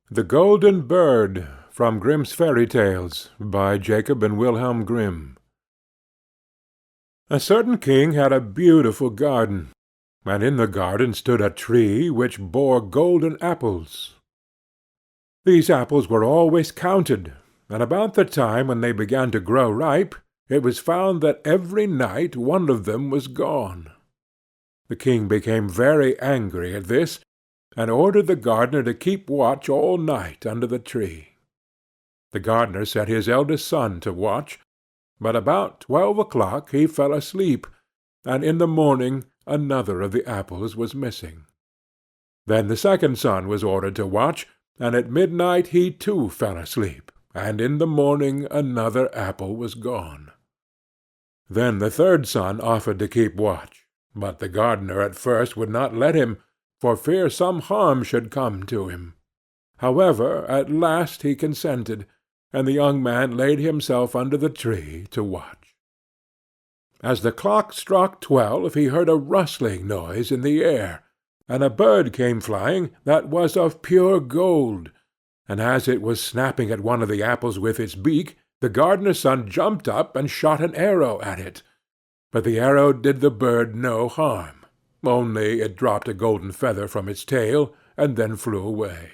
The Golden Bird, from Grimm's Fairy Tales, by Jacob and Wilhelm Grimm. A certain king had a beautiful garden, and in the garden stood a tree which bore golden apples. These apples were always counted, and about the time when they began to grow ripe, it was found that every night one of them was gone. The king became very angry at this, and ordered the gardener to keep watch all night under the tree. The gardener set his eldest son to watch, but about 12 o'clock he fell asleep, and in the morning another of the apples was missing. Then the second son was ordered to watch, and at midnight he too fell asleep, and in the morning another apple was gone. Then the third son offered to keep watch, but the gardener at first would not let him, for fear some harm should come to him. However, at last he consented, and the young man laid himself under the tree to watch. As the clock struck 12, he heard a rustling noise in the air, and a bird came flying that was of pure gold, and as it was snapping at one of the apples with its beak, the gardener's son jumped up and shot an arrow at it. But the arrow did the bird no harm. Only it dropped a golden feather from its tail, and then flew away.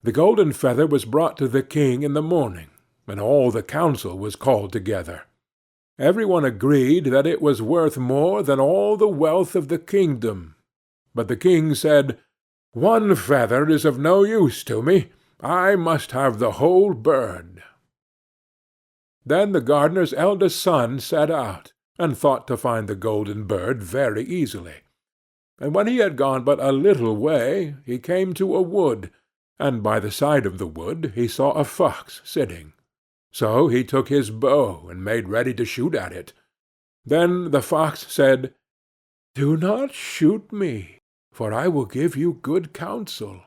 The golden feather was brought to the king in the morning, and all the council was called together. Every one agreed that it was worth more than all the wealth of the kingdom. But the king said, "One feather is of no use to me. I must have the whole bird." Then the gardener's eldest son set out, and thought to find the golden bird very easily. And when he had gone but a little way, he came to a wood, and by the side of the wood he saw a fox sitting. So he took his bow and made ready to shoot at it. Then the fox said, "Do not shoot me, for I will give you good counsel.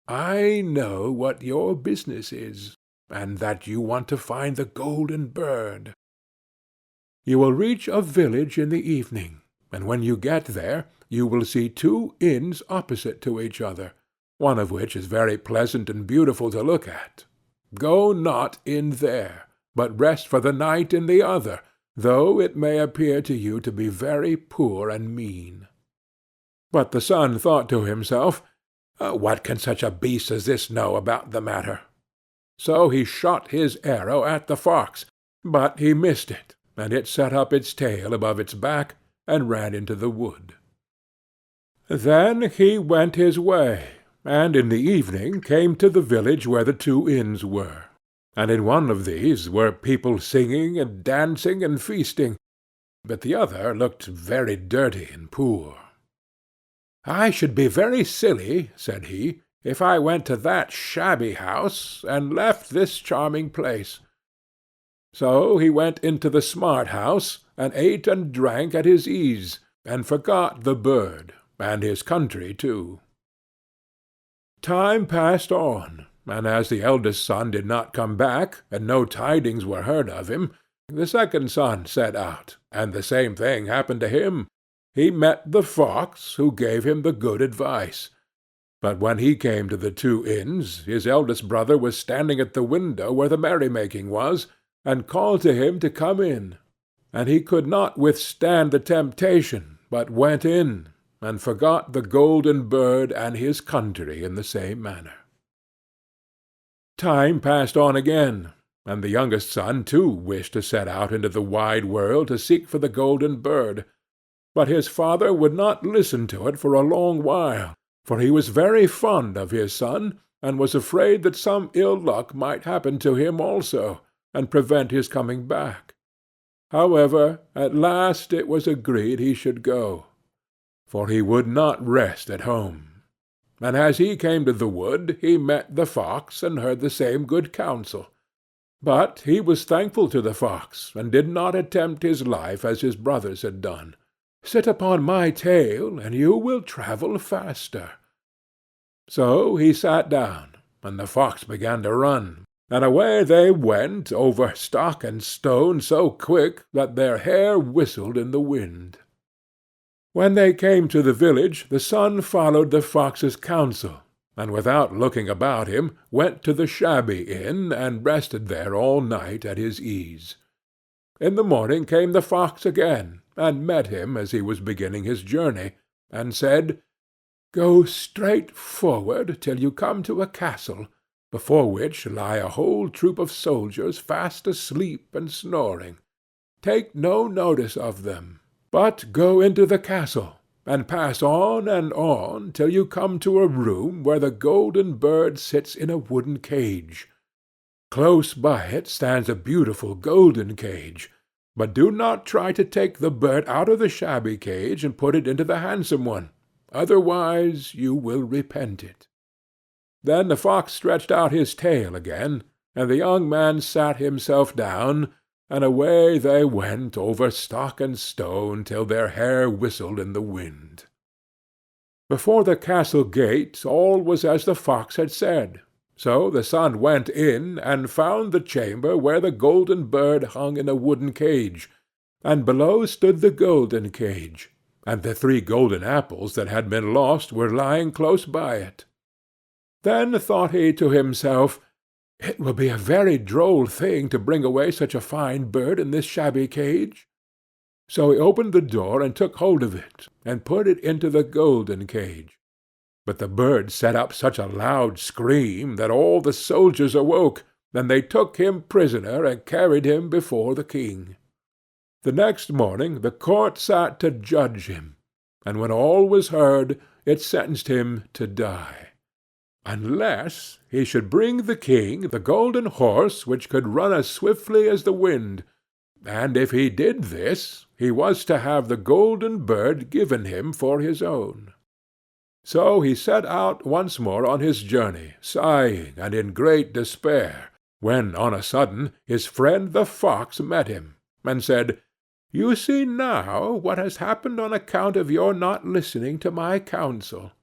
I know what your business is, and that you want to find the golden bird. You will reach a village in the evening, and when you get there you will see 2 inns opposite to each other, one of which is very pleasant and beautiful to look at. Go not in there, but rest for the night in the other, though it may appear to you to be very poor and mean." But the son thought to himself, "What can such a beast as this know about the matter?" So he shot his arrow at the fox, but he missed it, and it set up its tail above its back, and ran into the wood. Then he went his way, and in the evening came to the village where the 2 inns were, and in one of these were people singing and dancing and feasting, but the other looked very dirty and poor. "I should be very silly," said he, "if I went to that shabby house, and left this charming place." So he went into the smart house, and ate and drank at his ease, and forgot the bird, and his country too. Time passed on, and as the eldest son did not come back, and no tidings were heard of him, the second son set out, and the same thing happened to him. He met the fox, who gave him the good advice. But when he came to the 2 inns, his eldest brother was standing at the window where the merrymaking was, and called to him to come in, and he could not withstand the temptation, but went in, and forgot the golden bird and his country in the same manner. Time passed on again, and the youngest son too wished to set out into the wide world to seek for the golden bird, but his father would not listen to it for a long while, for he was very fond of his son, and was afraid that some ill luck might happen to him also, and prevent his coming back. However, at last it was agreed he should go, for he would not rest at home. And as he came to the wood, he met the fox, and heard the same good counsel. But he was thankful to the fox, and did not attempt his life as his brothers had done. "Sit upon my tail, and you will travel faster." So he sat down, and the fox began to run, and away they went over stock and stone so quick that their hair whistled in the wind. When they came to the village, the son followed the fox's counsel, and without looking about him went to the shabby inn, and rested there all night at his ease. In the morning came the fox again, and met him as he was beginning his journey, and said, "Go straight forward till you come to a castle, before which lie a whole troop of soldiers fast asleep and snoring. Take no notice of them, but go into the castle, and pass on till you come to a room where the golden bird sits in a wooden cage. Close by it stands a beautiful golden cage, but do not try to take the bird out of the shabby cage and put it into the handsome one, otherwise you will repent it." Then the fox stretched out his tail again, and the young man sat himself down, and away they went over stock and stone till their hair whistled in the wind. Before the castle gate all was as the fox had said, so the son went in and found the chamber where the golden bird hung in a wooden cage, and below stood the golden cage, and the 3 golden apples that had been lost were lying close by it. Then thought he to himself, "It will be a very droll thing to bring away such a fine bird in this shabby cage." So he opened the door and took hold of it, and put it into the golden cage. But the bird set up such a loud scream that all the soldiers awoke, and they took him prisoner and carried him before the king. The next morning the court sat to judge him, and when all was heard, it sentenced him to die, unless he should bring the king the golden horse which could run as swiftly as the wind, and if he did this, he was to have the golden bird given him for his own. So he set out once more on his journey, sighing and in great despair, when on a sudden his friend the fox met him, and said, "You see now what has happened on account of your not listening to my counsel.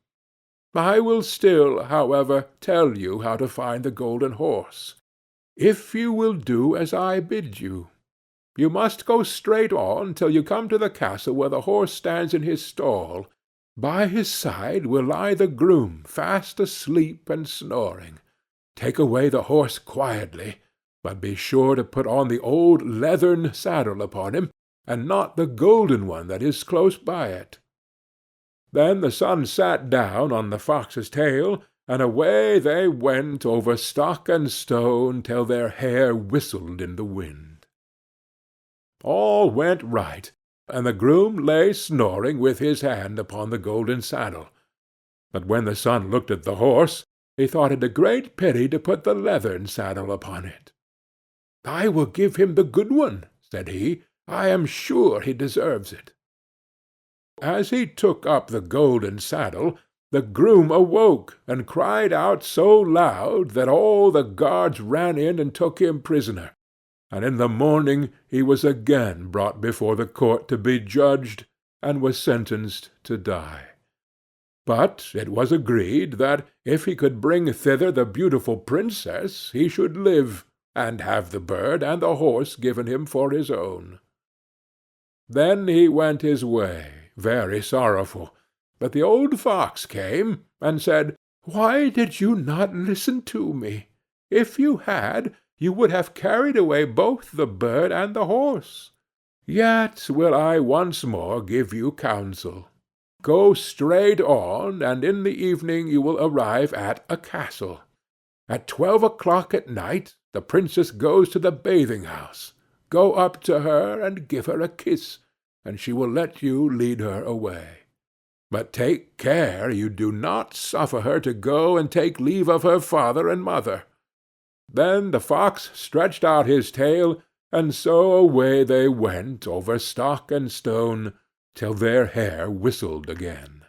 I will still, however, tell you how to find the golden horse, if you will do as I bid you. You must go straight on till you come to the castle where the horse stands in his stall. By his side will lie the groom, fast asleep and snoring. Take away the horse quietly, but be sure to put on the old leathern saddle upon him, and not the golden one that is close by it." Then the son sat down on the fox's tail, and away they went over stock and stone till their hair whistled in the wind. All went right, and the groom lay snoring with his hand upon the golden saddle. But when the son looked at the horse, he thought it a great pity to put the leathern saddle upon it. "I will give him the good one," said he. "I am sure he deserves it." As he took up the golden saddle, the groom awoke, and cried out so loud that all the guards ran in and took him prisoner, and in the morning he was again brought before the court to be judged, and was sentenced to die. But it was agreed that, if he could bring thither the beautiful princess, he should live, and have the bird and the horse given him for his own. Then he went his way, very sorrowful, but the old fox came, and said, "Why did you not listen to me? If you had, you would have carried away both the bird and the horse. Yet will I once more give you counsel. Go straight on, and in the evening you will arrive at a castle. At 12 o'clock at night the princess goes to the bathing-house. Go up to her and give her a kiss, and she will let you lead her away. But take care you do not suffer her to go and take leave of her father and mother." Then the fox stretched out his tail, and so away they went over stock and stone, till their hair whistled again.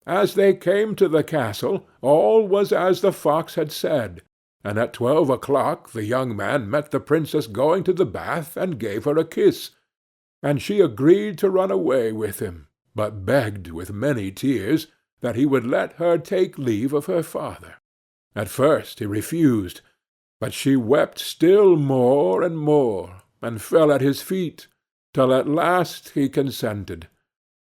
As they came to the castle, all was as the fox had said, and at 12 o'clock the young man met the princess going to the bath, and gave her a kiss, and she agreed to run away with him, but begged with many tears that he would let her take leave of her father. At first he refused, but she wept still more and more, and fell at his feet, till at last he consented.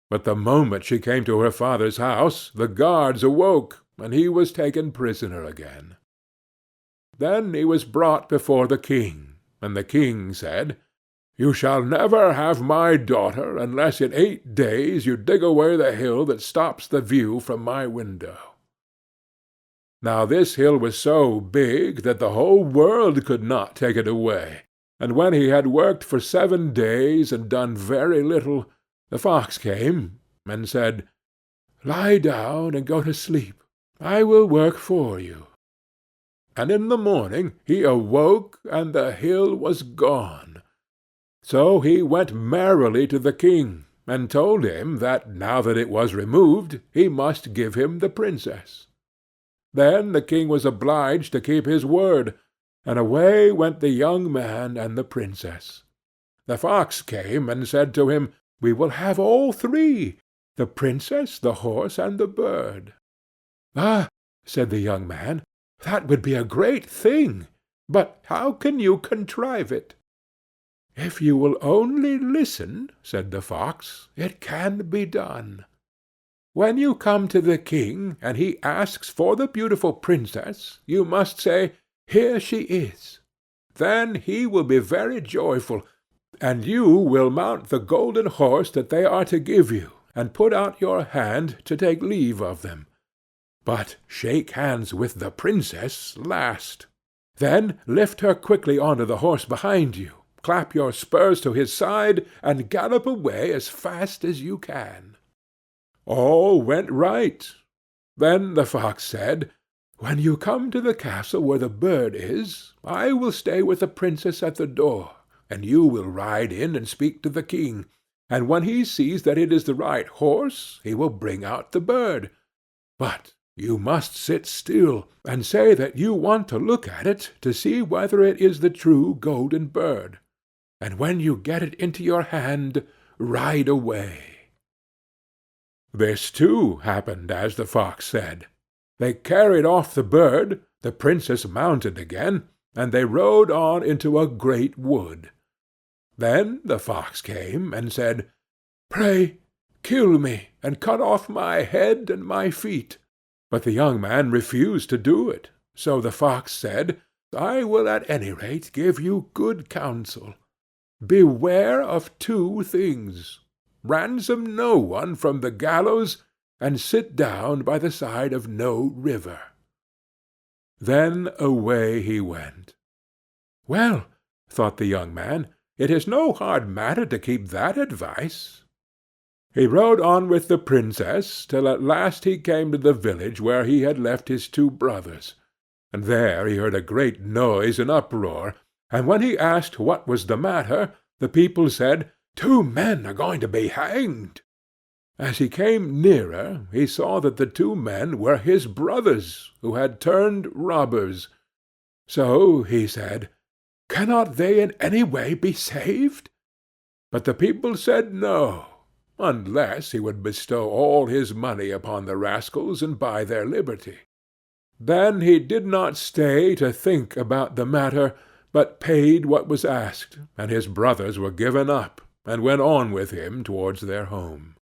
But the moment she came to her father's house, the guards awoke, and he was taken prisoner again. Then he was brought before the king, and the king said, "You shall never have my daughter unless in 8 days you dig away the hill that stops the view from my window." Now this hill was so big that the whole world could not take it away, and when he had worked for 7 days and done very little, the fox came and said, "Lie down and go to sleep. I will work for you." And in the morning he awoke, and the hill was gone. So he went merrily to the king, and told him that now that it was removed, he must give him the princess. Then the king was obliged to keep his word, and away went the young man and the princess. The fox came and said to him, "We will have all 3, the princess, the horse, and the bird." "Ah," said the young man, "that would be a great thing, but how can you contrive it?" "If you will only listen," said the fox, "it can be done. When you come to the king, and he asks for the beautiful princess, you must say, 'Here she is.' Then he will be very joyful, and you will mount the golden horse that they are to give you, and put out your hand to take leave of them. But shake hands with the princess last. Then lift her quickly onto the horse behind you, clap your spurs to his side, and gallop away as fast as you can." All went right. Then the fox said, "When you come to the castle where the bird is, I will stay with the princess at the door, and you will ride in and speak to the king, and when he sees that it is the right horse, he will bring out the bird. But you must sit still, and say that you want to look at it to see whether it is the true golden bird. And when you get it into your hand, ride away." This, too, happened as the fox said. They carried off the bird, the princess mounted again, and they rode on into a great wood. Then the fox came and said, "Pray kill me, and cut off my head and my feet." But the young man refused to do it, so the fox said, "I will at any rate give you good counsel. Beware of 2 things. Ransom no one from the gallows, and sit down by the side of no river." Then away he went. "Well," thought the young man, "it is no hard matter to keep that advice." He rode on with the princess, till at last he came to the village where he had left his 2 brothers, and there he heard a great noise and uproar, and when he asked what was the matter, the people said, "2 men are going to be hanged." As he came nearer, he saw that the 2 men were his brothers, who had turned robbers. So he said, "Cannot they in any way be saved?" But the people said no, unless he would bestow all his money upon the rascals and buy their liberty. Then he did not stay to think about the matter, but paid what was asked, and his brothers were given up, and went on with him towards their home.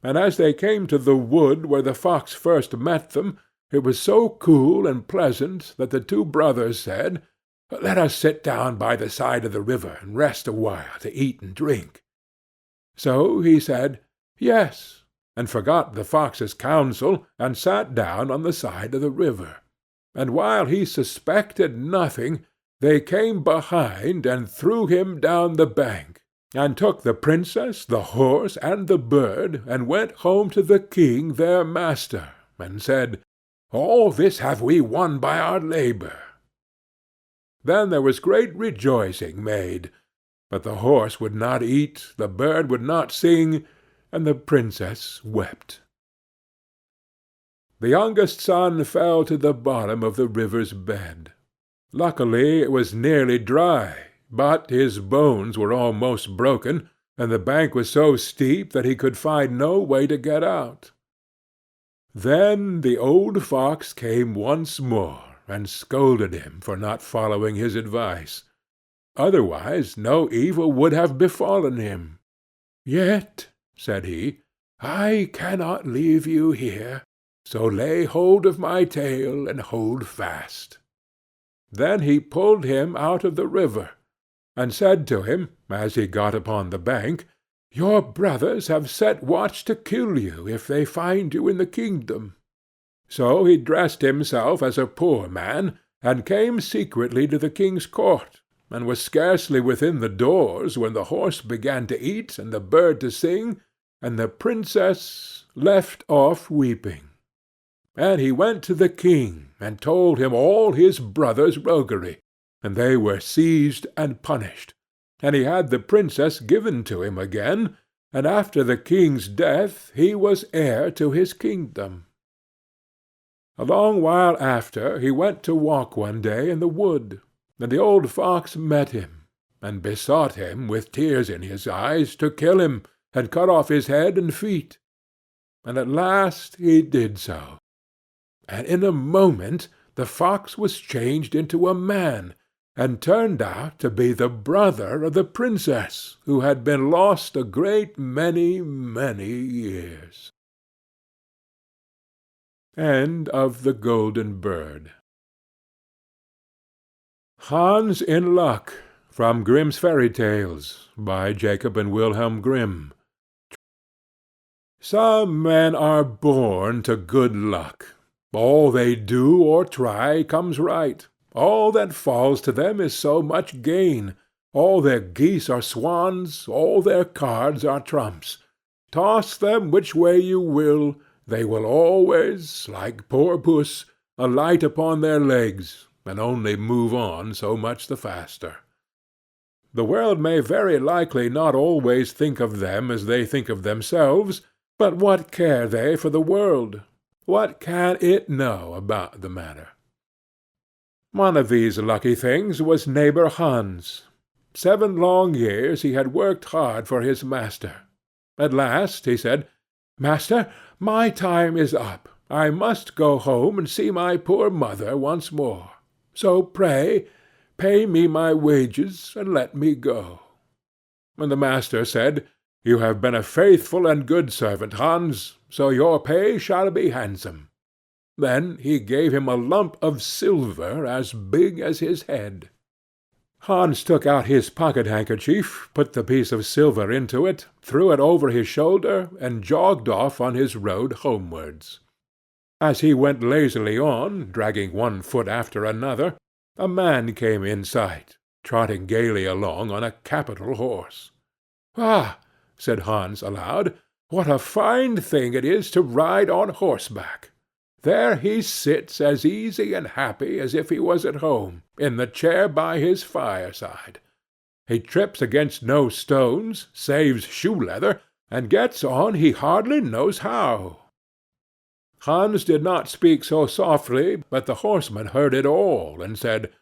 And as they came to the wood where the fox first met them, it was so cool and pleasant that the 2 brothers said, "Let us sit down by the side of the river and rest awhile to eat and drink." So he said, "Yes," and forgot the fox's counsel, and sat down on the side of the river. And while he suspected nothing, they came behind and threw him down the bank, and took the princess, the horse, and the bird, and went home to the king their master, and said, "All this have we won by our labor." Then there was great rejoicing made, but the horse would not eat, the bird would not sing, and the princess wept. The youngest son fell to the bottom of the river's bed. Luckily it was nearly dry, but his bones were almost broken, and the bank was so steep that he could find no way to get out. Then the old fox came once more, and scolded him for not following his advice. Otherwise no evil would have befallen him. "Yet," said he, "I cannot leave you here. So lay hold of my tail, and hold fast." Then he pulled him out of the river, and said to him, as he got upon the bank, "Your brothers have set watch to kill you if they find you in the kingdom." So he dressed himself as a poor man, and came secretly to the king's court, and was scarcely within the doors when the horse began to eat and the bird to sing, and the princess left off weeping. And he went to the king, and told him all his brothers' roguery, and they were seized and punished, and he had the princess given to him again, and after the king's death he was heir to his kingdom. A long while after he went to walk one day in the wood, and the old fox met him, and besought him with tears in his eyes to kill him, and cut off his head and feet. And at last he did so, and in a moment the fox was changed into a man, and turned out to be the brother of the princess, who had been lost a great many, many years. End of The Golden Bird. Hans in Luck, from Grimm's Fairy Tales, by Jacob and Wilhelm Grimm. Some men are born to good luck. All they do or try comes right. All that falls to them is so much gain. All their geese are swans, all their cards are trumps. Toss them which way you will, they will always, like poor puss, alight upon their legs, and only move on so much the faster. The world may very likely not always think of them as they think of themselves, but what care they for the world? What can it know about the matter? One of these lucky things was neighbor Hans. 7 long years he had worked hard for his master. At last he said, "Master, my time is up. I must go home and see my poor mother once more. So pray, pay me my wages, and let me go." And the master said, "You have been a faithful and good servant, Hans, so your pay shall be handsome." Then he gave him a lump of silver as big as his head. Hans took out his pocket-handkerchief, put the piece of silver into it, threw it over his shoulder, and jogged off on his road homewards. As he went lazily on, dragging one foot after another, a man came in sight, trotting gaily along on a capital horse. "Ah!" said Hans aloud, "what a fine thing it is to ride on horseback! There he sits as easy and happy as if he was at home, in the chair by his fireside. He trips against no stones, saves shoe-leather, and gets on he hardly knows how." Hans did not speak so softly, but the horseman heard it all, and said,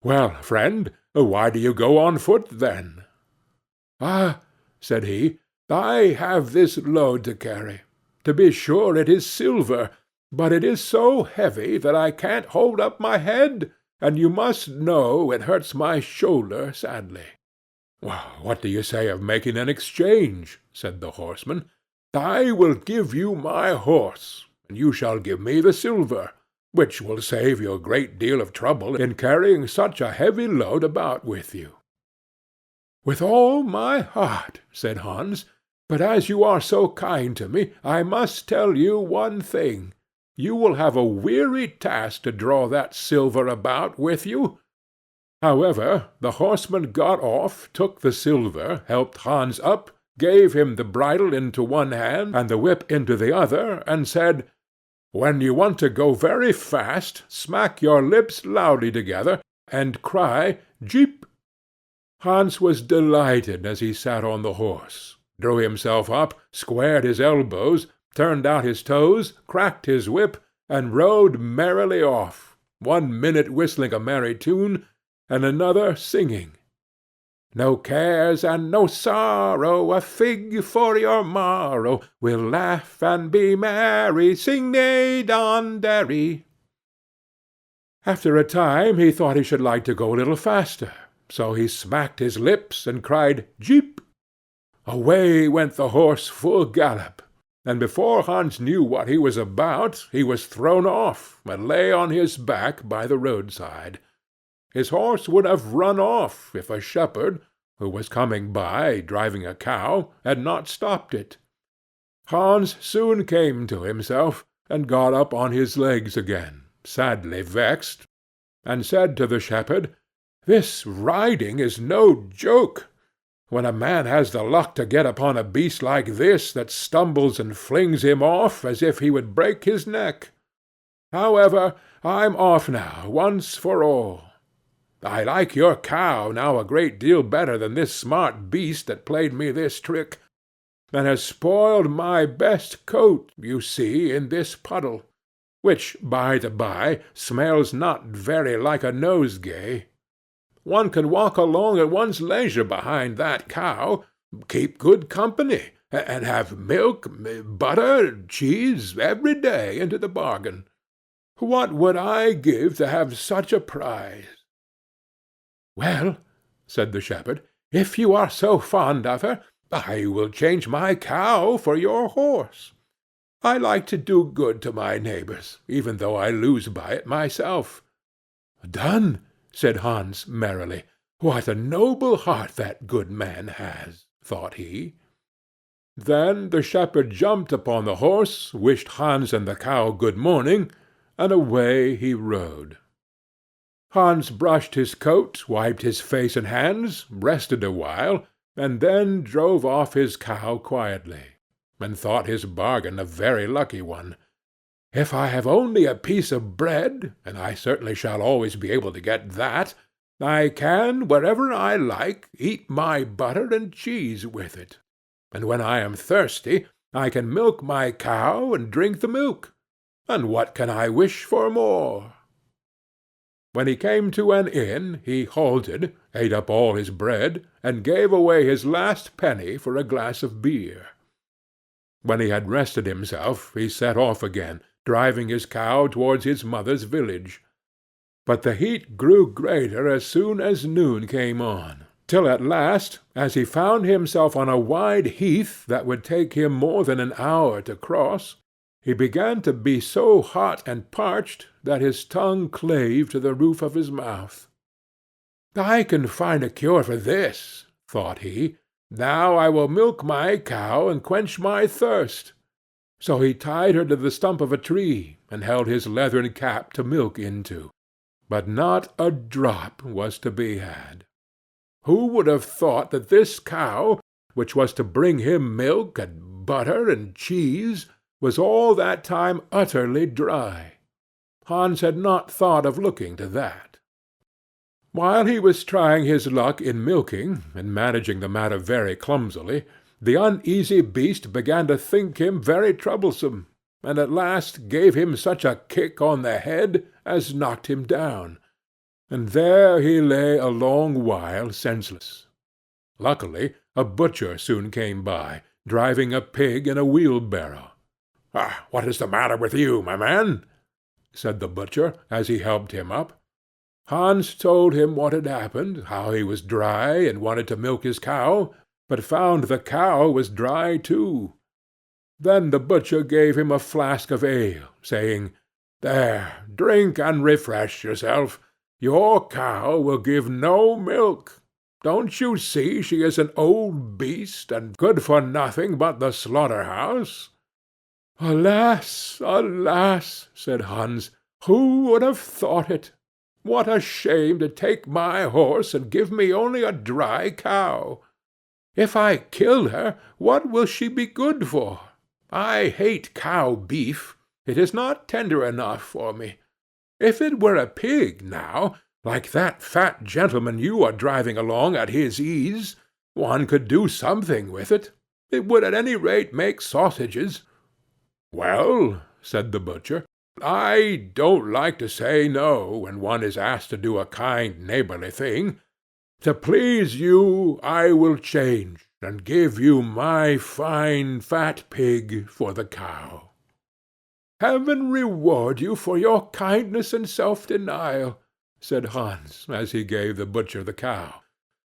"Well, friend, why do you go on foot, then?" "Ah," said he, "I have this load to carry. To be sure it is silver, but it is so heavy that I can't hold up my head, and you must know it hurts my shoulder sadly." "Well, what do you say of making an exchange?" said the horseman. "I will give you my horse, and you shall give me the silver, which will save you a great deal of trouble in carrying such a heavy load about with you." "With all my heart," said Hans, "but as you are so kind to me, I must tell you one thing. You will have a weary task to draw that silver about with you." However, the horseman got off, took the silver, helped Hans up, gave him the bridle into one hand and the whip into the other, and said, "When you want to go very fast, smack your lips loudly together, and cry 'Jeep.'" Hans was delighted as he sat on the horse, drew himself up, squared his elbows, turned out his toes, cracked his whip, and rode merrily off, 1 minute whistling a merry tune, and another singing, "No cares and no sorrow, a fig for your morrow, we'll laugh and be merry, sing neigh don derry." After a time he thought he should like to go a little faster, so he smacked his lips and cried "Jeep." Away went the horse full gallop, and before Hans knew what he was about, he was thrown off, and lay on his back by the roadside. His horse would have run off, if a shepherd, who was coming by, driving a cow, had not stopped it. Hans soon came to himself, and got up on his legs again, sadly vexed, and said to the shepherd, "This riding is no joke. When a man has the luck to get upon a beast like this, that stumbles and flings him off as if he would break his neck. However, I'm off now, once for all. I like your cow now a great deal better than this smart beast that played me this trick, and has spoiled my best coat, you see, in this puddle, which, by the by, smells not very like a nosegay. One can walk along at one's leisure behind that cow, keep good company, and have milk, butter, cheese, every day into the bargain. What would I give to have such a prize?" "Well," said the shepherd, "if you are so fond of her, I will change my cow for your horse. I like to do good to my neighbors, even though I lose by it myself." "Done," said Hans merrily. "What a noble heart that good man has," thought he. Then the shepherd jumped upon the horse, wished Hans and the cow good morning, and away he rode. Hans brushed his coat, wiped his face and hands, rested a while, and then drove off his cow quietly, and thought his bargain a very lucky one. "If I have only a piece of bread, and I certainly shall always be able to get that, I can, wherever I like, eat my butter and cheese with it. And when I am thirsty, I can milk my cow and drink the milk. And what can I wish for more?" When he came to an inn, he halted, ate up all his bread, and gave away his last penny for a glass of beer. When he had rested himself, he set off again, driving his cow towards his mother's village. But the heat grew greater as soon as noon came on, till at last, as he found himself on a wide heath that would take him more than an hour to cross, he began to be so hot and parched that his tongue clave to the roof of his mouth. "I can find a cure for this," thought he. "Now I will milk my cow and quench my thirst." So he tied her to the stump of a tree, and held his leathern cap to milk into. But not a drop was to be had. Who would have thought that this cow, which was to bring him milk and butter and cheese, was all that time utterly dry? Hans had not thought of looking to that. While he was trying his luck in milking, and managing the matter very clumsily, the uneasy beast began to think him very troublesome, and at last gave him such a kick on the head as knocked him down, and there he lay a long while senseless. Luckily a butcher soon came by, driving a pig in a wheelbarrow. "What is the matter with you, my man?" said the butcher, as he helped him up. Hans told him what had happened, how he was dry and wanted to milk his cow, but found the cow was dry too. Then the butcher gave him a flask of ale, saying, "There, drink and refresh yourself. Your cow will give no milk. Don't you see she is an old beast, and good for nothing but the slaughter-house?" "Alas, alas!" said Hans, "who would have thought it? What a shame to take my horse and give me only a dry cow! If I kill her, what will she be good for? I hate cow beef. It is not tender enough for me. If it were a pig, now, like that fat gentleman you are driving along at his ease, one could do something with it. It would at any rate make sausages." "Well," said the butcher, "I don't like to say no when one is asked to do a kind neighborly thing. To please you I will change, and give you my fine fat pig for the cow." "Heaven reward you for your kindness and self-denial," said Hans, as he gave the butcher the cow,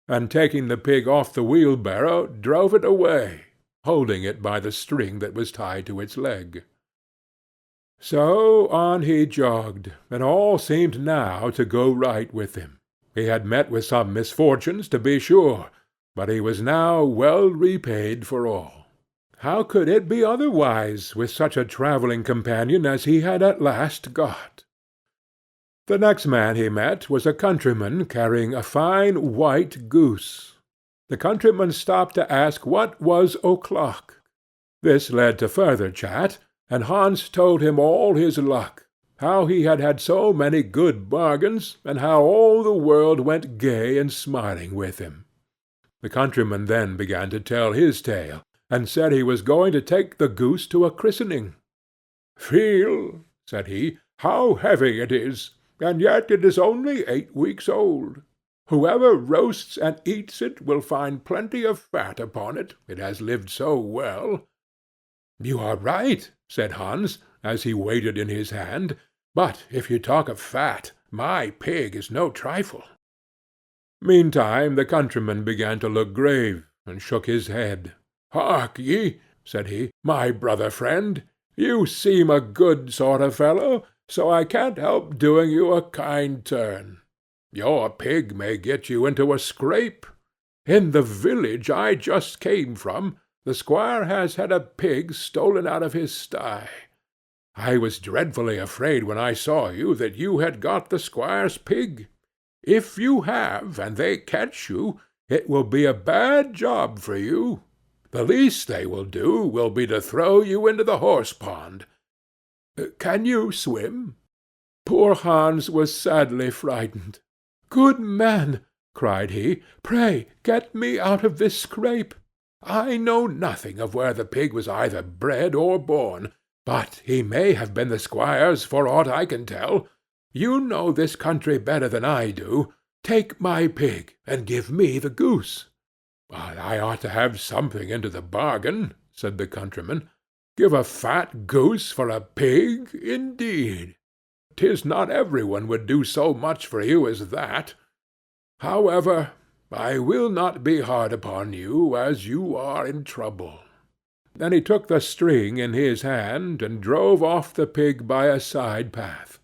and taking the pig off the wheelbarrow, drove it away, holding it by the string that was tied to its leg. So on he jogged, and all seemed now to go right with him. He had met with some misfortunes, to be sure, but he was now well repaid for all. How could it be otherwise with such a travelling companion as he had at last got? The next man he met was a countryman carrying a fine white goose. The countryman stopped to ask what was o'clock. This led to further chat, and Hans told him all his luck, how he had had so many good bargains, and how all the world went gay and smiling with him. The countryman then began to tell his tale, and said he was going to take the goose to a christening. "Feel," said he, "how heavy it is, and yet it is only 8 weeks old. Whoever roasts and eats it will find plenty of fat upon it, it has lived so well." "You are right," said Hans, as he weighed it in his hand. "But if you talk of fat, my pig is no trifle." Meantime the countryman began to look grave, and shook his head. "Hark ye," said he, "my brother friend, you seem a good sort of fellow, so I can't help doing you a kind turn. Your pig may get you into a scrape. In the village I just came from, the squire has had a pig stolen out of his sty. I was dreadfully afraid when I saw you that you had got the squire's pig. If you have, and they catch you, it will be a bad job for you. The least they will do will be to throw you into the horse-pond. Can you swim?" Poor Hans was sadly frightened. "Good man," cried he, "pray get me out of this scrape. I know nothing of where the pig was either bred or born, but he may have been the squire's for aught I can tell. You know this country better than I do. Take my pig, and give me the goose." "I ought to have something into the bargain," said the countryman. "Give a fat goose for a pig, indeed! 'Tis not every one would do so much for you as that. However, I will not be hard upon you, as you are in trouble." Then he took the string in his hand, and drove off the pig by a side path,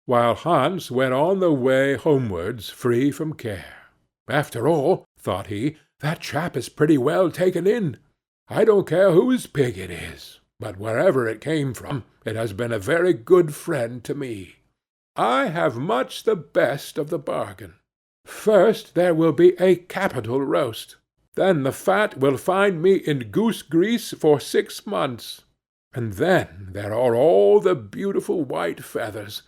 while Hans went on the way homewards free from care. "After all," thought he, "that chap is pretty well taken in. I don't care whose pig it is, but wherever it came from, it has been a very good friend to me. I have much the best of the bargain. First there will be a capital roast. Then the fat will find me in goose grease for 6 months. And then there are all the beautiful white feathers.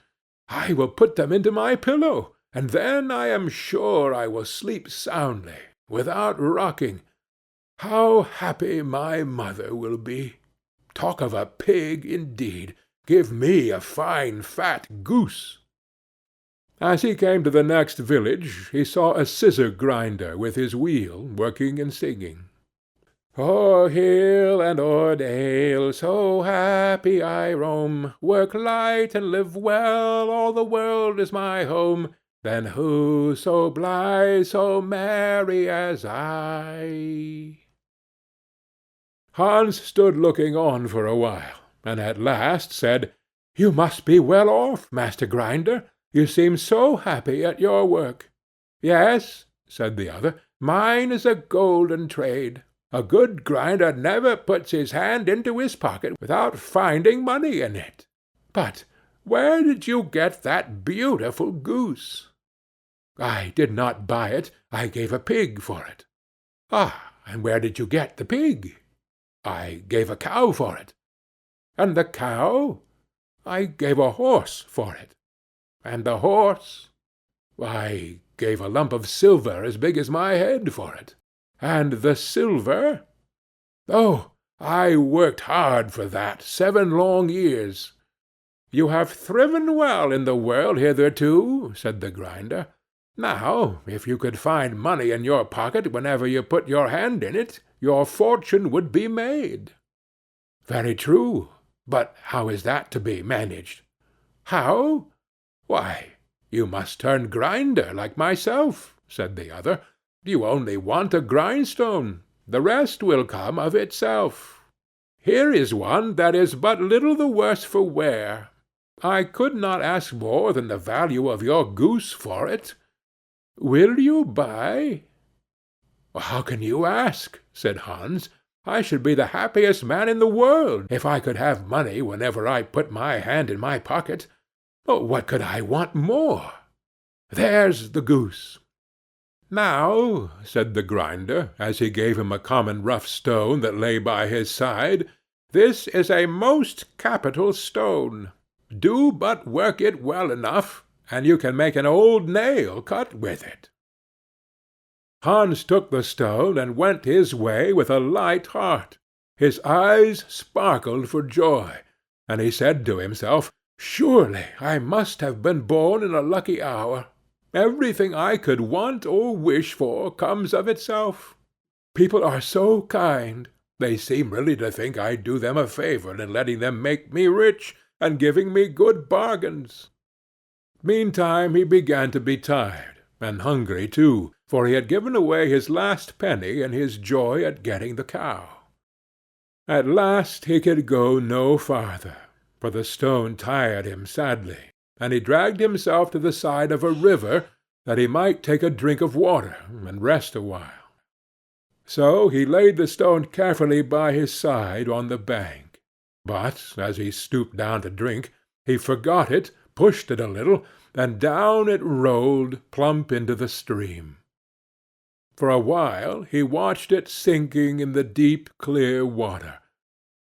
I will put them into my pillow, and then I am sure I will sleep soundly, without rocking. How happy my mother will be! Talk of a pig, indeed! Give me a fine fat goose." As he came to the next village, he saw a scissor-grinder with his wheel, working and singing. "O'er hill and o'er dale, so happy I roam, work light and live well, all the world is my home. Then who so blithe, so merry as I?" Hans stood looking on for a while, and at last said, "You must be well off, Master Grinder. You seem so happy at your work." "Yes," said the other, "mine is a golden trade. A good grinder never puts his hand into his pocket without finding money in it. But where did you get that beautiful goose?" "I did not buy it. I gave a pig for it." "Ah, and where did you get the pig?" "I gave a cow for it." "And the cow?" "I gave a horse for it." "And the horse?" "I gave a lump of silver as big as my head for it." "And the silver?" "Oh, I worked hard for that 7 long years." "You have thriven well in the world hitherto," said the grinder. "Now, if you could find money in your pocket whenever you put your hand in it, your fortune would be made." "Very true. But how is that to be managed?" "How? Why, you must turn grinder like myself," said the other. "You only want a grindstone. The rest will come of itself. Here is one that is but little the worse for wear. I could not ask more than the value of your goose for it. Will you buy?" "How can you ask?" said Hans. "I should be the happiest man in the world if I could have money whenever I put my hand in my pocket. What could I want more? There's the goose." "Now," said the grinder, as he gave him a common rough stone that lay by his side, "this is a most capital stone. Do but work it well enough, and you can make an old nail cut with it." Hans took the stone and went his way with a light heart. His eyes sparkled for joy, and he said to himself, "Surely I must have been born in a lucky hour. Everything I could want or wish for comes of itself. People are so kind. They seem really to think I do them a favor in letting them make me rich, and giving me good bargains." Meantime he began to be tired, and hungry too, for he had given away his last penny in his joy at getting the cow. At last he could go no farther, for the stone tired him sadly, and he dragged himself to the side of a river, that he might take a drink of water and rest a while. So he laid the stone carefully by his side on the bank, but, as he stooped down to drink, he forgot it, pushed it a little, and down it rolled plump into the stream. For a while he watched it sinking in the deep, clear water,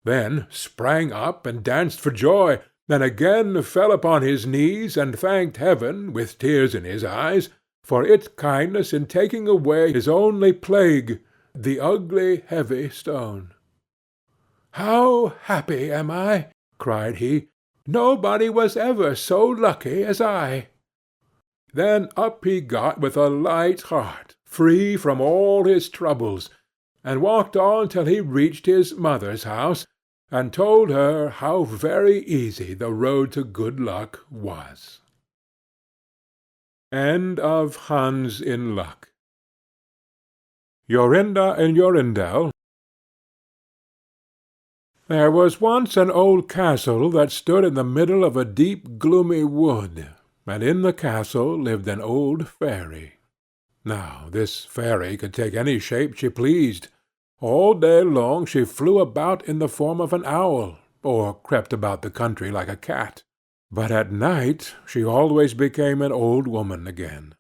then sprang up and danced for joy, then again fell upon his knees and thanked heaven, with tears in his eyes, for its kindness in taking away his only plague, the ugly, heavy stone. "How happy am I!" cried he. "Nobody was ever so lucky as I." Then up he got with a light heart, free from all his troubles, and walked on till he reached his mother's house, and told her how very easy the road to good luck was. End of Hans in Luck. Jorinda and Jorindel. There was once an old castle that stood in the middle of a deep gloomy wood, and in the castle lived an old fairy. Now this fairy could take any shape she pleased. All day long she flew about in the form of an owl, or crept about the country like a cat. But at night she always became an old woman again.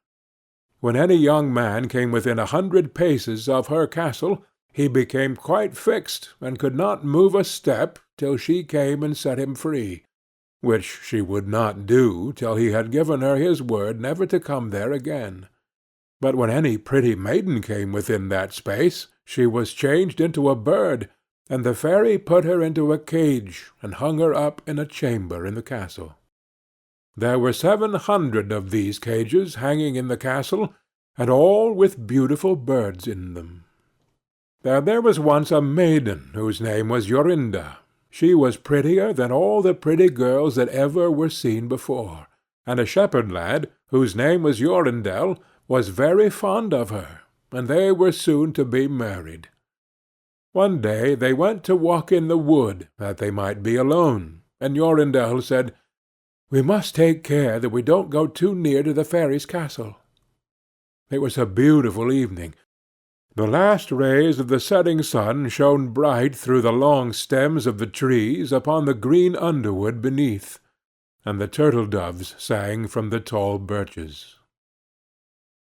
When any young man came within 100 paces of her castle, he became quite fixed, and could not move a step till she came and set him free, which she would not do till he had given her his word never to come there again. But when any pretty maiden came within that space, she was changed into a bird, and the fairy put her into a cage, and hung her up in a chamber in the castle. There were 700 of these cages hanging in the castle, and all with beautiful birds in them. There was once a maiden whose name was Jorinda. She was prettier than all the pretty girls that ever were seen before, and a shepherd lad, whose name was Jorindel, was very fond of her, and they were soon to be married. One day they went to walk in the wood, that they might be alone, and Jorindel said, "We must take care that we don't go too near to the fairy's castle." It was a beautiful evening. The last rays of the setting sun shone bright through the long stems of the trees upon the green underwood beneath, and the turtle-doves sang from the tall birches.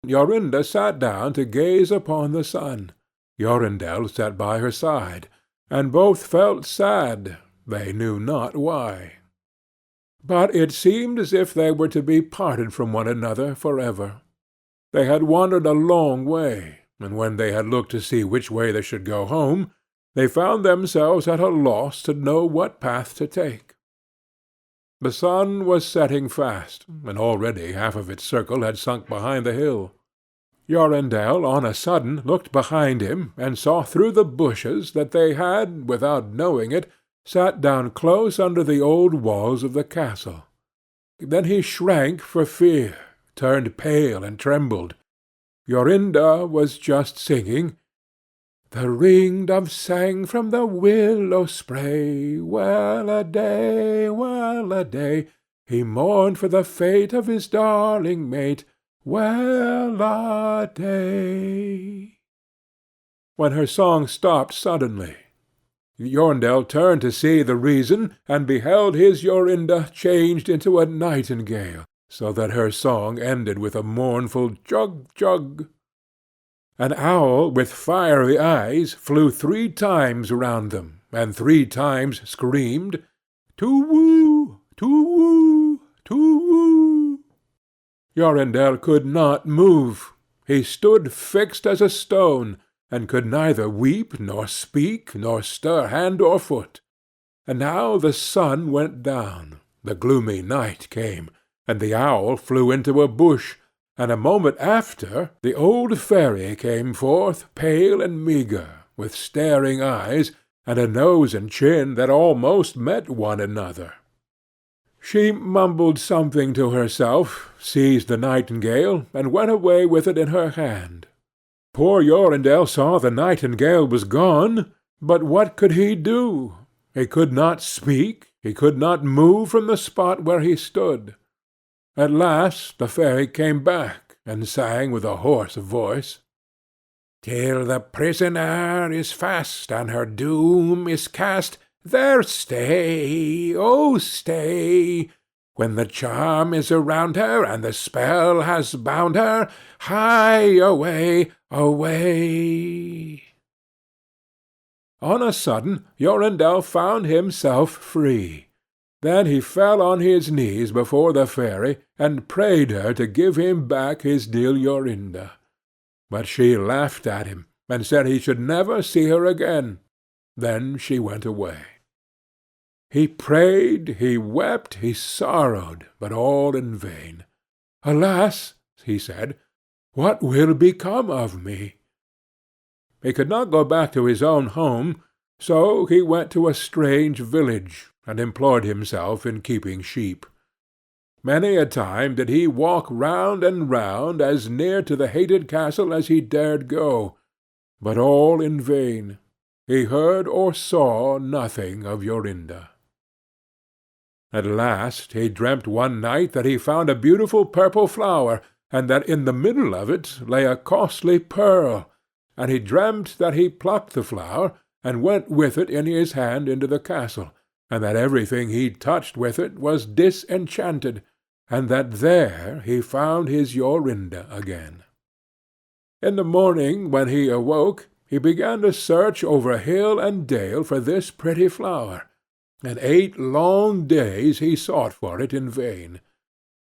Jorinda sat down to gaze upon the sun. Jorindel sat by her side, and both felt sad, they knew not why. But it seemed as if they were to be parted from one another for ever. They had wandered a long way, and when they had looked to see which way they should go home, they found themselves at a loss to know what path to take. The sun was setting fast, and already half of its circle had sunk behind the hill. Jorindel on a sudden looked behind him, and saw through the bushes that they had, without knowing it, sat down close under the old walls of the castle. Then he shrank for fear, turned pale and trembled. Jorinda was just singing, The ring-dove sang from the willow spray, well-a-day, well-a-day. He mourned for the fate of his darling mate, well-a-day. When her song stopped suddenly, Jorindel turned to see the reason, and beheld his Jorinda changed into a nightingale, so that her song ended with a mournful jug-jug. An owl with fiery eyes flew 3 times round them, and 3 times screamed, "Tu-woo! Tu-woo! Tu-woo!" Jorindel could not move. He stood fixed as a stone, and could neither weep, nor speak, nor stir hand or foot. And now the sun went down, the gloomy night came, and the owl flew into a bush, and a moment after the old fairy came forth, pale and meagre, with staring eyes, and a nose and chin that almost met one another. She mumbled something to herself, seized the nightingale, and went away with it in her hand. Poor Jorindel saw the nightingale was gone, but what could he do? He could not speak, he could not move from the spot where he stood. At last the fairy came back, and sang with a hoarse voice, "Till the prisoner is fast, and her doom is cast, there stay, oh stay! When the charm is around her, and the spell has bound her, hie away, away!" On a sudden Jorindel found himself free. Then he fell on his knees before the fairy, and prayed her to give him back his dear Jorinda. But she laughed at him, and said he should never see her again. Then she went away. He prayed, he wept, he sorrowed, but all in vain. "Alas," he said, "what will become of me?" He could not go back to his own home, so he went to a strange village, and employed himself in keeping sheep. Many a time did he walk round and round as near to the hated castle as he dared go, but all in vain. He heard or saw nothing of Jorinda. At last he dreamt one night that he found a beautiful purple flower, and that in the middle of it lay a costly pearl, and he dreamt that he plucked the flower, and went with it in his hand into the castle, and that everything he touched with it was disenchanted, and that there he found his Jorinda again. In the morning when he awoke, he began to search over hill and dale for this pretty flower, and 8 long days he sought for it in vain.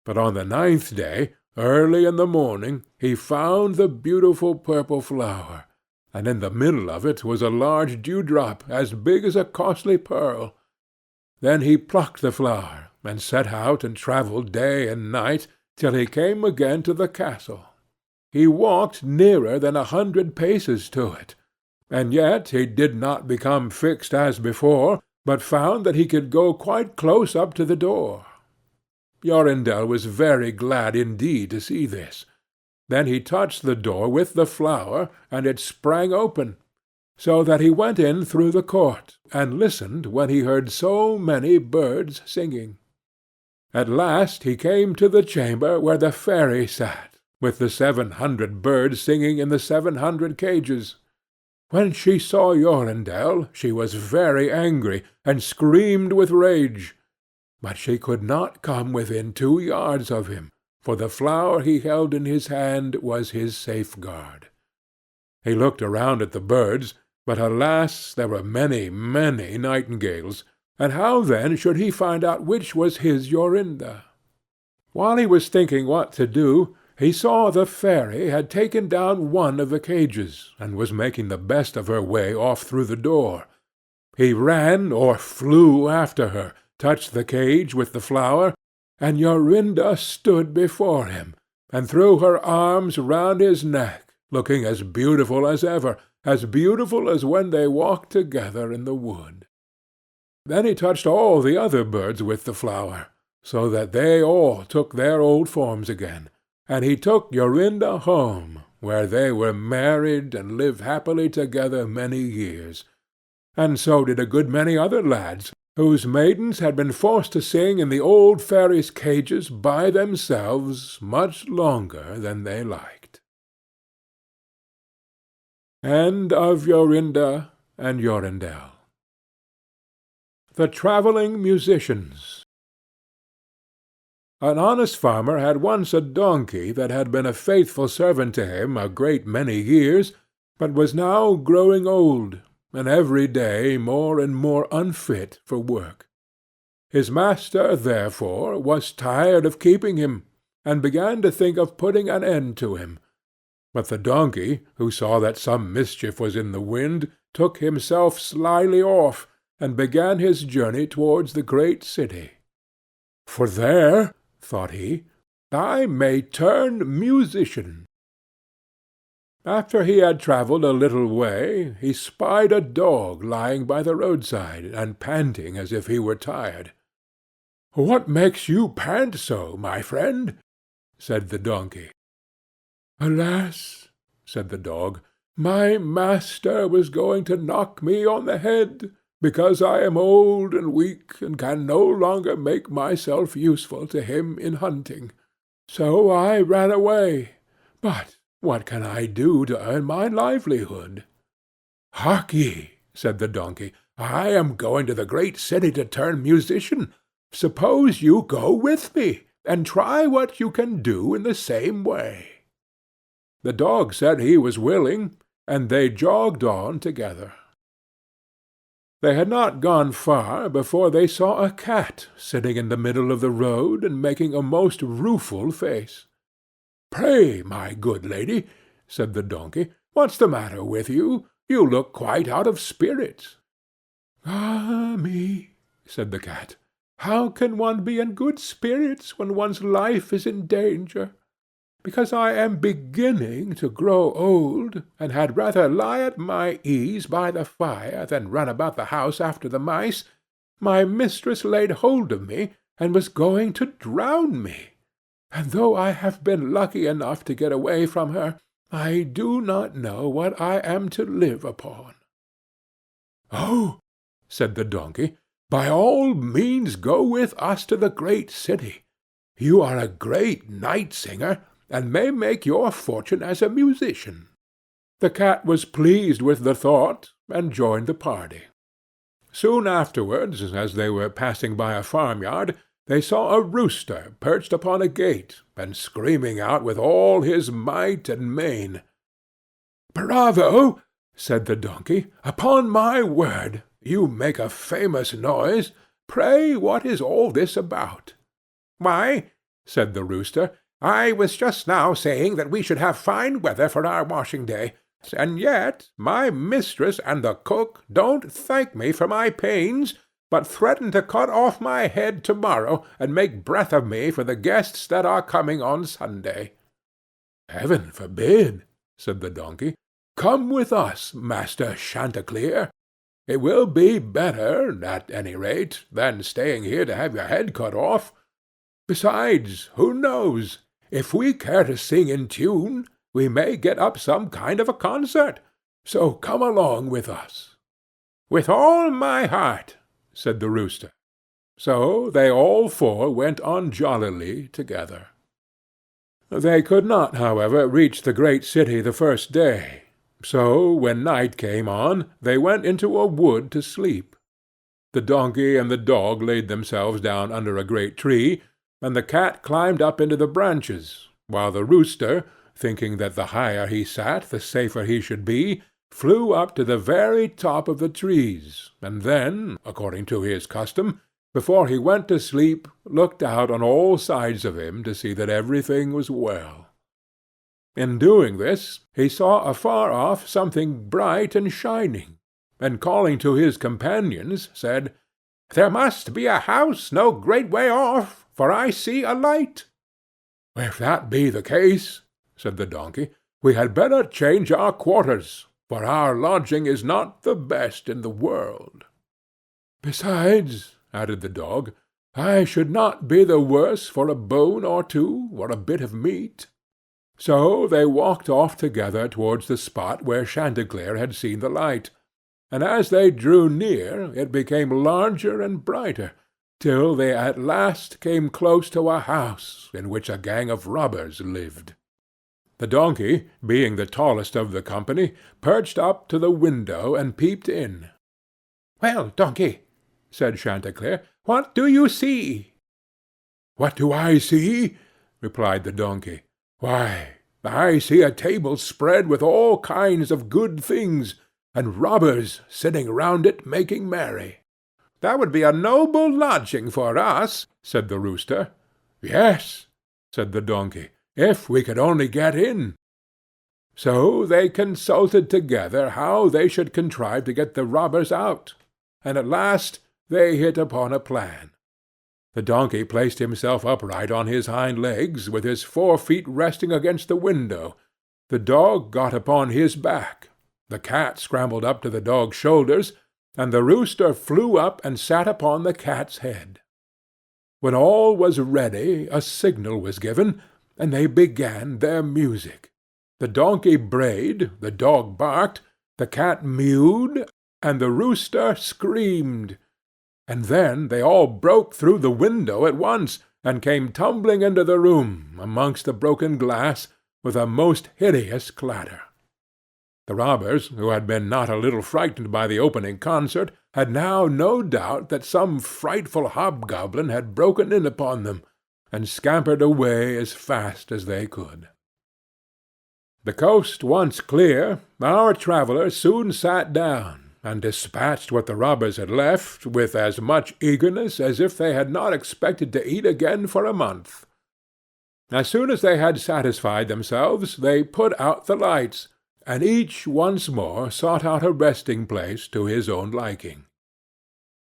But on the 9th day, early in the morning, he found the beautiful purple flower, and in the middle of it was a large dewdrop as big as a costly pearl. Then he plucked the flower, and set out and travelled day and night, till he came again to the castle. He walked nearer than 100 paces to it, and yet he did not become fixed as before, but found that he could go quite close up to the door. Jorindel was very glad indeed to see this. Then he touched the door with the flower, and it sprang open, so that he went in through the court, and listened when he heard so many birds singing. At last he came to the chamber where the fairy sat, with the 700 birds singing in the 700 cages. When she saw Jorindel, she was very angry, and screamed with rage. But she could not come within 2 yards of him, for the flower he held in his hand was his safeguard. He looked around at the birds, but alas, there were many, many nightingales, and how then should he find out which was his Jorinda? While he was thinking what to do, he saw the fairy had taken down one of the cages, and was making the best of her way off through the door. He ran or flew after her, touched the cage with the flower, and Jorinda stood before him, and threw her arms round his neck, looking as beautiful as ever, as beautiful as when they walked together in the wood. Then he touched all the other birds with the flower, so that they all took their old forms again, and he took Jorinda home, where they were married and lived happily together many years, and so did a good many other lads, whose maidens had been forced to sing in the old fairies' cages by themselves much longer than they liked. End of Jorinda and Jorindel. The Travelling Musicians. An honest farmer had once a donkey that had been a faithful servant to him a great many years, but was now growing old, and every day more and more unfit for work. His master, therefore, was tired of keeping him, and began to think of putting an end to him. But the donkey, who saw that some mischief was in the wind, took himself slyly off, and began his journey towards the great city. For there, thought he, I may turn musician. After he had travelled a little way, he spied a dog lying by the roadside, and panting as if he were tired. "What makes you pant so, my friend?" said the donkey. "Alas," said the dog, "my master was going to knock me on the head, because I am old and weak, and can no longer make myself useful to him in hunting. So I ran away. But what can I do to earn my livelihood?" "Hark ye," said the donkey, "I am going to the great city to turn musician. Suppose you go with me, and try what you can do in the same way." The dog said he was willing, and they jogged on together. They had not gone far before they saw a cat sitting in the middle of the road and making a most rueful face. "Pray, my good lady," said the donkey, "what's the matter with you? You look quite out of spirits." "Ah me," said the cat, "how can one be in good spirits when one's life is in danger? Because I am beginning to grow old, and had rather lie at my ease by the fire than run about the house after the mice, my mistress laid hold of me, and was going to drown me. And though I have been lucky enough to get away from her, I do not know what I am to live upon." "Oh," said the donkey, "by all means go with us to the great city. You are a great night-singer, and may make your fortune as a musician." The cat was pleased with the thought, and joined the party. Soon afterwards, as they were passing by a farmyard, they saw a rooster perched upon a gate, and screaming out with all his might and main. "Bravo!" said the donkey. "Upon my word, you make a famous noise. Pray, what is all this about?" "Why," said the rooster, "I was just now saying that we should have fine weather for our washing day, and yet my mistress and the cook don't thank me for my pains, but threaten to cut off my head to-morrow, and make breath of me for the guests that are coming on Sunday." "Heaven forbid," said the donkey. "Come with us, Master Chanticleer. It will be better, at any rate, than staying here to have your head cut off. Besides, who knows? If we care to sing in tune, we may get up some kind of a concert. So come along with us." "With all my heart," said the rooster. So they all four went on jollily together. They could not, however, reach the great city the first day. So when night came on, they went into a wood to sleep. The donkey and the dog laid themselves down under a great tree, and the cat climbed up into the branches, while the rooster, thinking that the higher he sat the safer he should be, flew up to the very top of the trees, and then, according to his custom, before he went to sleep, looked out on all sides of him to see that everything was well. In doing this, he saw afar off something bright and shining, and calling to his companions, said, "There must be a house no great way off, for I see a light." "If that be the case," said the donkey, "we had better change our quarters, for our lodging is not the best in the world." "Besides," added the dog, "I should not be the worse for a bone or two, or a bit of meat." So they walked off together towards the spot where Chanticleer had seen the light, and as they drew near it became larger and brighter, till they at last came close to a house in which a gang of robbers lived. The donkey, being the tallest of the company, perched up to the window and peeped in. "Well, donkey," said Chanticleer, "what do you see?" "What do I see?" replied the donkey. "Why, I see a table spread with all kinds of good things, and robbers sitting round it making merry." "That would be a noble lodging for us," said the rooster. "Yes," said the donkey, "if we could only get in." So they consulted together how they should contrive to get the robbers out, and at last they hit upon a plan. The donkey placed himself upright on his hind legs, with his 4 feet resting against the window. The dog got upon his back, the cat scrambled up to the dog's shoulders, and the rooster flew up and sat upon the cat's head. When all was ready, a signal was given, and they began their music. The donkey brayed, the dog barked, the cat mewed, and the rooster screamed. And then they all broke through the window at once, and came tumbling into the room, amongst the broken glass, with a most hideous clatter. The robbers, who had been not a little frightened by the opening concert, had now no doubt that some frightful hobgoblin had broken in upon them, and scampered away as fast as they could. The coast once clear, our travellers soon sat down, and dispatched what the robbers had left with as much eagerness as if they had not expected to eat again for a month. As soon as they had satisfied themselves, they put out the lights, and each once more sought out a resting-place to his own liking.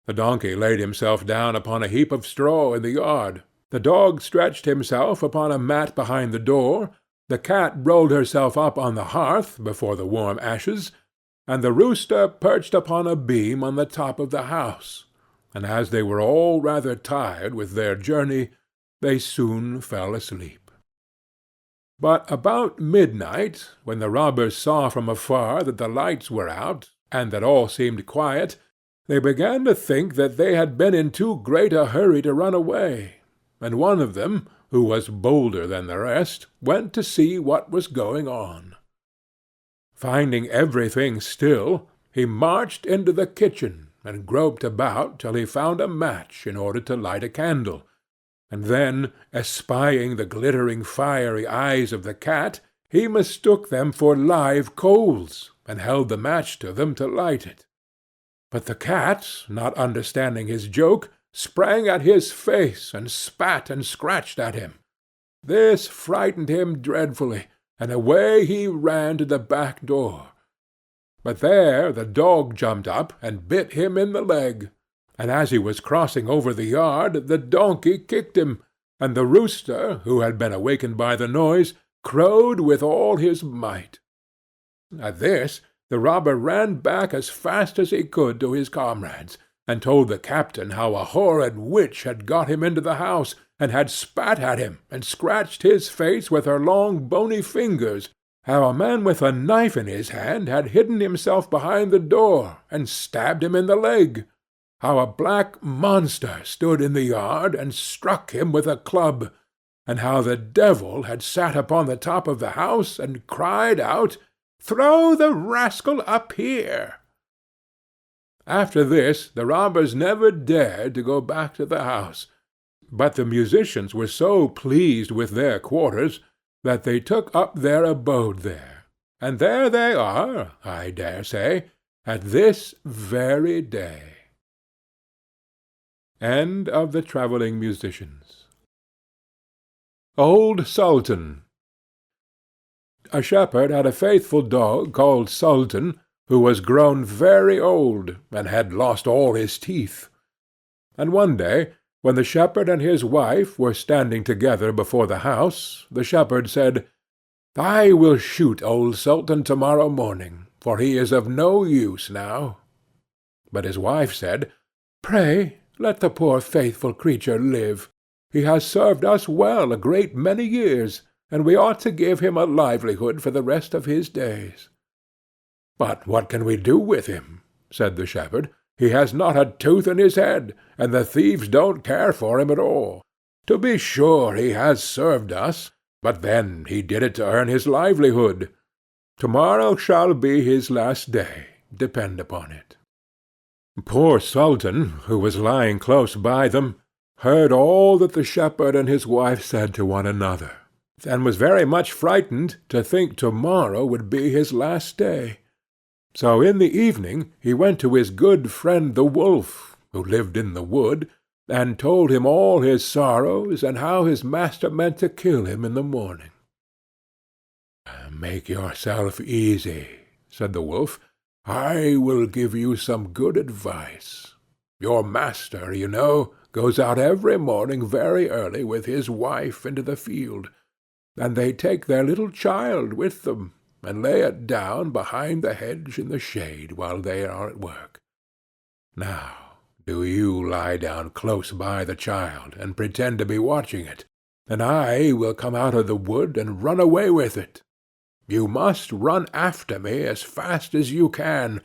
The donkey laid himself down upon a heap of straw in the yard, the dog stretched himself upon a mat behind the door, the cat rolled herself up on the hearth before the warm ashes, and the rooster perched upon a beam on the top of the house, and as they were all rather tired with their journey, they soon fell asleep. But about midnight, when the robbers saw from afar that the lights were out, and that all seemed quiet, they began to think that they had been in too great a hurry to run away, and one of them, who was bolder than the rest, went to see what was going on. Finding everything still, he marched into the kitchen, and groped about till he found a match in order to light a candle, and then, espying the glittering fiery eyes of the cat, he mistook them for live coals, and held the match to them to light it. But the cat, not understanding his joke, sprang at his face, and spat and scratched at him. This frightened him dreadfully, and away he ran to the back door. But there the dog jumped up and bit him in the leg, and as he was crossing over the yard the donkey kicked him, and the rooster, who had been awakened by the noise, crowed with all his might. At this the robber ran back as fast as he could to his comrades, and told the captain how a horrid witch had got him into the house, and had spat at him, and scratched his face with her long bony fingers, how a man with a knife in his hand had hidden himself behind the door, and stabbed him in the leg, how a black monster stood in the yard, and struck him with a club, and how the devil had sat upon the top of the house, and cried out, "Throw the rascal up here!" After this the robbers never dared to go back to the house, but the musicians were so pleased with their quarters that they took up their abode there, and there they are, I dare say, at this very day. End of the Travelling Musicians. Old Sultan. A shepherd had a faithful dog called Sultan, who was grown very old, and had lost all his teeth. And one day, when the shepherd and his wife were standing together before the house, the shepherd said, "I will shoot old Sultan to-morrow morning, for he is of no use now." But his wife said, "Pray, let the poor faithful creature live. He has served us well a great many years, and we ought to give him a livelihood for the rest of his days." "But what can we do with him?" said the shepherd. "He has not a tooth in his head, and the thieves don't care for him at all. To be sure he has served us, but then he did it to earn his livelihood. To-morrow shall be his last day, depend upon it." Poor Sultan, who was lying close by them, heard all that the shepherd and his wife said to one another, and was very much frightened to think to-morrow would be his last day. So in the evening he went to his good friend the wolf, who lived in the wood, and told him all his sorrows, and how his master meant to kill him in the morning. "Make yourself easy," said the wolf. "I will give you some good advice. Your master, you know, goes out every morning very early with his wife into the field, and they take their little child with them, and lay it down behind the hedge in the shade while they are at work. Now, do you lie down close by the child, and pretend to be watching it, and I will come out of the wood and run away with it. You must run after me as fast as you can,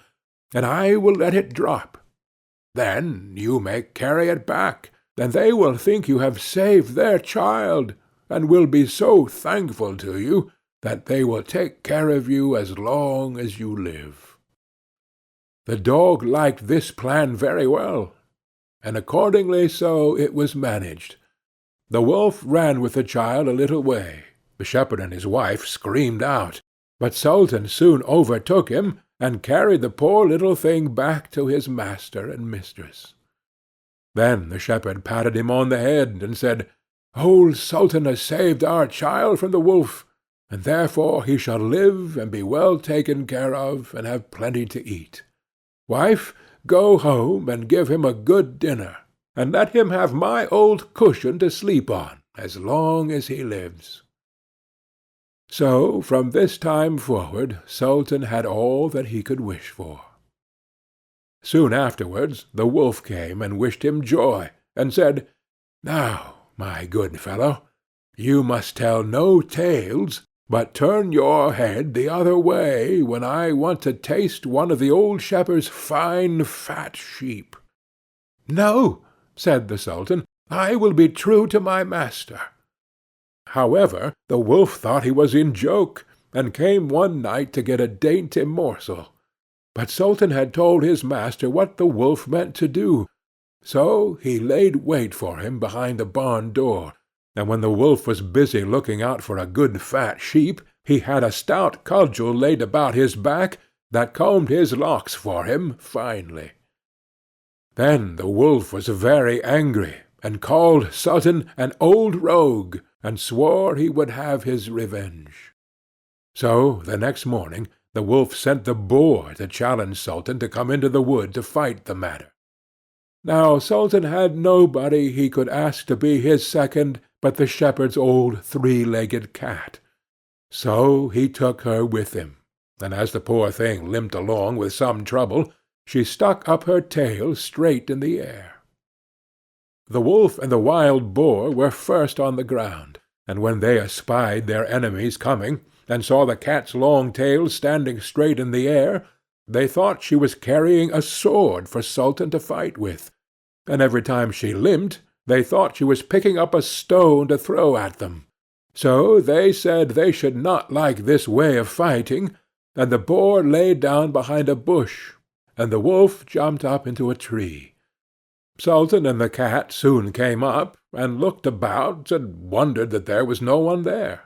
and I will let it drop. Then you may carry it back, and they will think you have saved their child, and will be so thankful to you that they will take care of you as long as you live." The dog liked this plan very well, and accordingly so it was managed. The wolf ran with the child a little way. The shepherd and his wife screamed out, but Sultan soon overtook him, and carried the poor little thing back to his master and mistress. Then the shepherd patted him on the head, and said, "Old Sultan has saved our child from the wolf, and therefore he shall live and be well taken care of, and have plenty to eat. Wife, go home and give him a good dinner, and let him have my old cushion to sleep on as long as he lives." So from this time forward Sultan had all that he could wish for. Soon afterwards the wolf came and wished him joy, and said, "Now, my good fellow, you must tell no tales, but turn your head the other way when I want to taste one of the old shepherd's fine fat sheep." "No," said the Sultan, "I will be true to my master." However, the wolf thought he was in joke, and came one night to get a dainty morsel. But Sultan had told his master what the wolf meant to do, so he laid wait for him behind the barn door, and when the wolf was busy looking out for a good fat sheep, he had a stout cudgel laid about his back that combed his locks for him finely. Then the wolf was very angry, and called Sultan an old rogue, and swore he would have his revenge. So the next morning the wolf sent the boar to challenge Sultan to come into the wood to fight the matter. Now Sultan had nobody he could ask to be his second but the shepherd's old three-legged cat. So he took her with him, and as the poor thing limped along with some trouble, she stuck up her tail straight in the air. The wolf and the wild boar were first on the ground, and when they espied their enemies coming, and saw the cat's long tail standing straight in the air, they thought she was carrying a sword for Sultan to fight with, and every time she limped, they thought she was picking up a stone to throw at them. So they said they should not like this way of fighting, and the boar lay down behind a bush, and the wolf jumped up into a tree. Sultan and the cat soon came up, and looked about, and wondered that there was no one there.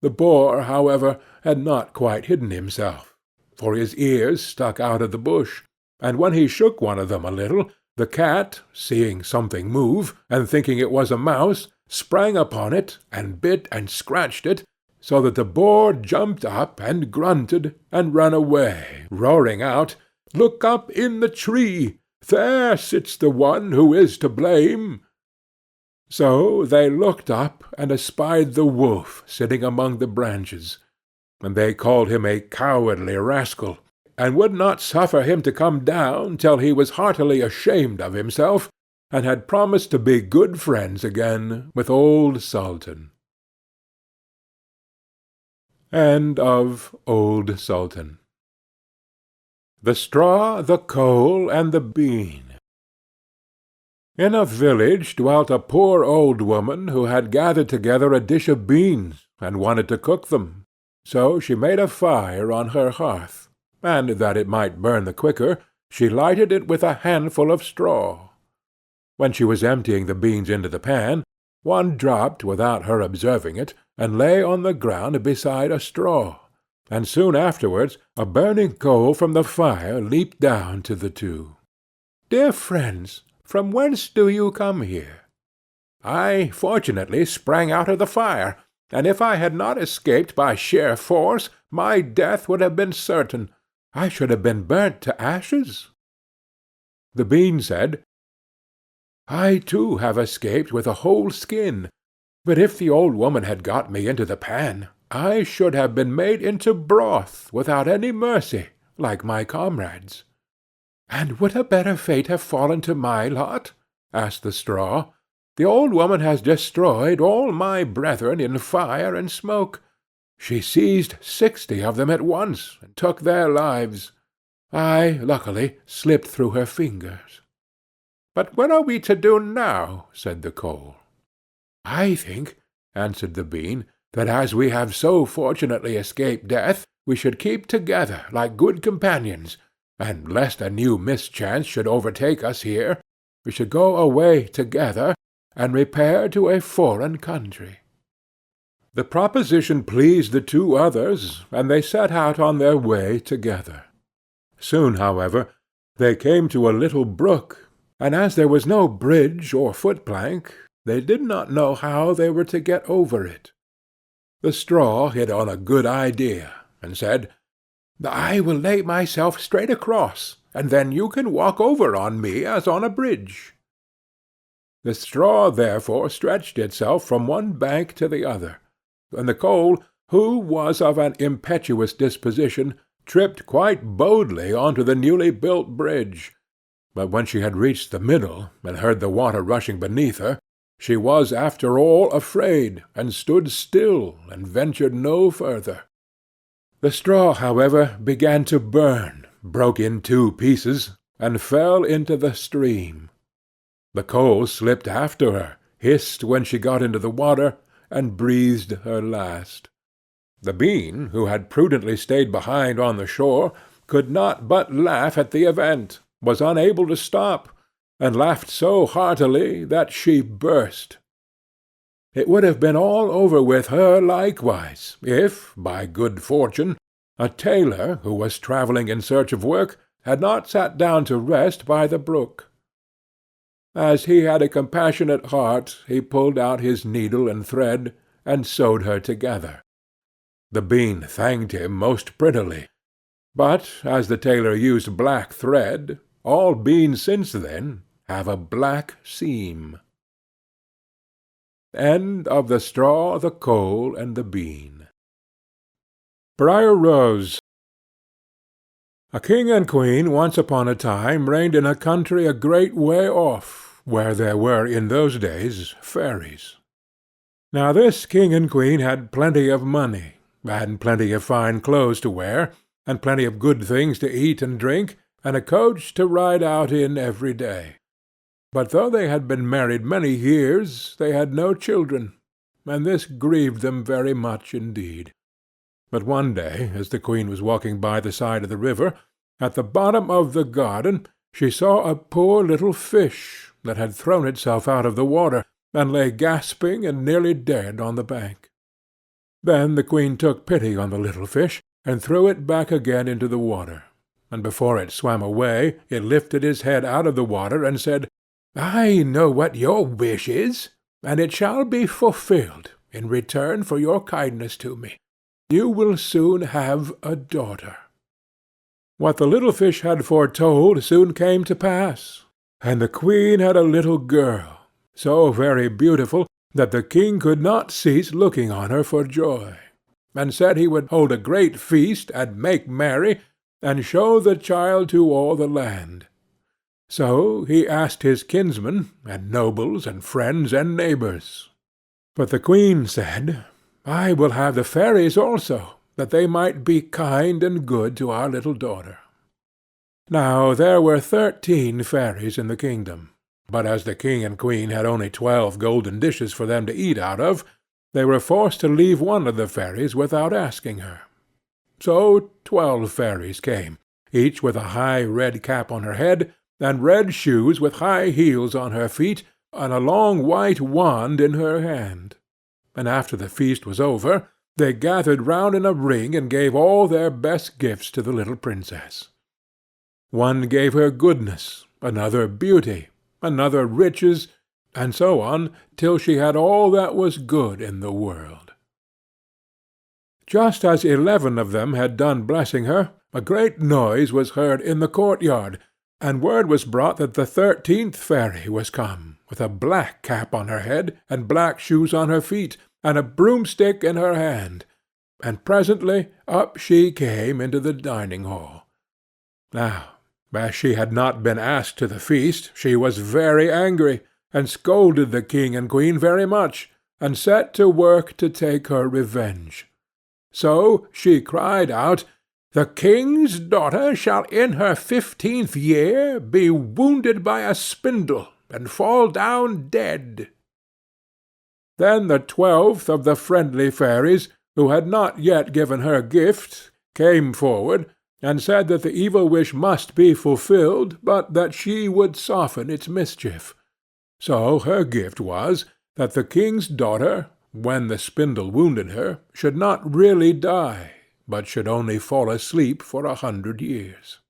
The boar, however, had not quite hidden himself, for his ears stuck out of the bush, and when he shook one of them a little, the cat, seeing something move, and thinking it was a mouse, sprang upon it, and bit and scratched it, so that the boar jumped up and grunted, and ran away, roaring out, "Look up in the tree! There sits the one who is to blame." So they looked up, and espied the wolf sitting among the branches, and they called him a cowardly rascal, and would not suffer him to come down till he was heartily ashamed of himself, and had promised to be good friends again with old Sultan. End of Old Sultan. The Straw, the Coal, and the Bean. In a village dwelt a poor old woman who had gathered together a dish of beans, and wanted to cook them. So she made a fire on her hearth, and that it might burn the quicker, she lighted it with a handful of straw. When she was emptying the beans into the pan, one dropped without her observing it, and lay on the ground beside a straw, and soon afterwards a burning coal from the fire leaped down to the two. "Dear friends, from whence do you come here?" "I fortunately sprang out of the fire, and if I had not escaped by sheer force, my death would have been certain. I should have been burnt to ashes." The bean said, "I too have escaped with a whole skin, but if the old woman had got me into the pan, I should have been made into broth without any mercy, like my comrades." "And would a better fate have fallen to my lot?" asked the straw. "The old woman has destroyed all my brethren in fire and smoke. She seized 60 of them at once, and took their lives. I, luckily, slipped through her fingers." "But what are we to do now?" said the coal. "I think," answered the bean, "that as we have so fortunately escaped death, we should keep together like good companions, and lest a new mischance should overtake us here, we should go away together, and repair to a foreign country." The proposition pleased the two others, and they set out on their way together. Soon, however, they came to a little brook, and as there was no bridge or foot-plank, they did not know how they were to get over it. The straw hit on a good idea, and said, "I will lay myself straight across, and then you can walk over on me as on a bridge." The straw therefore stretched itself from one bank to the other, and the coal, who was of an impetuous disposition, tripped quite boldly on to the newly built bridge. But when she had reached the middle, and heard the water rushing beneath her, she was after all afraid, and stood still, and ventured no further. The straw, however, began to burn, broke in 2 pieces, and fell into the stream. The coal slipped after her, hissed when she got into the water, and breathed her last. The bean, who had prudently stayed behind on the shore, could not but laugh at the event, was unable to stop, and laughed so heartily that she burst. It would have been all over with her likewise, if, by good fortune, a tailor, who was travelling in search of work, had not sat down to rest by the brook. As he had a compassionate heart, he pulled out his needle and thread, and sewed her together. The bean thanked him most prettily, but as the tailor used black thread, all beans since then have a black seam. End of The Straw, the Coal, and the Bean. Brier Rose. A king and queen once upon a time reigned in a country a great way off, where there were in those days fairies. Now this king and queen had plenty of money, and plenty of fine clothes to wear, and plenty of good things to eat and drink, and a coach to ride out in every day. But though they had been married many years, they had no children, and this grieved them very much indeed. But one day, as the queen was walking by the side of the river, at the bottom of the garden she saw a poor little fish that had thrown itself out of the water, and lay gasping and nearly dead on the bank. Then the queen took pity on the little fish, and threw it back again into the water, and before it swam away it lifted his head out of the water and said, "I know what your wish is, and it shall be fulfilled in return for your kindness to me. You will soon have a daughter." What the little fish had foretold soon came to pass, and the queen had a little girl, so very beautiful that the king could not cease looking on her for joy, and said he would hold a great feast and make merry, and show the child to all the land. So he asked his kinsmen, and nobles, and friends, and neighbours. But the queen said, I will have the fairies also, that they might be kind and good to our little daughter." Now there were 13 fairies in the kingdom, but as the king and queen had only 12 golden dishes for them to eat out of, they were forced to leave one of the fairies without asking her. So 12 fairies came, each with a high red cap on her head, and red shoes with high heels on her feet, and a long white wand in her hand. And after the feast was over, they gathered round in a ring and gave all their best gifts to the little princess. One gave her goodness, another beauty, another riches, and so on, till she had all that was good in the world. Just as 11 of them had done blessing her, a great noise was heard in the courtyard, and word was brought that the 13th fairy was come, with a black cap on her head, and black shoes on her feet, and a broomstick in her hand, and presently up she came into the dining-hall. Now, as she had not been asked to the feast, she was very angry, and scolded the king and queen very much, and set to work to take her revenge. So she cried out, "The king's daughter shall in her 15th year be wounded by a spindle, and fall down dead." Then the 12th of the friendly fairies, who had not yet given her gift, came forward, and said that the evil wish must be fulfilled, but that she would soften its mischief. So her gift was, that the king's daughter, when the spindle wounded her, should not really die, but should only fall asleep for 100 years.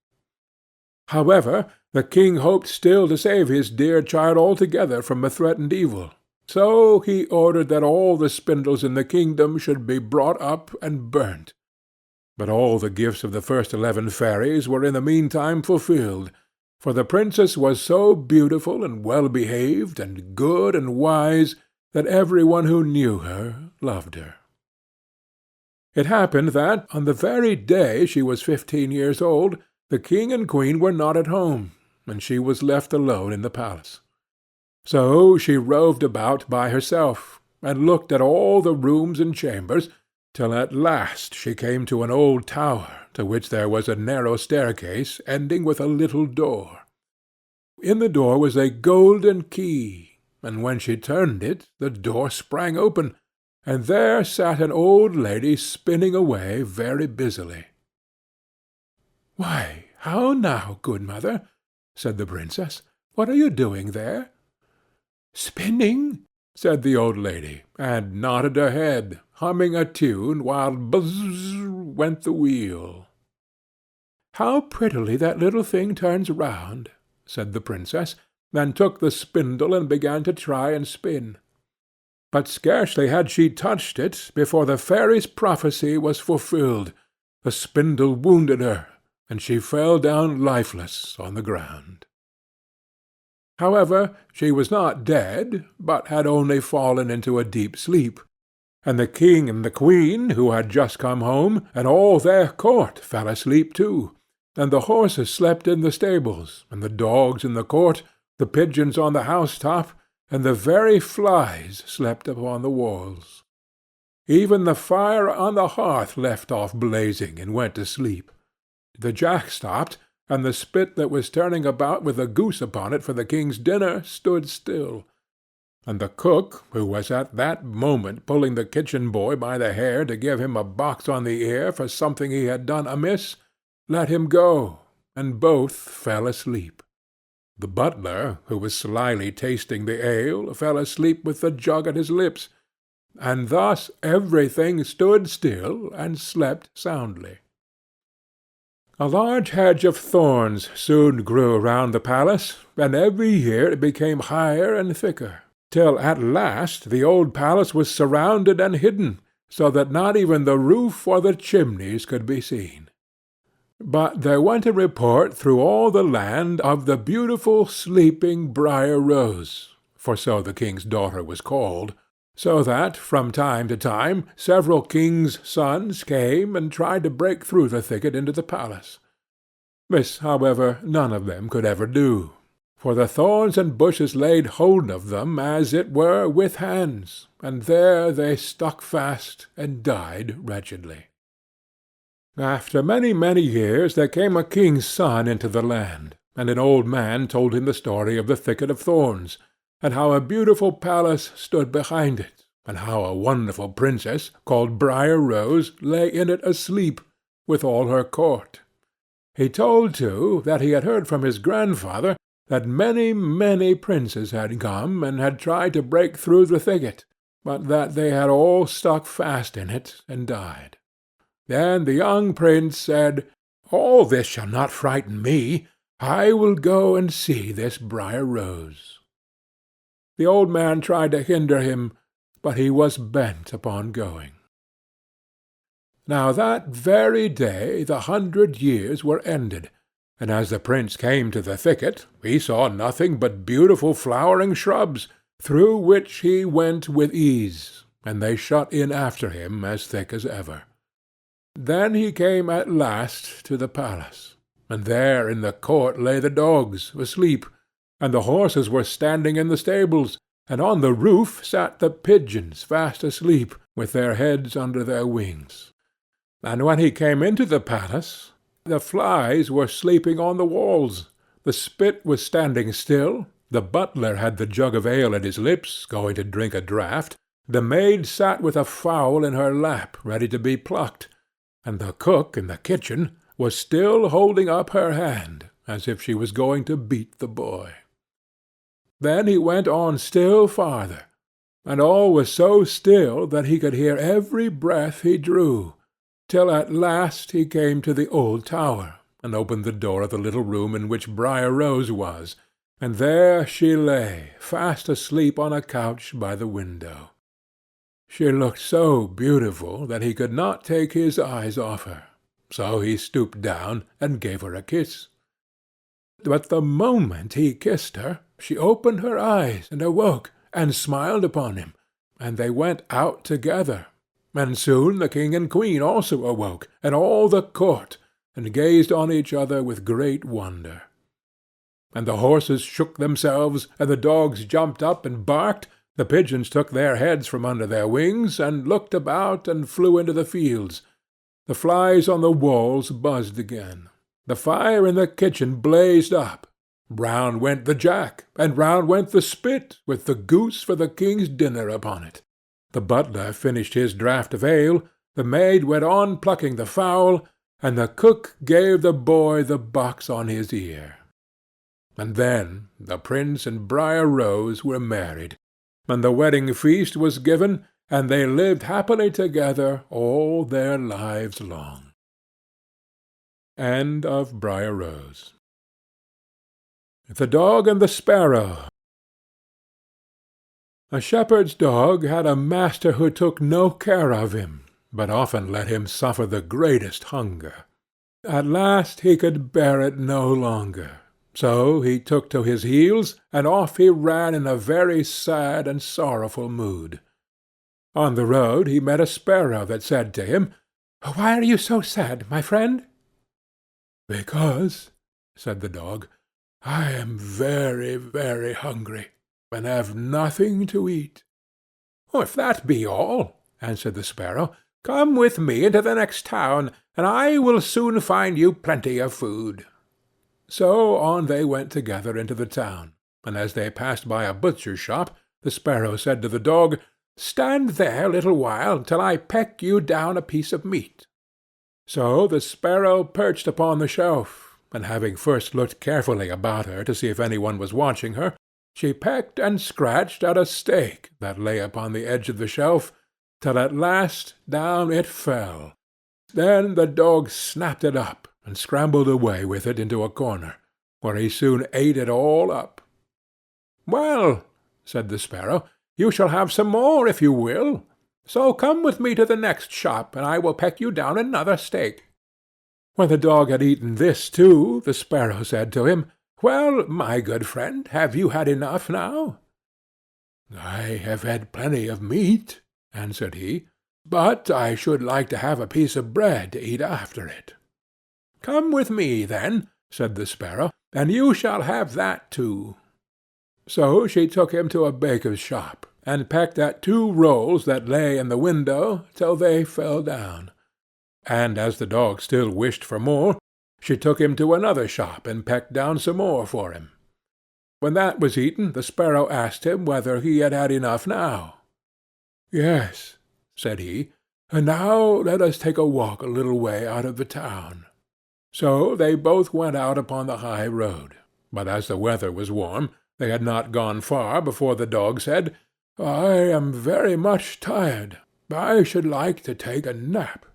However, the king hoped still to save his dear child altogether from the threatened evil, so he ordered that all the spindles in the kingdom should be brought up and burnt. But all the gifts of the first 11 fairies were in the meantime fulfilled, for the princess was so beautiful and well-behaved and good and wise that every one who knew her loved her. It happened that, on the very day she was 15 years old, the king and queen were not at home, and she was left alone in the palace. So she roved about by herself, and looked at all the rooms and chambers, till at last she came to an old tower, to which there was a narrow staircase ending with a little door. In the door was a golden key, and when she turned it, the door sprang open, and there sat an old lady spinning away very busily. "Why, how now, good mother?" said the princess. "What are you doing there?" "Spinning," said the old lady, and nodded her head, humming a tune, while buzz went the wheel. "How prettily that little thing turns round," said the princess, and took the spindle and began to try and spin. But scarcely had she touched it before the fairy's prophecy was fulfilled. The spindle wounded her, and she fell down lifeless on the ground. However, she was not dead, but had only fallen into a deep sleep, and the king and the queen, who had just come home, and all their court fell asleep too, and the horses slept in the stables, and the dogs in the court, the pigeons on the house-top, and the very flies slept upon the walls. Even the fire on the hearth left off blazing and went to sleep. The jack stopped, and the spit that was turning about with a goose upon it for the king's dinner stood still, and the cook, who was at that moment pulling the kitchen boy by the hair to give him a box on the ear for something he had done amiss, let him go, and both fell asleep. The butler, who was slyly tasting the ale, fell asleep with the jug at his lips, and thus everything stood still and slept soundly. A large hedge of thorns soon grew round the palace, and every year it became higher and thicker, till at last the old palace was surrounded and hidden, so that not even the roof or the chimneys could be seen. But there went a report through all the land of the beautiful sleeping Brier Rose, for so the king's daughter was called, so that from time to time several kings' sons came and tried to break through the thicket into the palace. This, however, none of them could ever do, for the thorns and bushes laid hold of them, as it were, with hands, and there they stuck fast and died wretchedly. After many, many years there came a king's son into the land, and an old man told him the story of the thicket of thorns, and how a beautiful palace stood behind it, and how a wonderful princess, called Brier Rose, lay in it asleep, with all her court. He told, too, that he had heard from his grandfather that many, many princes had come and had tried to break through the thicket, but that they had all stuck fast in it and died. Then the young prince said, "All this shall not frighten me. I will go and see this Brier Rose." The old man tried to hinder him, but he was bent upon going. Now that very day the 100 years were ended, and as the prince came to the thicket, he saw nothing but beautiful flowering shrubs, through which he went with ease, and they shut in after him as thick as ever. Then he came at last to the palace, and there in the court lay the dogs, asleep, and the horses were standing in the stables, and on the roof sat the pigeons fast asleep, with their heads under their wings. And when he came into the palace, the flies were sleeping on the walls, the spit was standing still, the butler had the jug of ale at his lips, going to drink a draught, the maid sat with a fowl in her lap, ready to be plucked, and the cook in the kitchen was still holding up her hand, as if she was going to beat the boy. Then he went on still farther, and all was so still that he could hear every breath he drew, till at last he came to the old tower, and opened the door of the little room in which Brier Rose was, and there she lay, fast asleep on a couch by the window. She looked so beautiful that he could not take his eyes off her, so he stooped down and gave her a kiss. But the moment he kissed her, she opened her eyes and awoke, and smiled upon him, and they went out together. And soon the king and queen also awoke, and all the court, and gazed on each other with great wonder. And the horses shook themselves, and the dogs jumped up and barked, the pigeons took their heads from under their wings, and looked about, and flew into the fields. The flies on the walls buzzed again. The fire in the kitchen blazed up. Round went the jack, and round went the spit, with the goose for the king's dinner upon it. The butler finished his draught of ale, the maid went on plucking the fowl, and the cook gave the boy the box on his ear. And then the prince and Brier Rose were married, and the wedding feast was given, and they lived happily together all their lives long. End of Brier Rose. The Dog and the Sparrow. A shepherd's dog had a master who took no care of him, but often let him suffer the greatest hunger. At last he could bear it no longer, so he took to his heels, and off he ran in a very sad and sorrowful mood. On the road he met a sparrow that said to him, "Why are you so sad, my friend?" "Because," said the dog, "I am very, very hungry, and have nothing to eat." "If that be all," answered the sparrow, "come with me into the next town, and I will soon find you plenty of food." So on they went together into the town, and as they passed by a butcher's shop, the sparrow said to the dog, "Stand there a little while, till I peck you down a piece of meat." So the sparrow perched upon the shelf, and having first looked carefully about her to see if any one was watching her, she pecked and scratched at a steak that lay upon the edge of the shelf, till at last down it fell. Then the dog snapped it up, and scrambled away with it into a corner, where he soon ate it all up. "Well," said the sparrow, "you shall have some more if you will. So come with me to the next shop, and I will peck you down another steak." When the dog had eaten this too, the sparrow said to him, "Well, my good friend, have you had enough now?" "I have had plenty of meat," answered he, "but I should like to have a piece of bread to eat after it." "Come with me, then," said the sparrow, and you shall have that too." So she took him to a baker's shop, and pecked at 2 rolls that lay in the window till they fell down. And as the dog still wished for more, she took him to another shop and pecked down some more for him. When that was eaten, the sparrow asked him whether he had had enough now. "Yes," said he, "and now let us take a walk a little way out of the town." So they both went out upon the high road, but as the weather was warm, they had not gone far before the dog said, "I am very much tired. I should like to take a nap."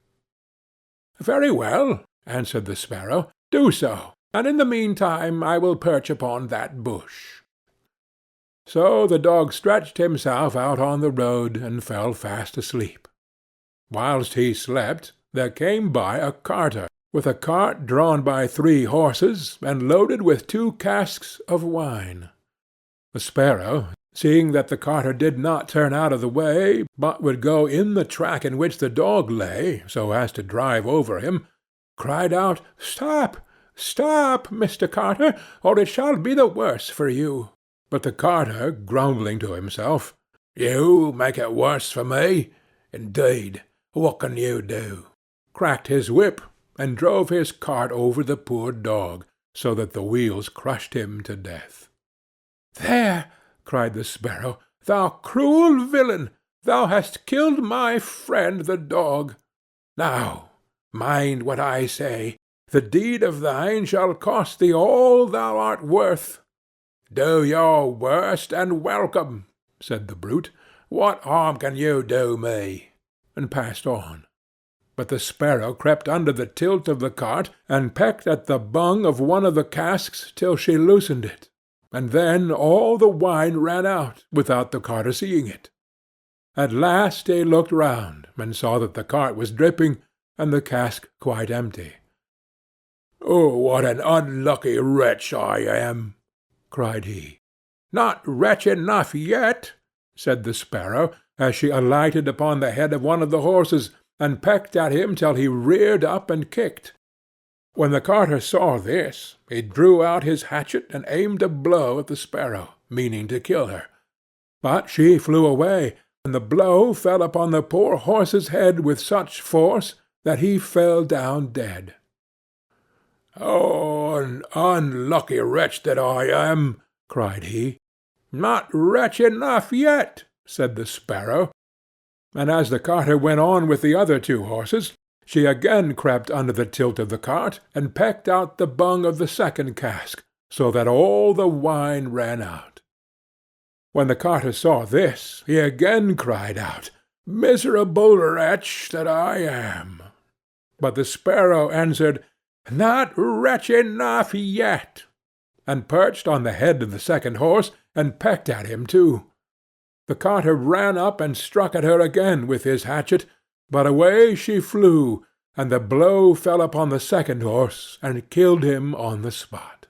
"Very well," answered the sparrow, "do so, and in the meantime I will perch upon that bush." So the dog stretched himself out on the road and fell fast asleep. Whilst he slept, there came by a carter, with a cart drawn by 3 horses, and loaded with 2 casks of wine. The sparrow, seeing that the carter did not turn out of the way, but would go in the track in which the dog lay, so as to drive over him, cried out, "Stop, stop, Mr. Carter, or it shall be the worse for you." But the carter, grumbling to himself, "You make it worse for me? Indeed, what can you do?" cracked his whip, and drove his cart over the poor dog, so that the wheels crushed him to death. "There!" cried the sparrow, "thou cruel villain! Thou hast killed my friend the dog. Now, mind what I say. The deed of thine shall cost thee all thou art worth." "Do your worst, and welcome," said the brute. "What harm can you do me?" and passed on. But the sparrow crept under the tilt of the cart, and pecked at the bung of one of the casks till she loosened it, and then all the wine ran out, without the carter seeing it. At last he looked round, and saw that the cart was dripping, and the cask quite empty. "Oh, what an unlucky wretch I am!" cried he. "Not wretch enough yet," said the sparrow, as she alighted upon the head of one of the horses, and pecked at him till he reared up and kicked. When the carter saw this, he drew out his hatchet and aimed a blow at the sparrow, meaning to kill her. But she flew away, and the blow fell upon the poor horse's head with such force that he fell down dead. "Oh, an unlucky wretch that I am!" cried he. "Not wretch enough yet," said the sparrow. And as the carter went on with the other 2 horses, she again crept under the tilt of the cart, and pecked out the bung of the second cask, so that all the wine ran out. When the carter saw this, he again cried out, "Miserable wretch that I am!" But the sparrow answered, "Not wretch enough yet," and perched on the head of the second horse, and pecked at him too. The carter ran up and struck at her again with his hatchet, but away she flew, and the blow fell upon the second horse, and killed him on the spot.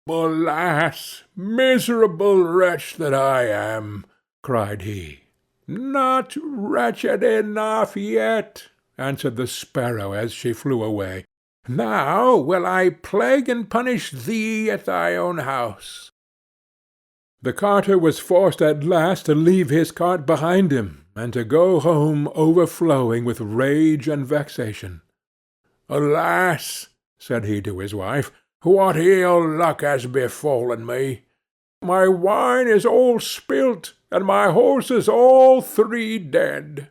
"Alas, miserable wretch that I am!" cried he. "Not wretched enough yet," answered the sparrow as she flew away. "Now will I plague and punish thee at thy own house." The carter was forced at last to leave his cart behind him, and to go home overflowing with rage and vexation. "Alas," said he to his wife, "what ill luck has befallen me! My wine is all spilt, and my horses all 3 dead."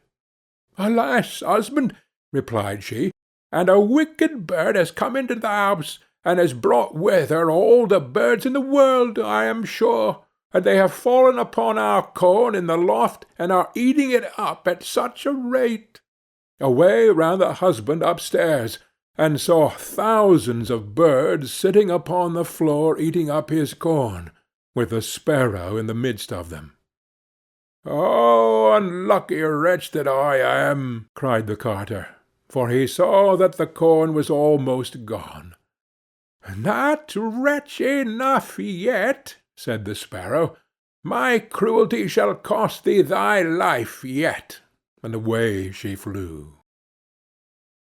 "Alas, husband," replied she, "and a wicked bird has come into the house, and has brought with her all the birds in the world, I am sure, and they have fallen upon our corn in the loft, and are eating it up at such a rate." Away ran the husband upstairs, and saw thousands of birds sitting upon the floor eating up his corn, with the sparrow in the midst of them. "Oh, unlucky wretch that I am!" cried the carter, for he saw that the corn was almost gone. "Not wretch enough yet," said the sparrow. "My cruelty shall cost thee thy life yet," and away she flew.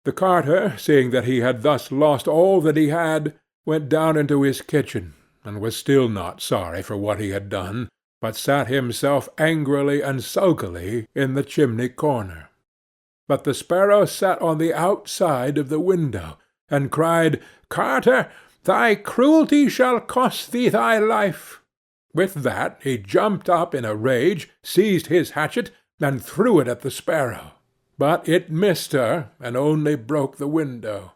The carter, seeing that he had thus lost all that he had, went down into his kitchen, and was still not sorry for what he had done, but sat himself angrily and sulkily in the chimney-corner. But the sparrow sat on the outside of the window, and cried, "Carter, thy cruelty shall cost thee thy life." With that he jumped up in a rage, seized his hatchet, and threw it at the sparrow. But it missed her, and only broke the window.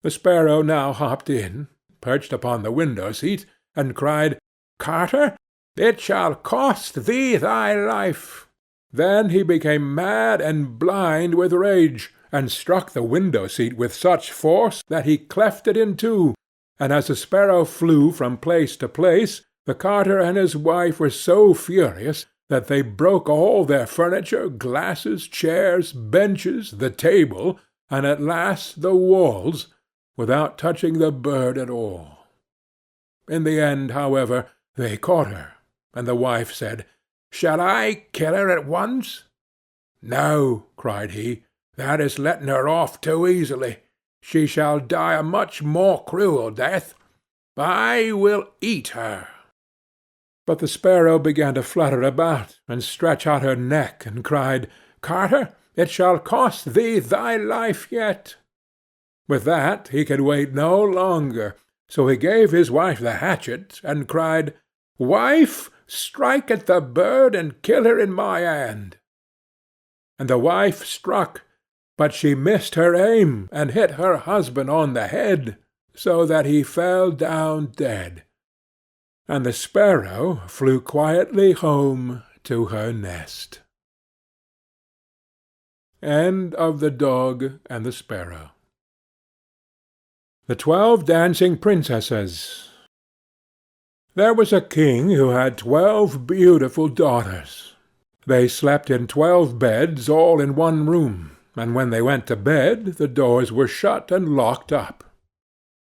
The sparrow now hopped in, perched upon the window-seat, and cried, "Carter, it shall cost thee thy life." Then he became mad and blind with rage, and struck the window-seat with such force that he cleft it in two, and as the sparrow flew from place to place, the carter and his wife were so furious that they broke all their furniture, glasses, chairs, benches, the table, and at last the walls, without touching the bird at all. In the end, however, they caught her, and the wife said, "Shall I kill her at once?" "No," cried he, "that is letting her off too easily. She shall die a much more cruel death. I will eat her." But the sparrow began to flutter about, and stretch out her neck, and cried, "Carter, it shall cost thee thy life yet." With that he could wait no longer, so he gave his wife the hatchet, and cried, "Wife, strike at the bird, and kill her in my hand." And the wife struck, but she missed her aim, and hit her husband on the head, so that he fell down dead. And the sparrow flew quietly home to her nest. End of The Dog and the Sparrow. The 12 Dancing Princesses. There was a king who had 12 beautiful daughters. They slept in 12 beds all in one room, and when they went to bed the doors were shut and locked up.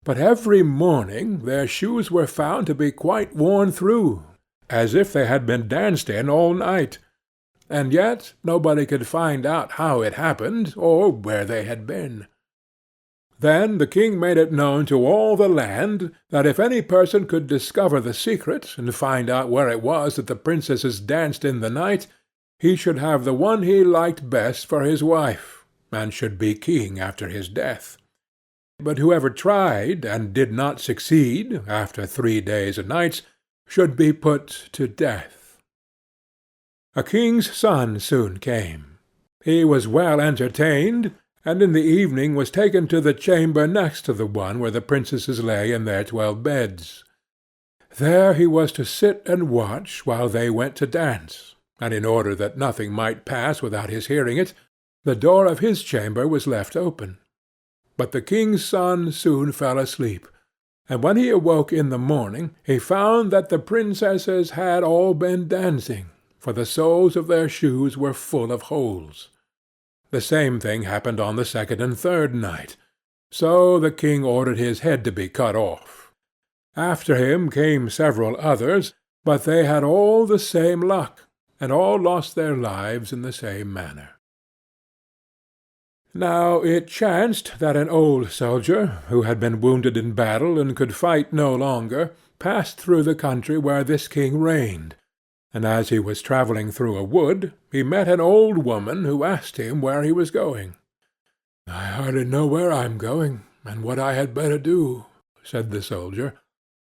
But every morning their shoes were found to be quite worn through, as if they had been danced in all night, and yet nobody could find out how it happened, or where they had been. Then the king made it known to all the land that if any person could discover the secret, and find out where it was that the princesses danced in the night, he should have the one he liked best for his wife, and should be king after his death. But whoever tried, and did not succeed, after 3 days and nights, should be put to death. A king's son soon came. He was well entertained, and in the evening was taken to the chamber next to the one where the princesses lay in their 12 beds. There he was to sit and watch while they went to dance, and in order that nothing might pass without his hearing it, the door of his chamber was left open. But the king's son soon fell asleep, and when he awoke in the morning he found that the princesses had all been dancing, for the soles of their shoes were full of holes. The same thing happened on the 2nd and 3rd night, so the king ordered his head to be cut off. After him came several others, but they had all the same luck, and all lost their lives in the same manner. Now it chanced that an old soldier, who had been wounded in battle and could fight no longer, passed through the country where this king reigned, and as he was travelling through a wood, he met an old woman who asked him where he was going. "I hardly know where I am going, and what I had better do," said the soldier,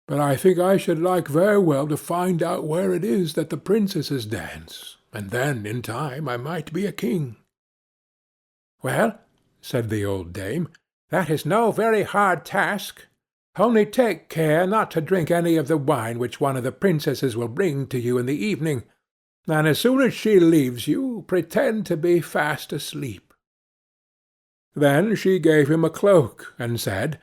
"but I think I should like very well to find out where it is that the princesses dance, and then in time I might be a king." "Well," said the old dame, "that is no very hard task. Only take care not to drink any of the wine which one of the princesses will bring to you in the evening, and as soon as she leaves you, pretend to be fast asleep." Then she gave him a cloak, and said,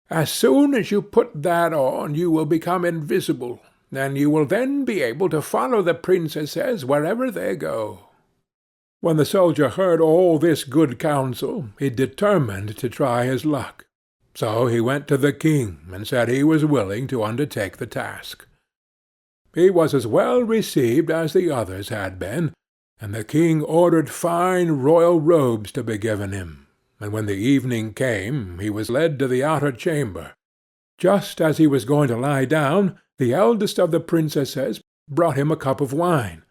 "As soon as you put that on, you will become invisible, and you will then be able to follow the princesses wherever they go." When the soldier heard all this good counsel, he determined to try his luck. So he went to the king, and said he was willing to undertake the task. He was as well received as the others had been, and the king ordered fine royal robes to be given him, and when the evening came he was led to the outer chamber. Just as he was going to lie down, the eldest of the princesses brought him a cup of wine,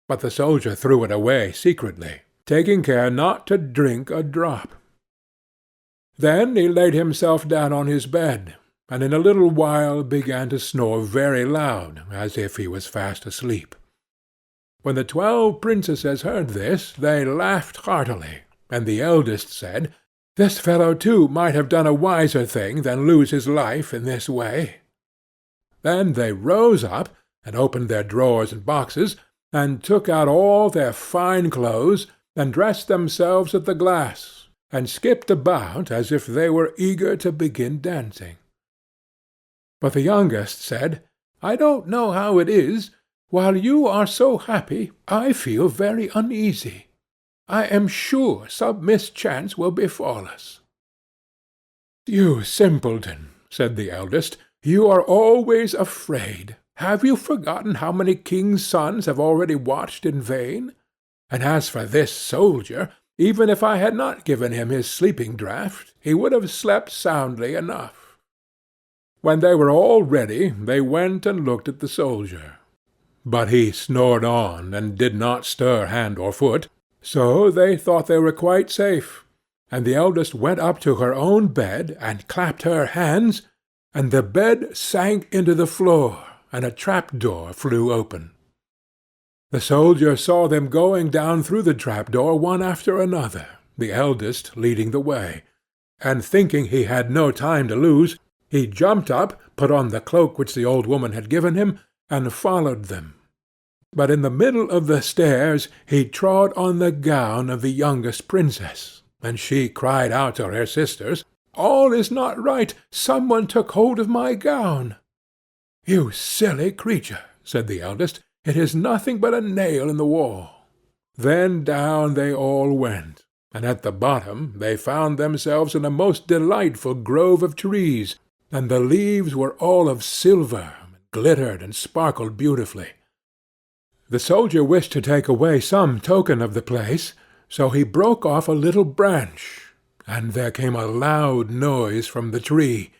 but the soldier threw it away secretly, taking care not to drink a drop. Then he laid himself down on his bed, and in a little while began to snore very loud, as if he was fast asleep. When the 12 princesses heard this, they laughed heartily, and the eldest said, "This fellow too might have done a wiser thing than lose his life in this way." Then they rose up, and opened their drawers and boxes, and took out all their fine clothes, and dressed themselves at the glass, and skipped about as if they were eager to begin dancing. But the youngest said, "I don't know how it is, while you are so happy, I feel very uneasy. I am sure some mischance will befall us." "You simpleton," said the eldest, "you are always afraid. Have you forgotten how many kings' sons have already watched in vain? And as for this soldier, even if I had not given him his sleeping draught, he would have slept soundly enough." When they were all ready, they went and looked at the soldier. But he snored on, and did not stir hand or foot, so they thought they were quite safe, and the eldest went up to her own bed, and clapped her hands, and the bed sank into the floor, and a trap-door flew open. The soldier saw them going down through the trap-door one after another, the eldest leading the way, and thinking he had no time to lose, he jumped up, put on the cloak which the old woman had given him, and followed them. But in the middle of the stairs he trod on the gown of the youngest princess, and she cried out to her sisters, "All is not right! Some one took hold of my gown." "You silly creature," said the eldest, "it is nothing but a nail in the wall." Then down they all went, and at the bottom they found themselves in a most delightful grove of trees, and the leaves were all of silver, and glittered and sparkled beautifully. The soldier wished to take away some token of the place, so he broke off a little branch, and there came a loud noise from the tree.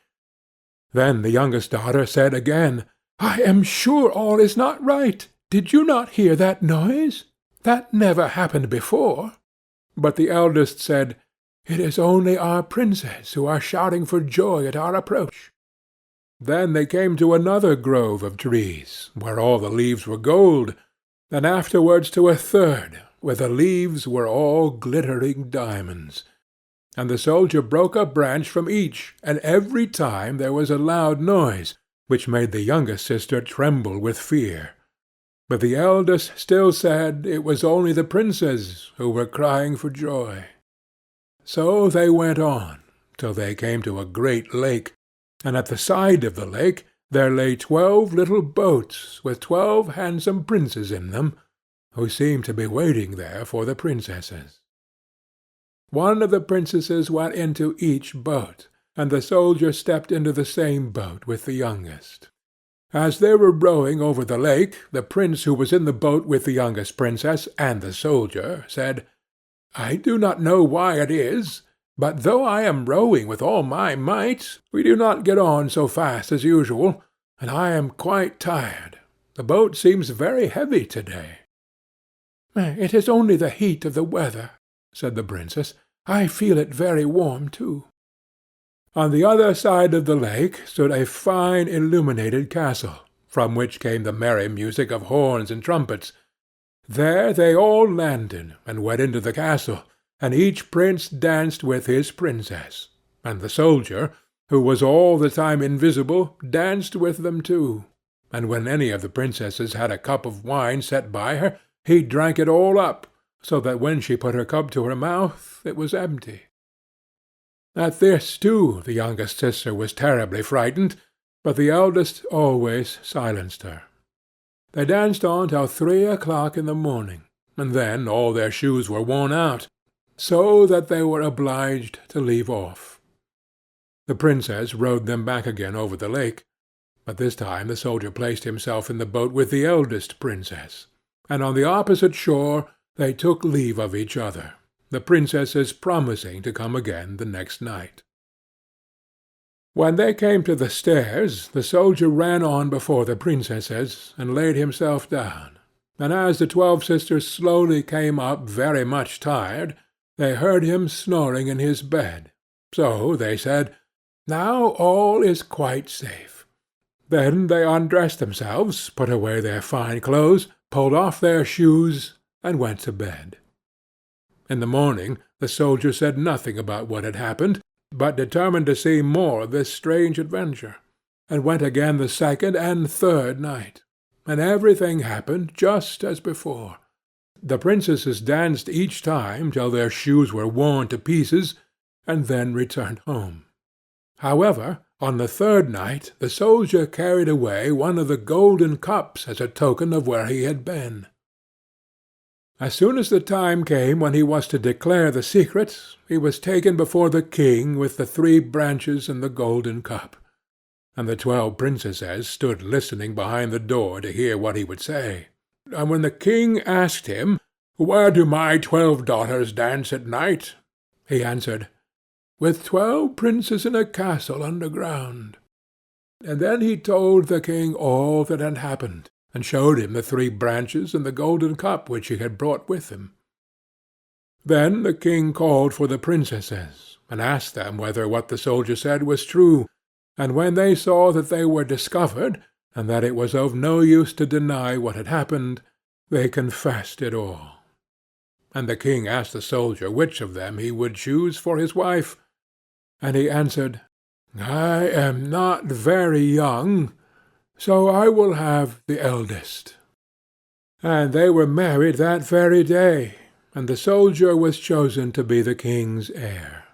Then the youngest daughter said again, "I am sure all is not right. Did you not hear that noise? That never happened before." But the eldest said, "It is only our princes who are shouting for joy at our approach." Then they came to another grove of trees, where all the leaves were gold, and afterwards to a third, where the leaves were all glittering diamonds. And the soldier broke a branch from each, and every time there was a loud noise, which made the youngest sister tremble with fear. But the eldest still said it was only the princes who were crying for joy. So they went on, till they came to a great lake, and at the side of the lake there lay 12 little boats with 12 handsome princes in them, who seemed to be waiting there for the princesses. One of the princesses went into each boat, and the soldier stepped into the same boat with the youngest. As they were rowing over the lake, the prince who was in the boat with the youngest princess and the soldier said, "I do not know why it is, but though I am rowing with all my might, we do not get on so fast as usual, and I am quite tired. The boat seems very heavy to-day." "It is only the heat of the weather," said the princess. "I feel it very warm too." On the other side of the lake stood a fine illuminated castle, from which came the merry music of horns and trumpets. There they all landed, and went into the castle, and each prince danced with his princess, and the soldier, who was all the time invisible, danced with them too, and when any of the princesses had a cup of wine set by her, he drank it all up, so that when she put her cup to her mouth it was empty. At this, too, the youngest sister was terribly frightened, but the eldest always silenced her. They danced on till 3 o'clock in the morning, and then all their shoes were worn out, so that they were obliged to leave off. The princess rowed them back again over the lake, but this time the soldier placed himself in the boat with the eldest princess, and on the opposite shore they took leave of each other, the princesses promising to come again the next night. When they came to the stairs, the soldier ran on before the princesses, and laid himself down, and as the 12 sisters slowly came up very much tired, they heard him snoring in his bed. So they said, "Now all is quite safe." Then they undressed themselves, put away their fine clothes, pulled off their shoes, and went to bed. In the morning the soldier said nothing about what had happened, but determined to see more of this strange adventure, and went again the 2nd and 3rd night, and everything happened just as before. The princesses danced each time till their shoes were worn to pieces, and then returned home. However, on the 3rd night the soldier carried away one of the golden cups as a token of where he had been. As soon as the time came when he was to declare the secret, he was taken before the king with the 3 branches and the golden cup, and the 12 princesses stood listening behind the door to hear what he would say. And when the king asked him, "Where do my 12 daughters dance at night?" he answered, "With 12 princes in a castle underground." And then he told the king all that had happened, and showed him the 3 branches and the golden cup which he had brought with him. Then the king called for the princesses, and asked them whether what the soldier said was true, and when they saw that they were discovered, and that it was of no use to deny what had happened, they confessed it all. And the king asked the soldier which of them he would choose for his wife, and he answered, "I am not very young, so I will have the eldest." And they were married that very day, and the soldier was chosen to be the king's heir.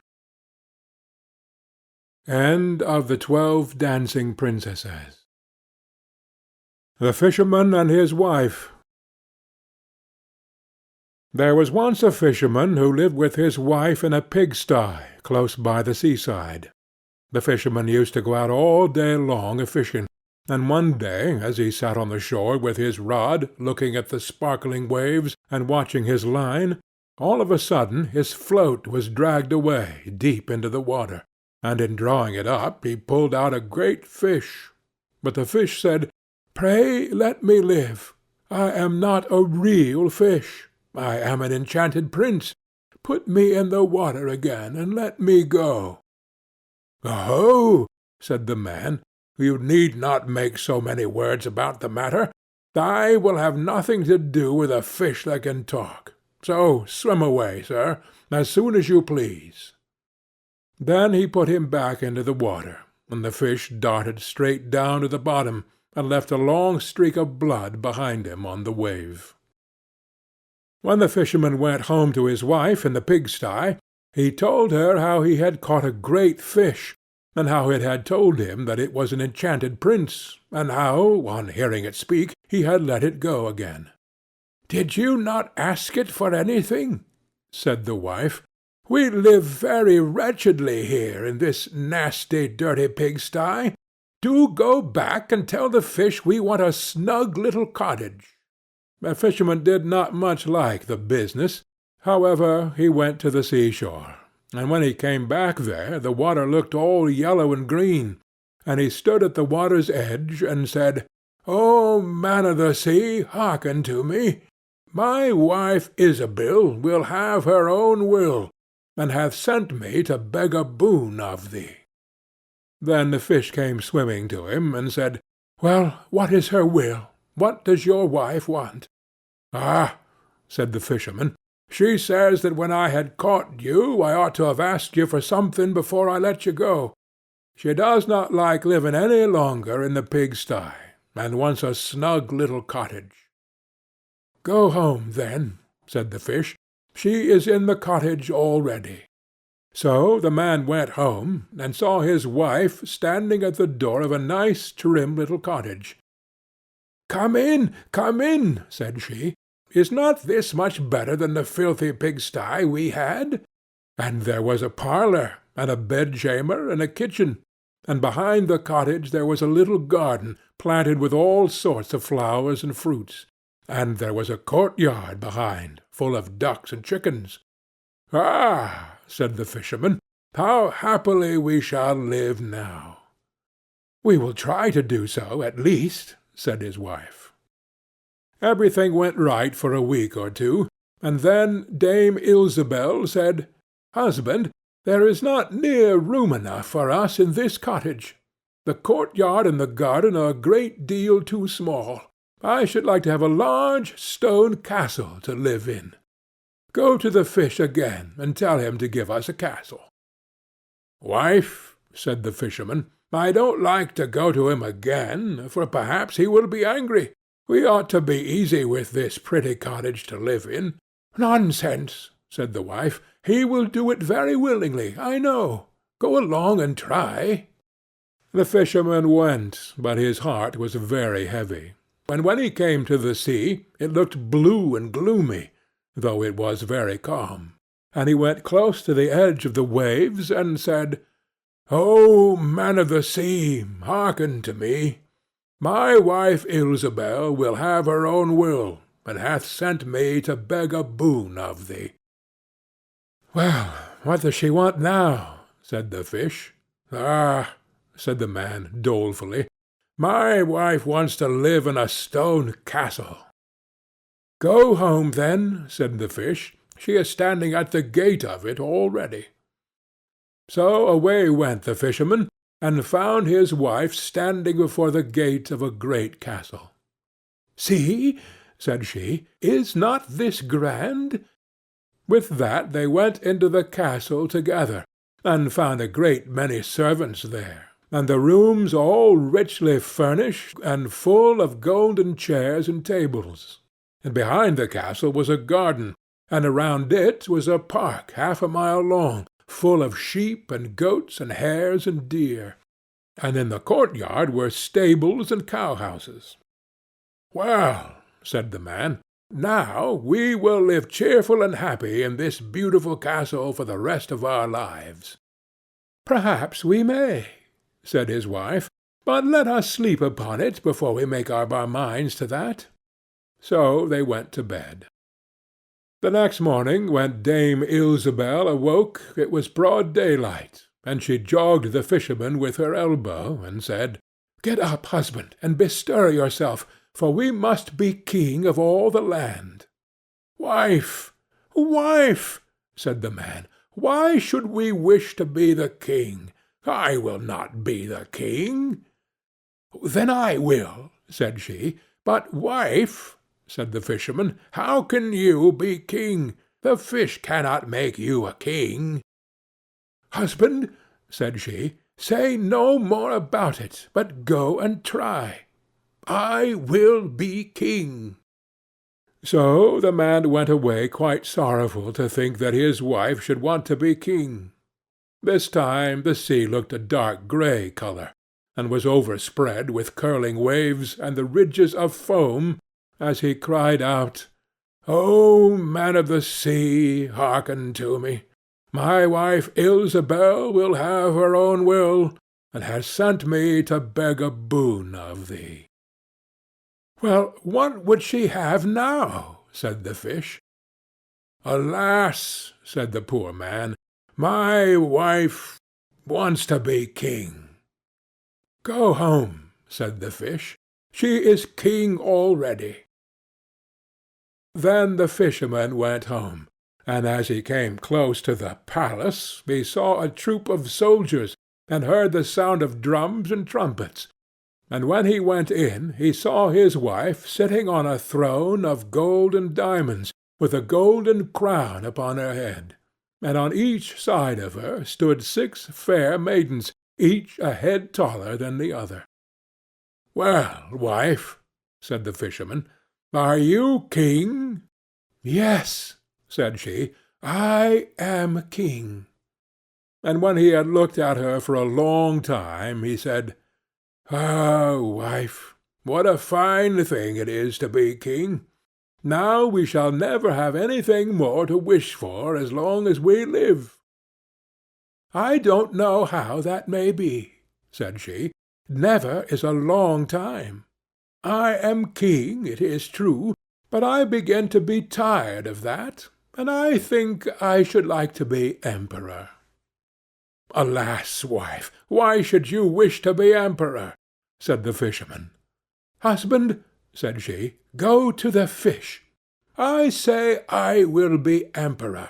End of the 12 Dancing Princesses. The Fisherman and His Wife. There was once a fisherman who lived with his wife in a pigsty close by the seaside. The fisherman used to go out all day long a-fishing, and one day, as he sat on the shore with his rod, looking at the sparkling waves and watching his line, all of a sudden his float was dragged away deep into the water, and in drawing it up he pulled out a great fish. But the fish said, "Pray let me live. I am not a real fish. I am an enchanted prince. Put me in the water again, and let me go." "Oh," said the man, "you need not make so many words about the matter. I will have nothing to do with a fish that can talk. So swim away, sir, as soon as you please." Then he put him back into the water, and the fish darted straight down to the bottom, and left a long streak of blood behind him on the wave. When the fisherman went home to his wife in the pigsty, he told her how he had caught a great fish, and how it had told him that it was an enchanted prince, and how, on hearing it speak, he had let it go again. "Did you not ask it for anything?" said the wife. "We live very wretchedly here in this nasty, dirty pigsty. Do go back and tell the fish we want a snug little cottage." The fisherman did not much like the business. However, he went to the seashore, and when he came back there the water looked all yellow and green, and he stood at the water's edge and said, "O man of the sea, hearken to me. My wife Isabel will have her own will, and hath sent me to beg a boon of thee." Then the fish came swimming to him, and said, "Well, what is her will? What does your wife want?" "Ah," said the fisherman, "she says that when I had caught you I ought to have asked you for something before I let you go. She does not like living any longer in the pigsty, and wants a snug little cottage." "Go home, then," said the fish. "She is in the cottage already." So the man went home, and saw his wife standing at the door of a nice trim little cottage. "Come in, said she. "Is not this much better than the filthy pigsty we had?" And there was a parlour, and a bedchamber, and a kitchen, and behind the cottage there was a little garden, planted with all sorts of flowers and fruits, and there was a courtyard behind, full of ducks and chickens. "Ah," said the fisherman, How happily we shall live now!" "We will try to do so, at least," said his wife. Everything went right for a week or two, and then Dame Ilsebel said, "Husband, there is not near room enough for us in this cottage. The courtyard and the garden are a great deal too small. I should like to have a large stone castle to live in. Go to the fish again, and tell him to give us a castle." "Wife," said the fisherman, "I don't like to go to him again, for perhaps he will be angry. We ought to be easy with this pretty cottage to live in." "Nonsense," said the wife. "He will do it very willingly, I know. Go along and try." The fisherman went, but his heart was very heavy, and when he came to the sea it looked blue and gloomy, though it was very calm, and he went close to the edge of the waves and said, "O man of the sea, hearken to me. My wife Ilsebel will have her own will, and hath sent me to beg a boon of thee." "Well, what does she want now?" said the fish. "Ah," said the man dolefully, "my wife wants to live in a stone castle." "Go home, then," said the fish. "She is standing at the gate of it already." So away went the fisherman, and found his wife standing before the gate of a great castle. "See," said she, "is not this grand?" With that they went into the castle together, and found a great many servants there, and the rooms all richly furnished, and full of golden chairs and tables. And behind the castle was a garden, and around it was a park half a mile long, full of sheep and goats and hares and deer. And in the courtyard were stables and cowhouses. "Well," said the man, "now we will live cheerful and happy in this beautiful castle for the rest of our lives." "Perhaps we may," said his wife, "but let us sleep upon it before we make up our minds to that." So they went to bed. The next morning, when Dame Ilsebel awoke, it was broad daylight, and she jogged the fisherman with her elbow, and said, "Get up, husband, and bestir yourself, for we must be king of all the land." "Wife, wife," said the man, "why should we wish to be the king? I will not be the king." "Then I will," said she. "But, wife," said the fisherman, "how can you be king? The fish cannot make you a king." "Husband," said she, "say no more about it, but go and try. I will be king." So the man went away quite sorrowful to think that his wife should want to be king. This time the sea looked a dark grey colour, and was overspread with curling waves and the ridges of foam, as he cried out, "O man of the sea, hearken to me. My wife Ilsebel will have her own will, and has sent me to beg a boon of thee." "Well, what would she have now?" said the fish. "Alas," said the poor man, "my wife wants to be king." "Go home," said the fish. "She is king already." Then the fisherman went home, and as he came close to the palace he saw a troop of soldiers, and heard the sound of drums and trumpets. And when he went in he saw his wife sitting on a throne of gold and diamonds, with a golden crown upon her head, and on each side of her stood 6 fair maidens, each a head taller than the other. "Well, wife," said the fisherman, "are you king?" "Yes," said she, "I am king." And when he had looked at her for a long time, he said, "Ah, wife, what a fine thing it is to be king! Now we shall never have anything more to wish for as long as we live." "I don't know how that may be," said she. "Never is a long time. I am king, it is true, but I begin to be tired of that, and I think I should like to be emperor." "Alas, wife, why should you wish to be emperor?" said the fisherman. "Husband," said she, "go to the fish. I say I will be emperor."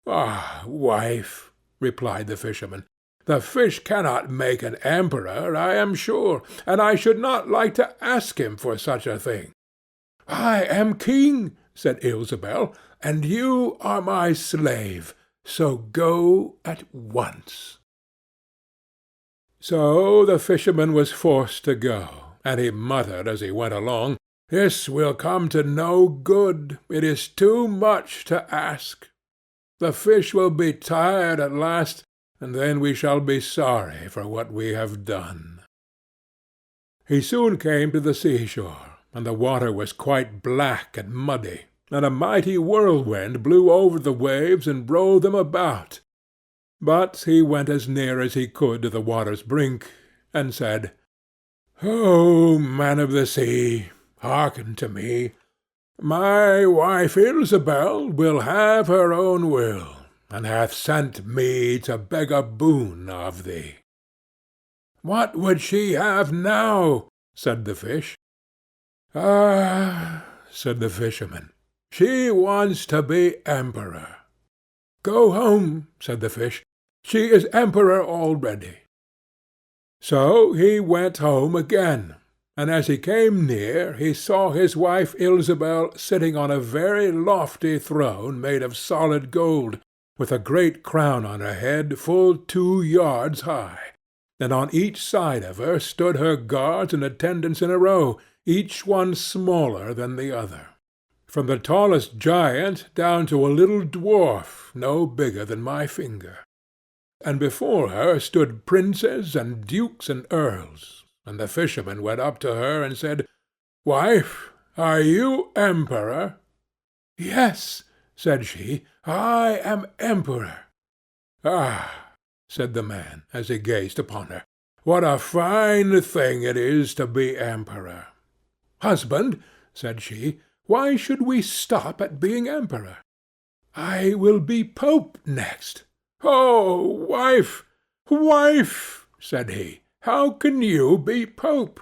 "Ah, wife," replied the fisherman, "the fish cannot make an emperor, I am sure, and I should not like to ask him for such a thing." "I am king," said Ilsebel, "and you are my slave, so go at once." So the fisherman was forced to go, and he muttered as he went along, "This will come to no good. It is too much to ask. The fish will be tired at last, and then we shall be sorry for what we have done." He soon came to the seashore, and the water was quite black and muddy, and a mighty whirlwind blew over the waves and rolled them about. But he went as near as he could to the water's brink, and said, "O man of the sea, hearken to me. My wife Ilsebel will have her own will, and hath sent me to beg a boon of thee." "What would she have now?" said the fish. "Ah," said the fisherman, "she wants to be emperor." "Go home," said the fish. "She is emperor already." So he went home again, and as he came near he saw his wife Ilsebel sitting on a very lofty throne made of solid gold, with a great crown on her head full 2 yards high, and on each side of her stood her guards and attendants in a row, each one smaller than the other, from the tallest giant down to a little dwarf no bigger than my finger. And before her stood princes and dukes and earls, and the fisherman went up to her and said, "Wife, are you emperor?" "Yes," said she, "I am emperor." "Ah," said the man, as he gazed upon her, "what a fine thing it is to be emperor!" "Husband," said she, "why should we stop at being emperor? I will be pope next." "Oh, wife, wife," said he, "how can you be pope?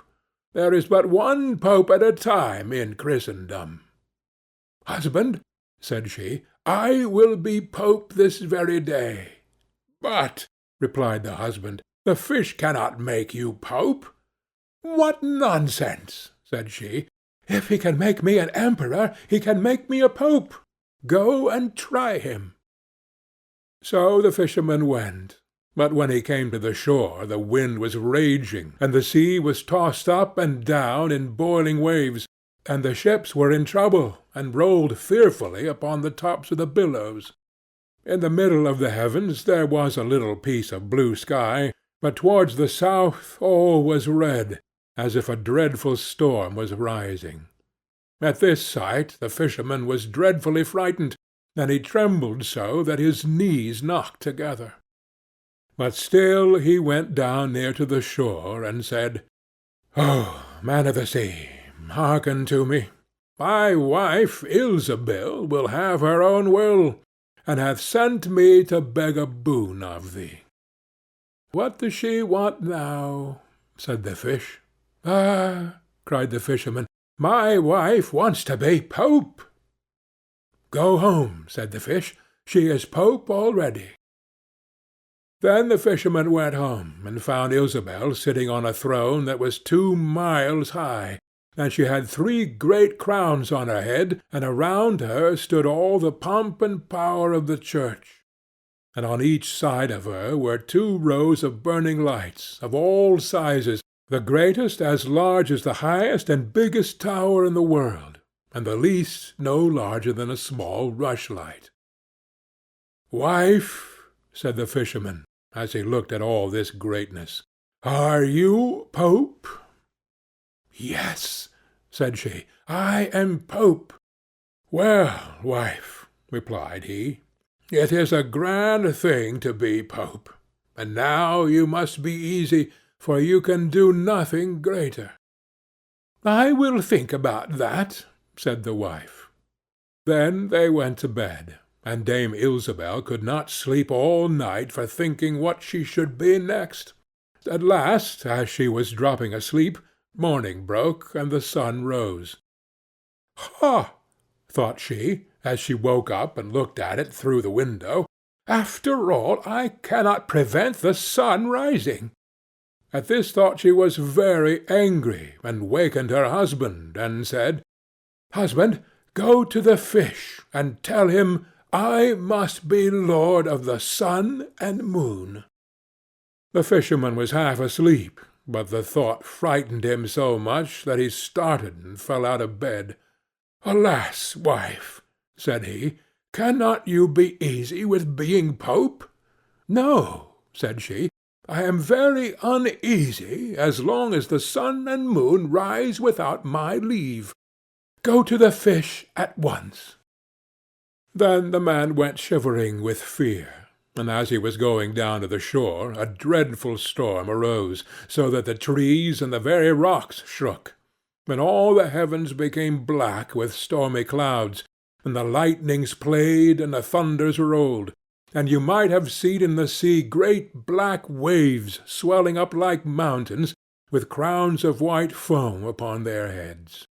There is but one pope at a time in Christendom." "Husband," said she, "I will be pope this very day." "But," replied the husband, "the fish cannot make you pope." "What nonsense!" said she. "If he can make me an emperor, he can make me a pope. Go and try him." So the fisherman went, but when he came to the shore the wind was raging, and the sea was tossed up and down in boiling waves, and the ships were in trouble, and rolled fearfully upon the tops of the billows. In the middle of the heavens there was a little piece of blue sky, but towards the south all was red, as if a dreadful storm was rising. At this sight the fisherman was dreadfully frightened, and he trembled so that his knees knocked together. But still he went down near to the shore, and said, "Oh, man of the sea, hearken to me. My wife Ilsebel will have her own will, and hath sent me to beg a boon of thee." "What does she want now?" said the fish. "Ah," cried the fisherman, "my wife wants to be pope." "Go home," said the fish. "She is pope already." Then the fisherman went home, and found Ilsebel sitting on a throne that was 2 miles high, and she had 3 great crowns on her head, and around her stood all the pomp and power of the church. And on each side of her were 2 rows of burning lights, of all sizes, the greatest as large as the highest and biggest tower in the world, and the least no larger than a small rushlight. "Wife," said the fisherman, as he looked at all this greatness, "are you pope?" "Yes," said she, "I am pope." "Well, wife," replied he, "it is a grand thing to be pope, and now you must be easy, for you can do nothing greater." "I will think about that," said the wife. Then they went to bed, and Dame Ilsebel could not sleep all night for thinking what she should be next. At last, as she was dropping asleep, morning broke, and the sun rose. "Ha!" thought she, as she woke up and looked at it through the window. "After all, I cannot prevent the sun rising." At this thought she was very angry, and wakened her husband, and said, "Husband, go to the fish, and tell him I must be lord of the sun and moon." The fisherman was half asleep, but the thought frightened him so much that he started and fell out of bed. "Alas, wife," said he, "cannot you be easy with being pope?" "No," said she, "I am very uneasy as long as the sun and moon rise without my leave. Go to the fish at once." Then the man went shivering with fear, and as he was going down to the shore a dreadful storm arose, so that the trees and the very rocks shook, and all the heavens became black with stormy clouds, and the lightnings played and the thunders rolled, and you might have seen in the sea great black waves swelling up like mountains, with crowns of white foam upon their heads.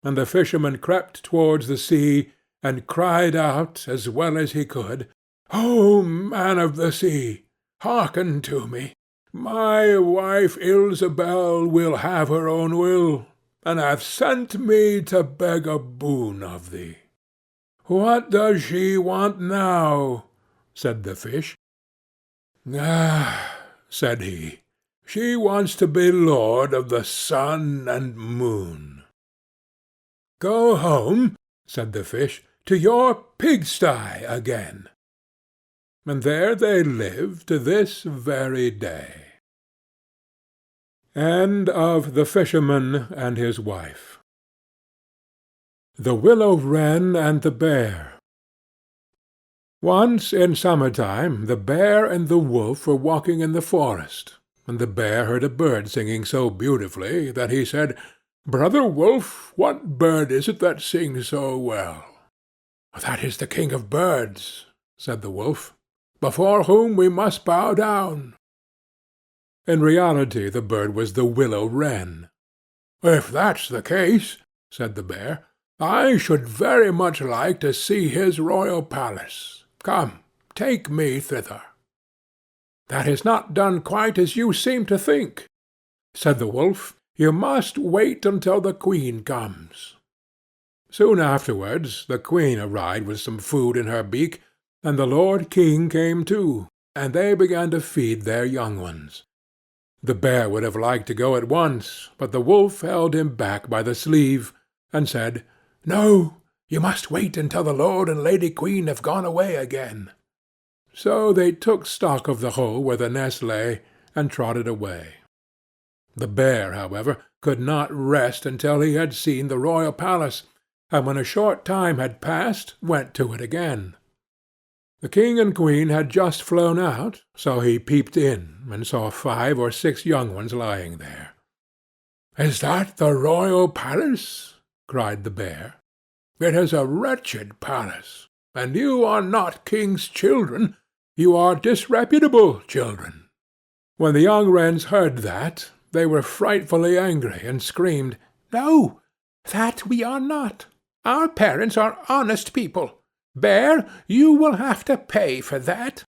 And the fisherman crept towards the sea, and cried out as well as he could, "O man of the sea, hearken to me. My wife Ilsebel will have her own will, and hath sent me to beg a boon of thee." "What does she want now?" said the fish. "Ah," said he, "she wants to be lord of the sun and moon." "Go home," said the fish, "to your pigsty again." And there they live to this very day. End of The Fisherman and His Wife. The Willow-Wren and the Bear. Once in summer-time the bear and the wolf were walking in the forest, and the bear heard a bird singing so beautifully that he said, "Brother Wolf, what bird is it that sings so well?" "That is the king of birds," said the wolf, "before whom we must bow down." In reality the bird was the willow-wren. "If that's the case," said the bear, "I should very much like to see his royal palace. Come, take me thither." "That is not done quite as you seem to think," said the wolf. "You must wait until the queen comes." Soon afterwards the queen arrived with some food in her beak, and the lord king came too, and they began to feed their young ones. The bear would have liked to go at once, but the wolf held him back by the sleeve, and said, "No, you must wait until the lord and lady queen have gone away again." So they took stock of the hole where the nest lay, and trotted away. The bear, however, could not rest until he had seen the royal palace, and when a short time had passed, went to it again. The king and queen had just flown out, so he peeped in, and saw 5 or 6 young ones lying there. "Is that the royal palace?" cried the bear. "It is a wretched palace, and you are not king's children, you are disreputable children." When the young wrens heard that, they were frightfully angry, and screamed, "No, that we are not. Our parents are honest people. Bear, you will have to pay for that."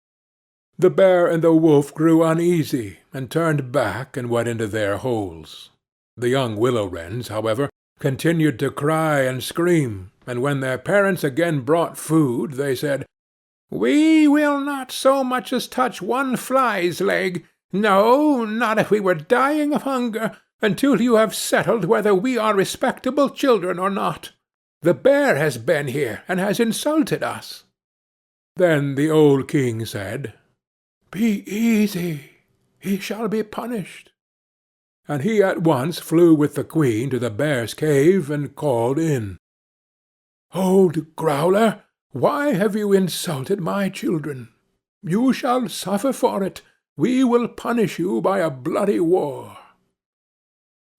The bear and the wolf grew uneasy, and turned back and went into their holes. The young willow-wrens, however, continued to cry and scream, and when their parents again brought food, they said, "We will not so much as touch one fly's leg, no, not if we were dying of hunger, until you have settled whether we are respectable children or not. The bear has been here, and has insulted us." Then the old king said, "Be easy, he shall be punished." And he at once flew with the queen to the bear's cave, and called in, "Old growler, why have you insulted my children? You shall suffer for it. We will punish you by a bloody war."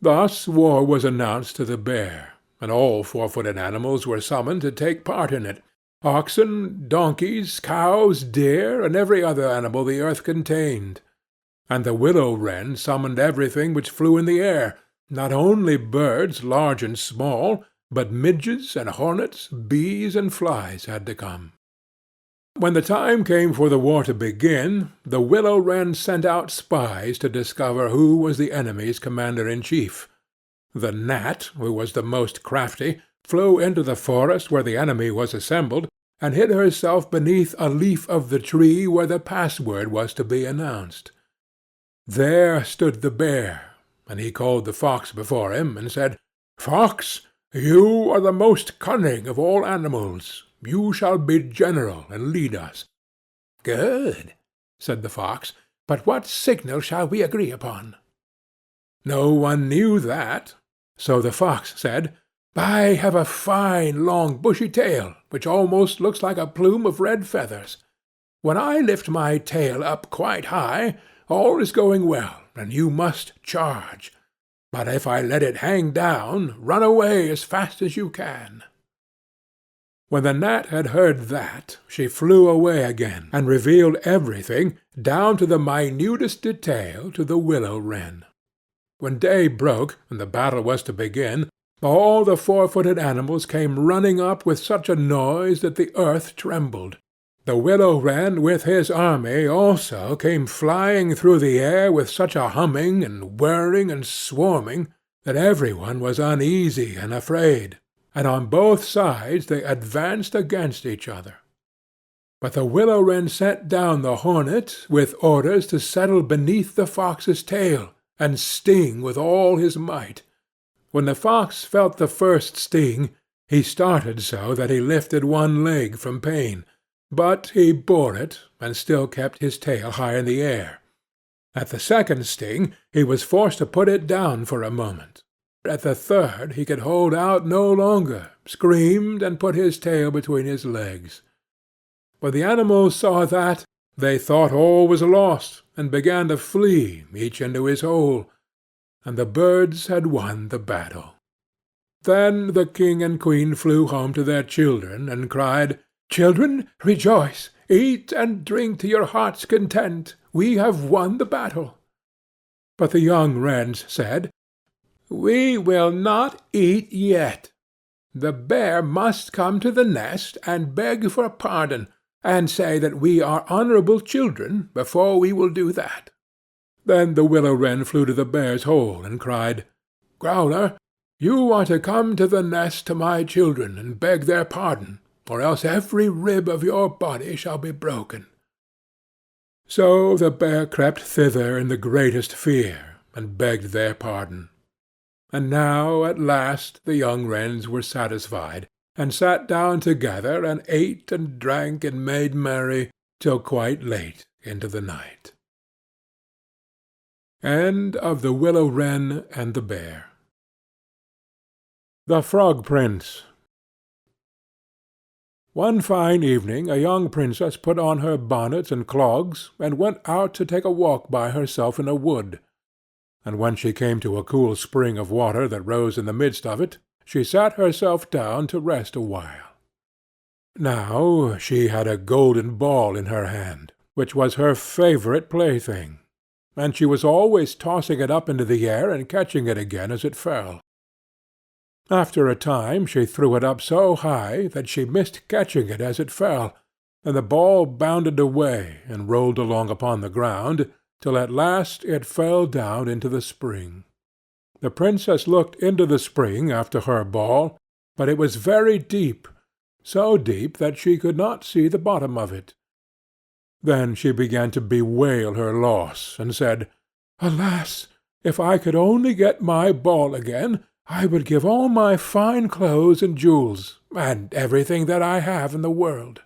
Thus war was announced to the bear, and all 4-footed animals were summoned to take part in it, oxen, donkeys, cows, deer, and every other animal the earth contained. And the willow-wren summoned everything which flew in the air, not only birds large and small, but midges and hornets, bees and flies had to come. When the time came for the war to begin, the willow-wren sent out spies to discover who was the enemy's commander-in-chief. The gnat, who was the most crafty, flew into the forest where the enemy was assembled, and hid herself beneath a leaf of the tree where the password was to be announced. There stood the bear, and he called the fox before him, and said, "Fox, you are the most cunning of all animals. You shall be general and lead us." "Good," said the fox, "but what signal shall we agree upon?" No one knew that, so the fox said, "I have a fine long bushy tail, which almost looks like a plume of red feathers. When I lift my tail up quite high, all is going well, and you must charge. But if I let it hang down, run away as fast as you can." When the gnat had heard that, she flew away again, and revealed everything, down to the minutest detail, to the willow-wren. When day broke, and the battle was to begin, all the four-footed animals came running up with such a noise that the earth trembled. The willow-wren with his army also came flying through the air with such a humming and whirring and swarming that every one was uneasy and afraid, and on both sides they advanced against each other. But the willow-wren sent down the hornet with orders to settle beneath the fox's tail and sting with all his might. When the fox felt the first sting, he started so that he lifted one leg from pain, but he bore it, and still kept his tail high in the air. At the second sting he was forced to put it down for a moment. At the third he could hold out no longer, screamed, and put his tail between his legs. When the animals saw that, they thought all was lost, and began to flee, each into his hole, and the birds had won the battle. Then the king and queen flew home to their children, and cried, "Children, rejoice, eat and drink to your heart's content. We have won the battle." But the young wrens said, "We will not eat yet. The bear must come to the nest and beg for pardon, and say that we are honorable children, before we will do that." Then the willow-wren flew to the bear's hole, and cried, "Growler, you are to come to the nest to my children, and beg their pardon, or else every rib of your body shall be broken." So the bear crept thither in the greatest fear, and begged their pardon. And now at last the young wrens were satisfied, and sat down together, and ate and drank and made merry till quite late into the night. End of The Willow-Wren and the Bear. The Frog-Prince. One fine evening a young princess put on her bonnet and clogs, and went out to take a walk by herself in a wood. And when she came to a cool spring of water that rose in the midst of it, she sat herself down to rest a while. Now she had a golden ball in her hand, which was her favourite plaything, and she was always tossing it up into the air and catching it again as it fell. After a time she threw it up so high that she missed catching it as it fell, and the ball bounded away and rolled along upon the ground, till at last it fell down into the spring. The princess looked into the spring after her ball, but it was very deep, so deep that she could not see the bottom of it. Then she began to bewail her loss, and said, "Alas! If I could only get my ball again, I would give all my fine clothes and jewels, and everything that I have in the world."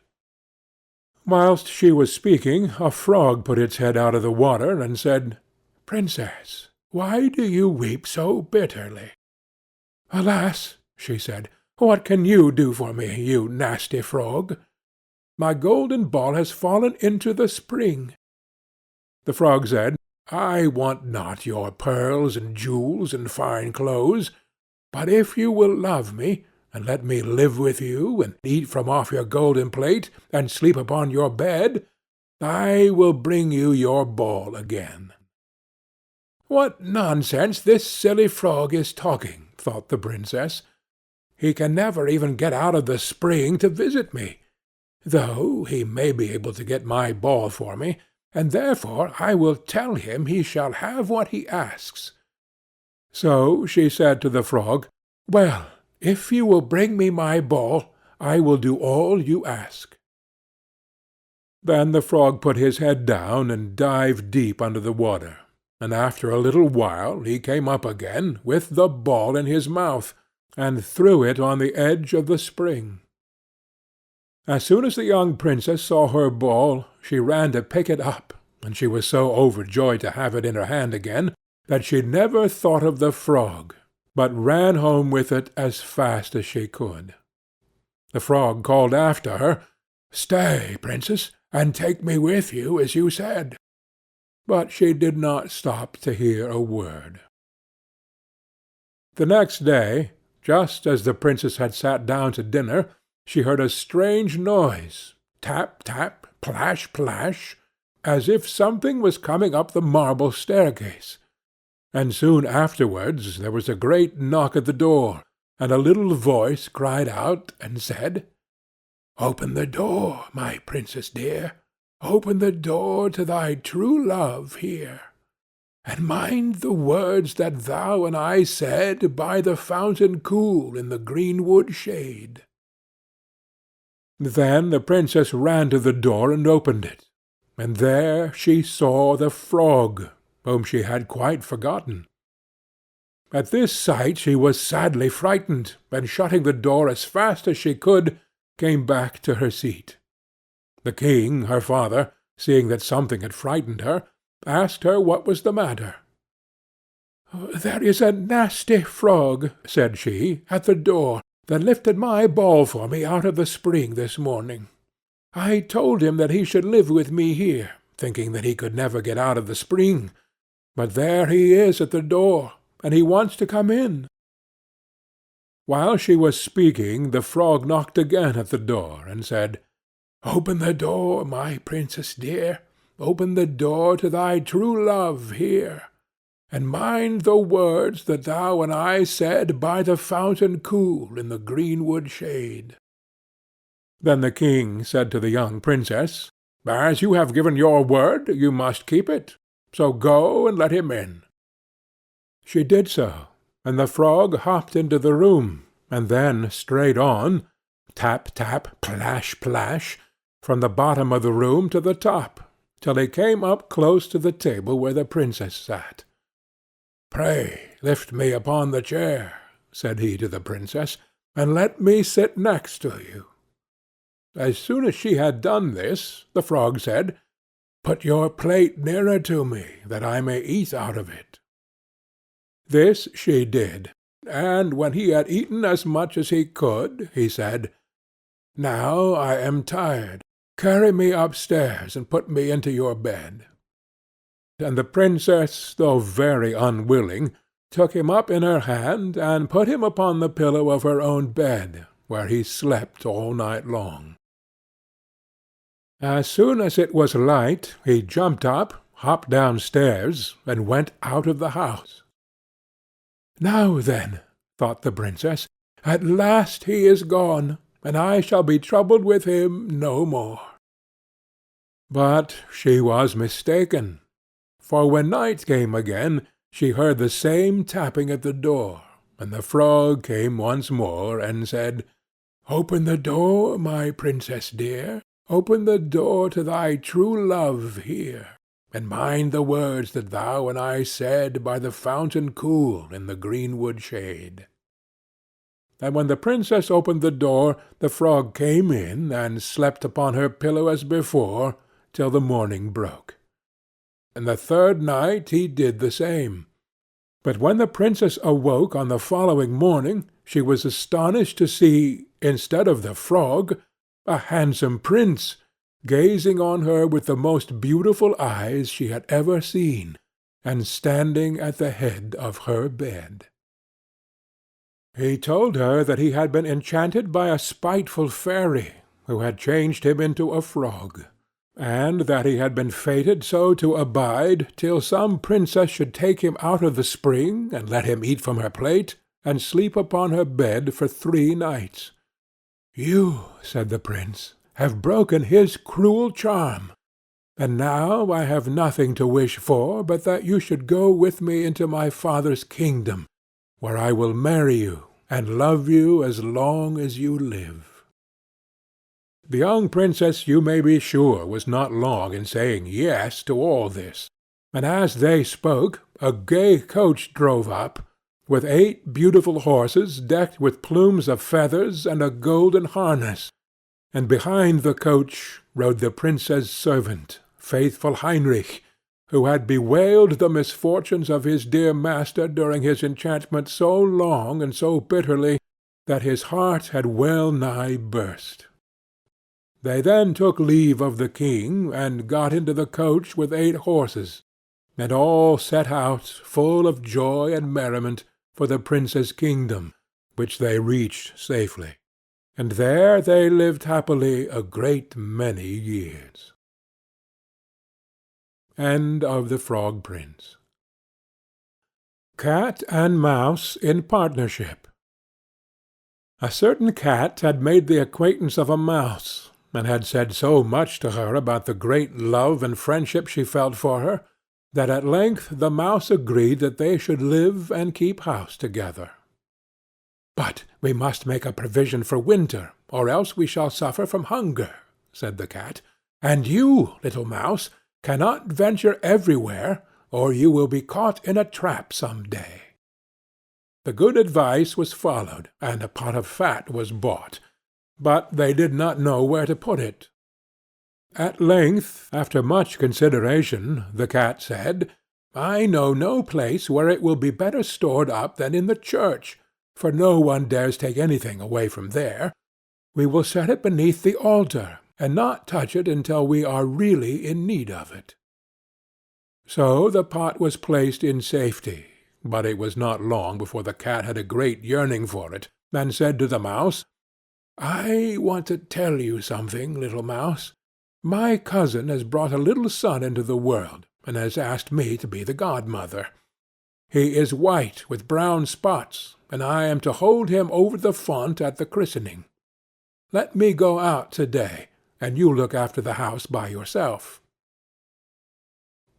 Whilst she was speaking, a frog put its head out of the water, and said, "Princess, why do you weep so bitterly?" "Alas!" she said, "what can you do for me, you nasty frog? My golden ball has fallen into the spring." The frog said, "I want not your pearls and jewels and fine clothes, but if you will love me, and let me live with you, and eat from off your golden plate, and sleep upon your bed, I will bring you your ball again." "What nonsense this silly frog is talking," thought the Princess. "He can never even get out of the spring to visit me, though he may be able to get my ball for me, and therefore I will tell him he shall have what he asks." So she said to the frog, "Well, if you will bring me my ball, I will do all you ask." Then the frog put his head down and dived deep under the water, and after a little while he came up again with the ball in his mouth, and threw it on the edge of the spring. As soon as the young princess saw her ball, she ran to pick it up, and she was so overjoyed to have it in her hand again that she never thought of the frog, but ran home with it as fast as she could. The frog called after her, "Stay, princess, and take me with you as you said." But she did not stop to hear a word. The next day, just as the princess had sat down to dinner, she heard a strange noise, tap, tap, plash, plash, as if something was coming up the marble staircase. And soon afterwards there was a great knock at the door, and a little voice cried out and said, "Open the door, my princess dear, open the door to thy true love here, and mind the words that thou and I said by the fountain cool in the greenwood shade." Then the princess ran to the door and opened it, and there she saw the frog, whom she had quite forgotten. At this sight she was sadly frightened, and shutting the door as fast as she could, came back to her seat. The king, her father, seeing that something had frightened her, asked her what was the matter. "There is a nasty frog," said she, "at the door, that lifted my ball for me out of the spring this morning. I told him that he should live with me here, thinking that he could never get out of the spring, but there he is at the door, and he wants to come in." While she was speaking, the frog knocked again at the door, and said, "Open the door, my princess dear, open the door to thy true love here, and mind the words that thou and I said by the fountain cool in the greenwood shade." Then the king said to the young princess, "As you have given your word, you must keep it, so go and let him in." She did so, and the frog hopped into the room, and then straight on, tap, tap, plash, plash, from the bottom of the room to the top, till he came up close to the table where the princess sat. "Pray lift me upon the chair," said he to the princess, "and let me sit next to you." As soon as she had done this, the frog said, "Put your plate nearer to me, that I may eat out of it." This she did, and when he had eaten as much as he could, he said, "Now I am tired. Carry me upstairs and put me into your bed." And the princess, though very unwilling, took him up in her hand and put him upon the pillow of her own bed, where he slept all night long. As soon as it was light, he jumped up, hopped downstairs, and went out of the house. "Now then," thought the princess, "at last he is gone, and I shall be troubled with him no more." But she was mistaken, for when night came again, she heard the same tapping at the door, and the frog came once more and said, "Open the door, my princess dear, open the door to thy true love here, and mind the words that thou and I said by the fountain cool in the greenwood shade." And when the princess opened the door, the frog came in and slept upon her pillow as before, till the morning broke. And the third night he did the same. But when the princess awoke on the following morning, she was astonished to see, instead of the frog, a handsome prince, gazing on her with the most beautiful eyes she had ever seen, and standing at the head of her bed. He told her that he had been enchanted by a spiteful fairy, who had changed him into a frog, and that he had been fated so to abide till some princess should take him out of the spring, and let him eat from her plate, and sleep upon her bed for 3 nights. "You," said the prince, "have broken his cruel charm, and now I have nothing to wish for but that you should go with me into my father's kingdom, where I will marry you, and love you as long as you live." The young princess, you may be sure, was not long in saying yes to all this, and as they spoke, a gay coach drove up, with 8 beautiful horses decked with plumes of feathers and a golden harness, and behind the coach rode the prince's servant, faithful Heinrich, who had bewailed the misfortunes of his dear master during his enchantment so long and so bitterly that his heart had well nigh burst. They then took leave of the king, and got into the coach with 8 horses, and all set out, full of joy and merriment, for the prince's kingdom, which they reached safely, and there they lived happily a great many years. End of The Frog Prince. Cat and Mouse in Partnership. A certain cat had made the acquaintance of a mouse, and had said so much to her about the great love and friendship she felt for her, that at length the mouse agreed that they should live and keep house together. "But we must make a provision for winter, or else we shall suffer from hunger," said the cat, "and you, little mouse, cannot venture everywhere, or you will be caught in a trap some day." The good advice was followed, and a pot of fat was bought, but they did not know where to put it. At length, after much consideration, the cat said, "I know no place where it will be better stored up than in the church, for no one dares take anything away from there. We will set it beneath the altar, and not touch it until we are really in need of it." So the pot was placed in safety, but it was not long before the cat had a great yearning for it, and said to the mouse, "I want to tell you something, little mouse. My cousin has brought a little son into the world, and has asked me to be the godmother. He is white with brown spots, and I am to hold him over the font at the christening. Let me go out to-day, and you look after the house by yourself."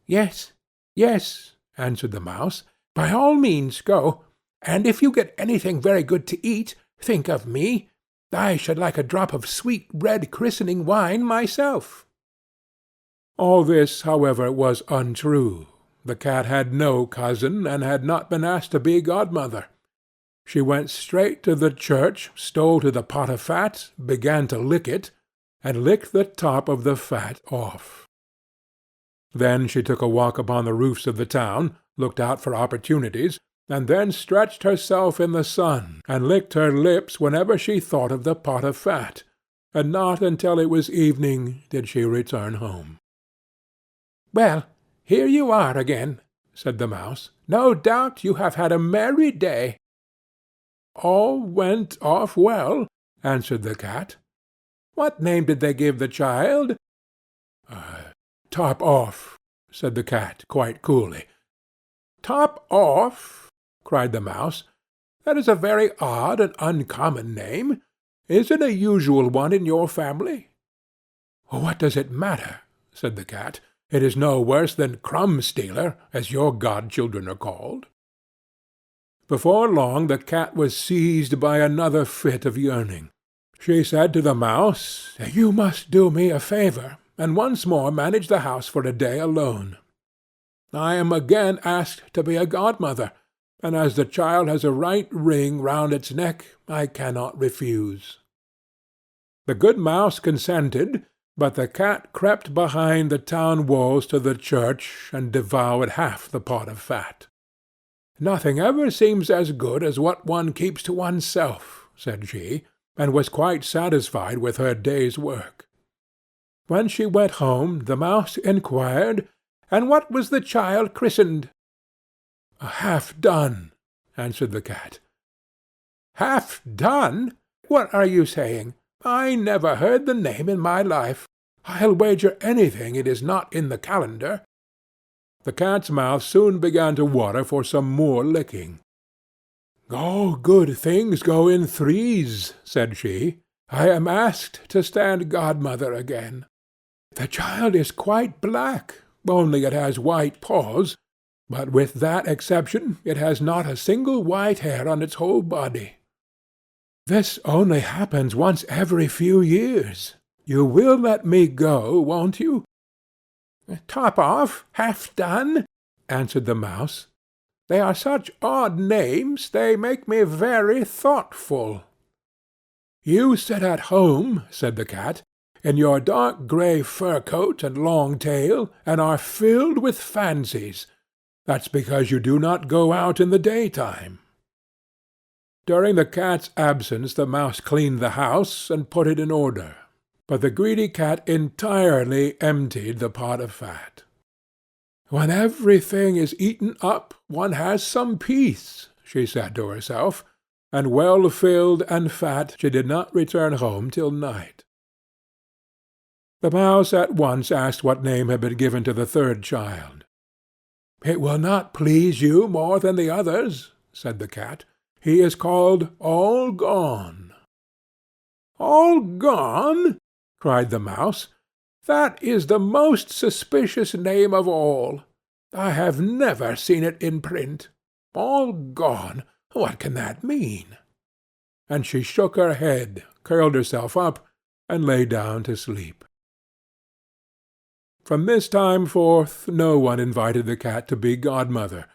"Yes, yes," answered the mouse, "by all means go, and if you get anything very good to eat, think of me. I should like a drop of sweet red christening wine myself." All this, however, was untrue. The cat had no cousin, and had not been asked to be godmother. She went straight to the church, stole to the pot of fat, began to lick it, and licked the top of the fat off. Then she took a walk upon the roofs of the town, looked out for opportunities, and then stretched herself in the sun, and licked her lips whenever she thought of the pot of fat, and not until it was evening did she return home. "Well, here you are again," said the mouse. "No doubt you have had a merry day." "All went off well," answered the cat. "What name did they give the child?" "Top off," said the cat, quite coolly. "Top off!" cried the mouse. "That is a very odd and uncommon name. Is it a usual one in your family?" "What does it matter?" said the cat. "It is no worse than Crumb-stealer, as your godchildren are called." Before long the cat was seized by another fit of yearning. She said to the mouse, "You must do me a favour, and once more manage the house for a day alone. I am again asked to be a godmother, and as the child has a right ring round its neck, I cannot refuse." The good mouse consented, but the cat crept behind the town walls to the church, and devoured half the pot of fat. "Nothing ever seems as good as what one keeps to oneself," said she, and was quite satisfied with her day's work. When she went home, the mouse inquired, "And what was the child christened?" "Half done," answered the cat. Half done? What are you saying? I never heard the name in my life. I'll wager anything it is not in the calendar." The cat's mouth soon began to water for some more licking. "All good things go in threes," said she. "I am asked to stand godmother again. The child is quite black, only it has white paws, but with that exception it has not a single white hair on its whole body. This only happens once every few years. You will let me go, won't you?" "Top off, half done," answered the mouse. "They are such odd names, they make me very thoughtful." "You sit at home," said the cat, "in your dark grey fur coat and long tail, and are filled with fancies. That's because you do not go out in the daytime." During the cat's absence the mouse cleaned the house and put it in order, but the greedy cat entirely emptied the pot of fat. "When everything is eaten up, one has some peace," she said to herself, and well filled and fat she did not return home till night. The mouse at once asked what name had been given to the third child. "It will not please you more than the others," said the cat. "He is called All Gone." "All Gone?" cried the mouse. "That is the most suspicious name of all. I have never seen it in print. All Gone! What can that mean?" And she shook her head, curled herself up, and lay down to sleep. From this time forth no one invited the cat to be godmother,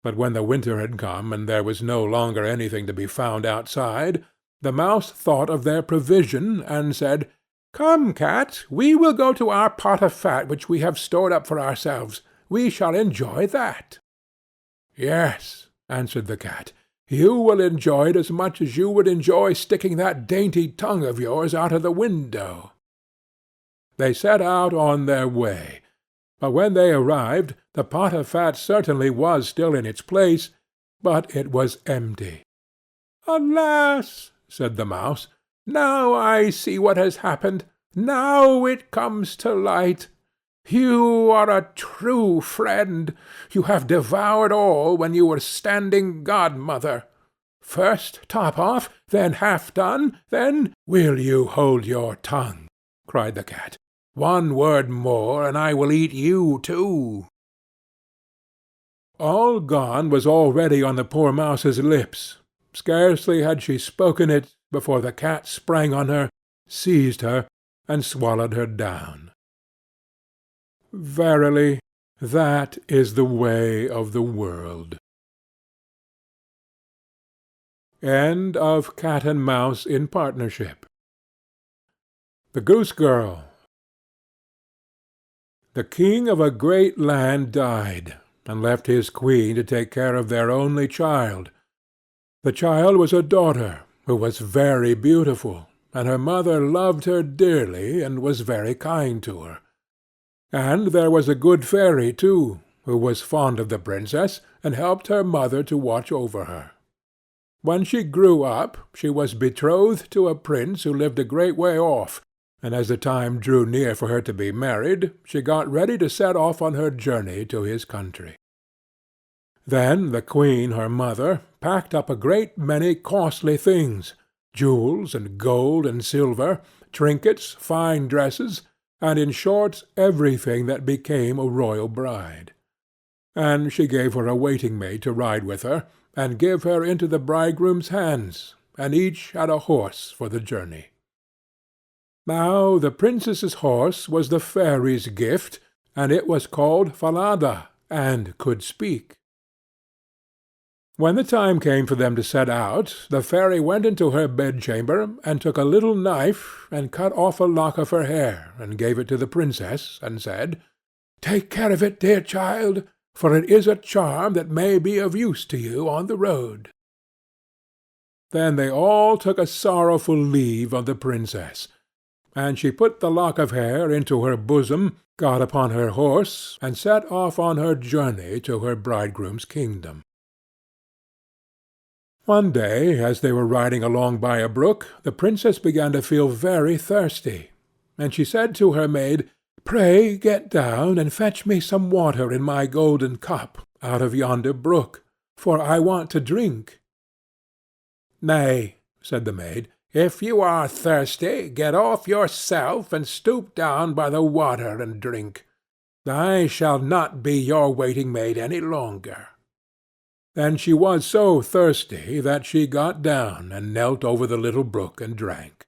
but when the winter had come and there was no longer anything to be found outside, the mouse thought of their provision, and said, "Come, cat, we will go to our pot of fat which we have stored up for ourselves. We shall enjoy that." "Yes," answered the cat, "you will enjoy it as much as you would enjoy sticking that dainty tongue of yours out of the window." They set out on their way, but when they arrived the pot of fat certainly was still in its place, but it was empty. "Alas!" said the mouse, "now I see what has happened. Now it comes to light. You are a true friend. You have devoured all when you were standing godmother. First top off, then half done, then—" "Will you hold your tongue?" cried the cat. "One word more, and I will eat you too." All Gone was already on the poor mouse's lips. Scarcely had she spoken it before the cat sprang on her, seized her, and swallowed her down. Verily, that is the way of the world. End of Cat and Mouse in Partnership. The Goose Girl. The king of a great land died, and left his queen to take care of their only child. The child was a daughter, who was very beautiful, and her mother loved her dearly, and was very kind to her. And there was a good fairy, too, who was fond of the princess, and helped her mother to watch over her. When she grew up, she was betrothed to a prince who lived a great way off, and as the time drew near for her to be married, she got ready to set off on her journey to his country. Then the queen, her mother, packed up a great many costly things, jewels and gold and silver, trinkets, fine dresses, and in short everything that became a royal bride. And she gave her a waiting-maid to ride with her, and give her into the bridegroom's hands, and each had a horse for the journey. Now the princess's horse was the fairy's gift, and it was called Falada, and could speak. When the time came for them to set out, the fairy went into her bedchamber, and took a little knife, and cut off a lock of her hair, and gave it to the princess, and said, "Take care of it, dear child, for it is a charm that may be of use to you on the road." Then they all took a sorrowful leave of the princess, and she put the lock of hair into her bosom, got upon her horse, and set off on her journey to her bridegroom's kingdom. One day, as they were riding along by a brook, the princess began to feel very thirsty, and she said to her maid, "Pray get down and fetch me some water in my golden cup out of yonder brook, for I want to drink." "Nay," said the maid, "if you are thirsty, get off yourself and stoop down by the water and drink. I shall not be your waiting maid any longer." And she was so thirsty that she got down and knelt over the little brook and drank.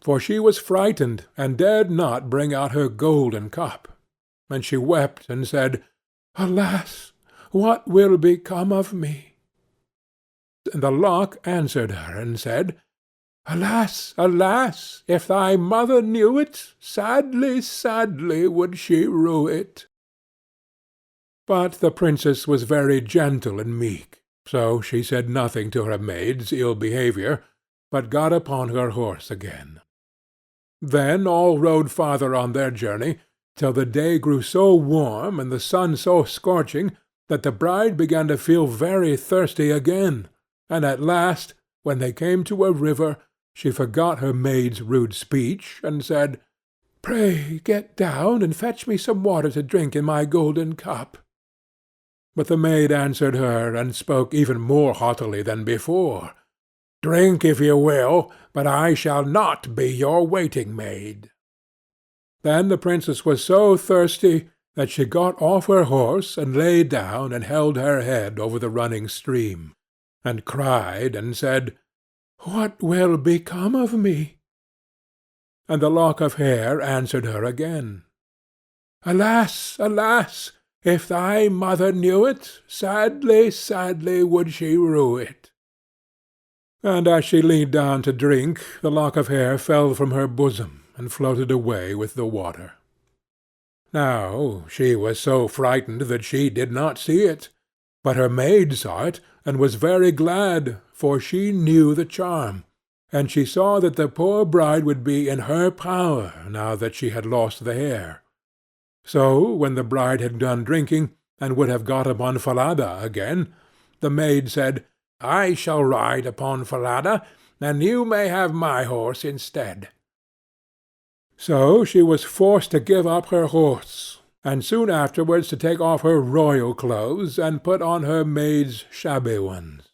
For she was frightened, and dared not bring out her golden cup. And she wept and said, "Alas, what will become of me?" And the lock answered her and said, "Alas, alas, if thy mother knew it, sadly, sadly would she rue it." But the princess was very gentle and meek, so she said nothing to her maid's ill behaviour, but got upon her horse again. Then all rode farther on their journey, till the day grew so warm and the sun so scorching that the bride began to feel very thirsty again, and at last, when they came to a river, she forgot her maid's rude speech, and said, "Pray get down and fetch me some water to drink in my golden cup." But the maid answered her, and spoke even more haughtily than before, "Drink if you will, but I shall not be your waiting maid." Then the princess was so thirsty that she got off her horse and lay down and held her head over the running stream, and cried and said, "What will become of me?" And the lock of hair answered her again, "Alas, alas! If thy mother knew it, sadly, sadly would she rue it." And as she leaned down to drink, the lock of hair fell from her bosom, and floated away with the water. Now she was so frightened that she did not see it, but her maid saw it, and was very glad, for she knew the charm, and she saw that the poor bride would be in her power now that she had lost the hair. So, when the bride had done drinking, and would have got upon Falada again, the maid said, "I shall ride upon Falada, and you may have my horse instead." So she was forced to give up her horse, and soon afterwards to take off her royal clothes, and put on her maid's shabby ones.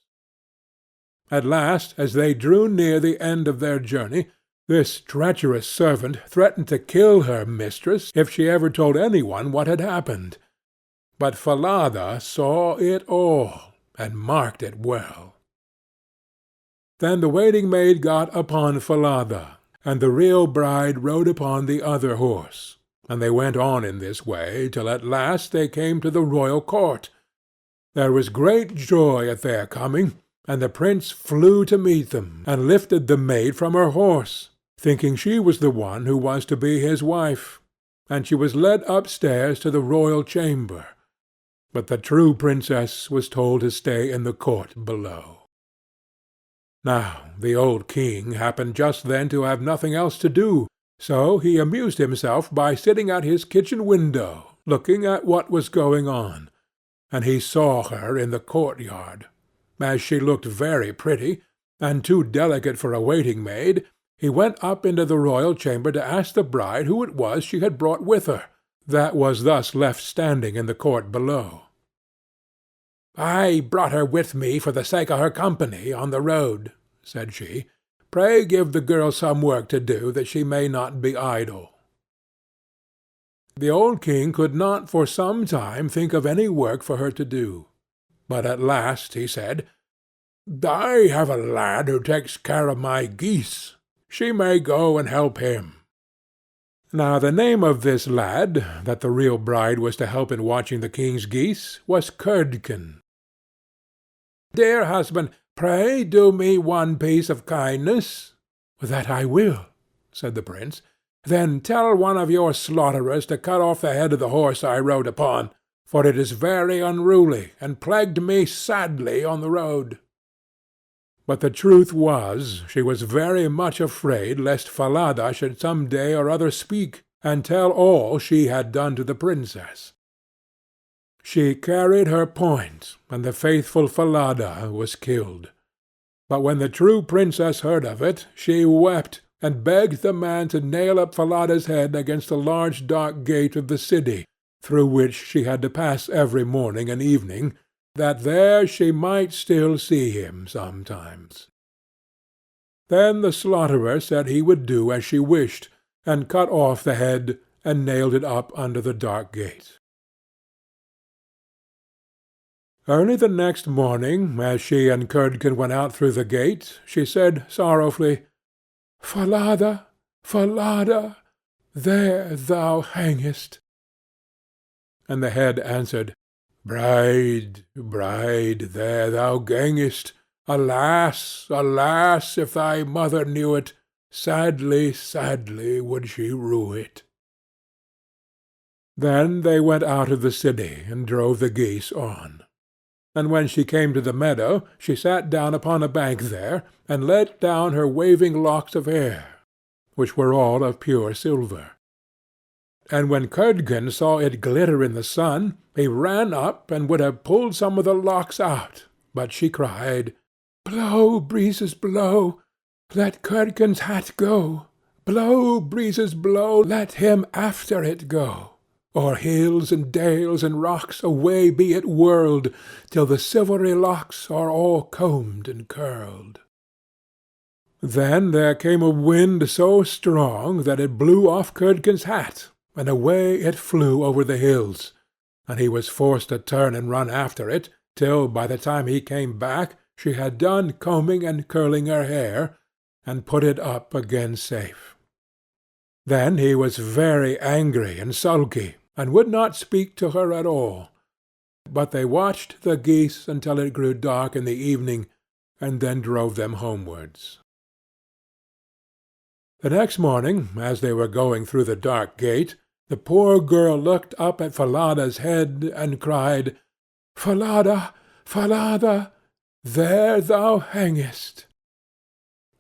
At last, as they drew near the end of their journey, this treacherous servant threatened to kill her mistress if she ever told any one what had happened. But Falada saw it all, and marked it well. Then the waiting-maid got upon Falada, and the real bride rode upon the other horse, and they went on in this way till at last they came to the royal court. There was great joy at their coming, and the prince flew to meet them, and lifted the maid from her horse, thinking she was the one who was to be his wife, and she was led upstairs to the royal chamber. But the true princess was told to stay in the court below. Now the old king happened just then to have nothing else to do, so he amused himself by sitting at his kitchen window, looking at what was going on, and he saw her in the courtyard. As she looked very pretty, and too delicate for a waiting-maid, he went up into the royal chamber to ask the bride who it was she had brought with her, that was thus left standing in the court below. "I brought her with me for the sake of her company on the road," said she. "Pray give the girl some work to do, that she may not be idle." The old king could not for some time think of any work for her to do, but at last he said, "I have a lad who takes care of my geese. She may go and help him." Now the name of this lad, that the real bride was to help in watching the king's geese, was Curdken. "Dear husband, pray do me one piece of kindness." "That I will," said the prince. "Then tell one of your slaughterers to cut off the head of the horse I rode upon, for it is very unruly, and plagued me sadly on the road." But the truth was, she was very much afraid lest Falada should some day or other speak, and tell all she had done to the princess. She carried her point, and the faithful Falada was killed. But when the true princess heard of it, she wept, and begged the man to nail up Falada's head against the large dark gate of the city, through which she had to pass every morning and evening, that there she might still see him sometimes. Then the slaughterer said he would do as she wished, and cut off the head and nailed it up under the dark gate. Early the next morning, as she and Curdken went out through the gate, she said sorrowfully, "Falada, Falada, there thou hangest." And the head answered, "Bride, bride, there thou gangest. Alas, alas, if thy mother knew it, sadly, sadly would she rue it." Then they went out of the city, and drove the geese on. And when she came to the meadow, she sat down upon a bank there, and let down her waving locks of hair, which were all of pure silver. And when Curdken saw it glitter in the sun, he ran up and would have pulled some of the locks out, but she cried, "Blow, breezes, blow, let Curdken's hat go. Blow, breezes, blow, let him after it go. O'er hills and dales and rocks away be it whirled, till the silvery locks are all combed and curled." Then there came a wind so strong that it blew off Curdken's hat, and away it flew over the hills, and he was forced to turn and run after it, till by the time he came back she had done combing and curling her hair, and put it up again safe. Then he was very angry and sulky, and would not speak to her at all. But they watched the geese until it grew dark in the evening, and then drove them homewards. The next morning, as they were going through the dark gate, the poor girl looked up at Falada's head, and cried, "Falada, Falada, there thou hangest."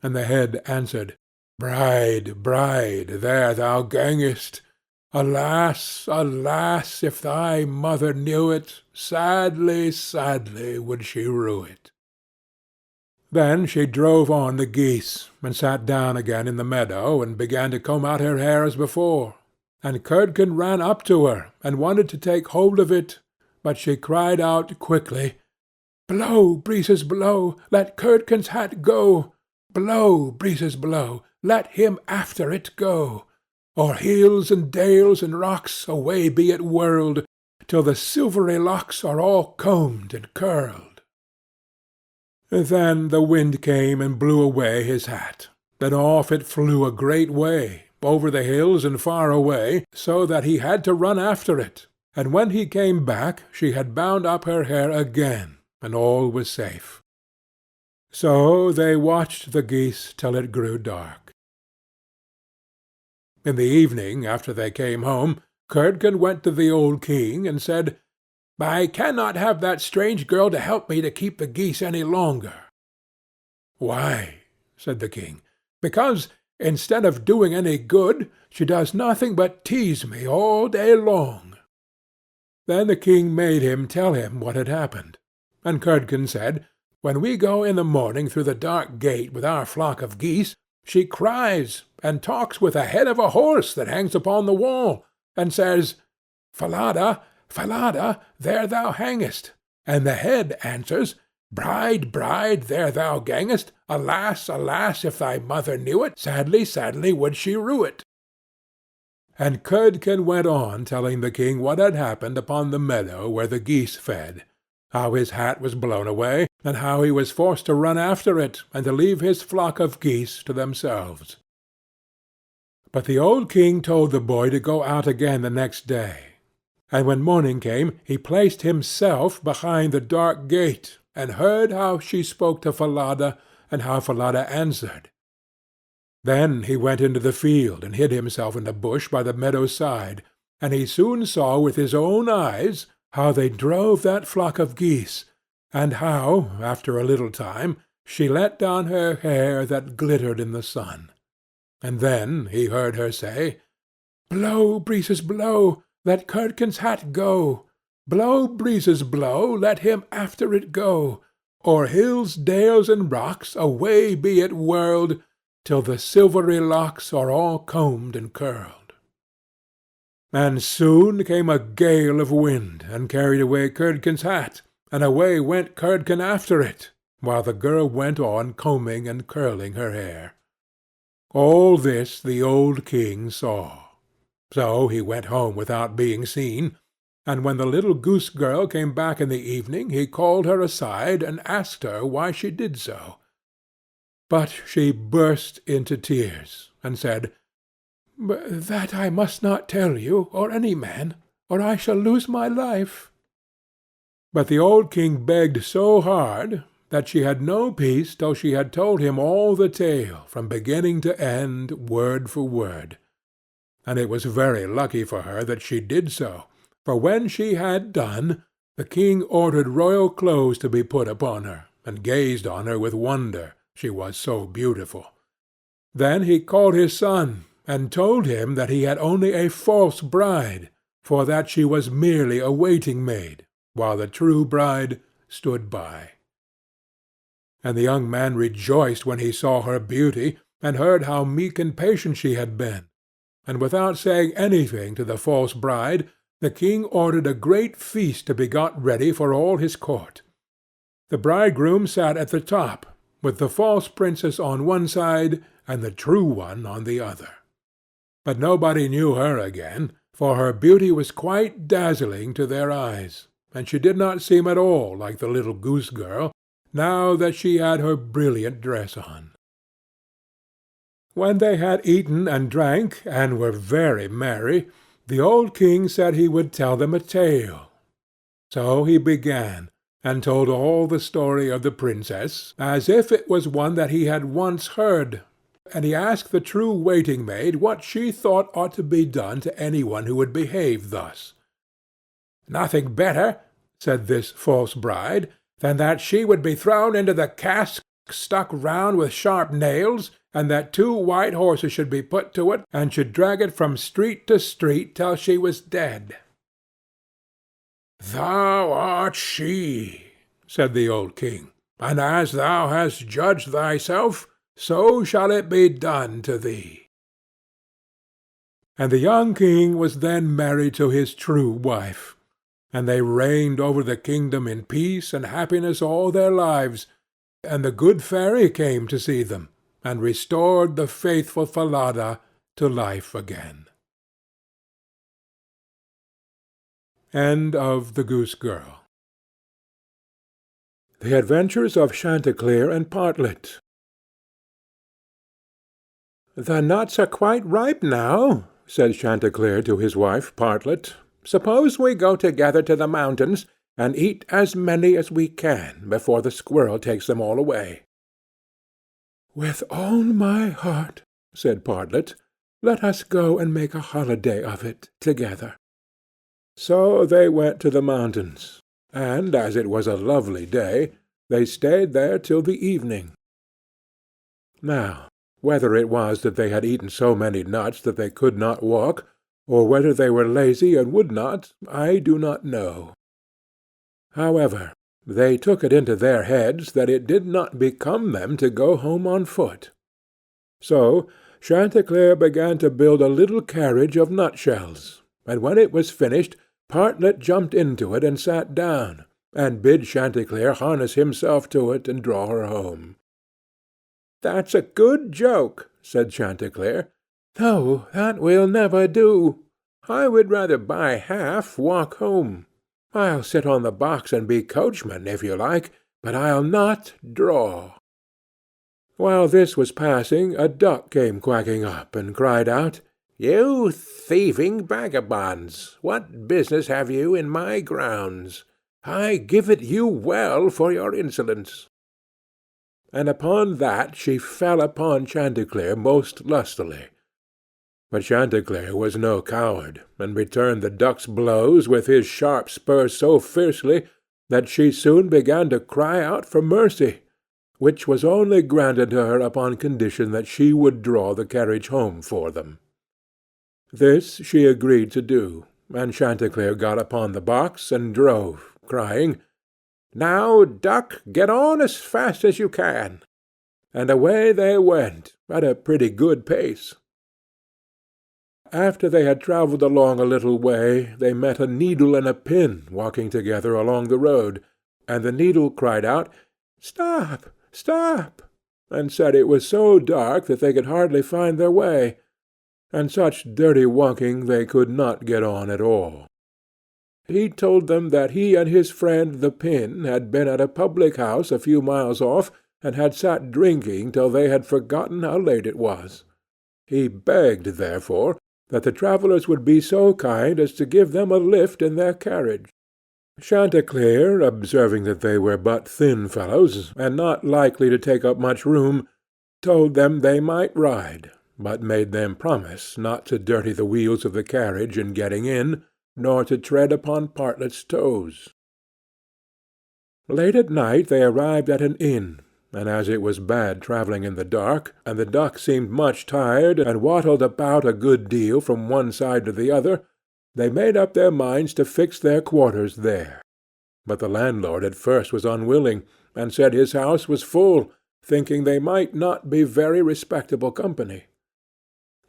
And the head answered, "Bride, bride, there thou gangest. Alas, alas, if thy mother knew it, sadly, sadly would she rue it." Then she drove on the geese, and sat down again in the meadow, and began to comb out her hair as before. And Curdken ran up to her, and wanted to take hold of it, but she cried out quickly, "Blow, breezes, blow, let Curdken's hat go. Blow, breezes, blow, let him after it go. O'er hills and dales and rocks away be it whirled, till the silvery locks are all combed and curled." Then the wind came and blew away his hat. Then off it flew a great way, over the hills and far away, so that he had to run after it. And when he came back she had bound up her hair again, and all was safe. So they watched the geese till it grew dark. In the evening, after they came home, Curdken went to the old king, and said, "I cannot have that strange girl to help me to keep the geese any longer." "Why?" said the king. "Because, instead of doing any good, she does nothing but tease me all day long." Then the king made him tell him what had happened. And Curdken said, "When we go in the morning through the dark gate with our flock of geese, she cries, and talks with the head of a horse that hangs upon the wall, and says, 'Falada, Falada, there thou hangest.' And the head answers, 'Bride, bride, there thou gangest. Alas, alas, if thy mother knew it, sadly, sadly would she rue it.'" And Curdken went on telling the king what had happened upon the meadow where the geese fed, how his hat was blown away, and how he was forced to run after it, and to leave his flock of geese to themselves. But the old king told the boy to go out again the next day. And when morning came, he placed himself behind the dark gate, and heard how she spoke to Falada, and how Falada answered. Then he went into the field, and hid himself in a bush by the meadow's side, and he soon saw with his own eyes how they drove that flock of geese, and how, after a little time, she let down her hair that glittered in the sun. And then he heard her say, "Blow, breezes, blow, let Curdken's hat go. Blow, breezes, blow, let him after it go. o'er hills, dales, and rocks, away be it whirled, till the silvery locks are all combed and curled. And soon came a gale of wind, and carried away Curdken's hat, and away went Curdken after it, while the girl went on combing and curling her hair. All this the old king saw. So he went home without being seen, and when the little goose girl came back in the evening, he called her aside and asked her why she did so. But she burst into tears, and said, "That I must not tell you, or any man, or I shall lose my life." But the old king begged so hard that she had no peace till she had told him all the tale, from beginning to end, word for word. And it was very lucky for her that she did so, for when she had done, the king ordered royal clothes to be put upon her, and gazed on her with wonder, she was so beautiful. Then he called his son, and told him that he had only a false bride, for that she was merely a waiting-maid, while the true bride stood by. And the young man rejoiced when he saw her beauty, and heard how meek and patient she had been. And without saying anything to the false bride, the king ordered a great feast to be got ready for all his court. The bridegroom sat at the top, with the false princess on one side, and the true one on the other. But nobody knew her again, for her beauty was quite dazzling to their eyes, and she did not seem at all like the little goose girl, now that she had her brilliant dress on. When they had eaten and drank, and were very merry, the old king said he would tell them a tale. So he began, and told all the story of the princess, as if it was one that he had once heard, and he asked the true waiting-maid what she thought ought to be done to any one who would behave thus. "Nothing better," said this false bride, "than that she would be thrown into the cask stuck round with sharp nails, and that 2 white horses should be put to it, and should drag it from street to street till she was dead." "Thou art she," said the old king, "and as thou hast judged thyself, so shall it be done to thee." And the young king was then married to his true wife, and they reigned over the kingdom in peace and happiness all their lives, and the good fairy came to see them, and restored the faithful Falada to life again. End of The Goose Girl. The Adventures of Chanticleer and Partlet. "The nuts are quite ripe now," said Chanticleer to his wife Partlet. "Suppose we go together to the mountains, and eat as many as we can before the squirrel takes them all away." "With all my heart," said Partlet. "Let us go and make a holiday of it together." So they went to the mountains, and as it was a lovely day, they stayed there till the evening. Now, whether it was that they had eaten so many nuts that they could not walk, or whether they were lazy and would not, I do not know. However, they took it into their heads that it did not become them to go home on foot. So Chanticleer began to build a little carriage of nutshells, and when it was finished, Partlet jumped into it and sat down, and bid Chanticleer harness himself to it and draw her home. "That's a good joke," said Chanticleer. "No, that will never do. I would rather by half walk home. I'll sit on the box and be coachman, if you like, but I'll not draw." While this was passing, a duck came quacking up, and cried out, "You thieving vagabonds, what business have you in my grounds? I give it you well for your insolence." And upon that she fell upon Chanticleer most lustily. But Chanticleer was no coward, and returned the duck's blows with his sharp spurs so fiercely that she soon began to cry out for mercy, which was only granted her upon condition that she would draw the carriage home for them. This she agreed to do, and Chanticleer got upon the box and drove, crying, Now, Duck, get on as fast as you can." And away they went, at a pretty good pace. After they had travelled along a little way, they met a needle and a pin walking together along the road, and the needle cried out, "Stop, stop!" and said it was so dark that they could hardly find their way, and such dirty walking they could not get on at all. He told them that he and his friend the pin had been at a public-house a few miles off, and had sat drinking till they had forgotten how late it was. He begged, therefore, that the travellers would be so kind as to give them a lift in their carriage. Chanticleer, observing that they were but thin fellows, and not likely to take up much room, told them they might ride, but made them promise not to dirty the wheels of the carriage in getting in, nor to tread upon Partlet's toes. Late at night they arrived at an inn, and as it was bad travelling in the dark, and the Duck seemed much tired, and waddled about a good deal from one side to the other, they made up their minds to fix their quarters there. But the landlord at first was unwilling, and said his house was full, thinking they might not be very respectable company.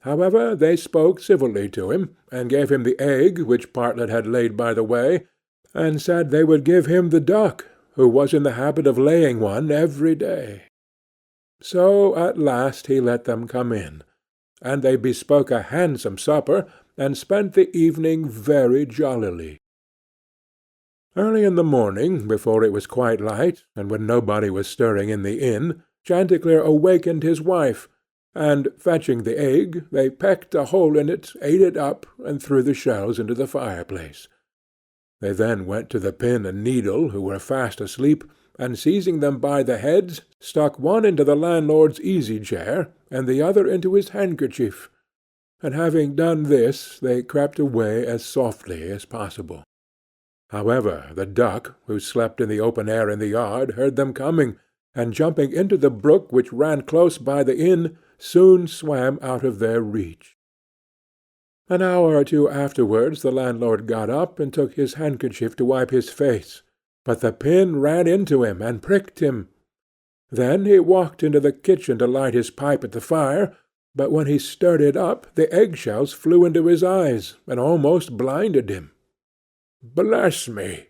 However, they spoke civilly to him, and gave him the egg which Partlet had laid by the way, and said they would give him the duck, who was in the habit of laying one every day. So at last he let them come in, and they bespoke a handsome supper, and spent the evening very jollily. Early in the morning, before it was quite light, and when nobody was stirring in the inn, Chanticleer awakened his wife, and, fetching the egg, they pecked a hole in it, ate it up, and threw the shells into the fireplace. They then went to the pin and needle, who were fast asleep, and seizing them by the heads, stuck one into the landlord's easy-chair, and the other into his handkerchief, and having done this, they crept away as softly as possible. However, the Duck, who slept in the open air in the yard, heard them coming, and jumping into the brook which ran close by the inn, soon swam out of their reach. An hour or two afterwards the landlord got up and took his handkerchief to wipe his face, but the pin ran into him and pricked him. Then he walked into the kitchen to light his pipe at the fire, but when he stirred it up the egg-shells flew into his eyes, and almost blinded him. "Bless me,"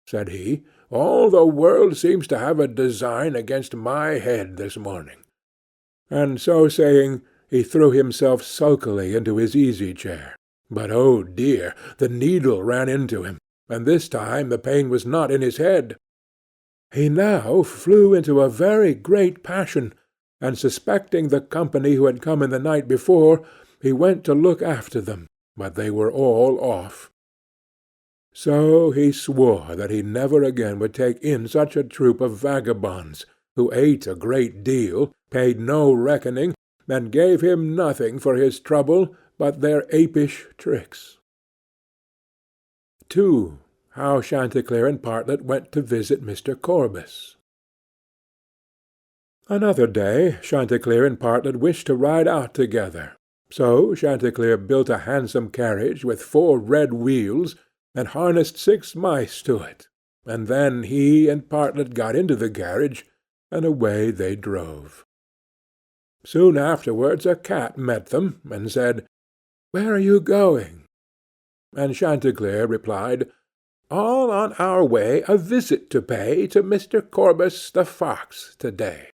said he, "all the world seems to have a design against my head this morning." And so saying, he threw himself sulkily into his easy-chair. But, oh dear, the needle ran into him, and this time the pain was not in his head. He now flew into a very great passion, and suspecting the company who had come in the night before, he went to look after them, but they were all off. So he swore that he never again would take in such a troop of vagabonds, who ate a great deal, paid no reckoning, and gave him nothing for his trouble but their apish tricks. 2. How Chanticleer and Partlet went to visit Mr. Corbus. Another day Chanticleer and Partlet wished to ride out together, so Chanticleer built a handsome carriage with 4 red wheels, and harnessed 6 mice to it, and then he and Partlet got into the carriage, and away they drove. Soon afterwards a cat met them, and said, "Where are you going?" And Chanticleer replied, "All on our way a visit to pay to Mr. Corbus the fox to-day."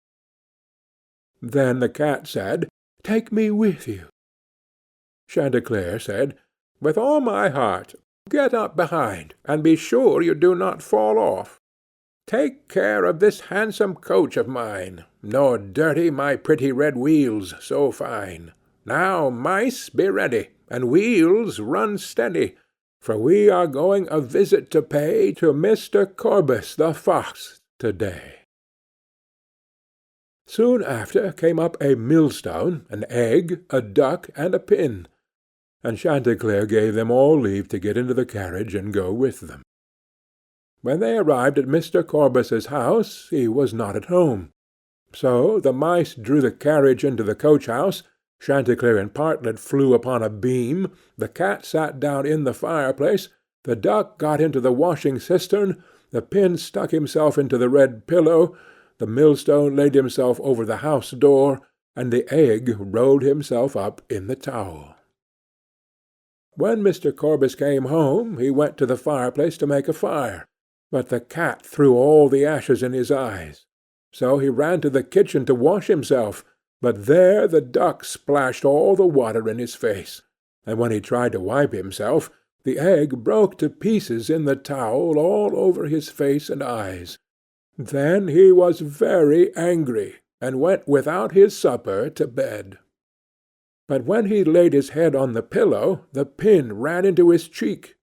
Then the cat said, "Take me with you." Chanticleer said, "With all my heart. Get up behind, and be sure you do not fall off. Take care of this handsome coach of mine, nor dirty my pretty red wheels so fine. Now, mice, be ready, and wheels, run steady, for we are going a visit to pay to Mr. Corbus the fox to-day." Soon after came up a millstone, an egg, a duck, and a pin, and Chanticleer gave them all leave to get into the carriage and go with them. When they arrived at Mr. Corbus's house, he was not at home. So the mice drew the carriage into the coach-house, Chanticleer and Partlet flew upon a beam, the cat sat down in the fireplace, The duck got into the washing-cistern, the pin stuck himself into the red pillow, the millstone laid himself over the house-door, and the egg rolled himself up in the towel. When Mr. Corbis came home, he went to the fireplace to make a fire, but the cat threw all the ashes in his eyes. So he ran to the kitchen to wash himself, but there the duck splashed all the water in his face, and when he tried to wipe himself, the egg broke to pieces in the towel all over his face and eyes. Then he was very angry, and went without his supper to bed. But when he laid his head on the pillow, the pin ran into his cheek.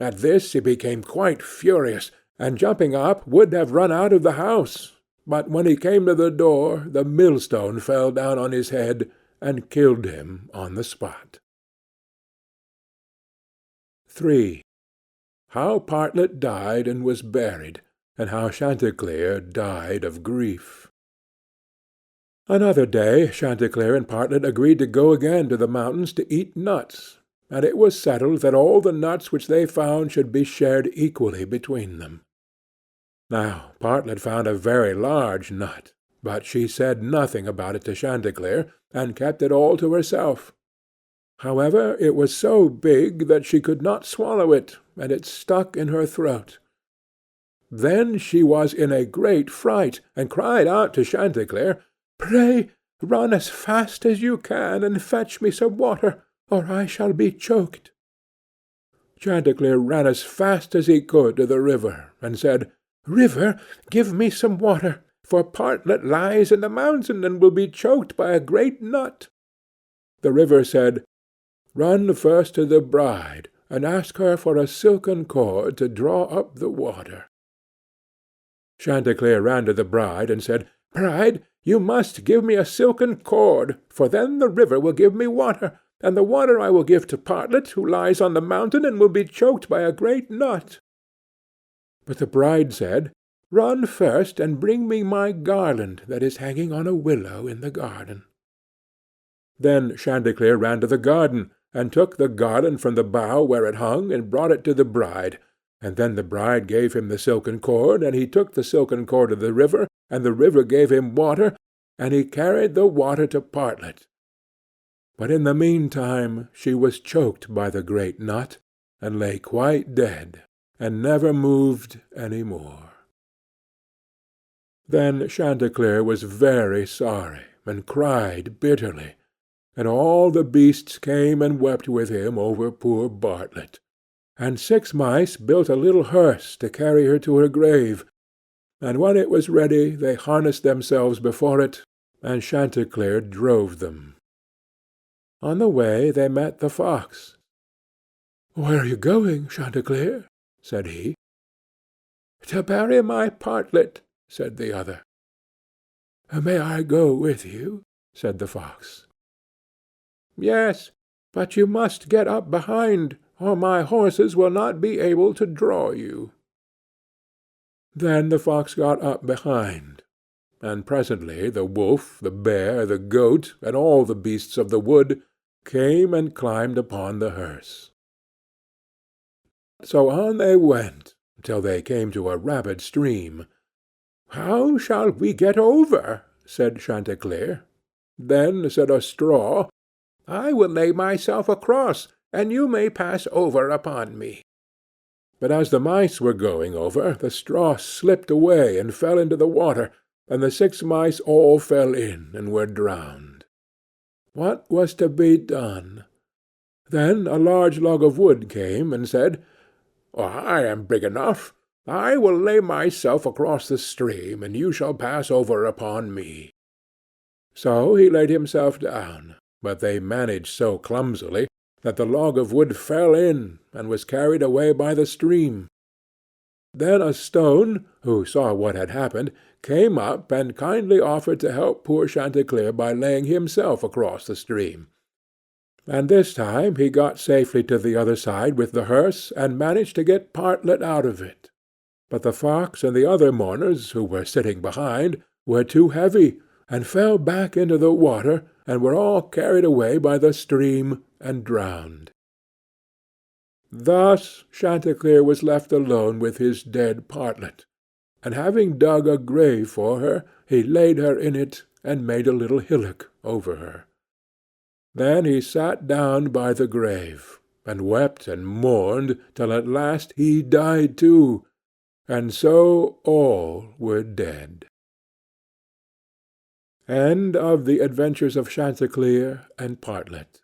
At this he became quite furious, and jumping up would have run out of the house. But when he came to the door, the millstone fell down on his head, and killed him on the spot. 3. How Partlet died and was buried, and how Chanticleer died of grief. Another day Chanticleer and Partlet agreed to go again to the mountains to eat nuts, and it was settled that all the nuts which they found should be shared equally between them. Now Partlet found a very large nut, but she said nothing about it to Chanticleer, and kept it all to herself. However, it was so big that she could not swallow it, and it stuck in her throat. Then she was in a great fright, and cried out to Chanticleer, "Pray run as fast as you can, and fetch me some water, or I shall be choked." Chanticleer ran as fast as he could to the river, and said, "River, give me some water, for Partlet lies in the mountain, and will be choked by a great nut." The river said, "Run first to the bride, and ask her for a silken cord to draw up the water." Chanticleer ran to the bride, and said, "Bride, you must give me a silken cord, for then the river will give me water, and the water I will give to Partlet, who lies on the mountain, and will be choked by a great nut." But the bride said, "Run first, and bring me my garland that is hanging on a willow in the garden." Then Chanticleer ran to the garden, and took the garland from the bough where it hung, and brought it to the bride, and then the bride gave him the silken cord, and he took the silken cord to the river, and the river gave him water, and he carried the water to Partlet. But in the meantime she was choked by the great nut, and lay quite dead, and never moved any more. Then Chanticleer was very sorry, and cried bitterly, and all the beasts came and wept with him over poor Bartlett, and 6 mice built a little hearse to carry her to her grave, and when it was ready they harnessed themselves before it, and Chanticleer drove them. On the way they met the fox. "Where are you going, Chanticleer?" said he. "To bury my Partlet," said the other. "May I go with you?" said the fox. "Yes, but you must get up behind, or my horses will not be able to draw you." Then the fox got up behind, and presently the wolf, the bear, the goat, and all the beasts of the wood came and climbed upon the hearse. So on they went, till they came to a rapid stream. "How shall we get over?" said Chanticleer. Then said a straw, "I will lay myself across, and you may pass over upon me." But as the mice were going over, the straw slipped away and fell into the water, and the 6 mice all fell in and were drowned. What was to be done? Then a large log of wood came and said, "I am big enough. I will lay myself across the stream, and you shall pass over upon me." So he laid himself down, but they managed so clumsily that the log of wood fell in, and was carried away by the stream. Then a stone, who saw what had happened, came up and kindly offered to help poor Chanticleer by laying himself across the stream. And this time he got safely to the other side with the hearse, and managed to get Partlet out of it. But the fox and the other mourners, who were sitting behind, were too heavy, and fell back into the water, and were all carried away by the stream and drowned. Thus Chanticleer was left alone with his dead partlet, and having dug a grave for her, he laid her in it, and made a little hillock over her. Then he sat down by the grave, and wept and mourned till at last he died too, and so all were dead. End of the Adventures of Chanticleer and Partlet.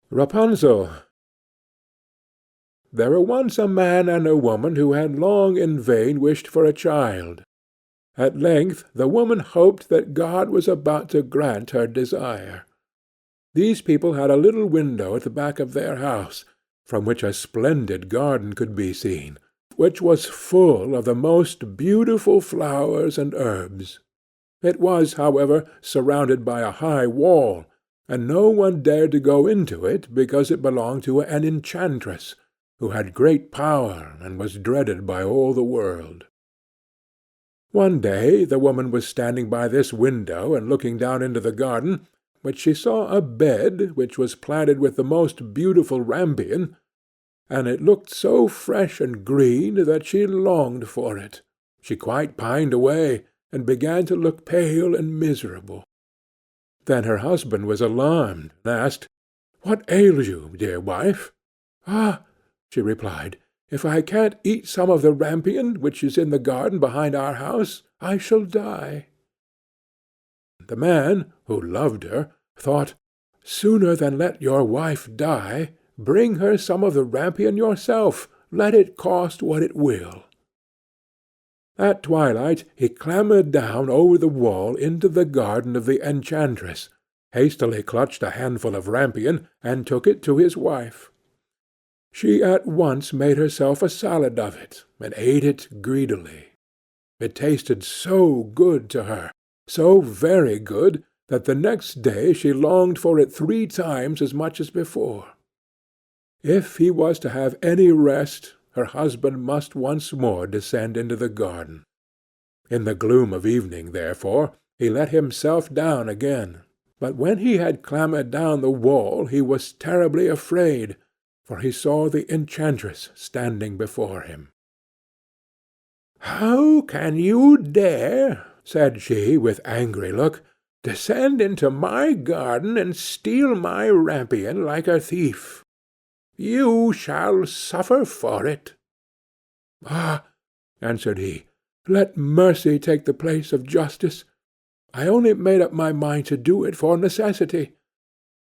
Rapunzel. There were once a man and a woman who had long in vain wished for a child. At length the woman hoped that God was about to grant her desire. These people had a little window at the back of their house, from which a splendid garden could be seen, which was full of the most beautiful flowers and herbs. It was, however, surrounded by a high wall, and no one dared to go into it because it belonged to an enchantress, who had great power and was dreaded by all the world. One day the woman was standing by this window and looking down into the garden, when she saw a bed which was planted with the most beautiful rampion, and it looked so fresh and green that she longed for it. She quite pined away, and began to look pale and miserable. Then her husband was alarmed, and asked, "What ails you, dear wife?" "Ah," she replied, "if I can't eat some of the rampion which is in the garden behind our house, I shall die." The man, who loved her, thought, "Sooner than let your wife die, bring her some of the rampion yourself, let it cost what it will." At twilight he clambered down over the wall into the garden of the enchantress, hastily clutched a handful of rampion, and took it to his wife. She at once made herself a salad of it, and ate it greedily. It tasted so good to her, so very good, that the next day she longed for it 3 times as much as before. If he was to have any rest, her husband must once more descend into the garden. In the gloom of evening, therefore, he let himself down again, but when he had clambered down the wall he was terribly afraid, for he saw the enchantress standing before him. "How can you dare," said she with angry look, "descend into my garden and steal my rampion like a thief? You shall suffer for it." "Ah," answered he, "let mercy take the place of justice. I only made up my mind to do it for necessity.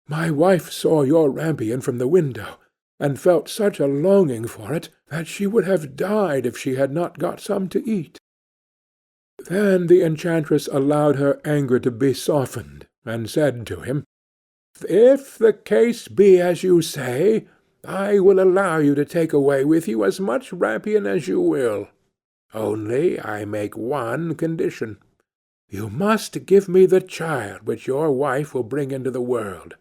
My wife saw your rampion from the window, and felt such a longing for it that she would have died if she had not got some to eat." Then the enchantress allowed her anger to be softened, and said to him, "If the case be as you say, I will allow you to take away with you as much rampion as you will. Only I make one condition. You must give me the child which your wife will bring into the world.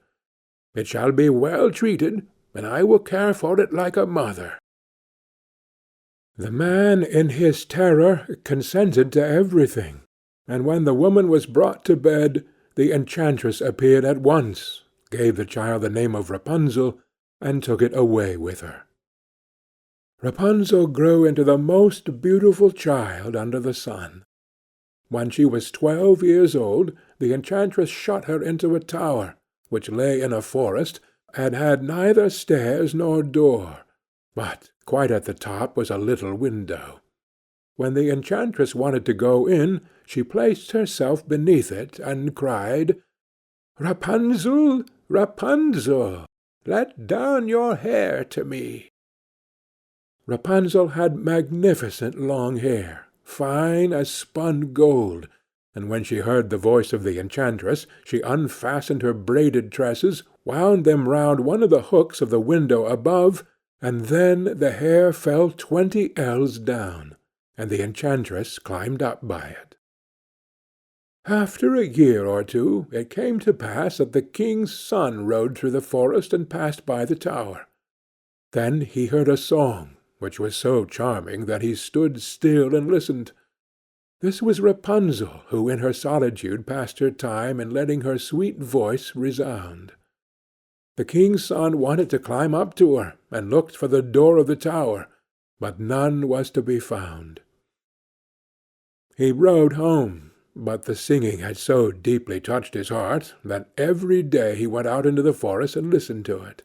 It shall be well treated, and I will care for it like a mother." The man in his terror consented to everything, and when the woman was brought to bed, the enchantress appeared at once, gave the child the name of Rapunzel, and took it away with her. Rapunzel grew into the most beautiful child under the sun. When she was 12 years old, the enchantress shut her into a tower, which lay in a forest, and had neither stairs nor door, but quite at the top was a little window. When the enchantress wanted to go in, she placed herself beneath it, and cried, "Rapunzel, Rapunzel, let down your hair to me." Rapunzel had magnificent long hair, fine as spun gold, and when she heard the voice of the enchantress, she unfastened her braided tresses, wound them round one of the hooks of the window above, and then the hair fell 20 ells down, and the enchantress climbed up by it. After a year or two it came to pass that the king's son rode through the forest and passed by the tower. Then he heard a song, which was so charming that he stood still and listened. This was Rapunzel, who in her solitude passed her time in letting her sweet voice resound. The king's son wanted to climb up to her, and looked for the door of the tower, but none was to be found. He rode home, but the singing had so deeply touched his heart that every day he went out into the forest and listened to it.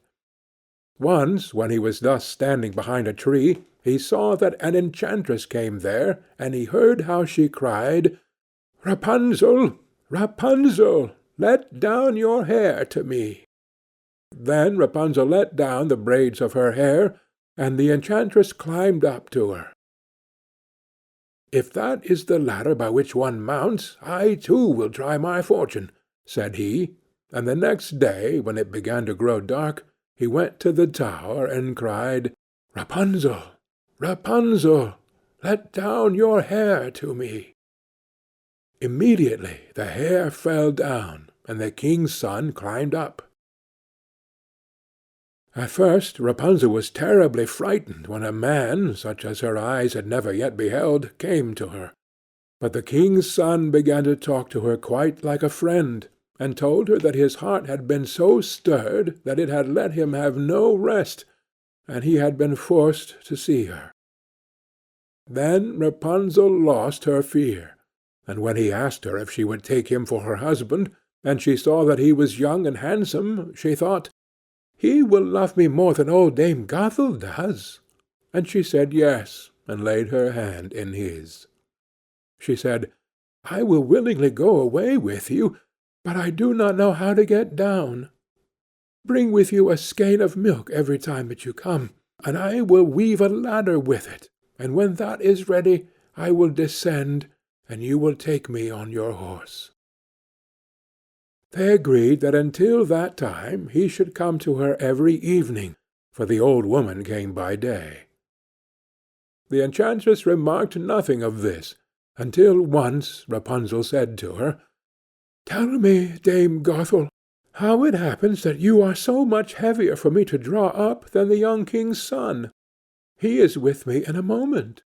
Once, when he was thus standing behind a tree, he saw that an enchantress came there, and he heard how she cried, "Rapunzel, Rapunzel, let down your hair to me." Then Rapunzel let down the braids of her hair, and the enchantress climbed up to her. "If that is the ladder by which one mounts, I too will try my fortune," said he, and the next day, when it began to grow dark, he went to the tower and cried, "Rapunzel, Rapunzel, let down your hair to me." Immediately the hair fell down, and the king's son climbed up. At first Rapunzel was terribly frightened when a man, such as her eyes had never yet beheld, came to her. But the king's son began to talk to her quite like a friend, and told her that his heart had been so stirred that it had let him have no rest, and he had been forced to see her. Then Rapunzel lost her fear, and when he asked her if she would take him for her husband, and she saw that he was young and handsome, she thought, "He will love me more than old Dame Gothel does." And she said yes, and laid her hand in his. She said, "I will willingly go away with you, but I do not know how to get down. Bring with you a skein of milk every time that you come, and I will weave a ladder with it, and when that is ready I will descend, and you will take me on your horse." They agreed that until that time he should come to her every evening, for the old woman came by day. The enchantress remarked nothing of this, until once Rapunzel said to her, "Tell me, Dame Gothel, how it happens that you are so much heavier for me to draw up than the young king's son. He is with me in a moment."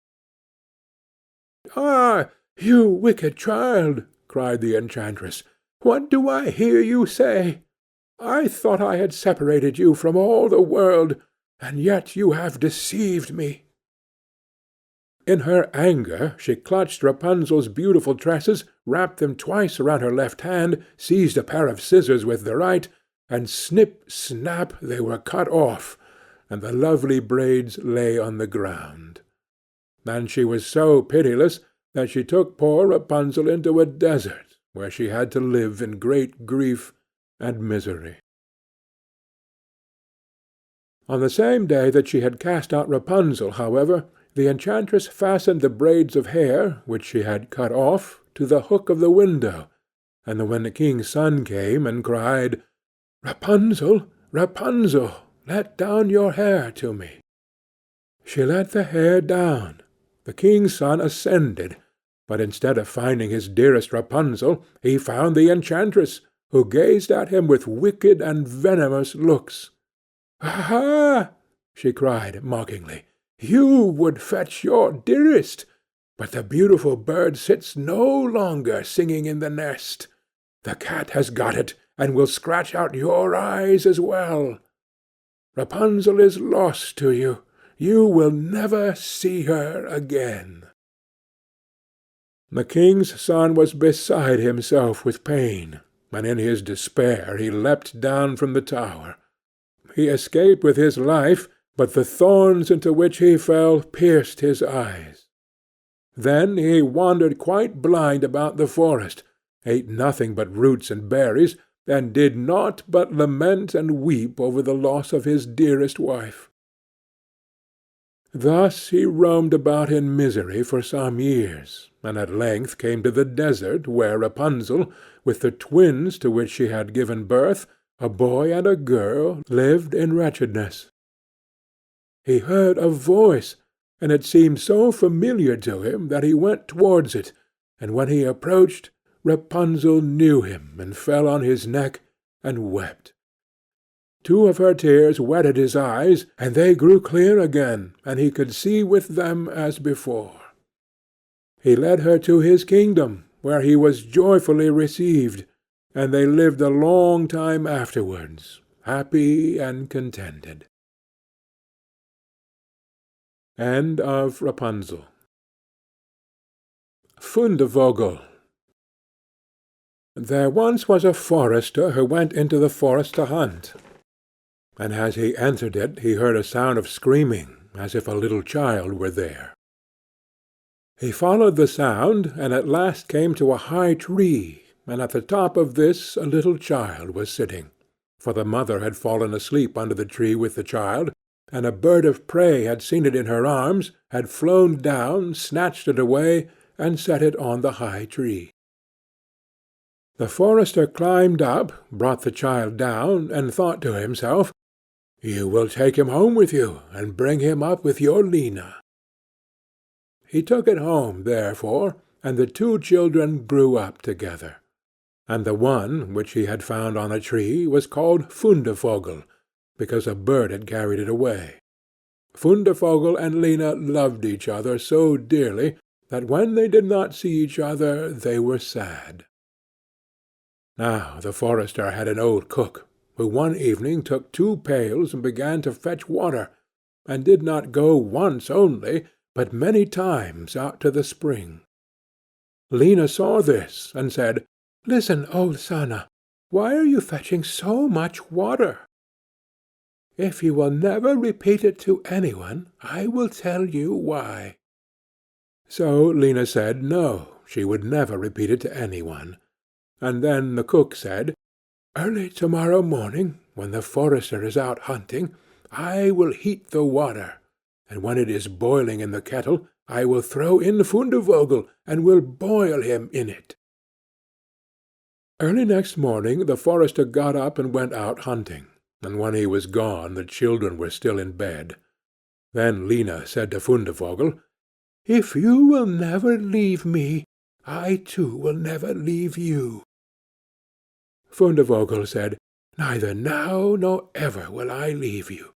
"Ah, you wicked child!" cried the enchantress. "What do I hear you say? I thought I had separated you from all the world, and yet you have deceived me." In her anger she clutched Rapunzel's beautiful tresses, wrapped them twice around her left hand, seized a pair of scissors with the right, and snip, snap, they were cut off, and the lovely braids lay on the ground. And she was so pitiless that she took poor Rapunzel into a desert, where she had to live in great grief and misery. On the same day that she had cast out Rapunzel, however, the enchantress fastened the braids of hair, which she had cut off, to the hook of the window, and when the king's son came and cried, "Rapunzel, Rapunzel, let down your hair to me," she let the hair down. The king's son ascended, but instead of finding his dearest Rapunzel, he found the enchantress, who gazed at him with wicked and venomous looks. "Aha!" she cried mockingly. "You would fetch your dearest, but the beautiful bird sits no longer singing in the nest. The cat has got it, and will scratch out your eyes as well. Rapunzel is lost to you. You will never see her again." The king's son was beside himself with pain, and in his despair he leapt down from the tower. He escaped with his life, but the thorns into which he fell pierced his eyes. Then he wandered quite blind about the forest, ate nothing but roots and berries, and did naught but lament and weep over the loss of his dearest wife. Thus he roamed about in misery for some years, and at length came to the desert where Rapunzel, with the twins to which she had given birth, a boy and a girl, lived in wretchedness. He heard a voice, and it seemed so familiar to him that he went towards it, and when he approached, Rapunzel knew him, and fell on his neck and wept. Two of her tears wetted his eyes, and they grew clear again, and he could see with them as before. He led her to his kingdom, where he was joyfully received, and they lived a long time afterwards, happy and contented. End of Rapunzel. Fundevogel. There once was a forester who went into the forest to hunt, and as he entered it he heard a sound of screaming, as if a little child were there. He followed the sound, and at last came to a high tree, and at the top of this a little child was sitting, for the mother had fallen asleep under the tree with the child, and a bird of prey had seen it in her arms, had flown down, snatched it away, and set it on the high tree. The forester climbed up, brought the child down, and thought to himself, "You will take him home with you, and bring him up with your Lena." He took it home, therefore, and the two children grew up together, and the one which he had found on a tree was called Fundevogel, because a bird had carried it away. Fundevogel and Lena loved each other so dearly that when they did not see each other they were sad. Now the forester had an old cook, who one evening took 2 pails and began to fetch water, and did not go once only, but many times out to the spring. Lena saw this, and said, "Listen, old Sanna, why are you fetching so much water? If you will never repeat it to anyone, I will tell you why." So Lena said no, she would never repeat it to anyone. And then the cook said, "Early tomorrow morning, when the forester is out hunting, I will heat the water, and when it is boiling in the kettle, I will throw in Fundevogel, and will boil him in it." Early next morning the forester got up and went out hunting, and when he was gone the children were still in bed. Then Lena said to Fundevogel, "If you will never leave me, I too will never leave you." Fundevogel said, "Neither now nor ever will I leave you."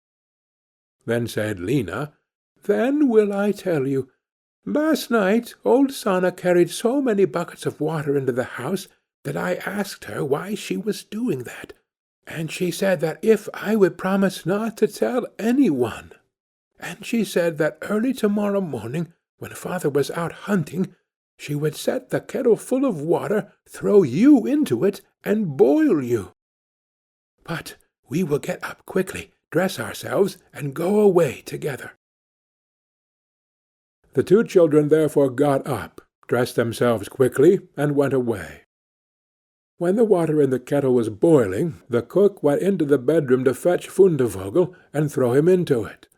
Then said Lena, "Then will I tell you. Last night old Sanna carried so many buckets of water into the house that I asked her why she was doing that, and she said that if I would promise not to tell any one, and she said that early tomorrow morning, when father was out hunting, she would set the kettle full of water, throw you into it, and boil you. But we will get up quickly, dress ourselves, and go away together." The two children therefore got up, dressed themselves quickly, and went away. When the water in the kettle was boiling, the cook went into the bedroom to fetch Fundevogel, and throw him into it.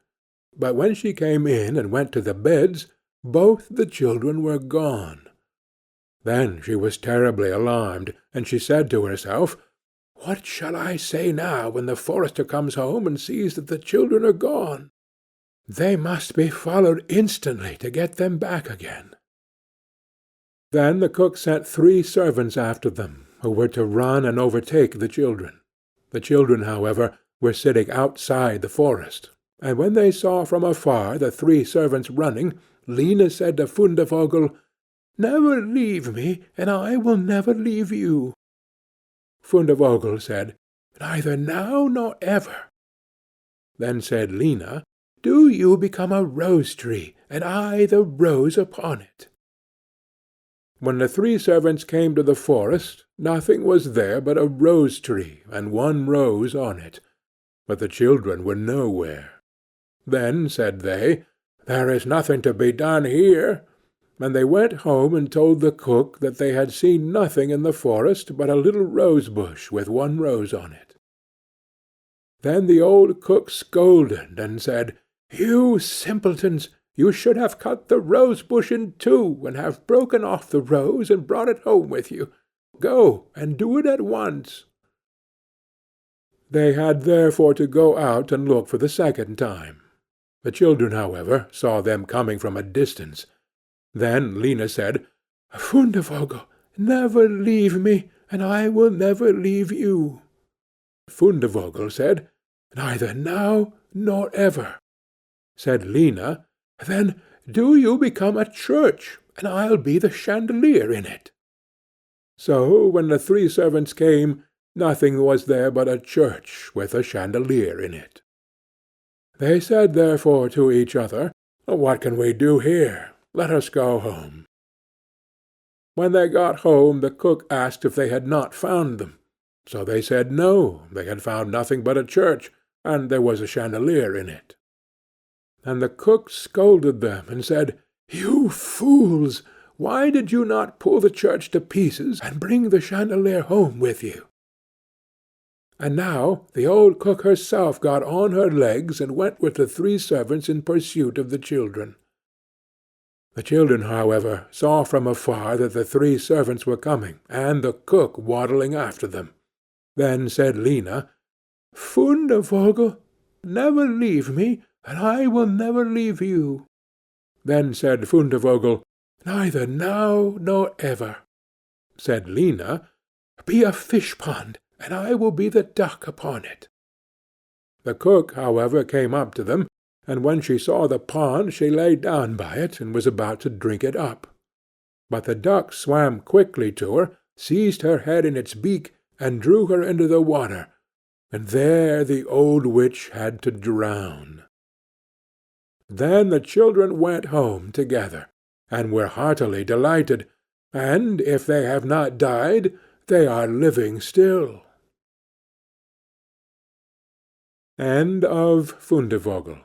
But when she came in and went to the beds, both the children were gone. Then she was terribly alarmed, and she said to herself, "What shall I say now when the forester comes home and sees that the children are gone? They must be followed instantly to get them back again." Then the cook sent 3 servants after them, who were to run and overtake the children. The children, however, were sitting outside the forest, and when they saw from afar the 3 servants running, Lena said to Fundevogel, "Never leave me, and I will never leave you." Fundevogel said, "Neither now nor ever." Then said Lena, "Do you become a rose-tree, and I the rose upon it." When the 3 servants came to the forest, nothing was there but a rose-tree, and 1 rose on it, but the children were nowhere. Then said they, "There is nothing to be done here," and they went home and told the cook that they had seen nothing in the forest but a little rose-bush with 1 rose on it. Then the old cook scolded and said, "You simpletons, you should have cut the rose-bush in 2, and have broken off the rose and brought it home with you. Go, and do it at once." They had therefore to go out and look for the second time. The children, however, saw them coming from a distance. Then Lena said, "Fundevogel, never leave me, and I will never leave you." Fundevogel said, "Neither now nor ever." Said Lena, "Then do you become a church, and I'll be the chandelier in it." So when the 3 servants came, Nothing was there but a church with a chandelier in it. They said therefore to each other, "What can we do here? Let us go home." When they got home, the cook asked if they had not found them. So they said no, they had found nothing but a church, and there was a chandelier in it. And the cook scolded them, and said, "You fools! Why did you not pull the church to pieces, and bring the chandelier home with you?" And now the old cook herself got on her legs, and went with the 3 servants in pursuit of the children. The children, however, saw from afar that the 3 servants were coming, and the cook waddling after them. Then said Lena, "Fundevogel, never leave me, and I will never leave you." Then said Fundevogel, "Neither now nor ever." Said Lena, "Be a fish-pond, and I will be the duck upon it." The cook, however, came up to them, and when she saw the pond she lay down by it, and was about to drink it up. But the duck swam quickly to her, seized her head in its beak, and drew her into the water, and there the old witch had to drown. Then the children went home together, and were heartily delighted, and, if they have not died, they are living still. End of Fundevogel.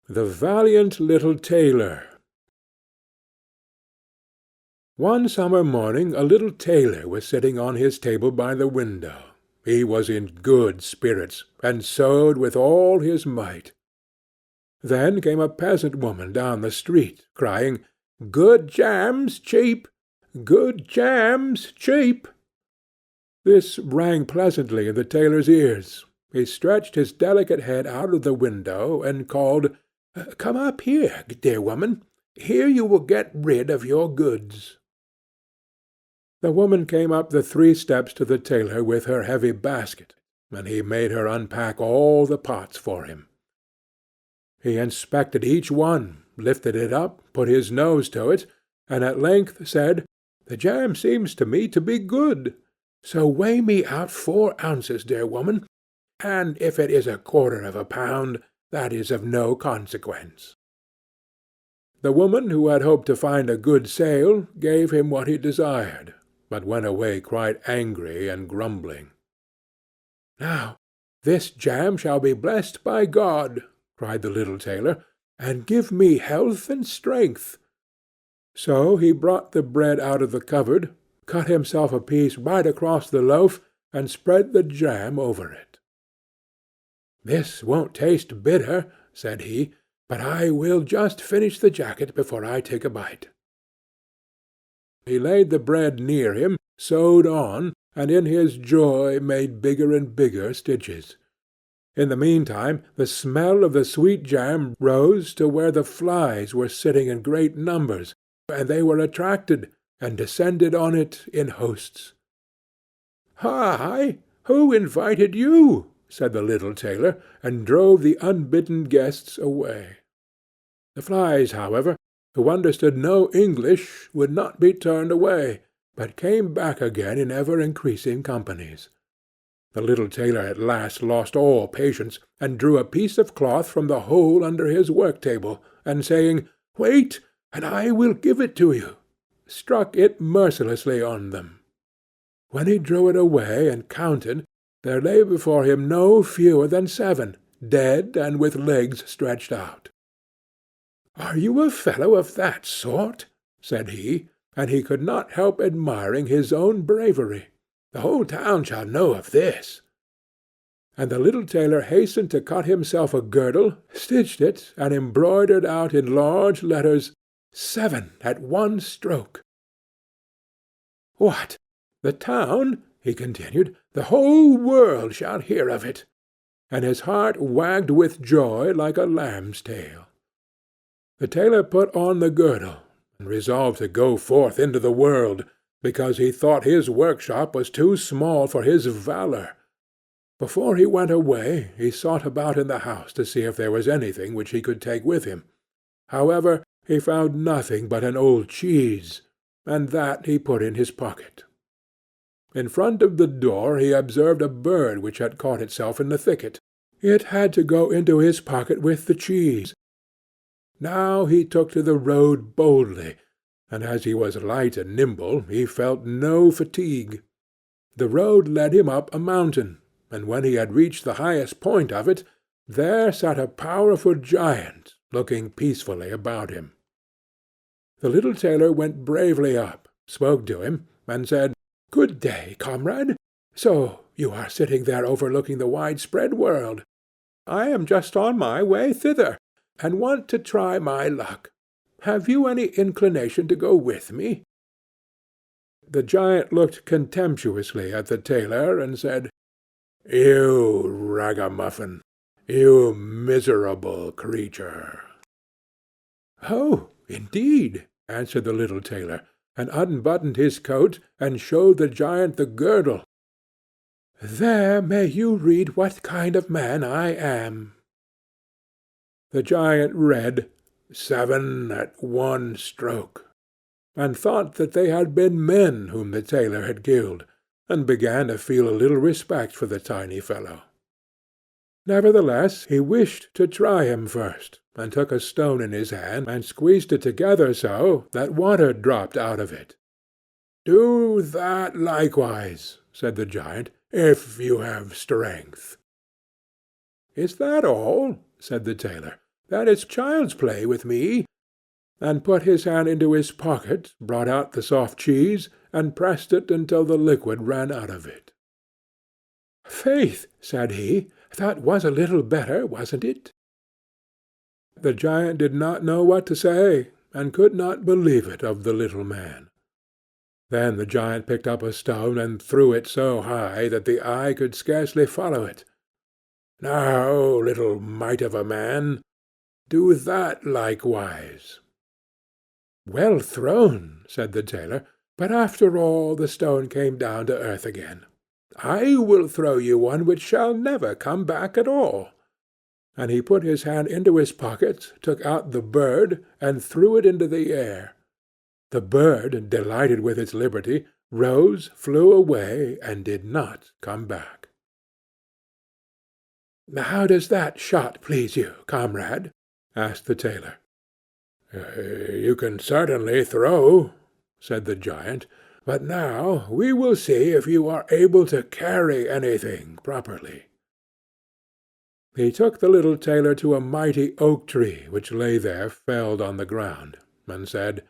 The Valiant Little Tailor. One summer morning a little tailor was sitting on his table by the window. He was in good spirits, and sewed with all his might. Then came a peasant woman down the street, crying, "Good jams, cheap! Good jams, cheap!" This rang pleasantly in the tailor's ears. He stretched his delicate head out of the window, and called, "Come up here, dear woman. Here you will get rid of your goods." The woman came up the 3 steps to the tailor with her heavy basket, and he made her unpack all the pots for him. He inspected each one, lifted it up, put his nose to it, and at length said, "The jam seems to me to be good. So weigh me out 4 ounces, dear woman, and if it is 1/4 of a pound, that is of no consequence." The woman, who had hoped to find a good sale, gave him what he desired, but went away quite angry and grumbling. "Now this jam shall be blessed by God," cried the little tailor, "and give me health and strength." So he brought the bread out of the cupboard, cut himself a piece right across the loaf, and spread the jam over it. "This won't taste bitter," said he, "but I will just finish the jacket before I take a bite." He laid the bread near him, sewed on, and in his joy made bigger and bigger stitches. In the meantime the smell of the sweet jam rose to where the flies were sitting in great numbers, and they were attracted, and descended on it in hosts. "Hi! Who invited you?" said the little tailor, and drove the unbidden guests away. The flies, however, who understood no English, would not be turned away, but came back again in ever-increasing companies. The little tailor at last lost all patience, and drew a piece of cloth from the hole under his work-table, and saying, "Wait, and I will give it to you," struck it mercilessly on them. When he drew it away and counted, there lay before him no fewer than 7, dead and with legs stretched out. "Are you a fellow of that sort?" said he, and he could not help admiring his own bravery. "The whole town shall know of this." And the little tailor hastened to cut himself a girdle, stitched it, and embroidered out in large letters, 7 at one stroke. "What, the town?" he continued. "The whole world shall hear of it." And his heart wagged with joy like a lamb's tail. The tailor put on the girdle, and resolved to go forth into the world, because he thought his workshop was too small for his valour. Before he went away, he sought about in the house to see if there was anything which he could take with him. However, he found nothing but an old cheese, and that he put in his pocket. In front of the door he observed a bird which had caught itself in the thicket. It had to go into his pocket with the cheese. Now he took to the road boldly, and as he was light and nimble, he felt no fatigue. The road led him up a mountain, and when he had reached the highest point of it, there sat a powerful giant, looking peacefully about him. The little tailor went bravely up, spoke to him, and said, "Good day, comrade. So you are sitting there overlooking the wide-spread world. I am just on my way thither, and want to try my luck. Have you any inclination to go with me?" The giant looked contemptuously at the tailor, and said, "You ragamuffin! You miserable creature!" "Oh, indeed!" answered the little tailor, and unbuttoned his coat, and showed the giant the girdle. "There may you read what kind of man I am." The giant read, "7 at one stroke," and thought that they had been men whom the tailor had killed, and began to feel a little respect for the tiny fellow. Nevertheless, he wished to try him first, and took a stone in his hand, and squeezed it together so that water dropped out of it. "Do that likewise," said the giant, "if you have strength." "Is that all?" said the tailor. "That is child's play with me," and put his hand into his pocket, brought out the soft cheese, and pressed it until the liquid ran out of it. "Faith," said he, "that was a little better, wasn't it?" The giant did not know what to say, and could not believe it of the little man. Then the giant picked up a stone and threw it so high that the eye could scarcely follow it. "Now, little mite of a man, do that likewise." "Well thrown," said the tailor, "but after all the stone came down to earth again. I will throw you one which shall never come back at all." And he put his hand into his pocket, took out the bird, and threw it into the air. The bird, delighted with its liberty, rose, flew away, and did not come back. "How does that shot please you, comrade?" asked the tailor. "You can certainly throw," said the giant, "but now we will see if you are able to carry anything properly." He took the little tailor to a mighty oak tree which lay there felled on the ground, and said,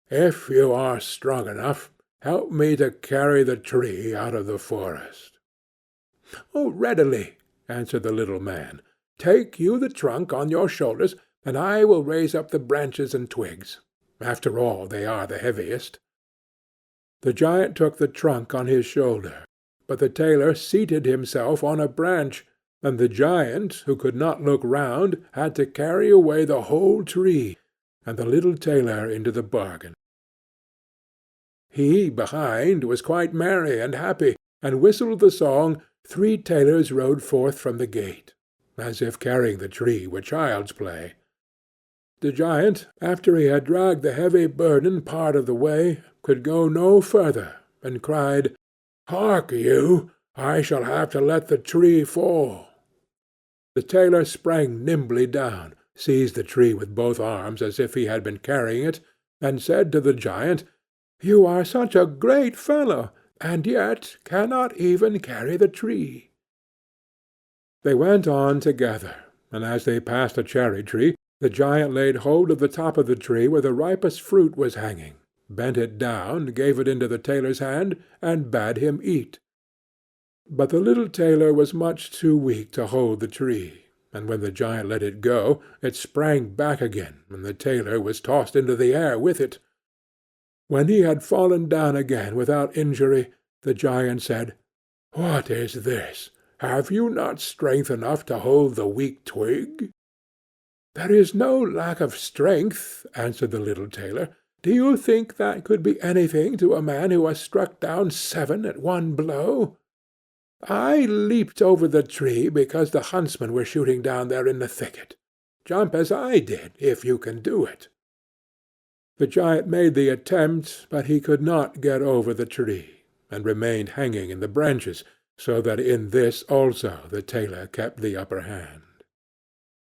"If you are strong enough, help me to carry the tree out of the forest." "Oh, readily," answered the little man. "Take you the trunk on your shoulders, and I will raise up the branches and twigs. After all, they are the heaviest." The giant took the trunk on his shoulder, but the tailor seated himself on a branch, and the giant, who could not look round, had to carry away the whole tree, and the little tailor into the bargain. He, behind, was quite merry and happy, and whistled the song, "Three tailors rode forth from the gate," as if carrying the tree were child's play. The giant, after he had dragged the heavy burden part of the way, could go no further, and cried, "Hark you! I shall have to let the tree fall." The tailor sprang nimbly down, seized the tree with both arms as if he had been carrying it, and said to the giant, "You are such a great fellow, and yet cannot even carry the tree." They went on together, and as they passed a cherry-tree, the giant laid hold of the top of the tree where the ripest fruit was hanging, bent it down, gave it into the tailor's hand, and bade him eat. But the little tailor was much too weak to hold the tree, and when the giant let it go, it sprang back again, and the tailor was tossed into the air with it. When he had fallen down again without injury, the giant said, "What is this? Have you not strength enough to hold the weak twig?" "There is no lack of strength," answered the little tailor. "Do you think that could be anything to a man who has struck down 7 at one blow? I leaped over the tree because the huntsmen were shooting down there in the thicket. Jump as I did, if you can do it." The giant made the attempt, but he could not get over the tree, and remained hanging in the branches, so that in this also the tailor kept the upper hand.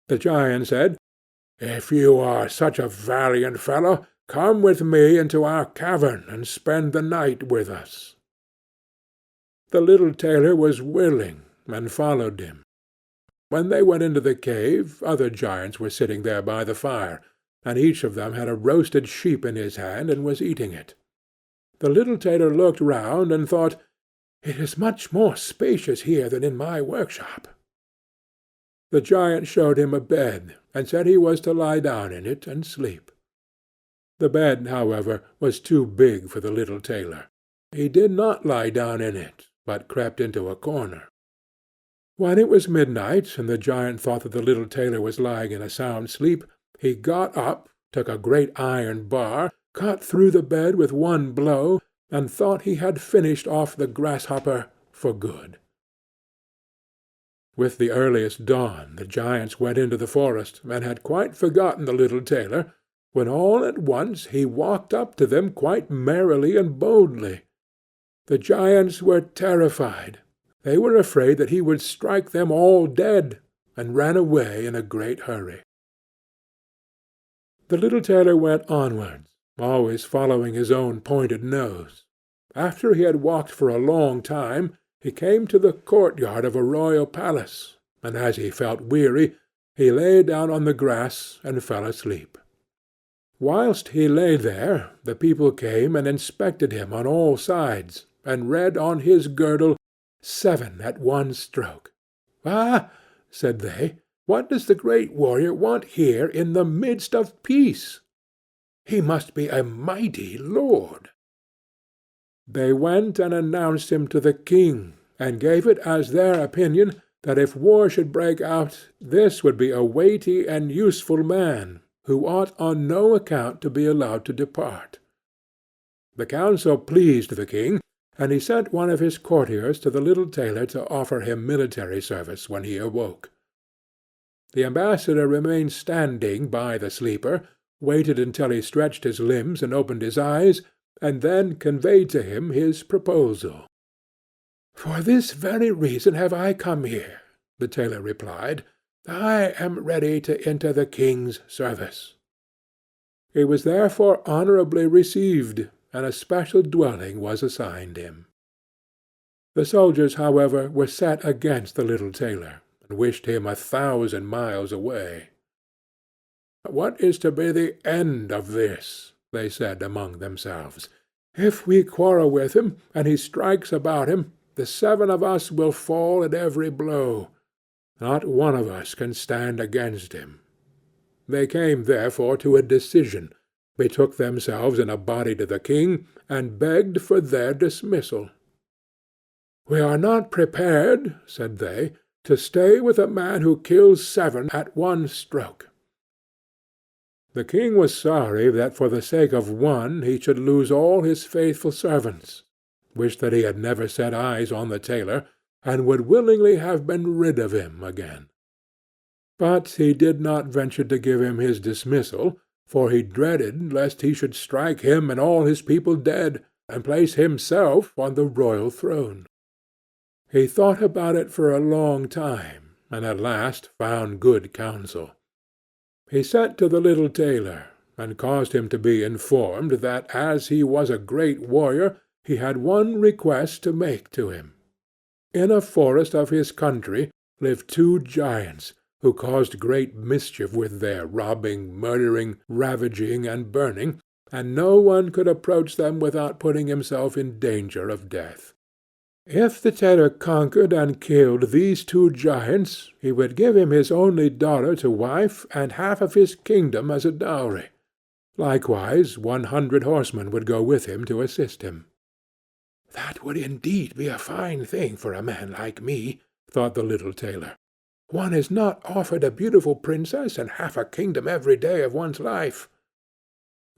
The giant said, "If you are such a valiant fellow, come with me into our cavern and spend the night with us." The little tailor was willing, and followed him. When they went into the cave, other giants were sitting there by the fire, and each of them had a roasted sheep in his hand and was eating it. The little tailor looked round and thought, "It is much more spacious here than in my workshop." The giant showed him a bed, and said he was to lie down in it and sleep. The bed, however, was too big for the little tailor. He did not lie down in it, but crept into a corner. When it was midnight, and the giant thought that the little tailor was lying in a sound sleep, he got up, took a great iron bar, cut through the bed with one blow, and thought he had finished off the grasshopper for good. With the earliest dawn the giants went into the forest, and had quite forgotten the little tailor, when all at once he walked up to them quite merrily and boldly. The giants were terrified. They were afraid that he would strike them all dead, and ran away in a great hurry. The little tailor went onwards, always following his own pointed nose. After he had walked for a long time, he came to the courtyard of a royal palace, and as he felt weary, he lay down on the grass and fell asleep. Whilst he lay there, the people came and inspected him on all sides, and read on his girdle 7 at one stroke. "Ah," said they, "what does the great warrior want here in the midst of peace? He must be a mighty lord." They went and announced him to the king, and gave it as their opinion that if war should break out, this would be a weighty and useful man, who ought on no account to be allowed to depart. The counsel pleased the king, and he sent one of his courtiers to the little tailor to offer him military service when he awoke. The ambassador remained standing by the sleeper, waited until he stretched his limbs and opened his eyes, and then conveyed to him his proposal. "For this very reason have I come here," the tailor replied. "I am ready to enter the king's service." He was therefore honourably received, and a special dwelling was assigned him. The soldiers, however, were set against the little tailor, and wished him 1,000 miles away. "What is to be the end of this?" they said among themselves. "If we quarrel with him, and he strikes about him, the 7 of us will fall at every blow. Not one of us can stand against him." They came therefore to a decision, betook themselves in a body to the king, and begged for their dismissal. "We are not prepared," said they, "to stay with a man who kills 7 at one stroke." The king was sorry that for the sake of one he should lose all his faithful servants, wished that he had never set eyes on the tailor, and would willingly have been rid of him again. But he did not venture to give him his dismissal, for he dreaded lest he should strike him and all his people dead, and place himself on the royal throne. He thought about it for a long time, and at last found good counsel. He sent to the little tailor, and caused him to be informed that as he was a great warrior, he had one request to make to him. In a forest of his country lived 2 giants, who caused great mischief with their robbing, murdering, ravaging, and burning, and no one could approach them without putting himself in danger of death. If the tailor conquered and killed these 2 giants, he would give him his only daughter to wife, and half of his kingdom as a dowry. Likewise 100 horsemen would go with him to assist him. "That would indeed be a fine thing for a man like me," thought the little tailor. "One is not offered a beautiful princess and half a kingdom every day of one's life."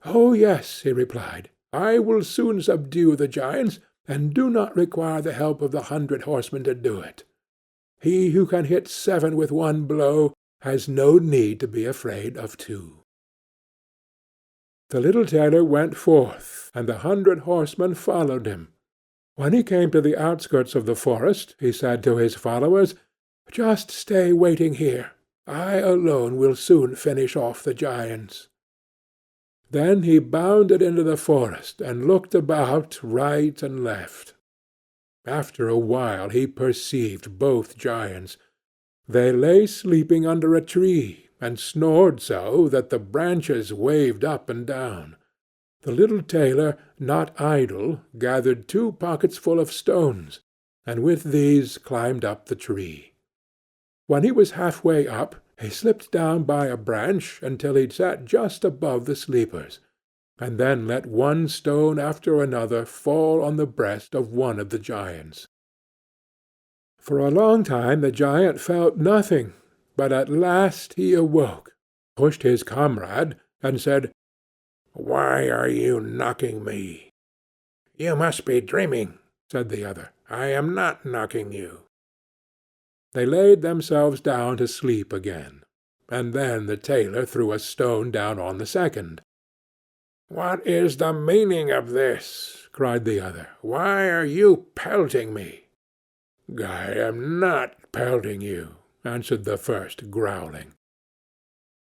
"Oh yes," he replied, "I will soon subdue the giants, and do not require the help of the 100 horsemen to do it. He who can hit 7 with one blow has no need to be afraid of 2. The little tailor went forth, and the 100 horsemen followed him. When he came to the outskirts of the forest, he said to his followers, "Just stay waiting here. I alone will soon finish off the giants." Then he bounded into the forest, and looked about right and left. After a while he perceived both giants. They lay sleeping under a tree, and snored so that the branches waved up and down. The little tailor, not idle, gathered 2 pockets full of stones, and with these climbed up the tree. When he was half-way up, he slipped down by a branch until he sat just above the sleepers, and then let one stone after another fall on the breast of one of the giants. For a long time the giant felt nothing, but at last he awoke, pushed his comrade, and said, "Why are you knocking me?" "You must be dreaming," said the other. "I am not knocking you." They laid themselves down to sleep again, and then the tailor threw a stone down on the second. "What is the meaning of this?" cried the other. "Why are you pelting me?" "I am not pelting you," answered the first, growling.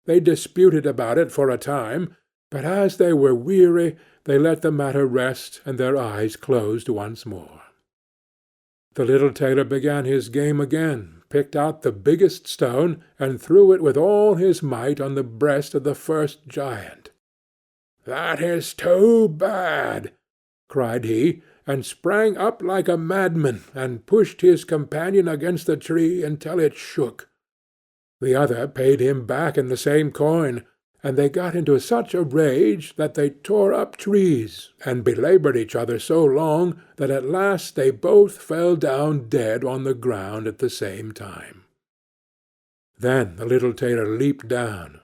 They disputed about it for a time, but as they were weary, they let the matter rest, and their eyes closed once more. The little tailor began his game again, picked out the biggest stone, and threw it with all his might on the breast of the first giant. "That is too bad," cried he, and sprang up like a madman, and pushed his companion against the tree until it shook. The other paid him back in the same coin, and they got into such a rage that they tore up trees, and belaboured each other so long that at last they both fell down dead on the ground at the same time. Then the little tailor leaped down.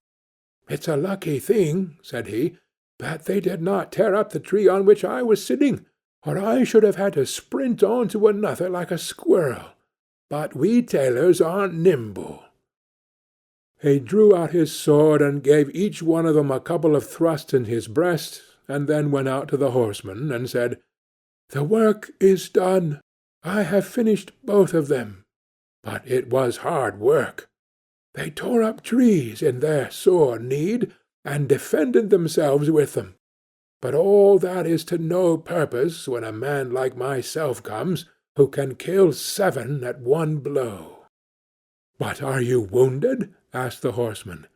"It's a lucky thing," said he, "that they did not tear up the tree on which I was sitting, or I should have had to sprint on to another like a squirrel. But we tailors are nimble." He drew out his sword and gave each one of them a couple of thrusts in his breast, and then went out to the horsemen and said, "The work is done. I have finished both of them. But it was hard work. They tore up trees in their sore need, and defended themselves with them. But all that is to no purpose when a man like myself comes, who can kill 7 at one blow." "But are you wounded?" asked the horseman.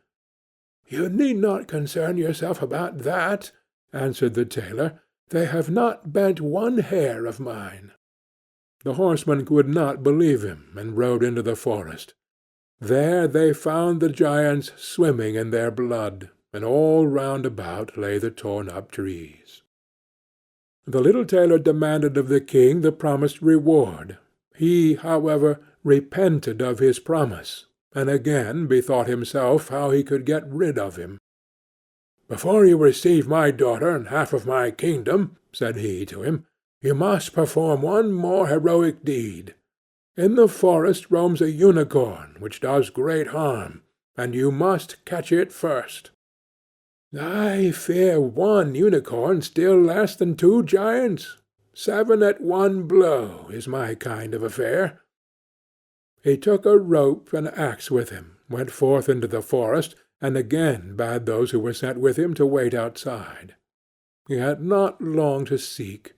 "You need not concern yourself about that," answered the tailor. "They have not bent one hair of mine." The horseman would not believe him, and rode into the forest. There they found the giants swimming in their blood, and all round about lay the torn-up trees. The little tailor demanded of the king the promised reward. He, however, repented of his promise, and again bethought himself how he could get rid of him. "Before you receive my daughter and half of my kingdom," said he to him, "you must perform one more heroic deed. In the forest roams a unicorn which does great harm, and you must catch it first." "I fear one unicorn still less than 2 giants. 7 at one blow is my kind of affair." He took a rope and axe with him, went forth into the forest, and again bade those who were sent with him to wait outside. He had not long to seek.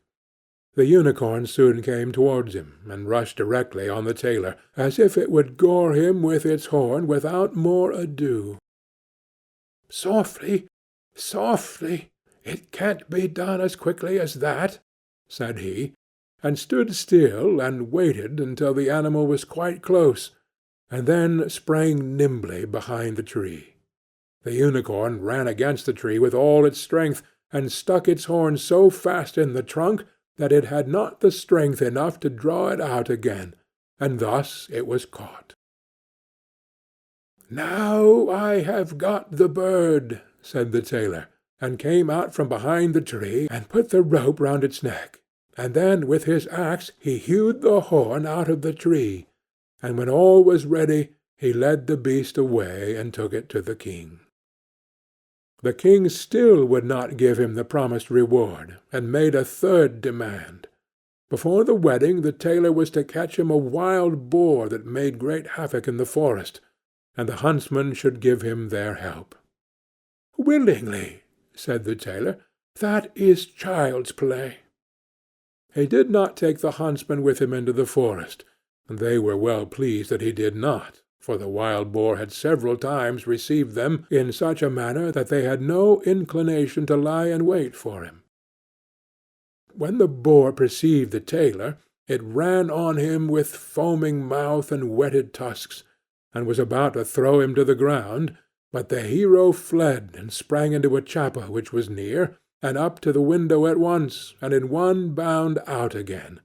The unicorn soon came towards him, and rushed directly on the tailor, as if it would gore him with its horn without more ado. "Softly, softly! It can't be done as quickly as that," said he, and stood still and waited until the animal was quite close, and then sprang nimbly behind the tree. The unicorn ran against the tree with all its strength, and stuck its horn so fast in the trunk that it had not the strength enough to draw it out again, and thus it was caught. "Now I have got the bird," said the tailor, and came out from behind the tree, and put the rope round its neck, and then with his axe he hewed the horn out of the tree, and when all was ready he led the beast away and took it to the king. The king still would not give him the promised reward, and made a third demand. Before the wedding the tailor was to catch him a wild boar that made great havoc in the forest, and the huntsmen should give him their help. "Willingly," said the tailor. "That is child's play." He did not take the huntsmen with him into the forest, and they were well pleased that he did not, for the wild boar had several times received them in such a manner that they had no inclination to lie in wait for him. When the boar perceived the tailor, it ran on him with foaming mouth and whetted tusks, and was about to throw him to the ground, but the hero fled and sprang into a chapel which was near, and up to the window at once, and in one bound out again.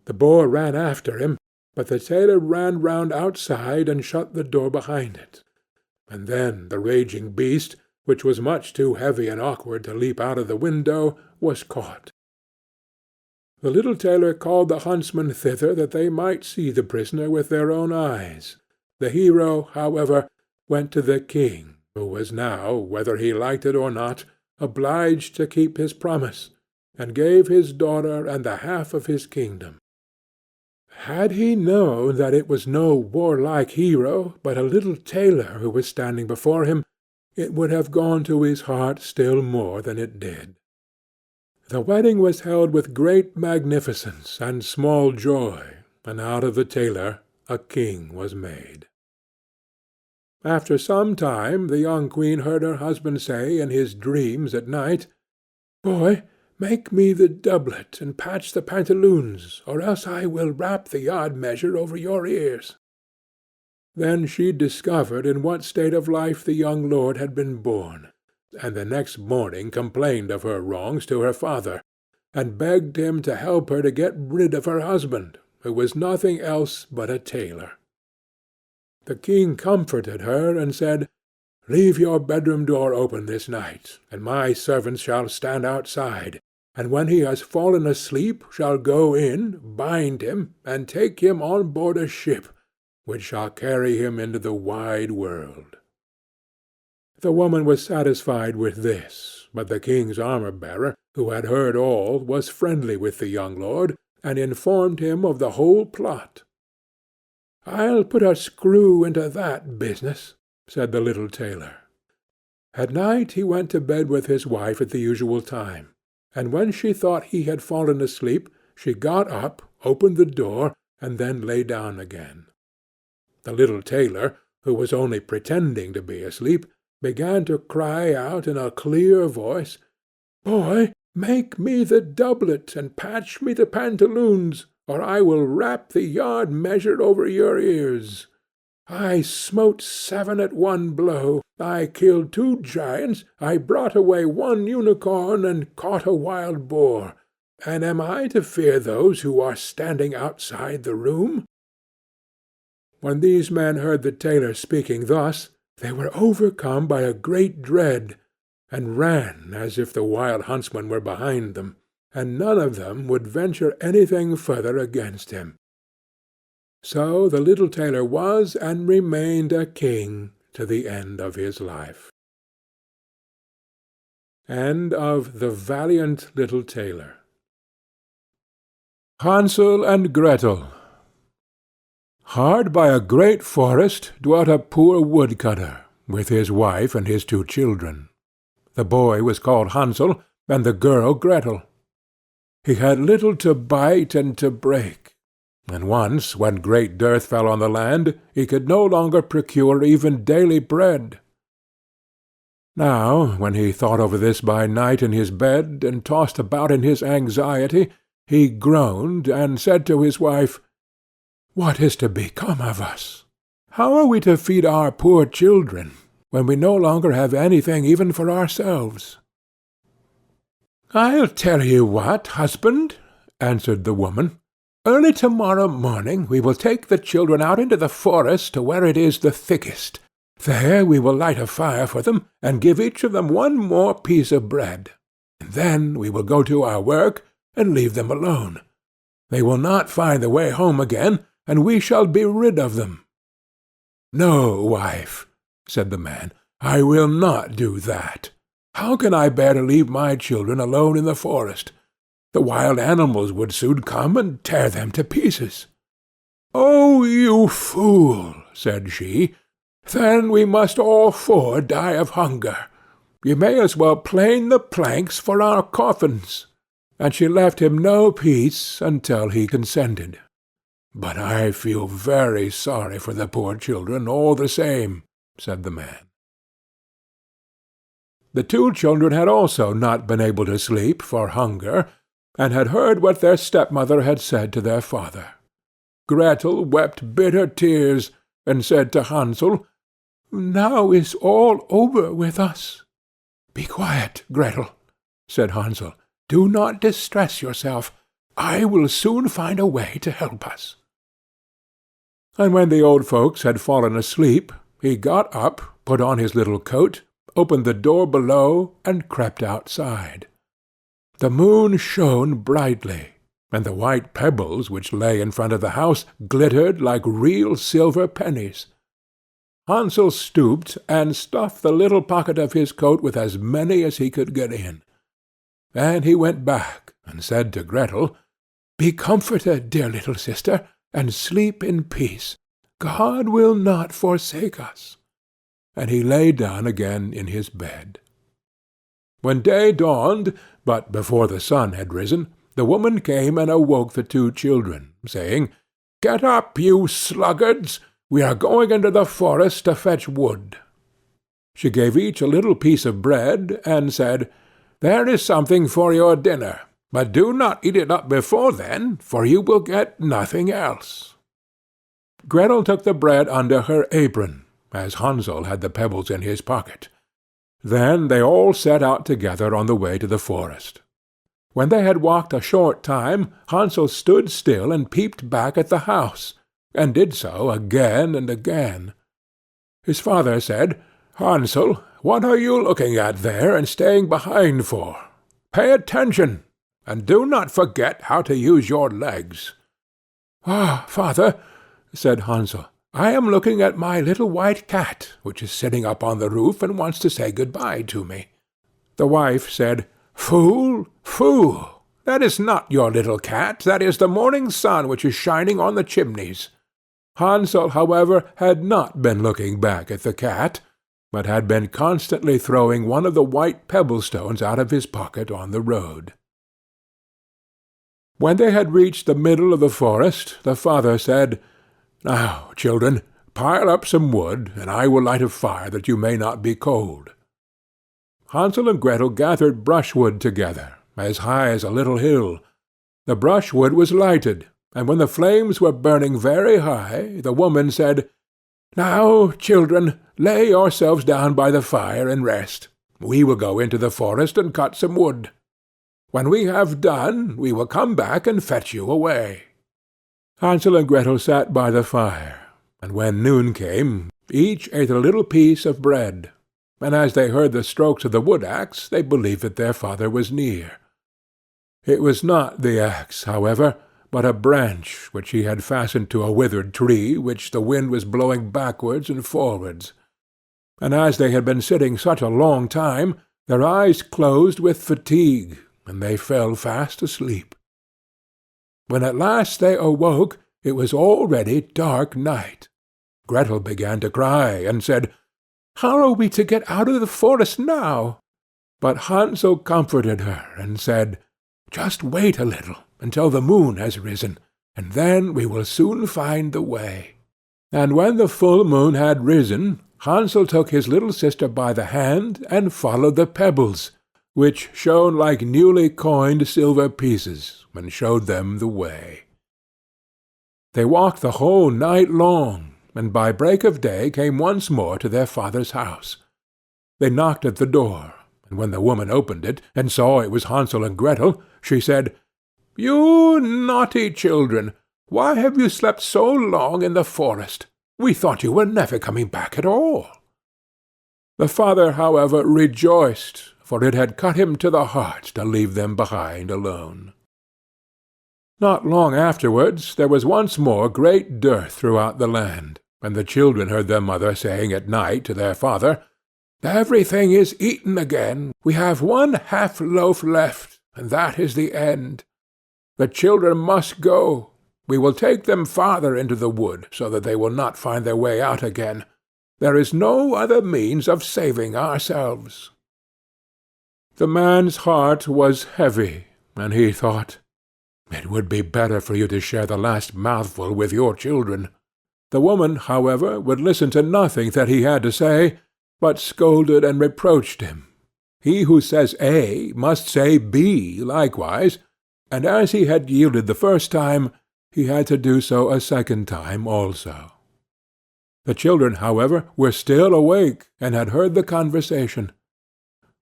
The boar ran after him, but the tailor ran round outside and shut the door behind it. And then the raging beast, which was much too heavy and awkward to leap out of the window, was caught. The little tailor called the huntsmen thither that they might see the prisoner with their own eyes. The hero, however, went to the king, who was now, whether he liked it or not, obliged to keep his promise, and gave his daughter and the half of his kingdom. Had he known that it was no warlike hero, but a little tailor who was standing before him, it would have gone to his heart still more than it did. The wedding was held with great magnificence and small joy, and out of the tailor a king was made. After some time the young queen heard her husband say in his dreams at night, "Boy, make me the doublet and patch the pantaloons, or else I will wrap the yard measure over your ears." Then she discovered in what state of life the young lord had been born, and the next morning complained of her wrongs to her father, and begged him to help her to get rid of her husband, who was nothing else but a tailor. The king comforted her, and said, "Leave your bedroom door open this night, and my servants shall stand outside, and when he has fallen asleep shall go in, bind him, and take him on board a ship, which shall carry him into the wide world." The woman was satisfied with this, but the king's armour-bearer, who had heard all, was friendly with the young lord, and informed him of the whole plot. "I'll put a screw into that business," said the little tailor. At night he went to bed with his wife at the usual time, and when she thought he had fallen asleep, she got up, opened the door, and then lay down again. The little tailor, who was only pretending to be asleep, began to cry out in a clear voice, "Boy, make me the doublet, and patch me the pantaloons, or I will wrap the yard measure over your ears. I smote 7 at one blow, I killed 2 giants, I brought away 1 unicorn, and caught a wild boar, and am I to fear those who are standing outside the room?" When these men heard the tailor speaking thus, they were overcome by a great dread, and ran as if the wild huntsmen were behind them, and none of them would venture anything further against him. So the little tailor was and remained a king to the end of his life. End of The Valiant Little Tailor. Hansel and Gretel. Hard by a great forest dwelt a poor woodcutter, with his wife and his 2 children. The boy was called Hansel, and the girl Gretel. He had little to bite and to break, and once, when great dearth fell on the land, he could no longer procure even daily bread. Now, when he thought over this by night in his bed, and tossed about in his anxiety, he groaned, and said to his wife, "What is to become of us? How are we to feed our poor children, when we no longer have anything even for ourselves?" "I'll tell you what, husband," answered the woman. "Early to-morrow morning we will take the children out into the forest to where it is the thickest. There we will light a fire for them, and give each of them 1 more piece of bread. And then we will go to our work, and leave them alone. They will not find the way home again, and we shall be rid of them." "No, wife," said the man, "I will not do that. How can I bear to leave my children alone in the forest? The wild animals would soon come and tear them to pieces." "Oh, you fool!" said she. "Then we must all four die of hunger. You may as well plane the planks for our coffins." And she left him no peace until he consented. "But I feel very sorry for the poor children, all the same," said the man. The two children had also not been able to sleep for hunger, and had heard what their stepmother had said to their father. Gretel wept bitter tears, and said to Hansel, "Now is all over with us." "Be quiet, Gretel," said Hansel. "Do not distress yourself. I will soon find a way to help us." And when the old folks had fallen asleep, he got up, put on his little coat, opened the door below, and crept outside. The moon shone brightly, and the white pebbles which lay in front of the house glittered like real silver pennies. Hansel stooped and stuffed the little pocket of his coat with as many as he could get in. Then he went back and said to Gretel, "Be comforted, dear little sister, and sleep in peace. God will not forsake us." And he lay down again in his bed. When day dawned, but before the sun had risen, the woman came and awoke the two children, saying, "Get up, you sluggards! We are going into the forest to fetch wood." She gave each a little piece of bread, and said, "There is something for your dinner, but do not eat it up before then, for you will get nothing else." Gretel took the bread under her apron, as Hansel had the pebbles in his pocket. Then they all set out together on the way to the forest. When they had walked a short time, Hansel stood still and peeped back at the house, and did so again and again. His father said, "Hansel, what are you looking at there and staying behind for? Pay attention, and do not forget how to use your legs." "Ah, father," said Hansel, "I am looking at my little white cat, which is sitting up on the roof and wants to say good-bye to me." The wife said, "Fool, fool! That is not your little cat, that is the morning sun which is shining on the chimneys." Hansel, however, had not been looking back at the cat, but had been constantly throwing one of the white pebble-stones out of his pocket on the road. When they had reached the middle of the forest, the father said, "Now, children, pile up some wood, and I will light a fire that you may not be cold." Hansel and Gretel gathered brushwood together, as high as a little hill. The brushwood was lighted, and when the flames were burning very high, the woman said, "Now, children, lay yourselves down by the fire and rest. We will go into the forest and cut some wood. When we have done, we will come back and fetch you away." Hansel and Gretel sat by the fire, and when noon came, each ate a little piece of bread, and as they heard the strokes of the wood-axe, they believed that their father was near. It was not the axe, however, but a branch which he had fastened to a withered tree, which the wind was blowing backwards and forwards. And as they had been sitting such a long time, their eyes closed with fatigue, and they fell fast asleep. When at last they awoke, it was already dark night. Gretel began to cry, and said, "How are we to get out of the forest now?" But Hansel comforted her, and said, "Just wait a little, until the moon has risen, and then we will soon find the way." And when the full moon had risen, Hansel took his little sister by the hand, and followed the pebbles, which shone like newly coined silver pieces, and showed them the way. They walked the whole night long, and by break of day came once more to their father's house. They knocked at the door, and when the woman opened it, and saw it was Hansel and Gretel, she said, "You naughty children, why have you slept so long in the forest? We thought you were never coming back at all." The father, however, rejoiced, for it had cut him to the heart to leave them behind alone. Not long afterwards there was once more great dearth throughout the land, and the children heard their mother saying at night to their father, "Everything is eaten again. We have one half loaf left, and that is the end. The children must go. We will take them farther into the wood, so that they will not find their way out again. There is no other means of saving ourselves." The man's heart was heavy, and he thought, "It would be better for you to share the last mouthful with your children." The woman, however, would listen to nothing that he had to say, but scolded and reproached him. He who says A must say B likewise, and as he had yielded the first time, he had to do so a second time also. The children, however, were still awake, and had heard the conversation.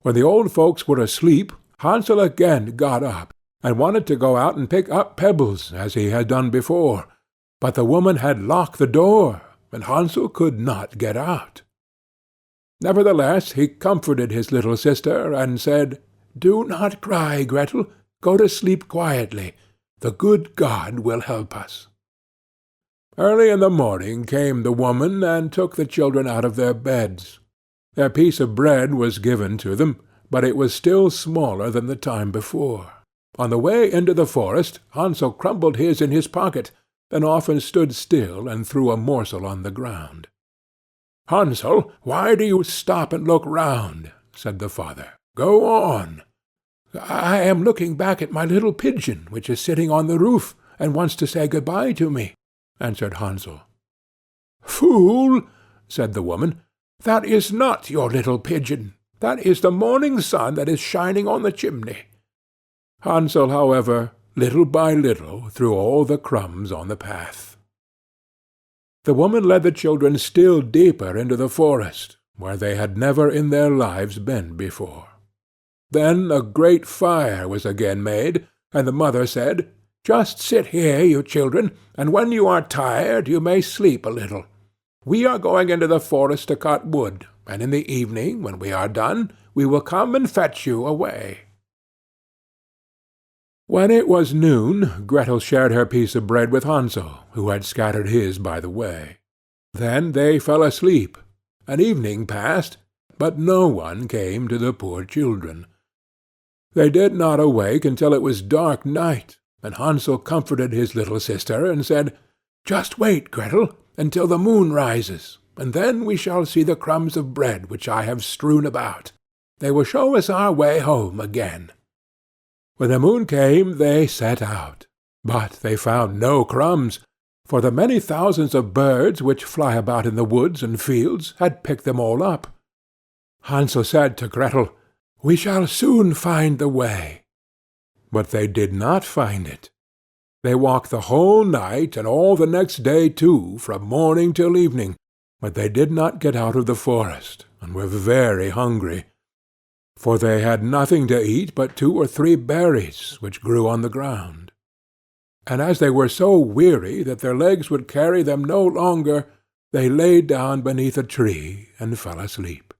When the old folks were asleep, Hansel again got up, and wanted to go out and pick up pebbles, as he had done before, but the woman had locked the door, and Hansel could not get out. Nevertheless, he comforted his little sister, and said, "Do not cry, Gretel. Go to sleep quietly. The good God will help us." Early in the morning came the woman, and took the children out of their beds. Their piece of bread was given to them, but it was still smaller than the time before. On the way into the forest, Hansel crumbled his in his pocket, and often stood still and threw a morsel on the ground. "Hansel, why do you stop and look round?" said the father. "Go on." "I am looking back at my little pigeon, which is sitting on the roof, and wants to say good-bye to me," answered Hansel. "Fool!" said the woman. "That is not your little pigeon. That is the morning sun that is shining on the chimney." Hansel, however, little by little, threw all the crumbs on the path. The woman led the children still deeper into the forest, where they had never in their lives been before. Then a great fire was again made, and the mother said, "Just sit here, you children, and when you are tired you may sleep a little. We are going into the forest to cut wood, and in the evening, when we are done, we will come and fetch you away." When it was noon, Gretel shared her piece of bread with Hansel, who had scattered his by the way. Then they fell asleep, and evening passed, but no one came to the poor children. They did not awake until it was dark night, and Hansel comforted his little sister, and said, "Just wait, Gretel, until the moon rises, and then we shall see the crumbs of bread which I have strewn about. They will show us our way home again." When the moon came, they set out, but they found no crumbs, for the many thousands of birds which fly about in the woods and fields had picked them all up. Hansel said to Gretel, "We shall soon find the way." But they did not find it. They walked the whole night, and all the next day too, from morning till evening, but they did not get out of the forest, and were very hungry, for they had nothing to eat but 2 or 3 berries which grew on the ground. And as they were so weary that their legs would carry them no longer, they lay down beneath a tree and fell asleep.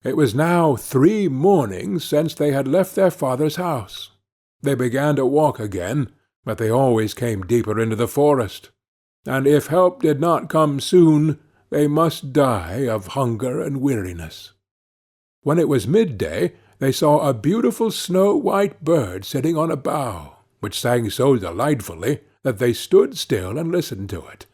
It was now 3 mornings since they had left their father's house. They began to walk again, but they always came deeper into the forest, and if help did not come soon, they must die of hunger and weariness. When it was midday, they saw a beautiful snow-white bird sitting on a bough, which sang so delightfully that they stood still and listened to it.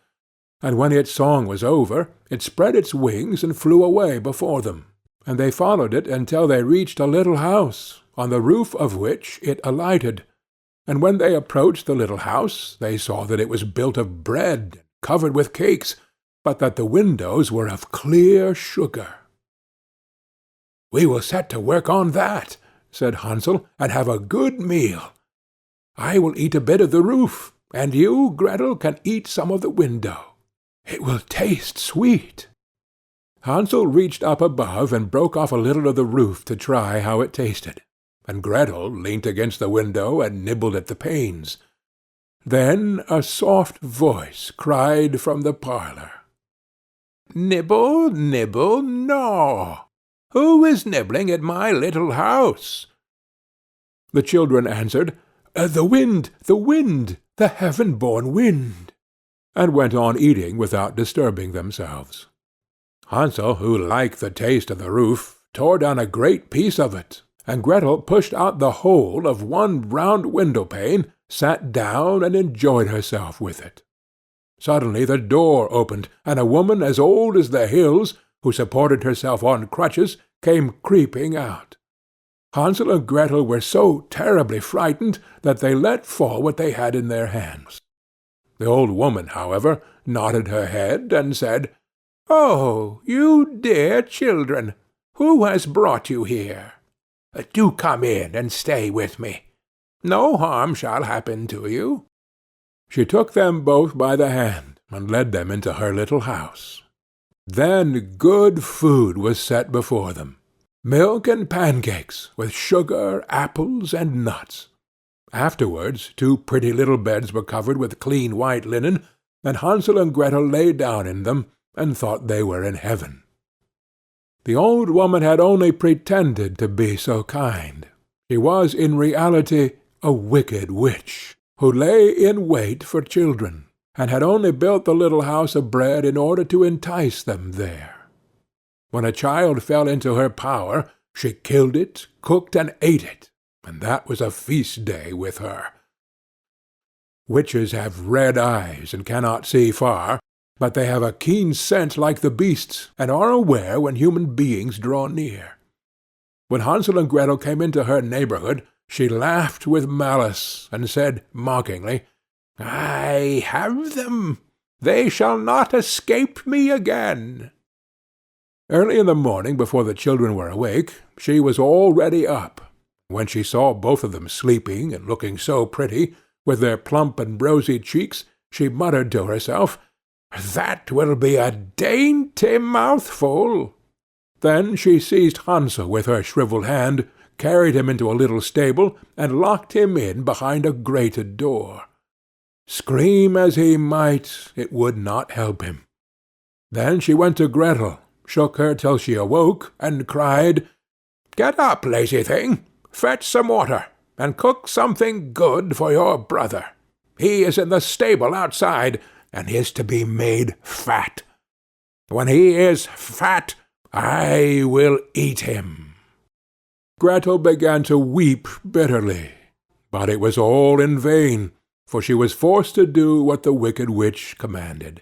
And when its song was over, it spread its wings and flew away before them, and they followed it until they reached a little house, on the roof of which it alighted. And when they approached the little house, they saw that it was built of bread, covered with cakes, but that the windows were of clear sugar. "We will set to work on that," said Hansel, "and have a good meal. I will eat a bit of the roof, and you, Gretel, can eat some of the window. It will taste sweet." Hansel reached up above and broke off a little of the roof to try how it tasted, and Gretel leant against the window and nibbled at the panes. Then a soft voice cried from the parlour, "Nibble, nibble, gnaw! Who is nibbling at my little house?" The children answered, "The wind, the heaven-born wind," and went on eating without disturbing themselves. Hansel, who liked the taste of the roof, tore down a great piece of it, and Gretel pushed out the whole of one round window-pane, sat down, and enjoyed herself with it. Suddenly the door opened, and a woman as old as the hills, who supported herself on crutches, came creeping out. Hansel and Gretel were so terribly frightened that they let fall what they had in their hands. The old woman, however, nodded her head and said, "Oh, you dear children, who has brought you here? Do come in and stay with me. No harm shall happen to you." She took them both by the hand and led them into her little house. Then good food was set before them, milk and pancakes, with sugar, apples, and nuts. Afterwards 2 pretty little beds were covered with clean white linen, and Hansel and Gretel lay down in them, and thought they were in heaven. The old woman had only pretended to be so kind. She was in reality a wicked witch, who lay in wait for children, and had only built the little house of bread in order to entice them there. When a child fell into her power, she killed it, cooked, and ate it, and that was a feast day with her. Witches have red eyes and cannot see far, but they have a keen scent like the beasts, and are aware when human beings draw near. When Hansel and Gretel came into her neighborhood, she laughed with malice, and said mockingly, "I have them. They shall not escape me again." Early in the morning, before the children were awake, she was already up. When she saw both of them sleeping and looking so pretty, with their plump and rosy cheeks, she muttered to herself, "That will be a dainty mouthful." Then she seized Hansel with her shrivelled hand, carried him into a little stable, and locked him in behind a grated door. Scream as he might, it would not help him. Then she went to Gretel, shook her till she awoke, and cried, "Get up, lazy thing, fetch some water, and cook something good for your brother. He is in the stable outside, and is to be made fat. When he is fat, I will eat him." Gretel began to weep bitterly, but it was all in vain, for she was forced to do what the wicked witch commanded.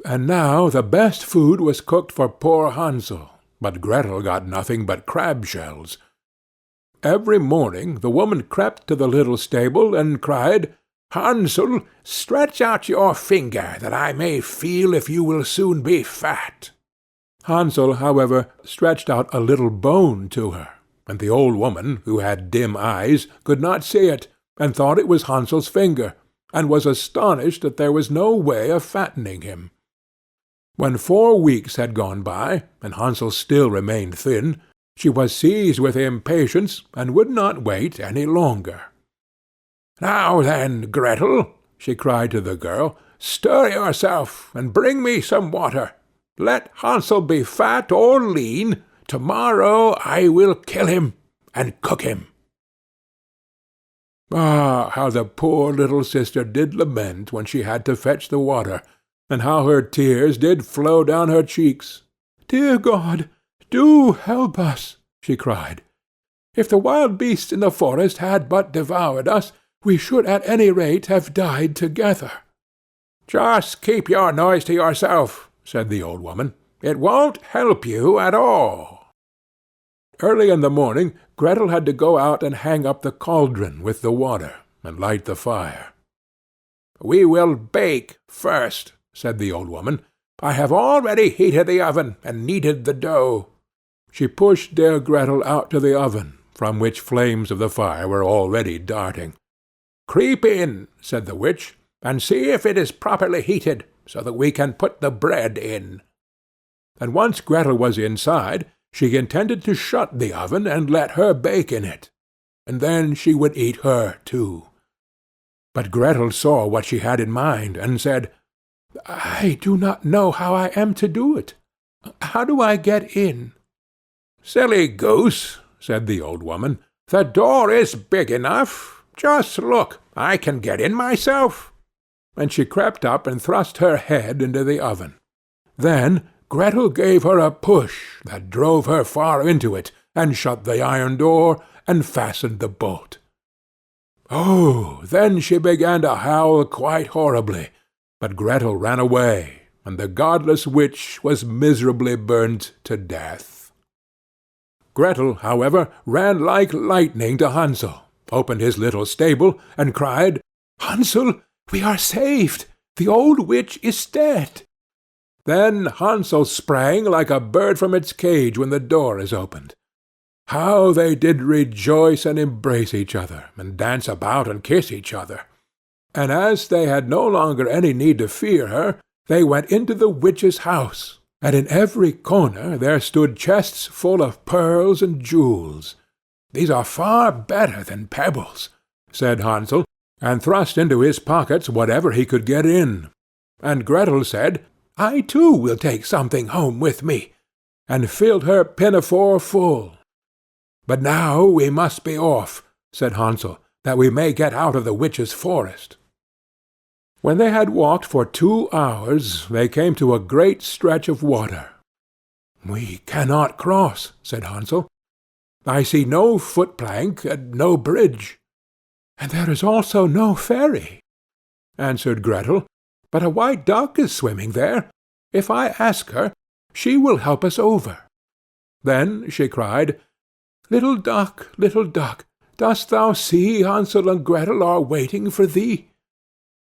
And now the best food was cooked for poor Hansel, but Gretel got nothing but crab shells. Every morning the woman crept to the little stable and cried, "Hansel, stretch out your finger, that I may feel if you will soon be fat." Hansel, however, stretched out a little bone to her, and the old woman, who had dim eyes, could not see it, and thought it was Hansel's finger, and was astonished that there was no way of fattening him. When 4 weeks had gone by, and Hansel still remained thin, she was seized with impatience, and would not wait any longer. "Now then, Gretel," she cried to the girl, "stir yourself, and bring me some water. Let Hansel be fat or lean, to-morrow I will kill him, and cook him." Ah, how the poor little sister did lament when she had to fetch the water, and how her tears did flow down her cheeks. "Dear God, do help us," she cried. "If the wild beasts in the forest had but devoured us, we should at any rate have died together." "Just keep your noise to yourself," said the old woman. "It won't help you at all." Early in the morning Gretel had to go out and hang up the cauldron with the water, and light the fire. "We will bake first," said the old woman. "I have already heated the oven, and kneaded the dough." She pushed dear Gretel out to the oven, from which flames of the fire were already darting. "Creep in," said the witch, "and see if it is properly heated, so that we can put the bread in." And once Gretel was inside, she intended to shut the oven and let her bake in it, and then she would eat her too. But Gretel saw what she had in mind, and said, "I do not know how I am to do it. How do I get in?" "Silly goose," said the old woman, "the door is big enough. Just look, I can get in myself." And she crept up and thrust her head into the oven. Then Gretel gave her a push that drove her far into it, and shut the iron door, and fastened the bolt. Oh, then she began to howl quite horribly, but Gretel ran away, and the godless witch was miserably burnt to death. Gretel, however, ran like lightning to Hansel, opened his little stable, and cried, "Hansel, we are saved! The old witch is dead!" Then Hansel sprang like a bird from its cage when the door is opened. How they did rejoice and embrace each other, and dance about and kiss each other! And as they had no longer any need to fear her, they went into the witch's house, and in every corner there stood chests full of pearls and jewels. "These are far better than pebbles," said Hansel, and thrust into his pockets whatever he could get in. And Gretel said, "I too will take something home with me," and filled her pinafore full. "But now we must be off," said Hansel, "that we may get out of the witch's forest." When they had walked for 2 hours, they came to a great stretch of water. "We cannot cross," said Hansel. "I see no foot-plank and no bridge." "And there is also no ferry," answered Gretel, "but a white duck is swimming there. If I ask her, she will help us over." Then she cried, little duck, dost thou see Hansel and Gretel are waiting for thee?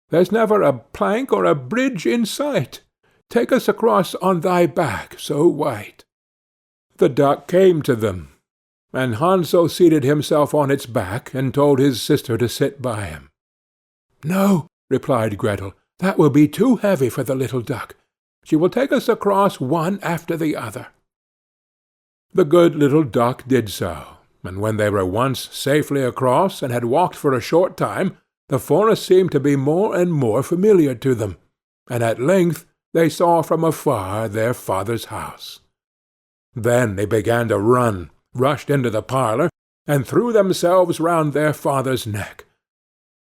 There's never a plank or a bridge in sight. Take us across on thy back so white." The duck came to them, and Hansel seated himself on its back and told his sister to sit by him. "No," replied Gretel, "that will be too heavy for the little duck. She will take us across one after the other." The good little duck did so, and when they were once safely across and had walked for a short time, the forest seemed to be more and more familiar to them, and at length they saw from afar their father's house. Then they began to run, rushed into the parlour, and threw themselves round their father's neck.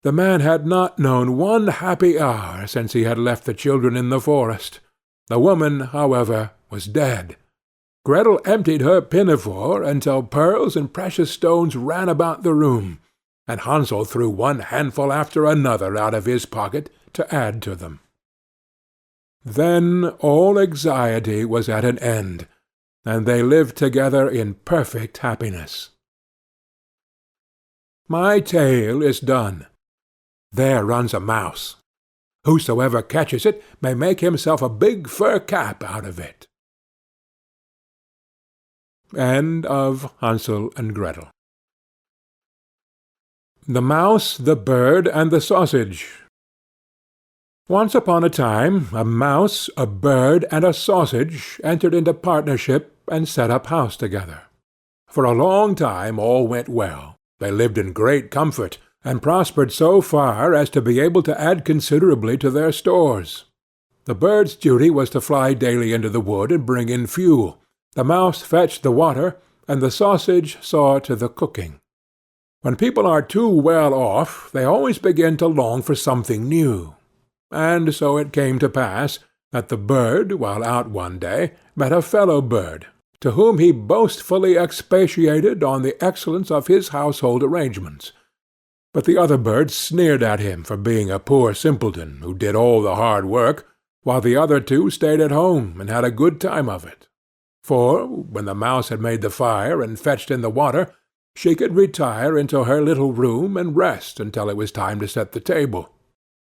The man had not known one happy hour since he had left the children in the forest. The woman, however, was dead. Gretel emptied her pinafore until pearls and precious stones ran about the room, and Hansel threw one handful after another out of his pocket to add to them. Then all anxiety was at an end, and they lived together in perfect happiness. My tale is done. There runs a mouse. Whosoever catches it may make himself a big fur cap out of it. End of Hansel and Gretel. The Mouse, the Bird, and the Sausage. Once upon a time a mouse, a bird, and a sausage entered into partnership and set up house together. For a long time all went well. They lived in great comfort, and prospered so far as to be able to add considerably to their stores. The bird's duty was to fly daily into the wood and bring in fuel. The mouse fetched the water, and the sausage saw to the cooking. When people are too well off, they always begin to long for something new. And so it came to pass that the bird, while out one day, met a fellow bird, to whom he boastfully expatiated on the excellence of his household arrangements. But the other bird sneered at him for being a poor simpleton who did all the hard work, while the other two stayed at home and had a good time of it. For, when the mouse had made the fire and fetched in the water, she could retire into her little room and rest until it was time to set the table.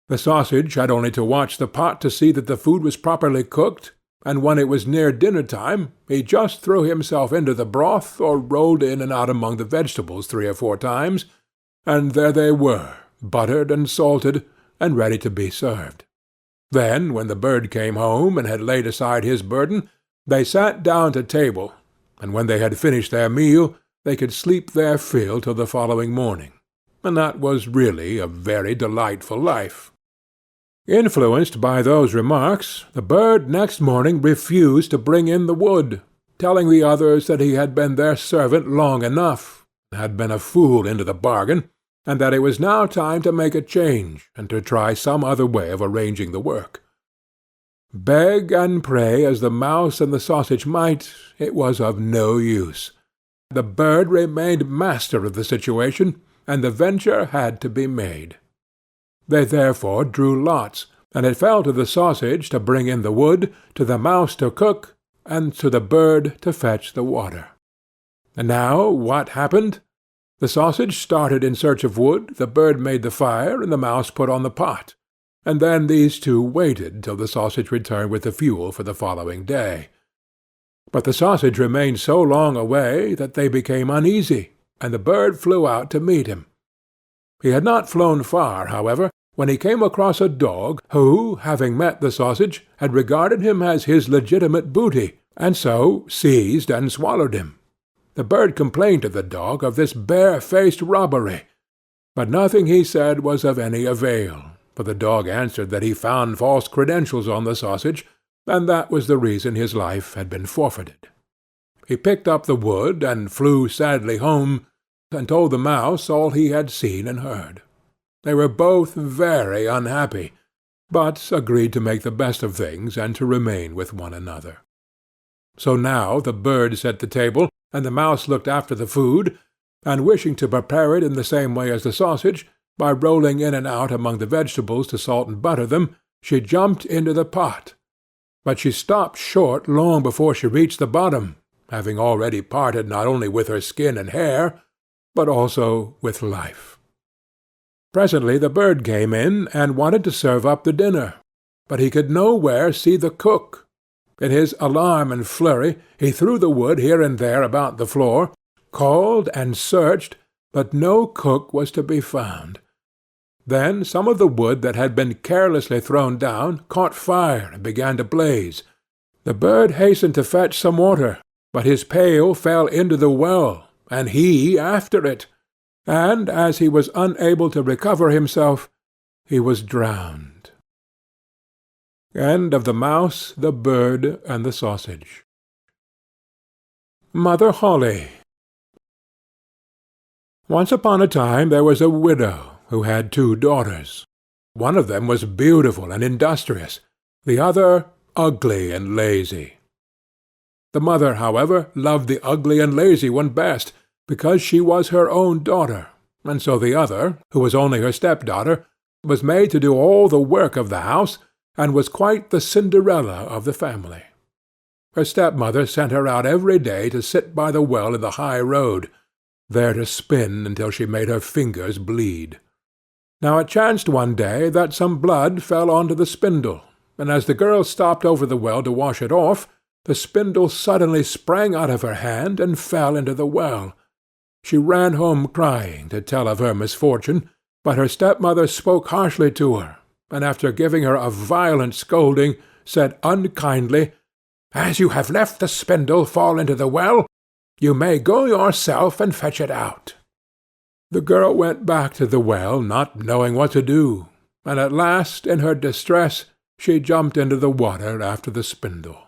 The sausage had only to watch the pot to see that the food was properly cooked, and when it was near dinner-time, he just threw himself into the broth or rolled in and out among the vegetables 3 or 4 times, and there they were, buttered and salted, and ready to be served. Then, when the bird came home and had laid aside his burden, they sat down to table, and when they had finished their meal, they could sleep their fill till the following morning, and that was really a very delightful life. Influenced by those remarks, the bird next morning refused to bring in the wood, telling the others that he had been their servant long enough, had been a fool into the bargain, and that it was now time to make a change, and to try some other way of arranging the work. Beg and pray as the mouse and the sausage might, it was of no use. the bird remained master of the situation, and the venture had to be made. They therefore drew lots, and it fell to the sausage to bring in the wood, to the mouse to cook, and to the bird to fetch the water. And now what happened? The sausage started in search of wood, the bird made the fire, and the mouse put on the pot, and then these two waited till the sausage returned with the fuel for the following day. But the sausage remained so long away that they became uneasy, and the bird flew out to meet him. He had not flown far, however, when he came across a dog, who, having met the sausage, had regarded him as his legitimate booty, and so seized and swallowed him. The bird complained to the dog of this bare-faced robbery, but nothing he said was of any avail, for the dog answered that he found false credentials on the sausage, and that was the reason his life had been forfeited. He picked up the wood and flew sadly home, and told the mouse all he had seen and heard. They were both very unhappy, but agreed to make the best of things and to remain with one another. So now the bird set the table, and the mouse looked after the food, and wishing to prepare it in the same way as the sausage, by rolling in and out among the vegetables to salt and butter them, she jumped into the pot. But she stopped short long before she reached the bottom, having already parted not only with her skin and hair, but also with life. Presently the bird came in, and wanted to serve up the dinner, but he could nowhere see the cook. In his alarm and flurry he threw the wood here and there about the floor, called and searched, but no cook was to be found. Then some of the wood that had been carelessly thrown down caught fire and began to blaze. The bird hastened to fetch some water, but his pail fell into the well, and he after it, and as he was unable to recover himself, he was drowned. End of The Mouse, the Bird, and the Sausage. Mother Holle. Once upon a time there was a widow who had 2 daughters. One of them was beautiful and industrious, the other ugly and lazy. The mother, however, loved the ugly and lazy one best, because she was her own daughter, and so the other, who was only her step-daughter, was made to do all the work of the house, and was quite the Cinderella of the family. Her stepmother sent her out every day to sit by the well in the high road, there to spin until she made her fingers bleed. Now it chanced one day that some blood fell onto the spindle, and as the girl stopped over the well to wash it off, the spindle suddenly sprang out of her hand and fell into the well. She ran home crying to tell of her misfortune, but her stepmother spoke harshly to her, and after giving her a violent scolding, said unkindly, "As you have left the spindle fall into the well, you may go yourself and fetch it out." The girl went back to the well, not knowing what to do, and at last, in her distress, she jumped into the water after the spindle.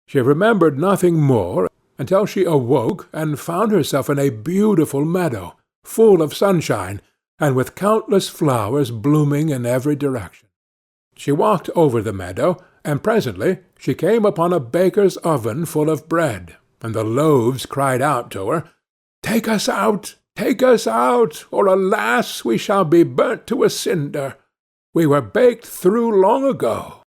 She remembered nothing more until she awoke and found herself in a beautiful meadow, full of sunshine, and with countless flowers blooming in every direction. She walked over the meadow, and presently she came upon a baker's oven full of bread, and the loaves cried out to her, "Take us out! Take us out, or alas, we shall be burnt to a cinder. We were baked through long ago."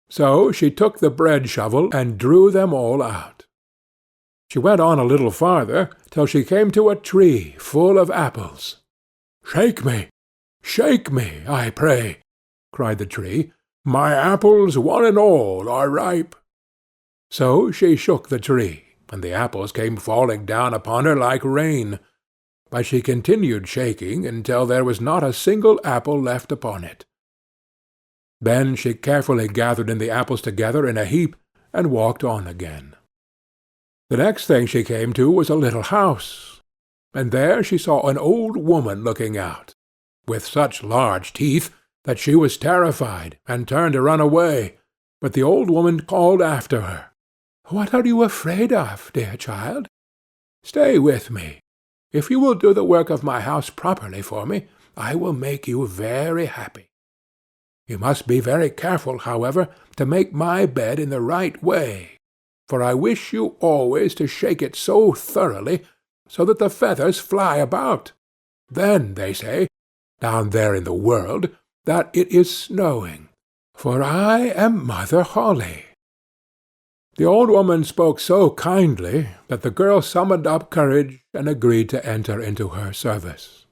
So she took the bread shovel and drew them all out. She went on a little farther, till she came to a tree full of apples. "Shake me, I pray," cried the tree. "My apples, one and all, are ripe." So she shook the tree, and the apples came falling down upon her like rain. But she continued shaking until there was not a single apple left upon it. Then she carefully gathered in the apples together in a heap, and walked on again. The next thing she came to was a little house, and there she saw an old woman looking out, with such large teeth that she was terrified, and turned to run away, but the old woman called after her, "What are you afraid of, dear child? Stay with me. If you will do the work of my house properly for me, I will make you very happy. You must be very careful, however, to make my bed in the right way. for I wish you always to shake it so thoroughly, so that the feathers fly about. Then, they say, down there in the world, that it is snowing, for I am Mother Holle." The old woman spoke so kindly that the girl summoned up courage and agreed to enter into her service.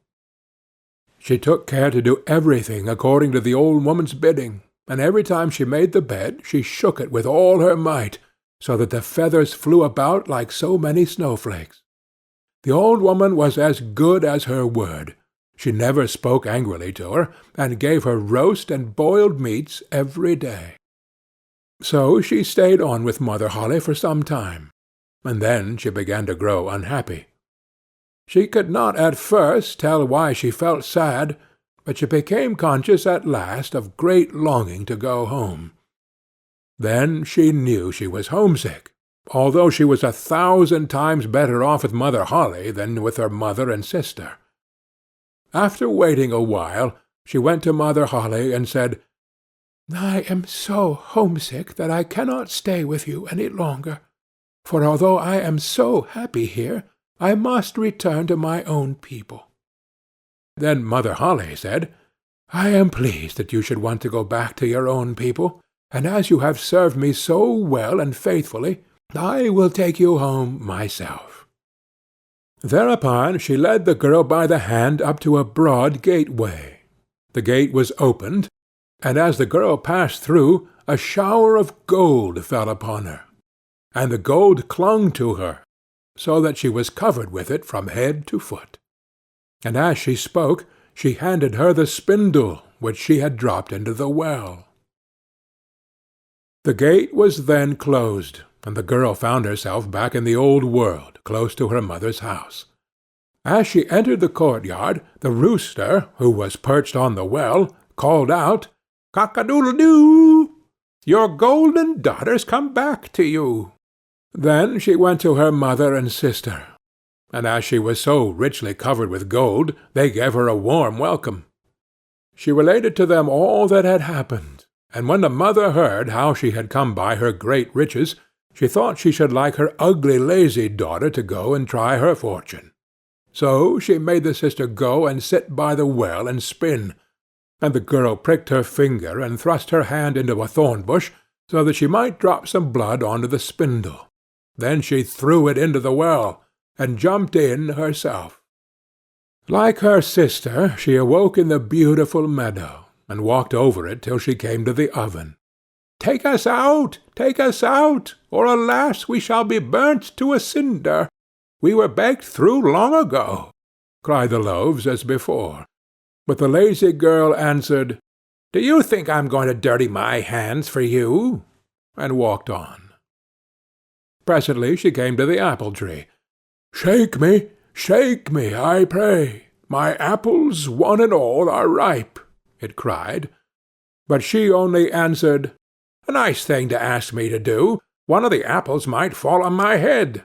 She took care to do everything according to the old woman's bidding, and every time she made the bed she shook it with all her might, so that the feathers flew about like so many snowflakes. The old woman was as good as her word. She never spoke angrily to her, and gave her roast and boiled meats every day. So she stayed on with Mother Holle for some time, and then she began to grow unhappy. She could not at first tell why she felt sad, but she became conscious at last of great longing to go home. Then she knew she was homesick, although she was 1,000 times better off with Mother Holle than with her mother and sister. After waiting a while, she went to Mother Holle and said, "I am so homesick that I cannot stay with you any longer, for although I am so happy here, I must return to my own people." Then Mother Holle said, "I am pleased that you should want to go back to your own people, and as you have served me so well and faithfully, I will take you home myself." Thereupon she led the girl by the hand up to a broad gateway. The gate was opened, and as the girl passed through, a shower of gold fell upon her, and the gold clung to her, so that she was covered with it from head to foot. And as she spoke, she handed her the spindle which she had dropped into the well. The gate was then closed, and the girl found herself back in the old world, close to her mother's house. As she entered the courtyard, the rooster, who was perched on the well, called out, "Cock-a-doodle-doo! Your golden daughter's come back to you." Then she went to her mother and sister, and as she was so richly covered with gold, they gave her a warm welcome. She related to them all that had happened, and when the mother heard how she had come by her great riches, she thought she should like her ugly lazy daughter to go and try her fortune. So she made the sister go and sit by the well and spin, and the girl pricked her finger and thrust her hand into a thorn bush, so that she might drop some blood onto the spindle. Then she threw it into the well, and jumped in herself. Like her sister, she awoke in the beautiful meadow, and walked over it till she came to the oven. "Take us out! Take us out! Or alas, we shall be burnt to a cinder! We were baked through long ago!" cried the loaves as before. But the lazy girl answered, "Do you think I'm going to dirty my hands for you?" and walked on. Presently she came to the apple-tree. "Shake me, I pray! My apples, one and all, are ripe," it cried. But she only answered, "A nice thing to ask me to do! One of the apples might fall on my head,"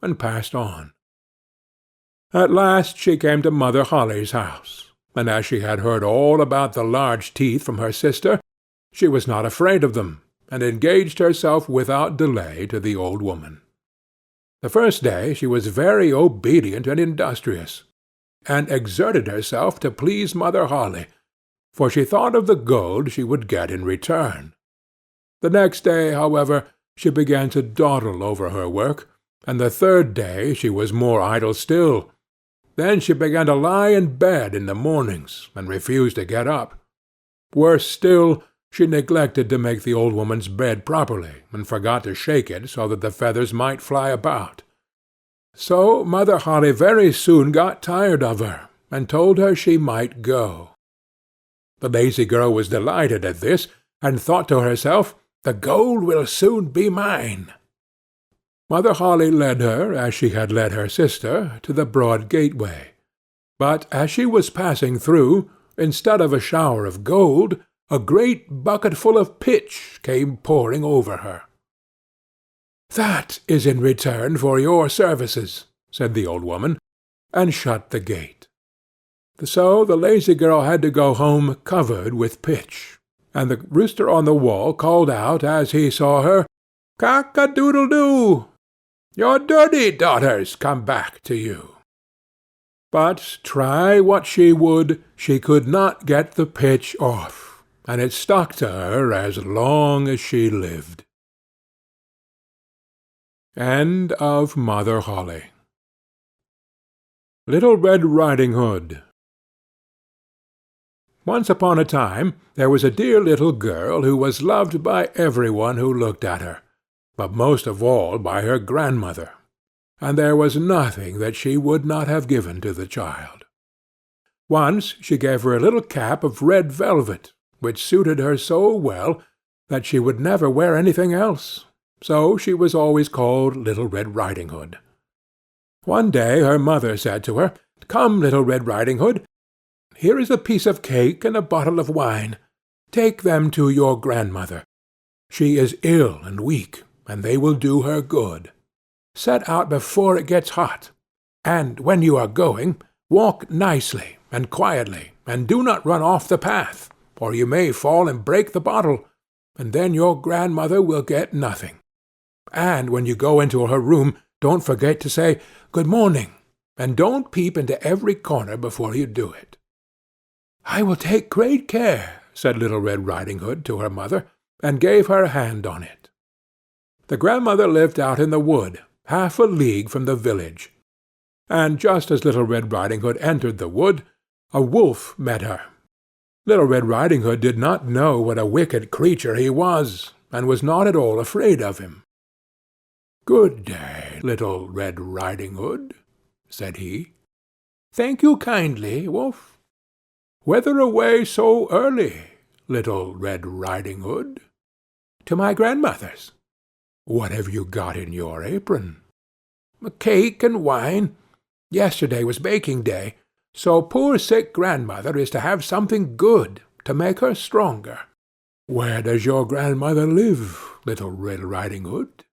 and passed on. At last she came to Mother Holle's house, and as she had heard all about the large teeth from her sister, she was not afraid of them, and engaged herself without delay to the old woman. The first day she was very obedient and industrious, and exerted herself to please Mother Holle, for she thought of the gold she would get in return. The next day, however, she began to dawdle over her work, and the third day she was more idle still. Then she began to lie in bed in the mornings, and refused to get up. Worse still, she neglected to make the old woman's bed properly, and forgot to shake it so that the feathers might fly about. So Mother Holle very soon got tired of her, and told her she might go. The lazy girl was delighted at this, and thought to herself, "The gold will soon be mine." Mother Holle led her, as she had led her sister, to the broad gateway. But as she was passing through, instead of a shower of gold, a great bucketful of pitch came pouring over her. "That is in return for your services," said the old woman, and shut the gate. So the lazy girl had to go home covered with pitch, and the rooster on the wall called out as he saw her, Cock-a-doodle-doo! Your dirty daughters come back to you." But try what she would, she could not get the pitch off, and it stuck to her as long as she lived. End of Mother Holle. Little Red Riding Hood. Once upon a time there was a dear little girl who was loved by every one who looked at her, but most of all by her grandmother, and there was nothing that she would not have given to the child. Once she gave her a little cap of red velvet, which suited her so well that she would never wear anything else, so she was always called Little Red Riding Hood. One day her mother said to her, "Come, Little Red Riding Hood, here is a piece of cake and a bottle of wine. Take them to your grandmother. She is ill and weak, and they will do her good. Set out before it gets hot, and when you are going, walk nicely and quietly, and do not run off the path, or you may fall and break the bottle, and then your grandmother will get nothing. And when you go into her room, don't forget to say 'Good morning,' and don't peep into every corner before you do it." "I will take great care," said Little Red Riding Hood to her mother, and gave her hand on it. The grandmother lived out in the wood, half a league from the village, and just as Little Red Riding Hood entered the wood, a wolf met her. Little Red Riding Hood did not know what a wicked creature he was, and was not at all afraid of him. "Good day, Little Red Riding Hood," said he. "Thank you kindly, Wolf." "Whither away so early, Little Red Riding Hood?" "To my grandmother's." "What have you got in your apron?" "A cake and wine. Yesterday was baking day, so poor sick grandmother is to have something good to make her stronger." "Where does your grandmother live, Little Red Riding Hood?"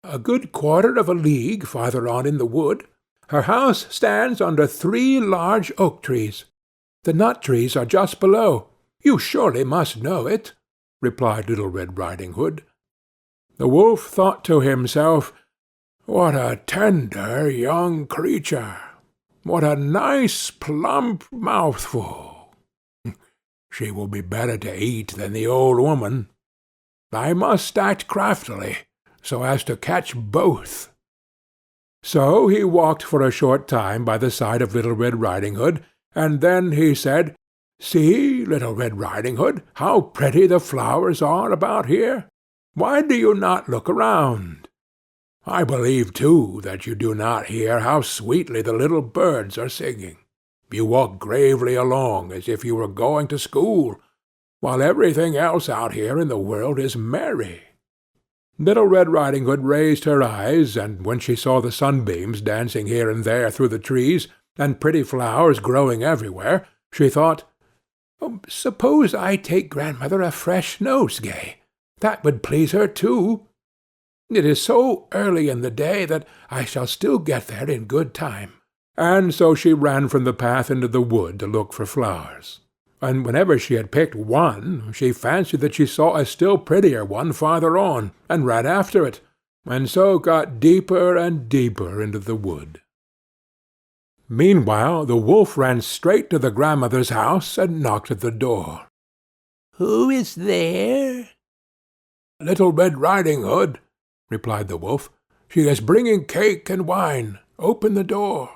"A good quarter of a league farther on in the wood. Her house stands under 3 large oak trees. The nut trees are just below. You surely must know it," replied Little Red Riding Hood. The wolf thought to himself, "What a tender young creature! What a nice plump mouthful! She will be better to eat than the old woman. I must act craftily, so as to catch both." So he walked for a short time by the side of Little Red Riding Hood, and then he said, "See, Little Red Riding Hood, how pretty the flowers are about here. Why do you not look around? I believe, too, that you do not hear how sweetly the little birds are singing. You walk gravely along as if you were going to school, while everything else out here in the world is merry." Little Red Riding Hood raised her eyes, and when she saw the sunbeams dancing here and there through the trees, and pretty flowers growing everywhere, she thought, "Suppose I take grandmother a fresh nosegay. That would please her too. It is so early in the day that I shall still get there in good time." And so she ran from the path into the wood to look for flowers. And whenever she had picked one, she fancied that she saw a still prettier one farther on, and ran after it, and so got deeper and deeper into the wood. Meanwhile the wolf ran straight to the grandmother's house and knocked at the door. "Who is there?" "Little Red Riding Hood," replied the wolf. "She is bringing cake and wine. Open the door."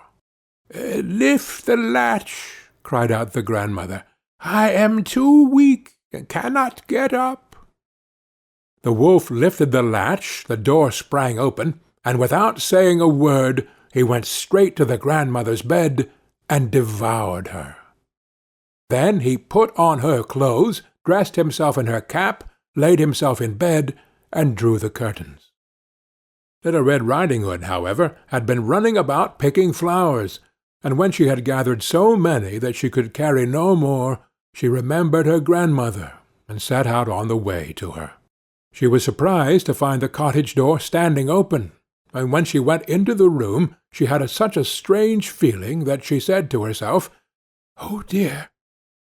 "Lift the latch," cried out the grandmother. "I am too weak and cannot get up." The wolf lifted the latch, the door sprang open, and without saying a word he went straight to the grandmother's bed and devoured her. Then he put on her clothes, dressed himself in her cap, laid himself in bed, and drew the curtains. Little Red Riding Hood, however, had been running about picking flowers, and when she had gathered so many that she could carry no more, she remembered her grandmother, and set out on the way to her. She was surprised to find the cottage door standing open, and when she went into the room she had such a strange feeling that she said to herself, "Oh dear,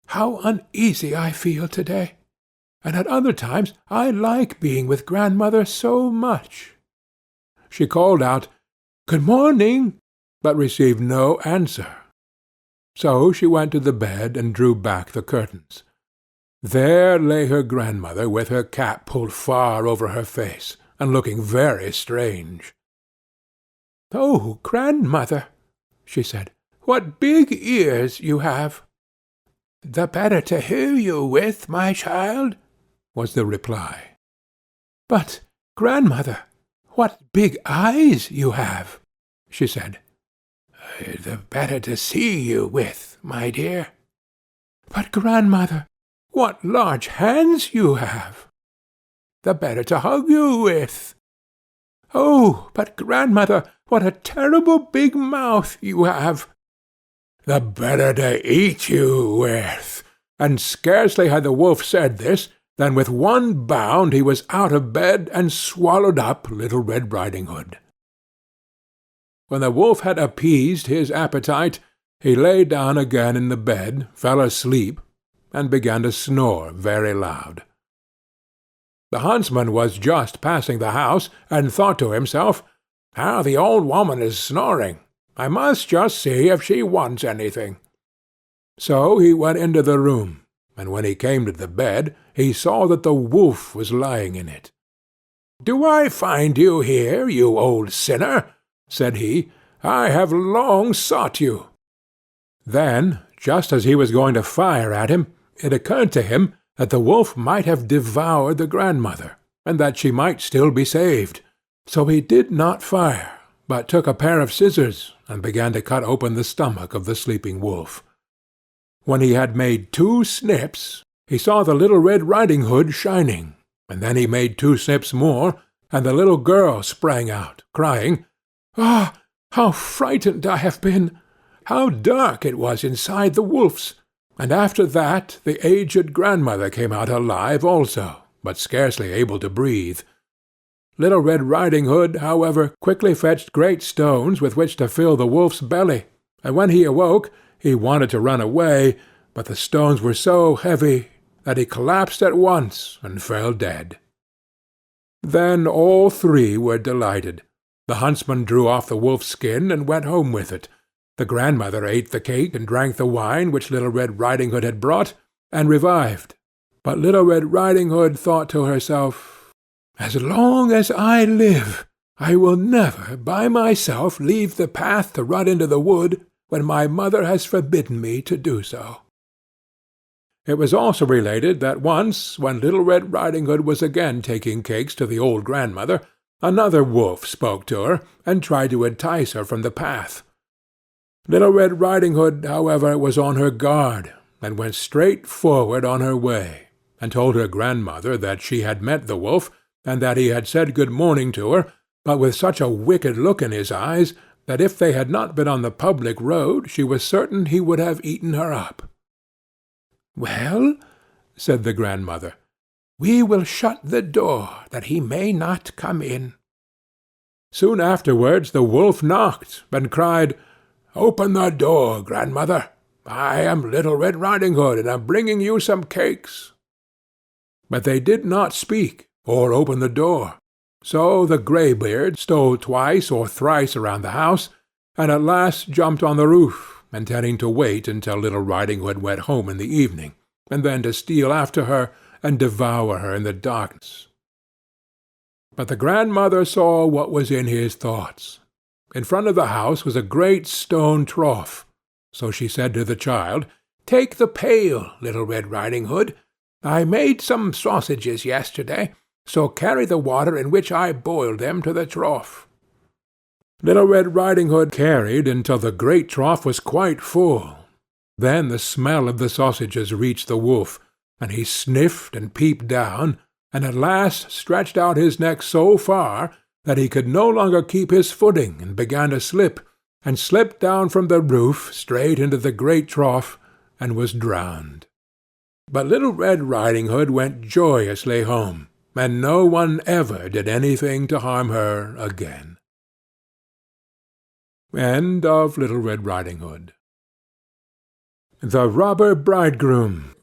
how uneasy I feel to-day! and at other times I like being with grandmother so much." She called out, "Good morning," but received no answer. So she went to the bed and drew back the curtains. There lay her grandmother with her cap pulled far over her face, and looking very strange. "Oh, grandmother," she said, "what big ears you have!" "The better to hear you with, my child," was the reply. "But, grandmother, what big eyes you have!" she said. "The better to see you with, my dear." "But, grandmother, what large hands you have!" "The better to hug you with." "Oh, but, grandmother, what a terrible big mouth you have!" "The better to eat you with." And scarcely had the wolf said this, than with one bound he was out of bed and swallowed up Little Red Riding Hood. When the wolf had appeased his appetite, he lay down again in the bed, fell asleep, and began to snore very loud. The huntsman was just passing the house, and thought to himself, "How the old woman is snoring! I must just see if she wants anything." So he went into the room, and when he came to the bed, he saw that the wolf was lying in it. "Do I find you here, you old sinner?" said he. "I have long sought you." Then, just as he was going to fire at him, it occurred to him that the wolf might have devoured the grandmother, and that she might still be saved. So he did not fire, but took a pair of scissors and began to cut open the stomach of the sleeping wolf. When he had made 2 snips, he saw the Little Red Riding Hood shining, and then he made 2 snips more, and the little girl sprang out, crying, "Ah, how frightened I have been! How dark it was inside the wolf's!" And after that the aged grandmother came out alive also, but scarcely able to breathe. Little Red Riding Hood, however, quickly fetched great stones with which to fill the wolf's belly, and when he awoke he wanted to run away, but the stones were so heavy that he collapsed at once and fell dead. Then all 3 were delighted. The huntsman drew off the wolf's skin and went home with it. The grandmother ate the cake and drank the wine which Little Red Riding Hood had brought, and revived. But Little Red Riding Hood thought to herself, "As long as I live, I will never by myself leave the path to run into the wood when my mother has forbidden me to do so." It was also related that once, when Little Red Riding Hood was again taking cakes to the old grandmother, another wolf spoke to her, and tried to entice her from the path. Little Red Riding Hood, however, was on her guard, and went straight forward on her way, and told her grandmother that she had met the wolf, and that he had said good morning to her, but with such a wicked look in his eyes, that if they had not been on the public road, she was certain he would have eaten her up. "Well," said the grandmother, "we will shut the door, that he may not come in." Soon afterwards the wolf knocked, and cried, "Open the door, grandmother. I am Little Red Riding Hood, and am bringing you some cakes." But they did not speak, or open the door. So the greybeard stole twice or thrice around the house, and at last jumped on the roof, intending to wait until Little Riding Hood went home in the evening, and then to steal after her and devour her in the darkness. But the grandmother saw what was in his thoughts. In front of the house was a great stone trough, so she said to the child, "Take the pail, Little Red Riding Hood. I made some sausages yesterday, so carry the water in which I boiled them to the trough." Little Red Riding Hood carried until the great trough was quite full. Then the smell of the sausages reached the wolf, and he sniffed and peeped down, and at last stretched out his neck so far that he could no longer keep his footing, and began to slip, and slipped down from the roof straight into the great trough, and was drowned. But Little Red Riding Hood went joyously home, and no one ever did anything to harm her again. End of Little Red Riding Hood. The Robber Bridegroom.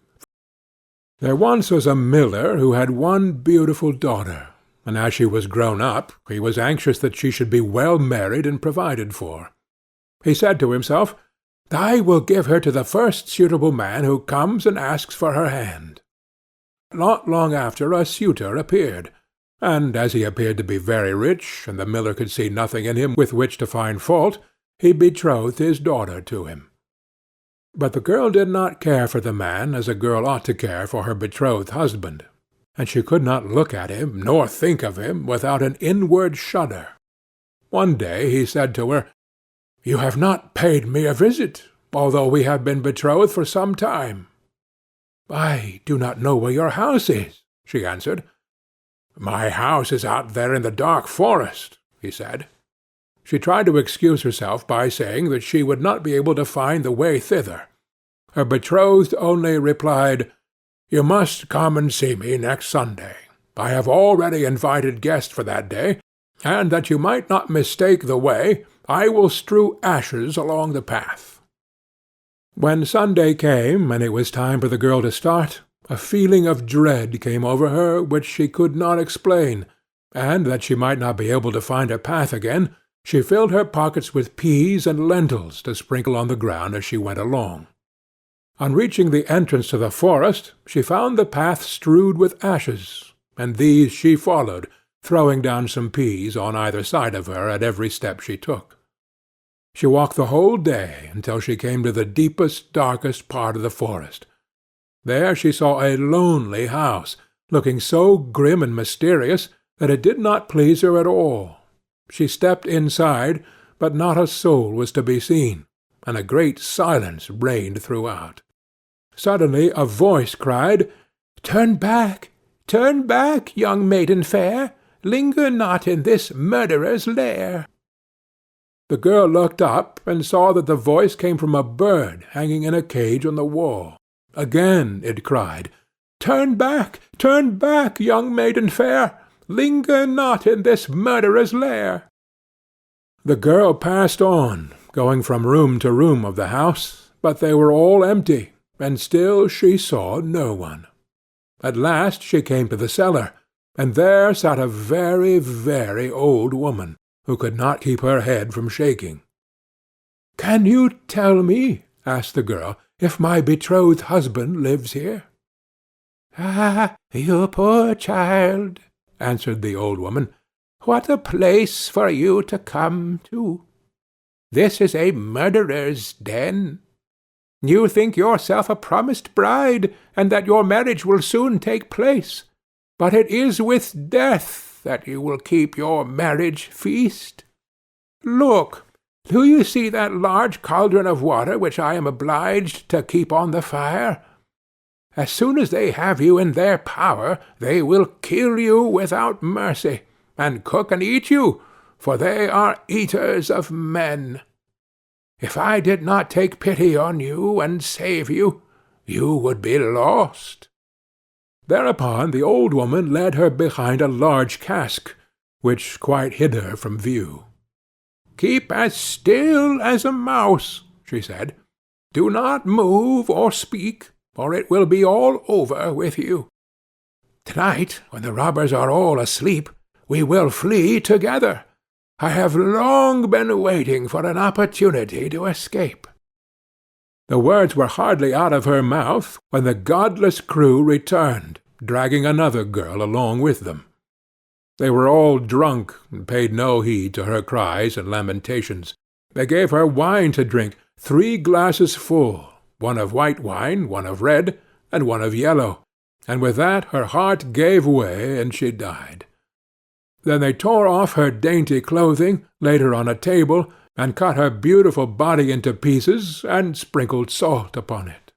There once was a miller who had one beautiful daughter, and as she was grown up, he was anxious that she should be well married and provided for. He said to himself, "I will give her to the first suitable man who comes and asks for her hand." Not long after a suitor appeared, and as he appeared to be very rich, and the miller could see nothing in him with which to find fault, he betrothed his daughter to him. But the girl did not care for the man as a girl ought to care for her betrothed husband, and she could not look at him nor think of him without an inward shudder. One day he said to her, "You have not paid me a visit, although we have been betrothed for some time." "I do not know where your house is," she answered. "My house is out there in the dark forest," he said. She tried to excuse herself by saying that she would not be able to find the way thither. Her betrothed only replied, "You must come and see me next Sunday. I have already invited guests for that day, and that you might not mistake the way, I will strew ashes along the path." When Sunday came, and it was time for the girl to start, a feeling of dread came over her which she could not explain, and that she might not be able to find her path again, she filled her pockets with peas and lentils to sprinkle on the ground as she went along. On reaching the entrance to the forest, she found the path strewed with ashes, and these she followed, throwing down some peas on either side of her at every step she took. She walked the whole day until she came to the deepest, darkest part of the forest. There she saw a lonely house, looking so grim and mysterious that it did not please her at all. She stepped inside, but not a soul was to be seen, and a great silence reigned throughout. Suddenly a voice cried, turn back, young maiden fair! Linger not in this murderer's lair!" The girl looked up, and saw that the voice came from a bird hanging in a cage on the wall. Again it cried, turn back, young maiden fair! Linger not in this murderer's lair!" The girl passed on, going from room to room of the house, but they were all empty, and still she saw no one. At last she came to the cellar, and there sat a very, very old woman, who could not keep her head from shaking. "Can you tell me," asked the girl, "if my betrothed husband lives here?" "Ah, you poor child," answered the old woman, "what a place for you to come to! This is a murderer's den. You think yourself a promised bride, and that your marriage will soon take place, but it is with death that you will keep your marriage feast. Look, do you see that large cauldron of water which I am obliged to keep on the fire? As soon as they have you in their power, they will kill you without mercy, and cook and eat you, for they are eaters of men. If I did not take pity on you and save you, you would be lost." Thereupon the old woman led her behind a large cask, which quite hid her from view. "Keep as still as a mouse," she said. "Do not move or speak, or it will be all over with you. Tonight, when the robbers are all asleep, we will flee together. I have long been waiting for an opportunity to escape." The words were hardly out of her mouth when the godless crew returned, dragging another girl along with them. They were all drunk, and paid no heed to her cries and lamentations. They gave her wine to drink, 3 glasses full, one of white wine, one of red, and one of yellow, and with that her heart gave way, and she died. Then they tore off her dainty clothing, laid her on a table, and cut her beautiful body into pieces, and sprinkled salt upon it.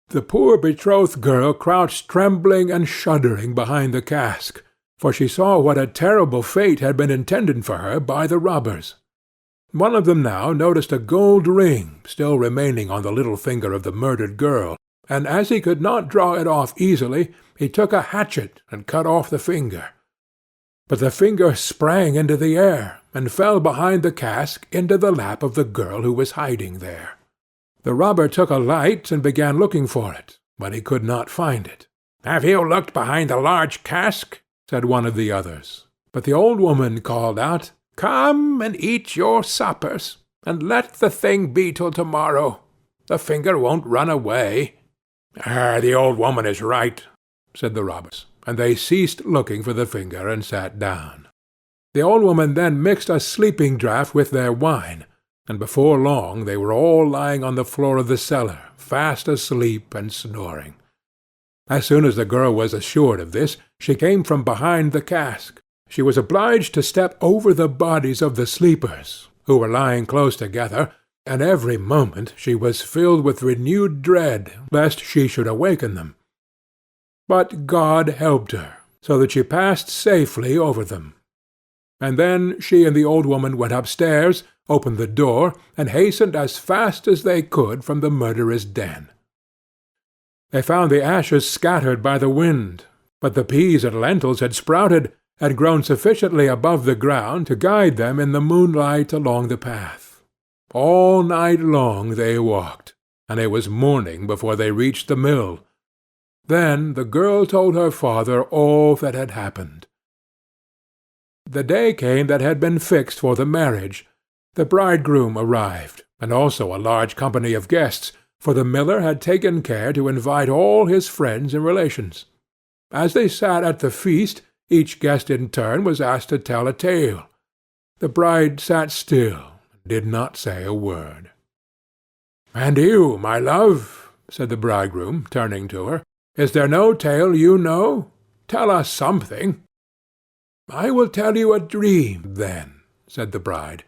The poor betrothed girl crouched trembling and shuddering behind the cask, for she saw what a terrible fate had been intended for her by the robbers. One of them now noticed a gold ring still remaining on the little finger of the murdered girl, and as he could not draw it off easily, he took a hatchet and cut off the finger. But the finger sprang into the air, and fell behind the cask into the lap of the girl who was hiding there. The robber took a light and began looking for it, but he could not find it. "Have you looked behind the large cask?" said one of the others. But the old woman called out, "Come and eat your suppers, and let the thing be till tomorrow. The finger won't run away." "The old woman is right," said the robbers, and they ceased looking for the finger and sat down. The old woman then mixed a sleeping draught with their wine, and before long they were all lying on the floor of the cellar, fast asleep and snoring. As soon as the girl was assured of this, she came from behind the cask. She was obliged to step over the bodies of the sleepers, who were lying close together, and every moment she was filled with renewed dread lest she should awaken them. But God helped her, so that she passed safely over them. And then she and the old woman went upstairs, opened the door, and hastened as fast as they could from the murderous den. They found the ashes scattered by the wind, but the peas and lentils had sprouted, and grown sufficiently above the ground to guide them in the moonlight along the path. All night long they walked, and it was morning before they reached the mill. Then the girl told her father all that had happened. The day came that had been fixed for the marriage. The bridegroom arrived, and also a large company of guests, for the miller had taken care to invite all his friends and relations. As they sat at the feast, each guest in turn was asked to tell a tale. The bride sat still, and did not say a word. "And you, my love," said the bridegroom, turning to her, "is there no tale you know? Tell us something." "I will tell you a dream, then," said the bride.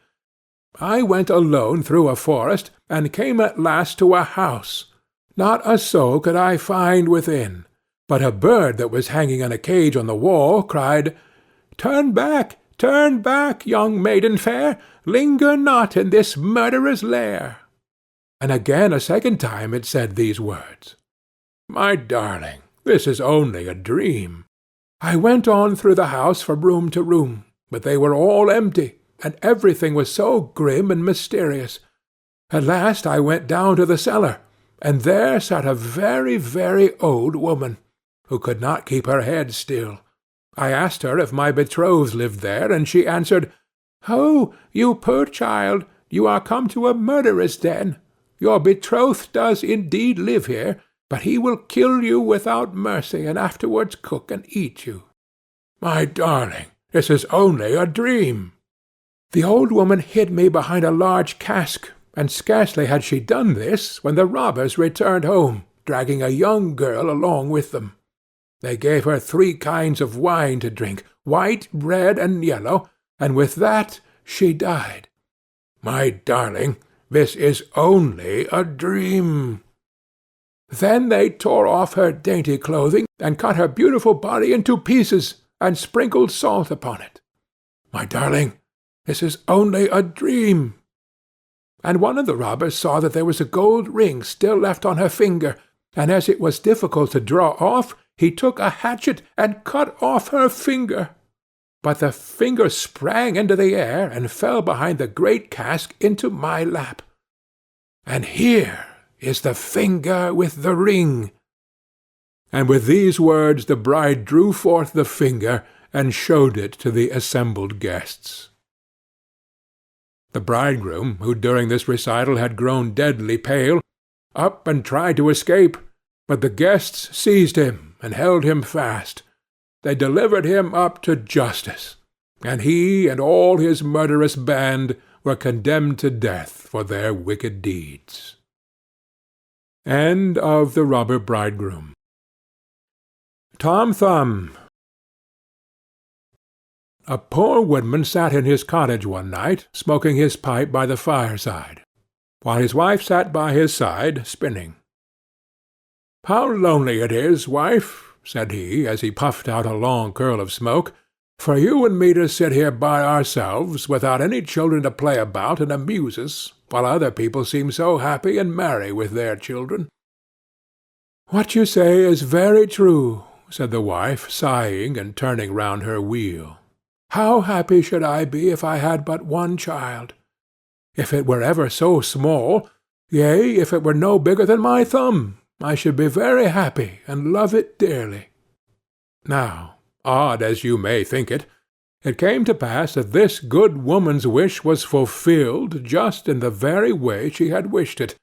"I went alone through a forest, and came at last to a house. Not a soul could I find within, but a bird that was hanging in a cage on the wall cried, 'Turn back, young maiden fair, linger not in this murderer's lair.' And again a second time it said these words. My darling, this is only a dream. I went on through the house from room to room, but they were all empty, and everything was so grim and mysterious. At last I went down to the cellar, and there sat a very, very old woman, who could not keep her head still. I asked her if my betrothed lived there, and she answered, 'Oh, you poor child, you are come to a murderer's den. Your betrothed does indeed live here, but he will kill you without mercy, and afterwards cook and eat you.' My darling, this is only a dream." The old woman hid me behind a large cask, and scarcely had she done this when the robbers returned home, dragging a young girl along with them. They gave her 3 kinds of wine to drink, white, red, and yellow, and with that she died. My darling, this is only a dream. Then they tore off her dainty clothing, and cut her beautiful body into pieces, and sprinkled salt upon it. My darling, this is only a dream. And one of the robbers saw that there was a gold ring still left on her finger, and as it was difficult to draw off, he took a hatchet and cut off her finger. But the finger sprang into the air, and fell behind the great cask into my lap. And here is the finger with the ring. And with these words the bride drew forth the finger, and showed it to the assembled guests. The bridegroom, who during this recital had grown deadly pale, up and tried to escape, but the guests seized him and held him fast. They delivered him up to justice, and he and all his murderous band were condemned to death for their wicked deeds. End of The Robber Bridegroom. Tom Thumb. A poor woodman sat in his cottage one night, smoking his pipe by the fireside, while his wife sat by his side, spinning. "How lonely it is, wife," said he, as he puffed out a long curl of smoke, "for you and me to sit here by ourselves, without any children to play about and amuse us, while other people seem so happy and merry with their children." "What you say is very true," said the wife, sighing and turning round her wheel. "How happy should I be if I had but one child! If it were ever so small, yea, if it were no bigger than my thumb, I should be very happy, and love it dearly." Now, odd as you may think it, it came to pass that this good woman's wish was fulfilled just in the very way she had wished it,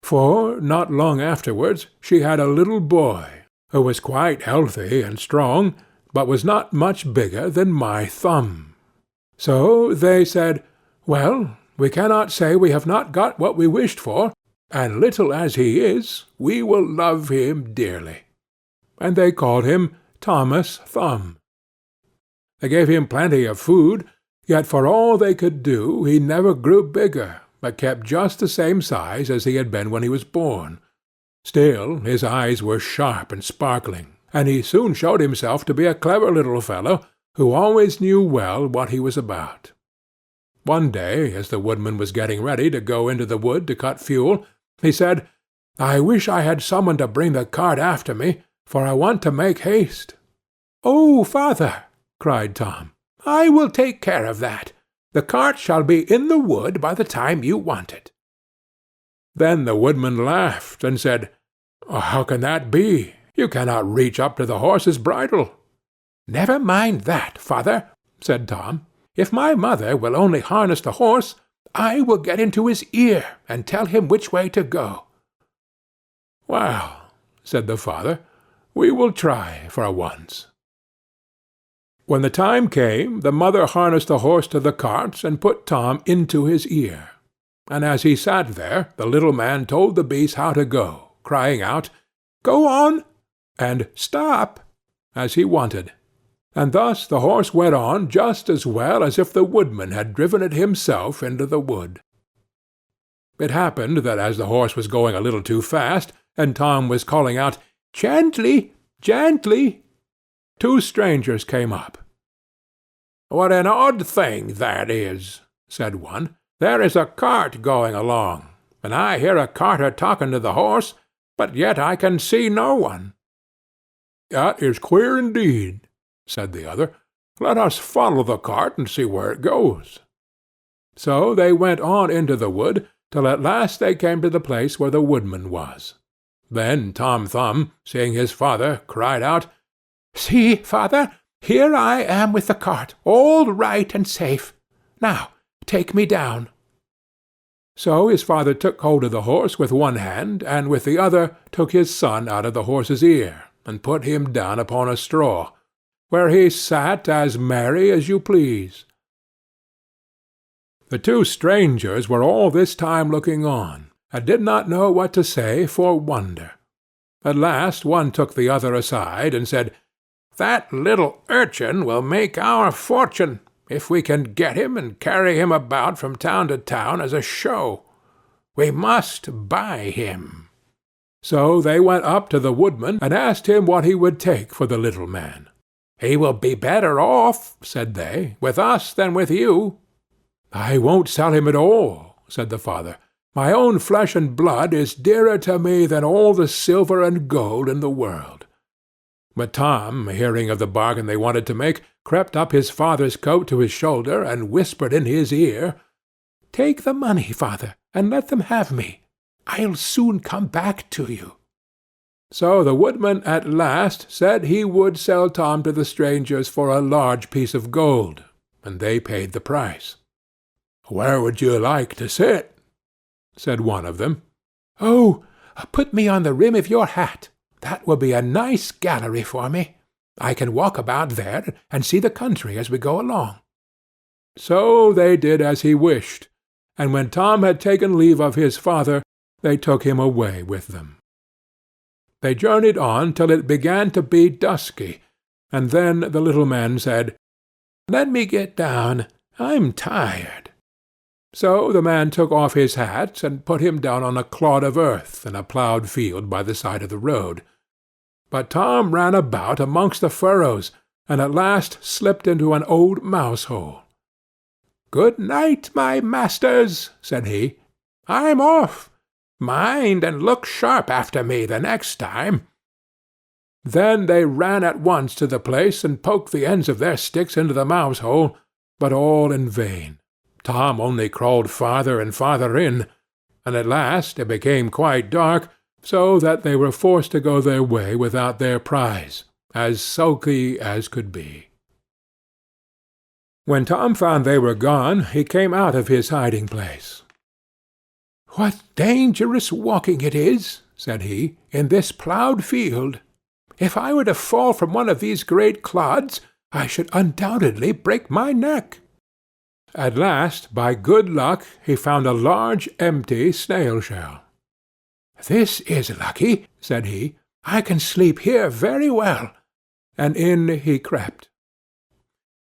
for, not long afterwards, she had a little boy, who was quite healthy and strong, but was not much bigger than my thumb. So they said, "Well, we cannot say we have not got what we wished for, and little as he is, we will love him dearly." And they called him Thomas Thumb. They gave him plenty of food, yet for all they could do he never grew bigger, but kept just the same size as he had been when he was born. Still his eyes were sharp and sparkling, and he soon showed himself to be a clever little fellow, who always knew well what he was about. One day, as the woodman was getting ready to go into the wood to cut fuel, he said, "I wish I had someone to bring the cart after me, for I want to make haste." "Oh, father," cried Tom, "I will take care of that. The cart shall be in the wood by the time you want it." Then the woodman laughed, and said, "How can that be? You cannot reach up to the horse's bridle." "Never mind that, father," said Tom. "If my mother will only harness the horse, I will get into his ear, and tell him which way to go." "Well," said the father, "we will try for once." When the time came, the mother harnessed the horse to the cart, and put Tom into his ear. And as he sat there, the little man told the beast how to go, crying out, "Go on!" and "Stop!" as he wanted. And thus the horse went on just as well as if the woodman had driven it himself into the wood. It happened that as the horse was going a little too fast, and Tom was calling out, "Gently, gently," two strangers came up. "What an odd thing that is," said one. "There is a cart going along, and I hear a carter talking to the horse, but yet I can see no one." "That is queer indeed," said the other. "Let us follow the cart and see where it goes." So they went on into the wood, till at last they came to the place where the woodman was. Then Tom Thumb, seeing his father, cried out, "See, father, here I am with the cart, all right and safe. Now take me down." So his father took hold of the horse with one hand, and with the other took his son out of the horse's ear, and put him down upon a straw, where he sat as merry as you please. The two strangers were all this time looking on, and did not know what to say for wonder. At last one took the other aside, and said, "That little urchin will make our fortune, if we can get him and carry him about from town to town as a show. We must buy him." So they went up to the woodman, and asked him what he would take for the little man. "He will be better off," said they, "with us than with you." "I won't sell him at all," said the father. "My own flesh and blood is dearer to me than all the silver and gold in the world." But Tom, hearing of the bargain they wanted to make, crept up his father's coat to his shoulder, and whispered in his ear, "Take the money, father, and let them have me. I'll soon come back to you." So the woodman at last said he would sell Tom to the strangers for a large piece of gold, and they paid the price. "Where would you like to sit?" said one of them. "Oh, put me on the rim of your hat. That will be a nice gallery for me. I can walk about there and see the country as we go along." So they did as he wished, and when Tom had taken leave of his father, they took him away with them. They journeyed on till it began to be dusky, and then the little man said, "Let me get down. I'm tired." So the man took off his hat, and put him down on a clod of earth in a ploughed field by the side of the road. But Tom ran about amongst the furrows, and at last slipped into an old mouse-hole. "Good night, my masters," said he. "I'm off. Mind and look sharp after me the next time." Then they ran at once to the place, and poked the ends of their sticks into the mouse-hole, but all in vain. Tom only crawled farther and farther in, and at last it became quite dark, so that they were forced to go their way without their prize, as sulky as could be. When Tom found they were gone, he came out of his hiding-place. "What dangerous walking it is," said he, "in this ploughed field! If I were to fall from one of these great clods, I should undoubtedly break my neck." At last, by good luck, he found a large empty snail-shell. "This is lucky," said he. "I can sleep here very well." And in he crept.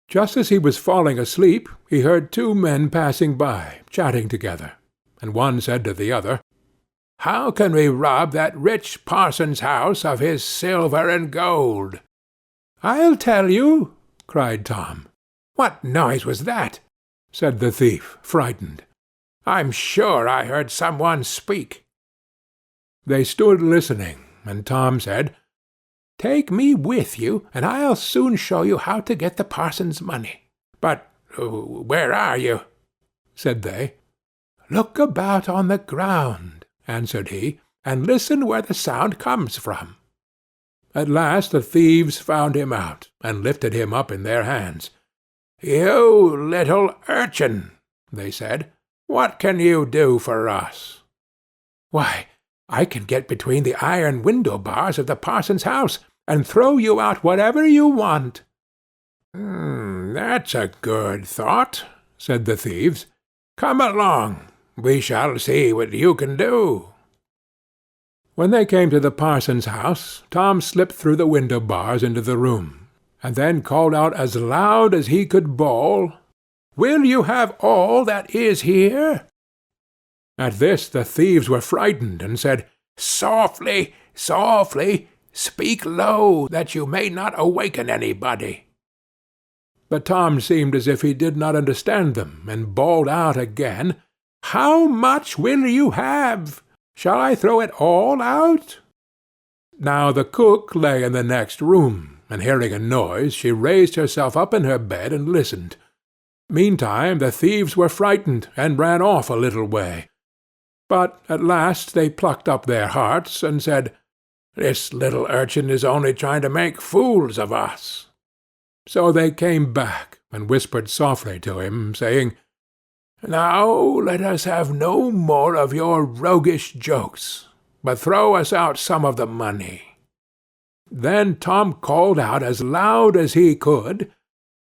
Just as he was falling asleep, he heard two men passing by, chatting together, and one said to the other, "How can we rob that rich parson's house of his silver and gold?" "I'll tell you," cried Tom. "What noise was that?" said the thief, frightened. "I'm sure I heard some one speak." They stood listening, and Tom said, "Take me with you, and I'll soon show you how to get the parson's money." "But where are you?" said they. "Look about on the ground," answered he, "and listen where the sound comes from." At last the thieves found him out, and lifted him up in their hands. "You little urchin," they said, "what can you do for us?" "Why, I can get between the iron window bars of the parson's house, and throw you out whatever you want." "That's a good thought," said the thieves. "Come along, we shall see what you can do." When they came to the parson's house, Tom slipped through the window bars into the room, and then called out as loud as he could bawl, "Will you have all that is here?" At this the thieves were frightened, and said, "Softly, softly, speak low, that you may not awaken anybody." But Tom seemed as if he did not understand them, and bawled out again, "How much will you have? Shall I throw it all out?" Now the cook lay in the next room, and hearing a noise, she raised herself up in her bed and listened. Meantime the thieves were frightened, and ran off a little way. But at last they plucked up their hearts, and said, "This little urchin is only trying to make fools of us." So they came back, and whispered softly to him, saying, "Now let us have no more of your roguish jokes, but throw us out some of the money." Then Tom called out as loud as he could,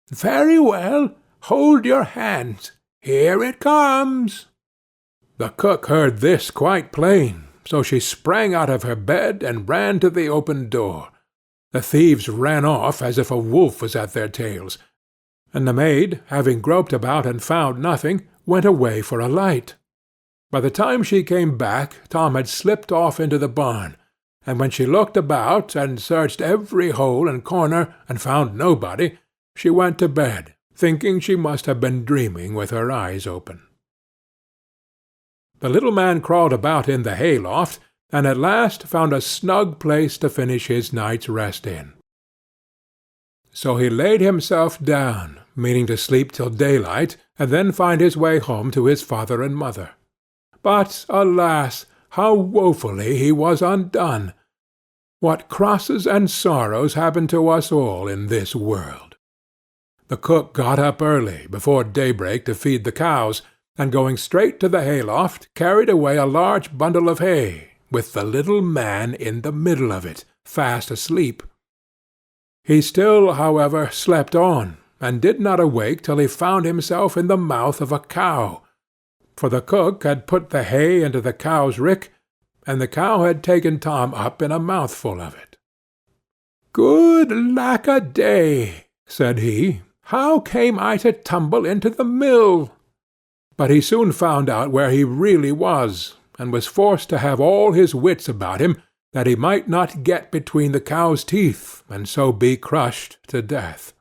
"Very well, hold your hands, here it comes." The cook heard this quite plain, so she sprang out of her bed and ran to the open door. The thieves ran off as if a wolf was at their tails, and the maid, having groped about and found nothing, went away for a light. By the time she came back, Tom had slipped off into the barn, and when she looked about and searched every hole and corner and found nobody, she went to bed, thinking she must have been dreaming with her eyes open. The little man crawled about in the hay-loft, and at last found a snug place to finish his night's rest in. So he laid himself down, meaning to sleep till daylight, and then find his way home to his father and mother. But, alas, how woefully he was undone! What crosses and sorrows happen to us all in this world! The cook got up early, before daybreak, to feed the cows, and going straight to the hayloft, carried away a large bundle of hay, with the little man in the middle of it, fast asleep. He still, however, slept on, and did not awake till he found himself in the mouth of a cow, for the cook had put the hay into the cow's rick, and the cow had taken Tom up in a mouthful of it. "Good lack-a-day!" said he, "how came I to tumble into the mill?" But he soon found out where he really was, and was forced to have all his wits about him, that he might not get between the cow's teeth, and so be crushed to death.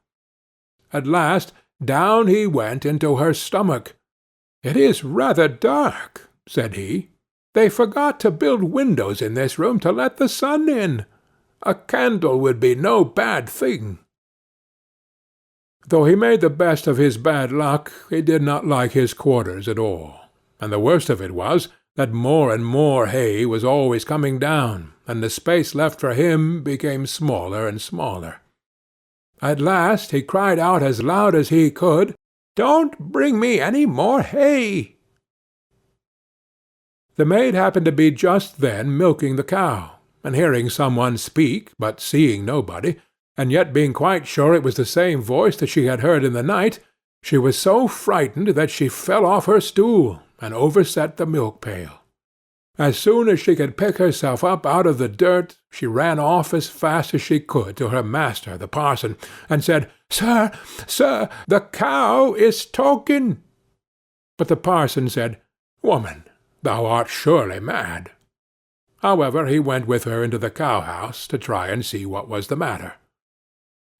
At last down he went into her stomach. "It is rather dark," said he. "They forgot to build windows in this room to let the sun in. A candle would be no bad thing." Though he made the best of his bad luck, he did not like his quarters at all, and the worst of it was that more and more hay was always coming down, and the space left for him became smaller and smaller. At last he cried out as loud as he could, "Don't bring me any more hay!" The maid happened to be just then milking the cow, and hearing some one speak, but seeing nobody, and yet being quite sure it was the same voice that she had heard in the night, she was so frightened that she fell off her stool, and overset the milk pail. As soon as she could pick herself up out of the dirt, she ran off as fast as she could to her master, the parson, and said, "Sir, sir, the cow is talking." But the parson said, "Woman, thou art surely mad." However, he went with her into the cow-house to try and see what was the matter.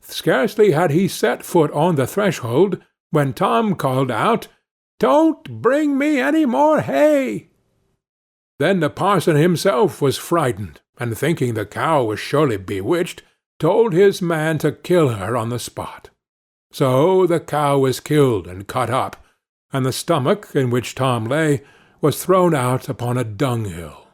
Scarcely had he set foot on the threshold, when Tom called out, "Don't bring me any more hay." Then the parson himself was frightened, and thinking the cow was surely bewitched, told his man to kill her on the spot. So the cow was killed and cut up, and the stomach in which Tom lay was thrown out upon a dunghill.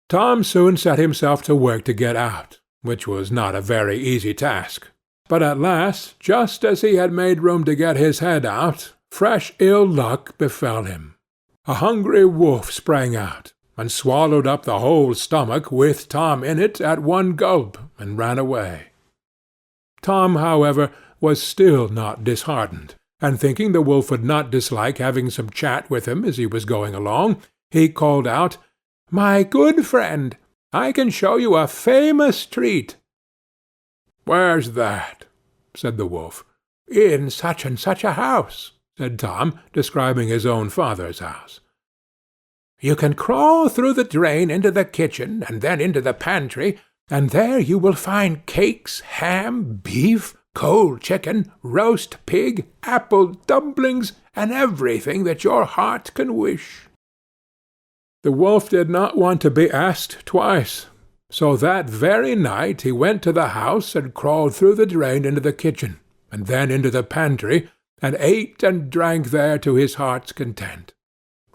Tom soon set himself to work to get out, which was not a very easy task. But at last, just as he had made room to get his head out, fresh ill luck befell him. A hungry wolf sprang out, and swallowed up the whole stomach with Tom in it at one gulp, and ran away. Tom, however, was still not disheartened, and thinking the wolf would not dislike having some chat with him as he was going along, he called out, "My good friend, I can show you a famous treat." "Where's that?" said the wolf. "In such and such a house," said Tom, describing his own father's house. "You can crawl through the drain into the kitchen, and then into the pantry, and there you will find cakes, ham, beef, cold chicken, roast pig, apple dumplings, and everything that your heart can wish." The wolf did not want to be asked twice, so that very night he went to the house and crawled through the drain into the kitchen, and then into the pantry, and ate and drank there to his heart's content.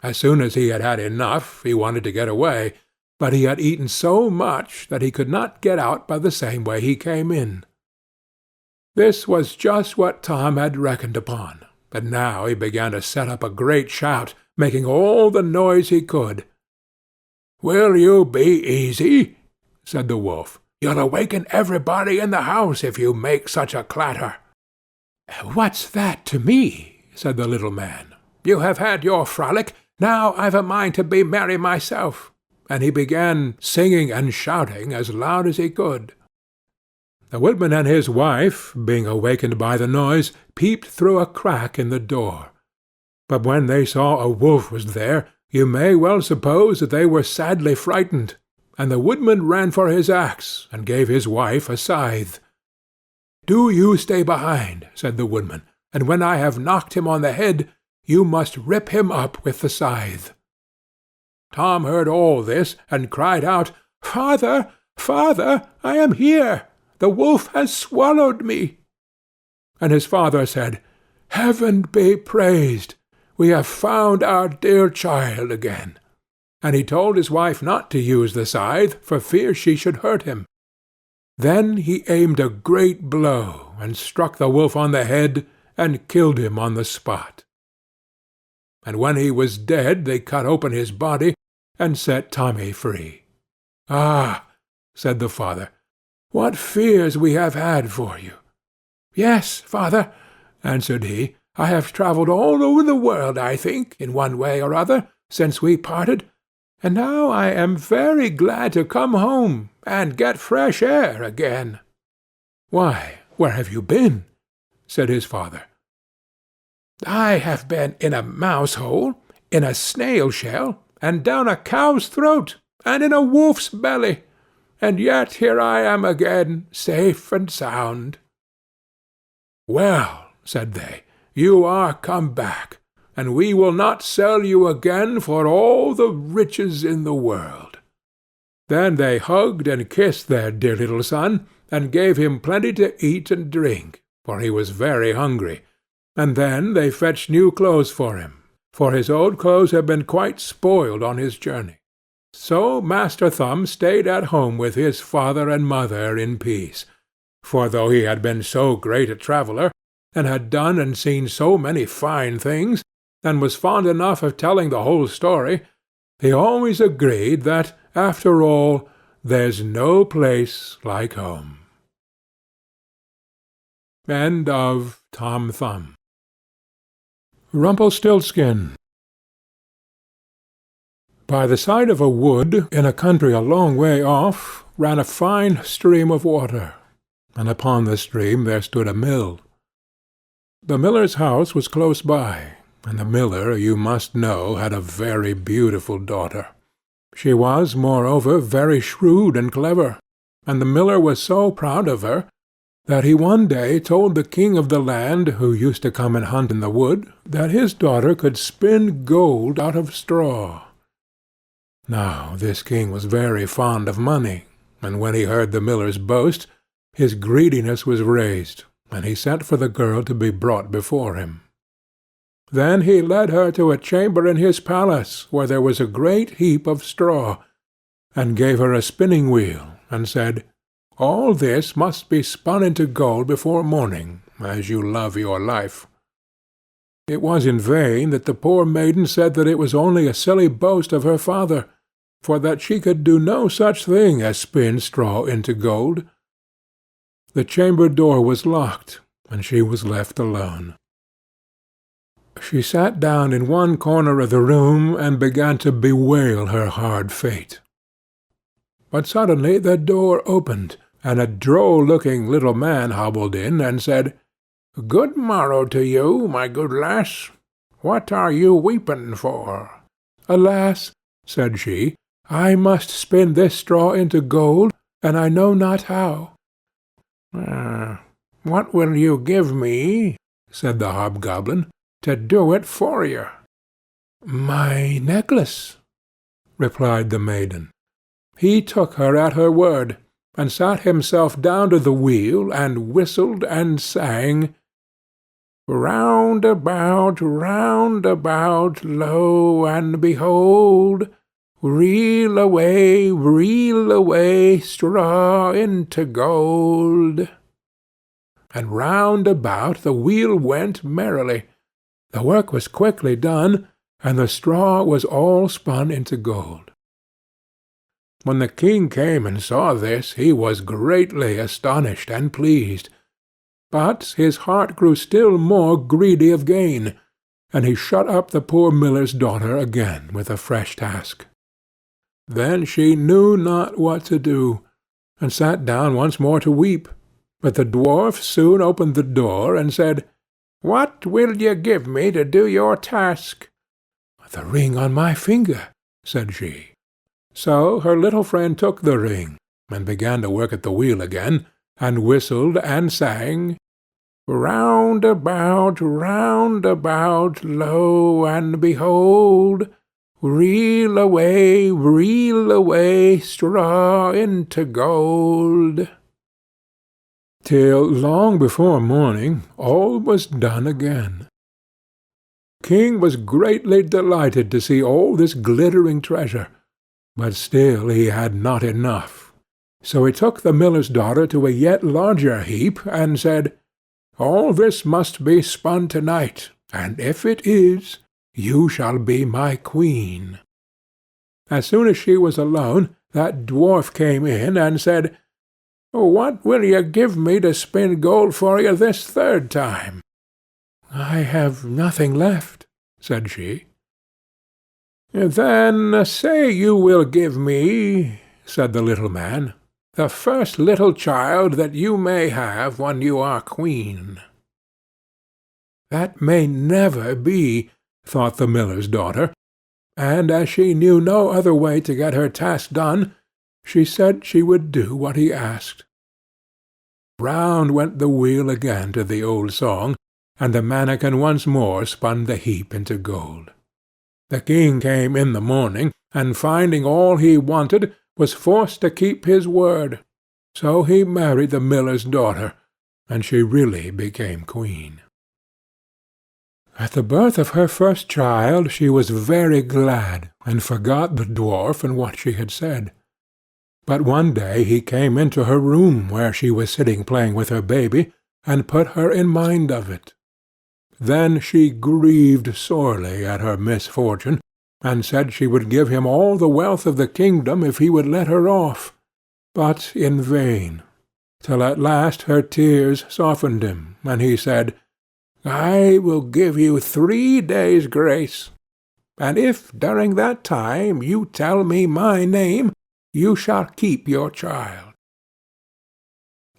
As soon as he had had enough, he wanted to get away, but he had eaten so much that he could not get out by the same way he came in. This was just what Tom had reckoned upon, and now he began to set up a great shout, making all the noise he could. "Will you be easy?" said the wolf. "You'll awaken everybody in the house if you make such a clatter." "What's that to me?" said the little man. "You have had your frolic, now I've a mind to be merry myself." And he began singing and shouting as loud as he could. The woodman and his wife, being awakened by the noise, peeped through a crack in the door. But when they saw a wolf was there, you may well suppose that they were sadly frightened, and the woodman ran for his axe, and gave his wife a scythe. "Do you stay behind," said the woodman, "and when I have knocked him on the head, you must rip him up with the scythe." Tom heard all this, and cried out, "Father, father, I am here! The wolf has swallowed me." And his father said, "Heaven be praised! We have found our dear child again." And he told his wife not to use the scythe, for fear she should hurt him. Then he aimed a great blow, and struck the wolf on the head, and killed him on the spot. And when he was dead, they cut open his body, and set Tommy free. "Ah," said the father, "what fears we have had for you!" "Yes, father," answered he, "I have travelled all over the world, I think, in one way or other, since we parted, and now I am very glad to come home, and get fresh air again." "Why, where have you been?" said his father. "I have been in a mouse-hole, in a snail-shell, and down a cow's throat, and in a wolf's belly, and yet here I am again, safe and sound." "Well," said they, "you are come back, and we will not sell you again for all the riches in the world." Then they hugged and kissed their dear little son, and gave him plenty to eat and drink, for he was very hungry, and then they fetched new clothes for him, for his old clothes had been quite spoiled on his journey. So Master Thumb stayed at home with his father and mother in peace, for though he had been so great a traveller, and had done and seen so many fine things, and was fond enough of telling the whole story, he always agreed that, after all, there's no place like home. End of Tom Thumb. Rumpelstiltskin. By the side of a wood, in a country a long way off, ran a fine stream of water, and upon the stream there stood a mill. The miller's house was close by, and the miller, you must know, had a very beautiful daughter. She was, moreover, very shrewd and clever, and the miller was so proud of her that he one day told the king of the land, who used to come and hunt in the wood, that his daughter could spin gold out of straw. Now this king was very fond of money, and when he heard the miller's boast, his greediness was raised, and he sent for the girl to be brought before him. Then he led her to a chamber in his palace, where there was a great heap of straw, and gave her a spinning wheel, and said, "All this must be spun into gold before morning, as you love your life." It was in vain that the poor maiden said that it was only a silly boast of her father, for that she could do no such thing as spin straw into gold. The chamber door was locked, and she was left alone. She sat down in one corner of the room and began to bewail her hard fate. But suddenly the door opened, and a droll-looking little man hobbled in and said, "Good morrow to you, my good lass. What are you weeping for?" "Alas," said she, "I must spin this straw into gold, and I know not how." "What will you give me," said the hobgoblin, "to do it for you?" "My necklace," replied the maiden. He took her at her word, and sat himself down to the wheel, and whistled and sang, "Round about, lo and behold, reel away, straw into gold." And round about the wheel went merrily. The work was quickly done, and the straw was all spun into gold. When the king came and saw this, he was greatly astonished and pleased, but his heart grew still more greedy of gain, and he shut up the poor miller's daughter again with a fresh task. Then she knew not what to do, and sat down once more to weep, but the dwarf soon opened the door and said, "What will you give me to do your task?" "The ring on my finger," said she. So her little friend took the ring, and began to work at the wheel again, and whistled and sang, "Round about, lo and behold, reel away, straw into gold," till long before morning all was done again. The king was greatly delighted to see all this glittering treasure, but still he had not enough. So he took the miller's daughter to a yet larger heap, and said, "All this must be spun to-night, and if it is, you shall be my queen." As soon as she was alone, that dwarf came in, and said, "What will you give me to spin gold for you this third time?" "I have nothing left," said she. "Then say you will give me," said the little man, "the first little child that you may have when you are queen." "That may never be," thought the miller's daughter, and as she knew no other way to get her task done, she said she would do what he asked. Round went the wheel again to the old song, and the manikin once more spun the heap into gold. The king came in the morning, and finding all he wanted, was forced to keep his word. So he married the miller's daughter, and she really became queen. At the birth of her first child she was very glad, and forgot the dwarf and what she had said. But one day he came into her room where she was sitting playing with her baby, and put her in mind of it. Then she grieved sorely at her misfortune, and said she would give him all the wealth of the kingdom if he would let her off, but in vain, till at last her tears softened him, and he said, "I will give you 3 days' grace, and if during that time you tell me my name, you shall keep your child."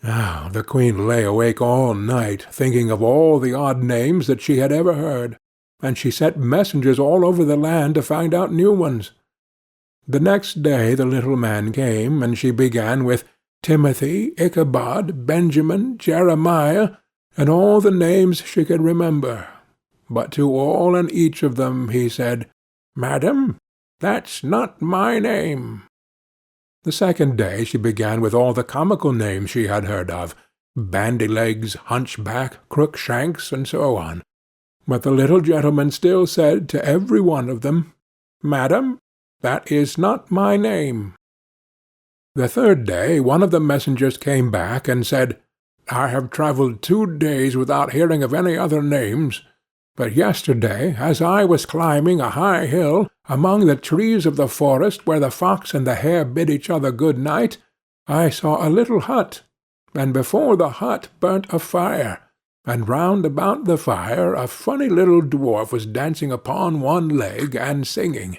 Now the queen lay awake all night, thinking of all the odd names that she had ever heard, and she sent messengers all over the land to find out new ones. The next day the little man came, and she began with Timothy, Ichabod, Benjamin, Jeremiah, and all the names she could remember. But to all and each of them he said, "Madam, that's not my name." The second day she began with all the comical names she had heard of, Bandy-legs, Hunchback, Crookshanks, and so on. But the little gentleman still said to every one of them, "Madam, that is not my name." The third day one of the messengers came back and said, "I have travelled 2 days without hearing of any other names, but yesterday, as I was climbing a high hill, among the trees of the forest where the fox and the hare bid each other good night, I saw a little hut, and before the hut burnt a fire, and round about the fire a funny little dwarf was dancing upon one leg and singing,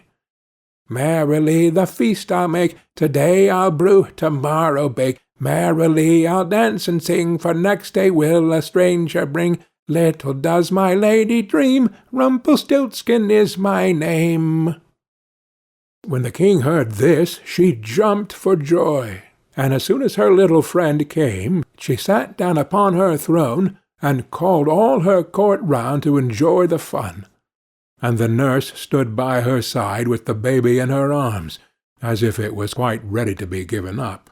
'Merrily the feast I'll make, to-day I'll brew, to-morrow bake, merrily I'll dance and sing, for next day will a stranger bring. Little does my lady dream, Rumpelstiltskin is my name.'" When the king heard this, she jumped for joy, and as soon as her little friend came, she sat down upon her throne, and called all her court round to enjoy the fun. And the nurse stood by her side with the baby in her arms, as if it was quite ready to be given up.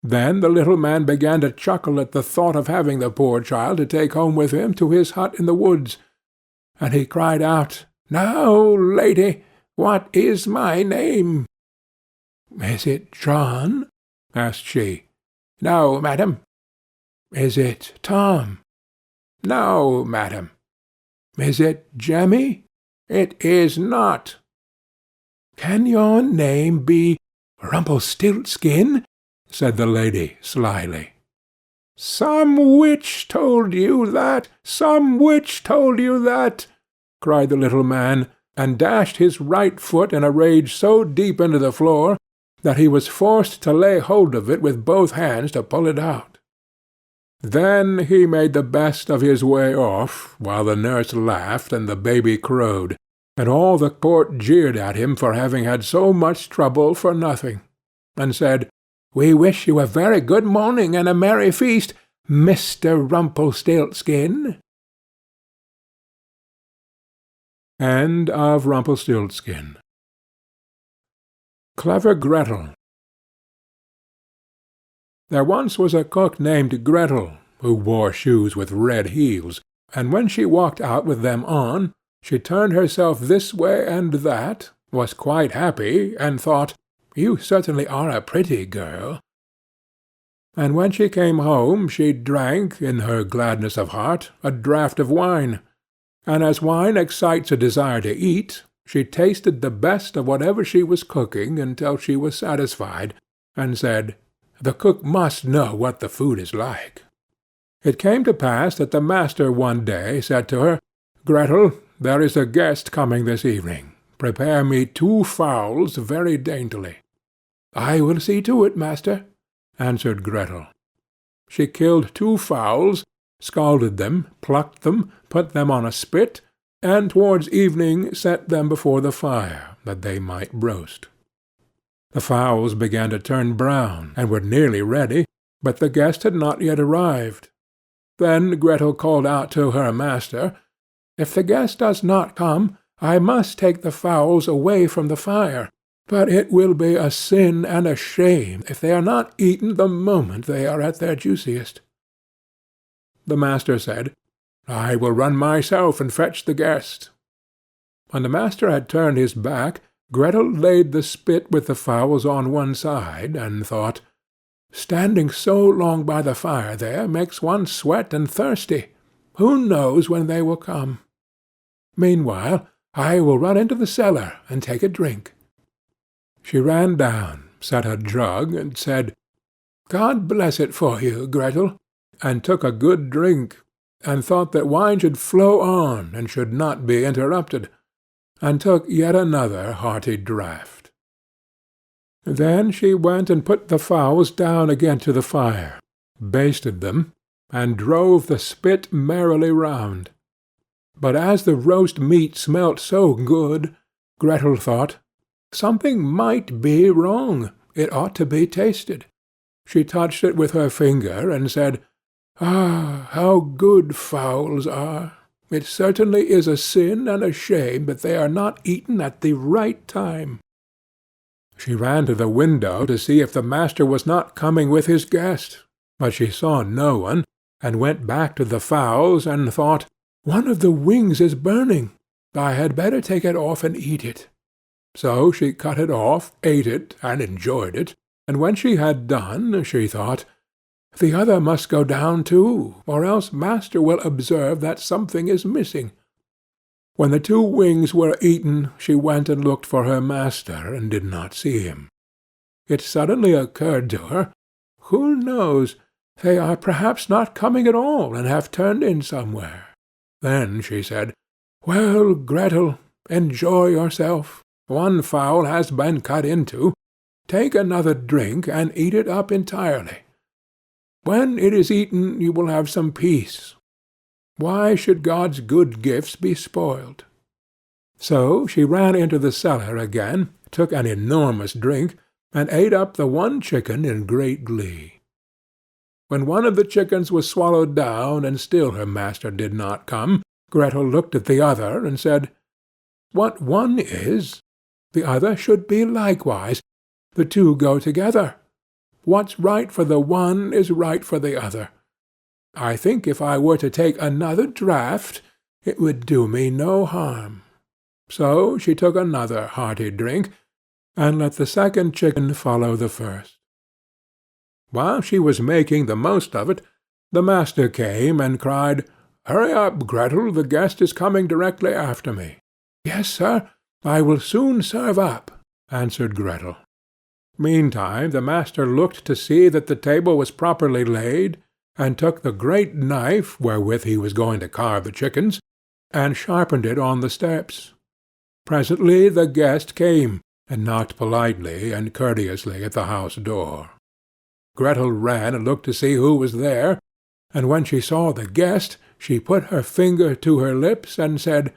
Then the little man began to chuckle at the thought of having the poor child to take home with him to his hut in the woods, and he cried out, "Now, lady, what is my name?" "Is it John?" asked she. "No, madam." "Is it Tom?" "No, madam." "Is it Jemmy?" "It is not." "Can your name be Rumpelstiltskin?" said the lady slyly. "Some witch told you that! Some witch told you that!" cried the little man, and dashed his right foot in a rage so deep into the floor that he was forced to lay hold of it with both hands to pull it out. Then he made the best of his way off, while the nurse laughed and the baby crowed, and all the court jeered at him for having had so much trouble for nothing, and said, "We wish you a very good morning and a merry feast, Mr. Rumpelstiltskin." End of Rumpelstiltskin. Clever Gretel. There once was a cook named Gretel, who wore shoes with red heels, and when she walked out with them on, she turned herself this way and that, was quite happy, and thought, "You certainly are a pretty girl." And when she came home she drank, in her gladness of heart, a draught of wine, and as wine excites a desire to eat, she tasted the best of whatever she was cooking until she was satisfied, and said, "The cook must know what the food is like." It came to pass that the master one day said to her, "Gretel, there is a guest coming this evening. Prepare me 2 fowls very daintily." "I will see to it, master," answered Gretel. She killed 2 fowls, scalded them, plucked them, put them on a spit, and towards evening set them before the fire, that they might roast. The fowls began to turn brown, and were nearly ready, but the guest had not yet arrived. Then Gretel called out to her master, "If the guest does not come, I must take the fowls away from the fire, but it will be a sin and a shame if they are not eaten the moment they are at their juiciest." The master said, I will run myself and fetch the guest." When the master had turned his back, Gretel laid the spit with the fowls on one side, and thought, "Standing so long by the fire there makes one sweat and thirsty. Who knows when they will come? Meanwhile, I will run into the cellar and take a drink." She ran down, set a jug, and said, "God bless it for you, Gretel," and took a good drink, and thought that wine should flow on and should not be interrupted, and took yet another hearty draught. Then she went and put the fowls down again to the fire, basted them, and drove the spit merrily round. But as the roast meat smelt so good, Gretel thought, something might be wrong, it ought to be tasted. She touched it with her finger, and said, "Ah, how good fowls are! It certainly is a sin and a shame that they are not eaten at the right time." She ran to the window to see if the master was not coming with his guest, but she saw no one, and went back to the fowls, and thought, "One of the wings is burning. I had better take it off and eat it." So she cut it off, ate it, and enjoyed it, and when she had done, she thought, "The other must go down too, or else master will observe that something is missing." When the 2 wings were eaten, she went and looked for her master, and did not see him. It suddenly occurred to her, "Who knows? They are perhaps not coming at all, and have turned in somewhere." Then she said, "Well, Gretel, enjoy yourself. One fowl has been cut into. Take another drink, and eat it up entirely. When it is eaten, you will have some peace. Why should God's good gifts be spoiled?" So she ran into the cellar again, took an enormous drink, and ate up the one chicken in great glee. When one of the chickens was swallowed down, and still her master did not come, Gretel looked at the other, and said, "What one is, the other should be likewise. The 2 go together. What's right for the one is right for the other. I think if I were to take another draught, it would do me no harm." So she took another hearty drink, and let the second chicken follow the first. While she was making the most of it, the master came and cried, "Hurry up, Gretel, the guest is coming directly after me." "Yes, sir, I will soon serve up," answered Gretel. Meantime the master looked to see that the table was properly laid, and took the great knife wherewith he was going to carve the chickens, and sharpened it on the steps. Presently the guest came, and knocked politely and courteously at the house door. Gretel ran and looked to see who was there, and when she saw the guest, she put her finger to her lips, and said,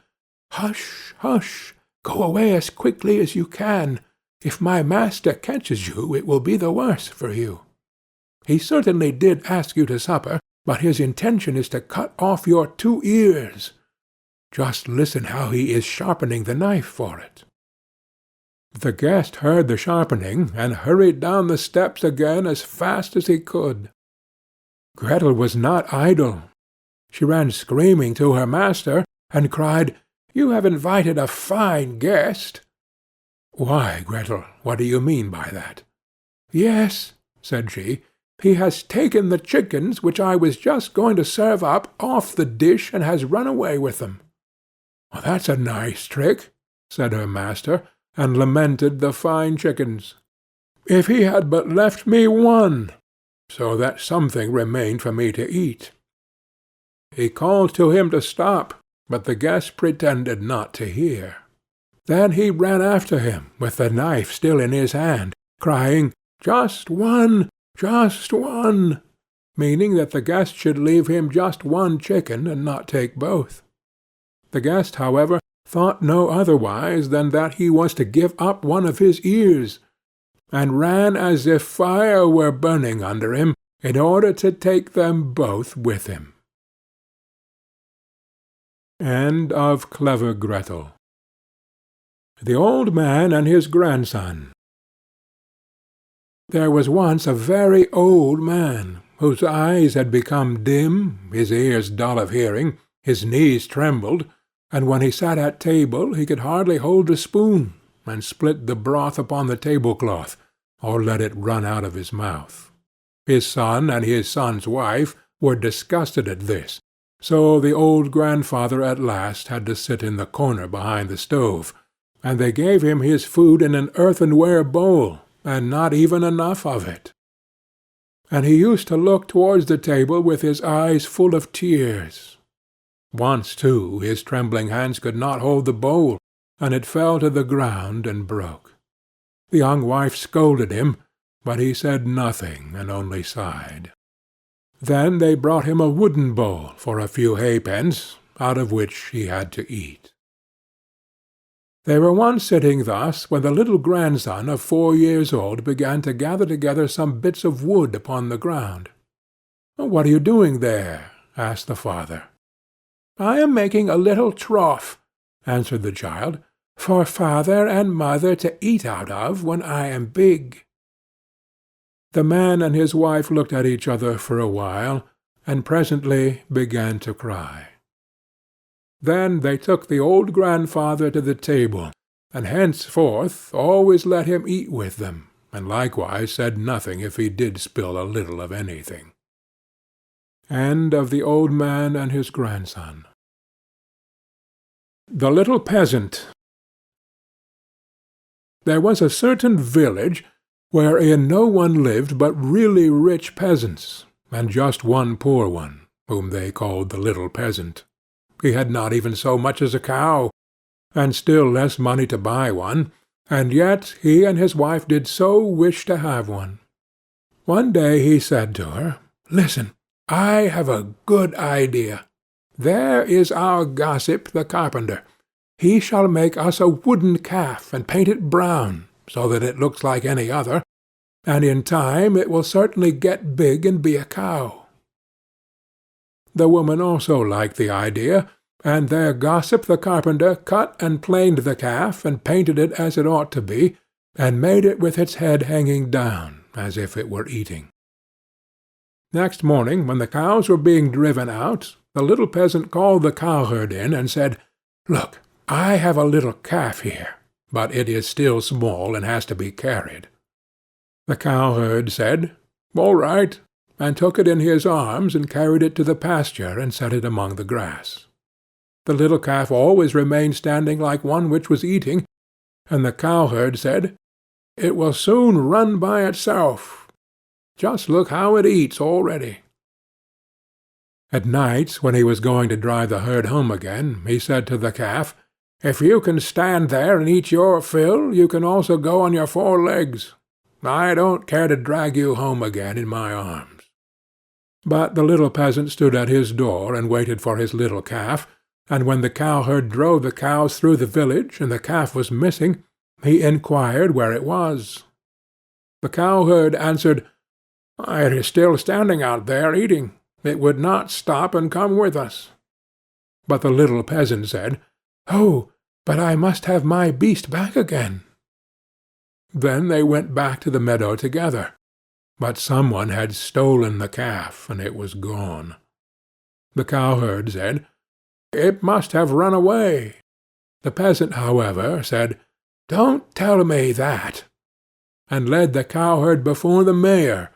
"Hush, hush, go away as quickly as you can. If my master catches you, it will be the worse for you. He certainly did ask you to supper, but his intention is to cut off your 2 ears. Just listen how he is sharpening the knife for it." The guest heard the sharpening, and hurried down the steps again as fast as he could. Gretel was not idle. She ran screaming to her master, and cried, "You have invited a fine guest." "Why, Gretel, what do you mean by that?" "Yes," said she, "he has taken the chickens which I was just going to serve up off the dish, and has run away with them." "That's a nice trick," said her master, and lamented the fine chickens. "If he had but left me one, so that something remained for me to eat." He called to him to stop, but the guest pretended not to hear. Then he ran after him, with the knife still in his hand, crying, "Just one, just one," meaning that the guest should leave him just one chicken, and not take both. The guest, however, thought no otherwise than that he was to give up one of his ears, and ran as if fire were burning under him, in order to take them both with him. End of Clever Gretel. The Old Man and His Grandson. There was once a very old man, whose eyes had become dim, his ears dull of hearing, His knees trembled, and when he sat at table he could hardly hold the spoon, and split the broth upon the tablecloth, or let it run out of his mouth. His son and his son's wife were disgusted at this, so the old grandfather at last had to sit in the corner behind the stove, and they gave him his food in an earthenware bowl, and not even enough of it. And he used to look towards the table with his eyes full of tears. Once, too, his trembling hands could not hold the bowl, and it fell to the ground and broke. The young wife scolded him, but he said nothing, and only sighed. Then they brought him a wooden bowl for a few halfpence, out of which he had to eat. They were once sitting thus when the little grandson of 4 years old began to gather together some bits of wood upon the ground. "What are you doing there?" asked the father. "I am making a little trough," answered the child, "for father and mother to eat out of when I am big." The man and his wife looked at each other for a while, and presently began to cry. Then they took the old grandfather to the table, and henceforth always let him eat with them, and likewise said nothing if he did spill a little of anything. End of The Old Man and His Grandson. The Little Peasant. There was a certain village wherein no one lived but really rich peasants, and just one poor one, whom they called the Little Peasant. He had not even so much as a cow, and still less money to buy one, and yet he and his wife did so wish to have one. One day he said to her, "Listen, I have a good idea. There is our gossip the carpenter. He shall make us a wooden calf and paint it brown, so that it looks like any other, and in time it will certainly get big and be a cow." The woman also liked the idea, and their gossip the carpenter cut and planed the calf, and painted it as it ought to be, and made it with its head hanging down, as if it were eating. Next morning, when the cows were being driven out, the little peasant called the cowherd in, and said, "Look, I have a little calf here, but it is still small and has to be carried." The cowherd said, "All right," and took it in his arms and carried it to the pasture and set it among the grass. The little calf always remained standing like one which was eating, and the cowherd said, "It will soon run by itself. Just look how it eats already." At night, when he was going to drive the herd home again, he said to the calf, "If you can stand there and eat your fill, you can also go on your 4 legs. I don't care to drag you home again in my arms." But the little peasant stood at his door and waited for his little calf, and when the cowherd drove the cows through the village and the calf was missing, he inquired where it was. The cowherd answered, "It is still standing out there eating. It would not stop and come with us." But the little peasant said, "Oh, but I must have my beast back again." Then they went back to the meadow together, but someone had stolen the calf, and it was gone. The cowherd said, "It must have run away." The peasant, however, said, "Don't tell me that," and led the cowherd before the mayor,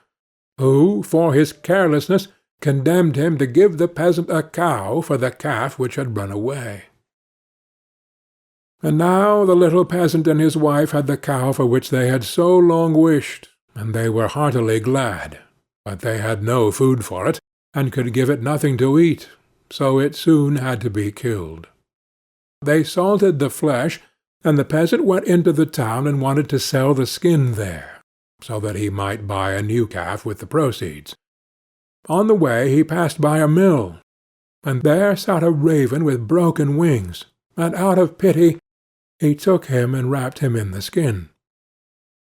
who, for his carelessness, condemned him to give the peasant a cow for the calf which had run away. And now the little peasant and his wife had the cow for which they had so long wished, and they were heartily glad, but they had no food for it, and could give it nothing to eat, so it soon had to be killed. They salted the flesh, and the peasant went into the town and wanted to sell the skin there, so that he might buy a new calf with the proceeds. On the way he passed by a mill, and there sat a raven with broken wings, and out of pity he took him and wrapped him in the skin.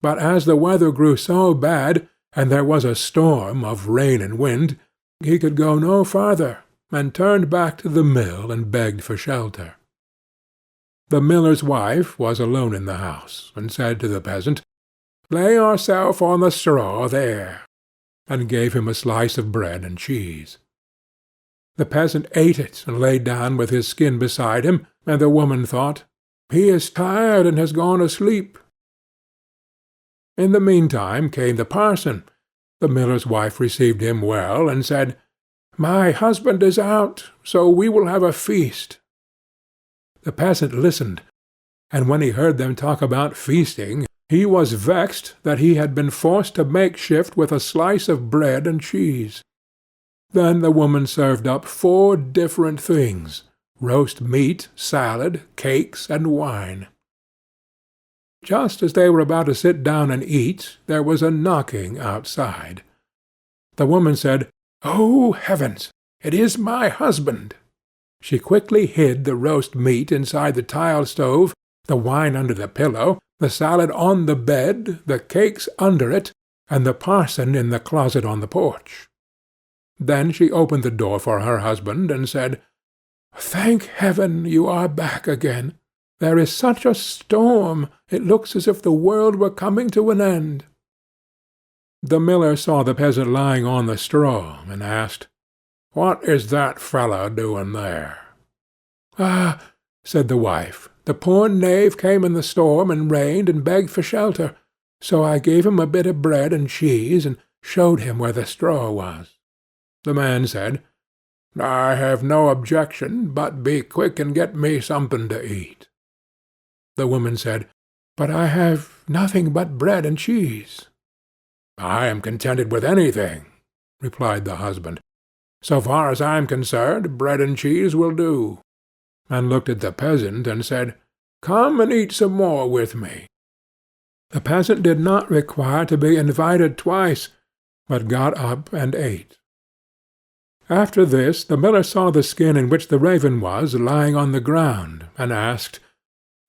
But as the weather grew so bad, and there was a storm of rain and wind, he could go no farther, and turned back to the mill and begged for shelter. The miller's wife was alone in the house, and said to the peasant, "Lay yourself on the straw there," and gave him a slice of bread and cheese. The peasant ate it and lay down with his skin beside him, and the woman thought, "He is tired and has gone asleep." In the meantime came the parson. The miller's wife received him well, and said, "My husband is out, so we will have a feast." The peasant listened, and when he heard them talk about feasting, he was vexed that he had been forced to make shift with a slice of bread and cheese. Then the woman served up 4 different things: roast meat, salad, cakes, and wine. Just as they were about to sit down and eat, there was a knocking outside. The woman said, "Oh, heavens! It is my husband!" She quickly hid the roast meat inside the tile stove, the wine under the pillow, the salad on the bed, the cakes under it, and the parson in the closet on the porch. Then she opened the door for her husband, and said, "Thank heaven you are back again. There is such a storm, it looks as if the world were coming to an end." The miller saw the peasant lying on the straw, and asked, "What is that fellow doing there?" "Ah," said the wife, "the poor knave came in the storm and rain and begged for shelter, so I gave him a bit of bread and cheese, and showed him where the straw was." The man said, "I have no objection, but be quick and get me something to eat." The woman said, "But I have nothing but bread and cheese." "I am contented with anything," replied the husband. "So far as I am concerned, bread and cheese will do," and looked at the peasant and said, "Come and eat some more with me." The peasant did not require to be invited twice, but got up and ate. After this the miller saw the skin in which the raven was lying on the ground, and asked,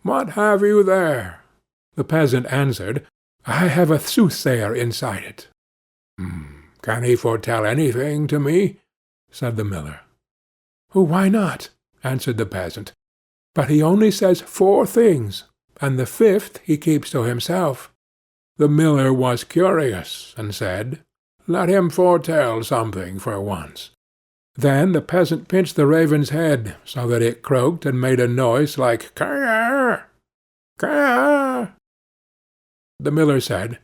"What have you there?" The peasant answered, "I have a soothsayer inside it." "Can he foretell anything to me?" said the miller. "Why not?" answered the peasant. "But he only says 4 things, and the 5th he keeps to himself." The miller was curious, and said, "Let him foretell something for once." Then the peasant pinched the raven's head, so that it croaked and made a noise like "Caw! Caw!" The miller said,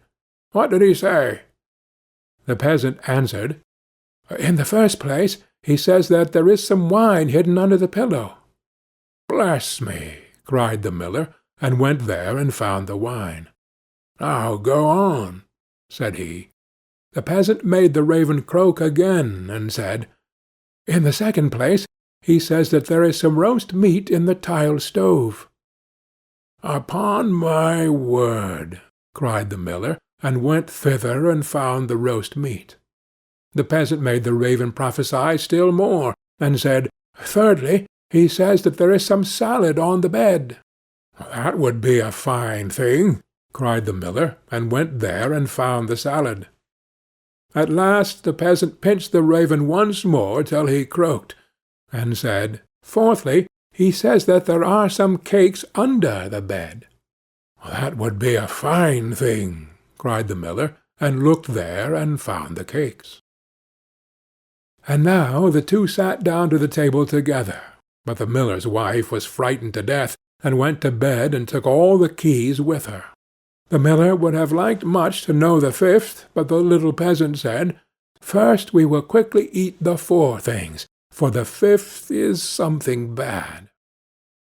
"What did he say?" The peasant answered, "In the first place, he says that there is some wine hidden under the pillow." "Bless me!" cried the miller, and went there and found the wine. "Now go on," said he. The peasant made the raven croak again, and said, "In the second place, he says that there is some roast meat in the tile stove." "Upon my word!" cried the miller, and went thither and found the roast meat. The peasant made the raven prophesy still more, and said, "Thirdly, he says that there is some salad on the bed." "That would be a fine thing!" cried the miller, and went there and found the salad. At last the peasant pinched the raven once more till he croaked, and said, "Fourthly, he says that there are some cakes under the bed." "That would be a fine thing!" cried the miller, and looked there and found the cakes. And now the two sat down to the table together, but the miller's wife was frightened to death, and went to bed and took all the keys with her. The miller would have liked much to know the 5th, but the little peasant said, "First we will quickly eat the 4 things, for the 5th is something bad."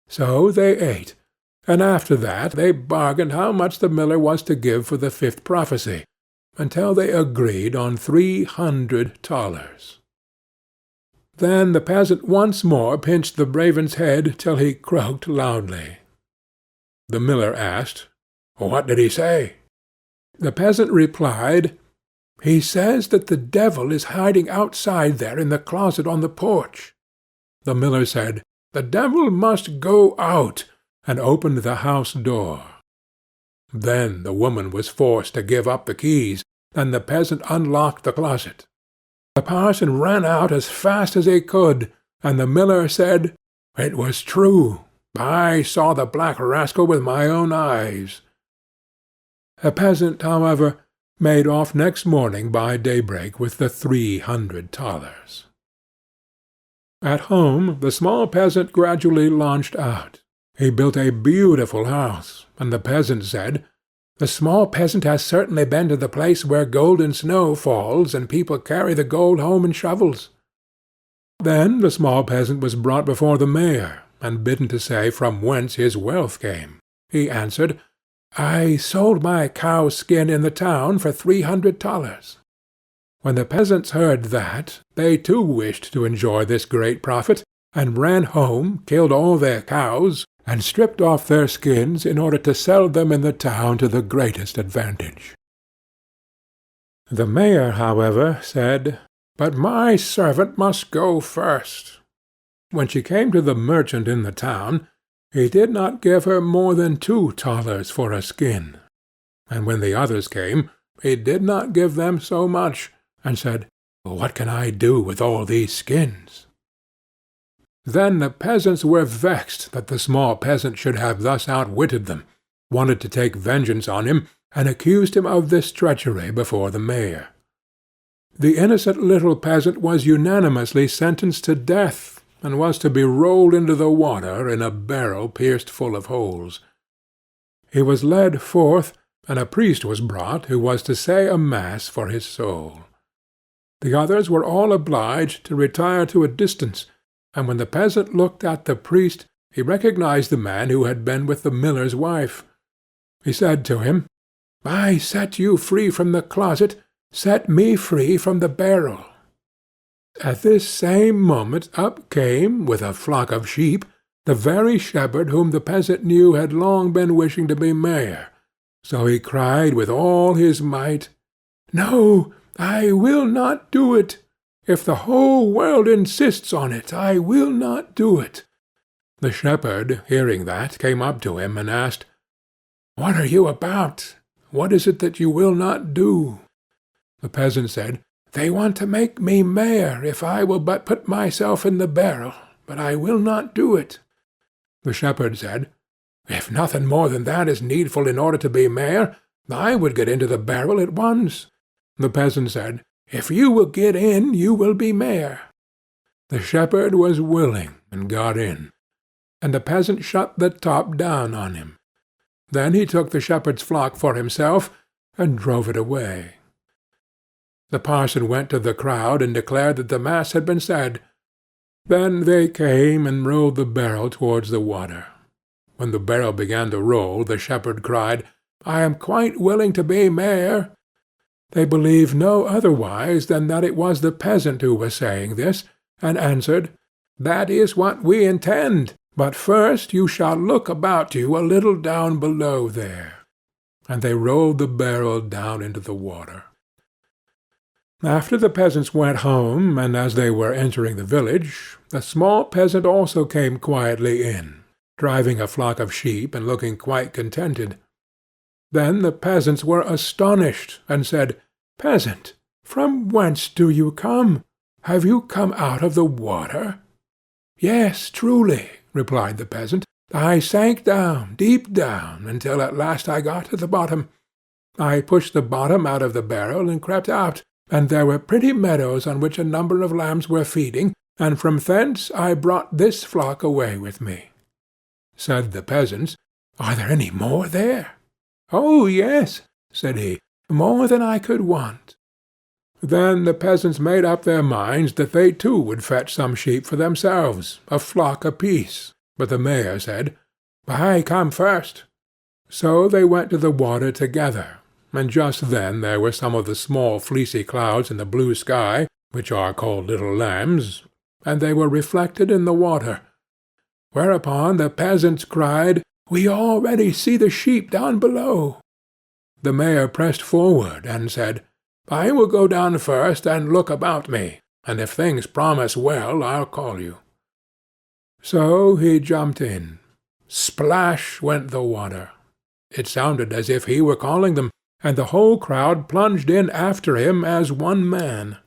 So they ate, and after that they bargained how much the miller was to give for the 5th prophecy, until they agreed on 300 thalers. Then the peasant once more pinched the raven's head till he croaked loudly. The miller asked, "What did he say?" The peasant replied, "He says that the devil is hiding outside there in the closet on the porch." The miller said, "The devil must go out," and opened the house door. Then the woman was forced to give up the keys, and the peasant unlocked the closet. The parson ran out as fast as he could, and the miller said, "It was true. I saw the black rascal with my own eyes." The peasant, however, made off next morning by daybreak with the 300 thalers. At home the small peasant gradually launched out. He built a beautiful house, and the peasant said, "The small peasant has certainly been to the place where golden snow falls, and people carry the gold home in shovels." Then the small peasant was brought before the mayor, and bidden to say from whence his wealth came. He answered, "I sold my cow's skin in the town for $300. When the peasants heard that, they too wished to enjoy this great profit, and ran home, killed all their cows, and stripped off their skins in order to sell them in the town to the greatest advantage. The mayor, however, said, "But my servant must go first." When she came to the merchant in the town, he did not give her more than $2 for a skin, and when the others came, he did not give them so much, and said, "What can I do with all these skins?" Then the peasants were vexed that the small peasant should have thus outwitted them, wanted to take vengeance on him, and accused him of this treachery before the mayor. The innocent little peasant was unanimously sentenced to death, and was to be rolled into the water in a barrel pierced full of holes. He was led forth, and a priest was brought who was to say a mass for his soul. The others were all obliged to retire to a distance, and when the peasant looked at the priest, he recognized the man who had been with the miller's wife. He said to him, "I set you free from the closet, set me free from the barrel." At this same moment up came, with a flock of sheep, the very shepherd whom the peasant knew had long been wishing to be mayor. So he cried with all his might, "No, I will not do it. If the whole world insists on it, I will not do it." The shepherd, hearing that, came up to him and asked, "What are you about? What is it that you will not do?" The peasant said, "They want to make me mayor if I will but put myself in the barrel, but I will not do it." The shepherd said, "If nothing more than that is needful in order to be mayor, I would get into the barrel at once." The peasant said, "If you will get in, you will be mayor." The shepherd was willing, and got in, and the peasant shut the top down on him. Then he took the shepherd's flock for himself, and drove it away. The parson went to the crowd and declared that the mass had been said. Then they came and rolled the barrel towards the water. When the barrel began to roll, the shepherd cried, "I am quite willing to be mayor." They believed no otherwise than that it was the peasant who was saying this, and answered, "That is what we intend, but first you shall look about you a little down below there." And they rolled the barrel down into the water. After the peasants went home, and as they were entering the village, the small peasant also came quietly in, driving a flock of sheep and looking quite contented. Then the peasants were astonished, and said, "Peasant, from whence do you come? Have you come out of the water?" "Yes, truly," replied the peasant. "I sank down, deep down, until at last I got to the bottom. I pushed the bottom out of the barrel and crept out, and there were pretty meadows on which a number of lambs were feeding, and from thence I brought this flock away with me." Said the peasants, "Are there any more there?" "Oh, yes," said he, "more than I could want." Then the peasants made up their minds that they too would fetch some sheep for themselves, a flock apiece, but the mayor said, "I come first." So they went to the water together, and just then there were some of the small fleecy clouds in the blue sky, which are called little lambs, and they were reflected in the water. Whereupon the peasants cried, "We already see the sheep down below." The mayor pressed forward and said, "I will go down first and look about me, and if things promise well I'll call you." So he jumped in. Splash went the water. It sounded as if he were calling them, and the whole crowd plunged in after him as one man.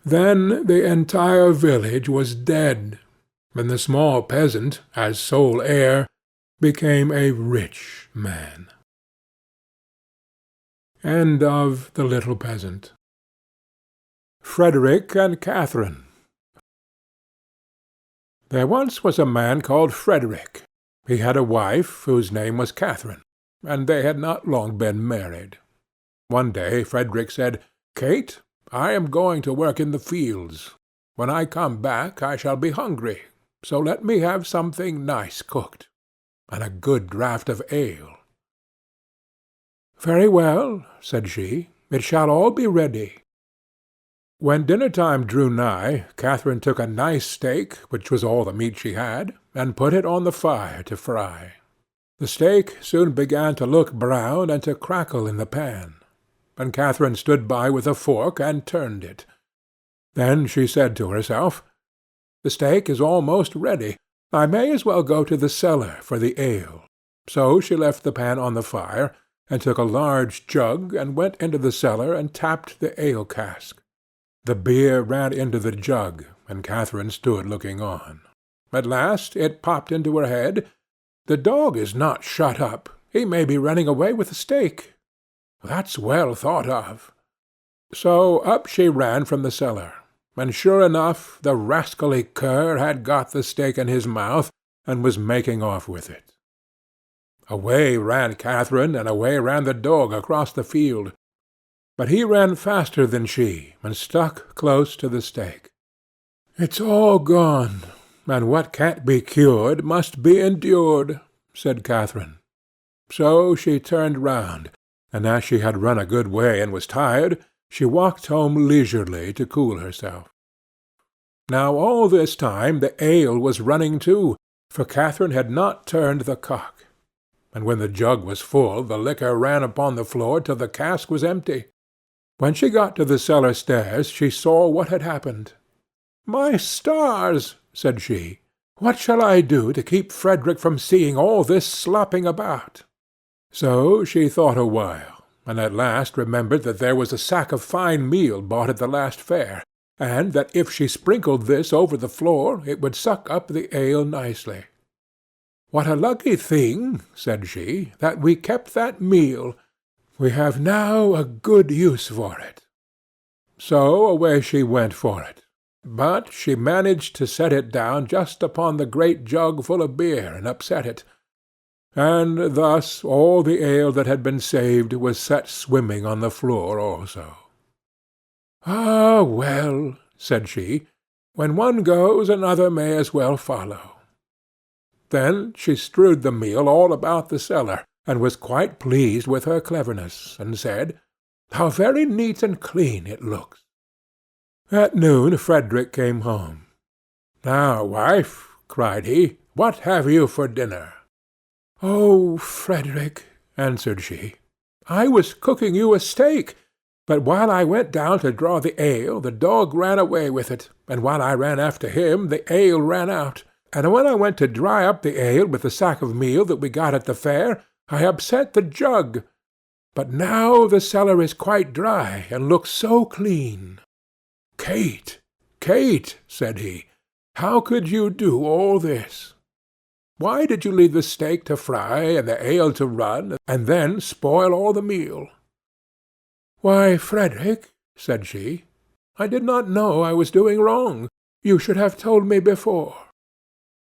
Then the entire village was dead, and the small peasant, as sole heir, became a rich man. End of The Little Peasant. Frederick and Catherine. There once was a man called Frederick. He had a wife whose name was Catherine, and they had not long been married. One day Frederick said, "Kate, I am going to work in the fields. When I come back I shall be hungry, so let me have something nice cooked, and a good draught of ale." "Very well," said she, "it shall all be ready." When dinner-time drew nigh, Catherine took a nice steak, which was all the meat she had, and put it on the fire to fry. The steak soon began to look brown and to crackle in the pan, and Catherine stood by with a fork and turned it. Then she said to herself, "The steak is almost ready. I may as well go to the cellar for the ale." So she left the pan on the fire, and took a large jug, and went into the cellar and tapped the ale cask. The beer ran into the jug, and Catherine stood looking on. At last it popped into her head, "The dog is not shut up. He may be running away with the steak. That's well thought of." So up she ran from the cellar, and sure enough the rascally cur had got the steak in his mouth, and was making off with it. Away ran Catherine, and away ran the dog across the field. But he ran faster than she, and stuck close to the steak. "It's all gone, and what can't be cured must be endured," said Catherine. So she turned round, and as she had run a good way and was tired, she walked home leisurely to cool herself. Now all this time the ale was running too, for Catherine had not turned the cock. And when the jug was full, the liquor ran upon the floor till the cask was empty. When she got to the cellar stairs, she saw what had happened. "My stars!" said she. "What shall I do to keep Frederick from seeing all this slopping about?" So she thought a while, and at last remembered that there was a sack of fine meal bought at the last fair, and that if she sprinkled this over the floor it would suck up the ale nicely. "What a lucky thing," said she, "that we kept that meal. We have now a good use for it." So away she went for it, but she managed to set it down just upon the great jug full of beer, and upset it, and thus all the ale that had been saved was set swimming on the floor also. "Ah, well," said she, "when one goes another may as well follow." Then she strewed the meal all about the cellar, and was quite pleased with her cleverness, and said, "How very neat and clean it looks." At noon Frederick came home. "Now, wife," cried he, "what have you for dinner?" "Oh, Frederick," answered she, "I was cooking you a steak, but while I went down to draw the ale, the dog ran away with it, and while I ran after him, the ale ran out, and when I went to dry up the ale with the sack of meal that we got at the fair, I upset the jug. But now the cellar is quite dry, and looks so clean." "Kate, Kate," said he, "how could you do all this? Why did you leave the steak to fry and the ale to run, and then spoil all the meal?" "Why, Frederick," said she, "I did not know I was doing wrong. You should have told me before."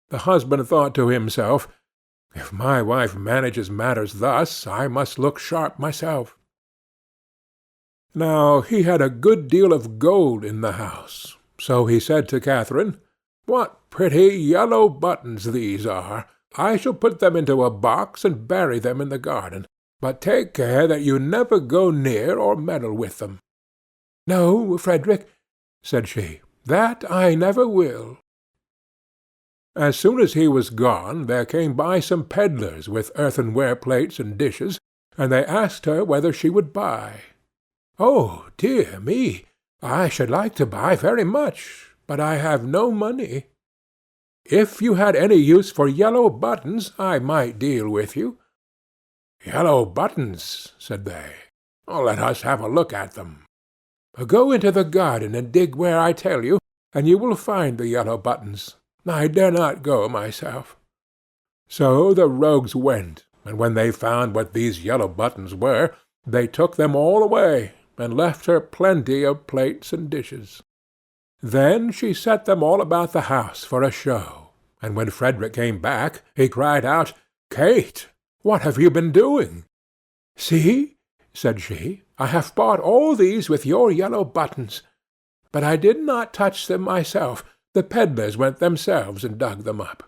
The husband thought to himself, "If my wife manages matters thus, I must look sharp myself." Now he had a good deal of gold in the house, so he said to Catherine, "What pretty yellow buttons these are! I shall put them into a box and bury them in the garden, but take care that you never go near or meddle with them." "No, Frederick," said she, "that I never will." As soon as he was gone, there came by some pedlars with earthenware plates and dishes, and they asked her whether she would buy. "Oh, dear me! I should like to buy very much, but I have no money. If you had any use for yellow buttons, I might deal with you." "Yellow buttons," said they. "Let us have a look at them." "Go into the garden and dig where I tell you, and you will find the yellow buttons. I dare not go myself." So the rogues went, and when they found what these yellow buttons were, they took them all away, and left her plenty of plates and dishes. Then she set them all about the house for a show, and when Frederick came back, he cried out, "Kate, what have you been doing?" "See," said she, "I have bought all these with your yellow buttons. But I did not touch them myself. The pedlars went themselves and dug them up."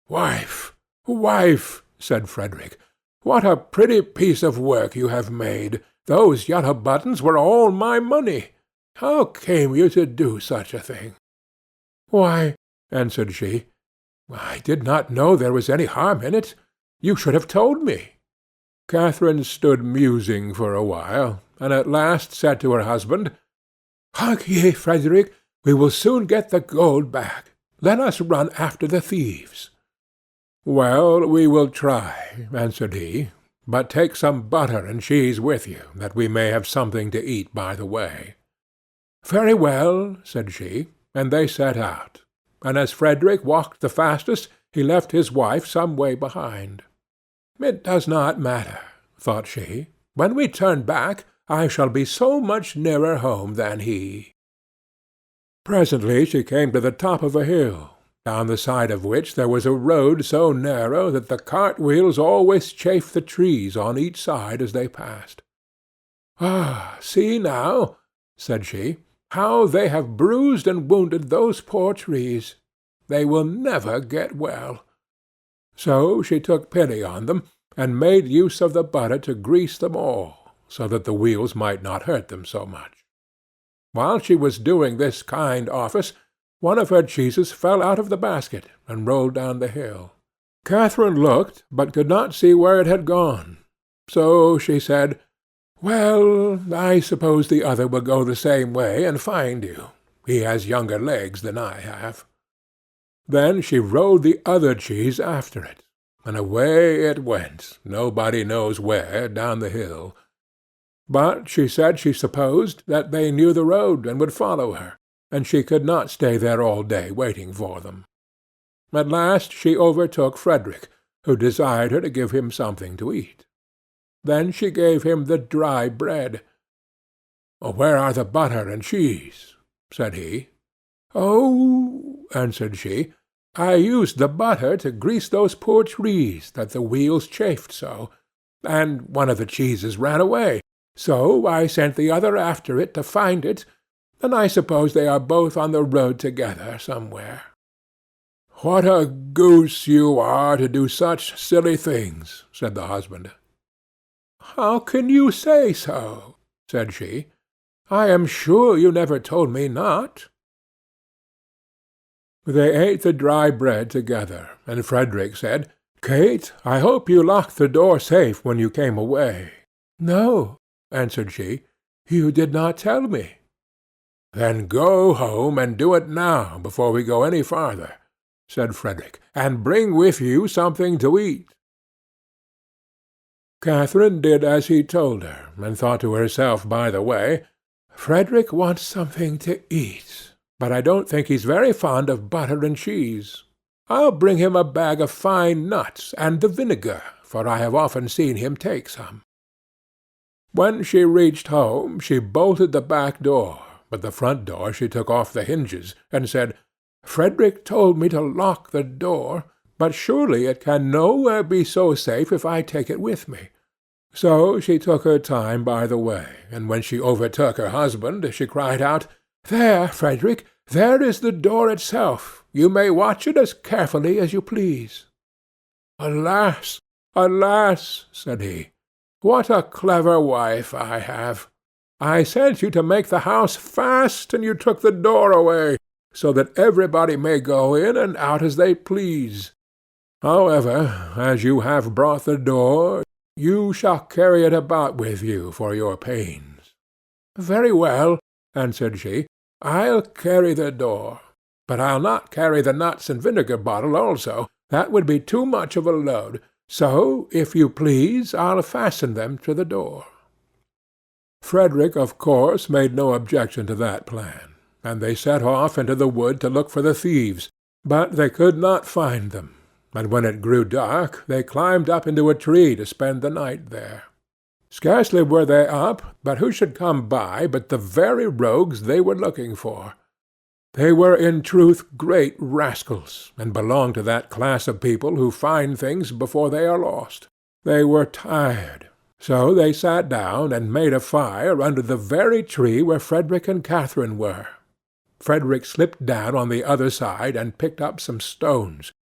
"Wife, wife," said Frederick, "what a pretty piece of work you have made! Those yellow buttons were all my money. How came you to do such a thing?" "Why," answered she, "I did not know there was any harm in it. You should have told me." Catherine stood musing for a while, and at last said to her husband, "Hark ye, Frederick, we will soon get the gold back. Let us run after the thieves." "Well, we will try," answered he, "but take some butter and cheese with you, that we may have something to eat by the way." "Very well," said she, and they set out, and as Frederick walked the fastest, he left his wife some way behind. "It does not matter," thought she. "When we turn back, I shall be so much nearer home than he." Presently she came to the top of a hill, down the side of which there was a road so narrow that the cart-wheels always chafed the trees on each side as they passed. "Ah, see now," said she, "how they have bruised and wounded those poor trees. They will never get well." So she took pity on them, and made use of the butter to grease them all, so that the wheels might not hurt them so much. While she was doing this kind office, one of her cheeses fell out of the basket, and rolled down the hill. Catherine looked, but could not see where it had gone. So she said, "Well, I suppose the other will go the same way and find you. He has younger legs than I have." Then she rolled the other cheese after it, and away it went, nobody knows where, down the hill. But she said she supposed that they knew the road and would follow her, and she could not stay there all day waiting for them. At last she overtook Frederick, who desired her to give him something to eat. Then she gave him the dry bread. "Where are the butter and cheese?" said he. "Oh," answered she, "I used the butter to grease those poor trees that the wheels chafed so, and one of the cheeses ran away, so I sent the other after it to find it, and I suppose they are both on the road together somewhere." "What a goose you are to do such silly things," said the husband. "How can you say so?" said she. "I am sure you never told me not." They ate the dry bread together, and Frederick said, "Kate, I hope you locked the door safe when you came away." "No," answered she, "you did not tell me." "Then go home and do it now before we go any farther," said Frederick, "and bring with you something to eat." Catherine did as he told her, and thought to herself by the way, "Frederick wants something to eat, but I don't think he's very fond of butter and cheese. I'll bring him a bag of fine nuts and the vinegar, for I have often seen him take some." When she reached home, she bolted the back door, but the front door she took off the hinges, and said, "Frederick told me to lock the door, but surely it can nowhere be so safe if I take it with me." So she took her time by the way, and when she overtook her husband, she cried out, "There, Frederick, there is the door itself. You may watch it as carefully as you please." "Alas, alas," said he, "what a clever wife I have! I sent you to make the house fast, and you took the door away, so that everybody may go in and out as they please. However, as you have brought the door, you shall carry it about with you for your pains." "Very well," answered she, "I'll carry the door, but I'll not carry the nuts and vinegar bottle also. That would be too much of a load. So, if you please, I'll fasten them to the door." Frederick, of course, made no objection to that plan, and they set off into the wood to look for the thieves, but they could not find them, and when it grew dark they climbed up into a tree to spend the night there. Scarcely were they up, but who should come by but the very rogues they were looking for. They were in truth great rascals, and belonged to that class of people who find things before they are lost. They were tired, so they sat down and made a fire under the very tree where Frederick and Catherine were. Frederick slipped down on the other side and picked up some stones.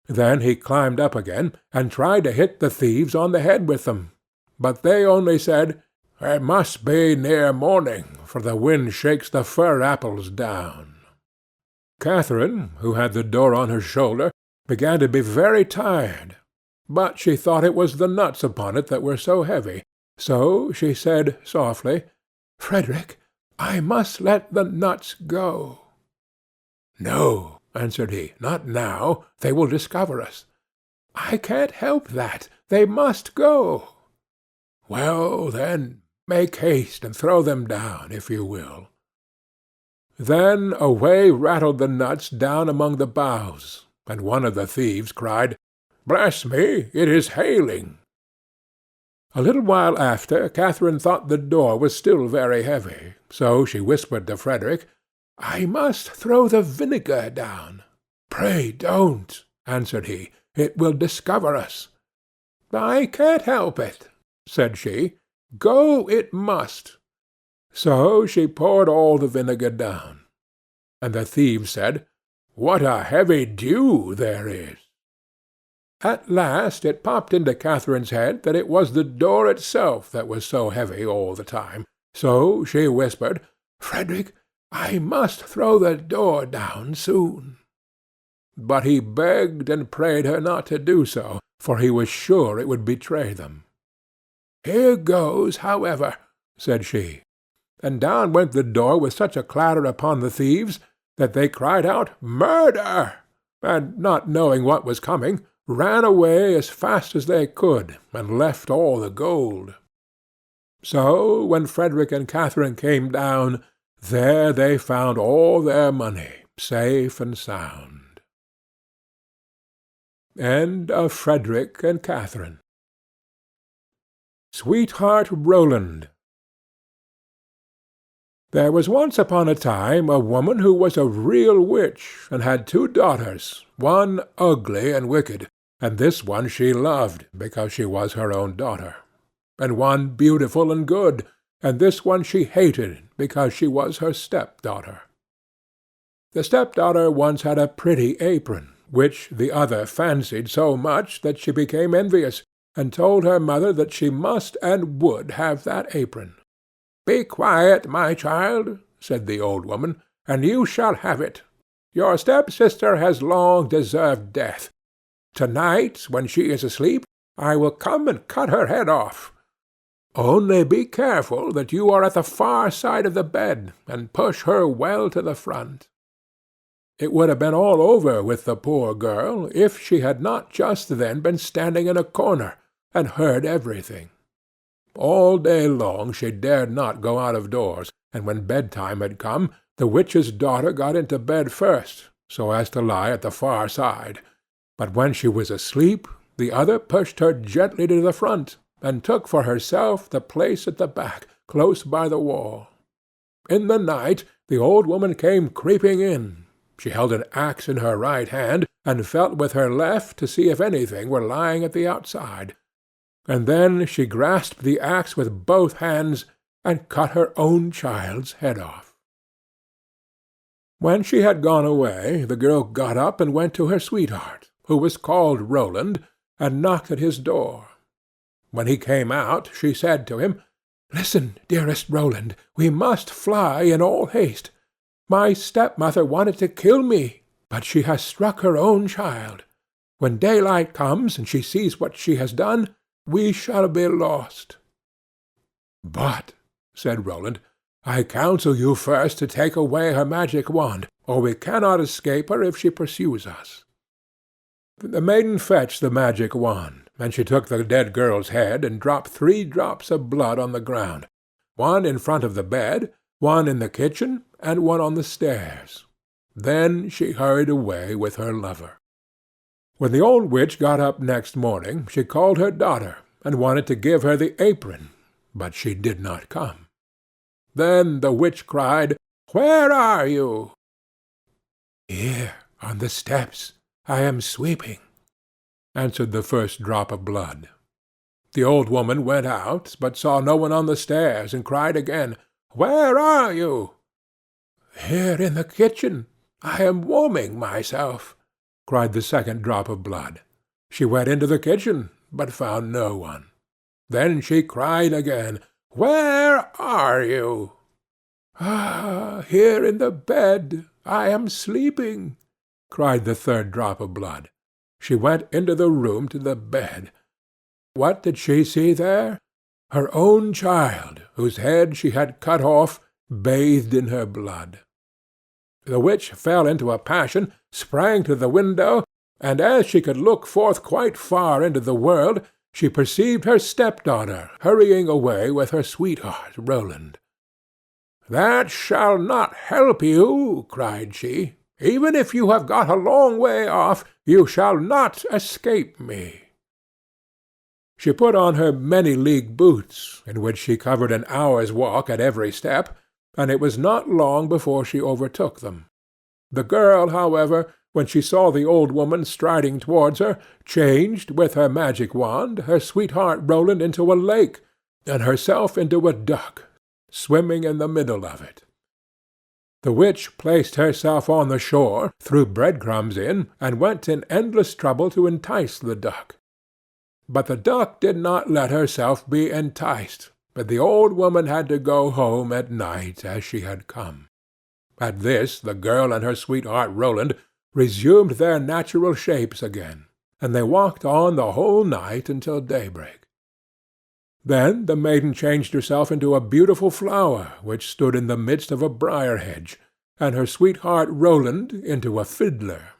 Then he climbed up again and tried to hit the thieves on the head with them, but they only said, "It must be near morning, for the wind shakes the fir apples down." Catherine, who had the door on her shoulder, began to be very tired, but she thought it was the nuts upon it that were so heavy, so she said softly, "Frederick, I must let the nuts go." "No," answered he, "not now. They will discover us." "I can't help that. They must go." "Well, then, make haste and throw them down, if you will." Then away rattled the nuts down among the boughs, and one of the thieves cried, "Bless me, it is hailing." A little while after, Catherine thought the door was still very heavy, so she whispered to Frederick, "I must throw the vinegar down." "Pray don't," answered he. "It will discover us." "I can't help it," said she. "Go it must." So she poured all the vinegar down. And the thieves said, "What a heavy dew there is!" At last it popped into Catherine's head that it was the door itself that was so heavy all the time. So she whispered, "Frederick, I must throw the door down soon." But he begged and prayed her not to do so, for he was sure it would betray them. "Here goes, however," said she. And down went the door with such a clatter upon the thieves that they cried out, "Murder!" and, not knowing what was coming, ran away as fast as they could, and left all the gold. So when Frederick and Catherine came down, there they found all their money, safe and sound. End of Frederick and Catherine. Sweetheart Roland. There was once upon a time a woman who was a real witch, and had 2 daughters, one ugly and wicked, and this one she loved, because she was her own daughter; and one beautiful and good, and this one she hated, because she was her step-daughter. The step-daughter once had a pretty apron, which the other fancied so much that she became envious, and told her mother that she must and would have that apron. "Be quiet, my child," said the old woman, "and you shall have it. Your step-sister has long deserved death. To-night, when she is asleep, I will come and cut her head off. Only be careful that you are at the far side of the bed, and push her well to the front." It would have been all over with the poor girl, if she had not just then been standing in a corner, and heard everything. All day long she dared not go out of doors, and when bedtime had come, the witch's daughter got into bed first, so as to lie at the far side. But when she was asleep, the other pushed her gently to the front, and took for herself the place at the back, close by the wall. In the night the old woman came creeping in. She held an axe in her right hand, and felt with her left to see if anything were lying at the outside. And then she grasped the axe with both hands, and cut her own child's head off. When she had gone away, the girl got up and went to her sweetheart, who was called Roland, and knocked at his door. When he came out, she said to him, "Listen, dearest Roland, we must fly in all haste. My stepmother wanted to kill me, but she has struck her own child. When daylight comes, and she sees what she has done, we shall be lost." "But," said Roland, "I counsel you first to take away her magic wand, or we cannot escape her if she pursues us." The maiden fetched the magic wand, and she took the dead girl's head and dropped 3 drops of blood on the ground, one in front of the bed, one in the kitchen, and one on the stairs. Then she hurried away with her lover. When the old witch got up next morning, she called her daughter, and wanted to give her the apron, but she did not come. Then the witch cried, "Where are you?" "Here, on the steps. I am sweeping," answered the first drop of blood. The old woman went out, but saw no one on the stairs, and cried again, "Where are you?" "Here in the kitchen. I am warming myself," cried the second drop of blood. She went into the kitchen, but found no one. Then she cried again, "Where are you?" "Ah, here in the bed. I am sleeping," cried the third drop of blood. She went into the room to the bed. What did she see there? Her own child, whose head she had cut off, bathed in her blood. The witch fell into a passion, sprang to the window, and as she could look forth quite far into the world, she perceived her stepdaughter hurrying away with her sweetheart Roland. "That shall not help you," cried she. "Even if you have got a long way off, you shall not escape me." She put on her many-league boots, in which she covered an hour's walk at every step, and it was not long before she overtook them. The girl, however, when she saw the old woman striding towards her, changed, with her magic wand, her sweetheart Roland into a lake, and herself into a duck, swimming in the middle of it. The witch placed herself on the shore, threw bread-crumbs in, and went in endless trouble to entice the duck. But the duck did not let herself be enticed, but the old woman had to go home at night as she had come. At this the girl and her sweetheart Roland resumed their natural shapes again, and they walked on the whole night until daybreak. Then the maiden changed herself into a beautiful flower which stood in the midst of a briar hedge, and her sweetheart Roland into a fiddler.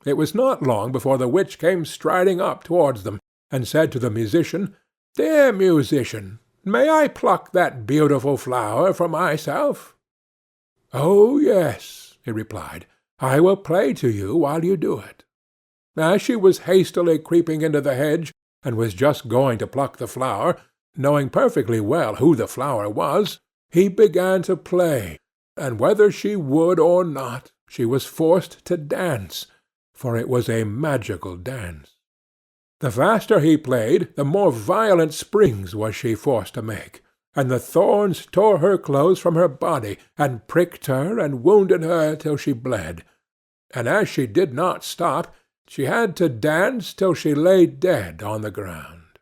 It was not long before the witch came striding up towards them, and said to the musician, "Dear musician, may I pluck that beautiful flower for myself?" "Oh, yes," he replied, "I will play to you while you do it." As she was hastily creeping into the hedge, and was just going to pluck the flower, knowing perfectly well who the flower was, he began to play, and whether she would or not, she was forced to dance, for it was a magical dance. The faster he played, the more violent springs was she forced to make, and the thorns tore her clothes from her body, and pricked her and wounded her till she bled, and as she did not stop, she had to dance till she lay dead on the ground.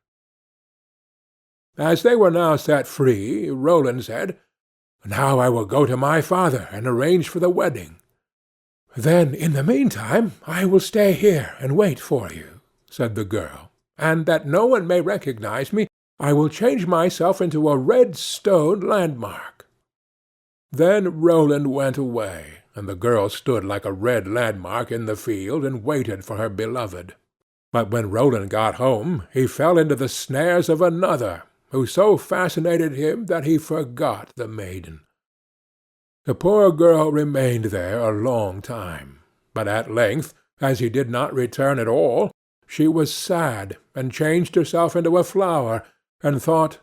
As they were now set free, Roland said, "Now I will go to my father and arrange for the wedding." "Then, in the meantime, I will stay here and wait for you," said the girl, "and that no one may recognize me, I will change myself into a red stone landmark." Then Roland went away, and the girl stood like a red landmark in the field and waited for her beloved. But when Roland got home, he fell into the snares of another, who so fascinated him that he forgot the maiden. The poor girl remained there a long time, but at length, as he did not return at all, she was sad, and changed herself into a flower, and thought,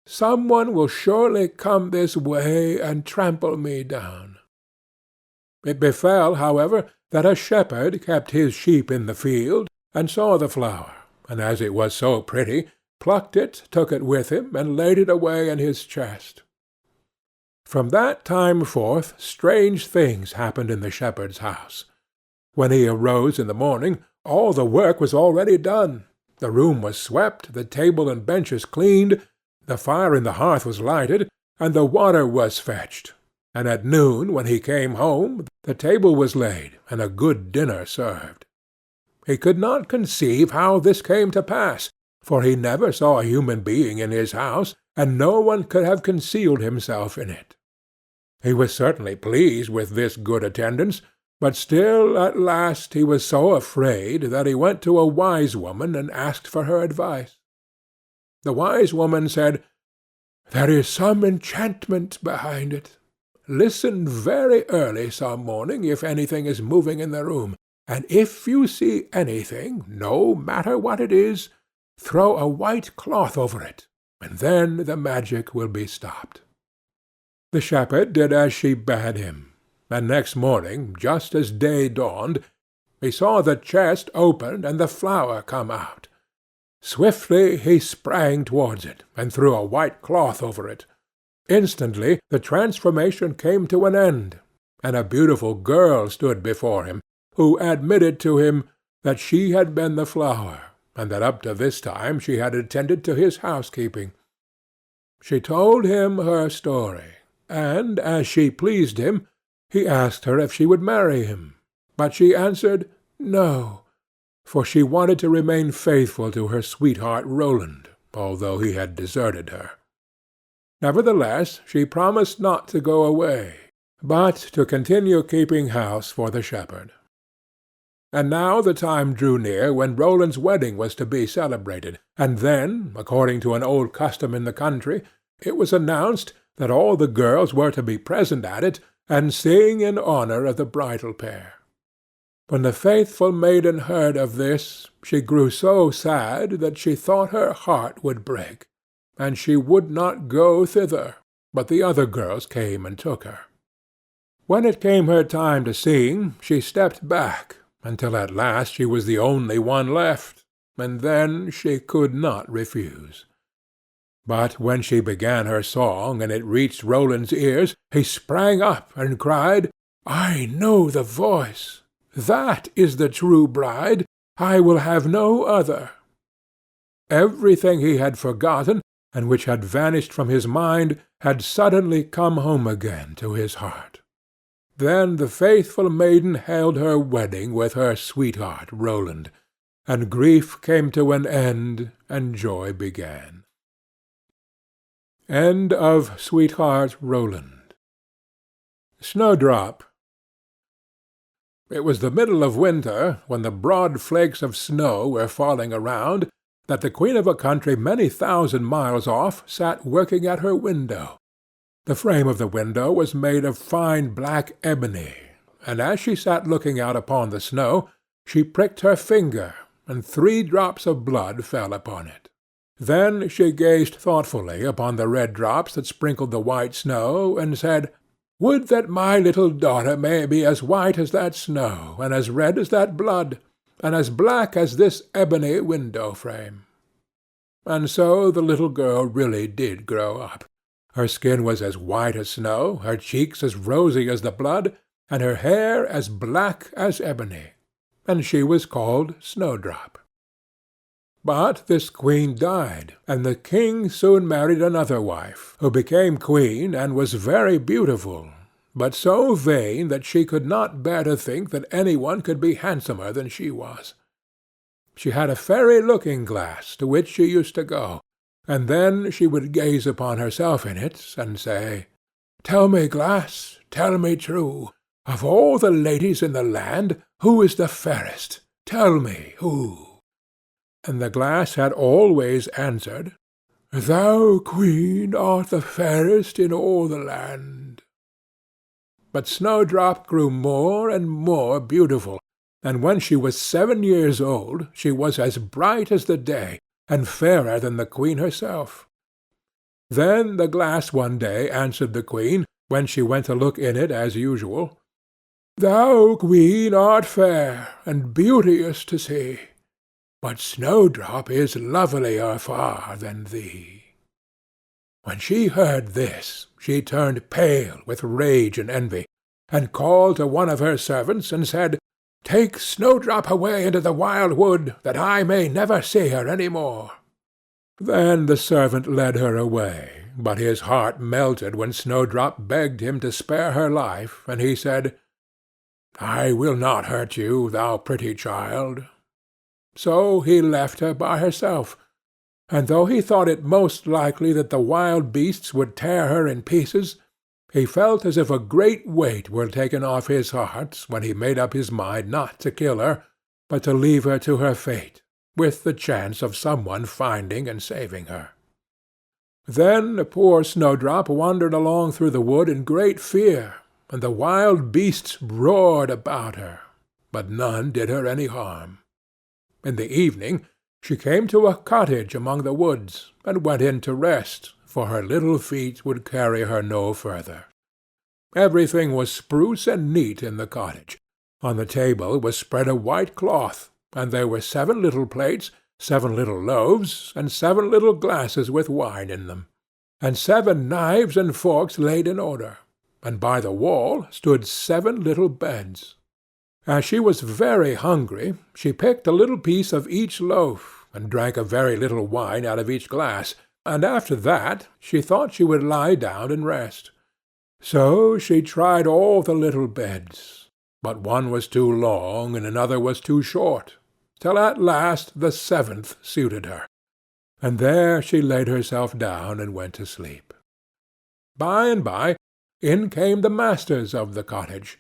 "Some one will surely come this way and trample me down." It befell, however, that a shepherd kept his sheep in the field, and saw the flower, and as it was so pretty, plucked it, took it with him, and laid it away in his chest. From that time forth strange things happened in the shepherd's house. When he arose in the morning, all the work was already done. The room was swept, the table and benches cleaned, the fire in the hearth was lighted, and the water was fetched. And at noon, when he came home, the table was laid, and a good dinner served. He could not conceive how this came to pass, for he never saw a human being in his house, and no one could have concealed himself in it. He was certainly pleased with this good attendance, but still at last he was so afraid that he went to a wise woman and asked for her advice. The wise woman said, "There is some enchantment behind it. Listen very early some morning if anything is moving in the room, and if you see anything, no matter what it is, throw a white cloth over it, and then the magic will be stopped." The shepherd did as she bade him. and next morning, just as day dawned, he saw the chest opened and the flower come out. Swiftly he sprang towards it, and threw a white cloth over it. Instantly the transformation came to an end, and a beautiful girl stood before him, who admitted to him that she had been the flower, and that up to this time she had attended to his housekeeping. She told him her story, and, as she pleased him, he asked her if she would marry him, but she answered no, for she wanted to remain faithful to her sweetheart Roland, although he had deserted her. Nevertheless, she promised not to go away, but to continue keeping house for the shepherd. And now the time drew near when Roland's wedding was to be celebrated, and then, according to an old custom in the country, it was announced that all the girls were to be present at it, and sing in honor of the bridal pair. When the faithful maiden heard of this, she grew so sad that she thought her heart would break, and she would not go thither, but the other girls came and took her. When it came her time to sing, she stepped back, until at last she was the only one left, and then she could not refuse. But when she began her song and it reached Roland's ears, he sprang up and cried, "I know the voice! That is the true bride. I will have no other." Everything he had forgotten, and which had vanished from his mind, had suddenly come home again to his heart. Then the faithful maiden held her wedding with her sweetheart Roland, and grief came to an end, and joy began. End of Sweetheart Roland. Snowdrop. It was the middle of winter, when the broad flakes of snow were falling around, that the queen of a country many thousand miles off sat working at her window. The frame of the window was made of fine black ebony, and as she sat looking out upon the snow, she pricked her finger, and 3 drops of blood fell upon it. Then she gazed thoughtfully upon the red drops that sprinkled the white snow, and said, "Would that my little daughter may be as white as that snow, and as red as that blood, and as black as this ebony window-frame." And so the little girl really did grow up. Her skin was as white as snow, her cheeks as rosy as the blood, and her hair as black as ebony, and she was called Snowdrop. But this queen died, and the king soon married another wife, who became queen and was very beautiful, but so vain that she could not bear to think that any one could be handsomer than she was. She had a fairy looking-glass to which she used to go, and then she would gaze upon herself in it, and say, "Tell me, glass, tell me true, of all the ladies in the land, who is the fairest? Tell me who." And the glass had always answered, "Thou, queen, art the fairest in all the land." But Snowdrop grew more and more beautiful, and when she was 7 years old she was as bright as the day, and fairer than the queen herself. Then the glass one day answered the queen, when she went to look in it as usual, "Thou, queen, art fair, and beauteous to see, but Snowdrop is lovelier far than thee." When she heard this, she turned pale with rage and envy, and called to one of her servants, and said, "Take Snowdrop away into the wild wood, that I may never see her any more." Then the servant led her away, but his heart melted when Snowdrop begged him to spare her life, and he said, "I will not hurt you, thou pretty child." So he left her by herself, and though he thought it most likely that the wild beasts would tear her in pieces, he felt as if a great weight were taken off his heart when he made up his mind not to kill her, but to leave her to her fate, with the chance of some one finding and saving her. Then poor Snowdrop wandered along through the wood in great fear, and the wild beasts roared about her, but none did her any harm. In the evening she came to a cottage among the woods, and went in to rest, for her little feet would carry her no further. Everything was spruce and neat in the cottage. On the table was spread a white cloth, and there were 7 little plates, 7 little loaves, and 7 little glasses with wine in them, and 7 knives and forks laid in order, and by the wall stood 7 little beds. As she was very hungry, she picked a little piece of each loaf, and drank a very little wine out of each glass, and after that she thought she would lie down and rest. So she tried all the little beds, but one was too long and another was too short, till at last the 7th suited her, and there she laid herself down and went to sleep. By and by in came the masters of the cottage.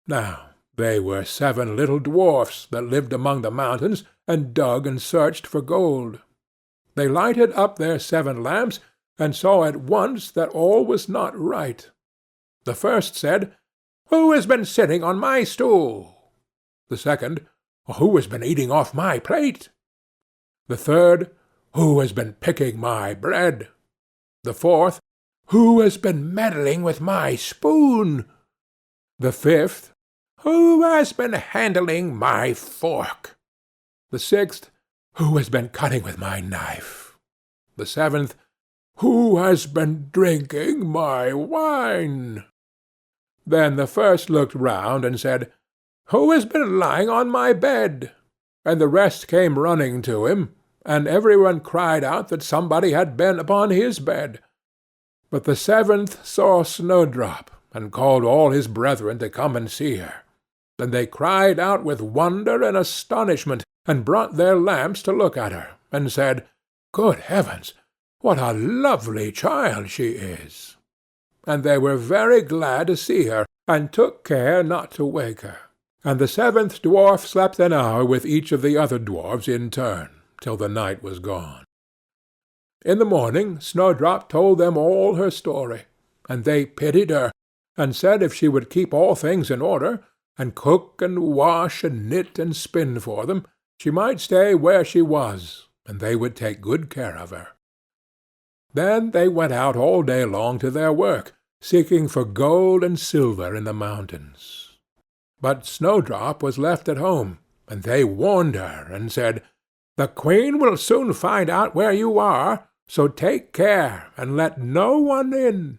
Now they were 7 little dwarfs that lived among the mountains and dug and searched for gold. They lighted up their 7 lamps and saw at once that all was not right. The first said, "Who has been sitting on my stool?" The second, "Who has been eating off my plate?" The third, "Who has been picking my bread?" The fourth, "Who has been meddling with my spoon?" The fifth, "Who has been handling my fork?" The sixth, "Who has been cutting with my knife?" The seventh, "Who has been drinking my wine?" Then the first looked round and said, "Who has been lying on my bed?" And the rest came running to him, and every one cried out that somebody had been upon his bed. But the 7th saw Snowdrop, and called all his brethren to come and see her. Then they cried out with wonder and astonishment, and brought their lamps to look at her, and said, "Good heavens, what a lovely child she is!" And they were very glad to see her, and took care not to wake her. And the 7th dwarf slept an hour with each of the other dwarfs in turn, till the night was gone. In the morning Snowdrop told them all her story, and they pitied her, and said if she would keep all things in order, and cook and wash and knit and spin for them, she might stay where she was, and they would take good care of her. Then they went out all day long to their work, seeking for gold and silver in the mountains. But Snowdrop was left at home, and they warned her, and said, "The Queen will soon find out where you are, so take care, and let no one in."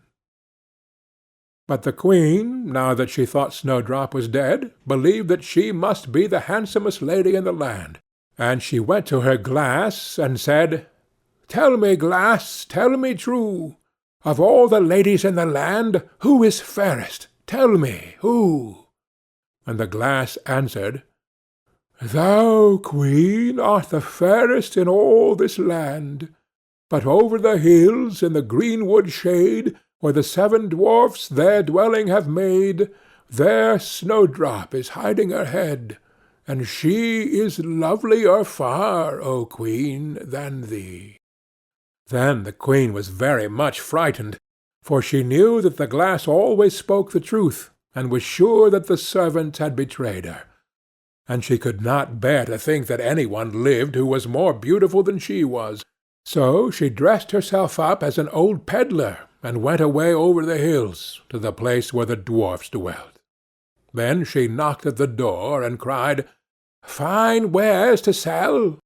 But the Queen, now that she thought Snowdrop was dead, believed that she must be the handsomest lady in the land, and she went to her glass, and said, "Tell me, glass, tell me true, of all the ladies in the land, who is fairest? Tell me, who?" And the glass answered, "Thou, Queen, art the fairest in all this land. But over the hills, in the greenwood shade, where the 7 dwarfs their dwelling have made, there Snowdrop is hiding her head, and she is lovelier far, O Queen, than thee." Then the Queen was very much frightened, for she knew that the glass always spoke the truth, and was sure that the servants had betrayed her. And she could not bear to think that any one lived who was more beautiful than she was. So she dressed herself up as an old pedlar, and went away over the hills, to the place where the dwarfs dwelt. Then she knocked at the door, and cried, "Fine wares to sell."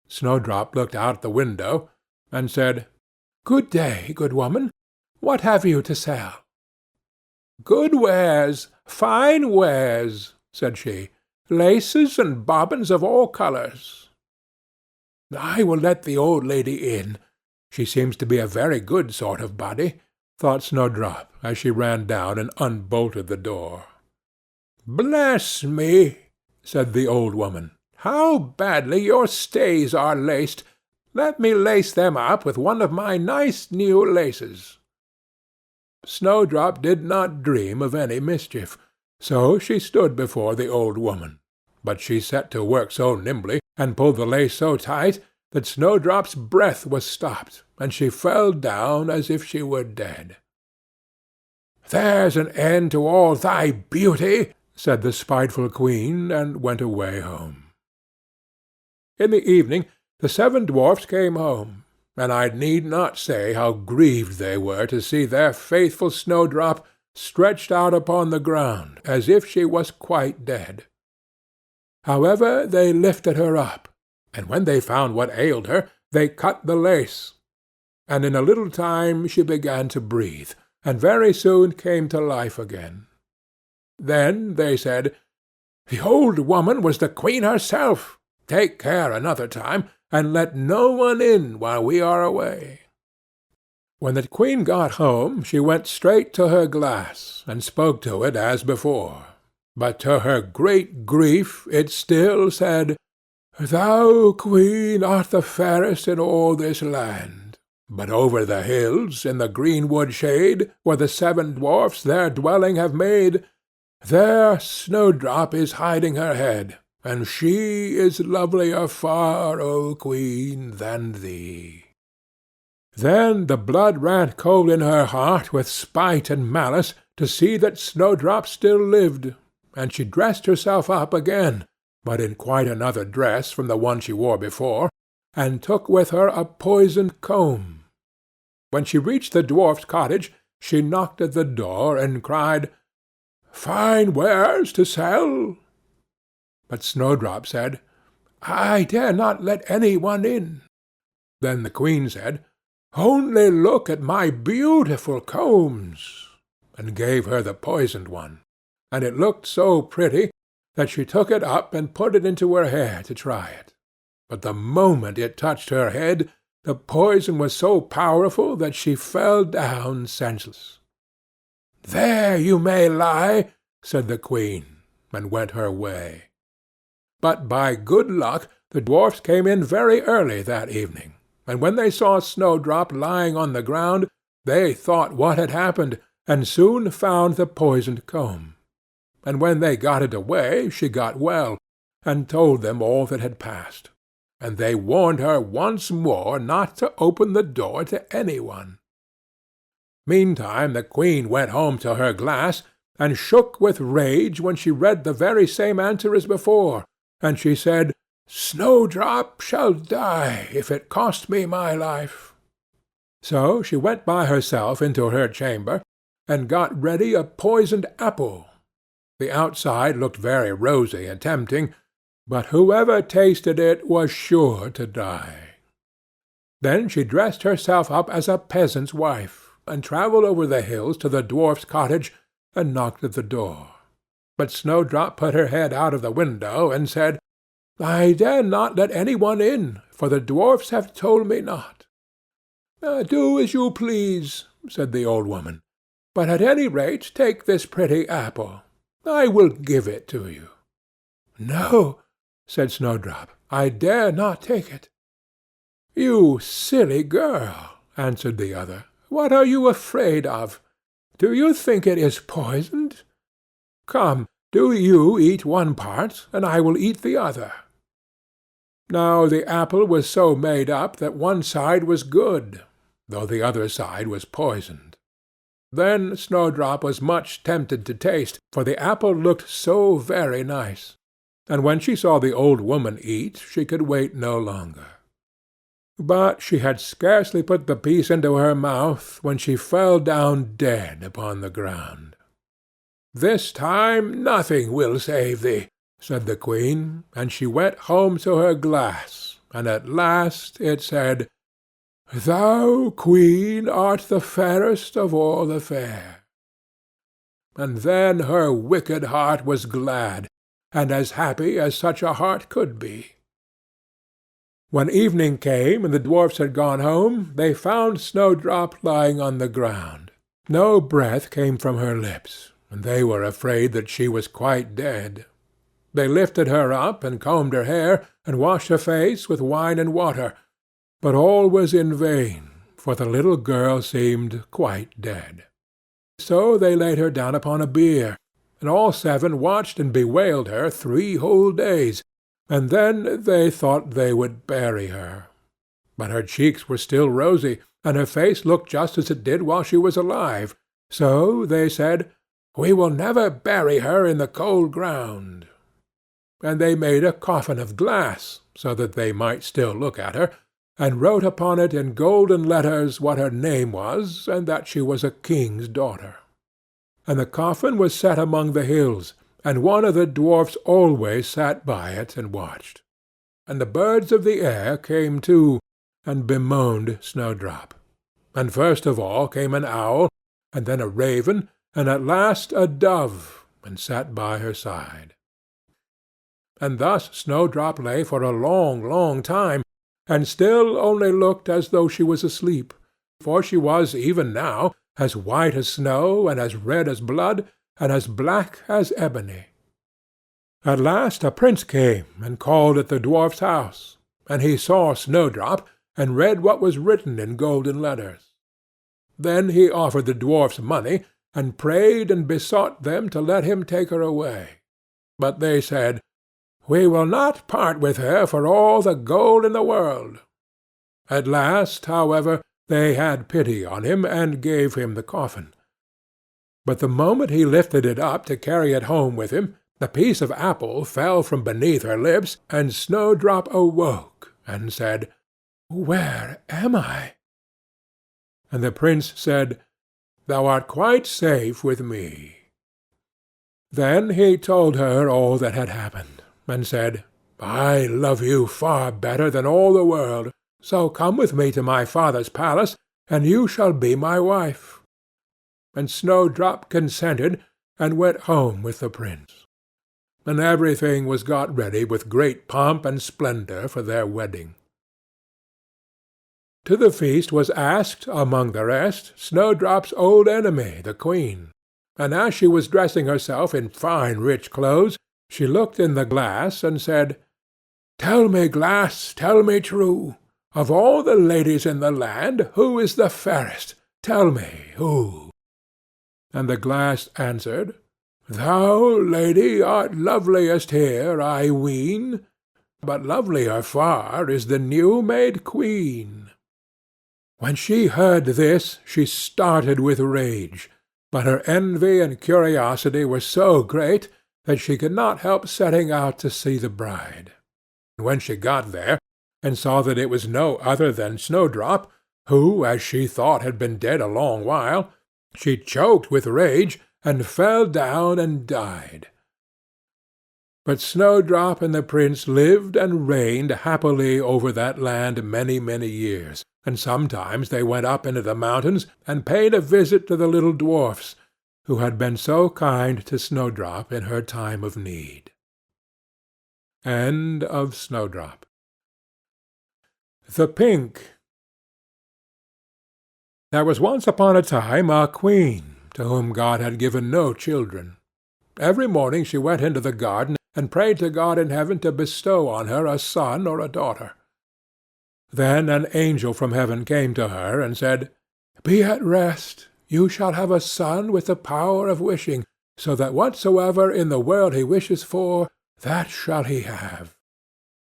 Snowdrop looked out at the window, and said, "Good day, good woman. What have you to sell?" "Good wares, fine wares," said she, "laces and bobbins of all colours." "I will let the old lady in. She seems to be a very good sort of body," thought Snowdrop, as she ran down and unbolted the door. "Bless me," said the old woman, "how badly your stays are laced! Let me lace them up with one of my nice new laces." Snowdrop did not dream of any mischief, so she stood before the old woman, but she set to work so nimbly, and pulled the lace so tight, that Snowdrop's breath was stopped, and she fell down as if she were dead. "There's an end to all thy beauty," said the spiteful Queen, and went away home. In the evening the 7 dwarfs came home, and I need not say how grieved they were to see their faithful Snowdrop, stretched out upon the ground, as if she was quite dead. However, they lifted her up, and when they found what ailed her, they cut the lace, and in a little time she began to breathe, and very soon came to life again. Then they said, "The old woman was the queen herself. Take care another time, and let no one in while we are away." When the queen got home, she went straight to her glass, and spoke to it as before, but to her great grief it still said, "Thou, queen, art the fairest in all this land. But over the hills, in the greenwood shade, where the 7 dwarfs their dwelling have made, there Snowdrop is hiding her head, and she is lovelier far, O queen, than thee." Then the blood ran cold in her heart with spite and malice to see that Snowdrop still lived, and she dressed herself up again, but in quite another dress from the one she wore before, and took with her a poisoned comb. When she reached the dwarf's cottage, she knocked at the door and cried, "Fine wares to sell?" But Snowdrop said, "I dare not let any one in." Then the queen said, "Only look at my beautiful combs," and gave her the poisoned one, and it looked so pretty that she took it up and put it into her hair to try it. But the moment it touched her head, the poison was so powerful that she fell down senseless. "There you may lie," said the queen, and went her way. But by good luck the dwarfs came in very early that evening, and when they saw Snowdrop lying on the ground, they thought what had happened, and soon found the poisoned comb. And when they got it away, she got well, and told them all that had passed, and they warned her once more not to open the door to any one. Meantime the queen went home to her glass, and shook with rage when she read the very same answer as before, and she said, "Snowdrop shall die, if it cost me my life." So she went by herself into her chamber, and got ready a poisoned apple. The outside looked very rosy and tempting, but whoever tasted it was sure to die. Then she dressed herself up as a peasant's wife, and travelled over the hills to the dwarf's cottage, and knocked at the door. But Snowdrop put her head out of the window, and said, "I dare not let any one in, for the dwarfs have told me not." "Do as you please," said the old woman, "but at any rate take this pretty apple. I will give it to you." "No," said Snowdrop, "I dare not take it." "You silly girl," answered the other, "what are you afraid of? Do you think it is poisoned? Come, do you eat one part, and I will eat the other." Now the apple was so made up that one side was good, though the other side was poisoned. Then Snowdrop was much tempted to taste, for the apple looked so very nice, and when she saw the old woman eat, she could wait no longer. But she had scarcely put the piece into her mouth when she fell down dead upon the ground. "This time nothing will save thee," said the queen, and she went home to her glass, and at last it said, "Thou, queen, art the fairest of all the fair." And then her wicked heart was glad, and as happy as such a heart could be. When evening came and the dwarfs had gone home, they found Snowdrop lying on the ground. No breath came from her lips, and they were afraid that she was quite dead. They lifted her up, and combed her hair, and washed her face with wine and water, but all was in vain, for the little girl seemed quite dead. So they laid her down upon a bier, and all 7 watched and bewailed her 3 whole days, and then they thought they would bury her. But her cheeks were still rosy, and her face looked just as it did while she was alive, so they said, "We will never bury her in the cold ground." And they made a coffin of glass, so that they might still look at her, and wrote upon it in golden letters what her name was, and that she was a king's daughter. and the coffin was set among the hills, and one of the dwarfs always sat by it and watched. And the birds of the air came too, and bemoaned Snowdrop. And first of all came an owl, and then a raven, and at last a dove, and sat by her side. And thus Snowdrop lay for a long, long time, and still only looked as though she was asleep, for she was, even now, as white as snow, and as red as blood, and as black as ebony. At last a prince came and called at the dwarf's house, and he saw Snowdrop, and read what was written in golden letters. Then he offered the dwarfs money, and prayed and besought them to let him take her away. But they said, "We will not part with her for all the gold in the world." At last, however, they had pity on him, and gave him the coffin. But the moment he lifted it up to carry it home with him, the piece of apple fell from beneath her lips, and Snowdrop awoke, and said, "Where am I?" And the prince said, "Thou art quite safe with me." Then he told her all that had happened, and said, "I love you far better than all the world, so come with me to my father's palace, and you shall be my wife." And Snowdrop consented, and went home with the prince. And everything was got ready with great pomp and splendor for their wedding. To the feast was asked, among the rest, Snowdrop's old enemy, the queen. And as she was dressing herself in fine rich clothes, she looked in the glass, and said, "Tell me, glass, tell me true, of all the ladies in the land, who is the fairest? Tell me, who?" And the glass answered, "Thou, lady, art loveliest here, I ween, but lovelier far is the new-made queen." When she heard this, she started with rage, but her envy and curiosity were so great that she could not help setting out to see the bride. And when she got there, and saw that it was no other than Snowdrop, who, as she thought, had been dead a long while, she choked with rage, and fell down and died. But Snowdrop and the prince lived and reigned happily over that land many, many years, and sometimes they went up into the mountains and paid a visit to the little dwarfs, who had been so kind to Snowdrop in her time of need. End of Snowdrop. The Pink. There was once upon a time a queen, to whom God had given no children. Every morning she went into the garden, and prayed to God in heaven to bestow on her a son or a daughter. Then an angel from heaven came to her, and said, "Be at rest. You shall have a son with the power of wishing, so that whatsoever in the world he wishes for, that shall he have."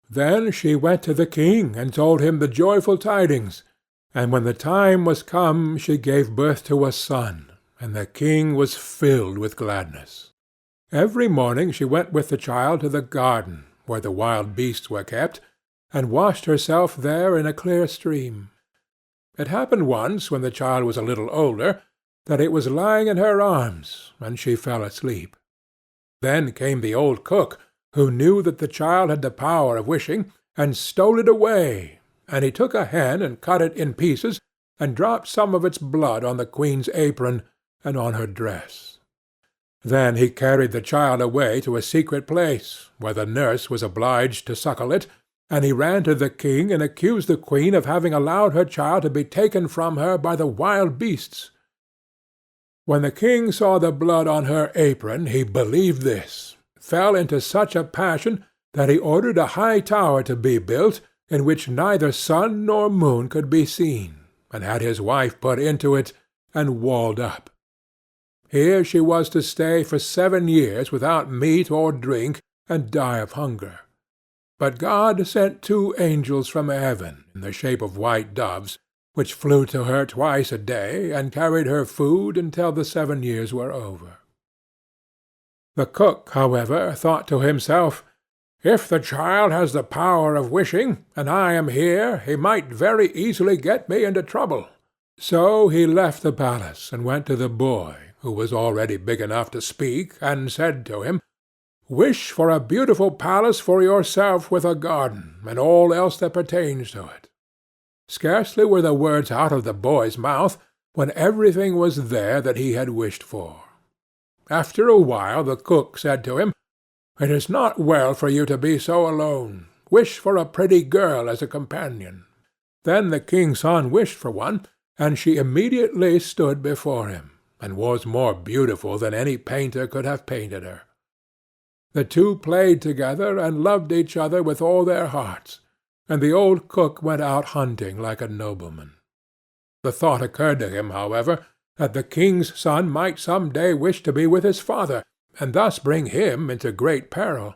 Then she went to the king, and told him the joyful tidings, and when the time was come, she gave birth to a son, and the king was filled with gladness. Every morning she went with the child to the garden, where the wild beasts were kept, and washed herself there in a clear stream. It happened once, when the child was a little older, that it was lying in her arms, and she fell asleep. Then came the old cook, who knew that the child had the power of wishing, and stole it away, and he took a hen and cut it in pieces, and dropped some of its blood on the queen's apron and on her dress. Then he carried the child away to a secret place, where the nurse was obliged to suckle it, and he ran to the king and accused the queen of having allowed her child to be taken from her by the wild beasts. When the king saw the blood on her apron, he believed this, fell into such a passion that he ordered a high tower to be built, in which neither sun nor moon could be seen, and had his wife put into it, and walled up. Here she was to stay for 7 years without meat or drink, and die of hunger. But God sent 2 angels from heaven, in the shape of white doves, which flew to her twice a day, and carried her food until the 7 years were over. The cook, however, thought to himself, "If the child has the power of wishing, and I am here, he might very easily get me into trouble." So he left the palace, and went to the boy, who was already big enough to speak, and said to him, "Wish for a beautiful palace for yourself with a garden, and all else that pertains to it." Scarcely were the words out of the boy's mouth, when everything was there that he had wished for. After a while the cook said to him, "It is not well for you to be so alone. Wish for a pretty girl as a companion." Then the king's son wished for one, and she immediately stood before him, and was more beautiful than any painter could have painted her. The two played together, and loved each other with all their hearts, and the old cook went out hunting like a nobleman. The thought occurred to him, however, that the king's son might some day wish to be with his father, and thus bring him into great peril.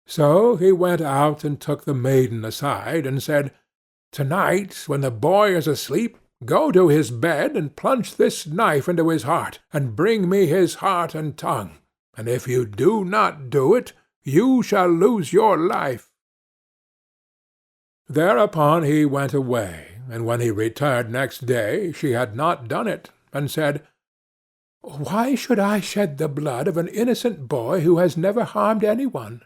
So he went out and took the maiden aside, and said, "To-night, when the boy is asleep, go to his bed and plunge this knife into his heart, and bring me his heart and tongue, and if you do not do it, you shall lose your life." Thereupon he went away, and when he returned next day she had not done it, and said, "Why should I shed the blood of an innocent boy who has never harmed any one?"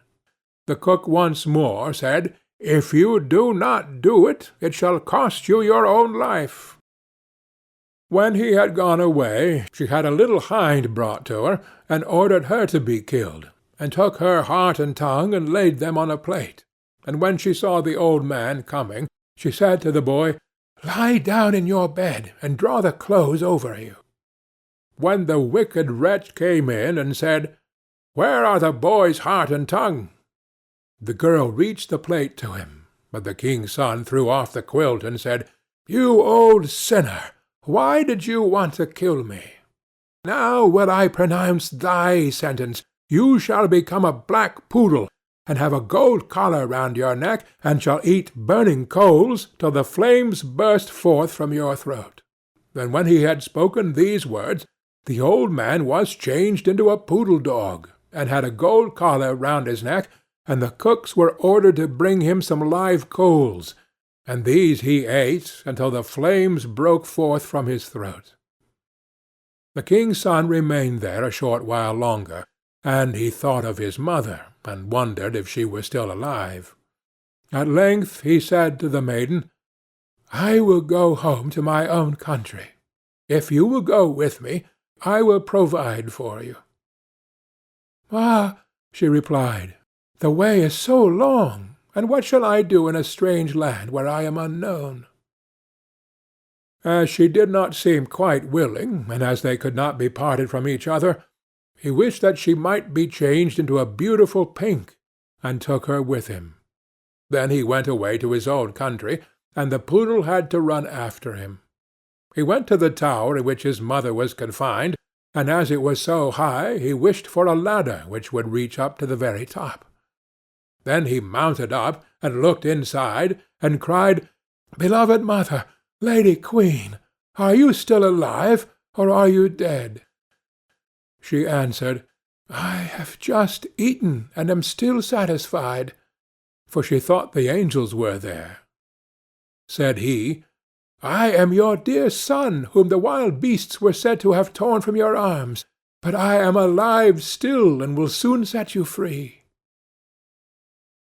The cook once more said, "If you do not do it, it shall cost you your own life." When he had gone away, she had a little hind brought to her, and ordered her to be killed, and took her heart and tongue and laid them on a plate. And when she saw the old man coming, she said to the boy, "Lie down in your bed, and draw the clothes over you." When the wicked wretch came in and said, "Where are the boy's heart and tongue?" the girl reached the plate to him, but the king's son threw off the quilt and said, "You old sinner, why did you want to kill me? Now will I pronounce thy sentence. You shall become a black poodle, and have a gold collar round your neck, and shall eat burning coals till the flames burst forth from your throat." And when he had spoken these words, the old man was changed into a poodle dog, and had a gold collar round his neck, and the cooks were ordered to bring him some live coals, and these he ate until the flames broke forth from his throat. The king's son remained there a short while longer, and he thought of his mother, and wondered if she were still alive. At length he said to the maiden, "I will go home to my own country. If you will go with me, I will provide for you." "Ah," she replied, "the way is so long, and what shall I do in a strange land where I am unknown?" As she did not seem quite willing, and as they could not be parted from each other, he wished that she might be changed into a beautiful pink, and took her with him. Then he went away to his own country, and the poodle had to run after him. He went to the tower in which his mother was confined, and as it was so high, he wished for a ladder which would reach up to the very top. Then he mounted up, and looked inside, and cried, "Beloved mother, Lady Queen, are you still alive, or are you dead?" She answered, "I have just eaten, and am still satisfied," for she thought the angels were there. Said he, "I am your dear son, whom the wild beasts were said to have torn from your arms, but I am alive still, and will soon set you free."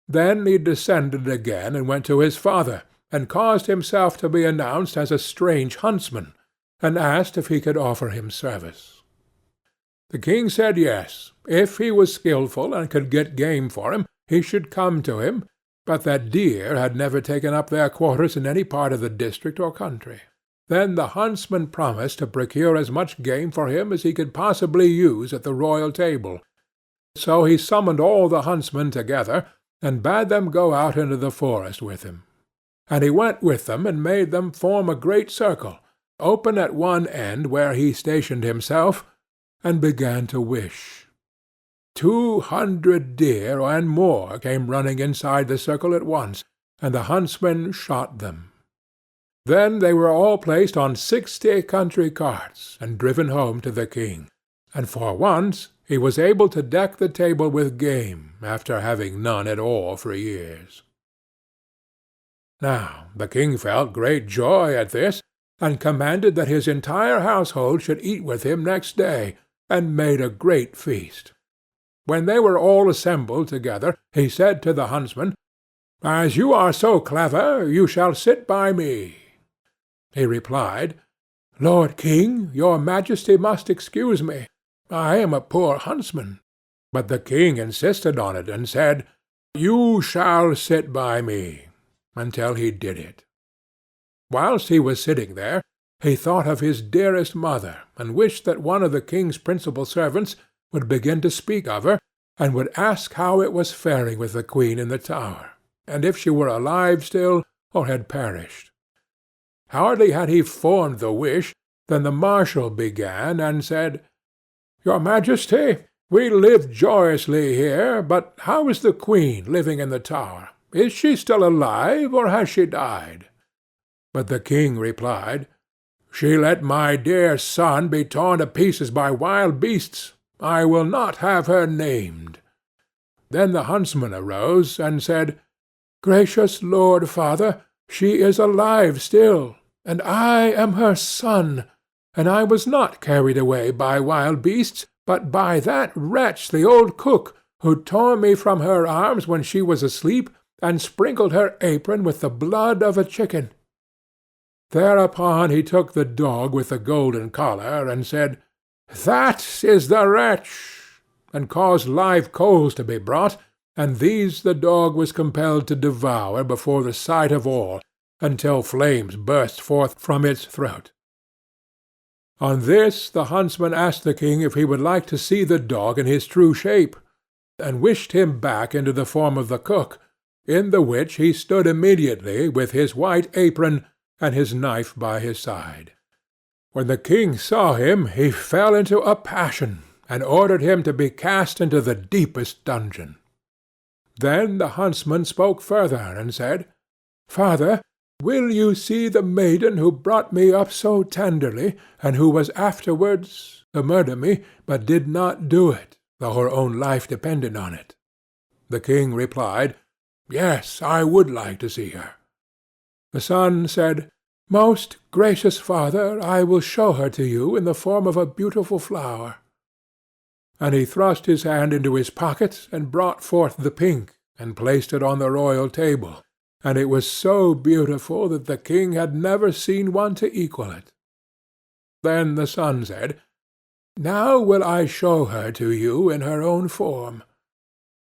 Then he descended again, and went to his father, and caused himself to be announced as a strange huntsman, and asked if he could offer him service. The king said yes, if he was skilful and could get game for him, he should come to him, but that deer had never taken up their quarters in any part of the district or country. Then the huntsman promised to procure as much game for him as he could possibly use at the royal table. So he summoned all the huntsmen together, and bade them go out into the forest with him. And he went with them, and made them form a great circle, open at one end where he stationed himself, and began to wish. 200 deer and more came running inside the circle at once, and the huntsmen shot them. Then they were all placed on 60 country carts, and driven home to the king, and for once he was able to deck the table with game, after having none at all for years. Now the king felt great joy at this, and commanded that his entire household should eat with him next day, and made a great feast. When they were all assembled together, he said to the huntsman, "As you are so clever, you shall sit by me." He replied, "Lord King, your Majesty must excuse me. I am a poor huntsman." But the king insisted on it, and said, "You shall sit by me," until he did it. Whilst he was sitting there, he thought of his dearest mother, and wished that one of the king's principal servants would begin to speak of her, and would ask how it was faring with the queen in the tower, and if she were alive still, or had perished. Hardly had he formed the wish, than the marshal began, and said, "Your Majesty, we live joyously here, but how is the queen living in the tower? Is she still alive, or has she died?" But the king replied, "She let my dear son be torn to pieces by wild beasts. I will not have her named." Then the huntsman arose, and said, "Gracious lord father, she is alive still, and I am her son, and I was not carried away by wild beasts, but by that wretch the old cook, who tore me from her arms when she was asleep, and sprinkled her apron with the blood of a chicken." Thereupon he took the dog with the golden collar, and said, "That is the wretch," and caused live coals to be brought, and these the dog was compelled to devour before the sight of all, until flames burst forth from its throat. On this the huntsman asked the king if he would like to see the dog in his true shape, and wished him back into the form of the cook, in the which he stood immediately with his white apron and his knife by his side. When the king saw him, he fell into a passion, and ordered him to be cast into the deepest dungeon. Then the huntsman spoke further, and said, "Father, will you see the maiden who brought me up so tenderly, and who was afterwards to murder me, but did not do it, though her own life depended on it?" The king replied, "Yes, I would like to see her." The son said, "Most gracious father, I will show her to you in the form of a beautiful flower." And he thrust his hand into his pocket, and brought forth the pink, and placed it on the royal table, and it was so beautiful that the king had never seen one to equal it. Then the son said, "Now will I show her to you in her own form,"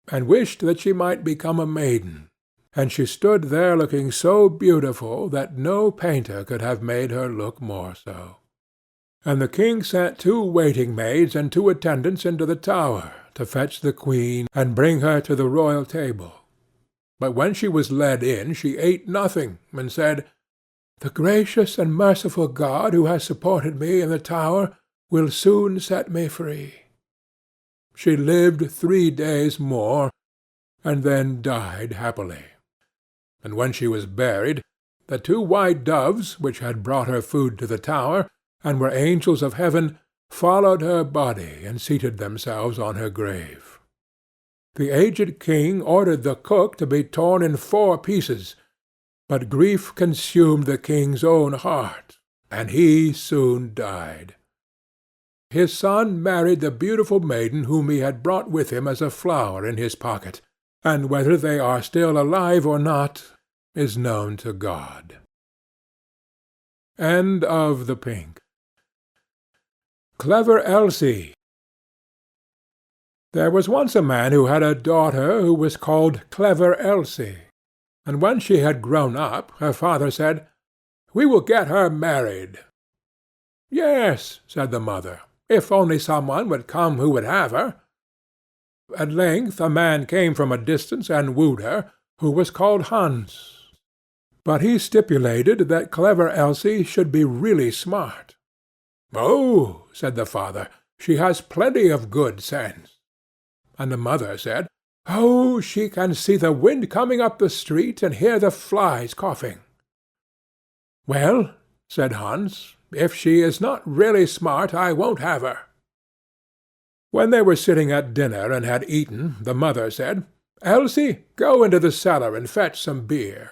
and wished that she might become a maiden. And she stood there looking so beautiful that no painter could have made her look more so. And the king sent 2 waiting maids and 2 attendants into the tower, to fetch the queen, and bring her to the royal table. But when she was led in, she ate nothing, and said, "The gracious and merciful God who has supported me in the tower will soon set me free." She lived 3 days more, and then died happily. And when she was buried, the 2 white doves, which had brought her food to the tower, and were angels of heaven, followed her body, and seated themselves on her grave. The aged king ordered the cook to be torn in 4 pieces, but grief consumed the king's own heart, and he soon died. His son married the beautiful maiden whom he had brought with him as a flower in his pocket, and whether they are still alive or not is known to God. End of the Pink. Clever Elsie. There was once a man who had a daughter who was called Clever Elsie, and when she had grown up, her father said, "We will get her married." "Yes," said the mother, "if only someone would come who would have her." At length a man came from a distance and wooed her, who was called Hans. But he stipulated that Clever Elsie should be really smart. "Oh," said the father, "she has plenty of good sense." And the mother said, "Oh, she can see the wind coming up the street and hear the flies coughing." "Well," said Hans, "if she is not really smart, I won't have her." When they were sitting at dinner and had eaten, the mother said, "Elsie, go into the cellar and fetch some beer."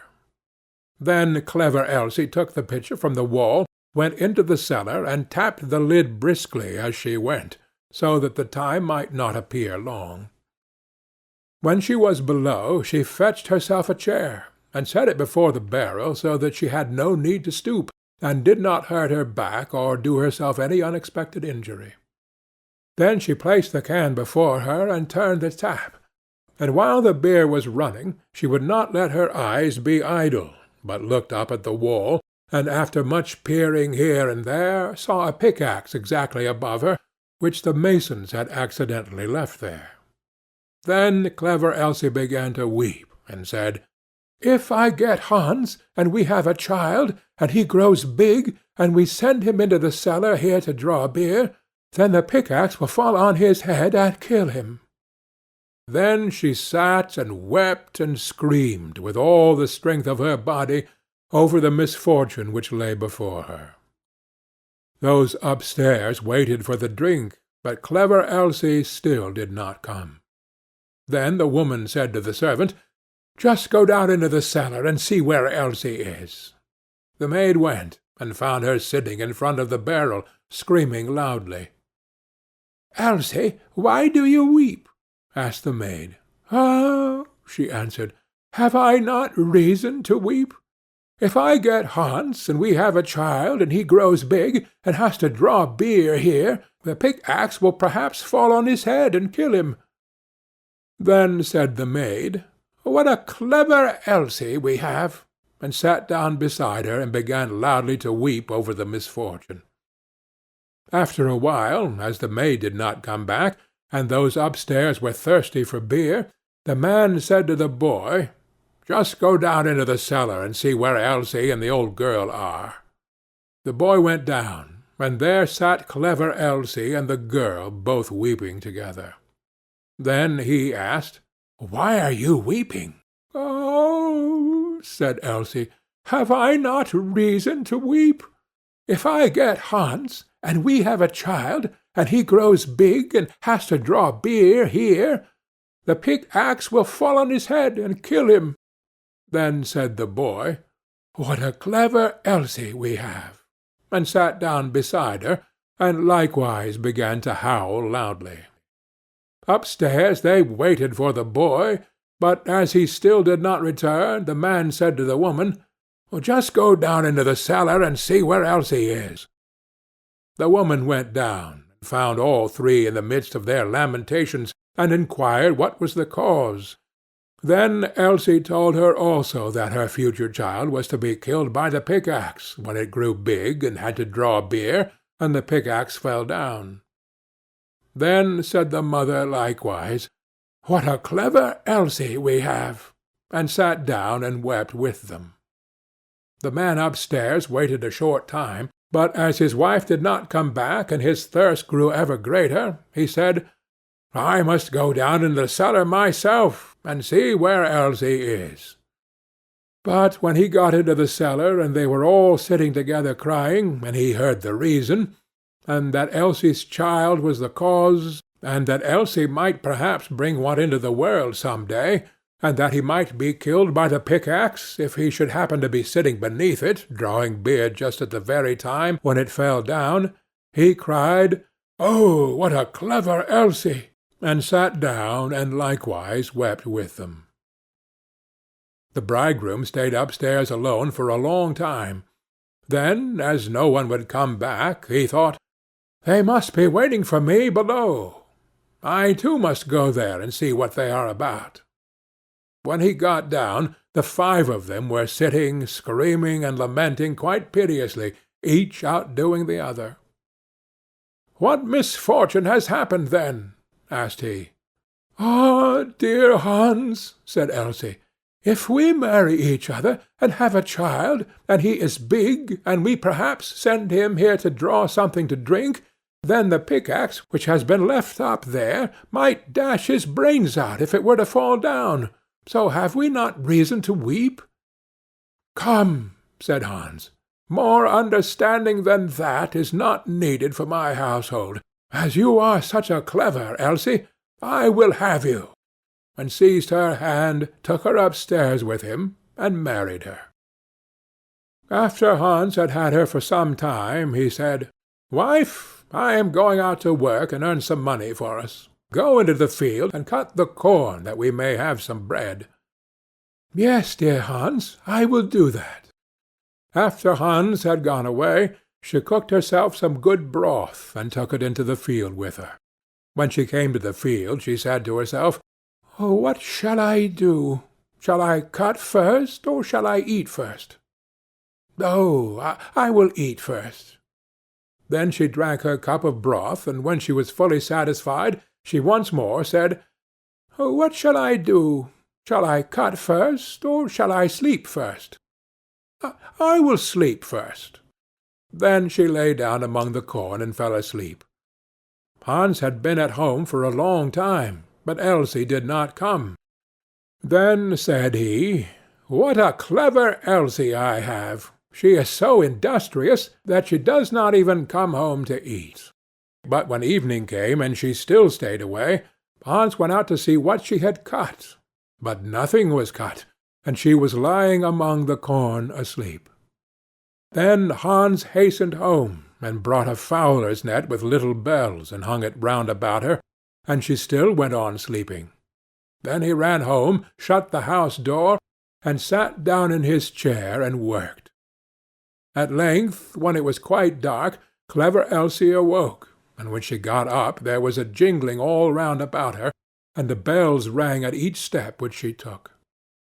Then Clever Elsie took the pitcher from the wall, went into the cellar and tapped the lid briskly as she went, so that the time might not appear long. When she was below, she fetched herself a chair, and set it before the barrel so that she had no need to stoop, and did not hurt her back or do herself any unexpected injury. Then she placed the can before her and turned the tap, and while the beer was running she would not let her eyes be idle, but looked up at the wall, and after much peering here and there saw a pickaxe exactly above her, which the masons had accidentally left there. Then clever Elsie began to weep, and said, "If I get Hans, and we have a child, and he grows big, and we send him into the cellar here to draw beer, then the pickaxe will fall on his head and kill him." Then she sat and wept and screamed with all the strength of her body over the misfortune which lay before her. Those upstairs waited for the drink, but clever Elsie still did not come. Then the woman said to the servant, "Just go down into the cellar and see where Elsie is." The maid went, and found her sitting in front of the barrel, screaming loudly. "Elsie, why do you weep?" asked the maid. "Ah," she answered, "have I not reason to weep? If I get Hans, and we have a child, and he grows big, and has to draw beer here, the pickaxe will perhaps fall on his head and kill him." Then said the maid, "What a clever Elsie we have!" and sat down beside her and began loudly to weep over the misfortune. After a while, as the maid did not come back, and those upstairs were thirsty for beer, the man said to the boy, "Just go down into the cellar and see where Elsie and the old girl are." The boy went down, and there sat clever Elsie and the girl both weeping together. Then he asked, "Why are you weeping?" "Oh," said Elsie, "have I not reason to weep? If I get Hans, and we have a child, and he grows big and has to draw beer here, the pickaxe will fall on his head and kill him." Then said the boy, "What a clever Elsie we have!" and sat down beside her, and likewise began to howl loudly. Upstairs they waited for the boy, but as he still did not return, the man said to the woman, "Just go down into the cellar and see where Elsie is." The woman went down, and found all three in the midst of their lamentations, and inquired what was the cause. Then Elsie told her also that her future child was to be killed by the pickaxe when it grew big and had to draw beer, and the pickaxe fell down. Then said the mother likewise, "What a clever Elsie we have!" and sat down and wept with them. The man upstairs waited a short time, but as his wife did not come back and his thirst grew ever greater, he said, "I must go down in the cellar myself, and see where Elsie is." But when he got into the cellar, and they were all sitting together crying, and he heard the reason, and that Elsie's child was the cause, and that Elsie might perhaps bring one into the world some day, and that he might be killed by the pickaxe if he should happen to be sitting beneath it, drawing beer just at the very time when it fell down, he cried, "Oh, what a clever Elsie!" and sat down and likewise wept with them. The bridegroom stayed upstairs alone for a long time. Then, as no one would come back, he thought, "They must be waiting for me below. I too must go there and see what they are about." When he got down, the 5 of them were sitting, screaming and lamenting quite piteously, each outdoing the other. "What misfortune has happened, then?" asked he. "Ah, dear Hans," said Elsie, "if we marry each other, and have a child, and he is big, and we perhaps send him here to draw something to drink, then the pickaxe, which has been left up there, might dash his brains out if it were to fall down. So have we not reason to weep?" "Come," said Hans, "more understanding than that is not needed for my household. As you are such a clever Elsie, I will have you," and seized her hand, took her upstairs with him, and married her. After Hans had had her for some time, he said, "Wife, I am going out to work and earn some money for us. Go into the field and cut the corn, that we may have some bread." "Yes, dear Hans, I will do that." After Hans had gone away, she cooked herself some good broth, and took it into the field with her. When she came to the field, she said to herself, "Oh, what shall I do? Shall I cut first, or shall I eat first? Oh, I will eat first." Then she drank her cup of broth, and when she was fully satisfied, she once more said, "Oh, what shall I do? Shall I cut first, or shall I sleep first? I will sleep first." Then she lay down among the corn and fell asleep. Hans had been at home for a long time, but Elsie did not come. Then said he, "What a clever Elsie I have! She is so industrious that she does not even come home to eat." But when evening came and she still stayed away, Hans went out to see what she had cut. But nothing was cut, and she was lying among the corn asleep. Then Hans hastened home, and brought a fowler's net with little bells, and hung it round about her, and she still went on sleeping. Then he ran home, shut the house door, and sat down in his chair and worked. At length, when it was quite dark, clever Elsie awoke, and when she got up there was a jingling all round about her, and the bells rang at each step which she took.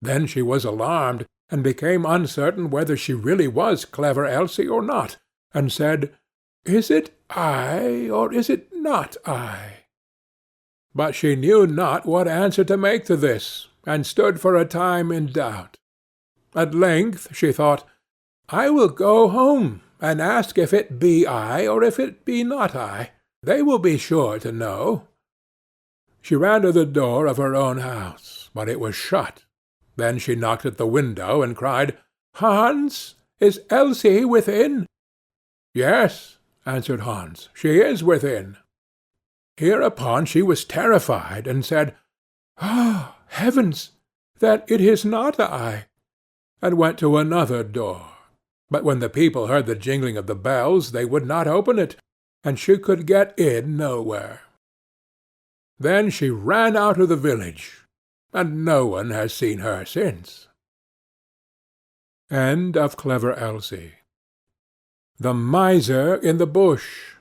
Then she was alarmed, and became uncertain whether she really was clever Elsie or not, and said, "Is it I, or is it not I?" But she knew not what answer to make to this, and stood for a time in doubt. At length she thought, "I will go home, and ask if it be I, or if it be not I. They will be sure to know." She ran to the door of her own house, but it was shut. Then she knocked at the window, and cried, "Hans, is Elsie within?" "Yes," answered Hans, "she is within." Hereupon she was terrified, and said, "Ah, heavens! Then it is not I," and went to another door. But when the people heard the jingling of the bells, they would not open it, and she could get in nowhere. Then she ran out of the village, and no one has seen her since. End of Clever Elsie. The Miser in the Bush.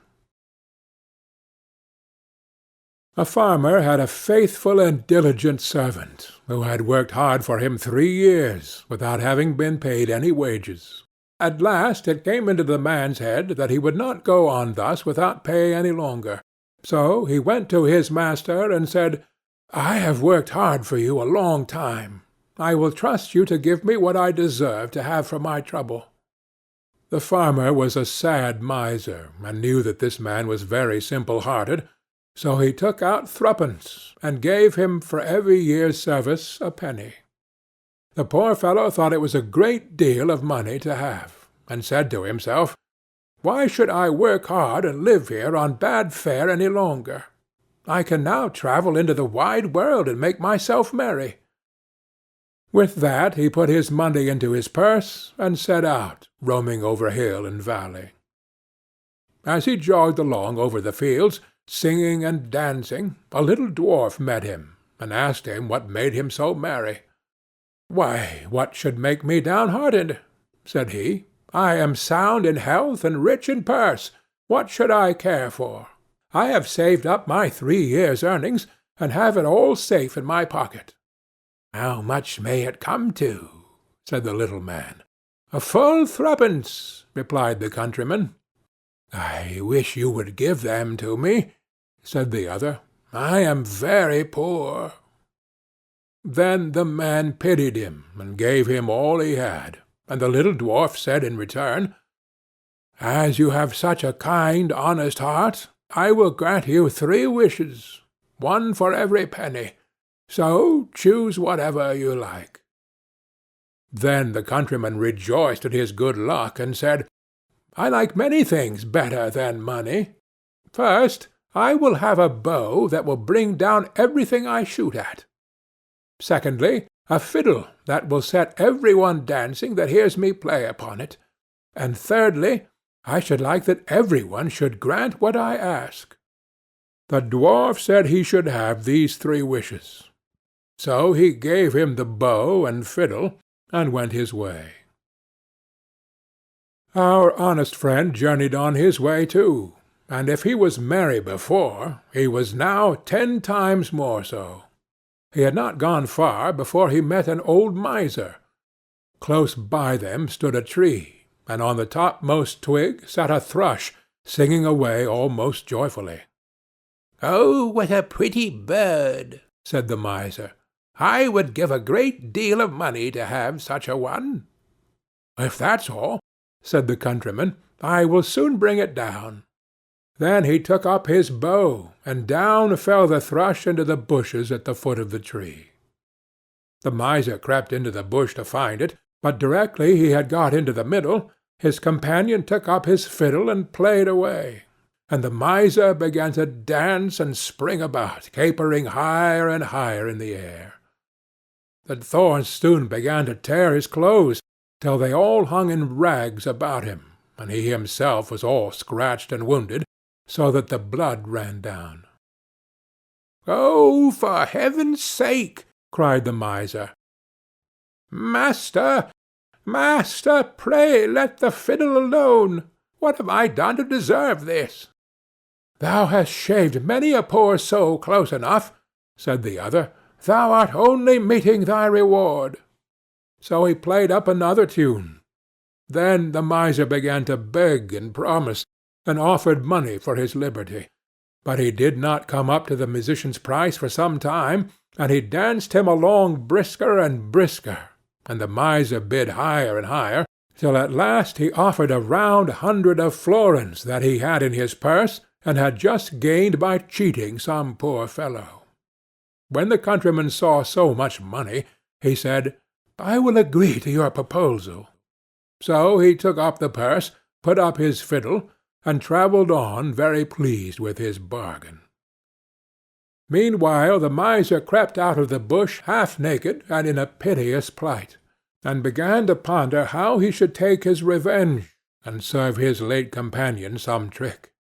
A farmer had a faithful and diligent servant, who had worked hard for him 3 years, without having been paid any wages. At last it came into the man's head that he would not go on thus without pay any longer. So he went to his master and said, "I have worked hard for you a long time. I will trust you to give me what I deserve to have for my trouble." The farmer was a sad miser, and knew that this man was very simple-hearted, so he took out 3d, and gave him for every year's service a penny. The poor fellow thought it was a great deal of money to have, and said to himself, "Why should I work hard and live here on bad fare any longer? I can now travel into the wide world and make myself merry." With that he put his money into his purse, and set out, roaming over hill and valley. As he jogged along over the fields, singing and dancing, a little dwarf met him, and asked him what made him so merry. "Why, what should make me downhearted?" said he. "I am sound in health and rich in purse. What should I care for? I have saved up my 3 years' earnings, and have it all safe in my pocket." "How much may it come to?" said the little man. "A full 3d," replied the countryman. "I wish you would give them to me," said the other. "I am very poor." Then the man pitied him, and gave him all he had, and the little dwarf said in return, "As you have such a kind, honest heart, I will grant you 3 wishes, 1 for every penny. So choose whatever you like." Then the countryman rejoiced at his good luck, and said, "I like many things better than money. First, I will have a bow that will bring down everything I shoot at. Secondly, a fiddle that will set every one dancing that hears me play upon it. And thirdly, I should like that every one should grant what I ask." The dwarf said he should have these 3 wishes. So he gave him the bow and fiddle, and went his way. Our honest friend journeyed on his way too, and if he was merry before, he was now 10 times more so. He had not gone far before he met an old miser. Close by them stood a tree, and on the topmost twig sat a thrush, singing away almost joyfully. "Oh, what a pretty bird!" said the miser. "I would give a great deal of money to have such a one." "If that's all," said the countryman, "I will soon bring it down." Then he took up his bow, and down fell the thrush into the bushes at the foot of the tree. The miser crept into the bush to find it, but directly he had got into the middle, his companion took up his fiddle and played away, and the miser began to dance and spring about, capering higher and higher in the air. The thorns soon began to tear his clothes, till they all hung in rags about him, and he himself was all scratched and wounded, so that the blood ran down. "Oh, for heaven's sake!" cried the miser. "Master, master, pray let the fiddle alone. What have I done to deserve this?" "Thou hast shaved many a poor soul close enough," said the other. "Thou art only meeting thy reward." So he played up another tune. Then the miser began to beg and promise, and offered money for his liberty. But he did not come up to the musician's price for some time, and he danced him along brisker and brisker, and the miser bid higher and higher, till at last he offered a round 100 of florins that he had in his purse, and had just gained by cheating some poor fellow. When the countryman saw so much money, he said, "I will agree to your proposal." So he took up the purse, put up his fiddle, and travelled on very pleased with his bargain. Meanwhile the miser crept out of the bush half naked and in a piteous plight, and began to ponder how he should take his revenge, and serve his late companion some trick.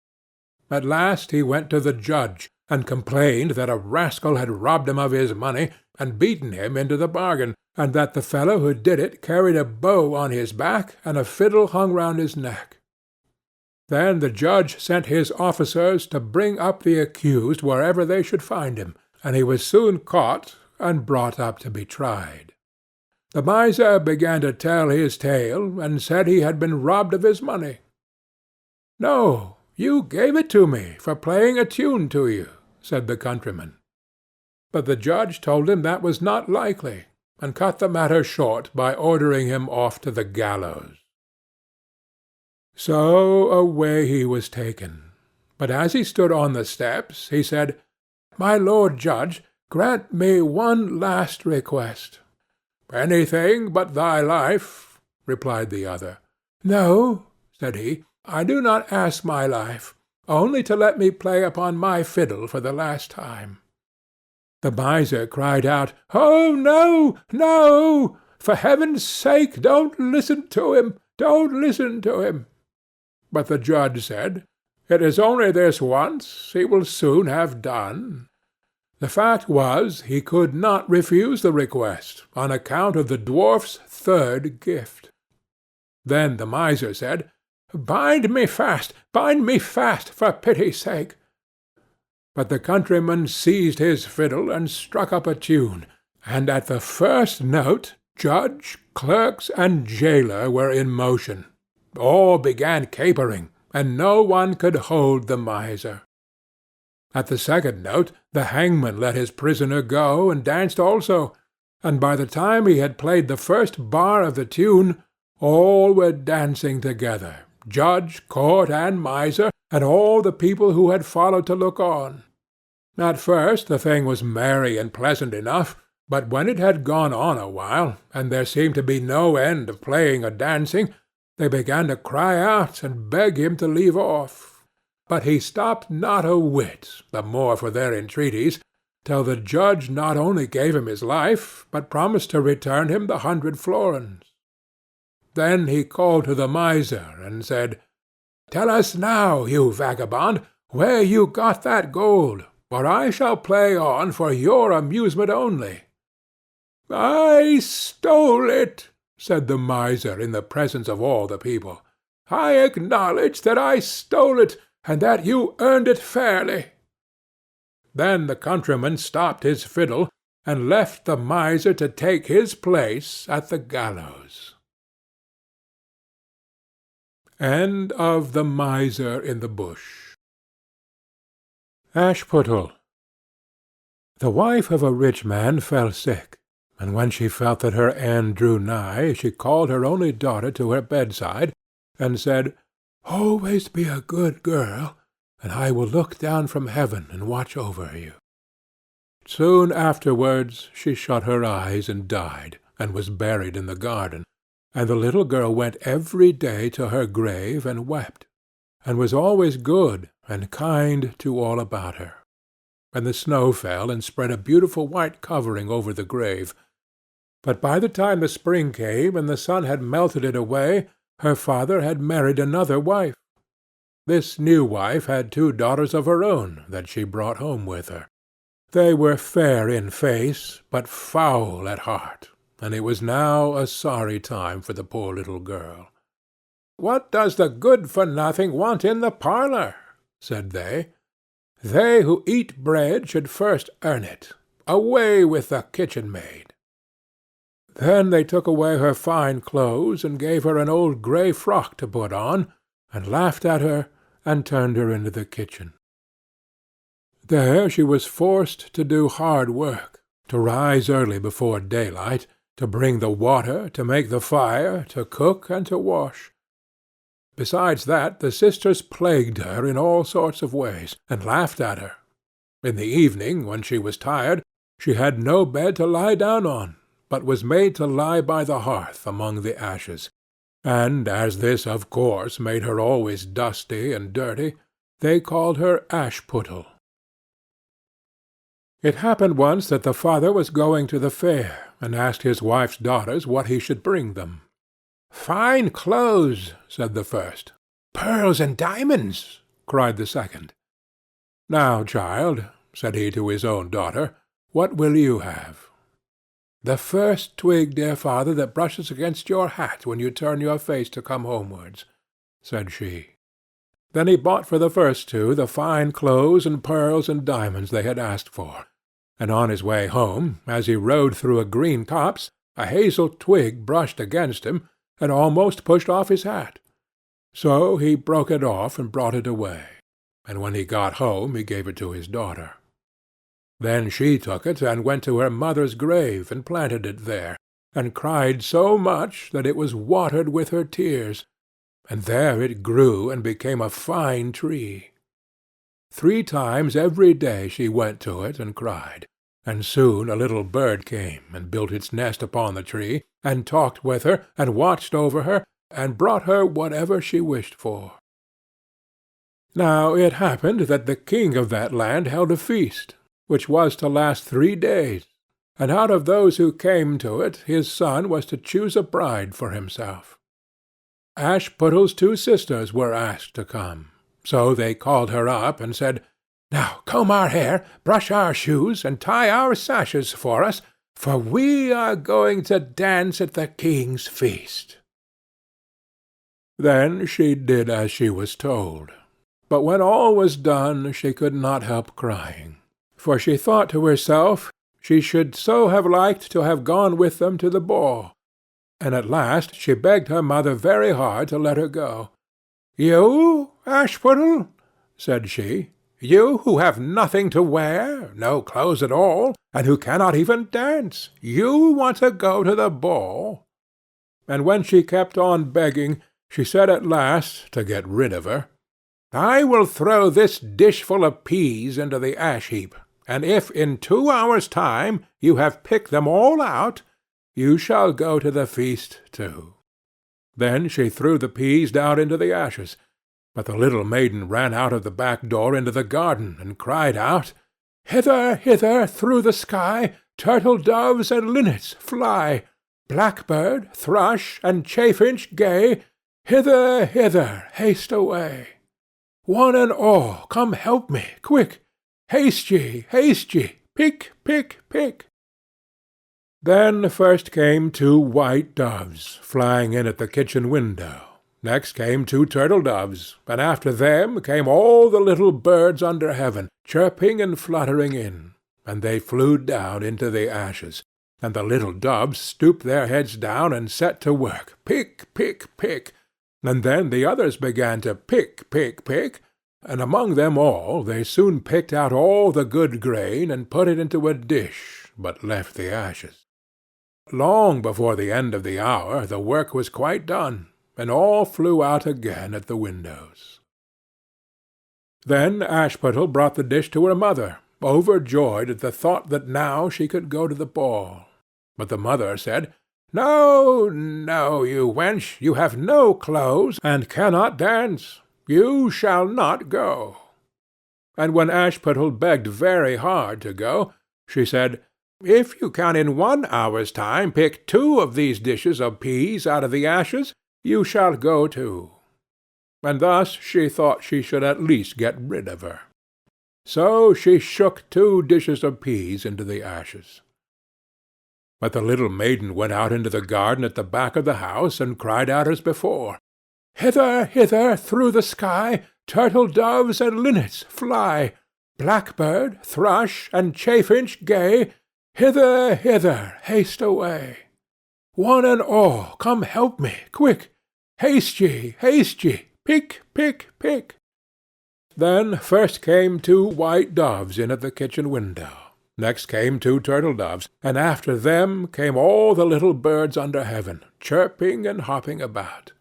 At last he went to the judge, and complained that a rascal had robbed him of his money, and beaten him into the bargain, and that the fellow who did it carried a bow on his back, and a fiddle hung round his neck. Then the judge sent his officers to bring up the accused wherever they should find him, and he was soon caught and brought up to be tried. The miser began to tell his tale, and said he had been robbed of his money. "No, you gave it to me for playing a tune to you," said the countryman. But the judge told him that was not likely, and cut the matter short by ordering him off to the gallows. So away he was taken. But as he stood on the steps, he said, "My lord judge, grant me one last request." "Anything but thy life," replied the other. "No," said he, "I do not ask my life, only to let me play upon my fiddle for the last time." The miser cried out, "Oh, no, no! For heaven's sake, don't listen to him! Don't listen to him!" But the judge said, "It is only this once. He will soon have done." The fact was, he could not refuse the request, on account of the dwarf's third gift. Then the miser said, bind me fast, for pity's sake." But the countryman seized his fiddle and struck up a tune, and at the first note judge, clerks, and jailer were in motion. All began capering, and no one could hold the miser. At the second note the hangman let his prisoner go, and danced also, and by the time he had played the first bar of the tune, all were dancing together, judge, court, and miser, and all the people who had followed to look on. At first the thing was merry and pleasant enough, but when it had gone on a while, and there seemed to be no end of playing or dancing, they began to cry out and beg him to leave off. But he stopped not a whit, the more for their entreaties, till the judge not only gave him his life, but promised to return him the 100 florins. Then he called to the miser, and said, "Tell us now, you vagabond, where you got that gold, or I shall play on for your amusement only." "I stole it," said the miser in the presence of all the people. "I acknowledge that I stole it, and that you earned it fairly." Then the countryman stopped his fiddle, and left the miser to take his place at the gallows. End of The Miser in the Bush. Ashputtel. The wife of a rich man fell sick, and when she felt that her end drew nigh, she called her only daughter to her bedside, and said, "Always be a good girl, and I will look down from heaven and watch over you." Soon afterwards she shut her eyes and died, and was buried in the garden, and the little girl went every day to her grave and wept, and was always good and kind to all about her. And the snow fell and spread a beautiful white covering over the grave. But by the time the spring came and the sun had melted it away, her father had married another wife. This new wife had 2 daughters of her own that she brought home with her. They were fair in face, but foul at heart, and it was now a sorry time for the poor little girl. "What does the good-for-nothing want in the parlour?" said they. "They who eat bread should first earn it. Away with the kitchen-maid." Then they took away her fine clothes, and gave her an old grey frock to put on, and laughed at her, and turned her into the kitchen. There she was forced to do hard work, to rise early before daylight, to bring the water, to make the fire, to cook, and to wash. Besides that, the sisters plagued her in all sorts of ways, and laughed at her. In the evening, when she was tired, she had no bed to lie down on, but was made to lie by the hearth among the ashes, and as this of course made her always dusty and dirty, they called her Ashputtel. It happened once that the father was going to the fair, and asked his wife's daughters what he should bring them. "Fine clothes," said the first. "Pearls and diamonds," cried the second. "Now, child," said he to his own daughter, "what will you have?" "The first twig, dear father, that brushes against your hat when you turn your face to come homewards," said she. Then he bought for the first 2 the fine clothes and pearls and diamonds they had asked for, and on his way home, as he rode through a green copse, a hazel twig brushed against him, and almost pushed off his hat. So he broke it off and brought it away, and when he got home he gave it to his daughter. Then she took it and went to her mother's grave and planted it there, and cried so much that it was watered with her tears, and there it grew and became a fine tree. 3 times every day she went to it and cried, and soon a little bird came and built its nest upon the tree, and talked with her, and watched over her, and brought her whatever she wished for. Now it happened that the king of that land held a feast, which was to last 3 days, and out of those who came to it his son was to choose a bride for himself. Ashputtel's 2 sisters were asked to come, so they called her up and said, "Now comb our hair, brush our shoes, and tie our sashes for us, for we are going to dance at the king's feast." Then she did as she was told, but when all was done she could not help crying, for she thought to herself she should so have liked to have gone with them to the ball, and at last she begged her mother very hard to let her go. "You, Ashputtel," said she, "you who have nothing to wear, no clothes at all, and who cannot even dance, you want to go to the ball?" And when she kept on begging, she said at last, to get rid of her, "I will throw this dishful of peas into the ash-heap, and if in 2 hours' time you have picked them all out, you shall go to the feast too." Then she threw the peas down into the ashes, but the little maiden ran out of the back door into the garden, and cried out, "Hither, hither, through the sky, turtle-doves and linnets, fly! Blackbird, thrush, and chaffinch gay, hither, hither, haste away. One and all, come help me, quick! Haste ye, pick, pick, pick! Then first came 2 white doves, flying in at the kitchen window. Next came 2 turtle doves, and after them came all the little birds under heaven, chirping and fluttering in, and they flew down into the ashes, and the little doves stooped their heads down and set to work, pick, pick, pick, and then the others began to pick, pick, pick, and among them all they soon picked out all the good grain and put it into a dish, but left the ashes. Long before the end of the hour the work was quite done, and all flew out again at the windows. Then Ashputtel brought the dish to her mother, overjoyed at the thought that now she could go to the ball. But the mother said, "No, no, you wench, you have no clothes, and cannot dance. You shall not go." And when Ashputtel begged very hard to go, she said, "If you can in 1 hour's time pick 2 of these dishes of peas out of the ashes, you shall go too." And thus she thought she should at least get rid of her. So she shook 2 dishes of peas into the ashes. But the little maiden went out into the garden at the back of the house, and cried out as before, "Hither, hither, through the sky, turtle doves and linnets, fly! Blackbird, thrush, and chaffinch gay, hither, hither, haste away! One and all, come help me, quick! Haste ye, pick, pick, pick!" Then first came 2 white doves in at the kitchen window. Next came 2 turtle doves, and after them came all the little birds under heaven, chirping and hopping about.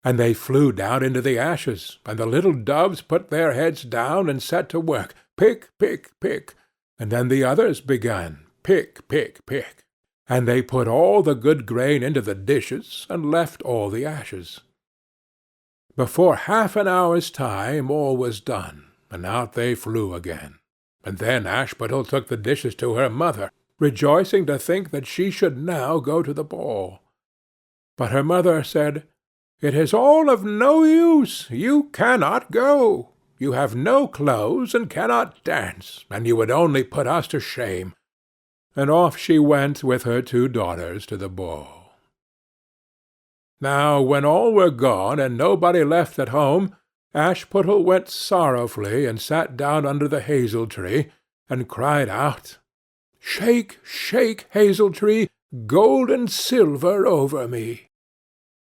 And they flew down into the ashes, and the little doves put their heads down and set to work, pick, pick, pick, and then the others began, pick, pick, pick, and they put all the good grain into the dishes, and left all the ashes. Before half an hour's time all was done, and out they flew again. And then Ashputtel took the dishes to her mother, rejoicing to think that she should now go to the ball. But her mother said, "It is all of no use. You cannot go. You have no clothes and cannot dance, and you would only put us to shame." And off she went with her 2 daughters to the ball. Now when all were gone and nobody left at home, Ashputtel went sorrowfully and sat down under the hazel-tree, and cried out, "Shake, shake, hazel-tree, gold and silver over me."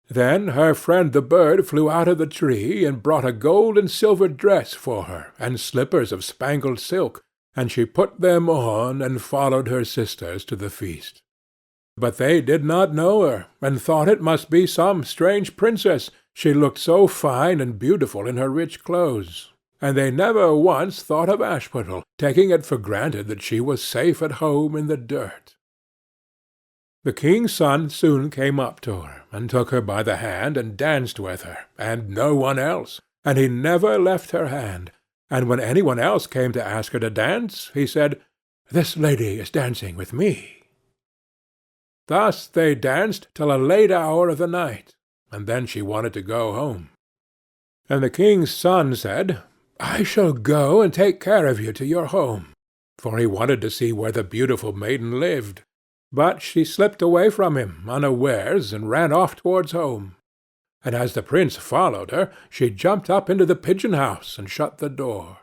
Then her friend the bird flew out of the tree, and brought a gold and silver dress for her, and slippers of spangled silk, and she put them on, and followed her sisters to the feast. But they did not know her, and thought it must be some strange princess, she looked so fine and beautiful in her rich clothes, and they never once thought of Ashputtel, taking it for granted that she was safe at home in the dirt. The king's son soon came up to her, and took her by the hand, and danced with her, and no one else, and he never left her hand, and when any one else came to ask her to dance, he said, "This lady is dancing with me." Thus they danced till a late hour of the night, and then she wanted to go home. And the king's son said, "I shall go and take care of you to your home," for he wanted to see where the beautiful maiden lived. But she slipped away from him unawares, and ran off towards home. And as the prince followed her, she jumped up into the pigeon-house and shut the door.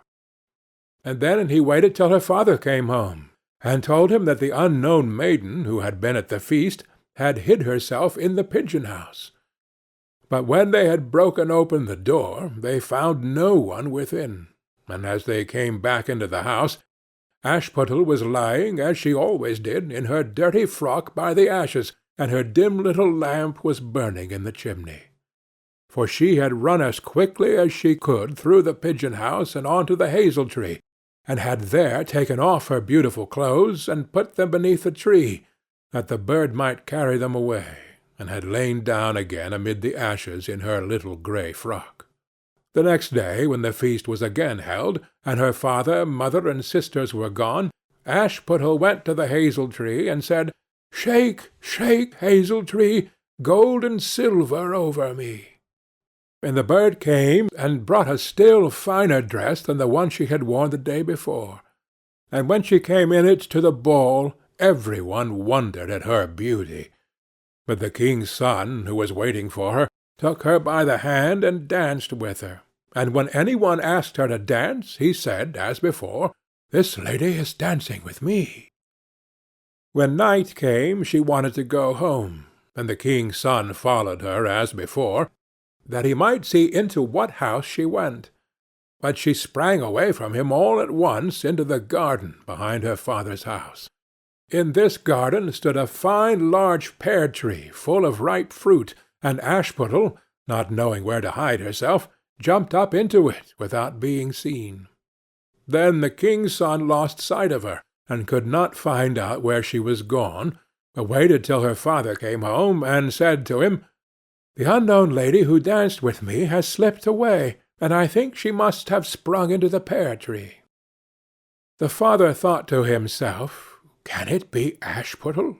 And then he waited till her father came home, and told him that the unknown maiden, who had been at the feast, had hid herself in the pigeon-house. But when they had broken open the door, they found no one within, and as they came back into the house, Ashputtel was lying, as she always did, in her dirty frock by the ashes, and her dim little lamp was burning in the chimney. For she had run as quickly as she could through the pigeon-house and on to the hazel-tree, and had there taken off her beautiful clothes and put them beneath the tree, that the bird might carry them away, and had lain down again amid the ashes in her little grey frock. The next day, when the feast was again held, and her father, mother, and sisters were gone, Ashputtel went to the hazel-tree and said, "Shake, shake, hazel-tree, gold and silver over me." And the bird came and brought a still finer dress than the one she had worn the day before. And when she came in it to the ball, every one wondered at her beauty. But the king's son, who was waiting for her, took her by the hand and danced with her. And when any one asked her to dance, he said, as before, "This lady is dancing with me." When night came, she wanted to go home, and the king's son followed her as before, that he might see into what house she went. But she sprang away from him all at once into the garden behind her father's house. In this garden stood a fine large pear-tree full of ripe fruit, and Ashputtel, not knowing where to hide herself, jumped up into it without being seen. Then the king's son lost sight of her, and could not find out where she was gone, but waited till her father came home, and said to him, "The unknown lady who danced with me has slipped away, and I think she must have sprung into the pear-tree." The father thought to himself, "Can it be Ashputtel?"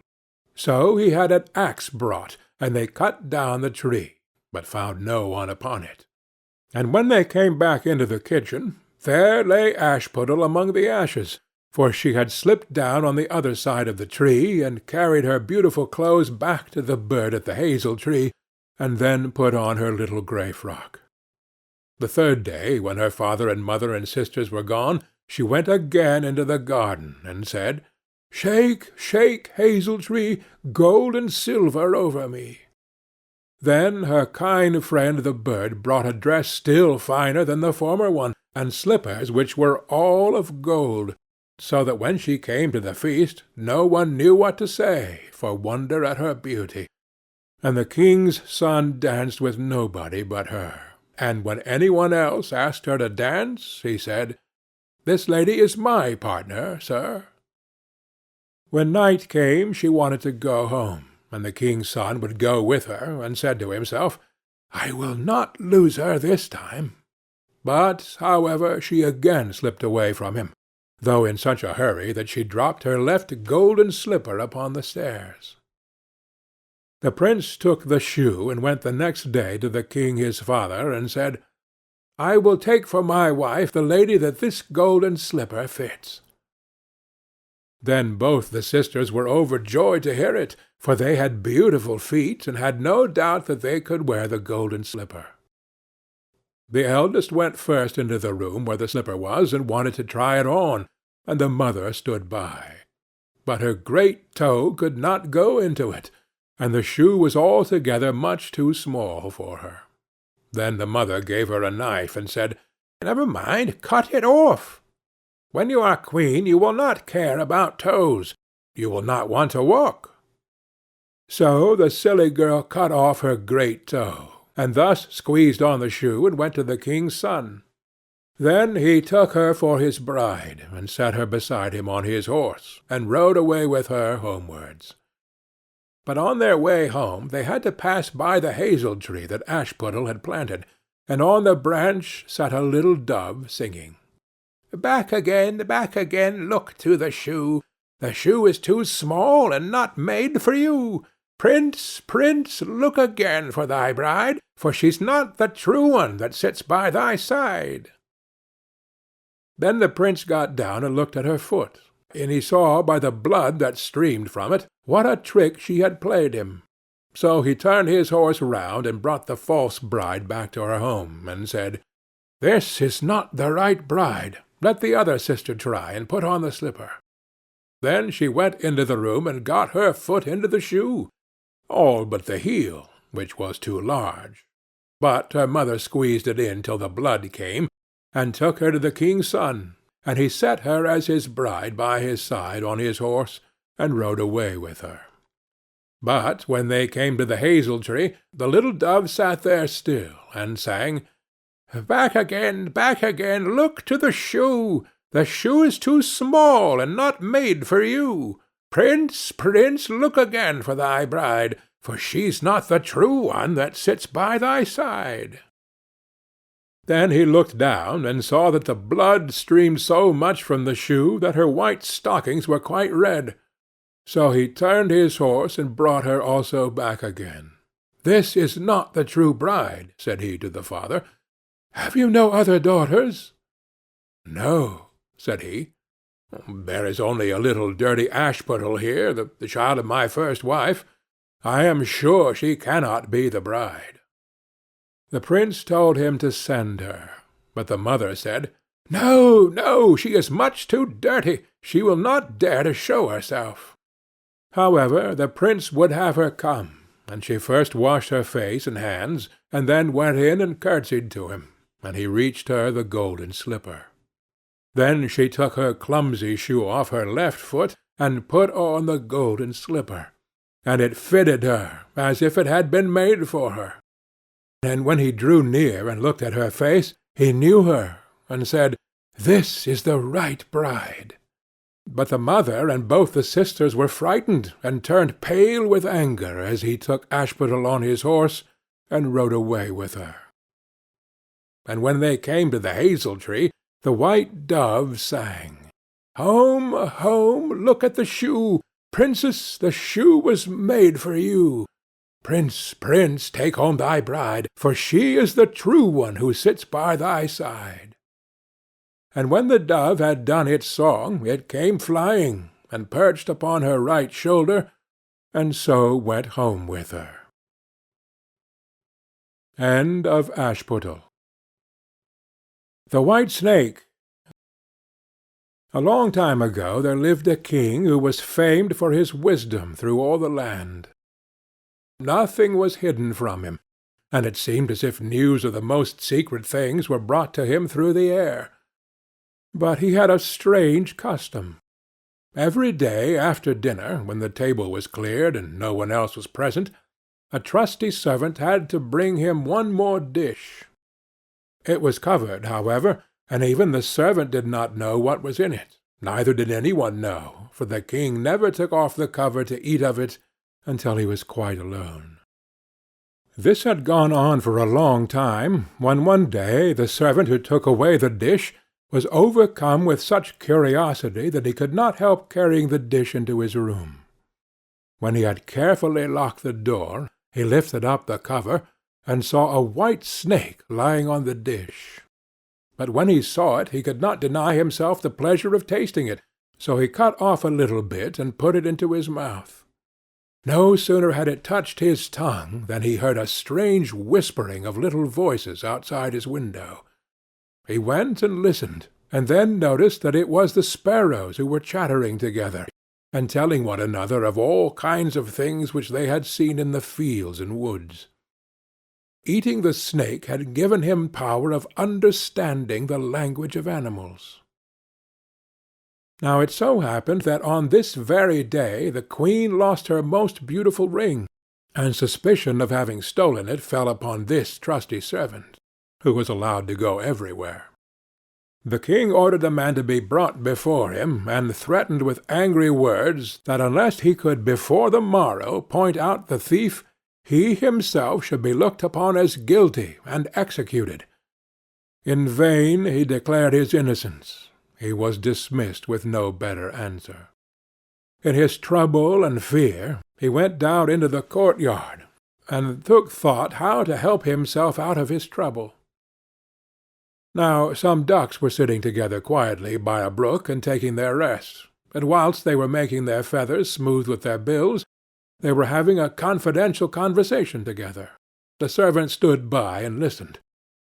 So he had an axe brought, and they cut down the tree, but found no one upon it. And when they came back into the kitchen, there lay Ashputtel among the ashes, for she had slipped down on the other side of the tree, and carried her beautiful clothes back to the bird at the hazel-tree, and then put on her little grey frock. The third day, when her father and mother and sisters were gone, she went again into the garden, and said, "Shake, shake, hazel-tree, gold and silver over me." Then her kind friend the bird brought a dress still finer than the former one, and slippers which were all of gold, so that when she came to the feast no one knew what to say for wonder at her beauty. And the king's son danced with nobody but her, and when any one else asked her to dance, he said, "This lady is my partner, sir." When night came she wanted to go home, and the king's son would go with her, and said to himself, "I will not lose her this time." But, however, she again slipped away from him, though in such a hurry that she dropped her left golden slipper upon the stairs. The prince took the shoe and went the next day to the king his father, and said, "I will take for my wife the lady that this golden slipper fits." Then both the sisters were overjoyed to hear it, for they had beautiful feet, and had no doubt that they could wear the golden slipper. The eldest went first into the room where the slipper was, and wanted to try it on, and the mother stood by. But her great toe could not go into it, and the shoe was altogether much too small for her. Then the mother gave her a knife, and said, "Never mind, cut it off. When you are queen you will not care about toes. You will not want to walk." So the silly girl cut off her great toe, and thus squeezed on the shoe, and went to the king's son. Then he took her for his bride, and set her beside him on his horse, and rode away with her homewards. But on their way home they had to pass by the hazel-tree that Ashputtel had planted, and on the branch sat a little dove singing. Back again, look to the shoe. The shoe is too small and not made for you. Prince, prince, look again for thy bride, for she's not the true one that sits by thy side." Then the prince got down and looked at her foot, and he saw by the blood that streamed from it what a trick she had played him. So he turned his horse round and brought the false bride back to her home, and said, "This is not the right bride. Let the other sister try, and put on the slipper." Then she went into the room and got her foot into the shoe, all but the heel, which was too large. But her mother squeezed it in till the blood came, and took her to the king's son, and he set her as his bride by his side on his horse, and rode away with her. But when they came to the hazel-tree, the little dove sat there still, and sang, back again, look to the shoe. The shoe is too small and not made for you. Prince, prince, look again for thy bride, for she's not the true one that sits by thy side." Then he looked down and saw that the blood streamed so much from the shoe that her white stockings were quite red. So he turned his horse and brought her also back again. "This is not the true bride," said he to the father. "Have you no other daughters?" "No," said he. "There is only a little dirty Ashputtel here, the child of my first wife. I am sure she cannot be the bride." The prince told him to send her, but the mother said, "No, no, she is much too dirty. She will not dare to show herself." However, the prince would have her come, and she first washed her face and hands, and then went in and curtsied to him, and he reached her the golden slipper. Then she took her clumsy shoe off her left foot, and put on the golden slipper, and it fitted her as if it had been made for her. And when he drew near and looked at her face, he knew her, and said, "This is the right bride." But the mother and both the sisters were frightened, and turned pale with anger as he took Ashputtel on his horse, and rode away with her. And when they came to the hazel-tree, the white dove sang, "Home, home, look at the shoe! Princess, the shoe was made for you. Prince, prince, take home thy bride, for she is the true one who sits by thy side." And when the dove had done its song, it came flying, and perched upon her right shoulder, and so went home with her. End of Ashputtel. The White Snake. A long time ago there lived a king who was famed for his wisdom through all the land. Nothing was hidden from him, and it seemed as if news of the most secret things were brought to him through the air. But he had a strange custom. Every day after dinner, when the table was cleared and no one else was present, a trusty servant had to bring him one more dish. It was covered, however, and even the servant did not know what was in it. Neither did any one know, for the king never took off the cover to eat of it until he was quite alone. This had gone on for a long time, when one day the servant who took away the dish was overcome with such curiosity that he could not help carrying the dish into his room. When he had carefully locked the door, he lifted up the cover, and saw a white snake lying on the dish. But when he saw it, he could not deny himself the pleasure of tasting it, so he cut off a little bit and put it into his mouth. No sooner had it touched his tongue than he heard a strange whispering of little voices outside his window. He went and listened, and then noticed that it was the sparrows who were chattering together, and telling one another of all kinds of things which they had seen in the fields and woods. Eating the snake had given him power of understanding the language of animals. Now it so happened that on this very day the queen lost her most beautiful ring, and suspicion of having stolen it fell upon this trusty servant, who was allowed to go everywhere. The king ordered the man to be brought before him, and threatened with angry words that unless he could before the morrow point out the thief, he himself should be looked upon as guilty and executed. In vain he declared his innocence. He was dismissed with no better answer. In his trouble and fear he went down into the courtyard, and took thought how to help himself out of his trouble. Now some ducks were sitting together quietly by a brook and taking their rest, and whilst they were making their feathers smooth with their bills, they were having a confidential conversation together. The servant stood by and listened.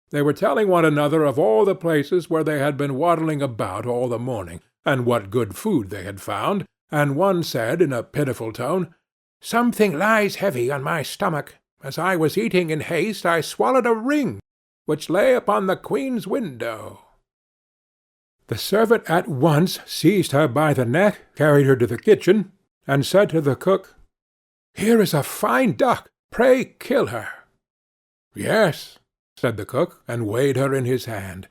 They were telling one another of all the places where they had been waddling about all the morning, and what good food they had found, and one said in a pitiful tone, "Something lies heavy on my stomach. As I was eating in haste, I swallowed a ring, which lay upon the queen's window." The servant at once seized her by the neck, carried her to the kitchen, and said to the cook, "Here is a fine duck. Pray kill her." "Yes," said the cook, and weighed her in his hand.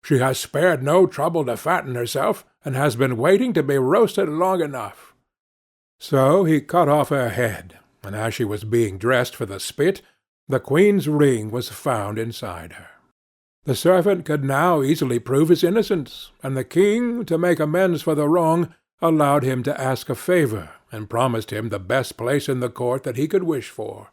"She has spared no trouble to fatten herself, and has been waiting to be roasted long enough." So he cut off her head, and as she was being dressed for the spit, the queen's ring was found inside her. The servant could now easily prove his innocence, and the king, to make amends for the wrong, allowed him to ask a favour, and promised him the best place in the court that he could wish for.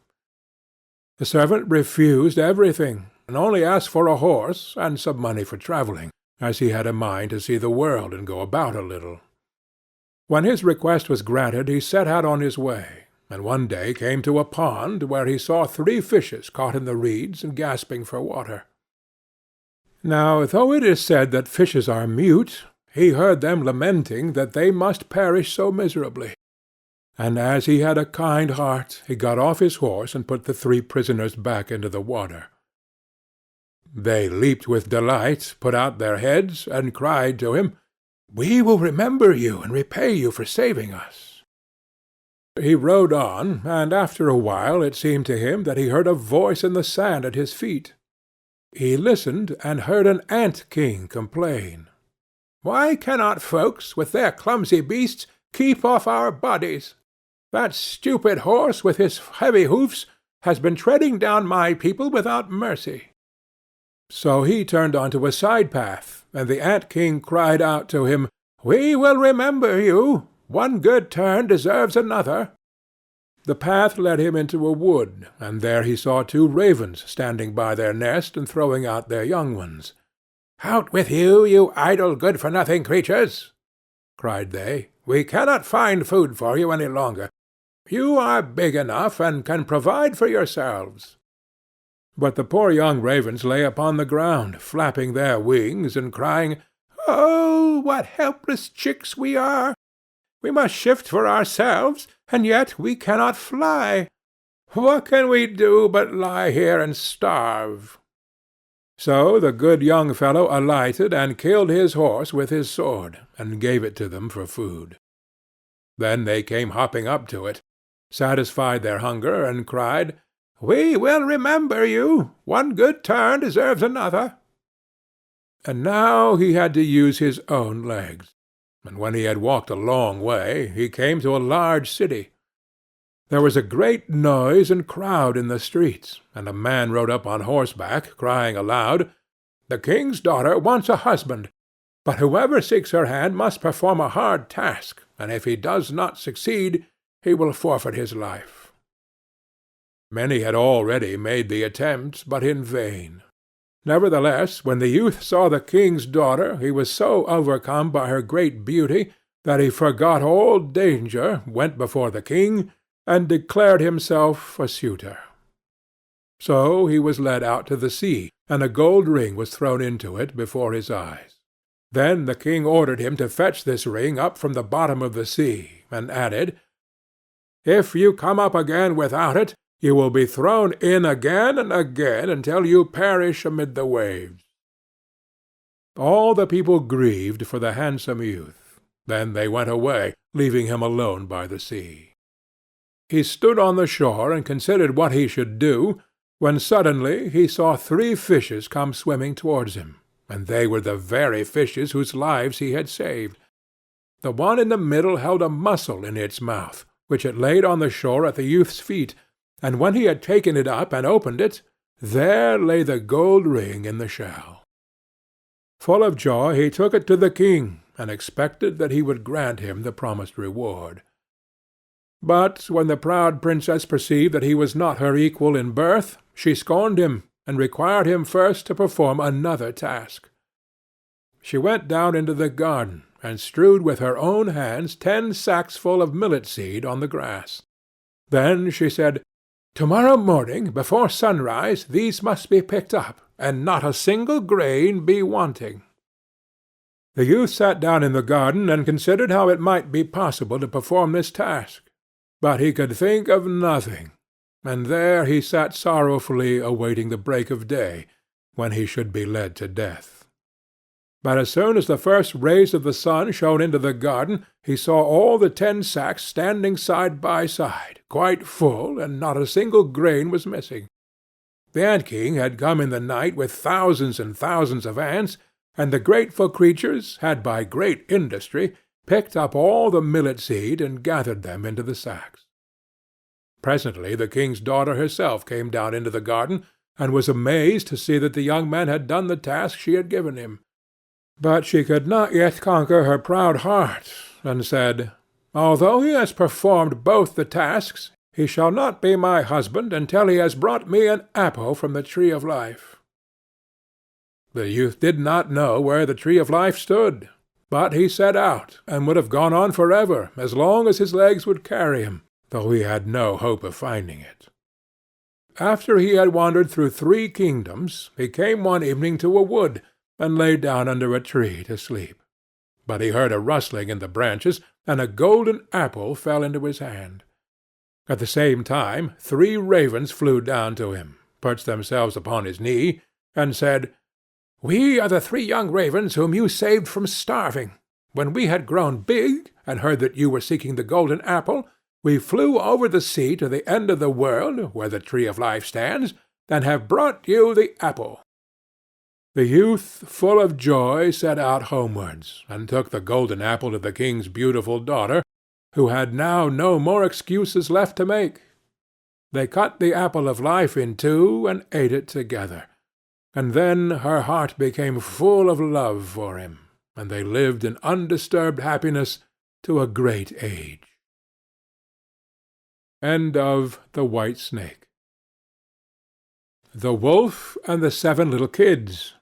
The servant refused everything, and only asked for a horse and some money for travelling, as he had a mind to see the world and go about a little. When his request was granted, he set out on his way, and one day came to a pond where he saw 3 fishes caught in the reeds and gasping for water. Now, though it is said that fishes are mute, he heard them lamenting that they must perish so miserably, and as he had a kind heart, he got off his horse and put the 3 prisoners back into the water. They leaped with delight, put out their heads, and cried to him, "We will remember you and repay you for saving us." He rode on, and after a while it seemed to him that he heard a voice in the sand at his feet. He listened, and heard an ant-king complain, "Why cannot folks, with their clumsy beasts, keep off our bodies? That stupid horse, with his heavy hoofs, has been treading down my people without mercy." So he turned on to a side path, and the ant-king cried out to him, "We will remember you. One good turn deserves another." The path led him into a wood, and there he saw 2 ravens standing by their nest and throwing out their young ones. "Out with you, you idle good-for-nothing creatures!" cried they. "We cannot find food for you any longer. You are big enough, and can provide for yourselves." But the poor young ravens lay upon the ground, flapping their wings, and crying, "Oh, what helpless chicks we are! We must shift for ourselves, and yet we cannot fly. What can we do but lie here and starve?" So the good young fellow alighted and killed his horse with his sword, and gave it to them for food. Then they came hopping up to it, satisfied their hunger, and cried, "We will remember you. One good turn deserves another." And now he had to use his own legs, and when he had walked a long way, he came to a large city. There was a great noise and crowd in the streets, and a man rode up on horseback, crying aloud, "The king's daughter wants a husband, but whoever seeks her hand must perform a hard task, and if he does not succeed, he will forfeit his life." Many had already made the attempt, but in vain. Nevertheless, when the youth saw the king's daughter, he was so overcome by her great beauty that he forgot all danger, went before the king, and declared himself a suitor. So he was led out to the sea, and a gold ring was thrown into it before his eyes. Then the king ordered him to fetch this ring up from the bottom of the sea, and added, "If you come up again without it, you will be thrown in again and again until you perish amid the waves." All the people grieved for the handsome youth. Then they went away, leaving him alone by the sea. He stood on the shore and considered what he should do, when suddenly he saw 3 fishes come swimming towards him, and they were the very fishes whose lives he had saved. The one in the middle held a mussel in its mouth, which it laid on the shore at the youth's feet, and when he had taken it up and opened it, there lay the gold ring in the shell. Full of joy he took it to the king, and expected that he would grant him the promised reward. But when the proud princess perceived that he was not her equal in birth, she scorned him, and required him first to perform another task. She went down into the garden, and strewed with her own hands 10 sacks full of millet seed on the grass. Then she said, "Tomorrow morning, before sunrise, these must be picked up, and not a single grain be wanting." The youth sat down in the garden and considered how it might be possible to perform this task, but he could think of nothing, and there he sat sorrowfully awaiting the break of day, when he should be led to death. But as soon as the first rays of the sun shone into the garden, he saw all the 10 sacks standing side by side, quite full, and not a single grain was missing. The ant-king had come in the night with thousands and thousands of ants, and the grateful creatures had by great industry picked up all the millet seed and gathered them into the sacks. Presently the king's daughter herself came down into the garden, and was amazed to see that the young man had done the task she had given him. But she could not yet conquer her proud heart, and said, Although he has performed both the tasks, he shall not be my husband until he has brought me an apple from the tree of life." The youth did not know where the tree of life stood, but he set out, and would have gone on forever, as long as his legs would carry him, though he had no hope of finding it. After he had wandered through 3 kingdoms, he came one evening to a wood, and lay down under a tree to sleep. But he heard a rustling in the branches, and a golden apple fell into his hand. At the same time 3 ravens flew down to him, perched themselves upon his knee, and said, "We are the 3 young ravens whom you saved from starving. When we had grown big, and heard that you were seeking the golden apple, we flew over the sea to the end of the world, where the tree of life stands, and have brought you the apple." The youth, full of joy, set out homewards, and took the golden apple to the king's beautiful daughter, who had now no more excuses left to make. They cut the apple of life in 2 and ate it together, and then her heart became full of love for him, and they lived in undisturbed happiness to a great age. End of The White Snake. The Wolf and the 7 Little Kids.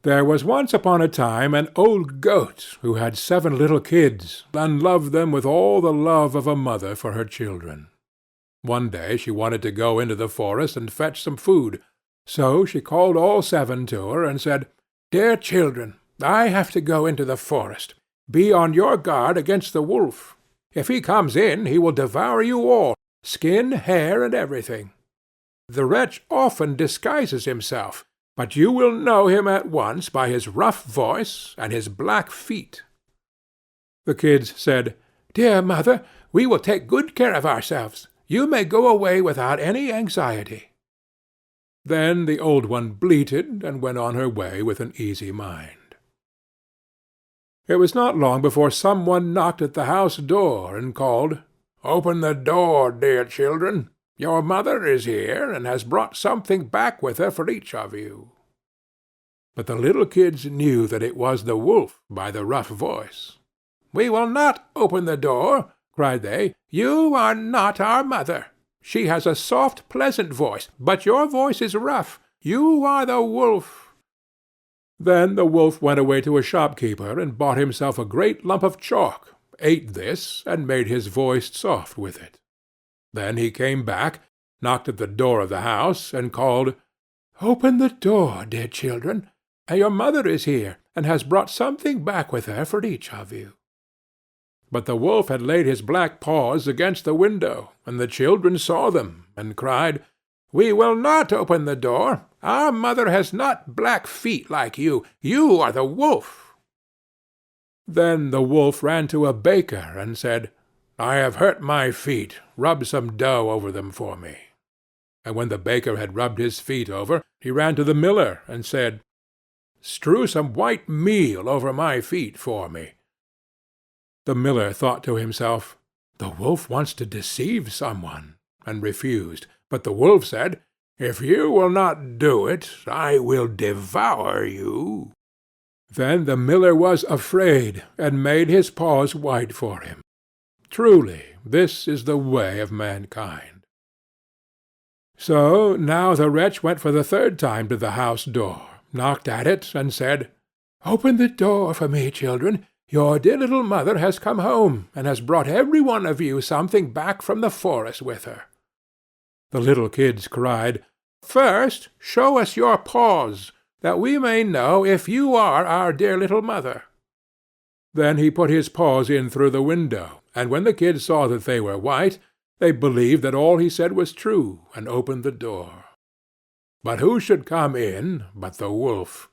There was once upon a time an old goat who had 7 little kids, and loved them with all the love of a mother for her children. One day she wanted to go into the forest and fetch some food, so she called all 7 to her and said, "Dear children, I have to go into the forest. Be on your guard against the wolf. If he comes in, he will devour you all, skin, hair, and everything. The wretch often disguises himself, but you will know him at once by his rough voice and his black feet." The kids said, "Dear mother, we will take good care of ourselves. You may go away without any anxiety." Then the old one bleated and went on her way with an easy mind. It was not long before some one knocked at the house door and called, "Open the door, dear children. Your mother is here, and has brought something back with her for each of you." But the little kids knew that it was the wolf by the rough voice. "We will not open the door," cried they. "You are not our mother. She has a soft, pleasant voice, but your voice is rough. You are the wolf." Then the wolf went away to a shopkeeper and bought himself a great lump of chalk, ate this, and made his voice soft with it. Then he came back, knocked at the door of the house, and called, "Open the door, dear children. Your mother is here, and has brought something back with her for each of you." But the wolf had laid his black paws against the window, and the children saw them, and cried, "We will not open the door. Our mother has not black feet like you. You are the wolf." Then the wolf ran to a baker and said, "I have hurt my feet. Rub some dough over them for me." And when the baker had rubbed his feet over, he ran to the miller and said, "Strew some white meal over my feet for me." The miller thought to himself, "The wolf wants to deceive someone," and refused. But the wolf said, "If you will not do it, I will devour you." Then the miller was afraid, and made his paws white for him. Truly, this is the way of mankind. So now the wretch went for the 3rd time to the house door, knocked at it, and said, "Open the door for me, children. Your dear little mother has come home, and has brought every one of you something back from the forest with her." The little kids cried, "First show us your paws, that we may know if you are our dear little mother." Then he put his paws in through the window, and when the kids saw that they were white, they believed that all he said was true, and opened the door. But who should come in but the wolf?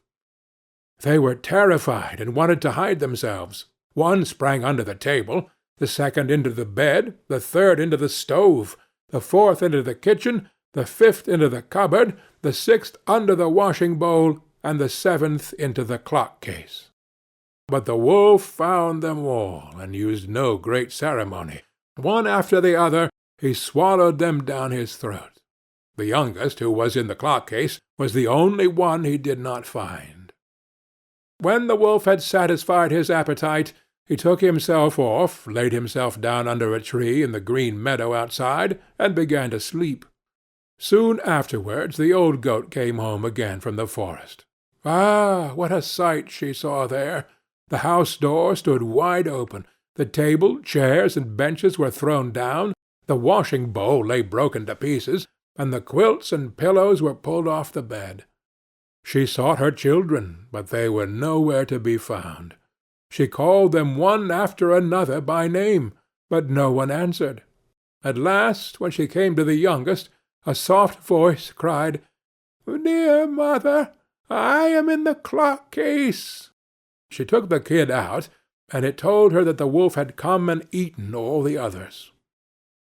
They were terrified, and wanted to hide themselves. One sprang under the table, the second into the bed, the third into the stove, the fourth into the kitchen, the fifth into the cupboard, the sixth under the washing-bowl, and the 7th into the clock-case. But the wolf found them all, and used no great ceremony. One after the other, he swallowed them down his throat. The youngest, who was in the clock-case, was the only one he did not find. When the wolf had satisfied his appetite, He took himself off, laid himself down under a tree in the green meadow outside, and began to sleep. Soon afterwards the old goat came home again from the forest. Ah, what a sight she saw there! The house door stood wide open. The table, chairs, and benches were thrown down, the washing bowl lay broken to pieces, and the quilts and pillows were pulled off the bed. She sought her children, but they were nowhere to be found. She called them one after another by name, but no one answered. At last, when she came to the youngest, a soft voice cried, "Dear mother, I am in the clock-case." She took the kid out, and it told her that the wolf had come and eaten all the others.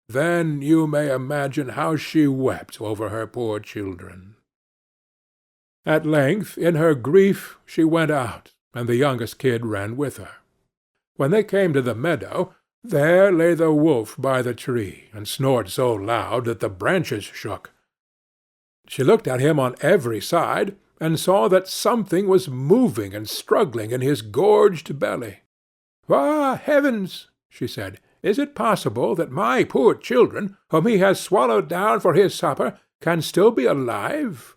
Then you may imagine how she wept over her poor children. At length, in her grief, she went out, and the youngest kid ran with her. When they came to the meadow, there lay the wolf by the tree, and snored so loud that the branches shook. She looked at him on every side, and saw that something was moving and struggling in his gorged belly. "Ah, heavens!" she said. "Is it possible that my poor children, whom he has swallowed down for his supper, can still be alive?"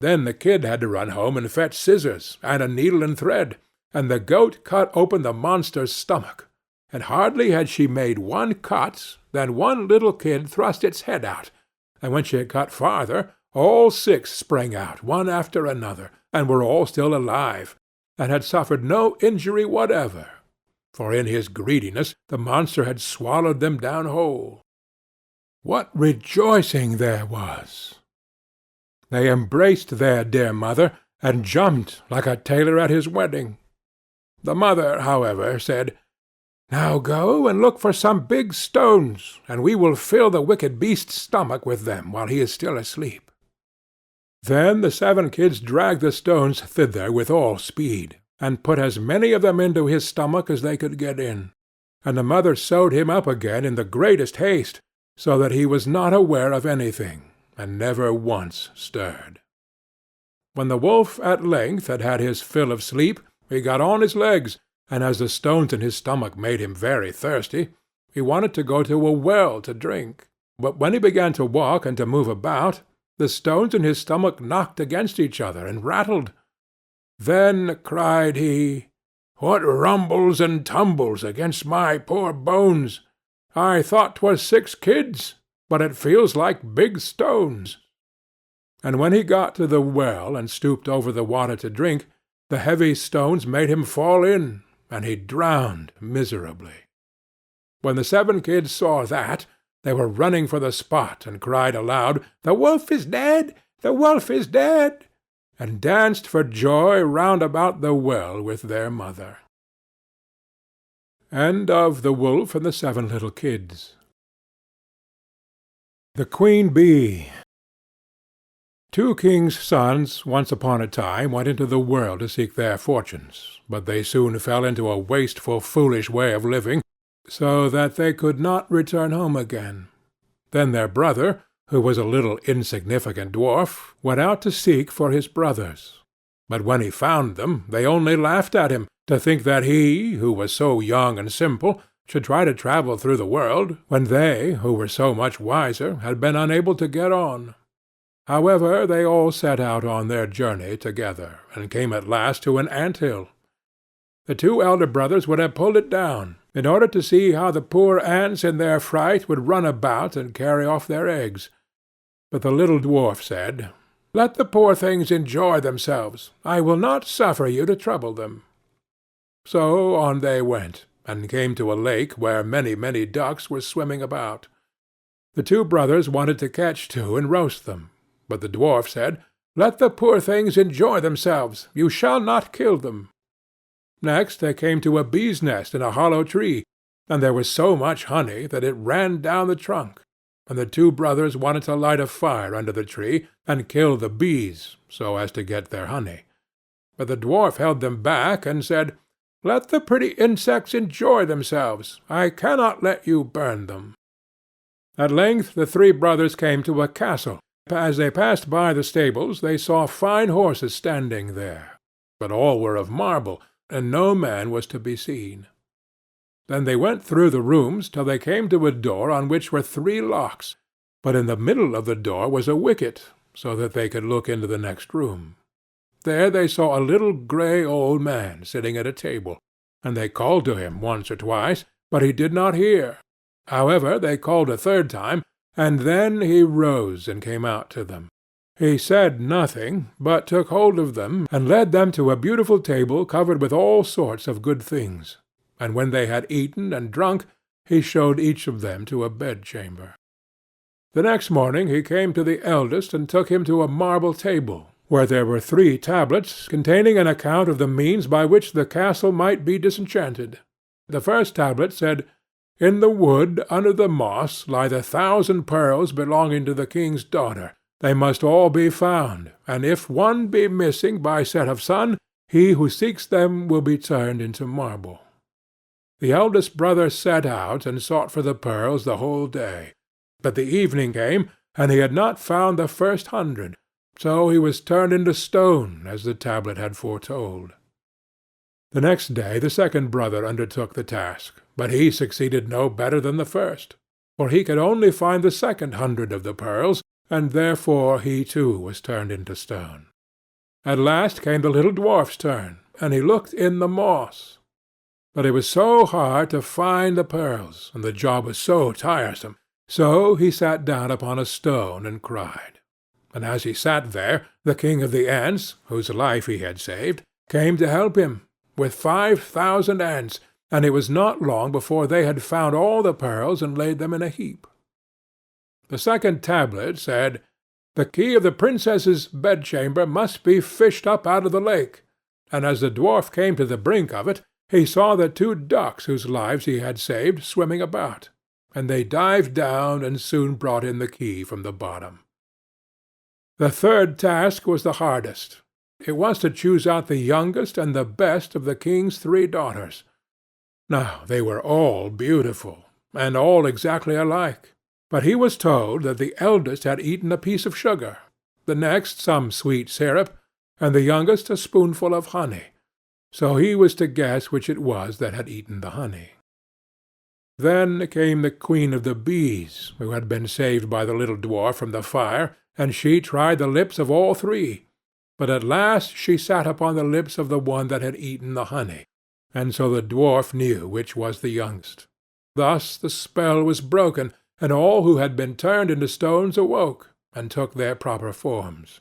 Then the kid had to run home and fetch scissors, and a needle and thread, and the goat cut open the monster's stomach, and hardly had she made one cut than one little kid thrust its head out, and when she had cut farther, all 6 sprang out, one after another, and were all still alive, and had suffered no injury whatever, for in his greediness the monster had swallowed them down whole. What rejoicing there was! They embraced their dear mother, and jumped like a tailor at his wedding. The mother, however, said, "Now go and look for some big stones, and we will fill the wicked beast's stomach with them while he is still asleep." Then the 7 kids dragged the stones thither with all speed, and put as many of them into his stomach as they could get in, and the mother sewed him up again in the greatest haste, so that he was not aware of anything, and never once stirred. When the wolf at length had had his fill of sleep, he got on his legs, and as the stones in his stomach made him very thirsty, he wanted to go to a well to drink. But when he began to walk and to move about, the stones in his stomach knocked against each other and rattled. Then cried he, "What rumbles and tumbles against my poor bones? I thought 'twas 6 kids, but it feels like big stones." And when he got to the well and stooped over the water to drink, the heavy stones made him fall in, and he drowned miserably. When the 7 kids saw that, they were running for the spot, and cried aloud, "The wolf is dead! The wolf is dead!" and danced for joy round about the well with their mother. End of The Wolf and the 7 Little Kids. The Queen Bee. 2 kings' sons once upon a time went into the world to seek their fortunes, but they soon fell into a wasteful, foolish way of living, so that they could not return home again. Then their brother, who was a little insignificant dwarf, went out to seek for his brothers. But when he found them, they only laughed at him, to think that he, who was so young and simple, should try to travel through the world, when they, who were so much wiser, had been unable to get on. However, they all set out on their journey together, and came at last to an ant-hill. The 2 elder brothers would have pulled it down, in order to see how the poor ants in their fright would run about and carry off their eggs. But the little dwarf said, "Let the poor things enjoy themselves. I will not suffer you to trouble them." So on they went, and came to a lake where many, many ducks were swimming about. The 2 brothers wanted to catch 2 and roast them, but the dwarf said, "Let the poor things enjoy themselves. You shall not kill them." Next they came to a bee's nest in a hollow tree, and there was so much honey that it ran down the trunk, and the 2 brothers wanted to light a fire under the tree, and kill the bees, so as to get their honey. But the dwarf held them back, and said, "Let the pretty insects enjoy themselves. I cannot let you burn them." At length the 3 brothers came to a castle. As they passed by the stables, they saw fine horses standing there, but all were of marble, and no man was to be seen. Then they went through the rooms till they came to a door on which were 3 locks, but in the middle of the door was a wicket, so that they could look into the next room. There they saw a little grey old man sitting at a table, and they called to him once or twice, but he did not hear. However, they called a 3rd time, and then he rose and came out to them. He said nothing, but took hold of them, and led them to a beautiful table covered with all sorts of good things. And when they had eaten and drunk, he showed each of them to a bedchamber. The next morning he came to the eldest and took him to a marble table, where there were 3 tablets containing an account of the means by which the castle might be disenchanted. The first tablet said, "In the wood under the moss lie the 1,000 pearls belonging to the king's daughter. They must all be found, and if one be missing by set of sun, he who seeks them will be turned into marble." The eldest brother set out and sought for the pearls the whole day. But the evening came, and he had not found the first 100, so he was turned into stone, as the tablet had foretold. The next day the second brother undertook the task, but he succeeded no better than the first, for he could only find the second 100 of the pearls, and therefore he too was turned into stone. At last came the little dwarf's turn, and he looked in the moss. But it was so hard to find the pearls, and the job was so tiresome, so he sat down upon a stone and cried. And as he sat there, the king of the ants, whose life he had saved, came to help him, with 5,000 ants, and it was not long before they had found all the pearls and laid them in a heap. The second tablet said, "The key of the princess's bedchamber must be fished up out of the lake," and as the dwarf came to the brink of it, he saw the 2 ducks whose lives he had saved swimming about, and they dived down and soon brought in the key from the bottom. The third task was the hardest. It was to choose out the youngest and the best of the king's 3 daughters. Now they were all beautiful, and all exactly alike, but he was told that the eldest had eaten a piece of sugar, the next some sweet syrup, and the youngest a spoonful of honey, so he was to guess which it was that had eaten the honey. Then came the queen of the bees, who had been saved by the little dwarf from the fire, and she tried the lips of all 3, but at last she sat upon the lips of the one that had eaten the honey, and so the dwarf knew which was the youngest. Thus the spell was broken, and all who had been turned into stones awoke, and took their proper forms.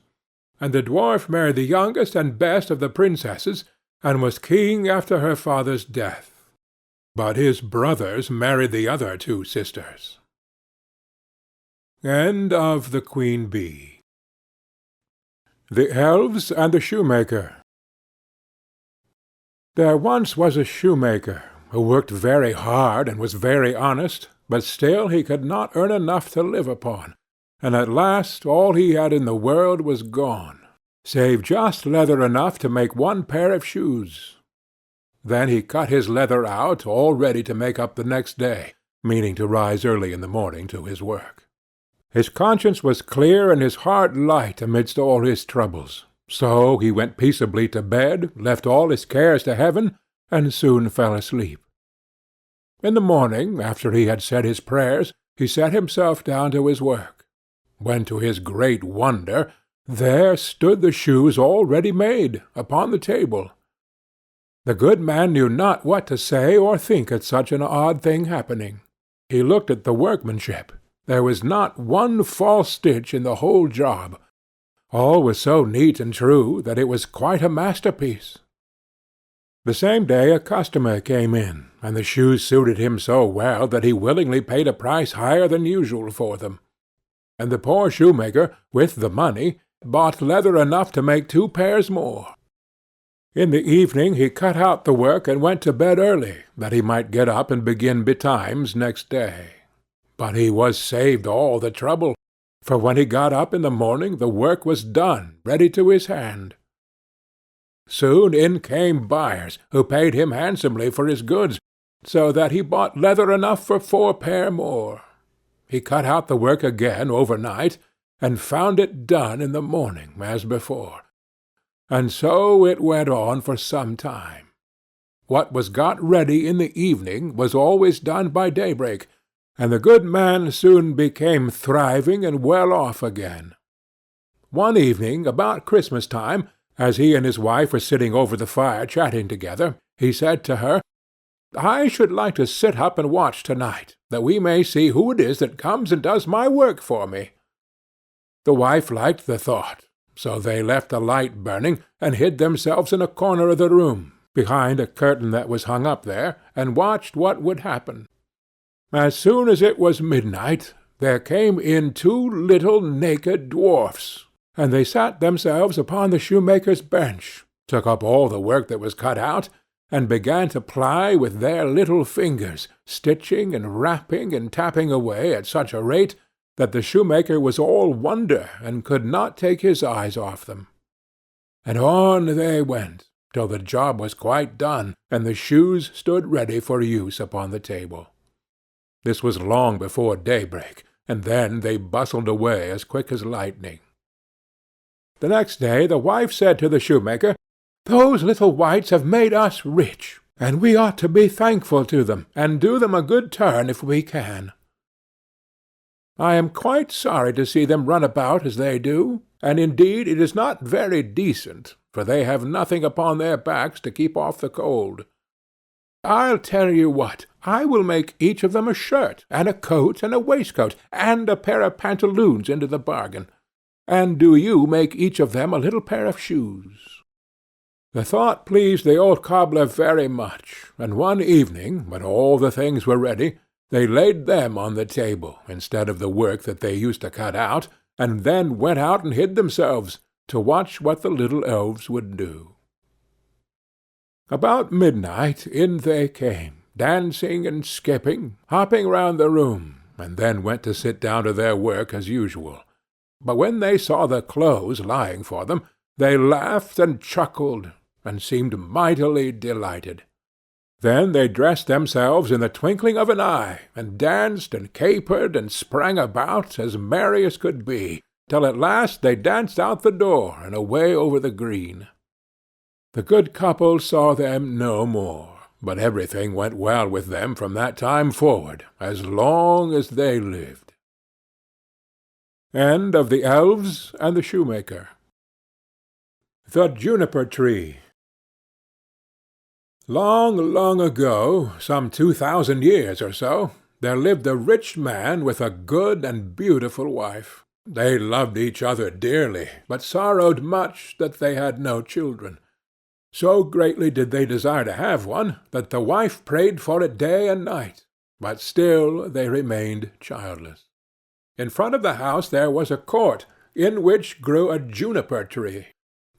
And the dwarf married the youngest and best of the princesses, and was king after her father's death. But his brothers married the other 2 sisters. End of the Queen Bee. The Elves and the Shoemaker. There once was a shoemaker, who worked very hard and was very honest, but still he could not earn enough to live upon, and at last all he had in the world was gone, save just leather enough to make 1 pair of shoes. Then he cut his leather out, all ready to make up the next day, meaning to rise early in the morning to his work. His conscience was clear and his heart light amidst all his troubles, so he went peaceably to bed, left all his cares to heaven, and soon fell asleep. In the morning, after he had said his prayers, he set himself down to his work, when to his great wonder there stood the shoes all ready made, upon the table. The good man knew not what to say or think at such an odd thing happening. He looked at the workmanship. There was not 1 false stitch in the whole job. All was so neat and true that it was quite a masterpiece. The same day a customer came in, and the shoes suited him so well that he willingly paid a price higher than usual for them. And the poor shoemaker, with the money, bought leather enough to make 2 pairs more. In the evening he cut out the work and went to bed early, that he might get up and begin betimes next day. But he was saved all the trouble, for when he got up in the morning the work was done, ready to his hand. Soon in came buyers, who paid him handsomely for his goods, so that he bought leather enough for 4 pair more. He cut out the work again overnight, and found it done in the morning as before. And so it went on for some time. What was got ready in the evening was always done by daybreak, and the good man soon became thriving and well off again. One evening, about Christmas time, as he and his wife were sitting over the fire chatting together, he said to her, "I should like to sit up and watch to-night, that we may see who it is that comes and does my work for me." The wife liked the thought, so they left the light burning and hid themselves in a corner of the room, behind a curtain that was hung up there, and watched what would happen. As soon as it was midnight, there came in 2 little naked dwarfs, and they sat themselves upon the shoemaker's bench, took up all the work that was cut out, and began to ply with their little fingers, stitching and rapping and tapping away at such a rate that the shoemaker was all wonder and could not take his eyes off them. And on they went, till the job was quite done, and the shoes stood ready for use upon the table. This was long before daybreak, and then they bustled away as quick as lightning. The next day the wife said to the shoemaker, "Those little wights have made us rich, and we ought to be thankful to them, and do them a good turn if we can. I am quite sorry to see them run about as they do, and indeed it is not very decent, for they have nothing upon their backs to keep off the cold. I'll tell you what, I will make each of them a shirt, and a coat, and a waistcoat, and a pair of pantaloons into the bargain, and do you make each of them a little pair of shoes." The thought pleased the old cobbler very much, and one evening, when all the things were ready, they laid them on the table instead of the work that they used to cut out, and then went out and hid themselves, to watch what the little elves would do. About midnight in they came, dancing and skipping, hopping round the room, and then went to sit down to their work as usual. But when they saw the clothes lying for them, they laughed and chuckled, and seemed mightily delighted. Then they dressed themselves in the twinkling of an eye, and danced and capered and sprang about as merry as could be, till at last they danced out the door and away over the green. The good couple saw them no more, but everything went well with them from that time forward, as long as they lived. End of The Elves and the Shoemaker. The Juniper-Tree. Long, long ago, some 2,000 years or so, there lived a rich man with a good and beautiful wife. They loved each other dearly, but sorrowed much that they had no children. So greatly did they desire to have one, that the wife prayed for it day and night, but still they remained childless. In front of the house there was a court, in which grew a juniper-tree.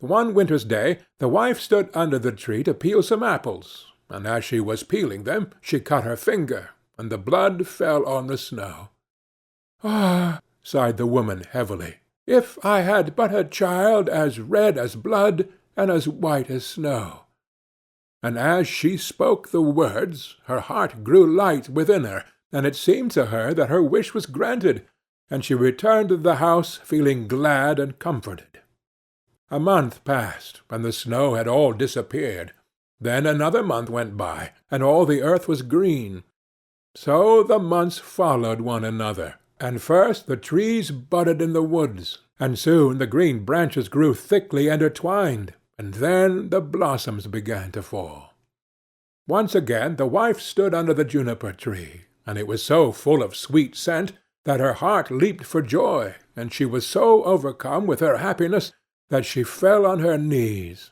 One winter's day the wife stood under the tree to peel some apples, and as she was peeling them she cut her finger, and the blood fell on the snow. "Ah," sighed the woman heavily, "if I had but a child as red as blood and as white as snow." And as she spoke the words, her heart grew light within her, and it seemed to her that her wish was granted, and she returned to the house feeling glad and comforted. A month passed, and the snow had all disappeared. Then another month went by, and all the earth was green. So the months followed one another, and first the trees budded in the woods, and soon the green branches grew thickly intertwined, and then the blossoms began to fall. Once again the wife stood under the juniper-tree, and it was so full of sweet scent that her heart leaped for joy, and she was so overcome with her happiness that she fell on her knees.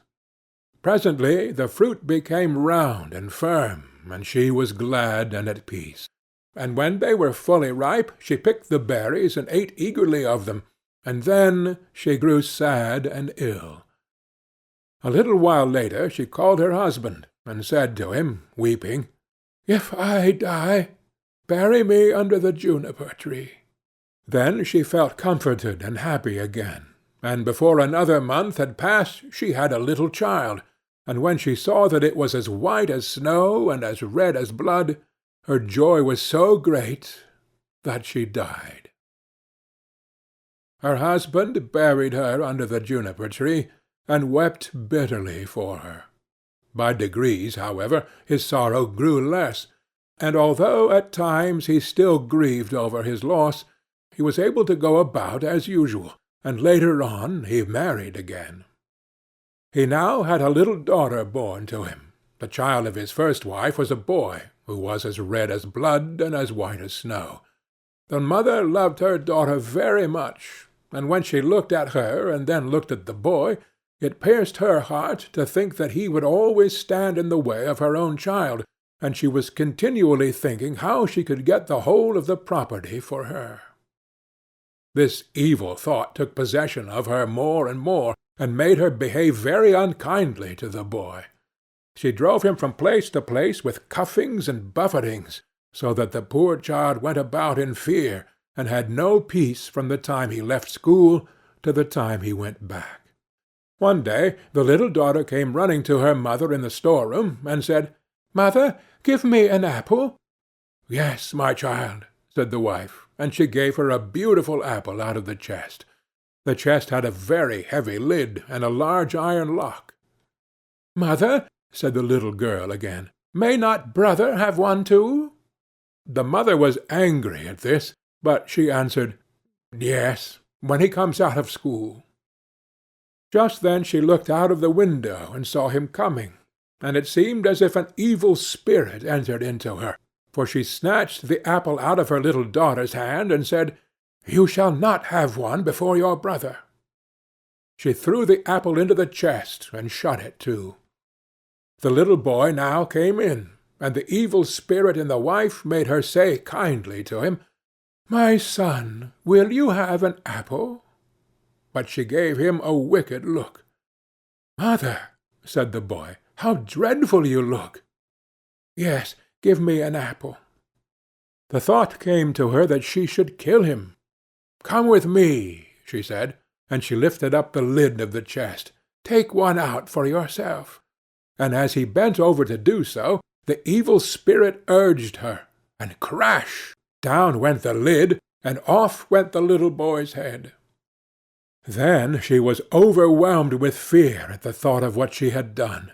Presently the fruit became round and firm, and she was glad and at peace. And when they were fully ripe, she picked the berries and ate eagerly of them, and then she grew sad and ill. A little while later she called her husband, and said to him, weeping, "If I die, bury me under the juniper-tree." Then she felt comforted and happy again, and before another month had passed she had a little child, and when she saw that it was as white as snow and as red as blood, her joy was so great that she died. Her husband buried her under the juniper-tree, and wept bitterly for her. By degrees, however, his sorrow grew less, and although at times he still grieved over his loss, he was able to go about as usual, and later on he married again. He now had a little daughter born to him. The child of his first wife was a boy, who was as red as blood and as white as snow. The mother loved her daughter very much, and when she looked at her and then looked at the boy, it pierced her heart to think that he would always stand in the way of her own child, and she was continually thinking how she could get the whole of the property for her. This evil thought took possession of her more and more, and made her behave very unkindly to the boy. She drove him from place to place with cuffings and buffetings, so that the poor child went about in fear, and had no peace from the time he left school to the time he went back. One day the little daughter came running to her mother in the storeroom, and said, "Mother, give me an apple." "Yes, my child," said the wife, and she gave her a beautiful apple out of the chest. The chest had a very heavy lid, and a large iron lock. "Mother," said the little girl again, "may not brother have one too?" The mother was angry at this, but she answered, "Yes, when he comes out of school." Just then she looked out of the window and saw him coming, and it seemed as if an evil spirit entered into her, for she snatched the apple out of her little daughter's hand and said, "You shall not have one before your brother." She threw the apple into the chest and shut it too. The little boy now came in, and the evil spirit in the wife made her say kindly to him, "My son, will you have an apple?" But she gave him a wicked look. "Mother," said the boy, "how dreadful you look!" "Yes, give me an apple." The thought came to her that she should kill him. "Come with me," she said, and she lifted up the lid of the chest. "Take one out for yourself." And as he bent over to do so, the evil spirit urged her, and crash! Down went the lid, and off went the little boy's head. Then she was overwhelmed with fear at the thought of what she had done.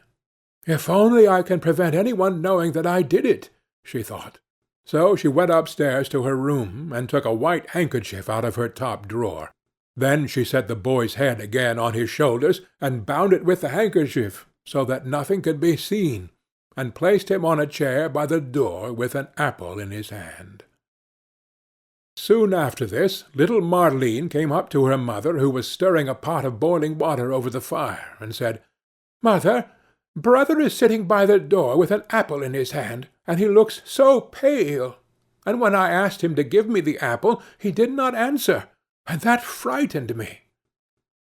"If only I can prevent any one knowing that I did it," she thought. So she went upstairs to her room, and took a white handkerchief out of her top drawer. Then she set the boy's head again on his shoulders, and bound it with the handkerchief, so that nothing could be seen, and placed him on a chair by the door with an apple in his hand. Soon after this, little Marleen came up to her mother, who was stirring a pot of boiling water over the fire, and said, "Mother, brother is sitting by the door with an apple in his hand, and he looks so pale, and when I asked him to give me the apple, he did not answer, and that frightened me."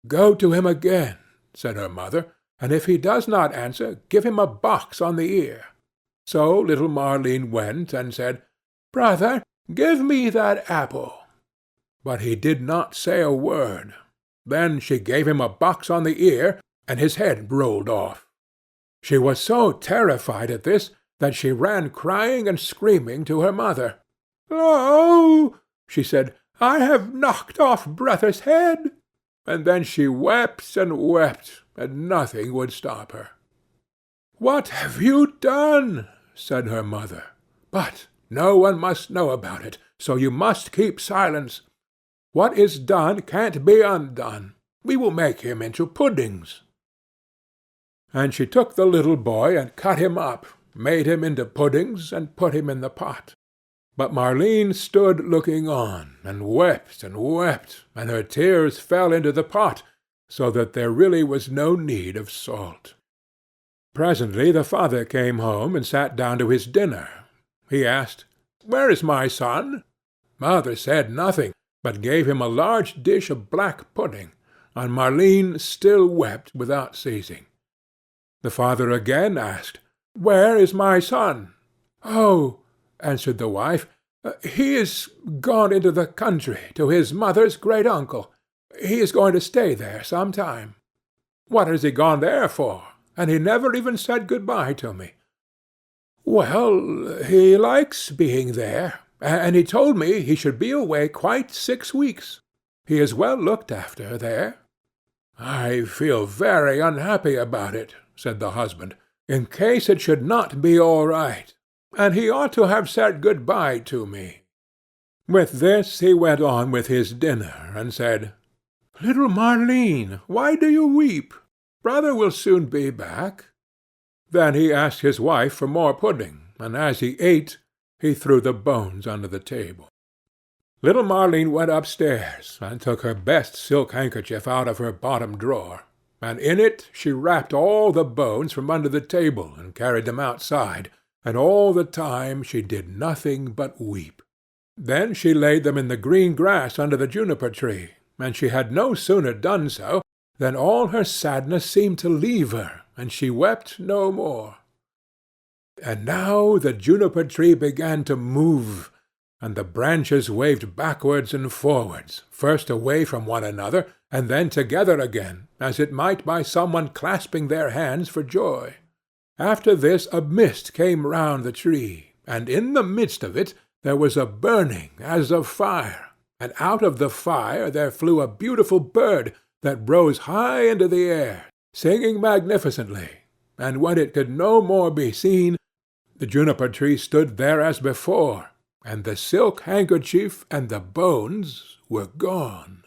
"Go to him again," said her mother, "and if he does not answer, give him a box on the ear." So little Marleen went and said, "Brother, give me that apple." But he did not say a word. Then she gave him a box on the ear, and his head rolled off. She was so terrified at this that she ran crying and screaming to her mother. "Oh," she said, "I have knocked off brother's head." And then she wept and wept, and nothing would stop her. "What have you done?" said her mother. "But no one must know about it, so you must keep silence. What is done can't be undone. We will make him into puddings." And she took the little boy and cut him up, made him into puddings, and put him in the pot. But Marleen stood looking on, and wept, and her tears fell into the pot, so that there really was no need of salt. Presently the father came home and sat down to his dinner. He asked, "Where is my son?" Mother said nothing, but gave him a large dish of black pudding, and Marleen still wept without ceasing. The father again asked, "Where is my son?" "Oh," answered the wife, "he is gone into the country, to his mother's great-uncle. He is going to stay there some time." "What has he gone there for? And he never even said good-bye to me." "Well, he likes being there, and he told me he should be away quite 6 weeks. He is well looked after there." "I feel very unhappy about it," said the husband. in case it should not be all right, and he ought to have said good-bye to me." With this he went on with his dinner, and said, "Little Marlene, why do you weep? Brother will soon be back." Then he asked his wife for more pudding, and as he ate, he threw the bones under the table. Little Marlene went upstairs, and took her best silk handkerchief out of her bottom drawer, and in it she wrapped all the bones from under the table, and carried them outside, and all the time she did nothing but weep. Then she laid them in the green grass under the juniper-tree, and she had no sooner done so than all her sadness seemed to leave her, and she wept no more. And now the juniper-tree began to move, and the branches waved backwards and forwards, first away from one another, and then together again, as it might by someone clasping their hands for joy. After this a mist came round the tree, and in the midst of it there was a burning as of fire, and out of the fire there flew a beautiful bird that rose high into the air, singing magnificently, and when it could no more be seen, the juniper-tree stood there as before, and the silk handkerchief and the bones were gone.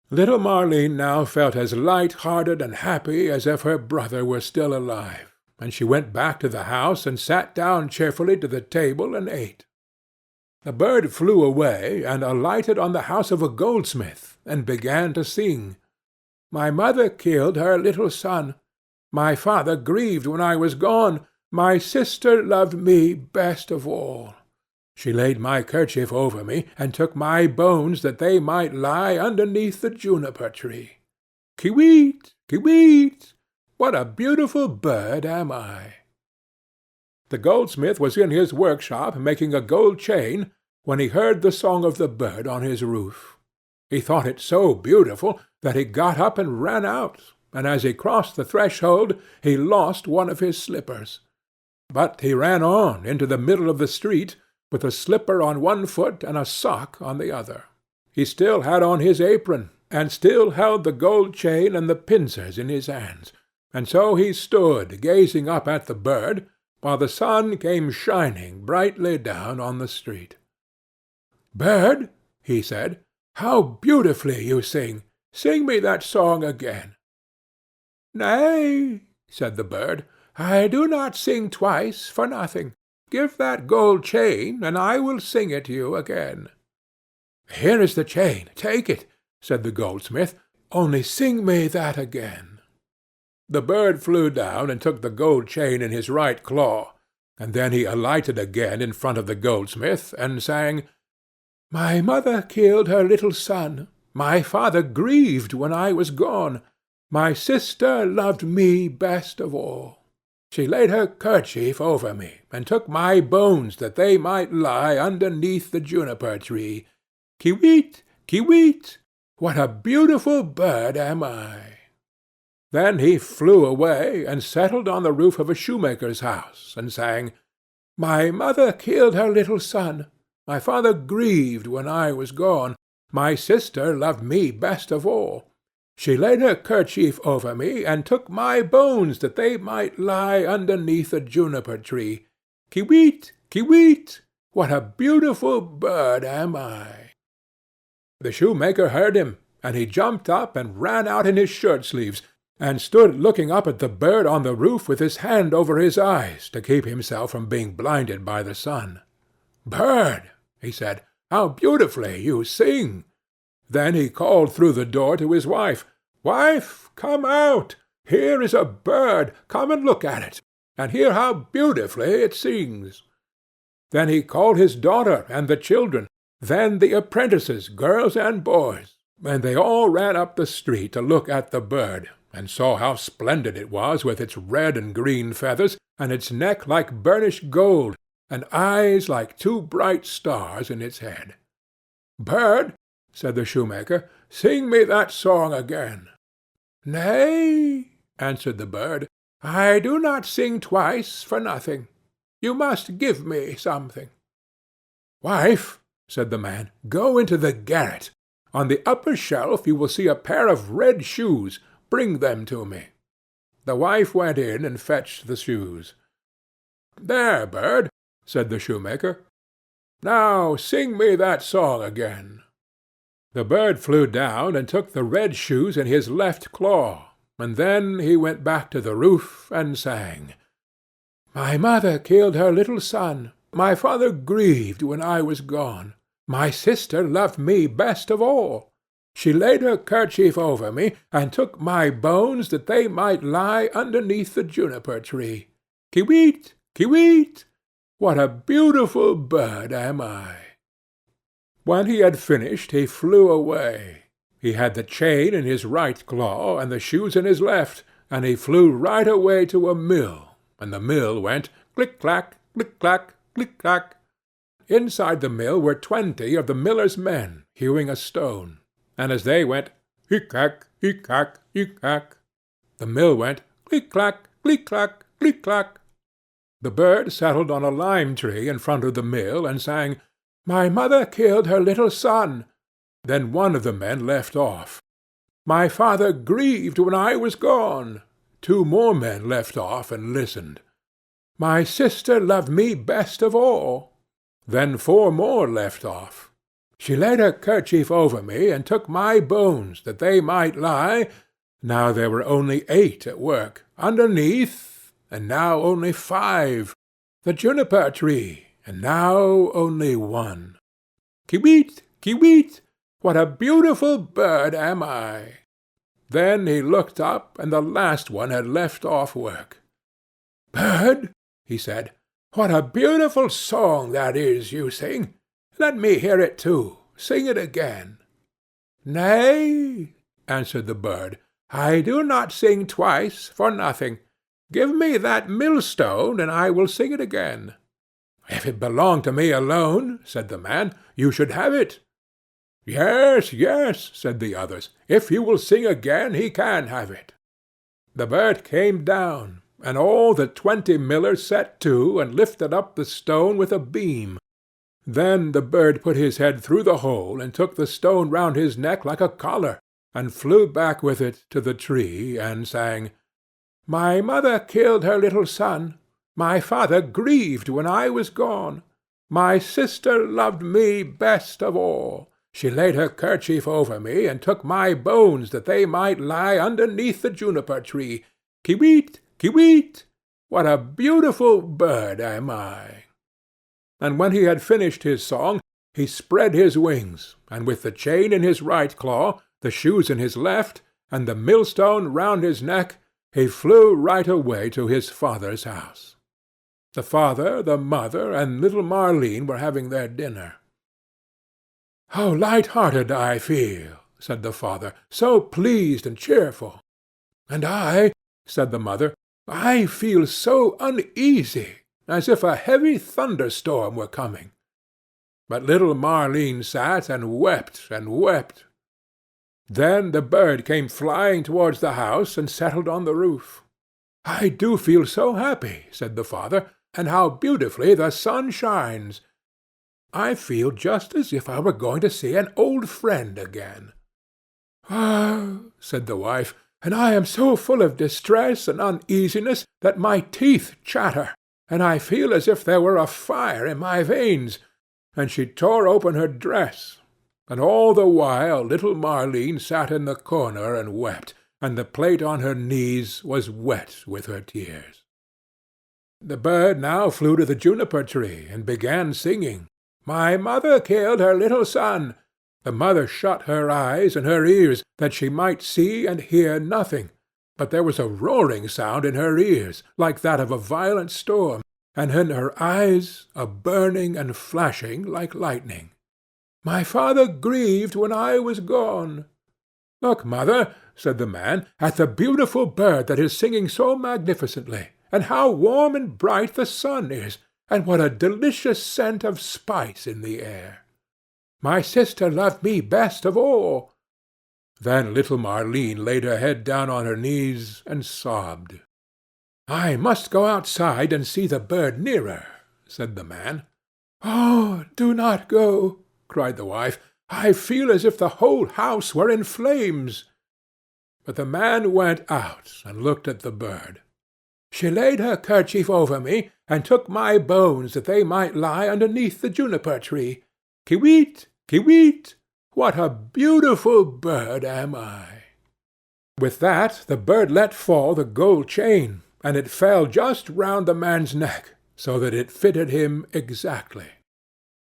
Little Marlene now felt as light-hearted and happy as if her brother were still alive, and she went back to the house and sat down cheerfully to the table and ate. The bird flew away and alighted on the house of a goldsmith, and began to sing. "My mother killed her little son. My father grieved when I was gone. My sister loved me best of all. She laid my kerchief over me, and took my bones that they might lie underneath the juniper-tree. Kiweet, kiweet, what a beautiful bird am I!" The goldsmith was in his workshop making a gold chain when he heard the song of the bird on his roof. He thought it so beautiful that he got up and ran out, and as he crossed the threshold he lost one of his slippers. But he ran on into the middle of the street, with a slipper on one foot and a sock on the other. He still had on his apron, and still held the gold chain and the pincers in his hands, and so he stood gazing up at the bird, while the sun came shining brightly down on the street. "Bird," he said, "how beautifully you sing! Sing me that song again." "Nay," said the bird, "I do not sing twice for nothing. Give that gold chain, and I will sing it you again." "Here is the chain, take it," said the goldsmith, "only sing me that again." The bird flew down and took the gold chain in his right claw, and then he alighted again in front of the goldsmith, and sang, "My mother killed her little son. My father grieved when I was gone. My sister loved me best of all. She laid her kerchief over me, and took my bones that they might lie underneath the juniper-tree. Kiweet, kiweet, what a beautiful bird am I!" Then he flew away and settled on the roof of a shoemaker's house, and sang, "My mother killed her little son. My father grieved when I was gone. My sister loved me best of all. She laid her kerchief over me, and took my bones that they might lie underneath the juniper-tree. Kiweet, kiweet, what a beautiful bird am I!" The shoemaker heard him, and he jumped up and ran out in his shirt-sleeves, and stood looking up at the bird on the roof with his hand over his eyes to keep himself from being blinded by the sun. "Bird," he said, "how beautifully you sing!" Then he called through the door to his wife, "Wife, come out! Here is a bird. Come and look at it, and hear how beautifully it sings." Then he called his daughter and the children, then the apprentices, girls and boys, and they all ran up the street to look at the bird, and saw how splendid it was with its red and green feathers, and its neck like burnished gold, and eyes like two bright stars in its head. "Bird," said the shoemaker, "sing me that song again." "Nay," answered the bird, "I do not sing twice for nothing. You must give me something." "Wife," said the man, "go into the garret. On the upper shelf you will see a pair of red shoes. Bring them to me." The wife went in and fetched the shoes. "There, bird," said the shoemaker. "Now sing me that song again." The bird flew down and took the red shoes in his left claw, and then he went back to the roof and sang. "My mother killed her little son. My father grieved when I was gone. My sister loved me best of all. She laid her kerchief over me, and took my bones that they might lie underneath the juniper-tree. Kiwit, kiwit! What a beautiful bird am I!" When he had finished, he flew away. He had the chain in his right claw, and the shoes in his left, and he flew right away to a mill, and the mill went click-clack, click-clack, click-clack. Inside the mill were 20 of the miller's men, hewing a stone, and as they went hick-hack, hick-hack, hick-hack, the mill went click-clack, click-clack, click-clack. The bird settled on a lime-tree in front of the mill, and sang, "My mother killed her little son." Then one of the men left off. "My father grieved when I was gone." 2 more men left off and listened. "My sister loved me best of all." Then 4 more left off. "She laid her kerchief over me, and took my bones, that they might lie." Now there were only 8 at work. "Underneath," and now only 5. "The juniper-tree," and now only 1. "Kiwit, kiwit! What a beautiful bird am I!" Then he looked up, and the last one had left off work. "Bird," he said, "what a beautiful song that is you sing! Let me hear it too. Sing it again." "Nay," answered the bird, "I do not sing twice for nothing. Give me that millstone, and I will sing it again." "If it belonged to me alone," said the man, "you should have it." "Yes, yes," said the others. "If you will sing again, he can have it." The bird came down, and all the 20 millers set to and lifted up the stone with a beam. Then the bird put his head through the hole, and took the stone round his neck like a collar, and flew back with it to the tree, and sang, "My mother killed her little son. My father grieved when I was gone. My sister loved me best of all. She laid her kerchief over me, and took my bones that they might lie underneath the juniper-tree. Kiwit, kiwit! What a beautiful bird am I!" And when he had finished his song, he spread his wings, and with the chain in his right claw, the shoes in his left, and the millstone round his neck, he flew right away to his father's house. The father, the mother, and little Marleen were having their dinner. "How light-hearted I feel," said the father, "so pleased and cheerful." "And I," said the mother, "I feel so uneasy, as if a heavy thunderstorm were coming." But little Marleen sat and wept and wept. Then the bird came flying towards the house and settled on the roof. "I do feel so happy," said the father, "and how beautifully the sun shines! I feel just as if I were going to see an old friend again." "Ah," said the wife, "and I am so full of distress and uneasiness that my teeth chatter, and I feel as if there were a fire in my veins." And she tore open her dress, and all the while little Marleen sat in the corner and wept, and the plate on her knees was wet with her tears. The bird now flew to the juniper-tree, and began singing, "My mother killed her little son." The mother shut her eyes and her ears, that she might see and hear nothing, but there was a roaring sound in her ears, like that of a violent storm, and in her eyes a burning and flashing like lightning. "My father grieved when I was gone." "Look, mother," said the man, "at the beautiful bird that is singing so magnificently, and how warm and bright the sun is, and what a delicious scent of spice in the air. My sister loved me best of all." Then little Marleen laid her head down on her knees and sobbed. "I must go outside and see the bird nearer," said the man. "Oh, do not go," cried the wife. "I feel as if the whole house were in flames." But the man went out and looked at the bird. "She laid her kerchief over me, and took my bones that they might lie underneath the juniper-tree. Kiwit, kiwit, what a beautiful bird am I!" With that the bird let fall the gold chain, and it fell just round the man's neck, so that it fitted him exactly.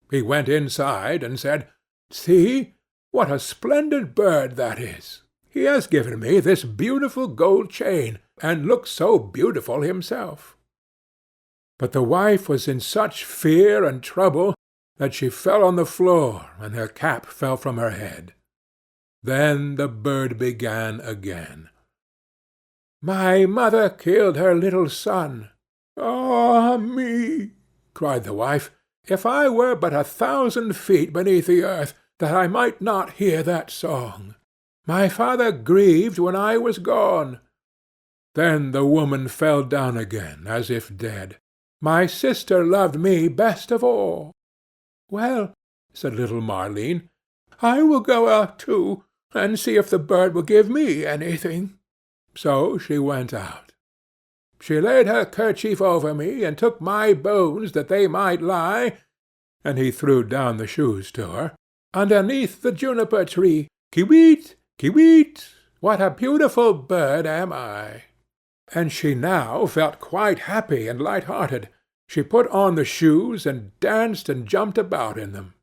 He went inside and said, "See, what a splendid bird that is! He has given me this beautiful gold chain, and looks so beautiful himself." But the wife was in such fear and trouble that she fell on the floor, and her cap fell from her head. Then the bird began again. "My mother killed her little son." "Ah me!" cried the wife. "If I were but 1,000 feet beneath the earth, that I might not hear that song. My father grieved when I was gone." Then the woman fell down again, as if dead. "My sister loved me best of all." "Well," said little Marleen, "I will go out too, and see if the bird will give me anything." So she went out. "She laid her kerchief over me, and took my bones that they might lie," and he threw down the shoes to her, "underneath the juniper-tree. Kiwit, kiwit, what a beautiful bird am I!" And she now felt quite happy and light-hearted. She put on the shoes, and danced and jumped about in them.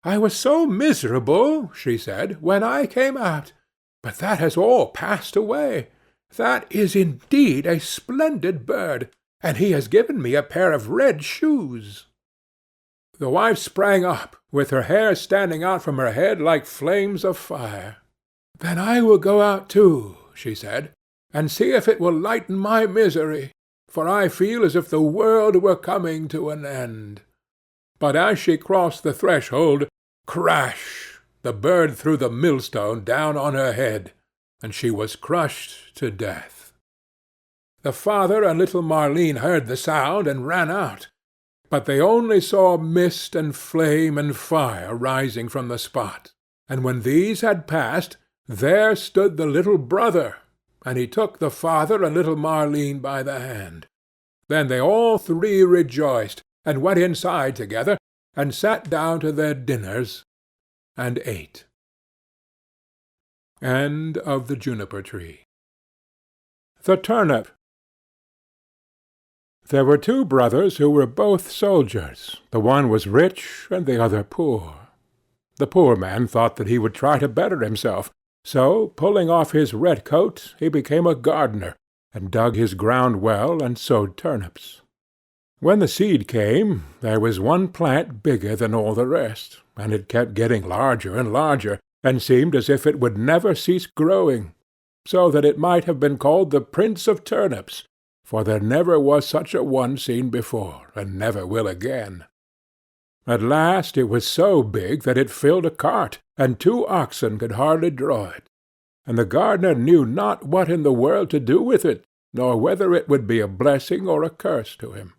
"I was so miserable," she said, "when I came out, but that has all passed away. That is indeed a splendid bird, and he has given me a pair of red shoes." The wife sprang up, with her hair standing out from her head like flames of fire. "Then I will go out too," she said, "and see if it will lighten my misery, for I feel as if the world were coming to an end." But as she crossed the threshold, crash! The bird threw the millstone down on her head, and she was crushed to death. The father and little Marleen heard the sound and ran out, but they only saw mist and flame and fire rising from the spot, and when these had passed, there stood the little brother, and he took the father and little Marleen by the hand. Then they all three rejoiced, and went inside together, and sat down to their dinners, and ate. End of the Juniper-Tree. The Turnip. There were two brothers who were both soldiers. The one was rich, and the other poor. The poor man thought that he would try to better himself, so, pulling off his red coat, he became a gardener, and dug his ground well, and sowed turnips. When the seed came, there was one plant bigger than all the rest, and it kept getting larger and larger, and seemed as if it would never cease growing, so that it might have been called the Prince of Turnips, for there never was such a one seen before, and never will again. At last it was so big that it filled a cart, and 2 oxen could hardly draw it, and the gardener knew not what in the world to do with it, nor whether it would be a blessing or a curse to him.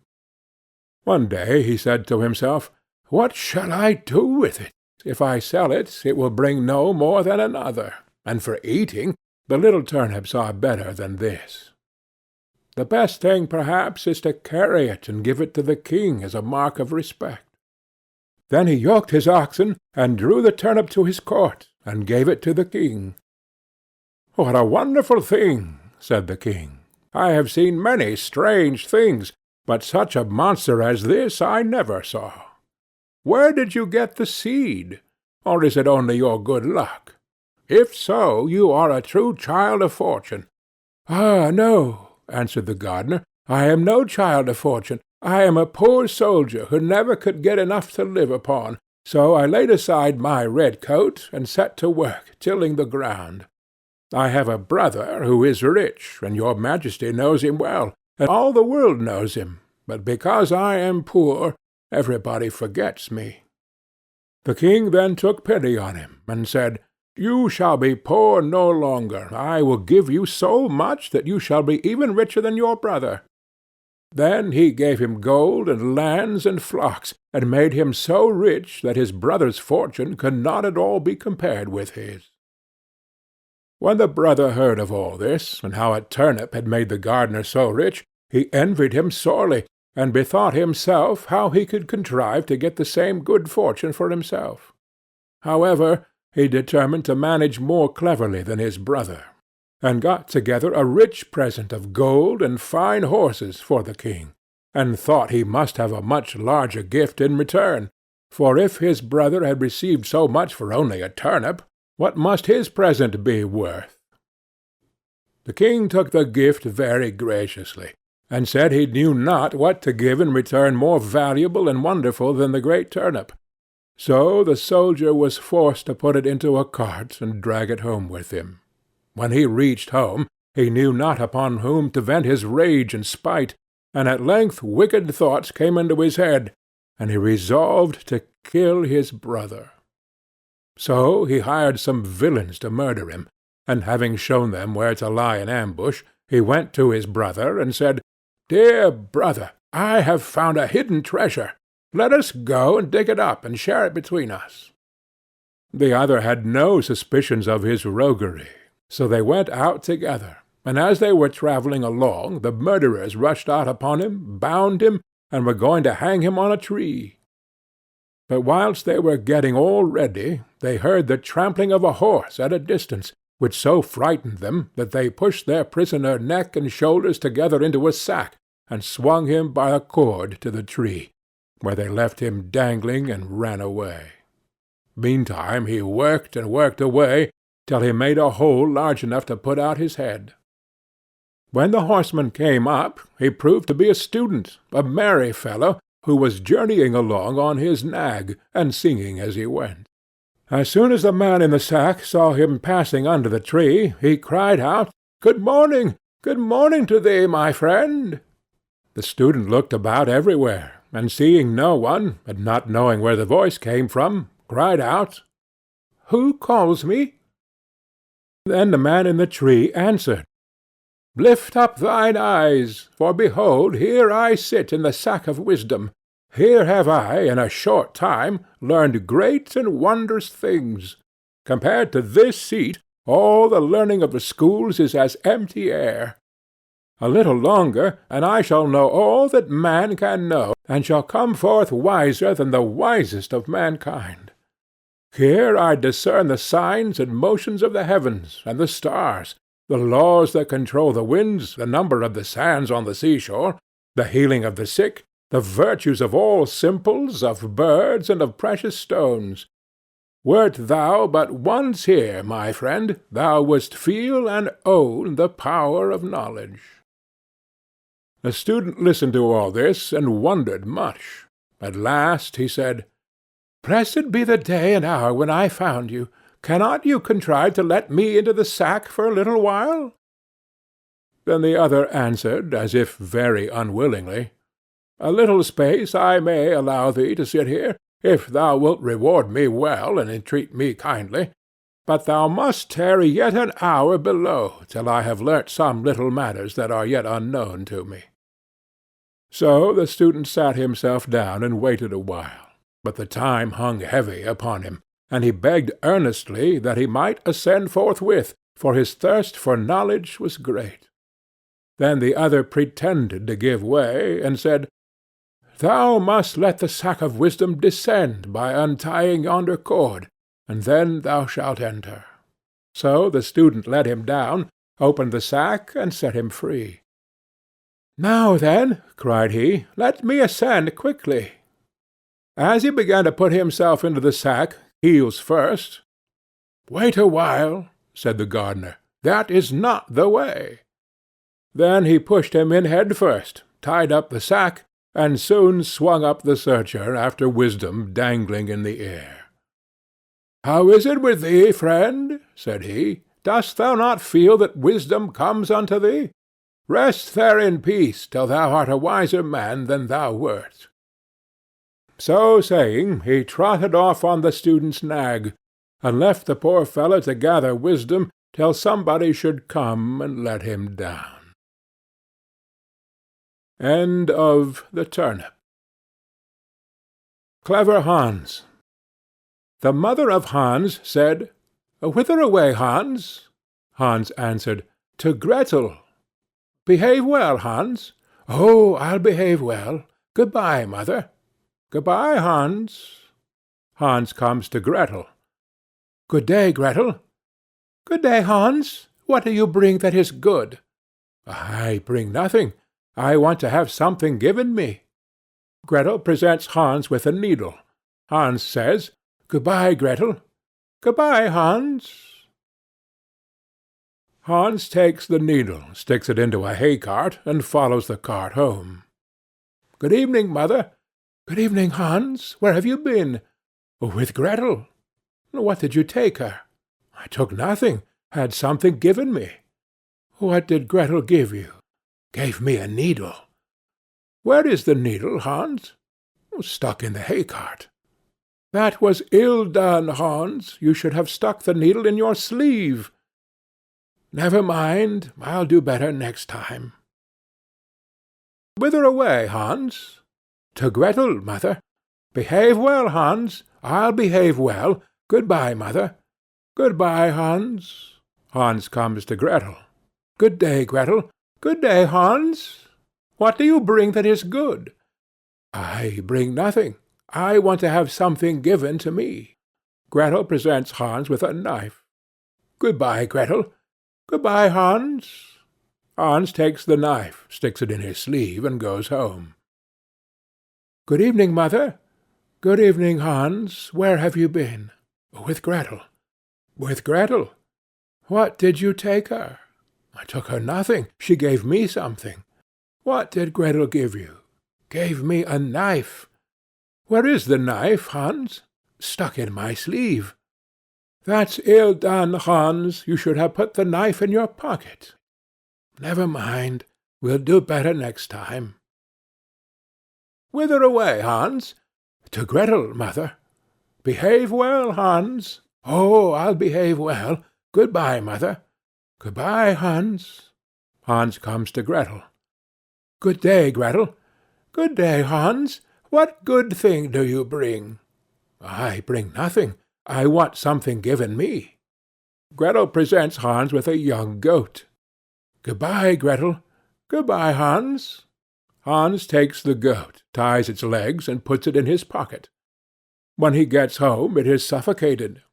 One day he said to himself, "What shall I do with it? If I sell it, it will bring no more than another, and for eating, the little turnips are better than this. The best thing, perhaps, is to carry it and give it to the king as a mark of respect." Then he yoked his oxen, and drew the turnip to his court, and gave it to the king. "What a wonderful thing!" said the king. "I have seen many strange things, but such a monster as this I never saw. Where did you get the seed? Or is it only your good luck? If so, you are a true child of fortune." "Ah, no," answered the gardener, "I am no child of fortune. I am a poor soldier who never could get enough to live upon, so I laid aside my red coat and set to work tilling the ground. I have a brother who is rich, and your majesty knows him well, and all the world knows him, but because I am poor, everybody forgets me." The king then took pity on him, and said, "You shall be poor no longer. I will give you so much that you shall be even richer than your brother." Then he gave him gold and lands and flocks, and made him so rich that his brother's fortune could not at all be compared with his. When the brother heard of all this, and how a turnip had made the gardener so rich, he envied him sorely, and bethought himself how he could contrive to get the same good fortune for himself. However, he determined to manage more cleverly than his brother, and got together a rich present of gold and fine horses for the king, and thought he must have a much larger gift in return, for if his brother had received so much for only a turnip, what must his present be worth? The king took the gift very graciously, and said he knew not what to give in return more valuable and wonderful than the great turnip. So the soldier was forced to put it into a cart and drag it home with him. When he reached home, he knew not upon whom to vent his rage and spite, and at length wicked thoughts came into his head, and he resolved to kill his brother. So he hired some villains to murder him, and having shown them where to lie in ambush, he went to his brother and said, "Dear brother, I have found a hidden treasure. Let us go and dig it up and share it between us." The other had no suspicions of his roguery, so they went out together, and as they were travelling along, the murderers rushed out upon him, bound him, and were going to hang him on a tree. But whilst they were getting all ready, they heard the trampling of a horse at a distance, which so frightened them that they pushed their prisoner neck and shoulders together into a sack, and swung him by a cord to the tree, where they left him dangling and ran away. Meantime he worked and worked away, till he made a hole large enough to put out his head. When the horseman came up, he proved to be a student, a merry fellow, who was journeying along on his nag, and singing as he went. As soon as the man in the sack saw him passing under the tree, he cried out, "Good morning! Good morning to thee, my friend!" The student looked about everywhere, and seeing no one, and not knowing where the voice came from, cried out, "Who calls me?" Then the man in the tree answered, "Lift up thine eyes, for behold, here I sit in the sack of wisdom. Here have I, in a short time, learned great and wondrous things. Compared to this seat, all the learning of the schools is as empty air. A little longer, and I shall know all that man can know, and shall come forth wiser than the wisest of mankind. Here I discern the signs and motions of the heavens and the stars, the laws that control the winds, the number of the sands on the seashore, the healing of the sick, the virtues of all simples, of birds, and of precious stones. Wert thou but once here, my friend, thou wouldst feel and own the power of knowledge." The student listened to all this, and wondered much. At last he said, "Blessed be the day and hour when I found you. Cannot you contrive to let me into the sack for a little while?" Then the other answered, as if very unwillingly, "A little space I may allow thee to sit here, if thou wilt reward me well and entreat me kindly. But thou must tarry yet an hour below, till I have learnt some little matters that are yet unknown to me." So the student sat himself down and waited a while, but the time hung heavy upon him, and he begged earnestly that he might ascend forthwith, for his thirst for knowledge was great. Then the other pretended to give way, and said, "Thou must let the sack of wisdom descend by untying yonder cord, and then thou shalt enter." So the student let him down, opened the sack, and set him free. "Now then," cried he, "let me ascend quickly." As he began to put himself into the sack, heels first, "Wait a while," said the gardener, "that is not the way." Then he pushed him in head first, tied up the sack, and soon swung up the searcher after wisdom dangling in the air. "How is it with thee, friend?" said he. "Dost thou not feel that wisdom comes unto thee? Rest there in peace till thou art a wiser man than thou wert." So saying, he trotted off on the student's nag, and left the poor fellow to gather wisdom till somebody should come and let him down. End of The Turnip. Clever Hans. The mother of Hans said, "Whither away, Hans?" Hans answered, "To Gretel." "Behave well, Hans." "Oh, I'll behave well. Good-bye, mother." "Good-bye, Hans." Hans comes to Gretel. "Good day, Gretel." "Good day, Hans. What do you bring that is good?" "I bring nothing. I want to have something given me." Gretel presents Hans with a needle. Hans says, "Good-bye, Gretel." "Good-bye, Hans." Hans takes the needle, sticks it into a hay-cart, and follows the cart home. "Good evening, mother." "Good evening, Hans. Where have you been?" "With Gretel." "What did you take her?" "I took nothing. Had something given me." "What did Gretel give you?" "Gave me a needle." "Where is the needle, Hans?" "Stuck in the hay-cart." "That was ill done, Hans. You should have stuck the needle in your sleeve." "Never mind. I'll do better next time." "Whither away, Hans?" "To Gretel, mother." "Behave well, Hans." "I'll behave well. Good-bye, mother." "Good-bye, Hans." Hans comes to Gretel. "Good day, Gretel." "Good day, Hans. What do you bring that is good?" "I bring nothing. I want to have something given to me." Gretel presents Hans with a knife. "Good-bye, Gretel." "Good-bye, Hans." Hans takes the knife, sticks it in his sleeve, and goes home. "Good evening, mother." "Good evening, Hans. Where have you been?" "With Gretel." "With Gretel. What did you take her?" "I took her nothing. She gave me something." "What did Gretel give you?" "Gave me a knife." "Where is the knife, Hans?" "Stuck in my sleeve." "That's ill done, Hans. You should have put the knife in your pocket." "Never mind. We'll do better next time." "Whither away, Hans?" "To Gretel, mother." "Behave well, Hans." "Oh, I'll behave well. Good-bye, mother." "Good-bye, Hans." Hans comes to Gretel. "Good day, Gretel." "Good day, Hans. What good thing do you bring?" "I bring nothing. I want something given me." Gretel presents Hans with a young goat. "Good-bye, Gretel." "Good-bye, Hans." Hans takes the goat, ties its legs, and puts it in his pocket. When he gets home, it is suffocated.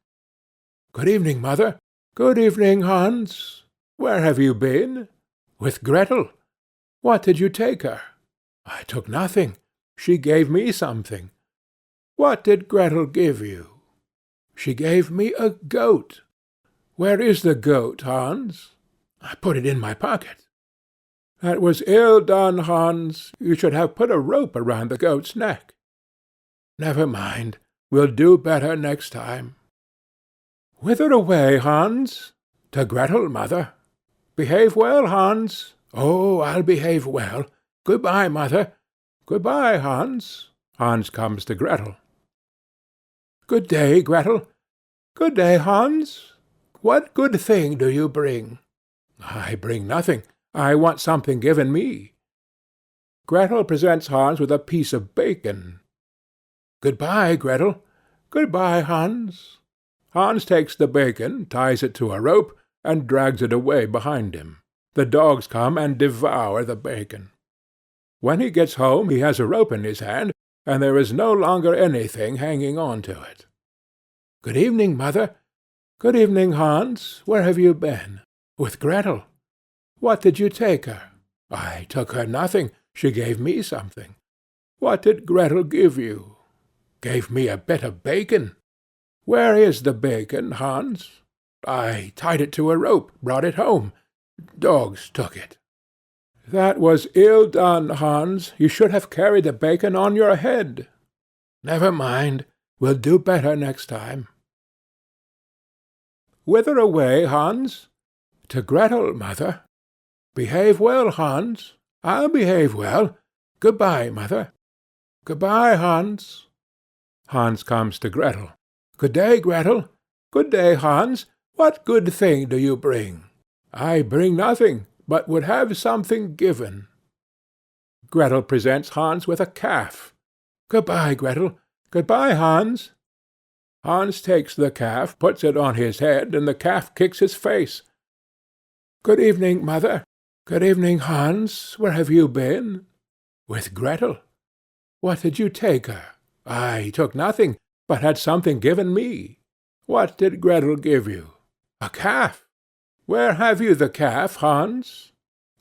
"Good evening, mother." "Good evening, Hans. Where have you been?" "With Gretel." "What did you take her?" "I took nothing. She gave me something." "What did Gretel give you?" "She gave me a goat." "Where is the goat, Hans?" "I put it in my pocket." "That was ill done, Hans. You should have put a rope around the goat's neck." "Never mind. We'll do better next time." "Whither away, Hans?" "To Gretel, mother." "Behave well, Hans." "Oh, I'll behave well. Good-bye, mother." "Good-bye, Hans." Hans comes to Gretel. "Good day, Gretel." "Good day, Hans. What good thing do you bring?" "I bring nothing. I want something given me." Gretel presents Hans with a piece of bacon. "Good-bye, Gretel." "Good-bye, Hans." Hans takes the bacon, ties it to a rope, and drags it away behind him. The dogs come and devour the bacon. When he gets home he has a rope in his hand, and there is no longer anything hanging on to it. "Good evening, mother." "Good evening, Hans. Where have you been?" "With Gretel." "What did you take her?" "I took her nothing. She gave me something." "What did Gretel give you?" "Gave me a bit of bacon." "Where is the bacon, Hans?" "I tied it to a rope, brought it home. Dogs took it." "That was ill done, Hans. You should have carried the bacon on your head." "Never mind. We'll do better next time." "Whither away, Hans?" "To Gretel, mother." "Behave well, Hans." "I'll behave well. Good-bye, mother." "Good-bye, Hans." Hans comes to Gretel. "Good day, Gretel." "Good day, Hans. What good thing do you bring?" "I bring nothing, but would have something given." Gretel presents Hans with a calf. "Good-bye, Gretel." "Good-bye, Hans." Hans takes the calf, puts it on his head, and the calf kicks his face. "Good evening, mother. Good evening, Hans. Where have you been?" "With Gretel." "What did you take her?" "I took nothing, but had something given me." "What did Gretel give you?" "A calf." "Where have you the calf, Hans?"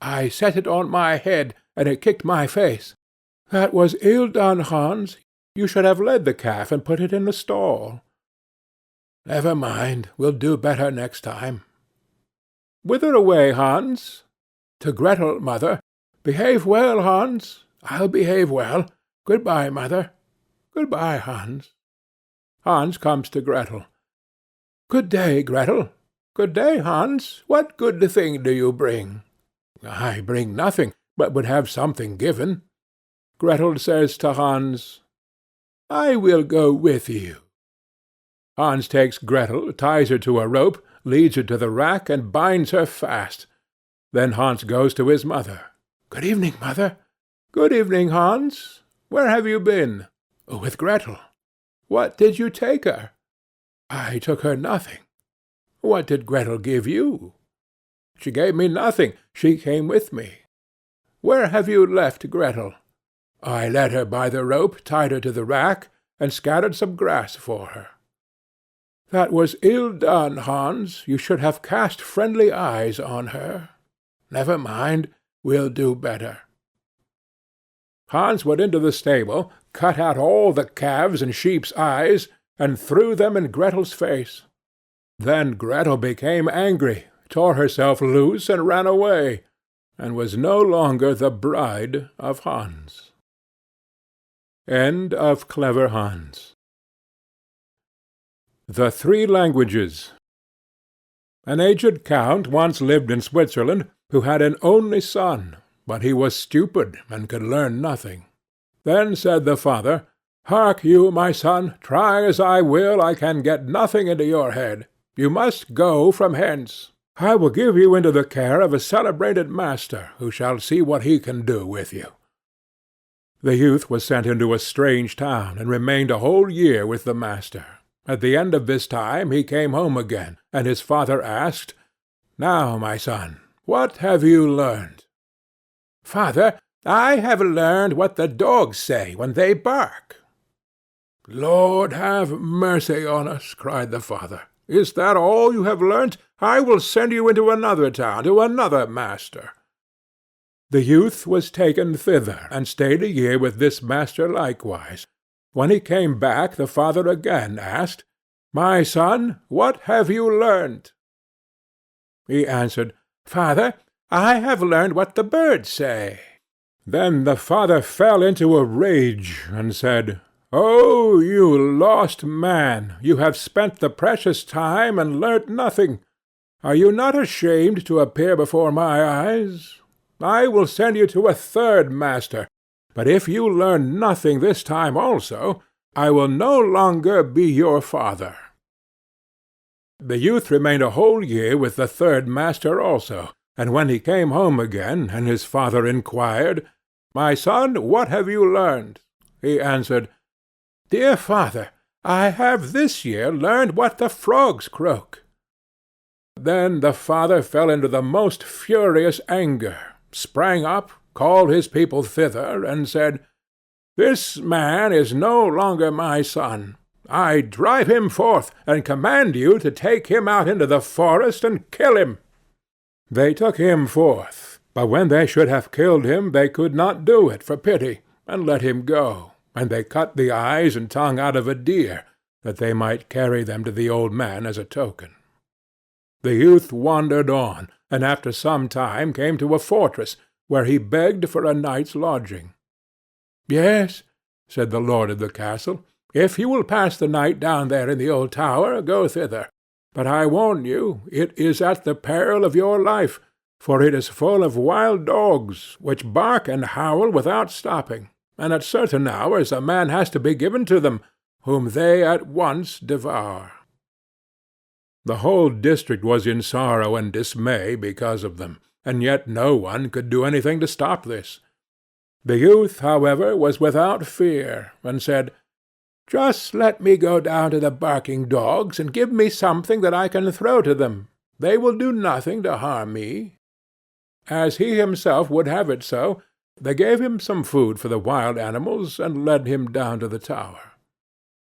"I set it on my head, and it kicked my face." "That was ill done, Hans. You should have led the calf and put it in the stall." "Never mind, we'll do better next time." "Whither away, Hans?" "To Gretel, mother." "Behave well, Hans." "I'll behave well. Good-bye, mother." "Good-bye, Hans." Hans comes to Gretel. "Good day, Gretel." "Good day, Hans. What good thing do you bring?" "I bring nothing, but would have something given." Gretel says to Hans, "I will go with you." Hans takes Gretel, ties her to a rope, leads her to the rack, and binds her fast. Then Hans goes to his mother. "Good evening, mother." "Good evening, Hans. Where have you been?" "With Gretel." "What did you take her?" "I took her nothing." "What did Gretel give you?" "She gave me nothing. She came with me." "Where have you left Gretel?" "I led her by the rope, tied her to the rack, and scattered some grass for her." "That was ill done, Hans. You should have cast friendly eyes on her." "Never mind. We'll do better." Hans went into the stable, cut out all the calves' and sheep's eyes, and threw them in Gretel's face. Then Gretel became angry, tore herself loose, and ran away, and was no longer the bride of Hans. End of Clever Hans. The Three Languages. An aged count once lived in Switzerland, who had an only son, but he was stupid and could learn nothing. Then said the father, "Hark you, my son, try as I will, I can get nothing into your head. You must go from hence. I will give you into the care of a celebrated master, who shall see what he can do with you." The youth was sent into a strange town, and remained a whole year with the master. At the end of this time he came home again, and his father asked, "Now, my son, what have you learned?" "Father, I have learned what the dogs say when they bark." "Lord have mercy on us!" cried the father. "Is that all you have learnt? I will send you into another town, to another master." The youth was taken thither, and stayed a year with this master likewise. When he came back, the father again asked, "My son, what have you learnt?" He answered, "Father, I have learned what the birds say." Then the father fell into a rage, and said, "Oh, you lost man, you have spent the precious time and learnt nothing. Are you not ashamed to appear before my eyes? I will send you to a third master, but if you learn nothing this time also, I will no longer be your father." The youth remained a whole year with the third master also, and when he came home again, and his father inquired, "My son, what have you learned?" he answered, "Dear father, I have this year learned what the frogs croak." Then the father fell into the most furious anger, sprang up, called his people thither, and said, "This man is no longer my son. I drive him forth, and command you to take him out into the forest and kill him." They took him forth, but when they should have killed him they could not do it for pity, and let him go, and they cut the eyes and tongue out of a deer, that they might carry them to the old man as a token. The youth wandered on, and after some time came to a fortress, where he begged for a night's lodging. "Yes," said the lord of the castle, "if you will pass the night down there in the old tower, go thither. But I warn you, it is at the peril of your life, for it is full of wild dogs, which bark and howl without stopping, and at certain hours a man has to be given to them, whom they at once devour." The whole district was in sorrow and dismay because of them, and yet no one could do anything to stop this. The youth, however, was without fear, and said, "Just let me go down to the barking dogs, and give me something that I can throw to them. They will do nothing to harm me." As he himself would have it so, they gave him some food for the wild animals, and led him down to the tower.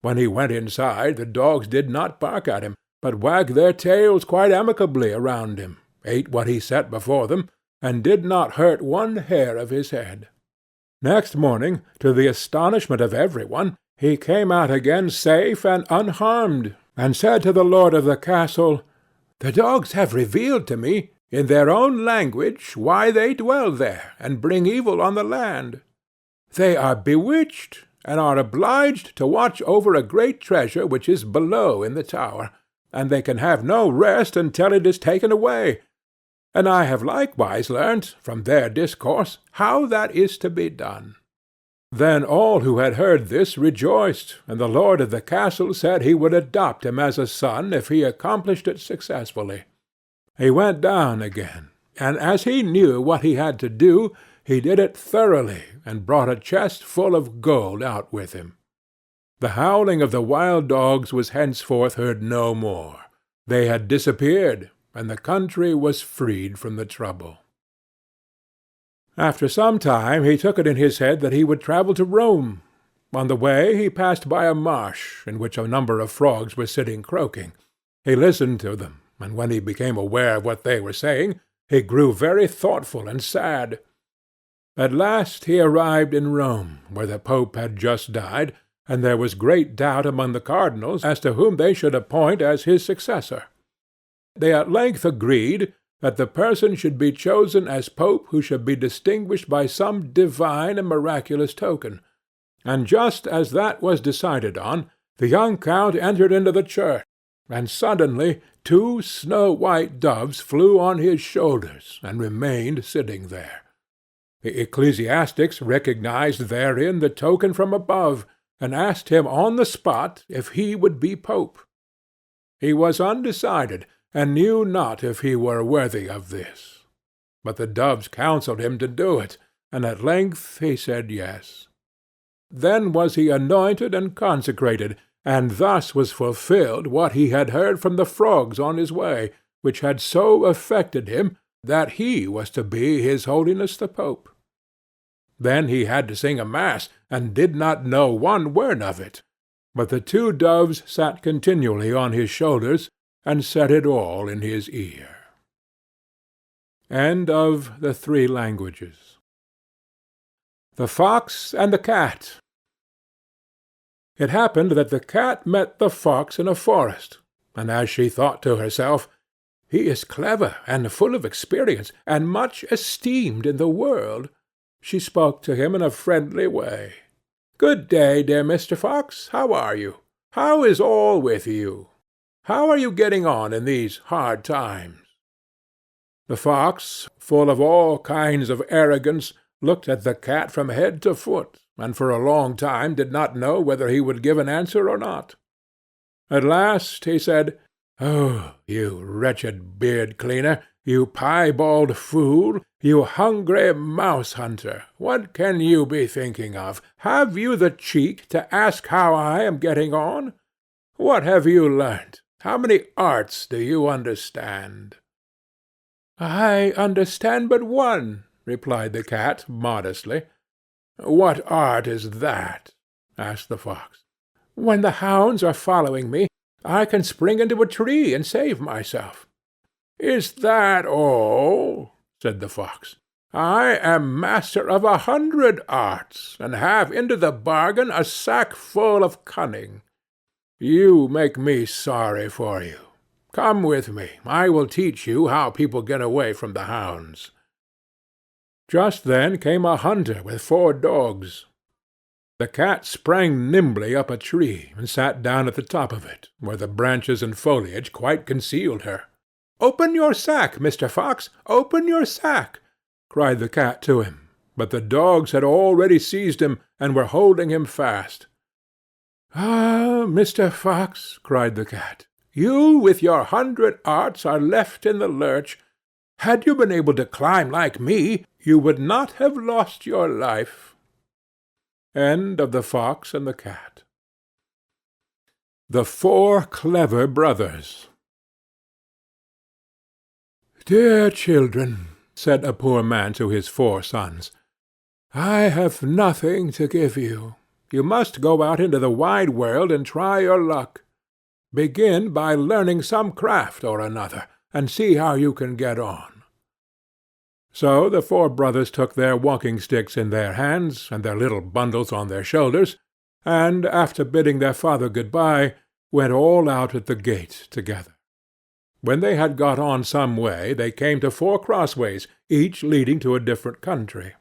When he went inside, the dogs did not bark at him, but wagged their tails quite amicably around him, ate what he set before them, and did not hurt one hair of his head. Next morning, to the astonishment of every one, he came out again safe and unharmed, and said to the lord of the castle, "The dogs have revealed to me, in their own language, why they dwell there, and bring evil on the land. They are bewitched, and are obliged to watch over a great treasure which is below in the tower, and they can have no rest until it is taken away. And I have likewise learnt, from their discourse, how that is to be done." Then all who had heard this rejoiced, and the lord of the castle said he would adopt him as a son if he accomplished it successfully. He went down again, and as he knew what he had to do, he did it thoroughly, and brought a chest full of gold out with him. The howling of the wild dogs was henceforth heard no more. They had disappeared, and the country was freed from the trouble. After some time he took it in his head that he would travel to Rome. On the way he passed by a marsh, in which a number of frogs were sitting croaking. He listened to them, and when he became aware of what they were saying, he grew very thoughtful and sad. At last he arrived in Rome, where the Pope had just died, and there was great doubt among the cardinals as to whom they should appoint as his successor. They at length agreed that the person should be chosen as Pope who should be distinguished by some divine and miraculous token, and just as that was decided on, the young count entered into the church, and suddenly 2 snow-white doves flew on his shoulders and remained sitting there. The ecclesiastics recognized therein the token from above, and asked him on the spot if he would be Pope. He was undecided, and knew not if he were worthy of this. But the doves counselled him to do it, and at length he said yes. Then was he anointed and consecrated, and thus was fulfilled what he had heard from the frogs on his way, which had so affected him that he was to be his holiness the Pope. Then he had to sing a mass, and did not know one word of it, but the 2 doves sat continually on his shoulders, and said it all in his ear. End of the 3 Languages. The Fox and the Cat. It happened that the cat met the fox in a forest, and as she thought to herself, "He is clever and full of experience, and much esteemed in the world," she spoke to him in a friendly way. "Good day, dear Mr. Fox. How are you? How is all with you? How are you getting on in these hard times?" The fox, full of all kinds of arrogance, looked at the cat from head to foot, and for a long time did not know whether he would give an answer or not. At last he said, "Oh, you wretched beard-cleaner, you piebald fool, you hungry mouse-hunter, what can you be thinking of? Have you the cheek to ask how I am getting on? What have you learnt? How many arts do you understand?" "I understand but one," replied the cat modestly. "What art is that?" asked the fox. "When the hounds are following me, I can spring into a tree and save myself." "Is that all?" said the fox. "I am master of 100 arts, and have into the bargain a sack full of cunning. You make me sorry for you. Come with me. I will teach you how people get away from the hounds." Just then came a hunter with 4 dogs. The cat sprang nimbly up a tree, and sat down at the top of it, where the branches and foliage quite concealed her. "Open your sack, Mr. Fox, open your sack!" cried the cat to him, but the dogs had already seized him, and were holding him fast. "Ah, Mr. Fox," cried the cat, "you with your 100 arts are left in the lurch. Had you been able to climb like me, you would not have lost your life." End of The Fox and the Cat. The 4 Clever Brothers. "Dear children," said a poor man to his 4 sons, "I have nothing to give you. You must go out into the wide world and try your luck. Begin by learning some craft or another, and see how you can get on." So the 4 brothers took their walking-sticks in their hands, and their little bundles on their shoulders, and, after bidding their father good-bye, went all out at the gate together. When they had got on some way, they came to 4 crossways, each leading to a different country.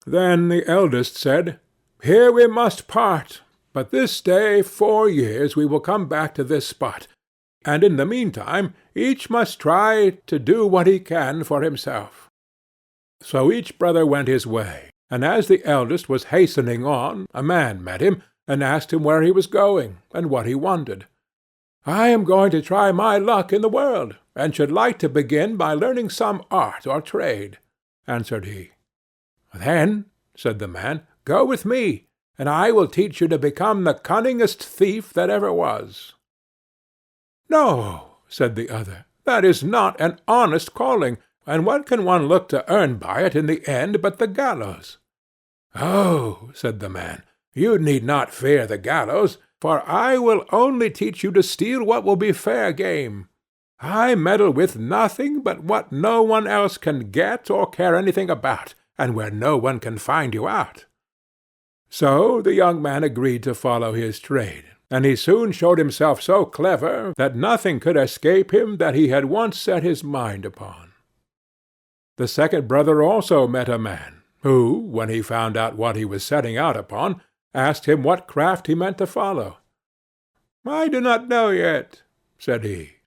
Then the eldest said, "Here we must part, but this day 4 years we will come back to this spot, and in the meantime each must try to do what he can for himself." So each brother went his way, and as the eldest was hastening on, a man met him, and asked him where he was going, and what he wanted. "I am going to try my luck in the world, and should like to begin by learning some art or trade," answered he. "Then," said the man, "go with me, and I will teach you to become the cunningest thief that ever was." "No," said the other, "that is not an honest calling, and what can one look to earn by it in the end but the gallows?" "Oh," said the man, "you need not fear the gallows, for I will only teach you to steal what will be fair game. I meddle with nothing but what no one else can get or care anything about, and where no one can find you out." So the young man agreed to follow his trade, and he soon showed himself so clever that nothing could escape him that he had once set his mind upon. The second brother also met a man, who, when he found out what he was setting out upon, asked him what craft he meant to follow. "I do not know yet," said he.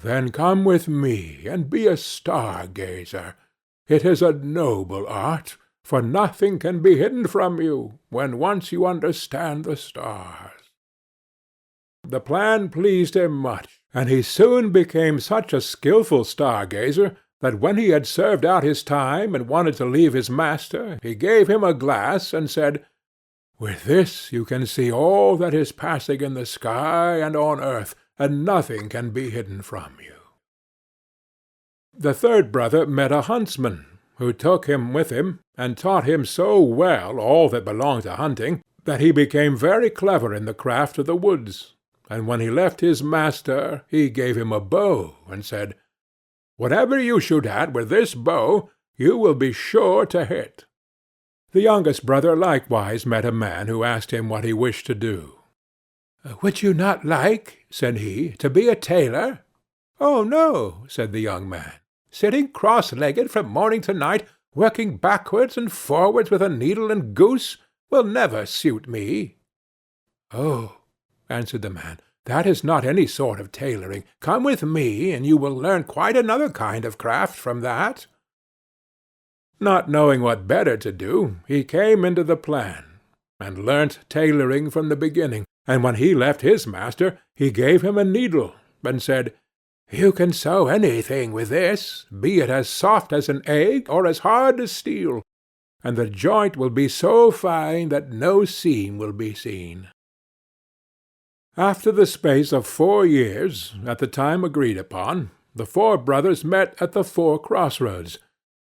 "Then come with me, and be a star-gazer. It is a noble art, for nothing can be hidden from you, when once you understand the stars." The plan pleased him much, and he soon became such a skilful star-gazer that when he had served out his time and wanted to leave his master, he gave him a glass and said, "With this you can see all that is passing in the sky and on earth, and nothing can be hidden from you." The third brother met a huntsman, who took him with him, and taught him so well all that belonged to hunting, that he became very clever in the craft of the woods, and when he left his master he gave him a bow, and said, "Whatever you shoot at with this bow, you will be sure to hit." The youngest brother likewise met a man who asked him what he wished to do. "Would you not like," said he, "to be a tailor?" "Oh, no," said the young man. "Sitting cross-legged from morning to night, working backwards and forwards with a needle and goose, will never suit me." "Oh," answered the man, "that is not any sort of tailoring. Come with me, and you will learn quite another kind of craft from that." Not knowing what better to do, he came into the plan, and learnt tailoring from the beginning, and when he left his master he gave him a needle, and said, "You can sew anything with this, be it as soft as an egg or as hard as steel, and the joint will be so fine that no seam will be seen." After the space of 4 years, at the time agreed upon, the 4 brothers met at the 4 crossroads,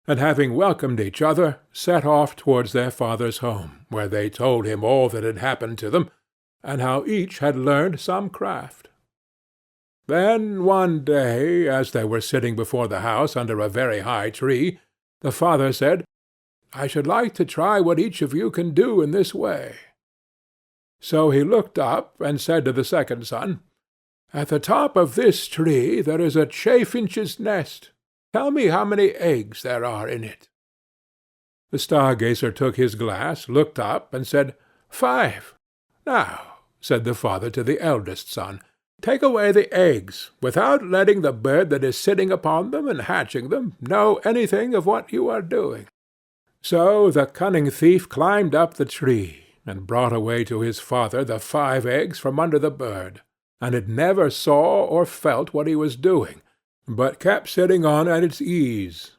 and having welcomed each other, set off towards their father's home, where they told him all that had happened to them, and how each had learned some craft. Then one day, as they were sitting before the house under a very high tree, the father said, "I should like to try what each of you can do in this way." So he looked up and said to the second son, "At the top of this tree there is a chaffinch's nest. Tell me how many eggs there are in it." The star-gazer took his glass, looked up, and said, "5. "Now," said the father to the eldest son, "take away the eggs, without letting the bird that is sitting upon them and hatching them know anything of what you are doing." So the cunning thief climbed up the tree, and brought away to his father the 5 eggs from under the bird, and it never saw or felt what he was doing, but kept sitting on at its ease.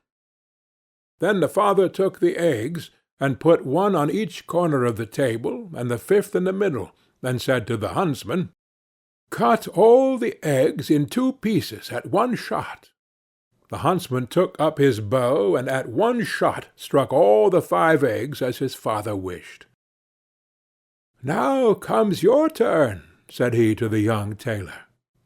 Then the father took the eggs, and put 1 on each corner of the table, and the 5th in the middle, and said to the huntsman, "Cut all the eggs in 2 pieces at one shot." the huntsman took up his bow, and at one shot struck all the 5 eggs as his father wished. "Now comes your turn," said he to the young tailor.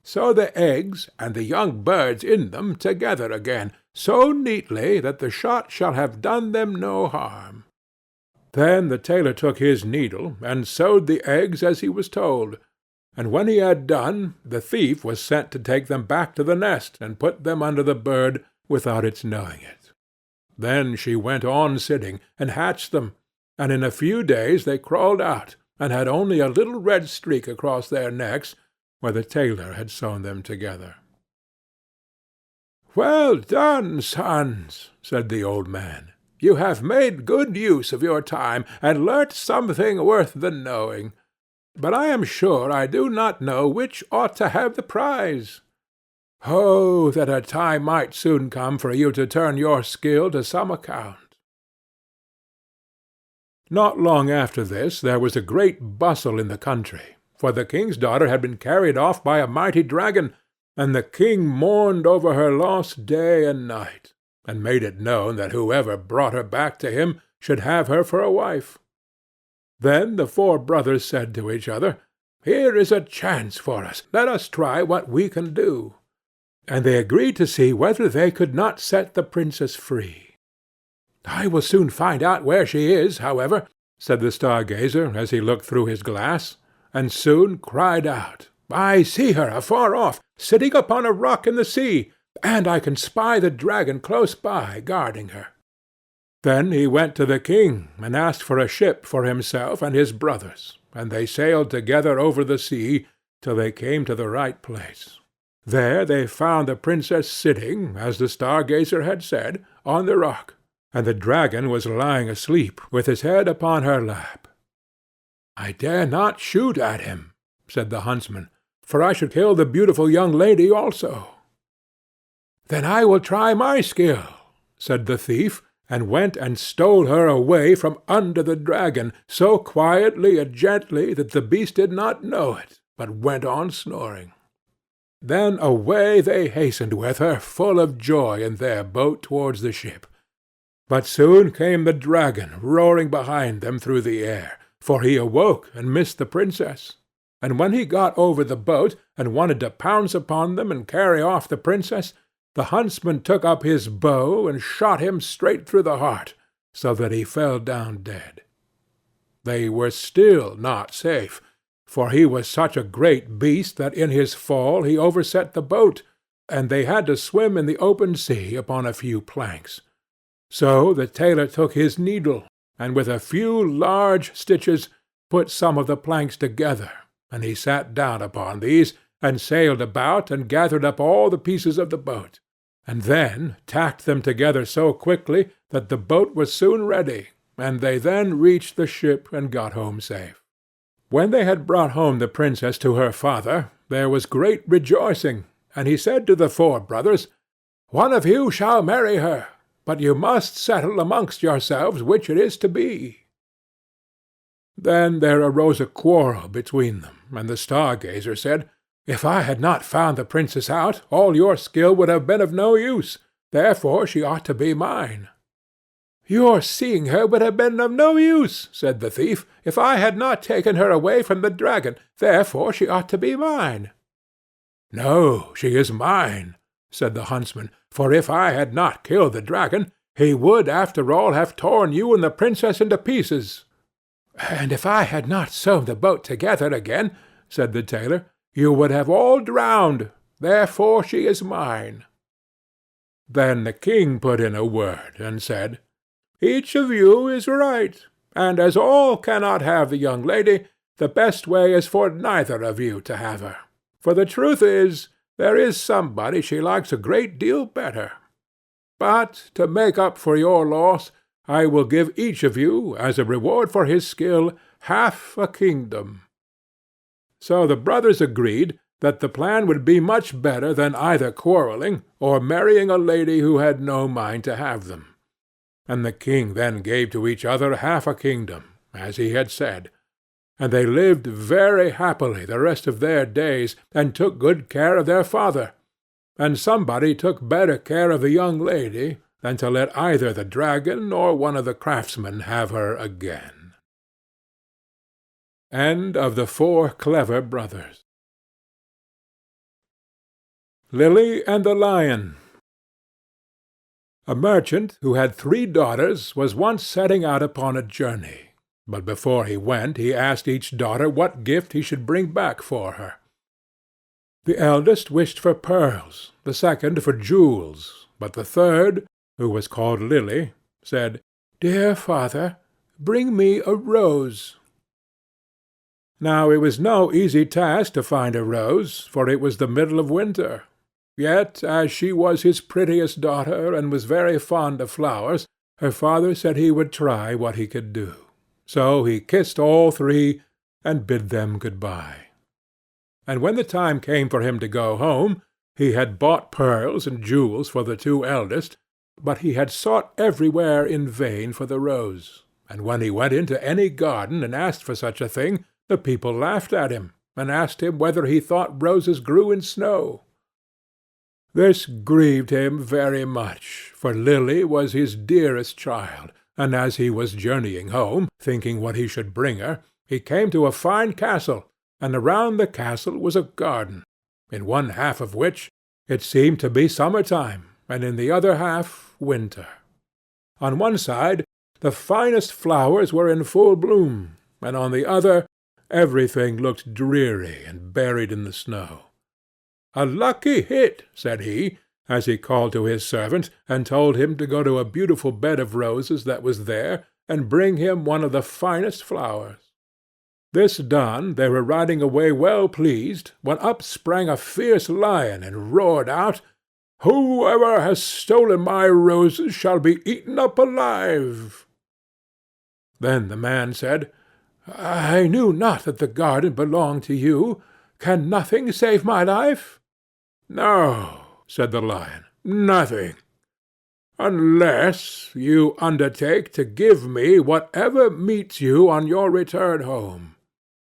"Sew the eggs and the young birds in them together again, so neatly that the shot shall have done them no harm." Then the tailor took his needle and sewed the eggs as he was told, and when he had done, the thief was sent to take them back to the nest and put them under the bird without its knowing it. Then she went on sitting and hatched them, and in a few days they crawled out, and had only a little red streak across their necks, where the tailor had sewn them together. "Well done, sons," said the old man. "You have made good use of your time, and learnt something worth the knowing. But I am sure I do not know which ought to have the prize. Oh, that a time might soon come for you to turn your skill to some account." Not long after this there was a great bustle in the country, for the king's daughter had been carried off by a mighty dragon, and the king mourned over her loss day and night, and made it known that whoever brought her back to him should have her for a wife. Then the 4 brothers said to each other, "Here is a chance for us. Let us try what we can do." And they agreed to see whether they could not set the princess free. "I will soon find out where she is, however," said the star-gazer as he looked through his glass, and soon cried out, "I see her afar off, sitting upon a rock in the sea, and I can spy the dragon close by, guarding her." Then he went to the king, and asked for a ship for himself and his brothers, and they sailed together over the sea till they came to the right place. There they found the princess sitting, as the star-gazer had said, on the rock, and the dragon was lying asleep, with his head upon her lap. "I dare not shoot at him," said the huntsman, "for I should kill the beautiful young lady also." "Then I will try my skill," said the thief, and went and stole her away from under the dragon, so quietly and gently that the beast did not know it, but went on snoring. Then away they hastened with her, full of joy, in their boat towards the ship. But soon came the dragon roaring behind them through the air, for he awoke and missed the princess. And when he got over the boat, and wanted to pounce upon them and carry off the princess, the huntsman took up his bow and shot him straight through the heart, so that he fell down dead. They were still not safe, for he was such a great beast that in his fall he overset the boat, and they had to swim in the open sea upon a few planks. So the tailor took his needle, and with a few large stitches put some of the planks together, and he sat down upon these, and sailed about, and gathered up all the pieces of the boat, and then tacked them together so quickly that the boat was soon ready, and they then reached the ship and got home safe. When they had brought home the princess to her father, there was great rejoicing, and he said to the 4 brothers, "One of you shall marry her, but you must settle amongst yourselves which it is to be." Then there arose a quarrel between them, and the star-gazer said, "If I had not found the princess out, all your skill would have been of no use. Therefore she ought to be mine." "Your seeing her would have been of no use," said the thief, "if I had not taken her away from the dragon. Therefore she ought to be mine." "No, she is mine," said the huntsman, "for if I had not killed the dragon, he would after all have torn you and the princess into pieces." "And if I had not sewn the boat together again," said the tailor, "you would have all drowned. Therefore she is mine." Then the king put in a word, and said, "Each of you is right, and as all cannot have the young lady, the best way is for neither of you to have her. For the truth is, there is somebody she likes a great deal better. But to make up for your loss, I will give each of you, as a reward for his skill, half a kingdom." So the brothers agreed that the plan would be much better than either quarrelling, or marrying a lady who had no mind to have them. And the king then gave to each other half a kingdom, as he had said, and they lived very happily the rest of their days, and took good care of their father, and somebody took better care of the young lady than to let either the dragon or one of the craftsmen have her again. End of the Four Clever Brothers. Lily and the Lion. A merchant who had 3 daughters was once setting out upon a journey, but before he went he asked each daughter what gift he should bring back for her. The eldest wished for pearls, the second for jewels, but the third, who was called Lily, said, "Dear father, bring me a rose." Now it was no easy task to find a rose, for it was the middle of winter. Yet, as she was his prettiest daughter, and was very fond of flowers, her father said he would try what he could do. So he kissed all 3, and bid them good-bye. And when the time came for him to go home, he had bought pearls and jewels for the 2 eldest, but he had sought everywhere in vain for the rose, and when he went into any garden and asked for such a thing, the people laughed at him, and asked him whether he thought roses grew in snow. This grieved him very much, for Lily was his dearest child, and as he was journeying home, thinking what he should bring her, he came to a fine castle, and around the castle was a garden, in one half of which it seemed to be summer-time, and in the other half winter. On one side the finest flowers were in full bloom, and on the other everything looked dreary and buried in the snow. "A lucky hit," said he, as he called to his servant, and told him to go to a beautiful bed of roses that was there, and bring him one of the finest flowers. This done, they were riding away well pleased, when up sprang a fierce lion, and roared out, "Whoever has stolen my roses shall be eaten up alive." Then the man said, "I knew not that the garden belonged to you. Can nothing save my life?" "No," said the lion, "nothing, unless you undertake to give me whatever meets you on your return home.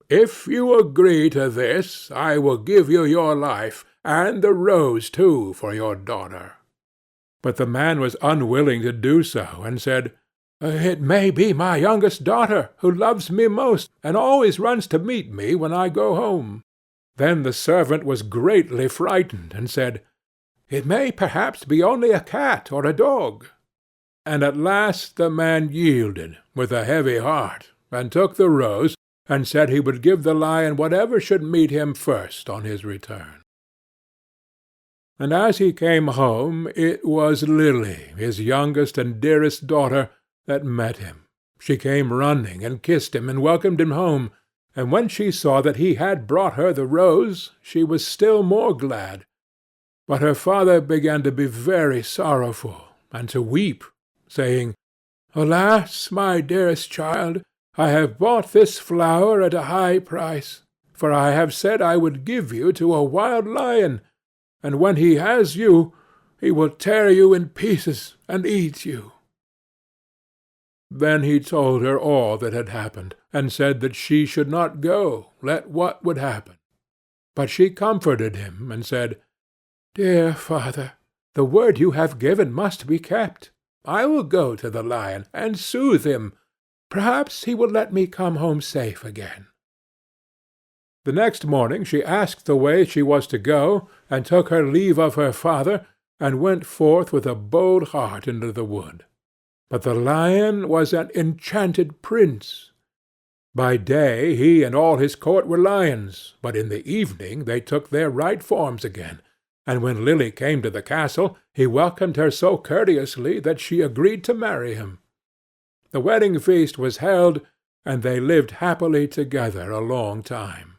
If you agree to this, I will give you your life, and the rose too for your daughter." But the man was unwilling to do so, and said, "It may be my youngest daughter, who loves me most, and always runs to meet me when I go home." Then the servant was greatly frightened, and said, "It may perhaps be only a cat or a dog." And at last the man yielded, with a heavy heart, and took the rose, and said he would give the lion whatever should meet him first on his return. And as he came home, it was Lily, his youngest and dearest daughter, that met him. She came running, and kissed him, and welcomed him home, and when she saw that he had brought her the rose, she was still more glad. But her father began to be very sorrowful, and to weep, saying, "Alas, my dearest child, I have bought this flower at a high price, for I have said I would give you to a wild lion, and when he has you, he will tear you in pieces and eat you." Then he told her all that had happened, and said that she should not go, let what would happen. But she comforted him, and said, "Dear father, the word you have given must be kept. I will go to the lion, and soothe him. Perhaps he will let me come home safe again." The next morning she asked the way she was to go, and took her leave of her father, and went forth with a bold heart into the wood. But the lion was an enchanted prince. By day he and all his court were lions, but in the evening they took their right forms again, and when Lily came to the castle, he welcomed her so courteously that she agreed to marry him. The wedding feast was held, and they lived happily together a long time.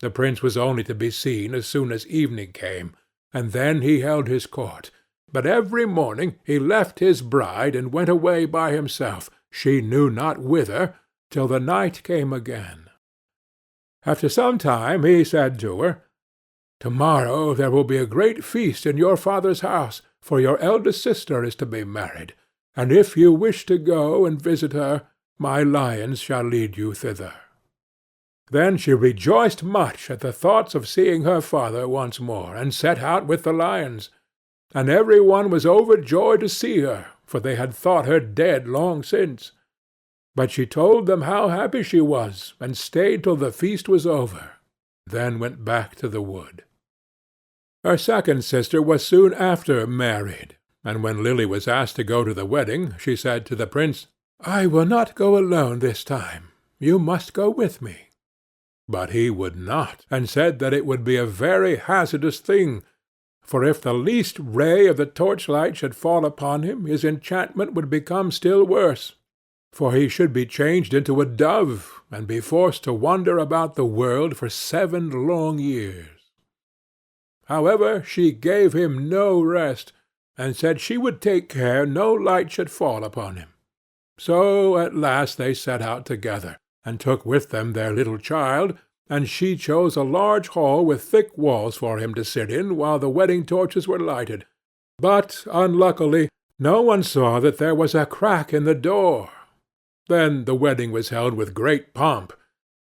The prince was only to be seen as soon as evening came, and then he held his court. But every morning he left his bride and went away by himself, she knew not whither, till the night came again. After some time he said to her, "Tomorrow there will be a great feast in your father's house, for your eldest sister is to be married, and if you wish to go and visit her, my lions shall lead you thither." Then she rejoiced much at the thoughts of seeing her father once more, and set out with the lions. And every one was overjoyed to see her, for they had thought her dead long since. But she told them how happy she was, and stayed till the feast was over, then went back to the wood. Her second sister was soon after married, and when Lily was asked to go to the wedding, she said to the prince, "I will not go alone this time. You must go with me." But he would not, and said that it would be a very hazardous thing, for if the least ray of the torchlight should fall upon him, his enchantment would become still worse, for he should be changed into a dove, and be forced to wander about the world for 7 long years. However, she gave him no rest, and said she would take care no light should fall upon him. So at last they set out together, and took with them their little child, and she chose a large hall with thick walls for him to sit in while the wedding torches were lighted. But, unluckily, no one saw that there was a crack in the door. Then the wedding was held with great pomp,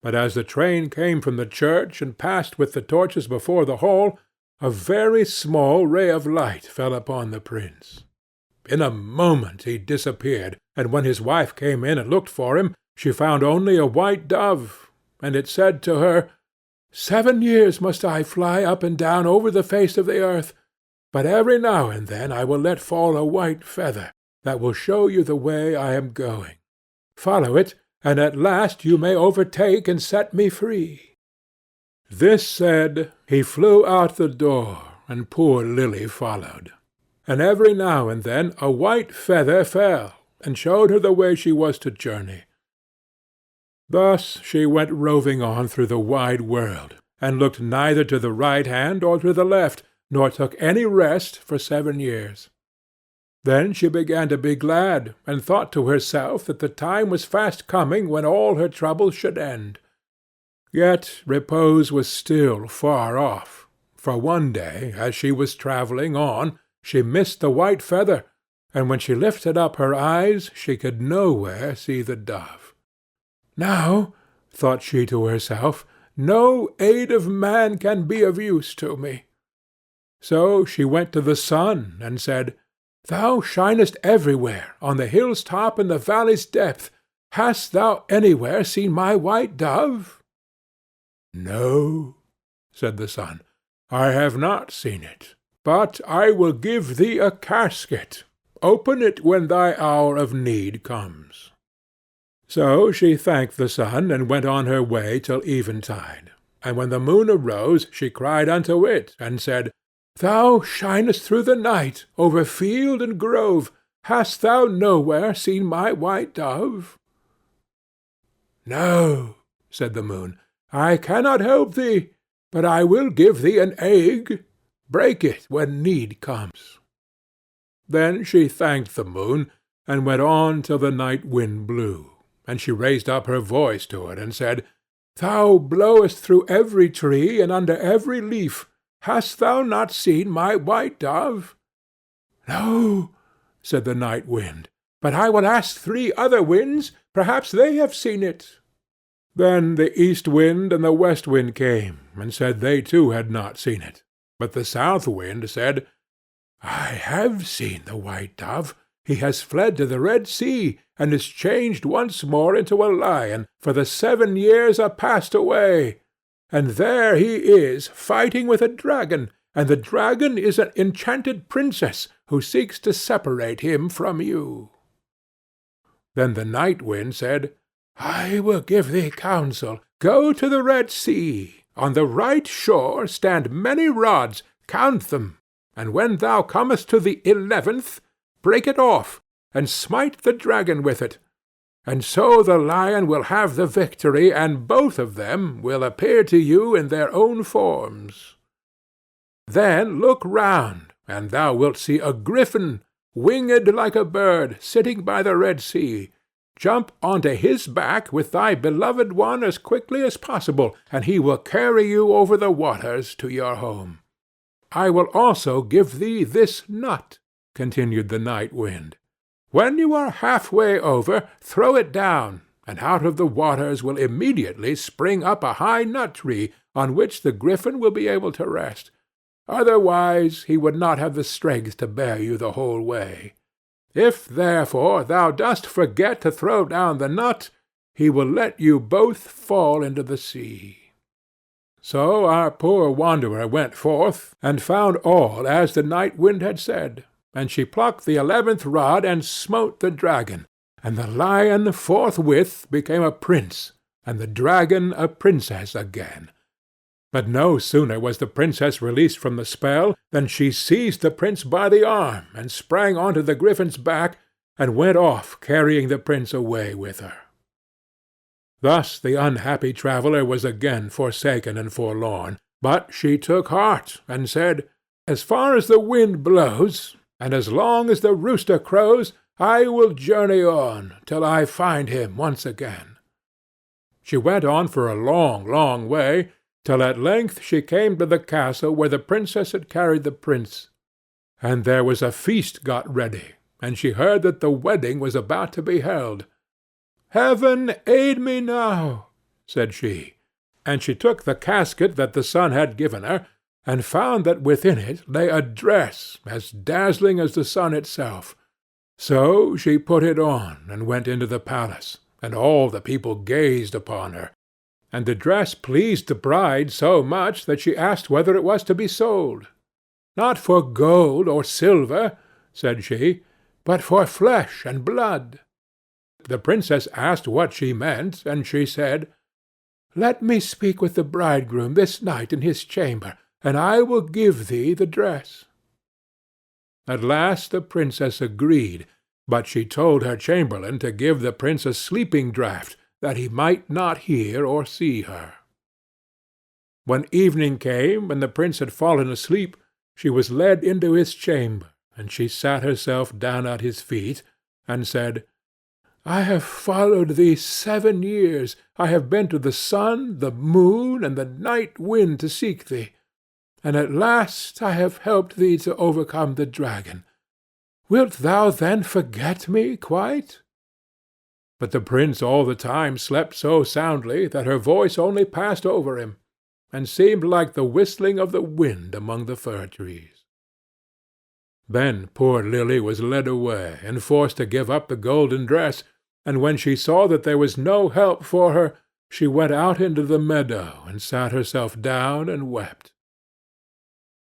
but as the train came from the church and passed with the torches before the hall, a very small ray of light fell upon the prince. In a moment he disappeared, and when his wife came in and looked for him, she found only a white dove, and it said to her, "7 years must I fly up and down over the face of the earth, but every now and then I will let fall a white feather, that will show you the way I am going. Follow it, and at last you may overtake and set me free." This said, he flew out the door, and poor Lily followed. And every now and then a white feather fell, and showed her the way she was to journey. Thus she went roving on through the wide world, and looked neither to the right hand or to the left, nor took any rest for 7 years. Then she began to be glad, and thought to herself that the time was fast coming when all her troubles should end. Yet repose was still far off, for one day, as she was travelling on, she missed the white feather, and when she lifted up her eyes she could nowhere see the dove. "Now," thought she to herself, "no aid of man can be of use to me." So she went to the sun, and said, "Thou shinest everywhere, on the hill's top and the valley's depth. Hast thou anywhere seen my white dove?" "No," said the sun, "I have not seen it, but I will give thee a casket. Open it when thy hour of need comes." So she thanked the sun, and went on her way till eventide. And when the moon arose, she cried unto it, and said, "Thou shinest through the night, over field and grove. Hast thou nowhere seen my white dove?" "No," said the moon, "I cannot help thee, but I will give thee an egg. Break it when need comes." Then she thanked the moon, and went on till the night wind blew. And she raised up her voice to it, and said, "Thou blowest through every tree, and under every leaf. Hast thou not seen my white dove?" "No," said the night wind, "but I will ask 3 other winds. Perhaps they have seen it." Then the east wind and the west wind came, and said they too had not seen it. But the south wind said, "I have seen the white dove. He has fled to the Red Sea, and is changed once more into a lion, for the 7 years are passed away. And there he is, fighting with a dragon, and the dragon is an enchanted princess, who seeks to separate him from you." Then the night wind said, "I will give thee counsel. Go to the Red Sea. On the right shore stand many rods, count them, and when thou comest to the 11th, break it off, and smite the dragon with it. And so the lion will have the victory, and both of them will appear to you in their own forms. Then look round, and thou wilt see a griffin, winged like a bird, sitting by the Red Sea. Jump onto his back with thy beloved one as quickly as possible, and he will carry you over the waters to your home. I will also give thee this nut," continued the night wind. "When you are half-way over, throw it down, and out of the waters will immediately spring up a high nut-tree, on which the griffin will be able to rest. Otherwise he would not have the strength to bear you the whole way. If, therefore, thou dost forget to throw down the nut, he will let you both fall into the sea." So our poor wanderer went forth, and found all as the night wind had said, and she plucked the 11th rod and smote the dragon, and the lion forthwith became a prince, and the dragon a princess again. But no sooner was the princess released from the spell than she seized the prince by the arm, and sprang on to the griffin's back, and went off carrying the prince away with her. Thus the unhappy traveller was again forsaken and forlorn, but she took heart, and said, "As far as the wind blows, and as long as the rooster crows, I will journey on, till I find him once again." She went on for a long, long way, till at length she came to the castle where the princess had carried the prince. And there was a feast got ready, and she heard that the wedding was about to be held. "Heaven aid me now," said she, and she took the casket that the sun had given her, and found that within it lay a dress as dazzling as the sun itself. So she put it on, and went into the palace, and all the people gazed upon her. And the dress pleased the bride so much that she asked whether it was to be sold. "Not for gold or silver," said she, "but for flesh and blood." The princess asked what she meant, and she said, "Let me speak with the bridegroom this night in his chamber, and I will give thee the dress." At last the princess agreed, but she told her chamberlain to give the prince a sleeping draught, that he might not hear or see her. When evening came, and the prince had fallen asleep, she was led into his chamber, and she sat herself down at his feet, and said, "I have followed thee 7 years. I have been to the sun, the moon, and the night wind to seek thee, and at last I have helped thee to overcome the dragon. Wilt thou then forget me quite?" But the prince all the time slept so soundly that her voice only passed over him, and seemed like the whistling of the wind among the fir-trees. Then poor Lily was led away, and forced to give up the golden dress, and when she saw that there was no help for her, she went out into the meadow, and sat herself down and wept.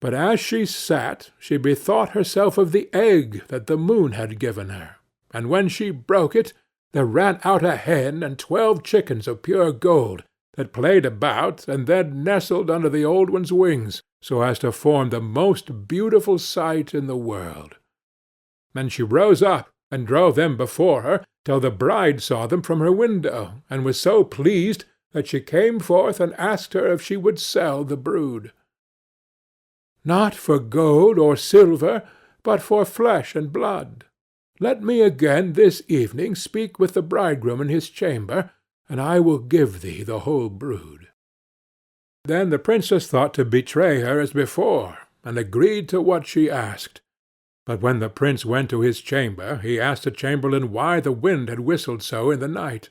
But as she sat, she bethought herself of the egg that the moon had given her, and when she broke it, there ran out a hen and 12 chickens of pure gold, that played about, and then nestled under the old one's wings, so as to form the most beautiful sight in the world. Then she rose up, and drove them before her, till the bride saw them from her window, and was so pleased that she came forth and asked her if she would sell the brood. "Not for gold or silver, but for flesh and blood. Let me again this evening speak with the bridegroom in his chamber, and I will give thee the whole brood." Then the princess thought to betray her as before, and agreed to what she asked. But when the prince went to his chamber, he asked the chamberlain why the wind had whistled so in the night,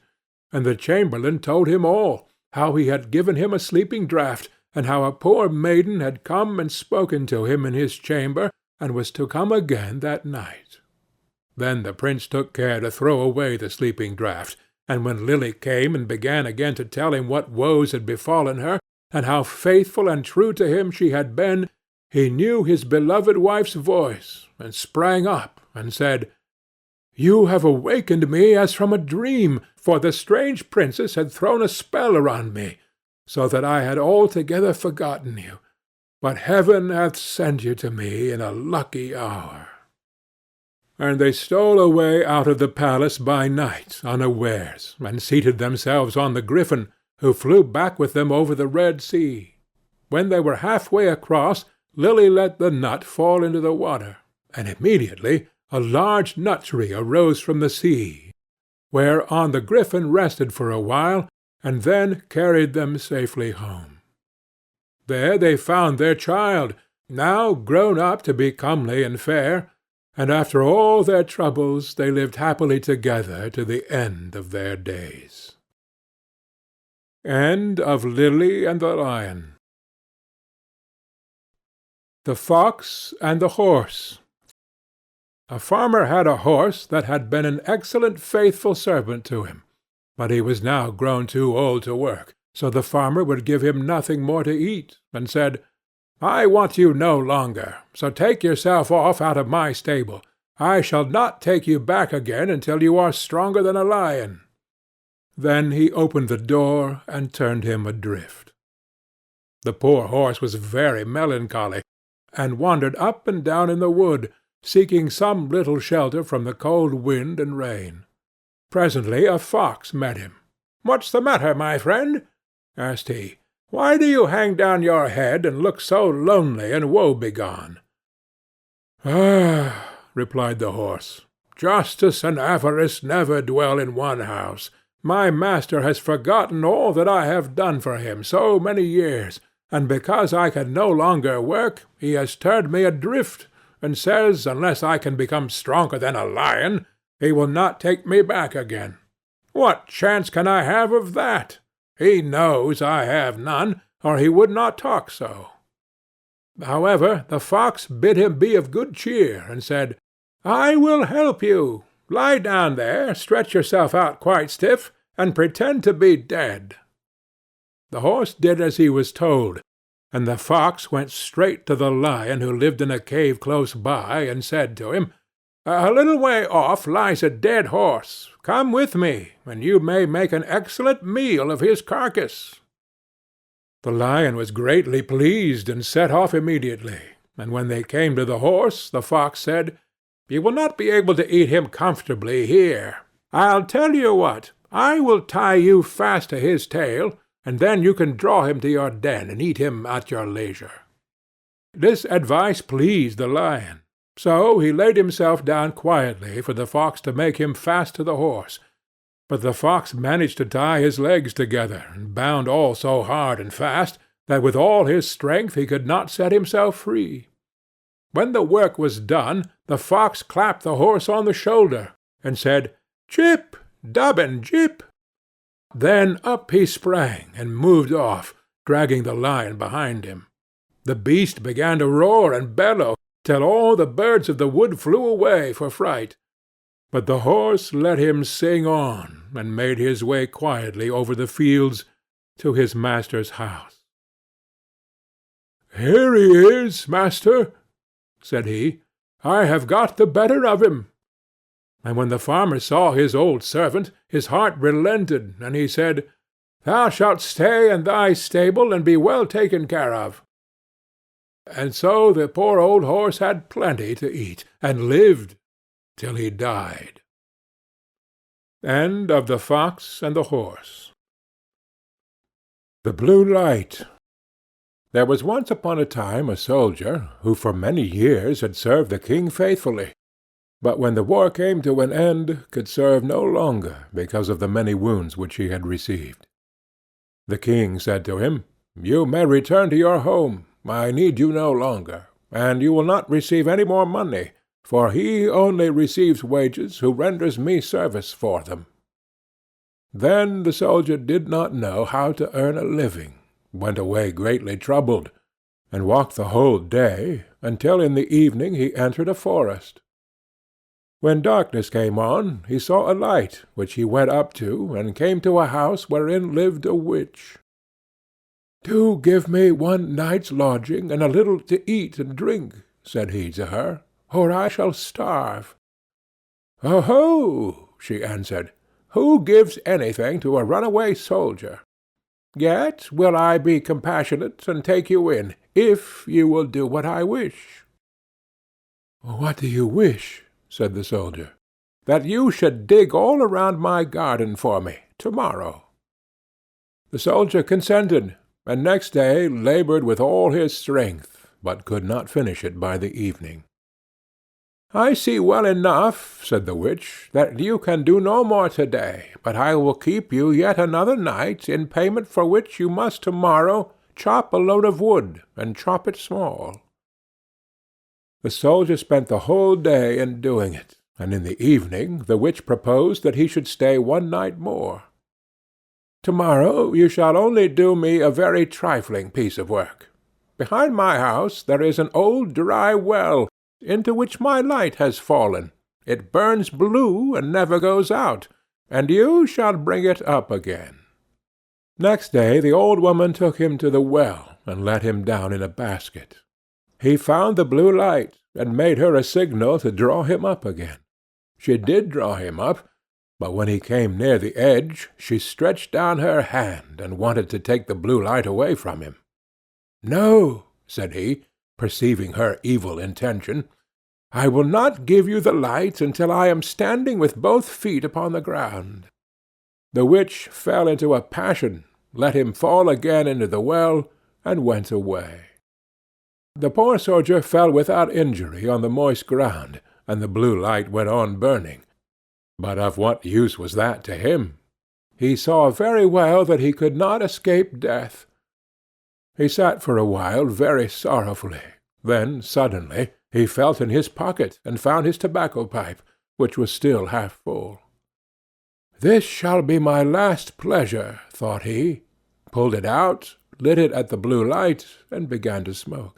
and the chamberlain told him all, how he had given him a sleeping draught, and how a poor maiden had come and spoken to him in his chamber, and was to come again that night. Then the prince took care to throw away the sleeping draught, and when Lily came and began again to tell him what woes had befallen her, and how faithful and true to him she had been, he knew his beloved wife's voice, and sprang up, and said, "You have awakened me as from a dream, for the strange princess had thrown a spell around me, so that I had altogether forgotten you. But heaven hath sent you to me in a lucky hour." And they stole away out of the palace by night unawares, and seated themselves on the griffin, who flew back with them over the Red Sea. When they were half-way across, Lily let the nut fall into the water, and immediately a large nut-tree arose from the sea, whereon the griffin rested for a while, and then carried them safely home. There they found their child, now grown up to be comely and fair, and after all their troubles they lived happily together to the end of their days. End of Lily and the Lion. The Fox and the Horse. A farmer had a horse that had been an excellent faithful servant to him, but he was now grown too old to work, so the farmer would give him nothing more to eat, and said, "I want you no longer, so take yourself off out of my stable. I shall not take you back again until you are stronger than a lion." Then he opened the door and turned him adrift. The poor horse was very melancholy, and wandered up and down in the wood, seeking some little shelter from the cold wind and rain. Presently a fox met him. "What's the matter, my friend?" asked he. "Why do you hang down your head and look so lonely and woe-begone?" "Ah," replied the horse, "justice and avarice never dwell in one house. My master has forgotten all that I have done for him so many years, and because I can no longer work, he has turned me adrift, and says, unless I can become stronger than a lion, he will not take me back again. What chance can I have of that? He knows I have none, or he would not talk so." However, the fox bid him be of good cheer, and said, "I will help you. Lie down there, stretch yourself out quite stiff, and pretend to be dead." The horse did as he was told, and the fox went straight to the lion who lived in a cave close by, and said to him, "A little way off lies a dead horse. Come with me, and you may make an excellent meal of his carcass." The lion was greatly pleased, and set off immediately, and when they came to the horse, the fox said, "You will not be able to eat him comfortably here. I'll tell you what, I will tie you fast to his tail, and then you can draw him to your den and eat him at your leisure." This advice pleased the lion, so he laid himself down quietly for the fox to make him fast to the horse. But the fox managed to tie his legs together, and bound all so hard and fast, that with all his strength he could not set himself free. When the work was done, the fox clapped the horse on the shoulder, and said, "Chip, Dobbin, Jip." Then up he sprang, and moved off, dragging the lion behind him. The beast began to roar and bellow, till all the birds of the wood flew away for fright. But the horse let him sing on, and made his way quietly over the fields to his master's house. "Here he is, master," said he. "I have got the better of him." And when the farmer saw his old servant, his heart relented, and he said, "Thou shalt stay in thy stable, and be well taken care of." And so the poor old horse had plenty to eat, and lived till he died. End of The Fox and the Horse. The Blue Light. There was once upon a time a soldier who for many years had served the king faithfully, but when the war came to an end could serve no longer because of the many wounds which he had received. The king said to him, "You may return to your home. I need you no longer, and you will not receive any more money, for he only receives wages who renders me service for them." Then the soldier did not know how to earn a living, went away greatly troubled, and walked the whole day, until in the evening he entered a forest. When darkness came on, he saw a light, which he went up to, and came to a house wherein lived a witch. "Do give me one night's lodging, and a little to eat and drink," said he to her, "or I shall starve." "Oh-ho!" she answered, "who gives anything to a runaway soldier? Yet will I be compassionate, and take you in, if you will do what I wish." "What do you wish?" said the soldier. "That you should dig all around my garden for me, to-morrow." The soldier consented, and next day laboured with all his strength, but could not finish it by the evening. "I see well enough," said the witch, "that you can do no more to-day, but I will keep you yet another night, in payment for which you must to-morrow chop a load of wood, and chop it small." The soldier spent the whole day in doing it, and in the evening the witch proposed that he should stay one night more. "Tomorrow you shall only do me a very trifling piece of work. Behind my house there is an old dry well, into which my light has fallen. It burns blue and never goes out, and you shall bring it up again." Next day the old woman took him to the well, and let him down in a basket. He found the blue light, and made her a signal to draw him up again. She did draw him up, but when he came near the edge, she stretched down her hand, and wanted to take the blue light away from him. "No," said he, perceiving her evil intention, "I will not give you the light until I am standing with both feet upon the ground." The witch fell into a passion, let him fall again into the well, and went away. The poor soldier fell without injury on the moist ground, and the blue light went on burning. But of what use was that to him? He saw very well that he could not escape death. He sat for a while very sorrowfully. Then suddenly he felt in his pocket and found his tobacco pipe, which was still half full. "This shall be my last pleasure," thought he, pulled it out, lit it at the blue light, and began to smoke.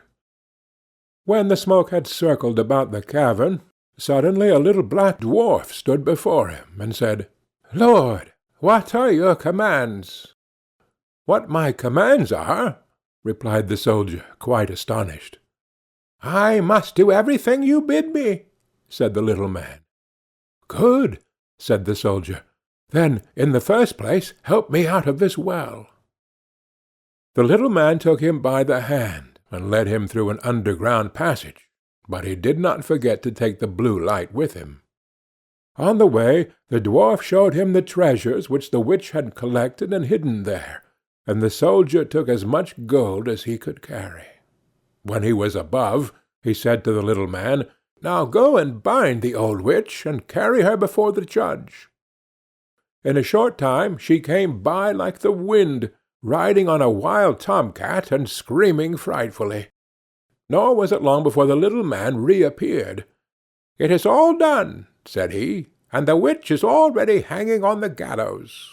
When the smoke had circled about the cavern, suddenly a little black dwarf stood before him, and said, "Lord, what are your commands?" "What my commands are?" replied the soldier, quite astonished. "I must do everything you bid me," said the little man. "Good," said the soldier. "Then, in the first place, help me out of this well." The little man took him by the hand, and led him through an underground passage, but he did not forget to take the blue light with him. On the way the dwarf showed him the treasures which the witch had collected and hidden there, and the soldier took as much gold as he could carry. When he was above, he said to the little man, "Now go and bind the old witch, and carry her before the judge." In a short time she came by like the wind, riding on a wild tomcat and screaming frightfully. Nor was it long before the little man reappeared. "It is all done," said he, "and the witch is already hanging on the gallows."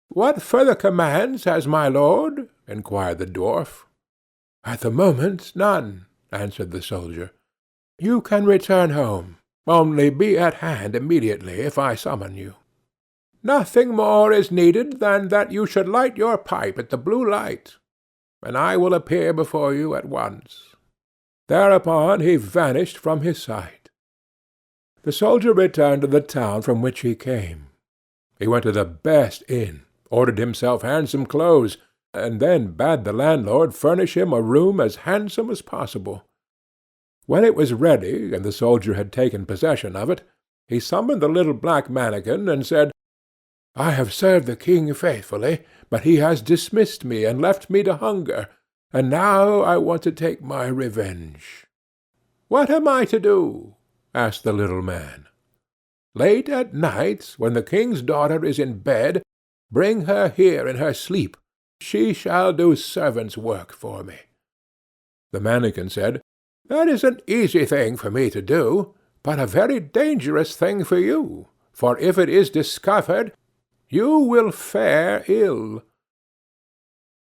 "What further commands has my lord?" inquired the dwarf. "At the moment none," answered the soldier. "You can return home. Only be at hand immediately if I summon you. Nothing more is needed than that you should light your pipe at the blue light, and I will appear before you at once." Thereupon he vanished from his sight. The soldier returned to the town from which he came. He went to the best inn, ordered himself handsome clothes, and then bade the landlord furnish him a room as handsome as possible. When it was ready, and the soldier had taken possession of it, he summoned the little black mannikin, and said, "I have served the king faithfully, but he has dismissed me and left me to hunger, and now I want to take my revenge." "What am I to do?" asked the little man. "Late at night, when the king's daughter is in bed, bring her here in her sleep. She shall do servant's work for me." The mannikin said, "That is an easy thing for me to do, but a very dangerous thing for you, for if it is discovered, you will fare ill."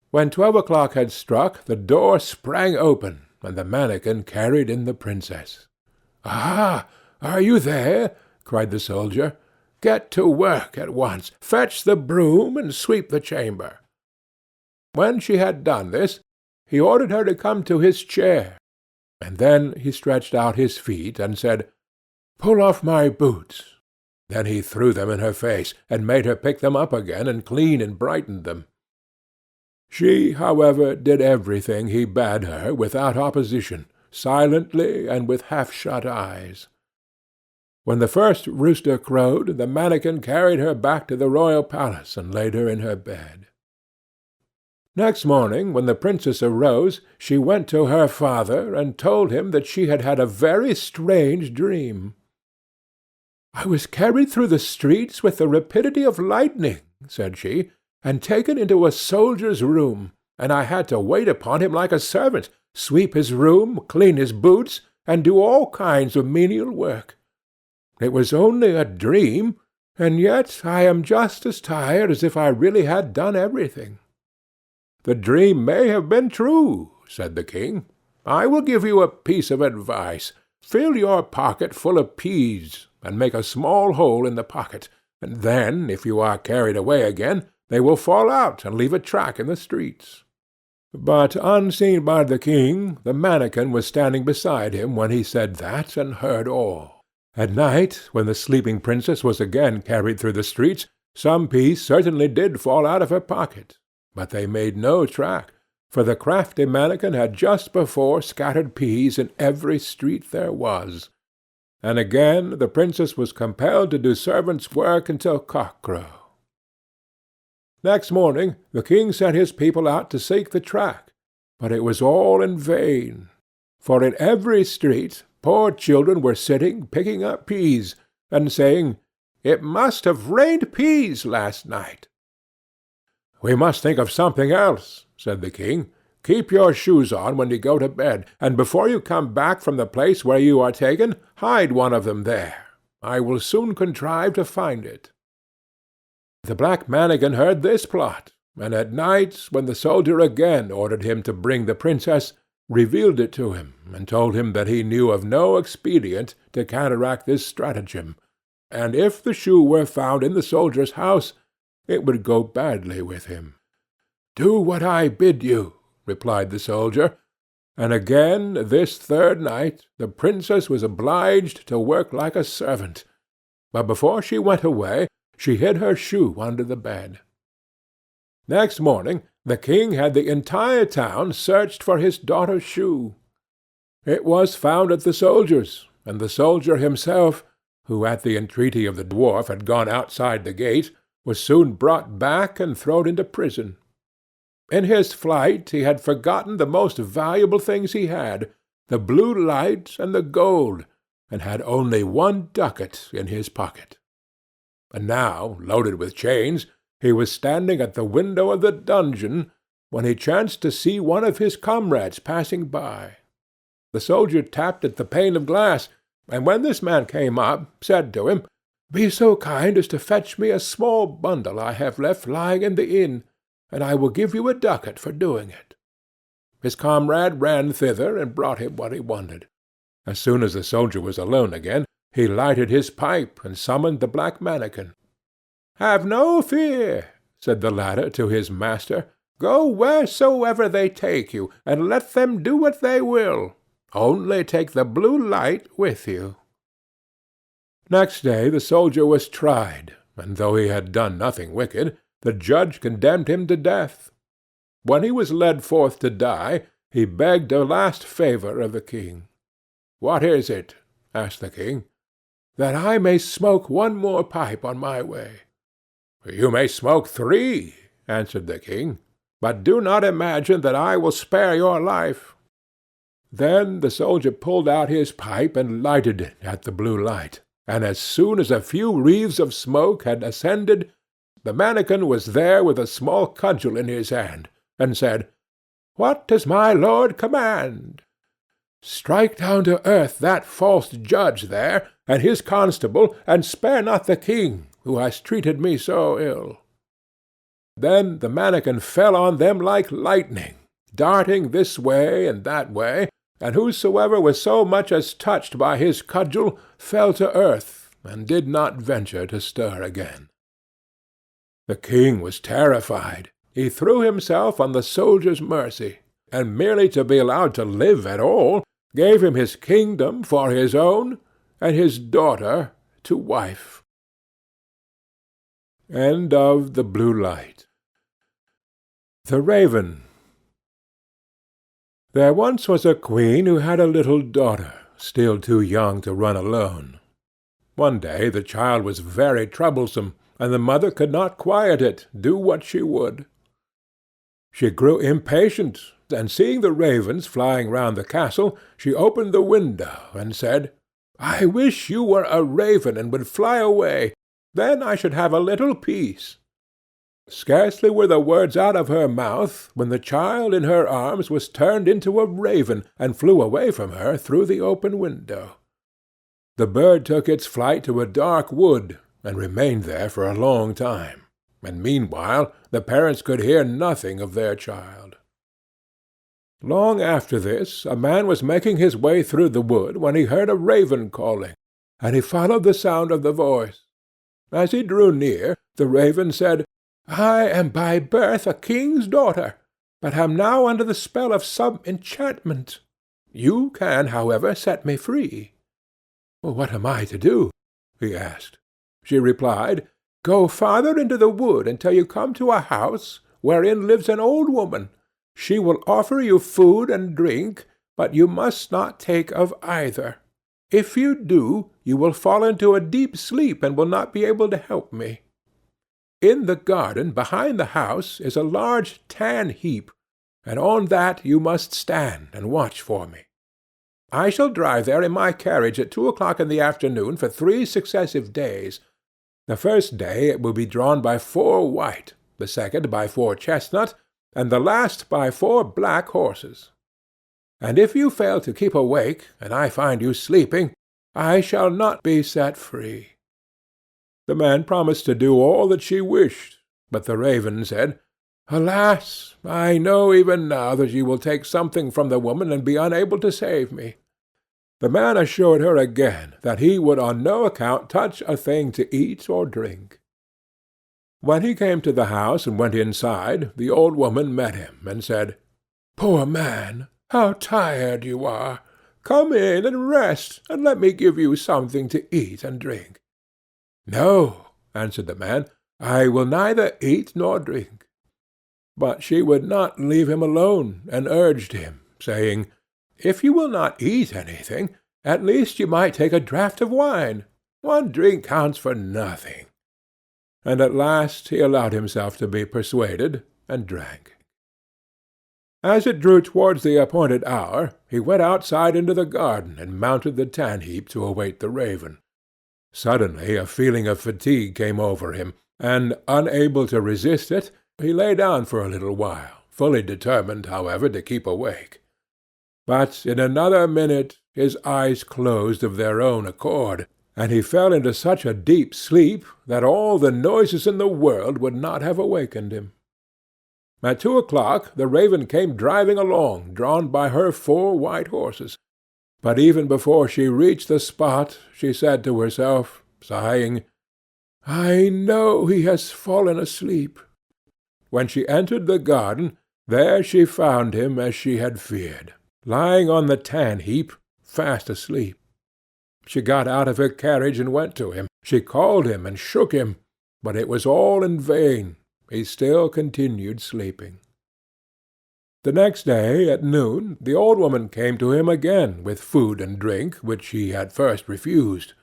When 12 o'clock had struck, the door sprang open, and the mannikin carried in the princess. "Ah, are you there?" cried the soldier. "Get to work at once. Fetch the broom and sweep the chamber." When she had done this, he ordered her to come to his chair, and then he stretched out his feet and said, "Pull off my boots." Then he threw them in her face, and made her pick them up again and clean and brighten them. She, however, did everything he bade her without opposition, silently and with half-shut eyes. When the first rooster crowed, the mannikin carried her back to the royal palace and laid her in her bed. Next morning, when the princess arose, she went to her father and told him that she had had a very strange dream. "I was carried through the streets with the rapidity of lightning," said she, "and taken into a soldier's room, and I had to wait upon him like a servant, sweep his room, clean his boots, and do all kinds of menial work. It was only a dream, and yet I am just as tired as if I really had done everything." "The dream may have been true," said the king. "I will give you a piece of advice. Fill your pocket full of peas, and make a small hole in the pocket, and then, if you are carried away again, they will fall out and leave a track in the streets." But unseen by the king, the mannikin was standing beside him when he said that, and heard all. At night, when the sleeping princess was again carried through the streets, some peas certainly did fall out of her pocket, but they made no track, for the crafty mannikin had just before scattered peas in every street there was. And again the princess was compelled to do servant's work until cock-crow. Next morning the king sent his people out to seek the track, but it was all in vain, for in every street poor children were sitting picking up peas, and saying, "It must have rained peas last night." "We must think of something else," said the king. "Keep your shoes on when you go to bed, and before you come back from the place where you are taken, hide one of them there. I will soon contrive to find it." The black mannikin heard this plot, and at night, when the soldier again ordered him to bring the princess, revealed it to him, and told him that he knew of no expedient to counteract this stratagem, and if the shoe were found in the soldier's house, it would go badly with him. "Do what I bid you," replied the soldier, and again this third night the princess was obliged to work like a servant, but before she went away she hid her shoe under the bed. Next morning the king had the entire town searched for his daughter's shoe. It was found at the soldier's, and the soldier himself, who at the entreaty of the dwarf had gone outside the gate, was soon brought back and thrown into prison. In his flight he had forgotten the most valuable things he had, the blue light and the gold, and had only 1 ducat in his pocket. And now, loaded with chains, he was standing at the window of the dungeon, when he chanced to see one of his comrades passing by. The soldier tapped at the pane of glass, and when this man came up, said to him, "Be so kind as to fetch me a small bundle I have left lying in the inn, and I will give you a ducat for doing it." His comrade ran thither and brought him what he wanted. As soon as the soldier was alone again, he lighted his pipe and summoned the black mannikin. "Have no fear," said the latter to his master. "Go wheresoever they take you, and let them do what they will. Only take the blue light with you." Next day the soldier was tried, and though he had done nothing wicked, the judge condemned him to death. When he was led forth to die, he begged a last favour of the king. "What is it?" asked the king. "That I may smoke 1 more pipe on my way." "You may smoke 3," answered the king, "but do not imagine that I will spare your life." Then the soldier pulled out his pipe and lighted it at the blue light, and as soon as a few wreaths of smoke had ascended, the mannikin was there with a small cudgel in his hand, and said, "What does my lord command?" "Strike down to earth that false judge there, and his constable, and spare not the king, who has treated me so ill." Then the mannikin fell on them like lightning, darting this way and that way, and whosoever was so much as touched by his cudgel fell to earth, and did not venture to stir again. The king was terrified. He threw himself on the soldier's mercy, and merely to be allowed to live at all, gave him his kingdom for his own, and his daughter to wife. End of The Blue Light. The Raven. There once was a queen who had a little daughter, still too young to run alone. One day the child was very troublesome, and the mother could not quiet it, do what she would. She grew impatient, and seeing the ravens flying round the castle, she opened the window and said, "I wish you were a raven and would fly away. Then I should have a little peace." Scarcely were the words out of her mouth when the child in her arms was turned into a raven and flew away from her through the open window. The bird took its flight to a dark wood, and remained there for a long time, and meanwhile the parents could hear nothing of their child. Long after this, a man was making his way through the wood when he heard a raven calling, and he followed the sound of the voice. As he drew near, the raven said, "I am by birth a king's daughter, but am now under the spell of some enchantment. You can, however, set me free." "What am I to do?" he asked. She replied, "Go farther into the wood until you come to a house wherein lives an old woman. She will offer you food and drink, but you must not take of either. If you do, you will fall into a deep sleep and will not be able to help me. In the garden behind the house is a large tan heap, and on that you must stand and watch for me. I shall drive there in my carriage at 2 o'clock in the afternoon for 3 successive days. The first day it will be drawn by 4 white, the second by 4 chestnut, and the last by 4 black horses. And if you fail to keep awake, and I find you sleeping, I shall not be set free." The man promised to do all that she wished, but the raven said, "Alas, I know even now that you will take something from the woman and be unable to save me." The man assured her again that he would on no account touch a thing to eat or drink. When he came to the house and went inside, the old woman met him and said, "Poor man, how tired you are! Come in and rest, and let me give you something to eat and drink." "No," answered the man, "I will neither eat nor drink." But she would not leave him alone, and urged him, saying, "If you will not eat anything, at least you might take a draught of wine. 1 drink counts for nothing." And at last he allowed himself to be persuaded, and drank. As it drew towards the appointed hour, he went outside into the garden and mounted the tan-heap to await the raven. Suddenly a feeling of fatigue came over him, and, unable to resist it, he lay down for a little while, fully determined, however, to keep awake. But in another minute his eyes closed of their own accord, and he fell into such a deep sleep that all the noises in the world would not have awakened him. At 2 o'clock the raven came driving along, drawn by her 4 white horses. But even before she reached the spot, she said to herself, sighing, "I know he has fallen asleep." When she entered the garden, there she found him as she had feared, lying on the tan-heap, fast asleep. She got out of her carriage and went to him. She called him and shook him, but it was all in vain. He still continued sleeping. The next day, at noon, the old woman came to him again with food and drink, which he had first refused.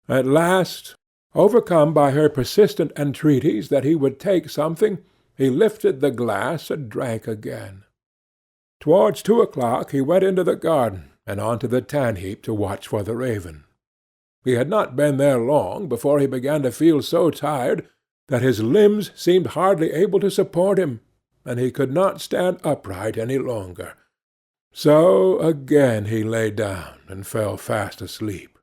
At last, overcome by her persistent entreaties that he would take something, he lifted the glass and drank again. Towards 2 o'clock he went into the garden and on to the tan-heap to watch for the raven. He had not been there long before he began to feel so tired that his limbs seemed hardly able to support him, and he could not stand upright any longer. So again he lay down and fell fast asleep.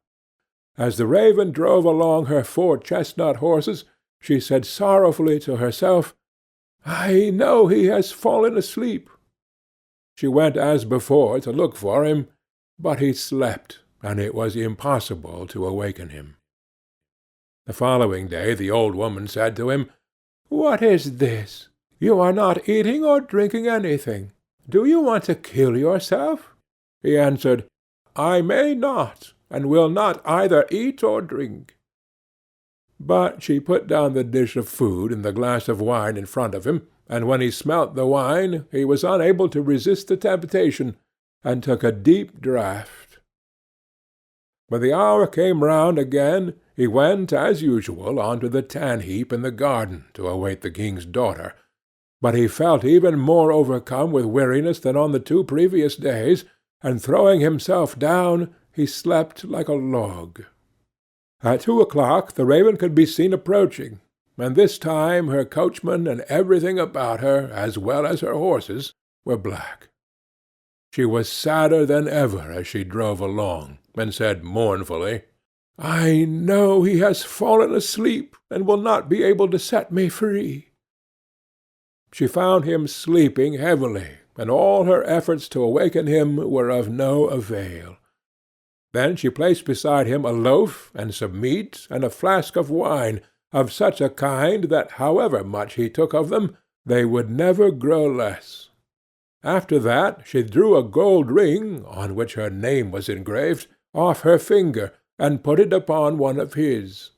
As the raven drove along her 4 chestnut horses, she said sorrowfully to herself, "I know he has fallen asleep." She went as before to look for him, but he slept, and it was impossible to awaken him. The following day the old woman said to him, "What is this? You are not eating or drinking anything. Do you want to kill yourself?" He answered, "I may not, and will not either eat or drink." But she put down the dish of food and the glass of wine in front of him, and when he smelt the wine he was unable to resist the temptation, and took a deep draught. When the hour came round again, he went, as usual, on to the tan-heap in the garden to await the king's daughter, but he felt even more overcome with weariness than on the 2 previous days, and throwing himself down, he slept like a log. At 2 o'clock the raven could be seen approaching. and this time her coachman and everything about her, as well as her horses, were black. She was sadder than ever as she drove along, and said mournfully, "I know he has fallen asleep, and will not be able to set me free." She found him sleeping heavily, and all her efforts to awaken him were of no avail. Then she placed beside him a loaf and some meat and a flask of wine, of such a kind that however much he took of them, they would never grow less. After that she drew a gold ring, on which her name was engraved, off her finger, and put it upon one of his.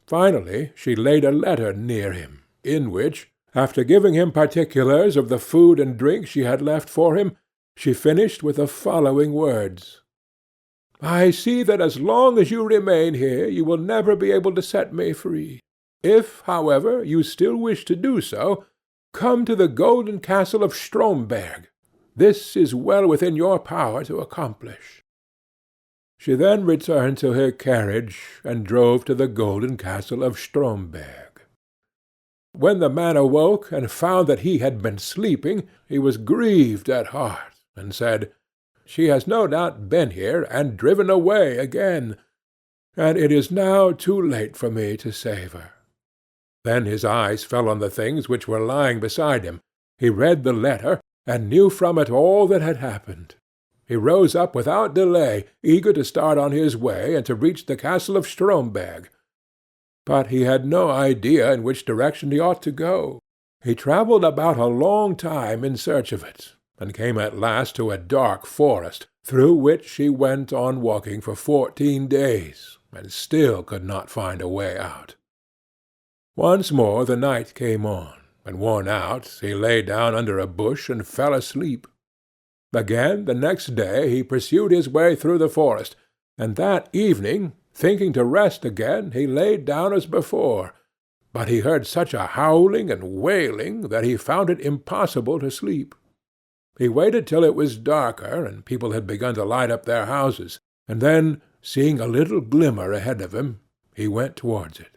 Finally she laid a letter near him, in which, after giving him particulars of the food and drink she had left for him, she finished with the following words: "I see that as long as you remain here you will never be able to set me free. If, however, you still wish to do so, come to the golden castle of Stromberg. This is well within your power to accomplish." She then returned to her carriage, and drove to the golden castle of Stromberg. When the man awoke and found that he had been sleeping, he was grieved at heart, and said, "She has no doubt been here and driven away again, and it is now too late for me to save her." Then his eyes fell on the things which were lying beside him. He read the letter, and knew from it all that had happened. He rose up without delay, eager to start on his way and to reach the castle of Stromberg. But he had no idea in which direction he ought to go. He travelled about a long time in search of it, and came at last to a dark forest, through which he went on walking for 14 days, and still could not find a way out. Once more the night came on, and worn out, he lay down under a bush and fell asleep. Again the next day he pursued his way through the forest, and that evening, thinking to rest again, he lay down as before, but he heard such a howling and wailing that he found it impossible to sleep. He waited till it was darker, and people had begun to light up their houses, and then, seeing a little glimmer ahead of him, he went towards it.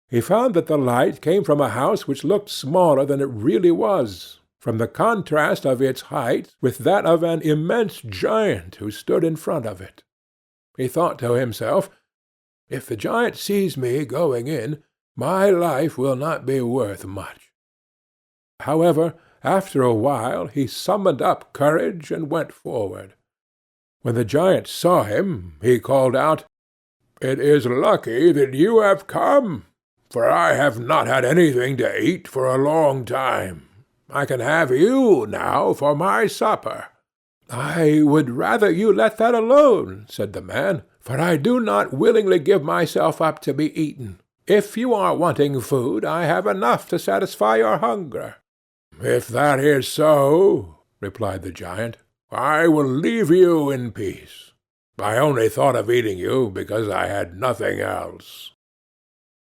He found that the light came from a house which looked smaller than it really was, from the contrast of its height with that of an immense giant who stood in front of it. He thought to himself, "If the giant sees me going in, my life will not be worth much." However, after a while he summoned up courage and went forward. When the giant saw him, he called out, "It is lucky that you have come, for I have not had anything to eat for a long time. I can have you now for my supper." "I would rather you let that alone," said the man, "for I do not willingly give myself up to be eaten. If you are wanting food, I have enough to satisfy your hunger." "If that is so," replied the giant, "I will leave you in peace. I only thought of eating you because I had nothing else."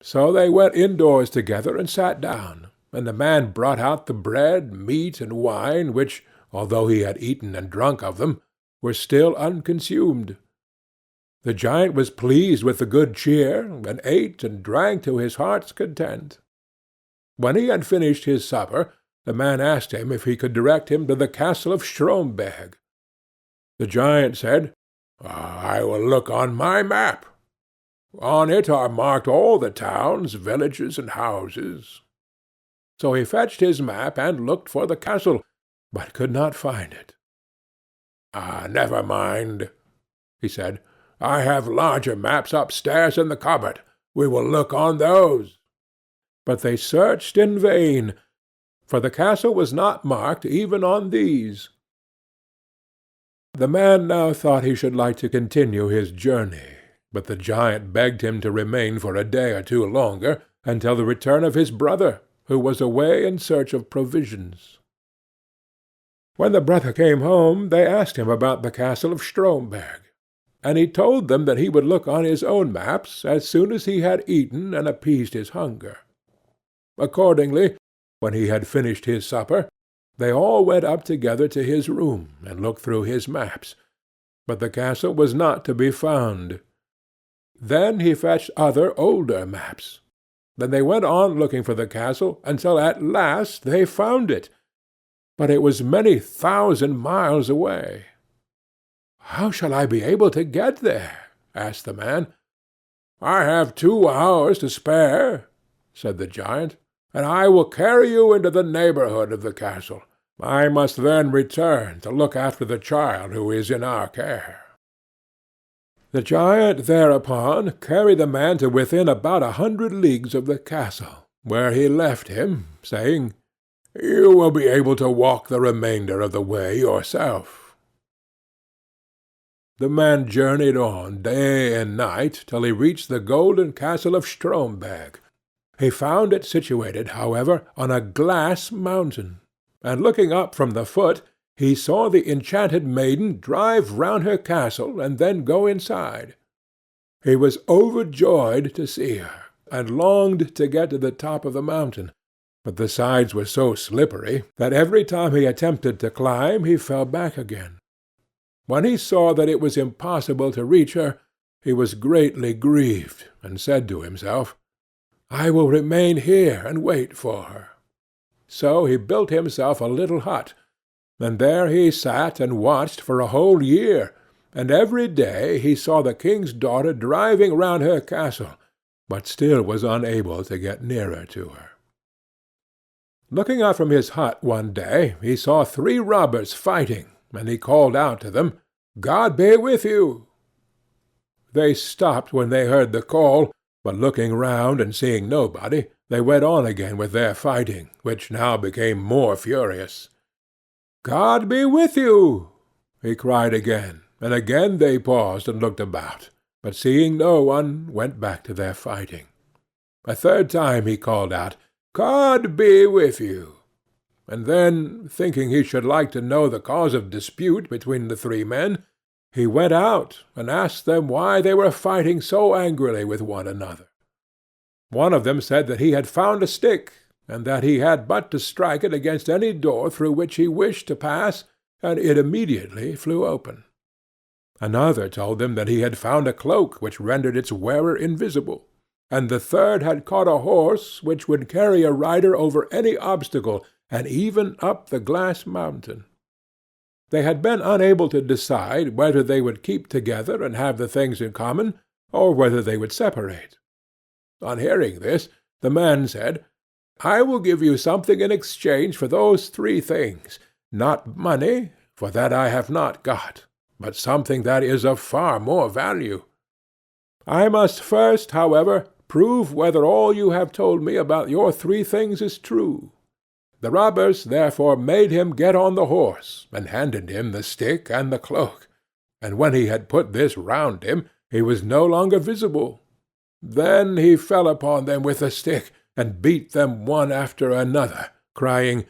So they went indoors together and sat down, and the man brought out the bread, meat, and wine, which, although he had eaten and drunk of them, were still unconsumed. The giant was pleased with the good cheer, and ate and drank to his heart's content. When he had finished his supper, the man asked him if he could direct him to the castle of Stromberg. The giant said, "I will look on my map. On it are marked all the towns, villages, and houses." So he fetched his map and looked for the castle, but could not find it. "Never mind," he said. "I have larger maps upstairs in the cupboard. We will look on those." But they searched in vain, for the castle was not marked even on these. The man now thought he should like to continue his journey, but the giant begged him to remain for a day or two longer, until the return of his brother, who was away in search of provisions. When the brother came home, they asked him about the castle of Stromberg, and he told them that he would look on his own maps as soon as he had eaten and appeased his hunger. Accordingly, when he had finished his supper, they all went up together to his room and looked through his maps, but the castle was not to be found. Then he fetched other older maps, Then they went on looking for the castle until at last they found it, but it was many thousand miles away. "How shall I be able to get there?" asked the man. "I have 2 hours to spare," said the giant, "and I will carry you into the neighborhood of the castle. I must then return to look after the child who is in our care." The giant thereupon carried the man to within about 100 leagues of the castle, where he left him, saying, "You will be able to walk the remainder of the way yourself." The man journeyed on day and night till he reached the golden castle of Stromberg. He found it situated, however, on a glass mountain, and looking up from the foot, he saw the enchanted maiden drive round her castle and then go inside. He was overjoyed to see her, and longed to get to the top of the mountain, but the sides were so slippery that every time he attempted to climb he fell back again. When he saw that it was impossible to reach her, he was greatly grieved, and said to himself, "I will remain here and wait for her." So he built himself a little hut, and there he sat and watched for a whole year, and every day he saw the king's daughter driving round her castle, but still was unable to get nearer to her. Looking out from his hut one day, he saw 3 robbers fighting, and he called out to them, "God be with you!" They stopped when they heard the call, but looking round and seeing nobody, they went on again with their fighting, which now became more furious. "God be with you!" he cried again, and again they paused and looked about, but seeing no one, went back to their fighting. A third time he called out, "God be with you!" and then, thinking he should like to know the cause of dispute between the 3 men, he went out and asked them why they were fighting so angrily with one another. One of them said that he had found a stick, and that he had but to strike it against any door through which he wished to pass, and it immediately flew open. Another told them that he had found a cloak which rendered its wearer invisible, and the third had caught a horse which would carry a rider over any obstacle, and even up the glass mountain. They had been unable to decide whether they would keep together and have the things in common, or whether they would separate. On hearing this, the man said, "I will give you something in exchange for those 3 things, not money, for that I have not got, but something that is of far more value. I must first, however, prove whether all you have told me about your 3 things is true." The robbers therefore made him get on the horse, and handed him the stick and the cloak, and when he had put this round him, he was no longer visible. Then he fell upon them with the stick, and beat them one after another, crying,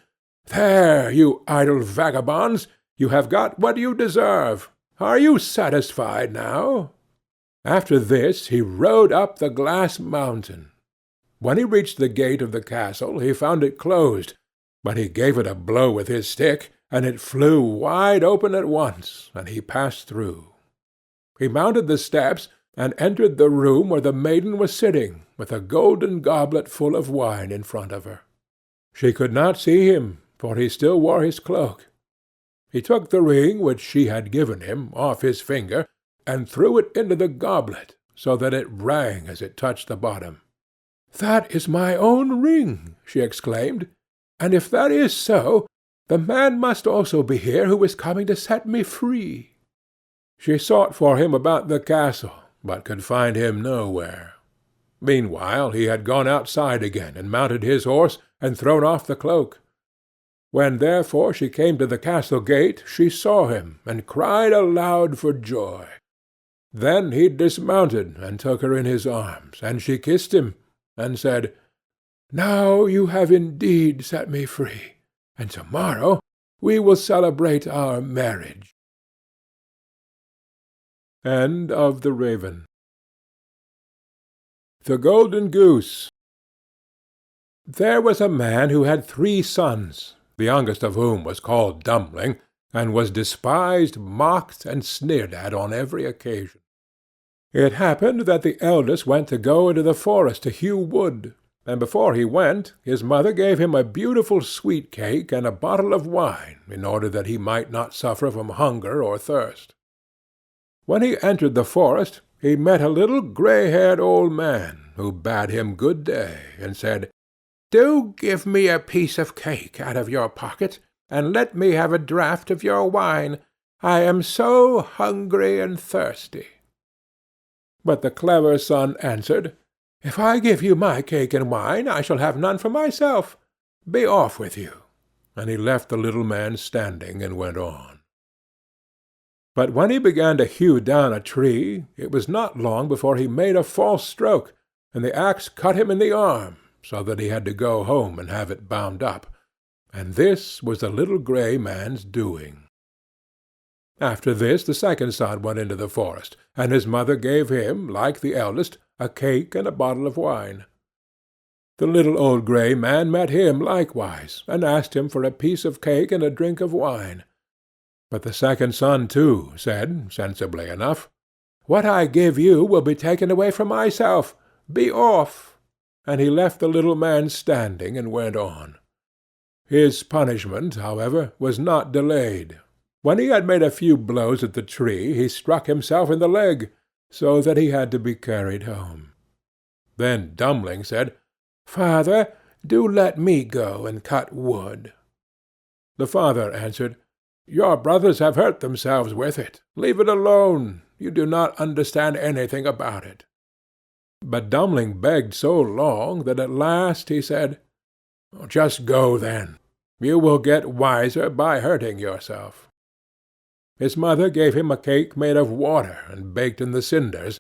"There, you idle vagabonds, you have got what you deserve. Are you satisfied now?" After this he rode up the glass mountain. When he reached the gate of the castle, he found it closed, but he gave it a blow with his stick, and it flew wide open at once, and he passed through. He mounted the steps, and entered the room where the maiden was sitting, with a golden goblet full of wine in front of her. She could not see him, for he still wore his cloak. He took the ring which she had given him off his finger, and threw it into the goblet, so that it rang as it touched the bottom. "That is my own ring," she exclaimed, "and if that is so, the man must also be here who is coming to set me free." She sought for him about the castle, but could find him nowhere. Meanwhile he had gone outside again, and mounted his horse, and thrown off the cloak. When therefore she came to the castle gate, she saw him, and cried aloud for joy. Then he dismounted, and took her in his arms, and she kissed him, and said, "Now you have indeed set me free, and tomorrow we will celebrate our marriage." End of the Raven. The Golden Goose. There was a man who had 3 sons, the youngest of whom was called Dumpling, and was despised, mocked, and sneered at on every occasion. It happened that the eldest went to go into the forest to hew wood, and before he went his mother gave him a beautiful sweet cake and a bottle of wine in order that he might not suffer from hunger or thirst. When he entered the forest, he met a little grey-haired old man, who bade him good day, and said, "Do give me a piece of cake out of your pocket, and let me have a draught of your wine. I am so hungry and thirsty." But the clever son answered, "If I give you my cake and wine, I shall have none for myself. Be off with you." And he left the little man standing and went on. But when he began to hew down a tree, it was not long before he made a false stroke, and the axe cut him in the arm, so that he had to go home and have it bound up. And this was the little grey man's doing. After this the second son went into the forest, and his mother gave him, like the eldest, a cake and a bottle of wine. The little old grey man met him likewise, and asked him for a piece of cake and a drink of wine. But the second son, too, said, sensibly enough, "What I give you will be taken away from myself. Be off." And he left the little man standing and went on. His punishment, however, was not delayed. When he had made a few blows at the tree, he struck himself in the leg, so that he had to be carried home. Then Dummling said, "Father, do let me go and cut wood." The father answered, "Your brothers have hurt themselves with it. Leave it alone. You do not understand anything about it." But Dummling begged so long that at last he said, "Just go then. You will get wiser by hurting yourself." His mother gave him a cake made of water and baked in the cinders,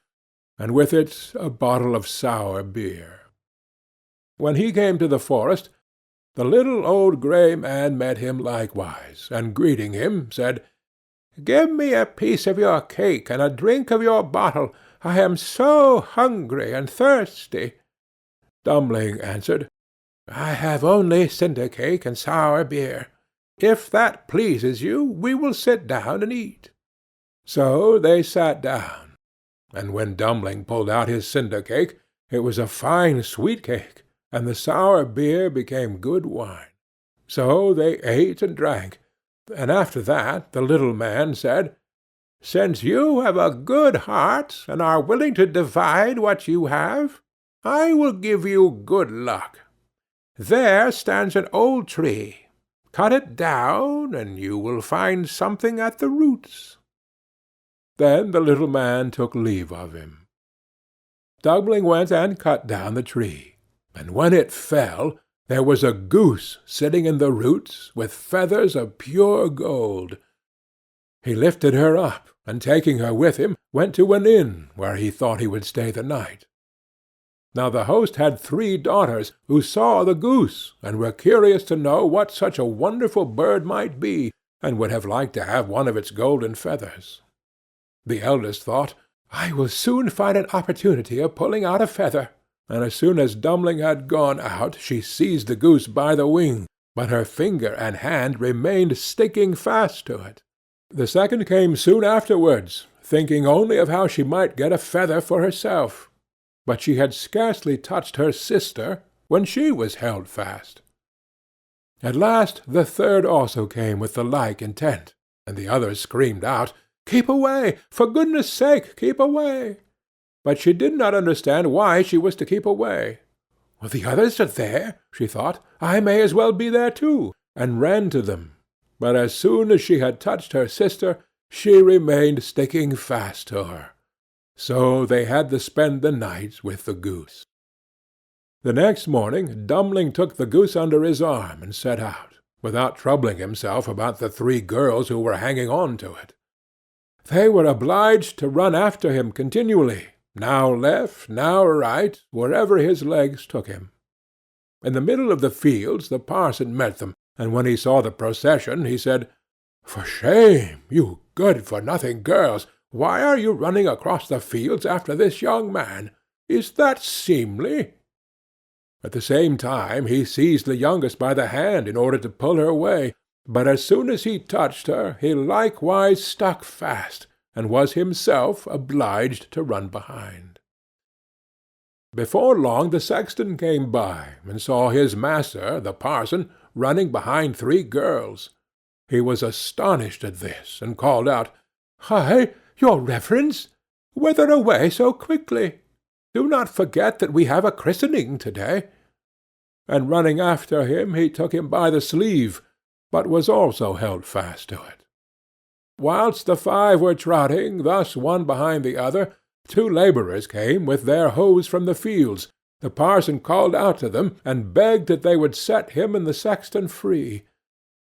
and with it a bottle of sour beer. When he came to the forest, the little old grey man met him likewise, and greeting him, said, "Give me a piece of your cake and a drink of your bottle. I am so hungry and thirsty." Dummling answered, "I have only cinder cake and sour beer. If that pleases you, we will sit down and eat." So they sat down, and when Dummling pulled out his cinder cake, it was a fine sweet cake, and the sour beer became good wine. So they ate and drank, and after that the little man said, "Since you have a good heart, and are willing to divide what you have, I will give you good luck. There stands an old tree. Cut it down, and you will find something at the roots." Then the little man took leave of him. Dummling went and cut down the tree, and when it fell, there was a goose sitting in the roots, with feathers of pure gold. He lifted her up, and taking her with him, went to an inn, where he thought he would stay the night. Now the host had 3 daughters, who saw the goose, and were curious to know what such a wonderful bird might be, and would have liked to have one of its golden feathers. The eldest thought, "I will soon find an opportunity of pulling out a feather," and as soon as Dummling had gone out, she seized the goose by the wing, but her finger and hand remained sticking fast to it. The second came soon afterwards, thinking only of how she might get a feather for herself. But she had scarcely touched her sister when she was held fast. At last the third also came with the like intent, and the others screamed out, "Keep away! For goodness' sake, keep away!" But she did not understand why she was to keep away. "Well, the others are there," she thought. "I may as well be there too," and ran to them. But as soon as she had touched her sister, she remained sticking fast to her. So they had to spend the night with the goose. The next morning Dummling took the goose under his arm and set out, without troubling himself about the 3 girls who were hanging on to it. They were obliged to run after him continually, now left, now right, wherever his legs took him. In the middle of the fields the parson met them, and when he saw the procession he said, "For shame, you good-for-nothing girls! Why are you running across the fields after this young man? Is that seemly?" At the same time he seized the youngest by the hand in order to pull her away, but as soon as he touched her he likewise stuck fast, and was himself obliged to run behind. Before long the sexton came by, and saw his master, the parson, running behind 3 girls. He was astonished at this, and called out, "Hi, your reverence! Whither away so quickly? Do not forget that we have a christening to-day." And running after him, he took him by the sleeve, but was also held fast to it. Whilst the 5 were trotting, thus one behind the other, 2 labourers came with their hoes from the fields. The parson called out to them, and begged that they would set him and the sexton free.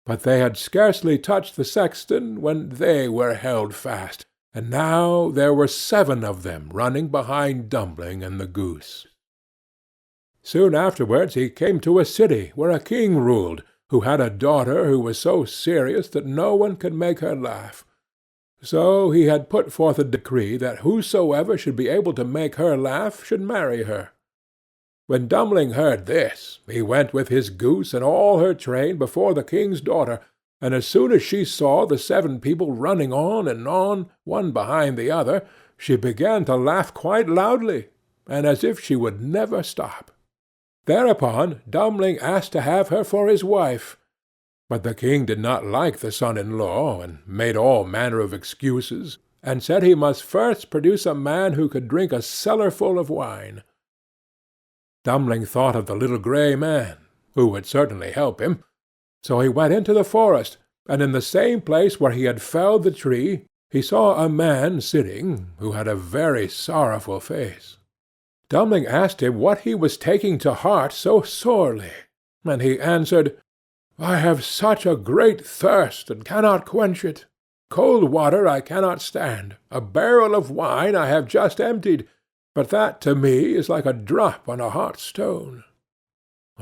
But they had scarcely touched the sexton when they were held fast, and now there were 7 of them running behind Dumpling and the goose. Soon afterwards he came to a city where a king ruled, who had a daughter who was so serious that no one could make her laugh. So he had put forth a decree that whosoever should be able to make her laugh should marry her. When Dumpling heard this, he went with his goose and all her train before the king's daughter, and as soon as she saw the 7 people running on and on, one behind the other, she began to laugh quite loudly, and as if she would never stop. Thereupon Dumpling asked to have her for his wife, but the king did not like the son-in-law, and made all manner of excuses, and said he must first produce a man who could drink a cellarful of wine. Dumpling thought of the little grey man, who would certainly help him, so he went into the forest, and in the same place where he had felled the tree he saw a man sitting, who had a very sorrowful face. Dumpling asked him what he was taking to heart so sorely, and he answered, "I have such a great thirst, and cannot quench it. Cold water I cannot stand. A barrel of wine I have just emptied, but that to me is like a drop on a hot stone."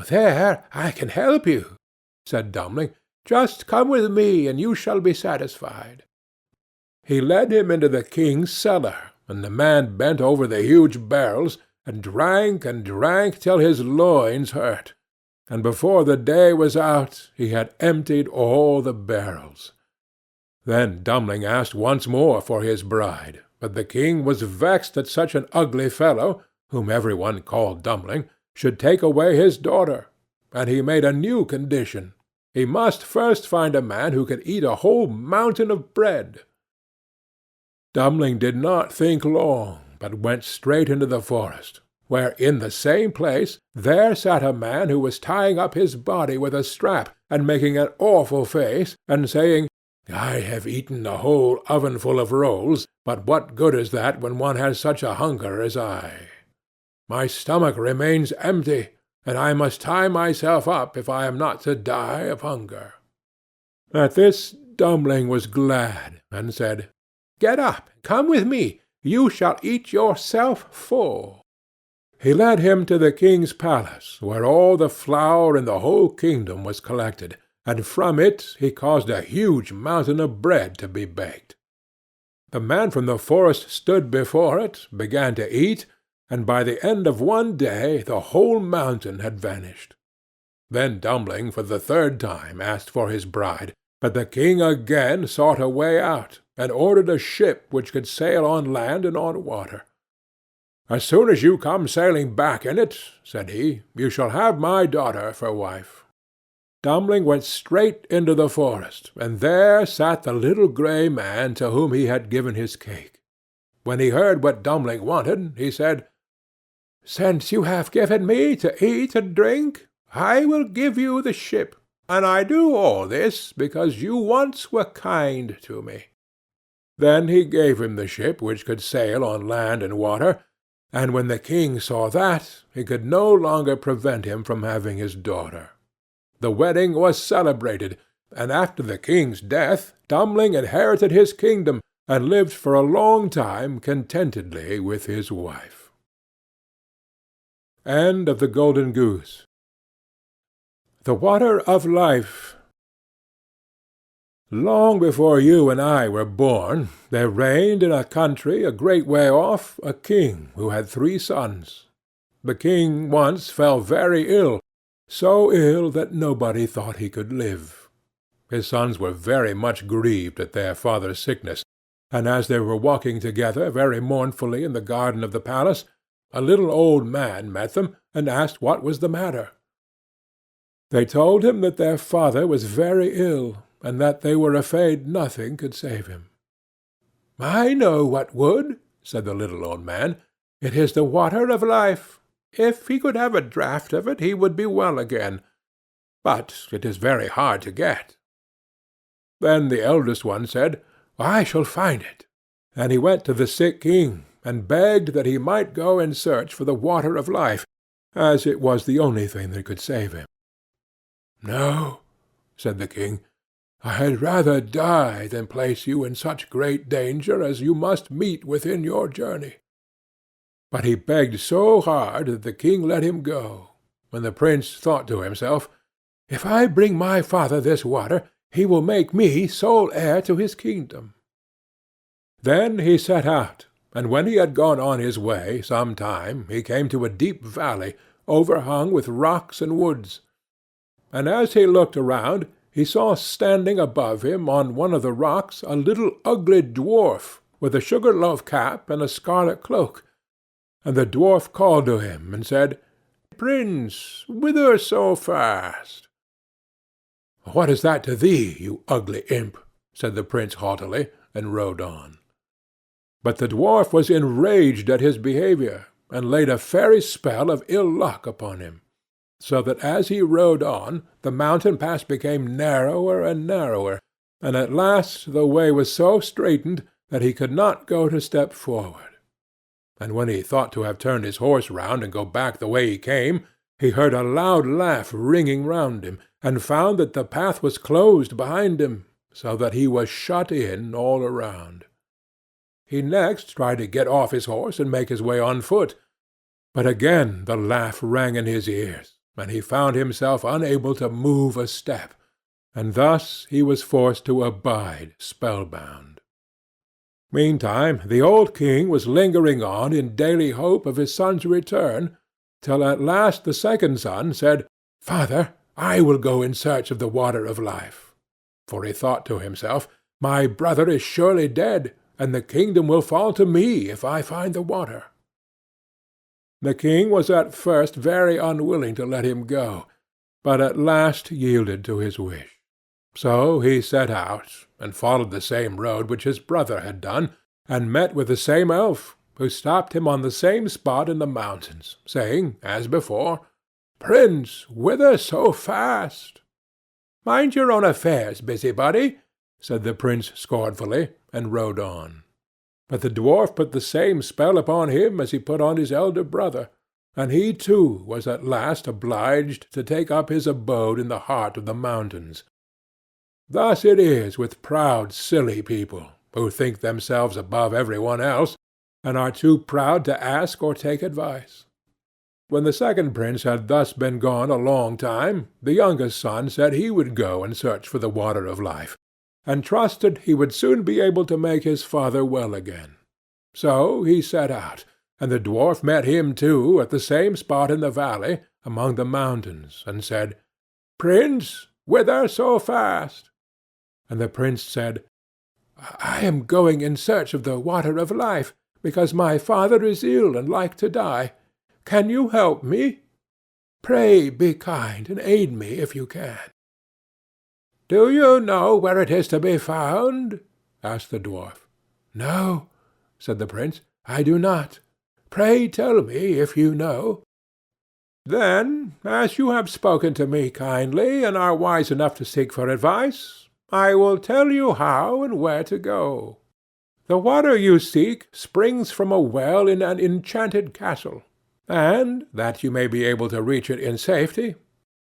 "There I can help you," said Dumpling. "Just come with me, and you shall be satisfied." He led him into the king's cellar, and the man bent over the huge barrels, and drank till his loins hurt, and before the day was out he had emptied all the barrels. Then Dumpling asked once more for his bride, but the king was vexed that such an ugly fellow, whom every one called Dumpling, should take away his daughter, and he made a new condition. He must first find a man who could eat a whole mountain of bread. Dumpling did not think long, but went straight into the forest, where in the same place there sat a man who was tying up his body with a strap, and making an awful face, and saying, "I have eaten a whole ovenful of rolls, but what good is that when one has such a hunger as I? My stomach remains empty, and I must tie myself up if I am not to die of hunger." At this Dumpling was glad, and said, "Get up, come with me. You shall eat yourself full." He led him to the king's palace, where all the flour in the whole kingdom was collected, and from it he caused a huge mountain of bread to be baked. The man from the forest stood before it, began to eat, and by the end of one day the whole mountain had vanished. Then Dumpling for the 3rd time asked for his bride, but the king again sought a way out, and ordered a ship which could sail on land and on water. "As soon as you come sailing back in it," said he, "you shall have my daughter for wife." Dumpling went straight into the forest, and there sat the little grey man to whom he had given his cake. When he heard what Dumpling wanted, he said, "Since you have given me to eat and drink, I will give you the ship, and I do all this because you once were kind to me." Then he gave him the ship which could sail on land and water, and when the king saw that, he could no longer prevent him from having his daughter. The wedding was celebrated, and after the king's death Dumpling inherited his kingdom, and lived for a long time contentedly with his wife. End of the Golden Goose. The Water of Life. Long before you and I were born, there reigned in a country a great way off a king who had 3 sons. The king once fell very ill, so ill that nobody thought he could live. His sons were very much grieved at their father's sickness, and as they were walking together very mournfully in the garden of the palace, a little old man met them and asked what was the matter. They told him that their father was very ill, and that they were afraid nothing could save him. "I know what would," said the little old man. "It is the water of life. If he could have a draught of it, he would be well again. But it is very hard to get." Then the eldest one said, "I shall find it." And he went to the sick king, and begged that he might go and search for the water of life, as it was the only thing that could save him. "No," said the king, "I had rather die than place you in such great danger as you must meet with in your journey." But he begged so hard that the king let him go, and the prince thought to himself, "If I bring my father this water, he will make me sole heir to his kingdom." Then he set out, and when he had gone on his way some time, he came to a deep valley, overhung with rocks and woods. And as he looked around, he saw standing above him on one of the rocks a little ugly dwarf, with a sugar-loaf cap and a scarlet cloak. And the dwarf called to him, and said, "Prince, whither so fast?" "What is that to thee, you ugly imp?" said the prince haughtily, and rode on. But the dwarf was enraged at his behaviour, and laid a fairy spell of ill luck upon him, so that as he rode on, the mountain pass became narrower and narrower, and at last the way was so straitened that he could not go a step forward. And when he thought to have turned his horse round and go back the way he came, he heard a loud laugh ringing round him, and found that the path was closed behind him, so that he was shut in all around. He next tried to get off his horse and make his way on foot, but again the laugh rang in his ears, and he found himself unable to move a step, and thus he was forced to abide spellbound. Meantime the old king was lingering on in daily hope of his son's return, till at last the second son said, "Father, I will go in search of the water of life." For he thought to himself, "My brother is surely dead, and the kingdom will fall to me if I find the water." The king was at first very unwilling to let him go, but at last yielded to his wish. So he set out, and followed the same road which his brother had done, and met with the same elf, who stopped him on the same spot in the mountains, saying, as before, "Prince, whither so fast?" "Mind your own affairs, busybody," said the prince scornfully, and rode on. But the dwarf put the same spell upon him as he put on his elder brother, and he too was at last obliged to take up his abode in the heart of the mountains. Thus it is with proud, silly people, who think themselves above every one else, and are too proud to ask or take advice. When the second prince had thus been gone a long time, the youngest son said he would go and search for the water of life, and trusted he would soon be able to make his father well again. So he set out, and the dwarf met him too at the same spot in the valley, among the mountains, and said, "Prince, whither so fast?" And the prince said, "I am going in search of the water of life, because my father is ill and like to die. Can you help me? Pray be kind, and aid me if you can." "Do you know where it is to be found?" asked the dwarf. "No," said the prince, "I do not. Pray tell me if you know." "Then, as you have spoken to me kindly, and are wise enough to seek for advice, I will tell you how and where to go. The water you seek springs from a well in an enchanted castle, and, that you may be able to reach it in safety,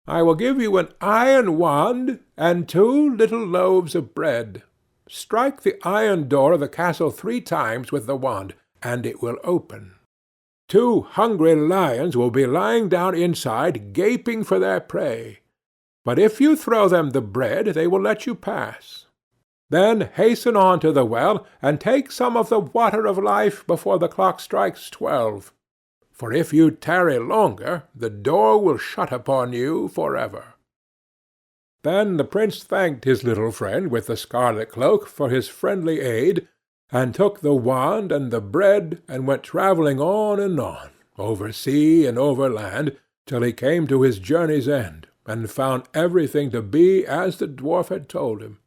I will give you an iron wand and 2 little loaves of bread. Strike the iron door of the castle 3 times with the wand, and it will open. 2 hungry lions will be lying down inside, gaping for their prey. But if you throw them the bread, they will let you pass. Then hasten on to the well, and take some of the water of life before the clock strikes 12. For if you tarry longer, the door will shut upon you forever." Then the prince thanked his little friend with the scarlet cloak for his friendly aid, and took the wand and the bread, and went travelling on and on, over sea and over land, till he came to his journey's end, and found everything to be as the dwarf had told him.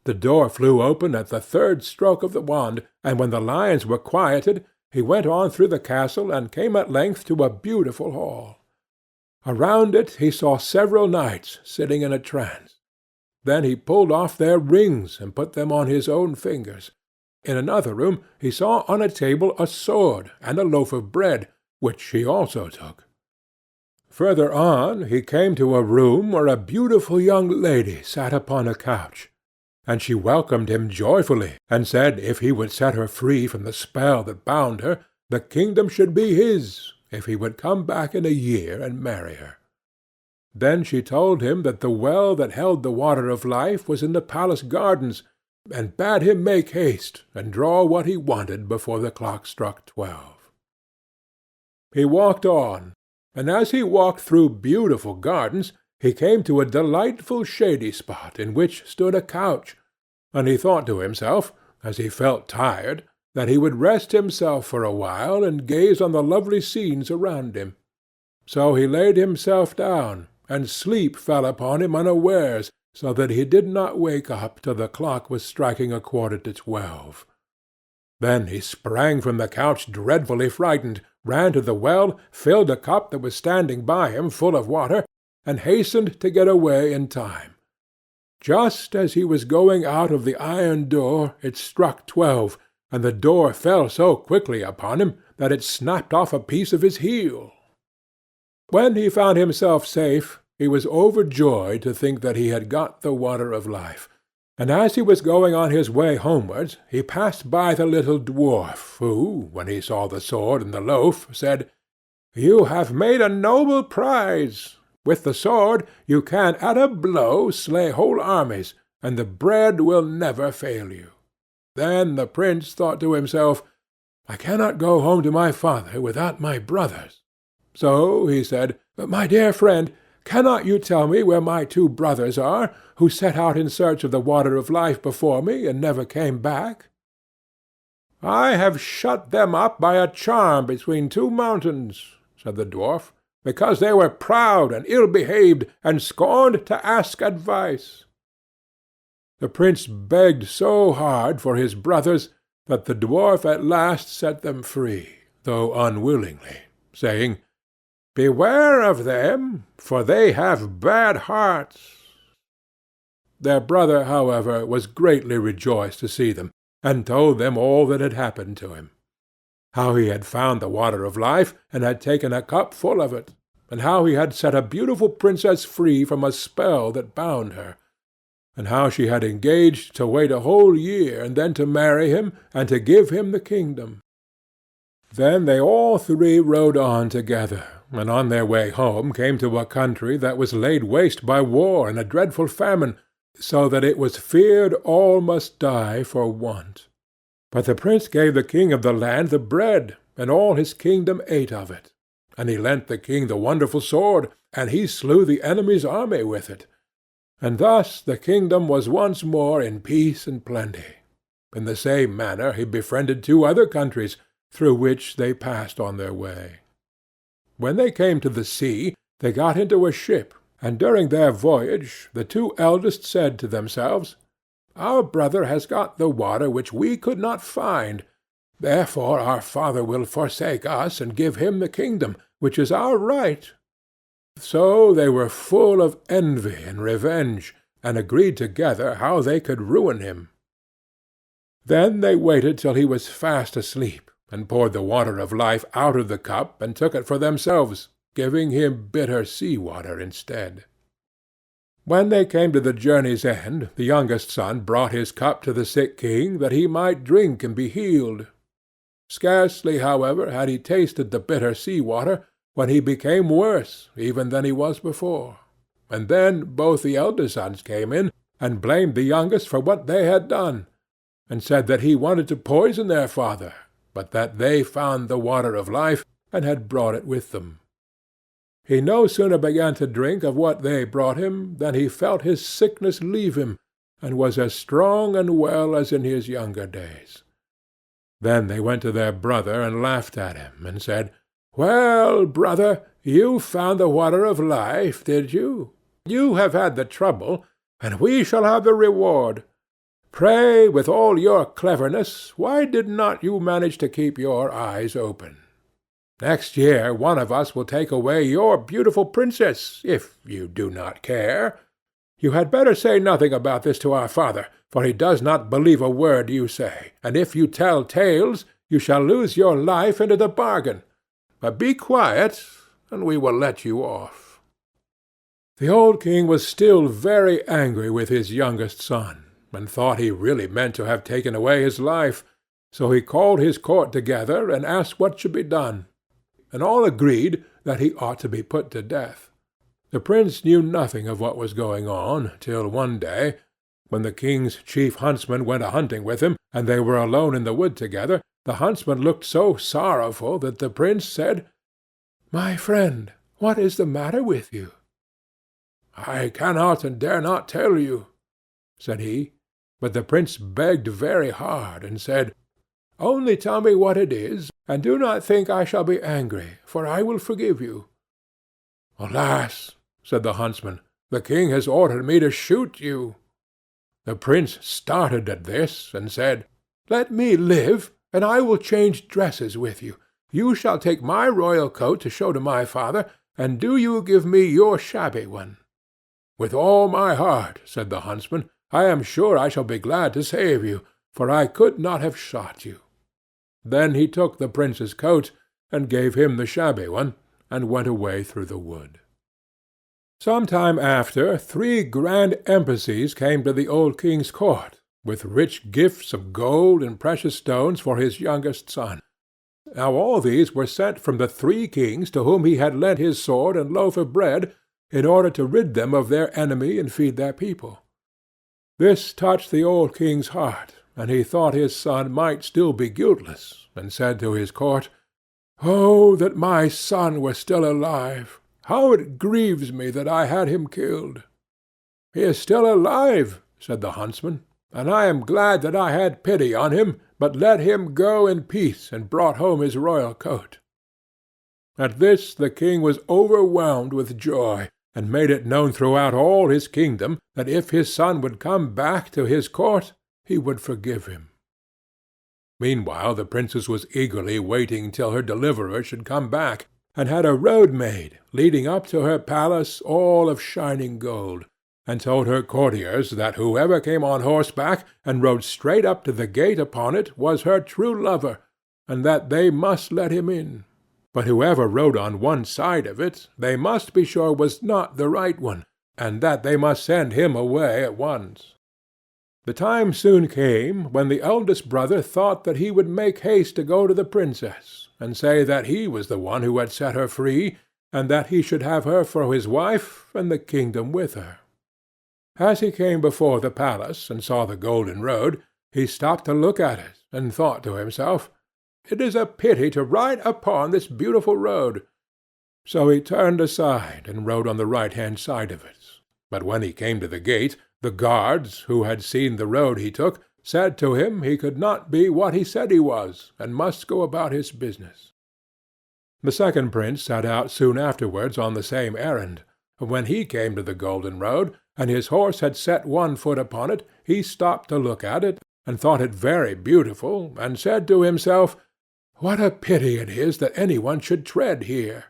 The door flew open at the third stroke of the wand, and when the lions were quieted, he went on through the castle, and came at length to a beautiful hall. Around it he saw several knights sitting in a trance. Then he pulled off their rings, and put them on his own fingers. In another room he saw on a table a sword and a loaf of bread, which he also took. Further on he came to a room where a beautiful young lady sat upon a couch, and she welcomed him joyfully, and said if he would set her free from the spell that bound her, the kingdom should be his, if he would come back in a year and marry her. Then she told him that the well that held the water of life was in the palace gardens, and bade him make haste and draw what he wanted before the clock struck 12. He walked on, and as he walked through beautiful gardens, he came to a delightful shady spot in which stood a couch, and he thought to himself, as he felt tired, that he would rest himself for a while and gaze on the lovely scenes around him. So he laid himself down, and sleep fell upon him unawares, so that he did not wake up till the clock was striking 12:15. Then he sprang from the couch dreadfully frightened, ran to the well, filled a cup that was standing by him full of water, and hastened to get away in time. Just as he was going out of the iron door, it struck 12, and the door fell so quickly upon him that it snapped off a piece of his heel. When he found himself safe, he was overjoyed to think that he had got the water of life, and as he was going on his way homewards, he passed by the little dwarf, who, when he saw the sword and the loaf, said, "You have made a noble prize. With the sword you can at a blow slay whole armies, and the bread will never fail you." Then the prince thought to himself, "I cannot go home to my father without my brothers." So he said, "My dear friend, cannot you tell me where my 2 brothers are, who set out in search of the water of life before me, and never came back?" "I have shut them up by a charm between 2 mountains," said the dwarf, "because they were proud and ill-behaved, and scorned to ask advice." The prince begged so hard for his brothers that the dwarf at last set them free, though unwillingly, saying, "Beware of them, for they have bad hearts." Their brother, however, was greatly rejoiced to see them, and told them all that had happened to him. How he had found the water of life, and had taken a cup full of it, and how he had set a beautiful princess free from a spell that bound her, and how she had engaged to wait a whole year, and then to marry him, and to give him the kingdom. Then they all 3 rode on together, and on their way home came to a country that was laid waste by war and a dreadful famine, so that it was feared all must die for want. But the prince gave the king of the land the bread, and all his kingdom ate of it. And he lent the king the wonderful sword, and he slew the enemy's army with it. And thus the kingdom was once more in peace and plenty. In the same manner he befriended 2 other countries, through which they passed on their way. When they came to the sea, they got into a ship, and during their voyage the 2 eldest said to themselves, "Our brother has got the water which we could not find. Therefore our father will forsake us and give him the kingdom, which is our right." So they were full of envy and revenge, and agreed together how they could ruin him. Then they waited till he was fast asleep, and poured the water of life out of the cup, and took it for themselves, giving him bitter sea-water instead. When they came to the journey's end, the youngest son brought his cup to the sick king, that he might drink and be healed. Scarcely, however, had he tasted the bitter sea-water, when he became worse even than he was before. And then both the elder sons came in, and blamed the youngest for what they had done, and said that he wanted to poison their father, but that they found the water of life, and had brought it with them. He no sooner began to drink of what they brought him, than he felt his sickness leave him, and was as strong and well as in his younger days. Then they went to their brother and laughed at him, and said, "Well, brother, you found the water of life, did you? You have had the trouble, and we shall have the reward. Pray, with all your cleverness, why did not you manage to keep your eyes open? Next year one of us will take away your beautiful princess, if you do not care. You had better say nothing about this to our father, for he does not believe a word you say, and if you tell tales, you shall lose your life into the bargain. But be quiet, and we will let you off." The old king was still very angry with his youngest son, and thought he really meant to have taken away his life, so he called his court together and asked what should be done, and all agreed that he ought to be put to death. The prince knew nothing of what was going on, till one day, when the king's chief huntsman went a-hunting with him, and they were alone in the wood together, the huntsman looked so sorrowful that the prince said, "My friend, what is the matter with you?" "I cannot and dare not tell you," said he. But the prince begged very hard, and said, "Only tell me what it is, and do not think I shall be angry, for I will forgive you." "Alas," said the huntsman, "the king has ordered me to shoot you." The prince started at this, and said, "Let me live, and I will change dresses with you. You shall take my royal coat to show to my father, and do you give me your shabby one." "With all my heart," said the huntsman. "I am sure I shall be glad to save you, for I could not have shot you." Then he took the prince's coat, and gave him the shabby one, and went away through the wood. Some time after, 3 grand embassies came to the old king's court, with rich gifts of gold and precious stones for his youngest son. Now all these were sent from the 3 kings to whom he had lent his sword and loaf of bread, in order to rid them of their enemy and feed their people. This touched the old king's heart, and he thought his son might still be guiltless, and said to his court, "Oh, that my son were still alive! How it grieves me that I had him killed!" "He is still alive," said the huntsman, "and I am glad that I had pity on him, but let him go in peace, and brought home his royal coat." At this the king was overwhelmed with joy, and made it known throughout all his kingdom that if his son would come back to his court, he would forgive him. Meanwhile the princess was eagerly waiting till her deliverer should come back, and had a road made, leading up to her palace, all of shining gold, and told her courtiers that whoever came on horseback and rode straight up to the gate upon it was her true lover, and that they must let him in. But whoever rode on one side of it, they must be sure was not the right one, and that they must send him away at once. The time soon came when the eldest brother thought that he would make haste to go to the princess, and say that he was the one who had set her free, and that he should have her for his wife, and the kingdom with her. As he came before the palace, and saw the golden road, he stopped to look at it, and thought to himself, "It is a pity to ride upon this beautiful road." So he turned aside, and rode on the right-hand side of it. But when he came to the gate, the guards, who had seen the road he took, said to him he could not be what he said he was, and must go about his business. The second prince set out soon afterwards on the same errand. When he came to the golden road, and his horse had set one foot upon it, he stopped to look at it, and thought it very beautiful, and said to himself, "What a pity it is that any one should tread here."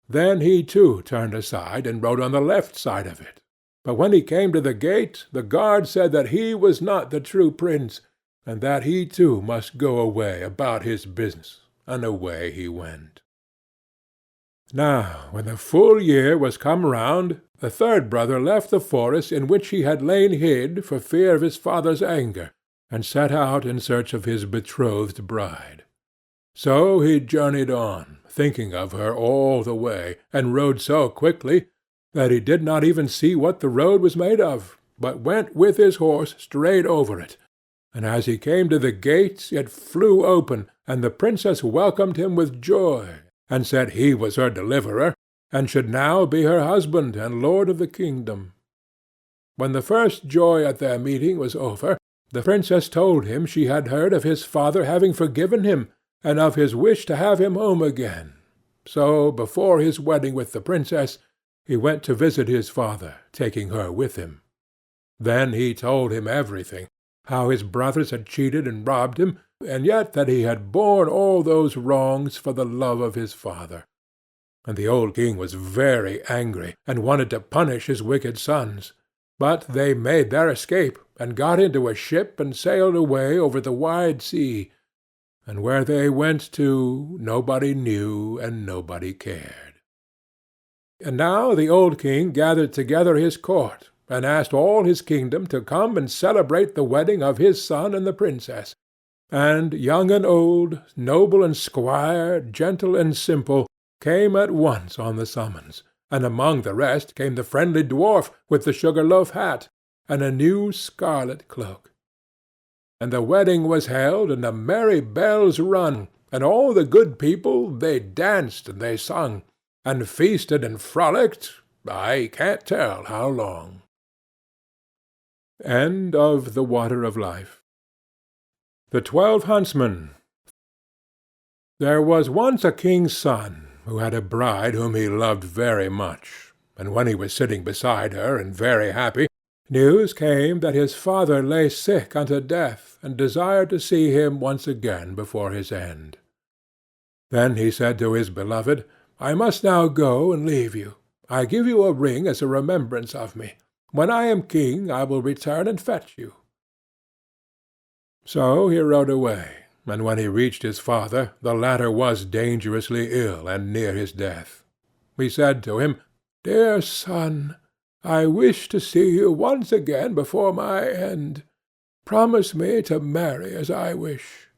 Then he too turned aside, and rode on the left side of it. But when he came to the gate, the guard said that he was not the true prince, and that he too must go away about his business, and away he went. Now when the full year was come round, the third brother left the forest in which he had lain hid for fear of his father's anger, and set out in search of his betrothed bride. So he journeyed on, thinking of her all the way, and rode so quickly that he did not even see what the road was made of, but went with his horse straight over it, and as he came to the gate it flew open, and the princess welcomed him with joy, and said he was her deliverer, and should now be her husband and lord of the kingdom. When the first joy at their meeting was over, the princess told him she had heard of his father having forgiven him, and of his wish to have him home again. So, before his wedding with the princess, he went to visit his father, taking her with him. Then he told him everything, how his brothers had cheated and robbed him, and yet that he had borne all those wrongs for the love of his father. And the old king was very angry, and wanted to punish his wicked sons. But they made their escape, and got into a ship and sailed away over the wide sea, and where they went to nobody knew and nobody cared. And now the old king gathered together his court, and asked all his kingdom to come and celebrate the wedding of his son and the princess. And young and old, noble and squire, gentle and simple, came at once on the summons, and among the rest came the friendly dwarf with the sugar-loaf hat, and a new scarlet cloak. And the wedding was held, and the merry bells rung, and all the good people they danced and they sung, and feasted and frolicked, I can't tell how long. End of The Water of Life. The 12 Huntsmen. There was once a king's son, who had a bride whom he loved very much, and when he was sitting beside her, and very happy, news came that his father lay sick unto death, and desired to see him once again before his end. Then he said to his beloved, I must now go and leave you. I give you a ring as a remembrance of me. When I am king, I will return and fetch you. So he rode away, and when he reached his father, the latter was dangerously ill and near his death. He said to him, Dear son, I wish to see you once again before my end. Promise me to marry as I wish.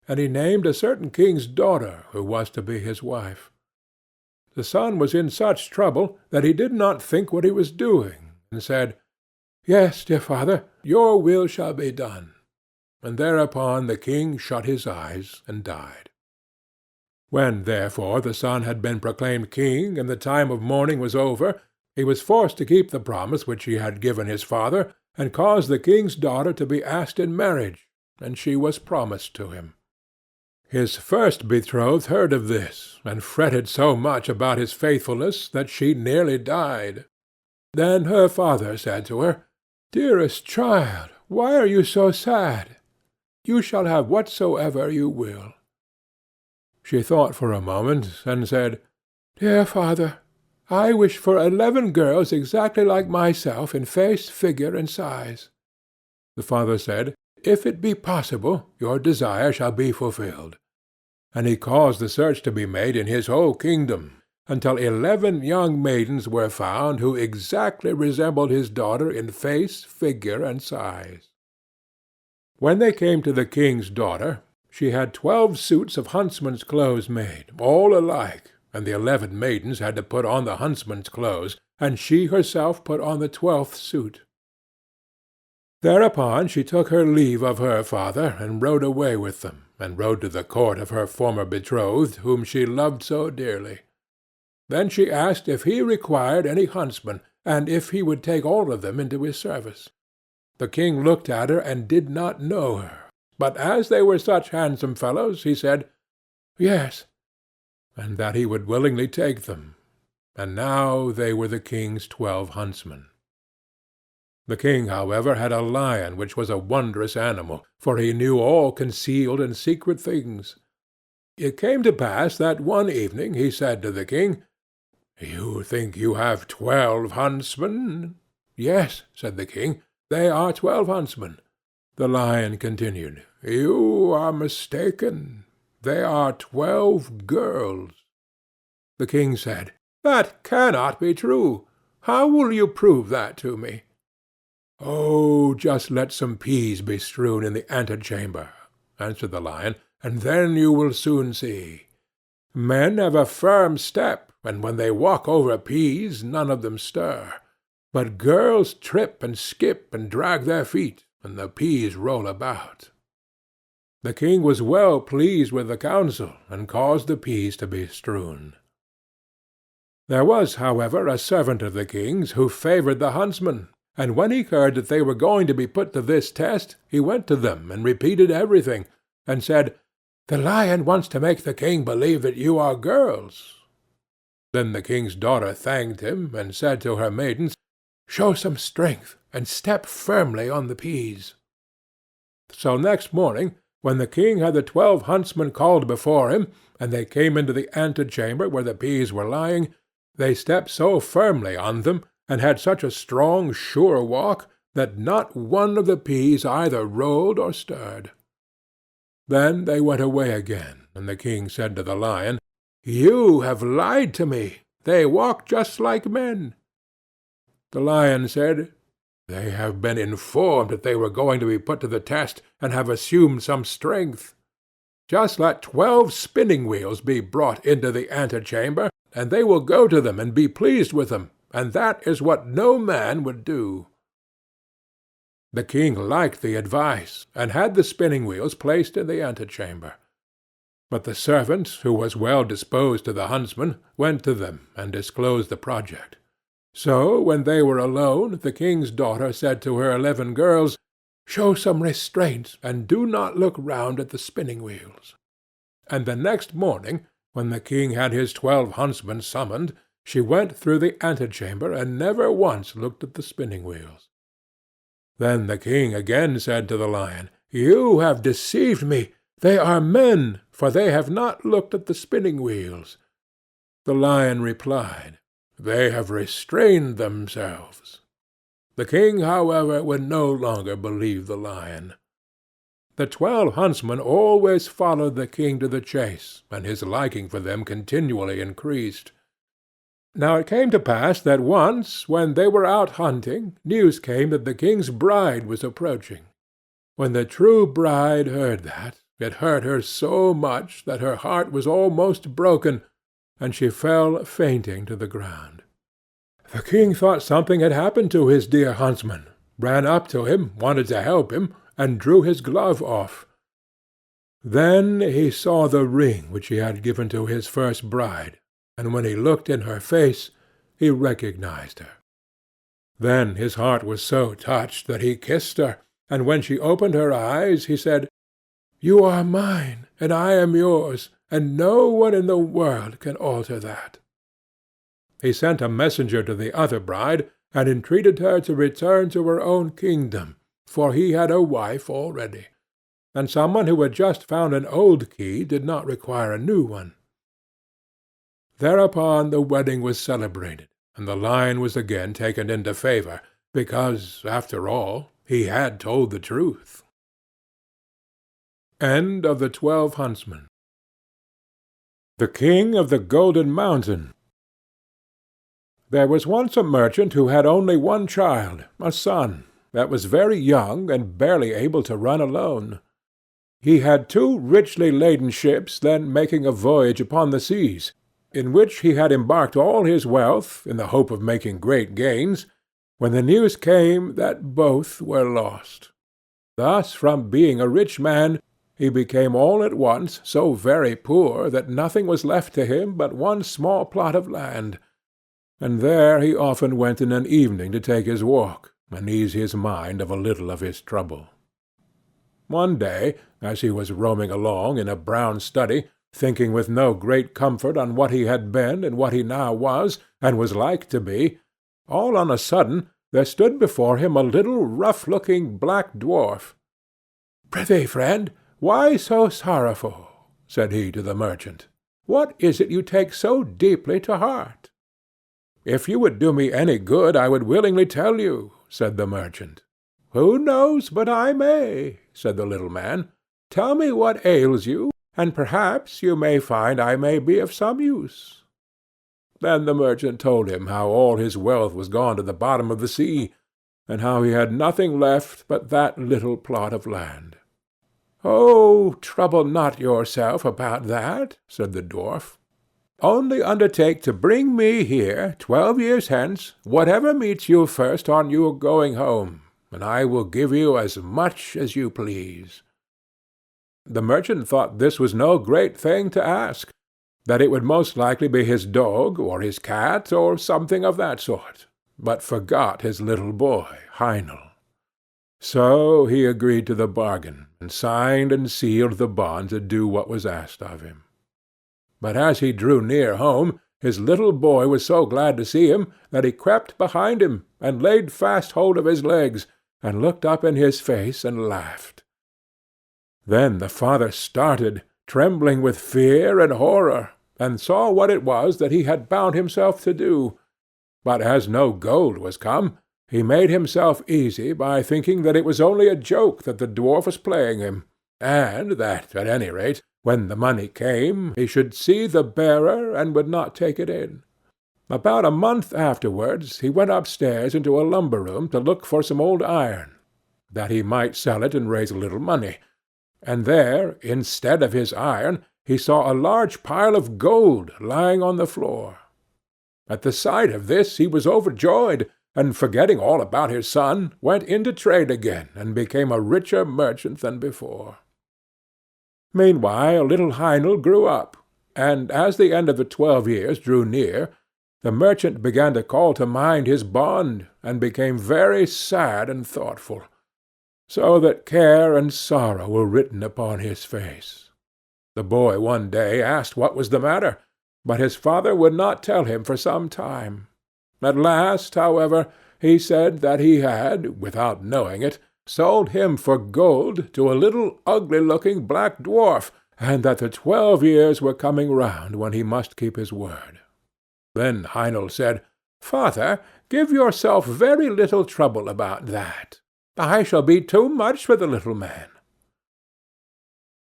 And he named a certain king's daughter who was to be his wife. The son was in such trouble that he did not think what he was doing, and said, Yes, dear father, your will shall be done. And thereupon the king shut his eyes and died. When, therefore, the son had been proclaimed king, and the time of mourning was over, he was forced to keep the promise which he had given his father, and caused the king's daughter to be asked in marriage, and she was promised to him. His first betrothed heard of this, and fretted so much about his faithfulness that she nearly died. Then her father said to her, Dearest child, why are you so sad? You shall have whatsoever you will. She thought for a moment, and said, Dear father, I wish for 11 girls exactly like myself in face, figure, and size. The father said, If it be possible, your desire shall be fulfilled. And he caused the search to be made in his whole kingdom, until 11 young maidens were found who exactly resembled his daughter in face, figure, and size. When they came to the king's daughter, she had 12 suits of huntsmen's clothes made, all alike, and the 11 maidens had to put on the huntsmen's clothes, and she herself put on the 12th suit. Thereupon she took her leave of her father, and rode away with them, and rode to the court of her former betrothed, whom she loved so dearly. Then she asked if he required any huntsmen, and if he would take all of them into his service. The king looked at her and did not know her, but as they were such handsome fellows, he said, Yes, and that he would willingly take them. And now they were the king's 12 huntsmen. The king, however, had a lion which was a wondrous animal, for he knew all concealed and secret things. It came to pass that one evening he said to the king, You think you have 12 huntsmen? Yes, said the king, they are 12 huntsmen. The lion continued, You are mistaken. They are 12 girls. The king said, That cannot be true. How will you prove that to me? Oh, just let some peas be strewn in the antechamber, answered the lion, and then you will soon see. Men have a firm step, and when they walk over peas, none of them stir. But girls trip and skip and drag their feet, and the peas roll about. The king was well pleased with the counsel, and caused the peas to be strewn. There was, however, a servant of the king's who favored the huntsmen, and when he heard that they were going to be put to this test, he went to them and repeated everything, and said, "The lion wants to make the king believe that you are girls." Then the king's daughter thanked him, and said to her maidens, "Show some strength, and step firmly on the peas." So next morning, when the king had the 12 huntsmen called before him, and they came into the antechamber where the peas were lying, they stepped so firmly on them, and had such a strong, sure walk, that not one of the peas either rolled or stirred. Then they went away again, and the king said to the lion, "You have lied to me. They walk just like men." The lion said, "They have been informed that they were going to be put to the test, and have assumed some strength. Just let 12 spinning wheels be brought into the antechamber, and they will go to them and be pleased with them, and that is what no man would do." The king liked the advice, and had the spinning wheels placed in the antechamber. But the servant, who was well disposed to the huntsmen, went to them and disclosed the project. So, when they were alone, the king's daughter said to her 11 girls, "Show some restraint, and do not look round at the spinning wheels." And the next morning, when the king had his 12 huntsmen summoned, she went through the antechamber, and never once looked at the spinning wheels. Then the king again said to the lion, "You have deceived me. They are men, for they have not looked at the spinning wheels." The lion replied, "They have restrained themselves." The king, however, would no longer believe the lion. The 12 huntsmen always followed the king to the chase, and his liking for them continually increased. Now it came to pass that once, when they were out hunting, news came that the king's bride was approaching. When the true bride heard that, it hurt her so much that her heart was almost broken, and she fell fainting to the ground. The king thought something had happened to his dear huntsman, ran up to him, wanted to help him, and drew his glove off. Then he saw the ring which he had given to his first bride, and when he looked in her face, he recognized her. Then his heart was so touched that he kissed her, and when she opened her eyes, he said, "You are mine, and I am yours, and no one in the world can alter that." He sent a messenger to the other bride, and entreated her to return to her own kingdom, for he had a wife already, and someone who had just found an old key did not require a new one. Thereupon the wedding was celebrated, and the lion was again taken into favor, because, after all, he had told the truth. End of the 12 Huntsmen. The King of the Golden Mountain. There was once a merchant who had only one child, a son, that was very young and barely able to run alone. He had 2 richly laden ships then making a voyage upon the seas, in which he had embarked all his wealth in the hope of making great gains, when the news came that both were lost. Thus from being a rich man he became all at once so very poor that nothing was left to him but one small plot of land, and there he often went in an evening to take his walk, and ease his mind of a little of his trouble. One day, as he was roaming along in a brown study, thinking with no great comfort on what he had been and what he now was, and was like to be, all on a sudden there stood before him a little rough-looking black dwarf. "Prithee, friend, why so sorrowful?" said he to the merchant. "What is it you take so deeply to heart?" "If you would do me any good, I would willingly tell you," said the merchant. "Who knows but I may?" said the little man. "Tell me what ails you, and perhaps you may find I may be of some use." Then the merchant told him how all his wealth was gone to the bottom of the sea, and how he had nothing left but that little plot of land. "Oh, trouble not yourself about that," said the dwarf. "Only undertake to bring me here 12 years hence whatever meets you first on your going home, and I will give you as much as you please." The merchant thought this was no great thing to ask, that it would most likely be his dog, or his cat, or something of that sort, but forgot his little boy, Heinel. So he agreed to the bargain, and signed and sealed the bond to do what was asked of him. But as he drew near home, his little boy was so glad to see him that he crept behind him, and laid fast hold of his legs, and looked up in his face and laughed. Then the father started, trembling with fear and horror, and saw what it was that he had bound himself to do. But as no gold was come, he made himself easy by thinking that it was only a joke that the dwarf was playing him, and that, at any rate, when the money came, he should see the bearer and would not take it in. About a month afterwards he went upstairs into a lumber-room to look for some old iron, that he might sell it and raise a little money, and there, instead of his iron, he saw a large pile of gold lying on the floor. At the sight of this he was overjoyed, and forgetting all about his son, went into trade again, and became a richer merchant than before. Meanwhile little Heinel grew up, and as the end of the 12 years drew near, the merchant began to call to mind his bond, and became very sad and thoughtful, so that care and sorrow were written upon his face. The boy one day asked what was the matter, but his father would not tell him for some time. At last, however, he said that he had, without knowing it, sold him for gold to a little ugly-looking black dwarf, and that the 12 years were coming round when he must keep his word. Then Heinel said, "Father, give yourself very little trouble about that. I shall be too much for the little man."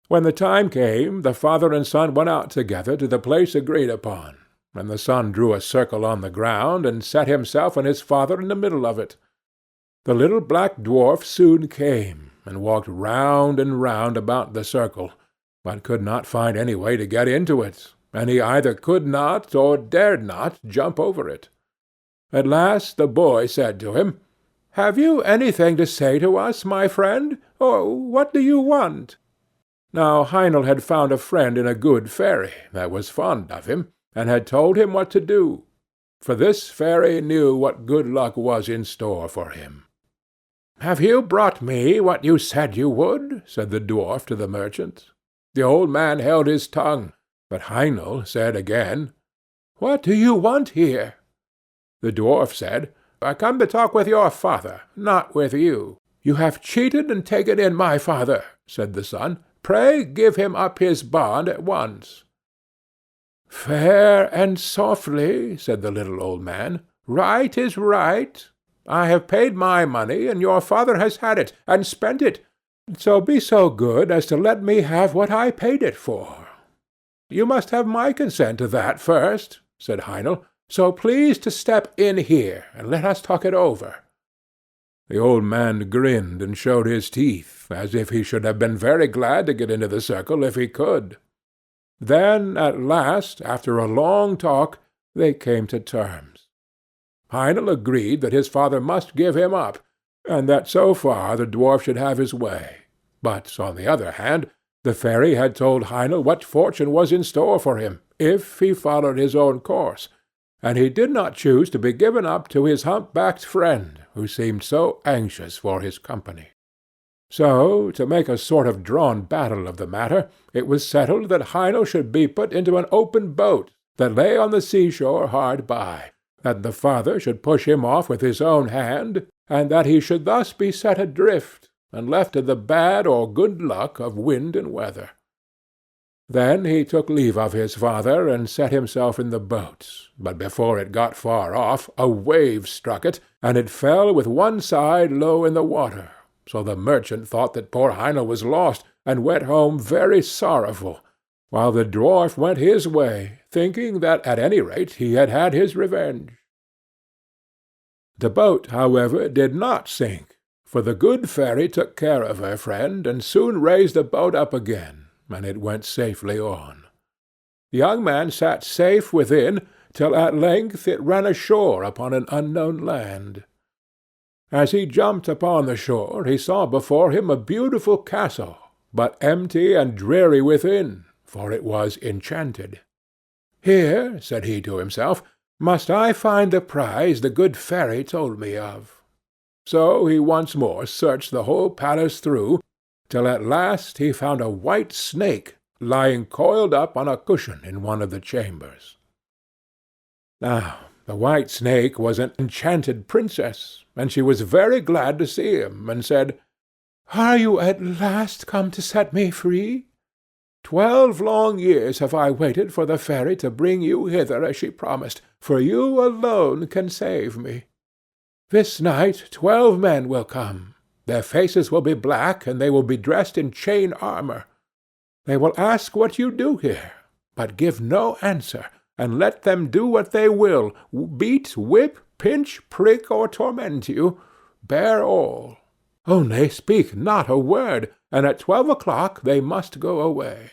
When the time came, the father and son went out together to the place agreed upon, and the son drew a circle on the ground, and set himself and his father in the middle of it. The little black dwarf soon came, and walked round and round about the circle, but could not find any way to get into it, and he either could not or dared not jump over it. At last the boy said to him, "Have you anything to say to us, my friend, or what do you want?" Now Heinel had found a friend in a good fairy that was fond of him, and had told him what to do, for this fairy knew what good luck was in store for him. "Have you brought me what you said you would?" said the dwarf to the merchant. The old man held his tongue, but Heinel said again, "What do you want here?" The dwarf said, "I come to talk with your father, not with you." "You have cheated and taken in my father," said the son. "Pray give him up his bond at once." "Fair and softly," said the little old man. "Right is right. I have paid my money, and your father has had it, and spent it, so be so good as to let me have what I paid it for." "You must have my consent to that first," said Heinel, "so please to step in here, and let us talk it over." The old man grinned and showed his teeth, as if he should have been very glad to get into the circle if he could. Then, at last, after a long talk, they came to terms. Heinel agreed that his father must give him up, and that so far the dwarf should have his way. But, on the other hand, the fairy had told Heinel what fortune was in store for him, if he followed his own course, and he did not choose to be given up to his hump-backed friend, who seemed so anxious for his company. So, to make a sort of drawn battle of the matter, it was settled that Heinel should be put into an open boat that lay on the seashore hard by, that the father should push him off with his own hand, and that he should thus be set adrift, and left to the bad or good luck of wind and weather. Then he took leave of his father, and set himself in the boat, but before it got far off, a wave struck it, and it fell with one side low in the water, so the merchant thought that poor Heinel was lost, and went home very sorrowful, while the dwarf went his way, thinking that at any rate he had had his revenge. The boat, however, did not sink, for the good fairy took care of her friend, and soon raised the boat up again, and it went safely on. The young man sat safe within, till at length it ran ashore upon an unknown land. As he jumped upon the shore, he saw before him a beautiful castle, but empty and dreary within, for it was enchanted. "Here," said he to himself, "must I find the prize the good fairy told me of." So he once more searched the whole palace through, till at last he found a white snake lying coiled up on a cushion in one of the chambers. Now, the white snake was an enchanted princess, and she was very glad to see him, and said, "Are you at last come to set me free? 12 long years have I waited for the fairy to bring you hither as she promised, for you alone can save me. This night 12 men will come. Their faces will be black, and they will be dressed in chain armour. They will ask what you do here, but give no answer, and let them do what they will, beat, whip, pinch, prick, or torment you, bear all. Only speak not a word, and at 12 o'clock they must go away.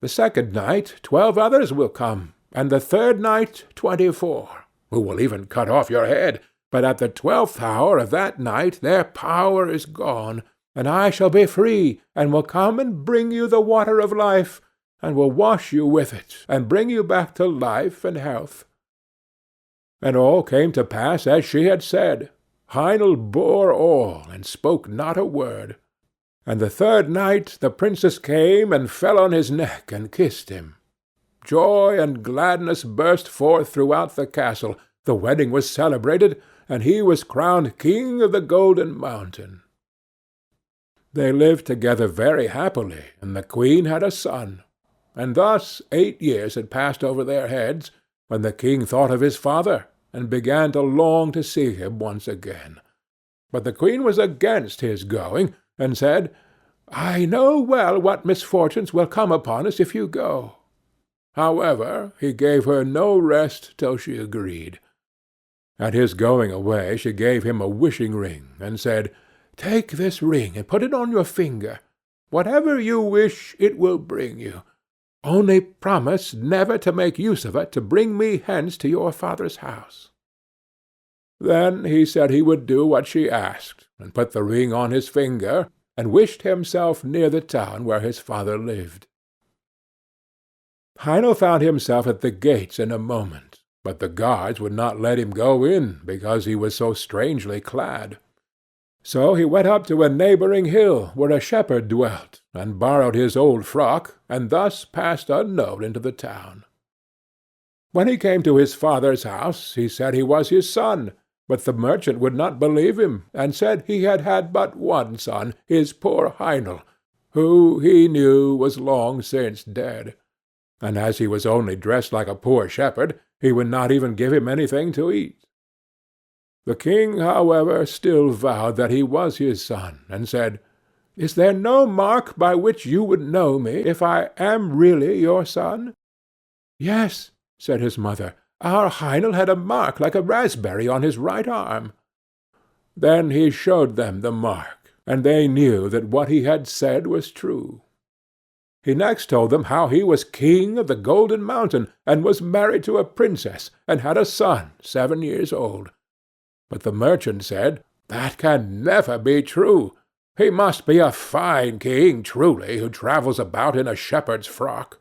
The second night 12 others will come, and the third night 24, who will even cut off your head, but at the 12th hour of that night their power is gone, and I shall be free, and will come and bring you the water of life, and will wash you with it, and bring you back to life and health." And all came to pass as she had said. Heinel bore all, and spoke not a word. And the third night the princess came and fell on his neck and kissed him. Joy and gladness burst forth throughout the castle. The wedding was celebrated, and he was crowned King of the Golden Mountain. They lived together very happily, and the queen had a son. And thus 8 years had passed over their heads, when the king thought of his father, and began to long to see him once again. But the queen was against his going, and said, "I know well what misfortunes will come upon us if you go." However, he gave her no rest till she agreed. At his going away she gave him a wishing ring, and said, "Take this ring and put it on your finger. Whatever you wish it will bring you. Only promise never to make use of it to bring me hence to your father's house." Then he said he would do what she asked, and put the ring on his finger, and wished himself near the town where his father lived. Heinel found himself at the gates in a moment, but the guards would not let him go in, because he was so strangely clad. So he went up to a neighbouring hill, where a shepherd dwelt, and borrowed his old frock, and thus passed unknown into the town. When he came to his father's house, he said he was his son, but the merchant would not believe him, and said he had had but one son, his poor Heinel, who, he knew, was long since dead. And as he was only dressed like a poor shepherd, he would not even give him anything to eat. The king, however, still vowed that he was his son, and said, "Is there no mark by which you would know me, if I am really your son?" "Yes," said his mother, "our Heinel had a mark like a raspberry on his right arm." Then he showed them the mark, and they knew that what he had said was true. He next told them how he was king of the Golden Mountain, and was married to a princess, and had a son 7 years old. But the merchant said, "That can never be true. He must be a fine king, truly, who travels about in a shepherd's frock."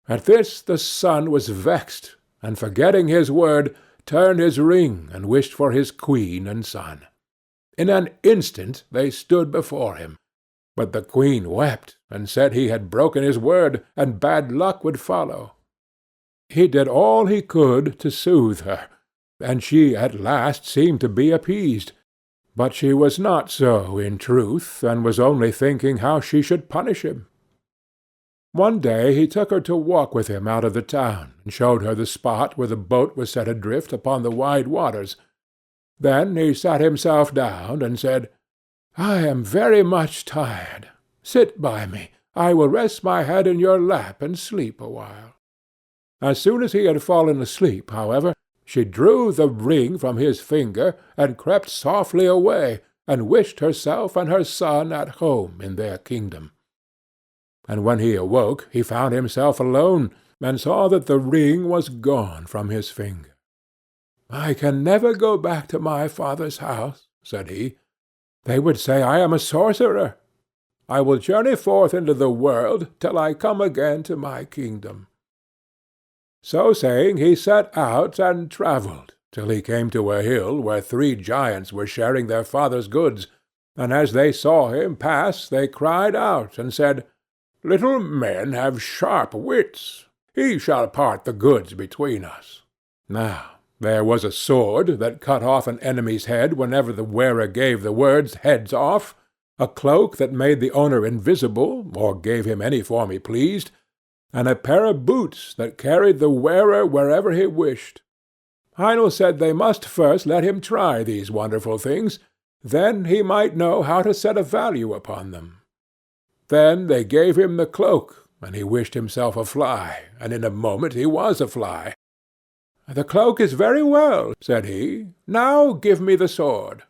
At this the son was vexed, and forgetting his word, turned his ring, and wished for his queen and son. In an instant they stood before him. But the queen wept, and said he had broken his word, and bad luck would follow. He did all he could to soothe her, and she at last seemed to be appeased. But she was not so in truth, and was only thinking how she should punish him. One day he took her to walk with him out of the town, and showed her the spot where the boat was set adrift upon the wide waters. Then he sat himself down, and said, "I am very much tired. Sit by me. I will rest my head in your lap, and sleep a while." As soon as he had fallen asleep, however, she drew the ring from his finger, and crept softly away, and wished herself and her son at home in their kingdom. And when he awoke, he found himself alone, and saw that the ring was gone from his finger. "I can never go back to my father's house," said he. "They would say I am a sorcerer. I will journey forth into the world till I come again to my kingdom." So saying, he set out and travelled, till he came to a hill where 3 giants were sharing their father's goods, and as they saw him pass they cried out and said, "Little men have sharp wits. He shall part the goods between us." Now there was a sword that cut off an enemy's head whenever the wearer gave the words "heads off," a cloak that made the owner invisible, or gave him any form he pleased, and a pair of boots that carried the wearer wherever he wished. Heinel said they must first let him try these wonderful things, then he might know how to set a value upon them. Then they gave him the cloak, and he wished himself a fly, and in a moment he was a fly. "The cloak is very well," said he. "Now give me the sword."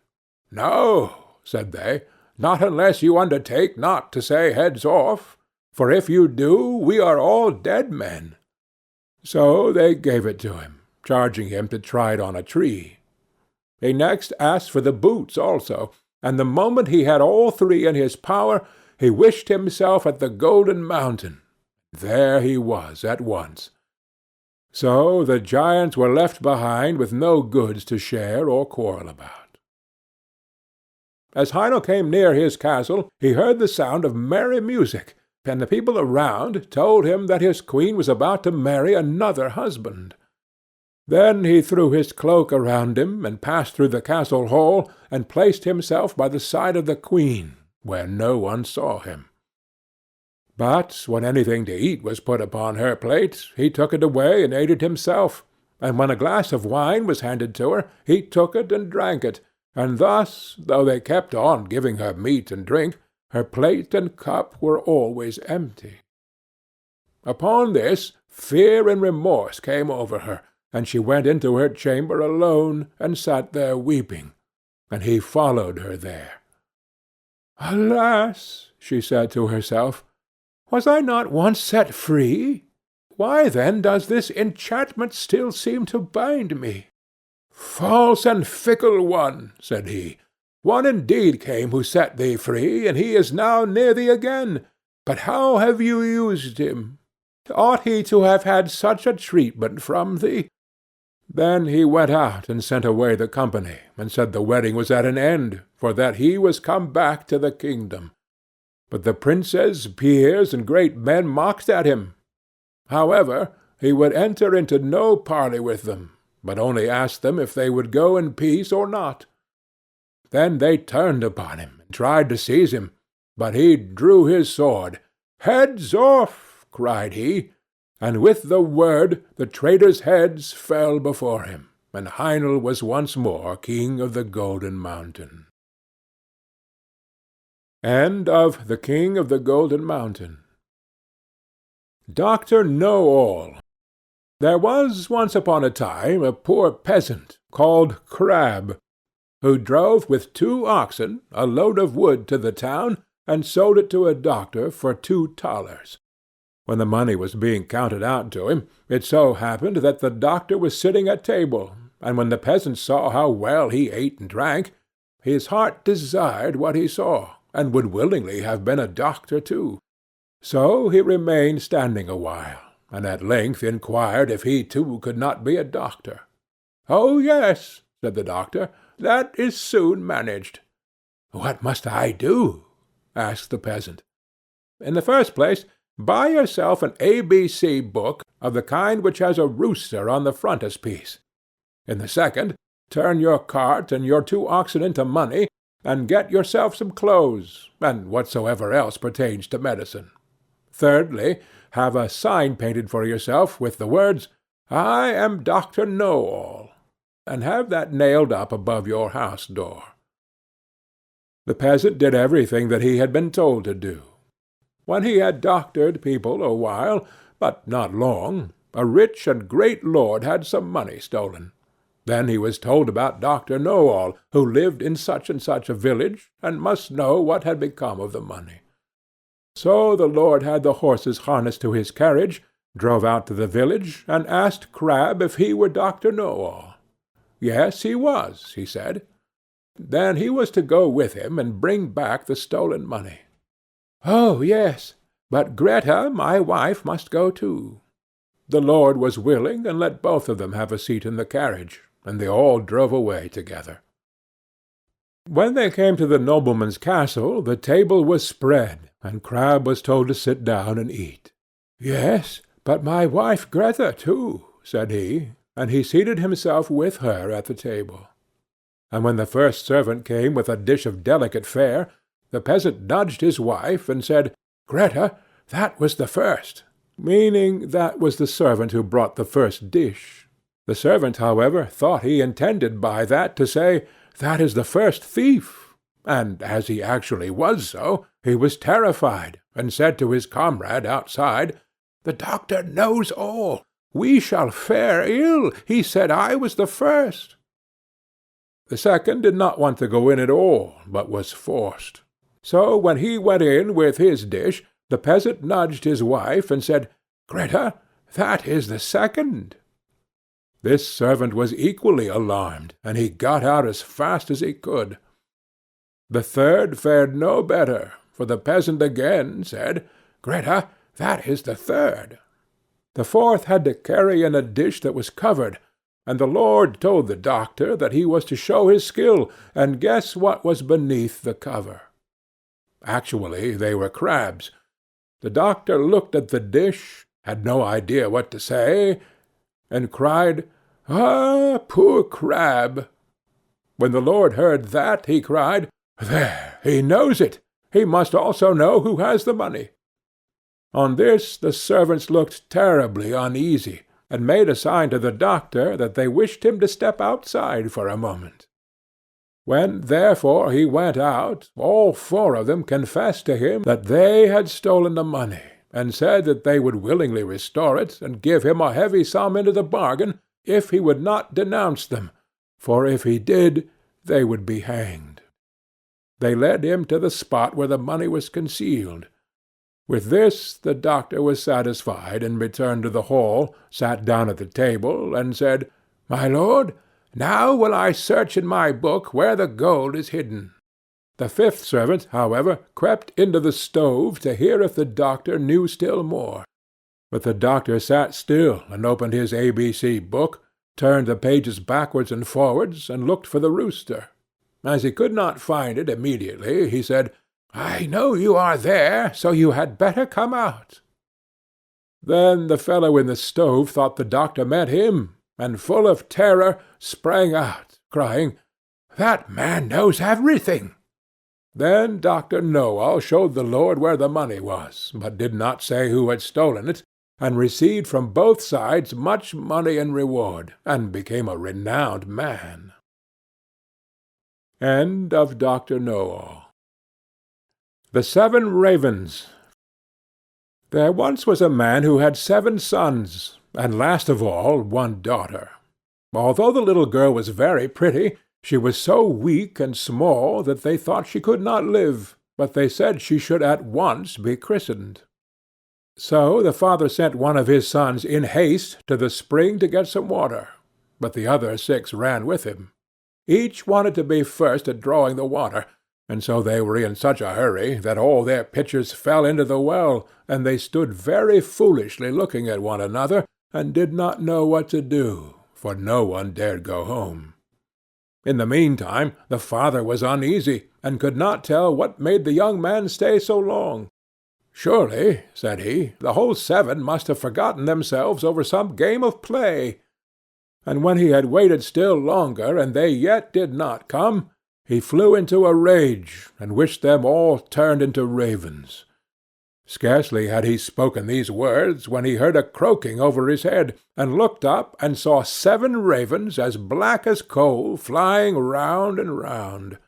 "No," said they, "not unless you undertake not to say heads off, for if you do, we are all dead men." So they gave it to him, charging him to try it on a tree. He next asked for the boots also, and the moment he had all 3 in his power, he wished himself at the Golden Mountain. There he was at once. So the giants were left behind with no goods to share or quarrel about. As Heinel came near his castle, he heard the sound of merry music, and the people around told him that his queen was about to marry another husband. Then he threw his cloak around him, and passed through the castle hall, and placed himself by the side of the queen, where no one saw him. But when anything to eat was put upon her plate, he took it away and ate it himself, and when a glass of wine was handed to her, he took it and drank it, and thus, though they kept on giving her meat and drink, her plate and cup were always empty. Upon this, fear and remorse came over her, and she went into her chamber alone, and sat there weeping, and he followed her there. "Alas," she said to herself, "was I not once set free? Why then does this enchantment still seem to bind me?" "False and fickle one," said he, "one indeed came who set thee free, and he is now near thee again. But how have you used him? Ought he to have had such a treatment from thee?" Then he went out and sent away the company, and said the wedding was at an end, for that he was come back to the kingdom. But the princes, peers, and great men mocked at him. However, he would enter into no parley with them, but only asked them if they would go in peace or not. Then they turned upon him, and tried to seize him, but he drew his sword. "Heads off!" cried he, and with the word the traitors' heads fell before him, and Heinel was once more king of the Golden Mountain. End of The King of the Golden Mountain. Dr. Know-all. There was once upon a time a poor peasant called Crab, who drove with 2 oxen a load of wood to the town, and sold it to a doctor for 2 thalers. When the money was being counted out to him, it so happened that the doctor was sitting at table, and when the peasant saw how well he ate and drank, his heart desired what he saw, and would willingly have been a doctor too. So he remained standing a while, and at length inquired if he too could not be a doctor. "Oh, yes," said the doctor, "that is soon managed." "What must I do?" asked the peasant. "In the first place, buy yourself an ABC book of the kind which has a rooster on the frontispiece. In the second, turn your cart and your 2 oxen into money, and get yourself some clothes, and whatsoever else pertains to medicine. Thirdly, have a sign painted for yourself with the words, 'I am Dr. Know-all,' and have that nailed up above your house door." The peasant did everything that he had been told to do. When he had doctored people a while, but not long, a rich and great lord had some money stolen. Then he was told about Dr. Know-all, who lived in such and such a village, and must know what had become of the money. So the lord had the horses harnessed to his carriage, drove out to the village, and asked Crab if he were Dr. Know-all. Yes, he was, he said. Then he was to go with him and bring back the stolen money. "Oh, yes, but Greta, my wife, must go too." The lord was willing, and let both of them have a seat in the carriage, and they all drove away together. When they came to the nobleman's castle, the table was spread, and Crab was told to sit down and eat. "Yes, but my wife Greta too," said he, and he seated himself with her at the table. And when the first servant came with a dish of delicate fare, the peasant nudged his wife and said, "Greta, that was the first," meaning that was the servant who brought the first dish. The servant, however, thought he intended by that to say, "That is the first thief," and as he actually was so, he was terrified, and said to his comrade outside, "The doctor knows all. We shall fare ill. He said I was the first." The second did not want to go in at all, but was forced. So when he went in with his dish, the peasant nudged his wife and said, "Greta, that is the second." This servant was equally alarmed, and he got out as fast as he could. The third fared no better, for the peasant again said, "Greta, that is the third." The fourth had to carry in a dish that was covered, and the lord told the doctor that he was to show his skill, and guess what was beneath the cover. Actually, they were crabs. The doctor looked at the dish, had no idea what to say, and cried, "Ah, poor crab!" When the lord heard that, he cried, "There, he knows it! He must also know who has the money." On this the servants looked terribly uneasy, and made a sign to the doctor that they wished him to step outside for a moment. When, therefore, he went out, all four of them confessed to him that they had stolen the money, and said that they would willingly restore it, and give him a heavy sum into the bargain, if he would not denounce them, for if he did, they would be hanged. They led him to the spot where the money was concealed. With this the doctor was satisfied, and returned to the hall, sat down at the table, and said, "My lord, now will I search in my book where the gold is hidden." The fifth servant, however, crept into the stove to hear if the doctor knew still more. But the doctor sat still and opened his ABC book, turned the pages backwards and forwards, and looked for the rooster. As he could not find it immediately, he said, "I know you are there, so you had better come out." Then the fellow in the stove thought the doctor meant him, and full of terror sprang out, crying, "That man knows everything." Then Dr. Noel showed the lord where the money was, but did not say who had stolen it, and received from both sides much money in reward, and became a renowned man. End of Dr. Noel. The 7 Ravens. There once was a man who had 7 sons, and last of all 1 daughter. Although the little girl was very pretty, she was so weak and small that they thought she could not live, but they said she should at once be christened. So the father sent one of his sons in haste to the spring to get some water, but the other 6 ran with him. Each wanted to be first at drawing the water, and so they were in such a hurry that all their pitchers fell into the well, and they stood very foolishly looking at one another, and did not know what to do, for no one dared go home. In the meantime the father was uneasy, and could not tell what made the young man stay so long. "Surely," said he, "the whole 7 must have forgotten themselves over some game of play." And when he had waited still longer, and they yet did not come, he flew into a rage, and wished them all turned into ravens. Scarcely had he spoken these words, when he heard a croaking over his head, and looked up and saw 7 ravens as black as coal flying round and round.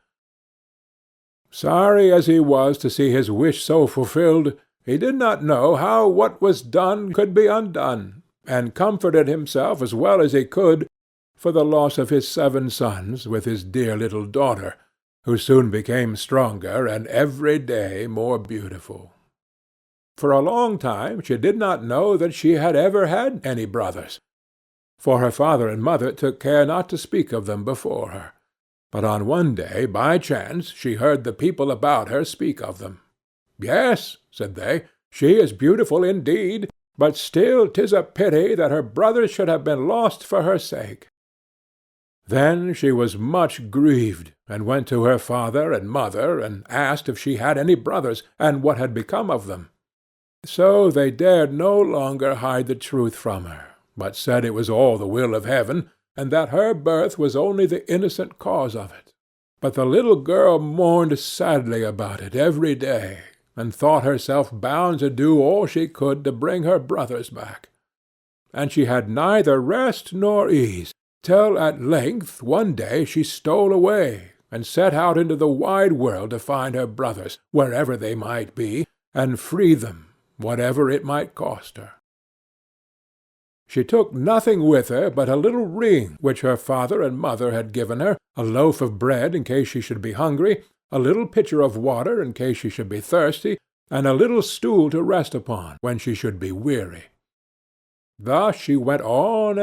Sorry as he was to see his wish so fulfilled, he did not know how what was done could be undone, and comforted himself as well as he could for the loss of his 7 sons with his dear little daughter, who soon became stronger and every day more beautiful. For a long time she did not know that she had ever had any brothers, for her father and mother took care not to speak of them before her. But on one day, by chance, she heard the people about her speak of them. "Yes," said they, "she is beautiful indeed, but still 'tis a pity that her brothers should have been lost for her sake." Then she was much grieved, and went to her father and mother, and asked if she had any brothers, and what had become of them. So they dared no longer hide the truth from her, but said it was all the will of heaven, and that her birth was only the innocent cause of it. But the little girl mourned sadly about it every day, and thought herself bound to do all she could to bring her brothers back. And she had neither rest nor ease, till at length one day she stole away, and set out into the wide world to find her brothers, wherever they might be, and free them, whatever it might cost her. She took nothing with her but a little ring which her father and mother had given her, a loaf of bread in case she should be hungry, a little pitcher of water in case she should be thirsty, and a little stool to rest upon when she should be weary. Thus she went on,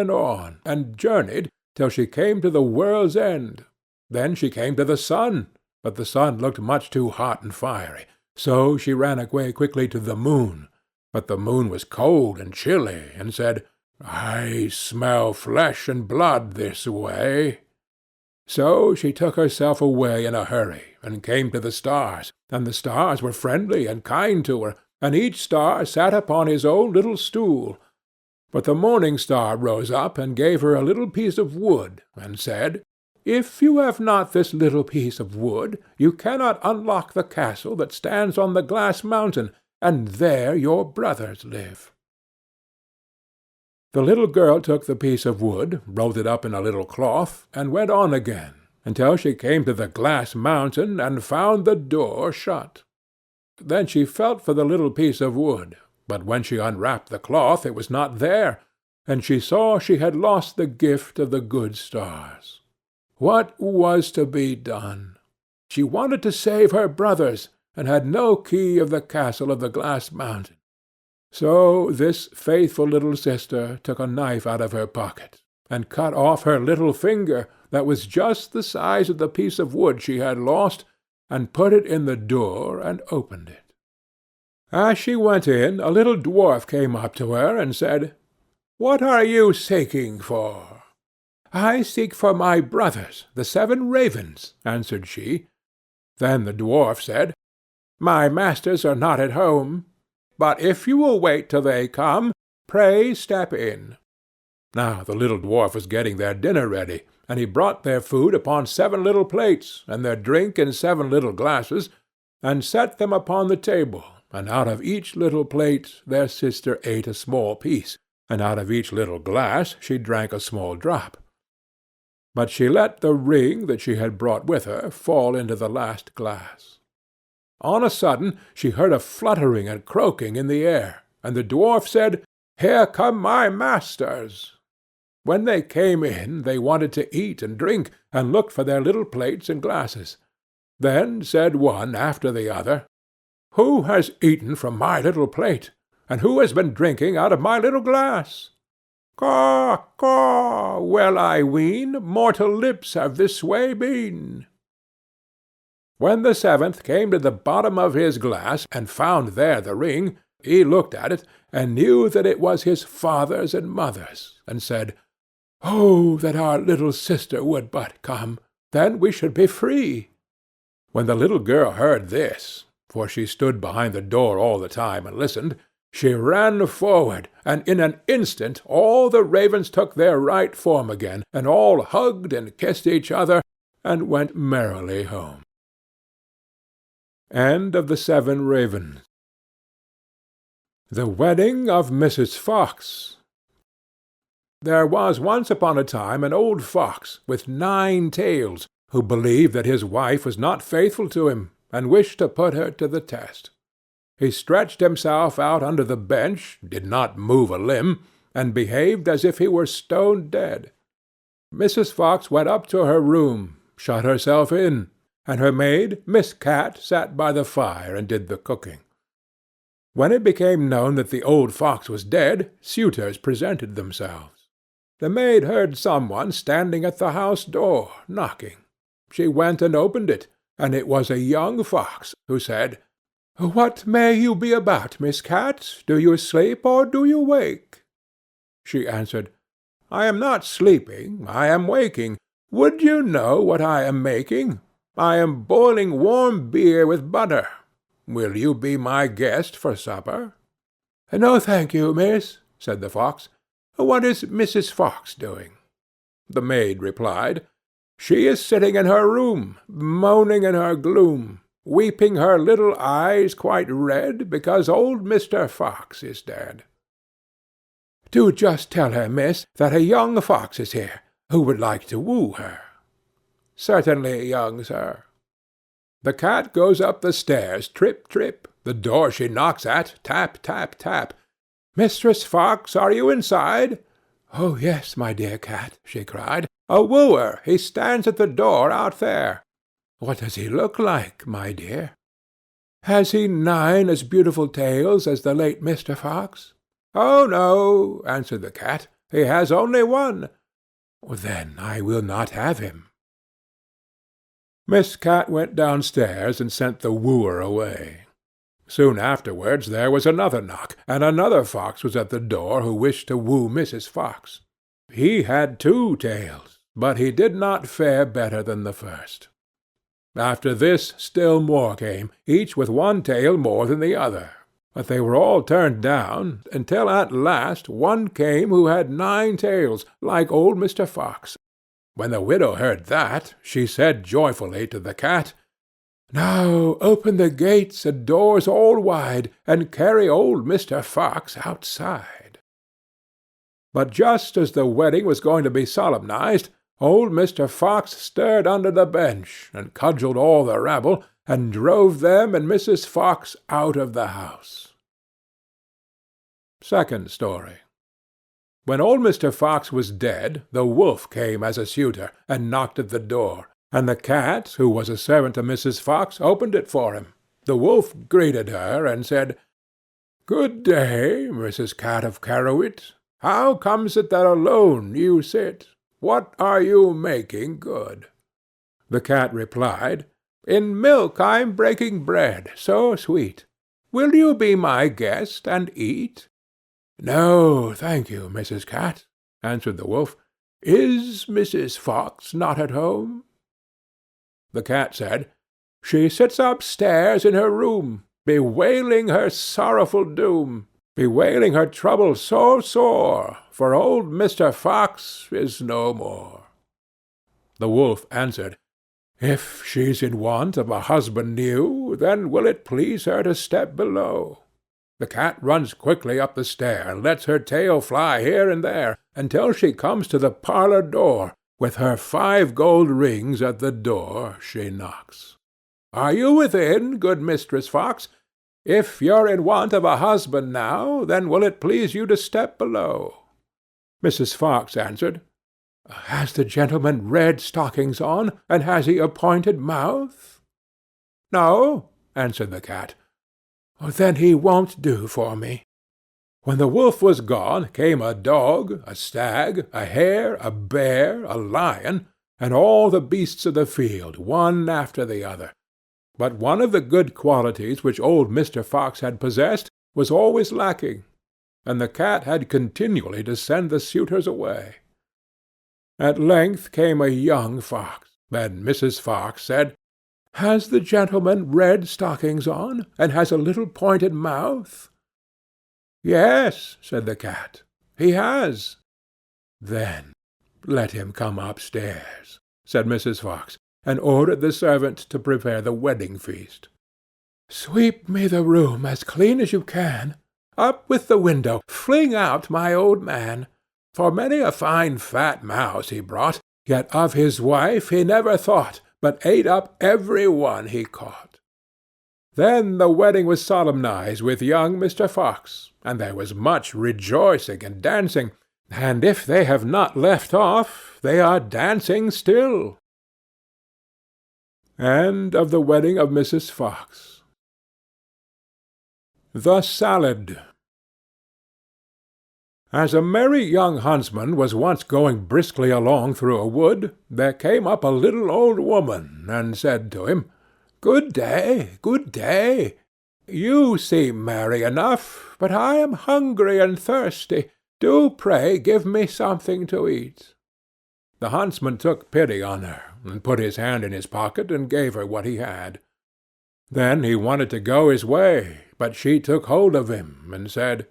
and journeyed till she came to the world's end. Then she came to the sun, but the sun looked much too hot and fiery, so she ran away quickly to the moon. But the moon was cold and chilly, and said, "I smell flesh and blood this way." So she took herself away in a hurry, and came to the stars, and the stars were friendly and kind to her, and each star sat upon his own little stool. But the morning star rose up and gave her a little piece of wood, and said, "If you have not this little piece of wood, you cannot unlock the castle that stands on the glass mountain, and there your brothers live." The little girl took the piece of wood, rolled it up in a little cloth, and went on again, until she came to the glass mountain, and found the door shut. Then she felt for the little piece of wood, but when she unwrapped the cloth it was not there, and she saw she had lost the gift of the good stars. What was to be done? She wanted to save her brothers, and had no key of the castle of the glass mountain. So this faithful little sister took a knife out of her pocket, and cut off her little finger, that was just the size of the piece of wood she had lost, and put it in the door and opened it. As she went in, a little dwarf came up to her and said, "What are you seeking for?" "I seek for my brothers, the 7 ravens," answered she. Then the dwarf said, "My masters are not at home, but if you will wait till they come, pray step in." Now the little dwarf was getting their dinner ready, and he brought their food upon 7 little plates, and their drink in 7 little glasses, and set them upon the table, and out of each little plate their sister ate a small piece, and out of each little glass she drank a small drop. But she let the ring that she had brought with her fall into the last glass. On a sudden she heard a fluttering and croaking in the air, and the dwarf said, "Here come my masters." When they came in, they wanted to eat and drink, and looked for their little plates and glasses. Then said one after the other, "Who has eaten from my little plate, and who has been drinking out of my little glass?" "Caw, caw, well I ween, mortal lips have this way been." When the 7th came to the bottom of his glass, and found there the ring, he looked at it, and knew that it was his father's and mother's, and said, "Oh, that our little sister would but come! Then we should be free." When the little girl heard this, for she stood behind the door all the time and listened, she ran forward, and in an instant all the ravens took their right form again, and all hugged and kissed each other, and went merrily home. End of the 7 Ravens. The Wedding of Mrs. Fox. There was once upon a time an old fox with 9 tails, who believed that his wife was not faithful to him, and wished to put her to the test. He stretched himself out under the bench, did not move a limb, and behaved as if he were stone dead. Mrs. Fox went up to her room, shut herself in, and her maid, Miss Cat, sat by the fire and did the cooking. When it became known that the old fox was dead, suitors presented themselves. The maid heard someone standing at the house door, knocking. She went and opened it, and it was a young fox, who said, "What may you be about, Miss Cat? Do you sleep or do you wake?" She answered, "I am not sleeping, I am waking. Would you know what I am making? I am boiling warm beer with butter. Will you be my guest for supper?" "No, thank you, miss," said the fox. "What is Mrs. Fox doing?" The maid replied, "She is sitting in her room, moaning in her gloom, weeping her little eyes quite red, because old Mr. Fox is dead." "Do just tell her, miss, that a young fox is here, who would like to woo her." "Certainly, young sir." The cat goes up the stairs, trip, trip. The door she knocks at, tap, tap, tap. "Mistress Fox, are you inside?" "Oh, yes, my dear cat," she cried. "A wooer, he stands at the door out there." "What does he look like, my dear?" "Has he 9 as beautiful tails as the late Mr. Fox?" "Oh, no," answered the cat, "he has only 1. "Then I will not have him." Miss Cat went downstairs and sent the wooer away. Soon afterwards there was another knock, and another fox was at the door who wished to woo Mrs. Fox. He had 2 tails, but he did not fare better than the first. After this still more came, each with 1 tail more than the other, but they were all turned down, until at last one came who had 9 tails, like old Mr. Fox. When the widow heard that, she said joyfully to the cat, "Now open the gates and doors all wide, and carry old Mr. Fox outside." But just as the wedding was going to be solemnized, old Mr. Fox stirred under the bench, and cudgelled all the rabble, and drove them and Mrs. Fox out of the house. Second story. When old Mr. Fox was dead, the wolf came as a suitor, and knocked at the door, and the cat, who was a servant to Mrs. Fox, opened it for him. The wolf greeted her, and said, "Good day, Mrs. Cat of Carrowit. How comes it that alone you sit? What are you making good?" The cat replied, "In milk I'm breaking bread, so sweet. Will you be my guest and eat?" "No, thank you, Mrs. Cat," answered the wolf. "Is Mrs. Fox not at home?" The cat said, "She sits upstairs in her room, bewailing her sorrowful doom, bewailing her trouble so sore, for old Mr. Fox is no more." The wolf answered, "If she's in want of a husband new, then will it please her to step below." The cat runs quickly up the stair, and lets her tail fly here and there, until she comes to the parlour door. With her 5 gold rings at the door she knocks. "Are you within, good Mistress Fox? If you're in want of a husband now, then will it please you to step below?" Mrs. Fox answered, "Has the gentleman red stockings on, and has he a pointed mouth?" "No," answered the cat. "Then he won't do for me." When the wolf was gone, came a dog, a stag, a hare, a bear, a lion, and all the beasts of the field, one after the other. But one of the good qualities which old Mr. Fox had possessed was always lacking, and the cat had continually to send the suitors away. At length came a young fox, and Mrs. Fox said, "Has the gentleman red stockings on, and has a little pointed mouth?" "Yes," said the cat, "he has." "Then let him come upstairs," said Mrs. Fox, and ordered the servant to prepare the wedding feast. "Sweep me the room as clean as you can. Up with the window, fling out my old man. For many a fine fat mouse he brought, yet of his wife he never thought, but ate up every one he caught." Then the wedding was solemnized with young Mr. Fox, and there was much rejoicing and dancing, and if they have not left off, they are dancing still. End of the wedding of Mrs. Fox. The Salad. As a merry young huntsman was once going briskly along through a wood, there came up a little old woman, and said to him, "Good day, good day. You seem merry enough, but I am hungry and thirsty. Do pray give me something to eat." the huntsman took pity on her, and put his hand in his pocket and gave her what he had. Then he wanted to go his way, but she took hold of him, and said,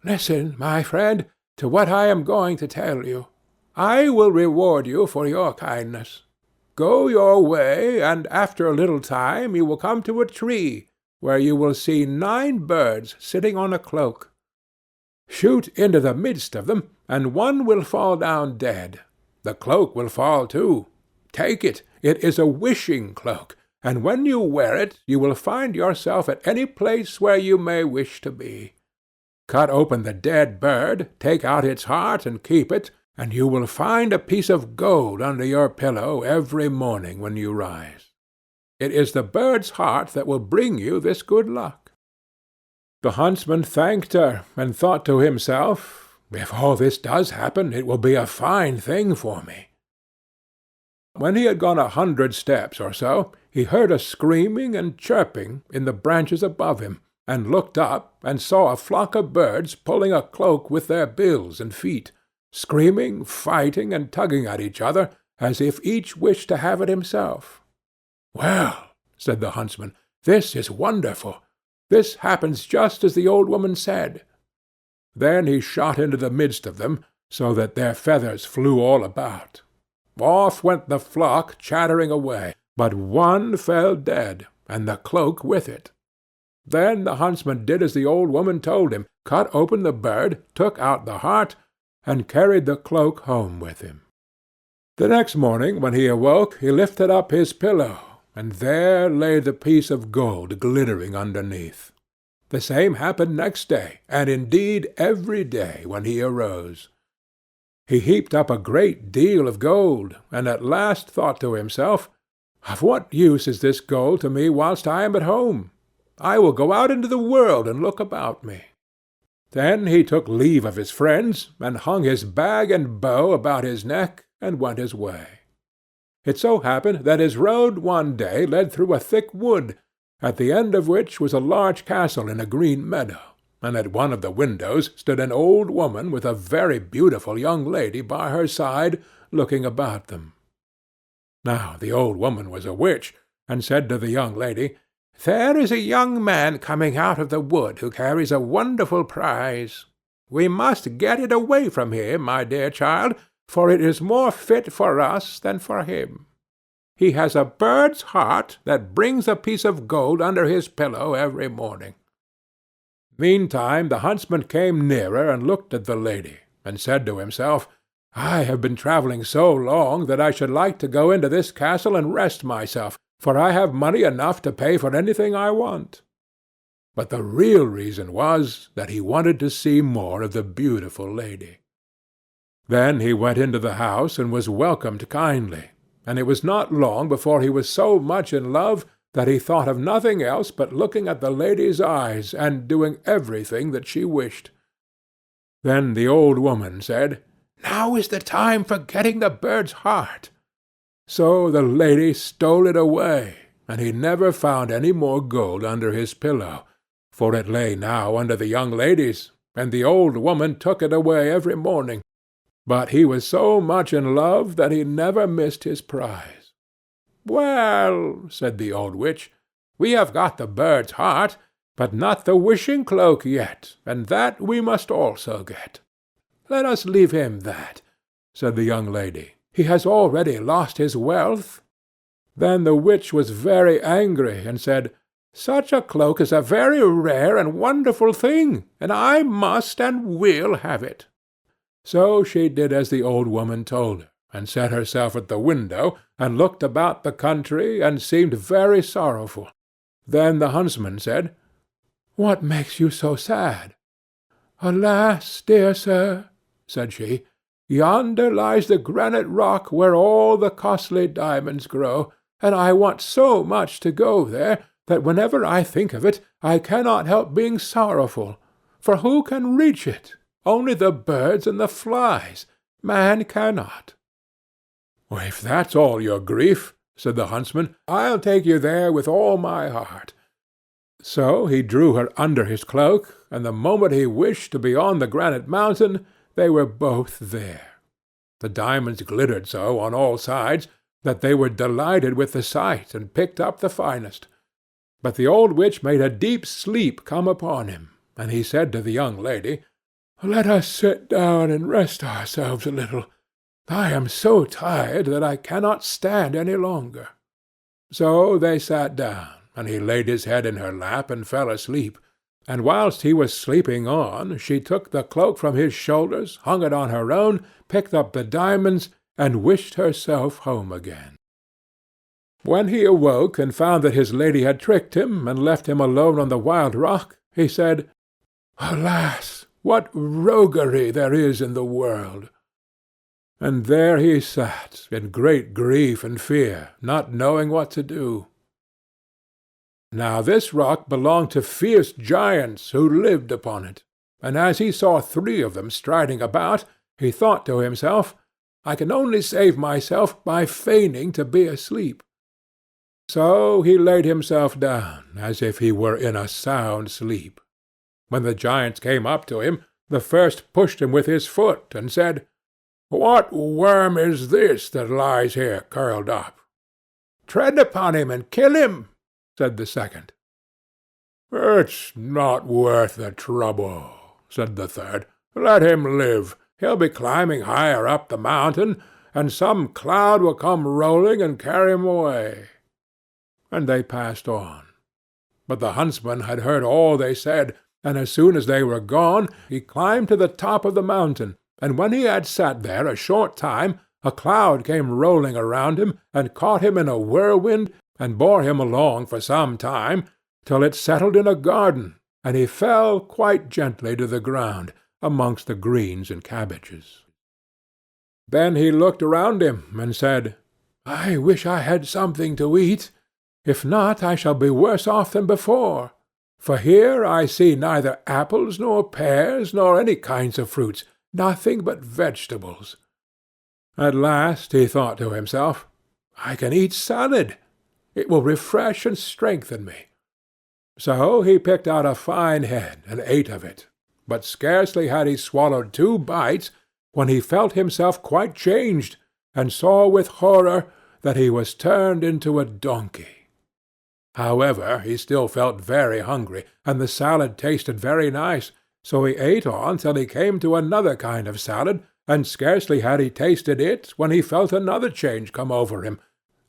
"Listen, my friend, to what I am going to tell you. I will reward you for your kindness. Go your way, and after a little time you will come to a tree, where you will see 9 birds sitting on a cloak. Shoot into the midst of them, and one will fall down dead. The cloak will fall too. Take it. It is a wishing cloak, and when you wear it you will find yourself at any place where you may wish to be. Cut open the dead bird, take out its heart and keep it, and you will find a piece of gold under your pillow every morning when you rise. It is the bird's heart that will bring you this good luck." The huntsman thanked her, and thought to himself, "If all this does happen, it will be a fine thing for me." When he had gone 100 steps or so, he heard a screaming and chirping in the branches above him, and looked up and saw a flock of birds pulling a cloak with their bills and feet, screaming, fighting, and tugging at each other, as if each wished to have it himself. "Well," said the huntsman, "this is wonderful. This happens just as the old woman said." Then he shot into the midst of them, so that their feathers flew all about. Off went the flock chattering away, but one fell dead, and the cloak with it. Then the huntsman did as the old woman told him, cut open the bird, took out the heart, and carried the cloak home with him. The next morning when he awoke, he lifted up his pillow, and there lay the piece of gold glittering underneath. The same happened next day, and indeed every day when he arose. He heaped up a great deal of gold, and at last thought to himself, "Of what use is this gold to me whilst I am at home? I will go out into the world and look about me." Then he took leave of his friends, and hung his bag and bow about his neck, and went his way. It so happened that his road one day led through a thick wood, at the end of which was a large castle in a green meadow, and at one of the windows stood an old woman with a very beautiful young lady by her side, looking about them. Now the old woman was a witch, and said to the young lady, "There is a young man coming out of the wood who carries a wonderful prize. We must get it away from him, my dear child, for it is more fit for us than for him. He has a bird's heart that brings a piece of gold under his pillow every morning." Meantime the huntsman came nearer and looked at the lady, and said to himself, "I have been travelling so long that I should like to go into this castle and rest myself, for I have money enough to pay for anything I want." But the real reason was that he wanted to see more of the beautiful lady. Then he went into the house and was welcomed kindly, and it was not long before he was so much in love that he thought of nothing else but looking at the lady's eyes and doing everything that she wished. Then the old woman said, "Now is the time for getting the bird's heart." So the lady stole it away, and he never found any more gold under his pillow, for it lay now under the young lady's, and the old woman took it away every morning. But he was so much in love that he never missed his prize. "Well," said the old witch, "we have got the bird's heart, but not the wishing cloak yet, and that we must also get." "Let us leave him that," said the young lady. "He has already lost his wealth." Then the witch was very angry, and said, "Such a cloak is a very rare and wonderful thing, and I must and will have it." So she did as the old woman told her, and set herself at the window, and looked about the country, and seemed very sorrowful. Then the huntsman said, "What makes you so sad?" "Alas, dear sir," said she, "yonder lies the granite rock where all the costly diamonds grow, and I want so much to go there, that whenever I think of it, I cannot help being sorrowful. For who can reach it? Only the birds and the flies. Man cannot." "If that's all your grief," said the huntsman, "I'll take you there with all my heart." So he drew her under his cloak, and the moment he wished to be on the granite mountain, they were both there. The diamonds glittered so on all sides that they were delighted with the sight, and picked up the finest. But the old witch made a deep sleep come upon him, and he said to the young lady, "Let us sit down and rest ourselves a little. I am so tired that I cannot stand any longer." So they sat down, and he laid his head in her lap and fell asleep, and whilst he was sleeping on, she took the cloak from his shoulders, hung it on her own, picked up the diamonds, and wished herself home again. When he awoke and found that his lady had tricked him and left him alone on the wild rock, he said, "Alas, what roguery there is in the world!" And there he sat, in great grief and fear, not knowing what to do. Now this rock belonged to fierce giants who lived upon it, and as he saw 3 of them striding about, he thought to himself, "I can only save myself by feigning to be asleep." So he laid himself down, as if he were in a sound sleep. When the giants came up to him, the first pushed him with his foot, and said, "What worm is this that lies here curled up?" "Tread upon him and kill him," said the second. "It's not worth the trouble," said the third. "Let him live. He'll be climbing higher up the mountain, and some cloud will come rolling and carry him away." And they passed on. But the huntsman had heard all they said, and as soon as they were gone, he climbed to the top of the mountain, and when he had sat there a short time, a cloud came rolling around him, and caught him in a whirlwind, and bore him along for some time, till it settled in a garden, and he fell quite gently to the ground, amongst the greens and cabbages. Then he looked around him, and said, "I wish I had something to eat. If not, I shall be worse off than before. For here I see neither apples, nor pears, nor any kinds of fruits, nothing but vegetables." At last he thought to himself, "I can eat salad. It will refresh and strengthen me." So he picked out a fine head, and ate of it. But scarcely had he swallowed 2 bites, when he felt himself quite changed, and saw with horror that he was turned into a donkey. However, he still felt very hungry, and the salad tasted very nice, so he ate on till he came to another kind of salad, and scarcely had he tasted it when he felt another change come over him,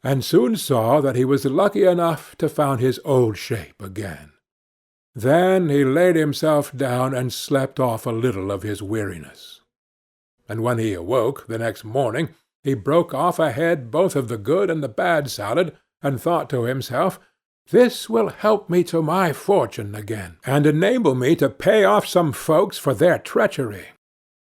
and soon saw that he was lucky enough to find his old shape again. Then he laid himself down and slept off a little of his weariness. And when he awoke the next morning, he broke off a head both of the good and the bad salad, and thought to himself, "This will help me to my fortune again, and enable me to pay off some folks for their treachery."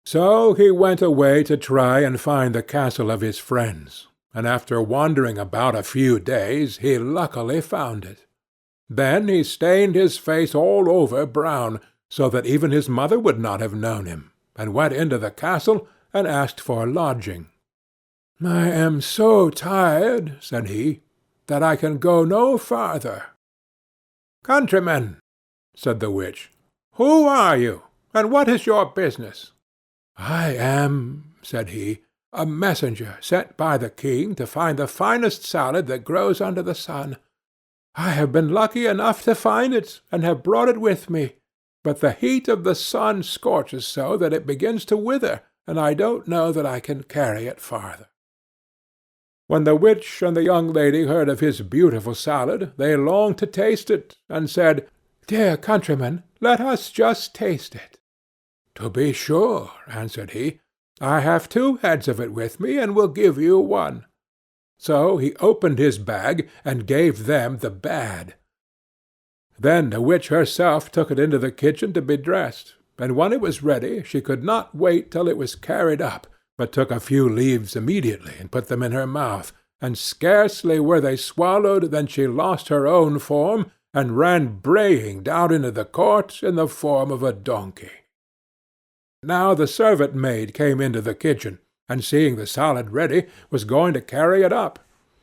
So he went away to try and find the castle of his friends, and after wandering about a few days, he luckily found it. Then he stained his face all over brown, so that even his mother would not have known him, and went into the castle and asked for lodging. "I am so tired," said he, "that I can go no farther." "Countryman," said the witch, "who are you, and what is your business?" "I am," said he, "a messenger sent by the king to find the finest salad that grows under the sun. I have been lucky enough to find it, and have brought it with me, but the heat of the sun scorches so that it begins to wither, and I don't know that I can carry it farther." When the witch and the young lady heard of his beautiful salad, they longed to taste it, and said, "Dear countryman, let us just taste it." "To be sure," answered he, "I have 2 heads of it with me, and will give you 1. So he opened his bag, and gave them the bad. Then the witch herself took it into the kitchen to be dressed, and when it was ready she could not wait till it was carried up, but took a few leaves immediately, and put them in her mouth, and scarcely were they swallowed than she lost her own form, and ran braying down into the court in the form of a donkey. Now the servant-maid came into the kitchen, and seeing the salad ready, was going to carry it up.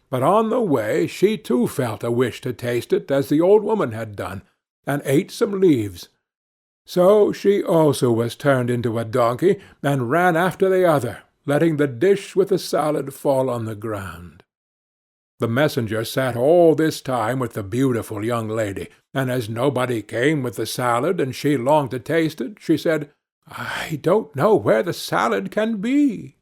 But on the way she too felt a wish to taste it as the old woman had done, and ate some leaves. So she also was turned into a donkey, and ran after the other, letting the dish with the salad fall on the ground. The messenger sat all this time with the beautiful young lady, and as nobody came with the salad, and she longed to taste it, she said, "I don't know where the salad can be."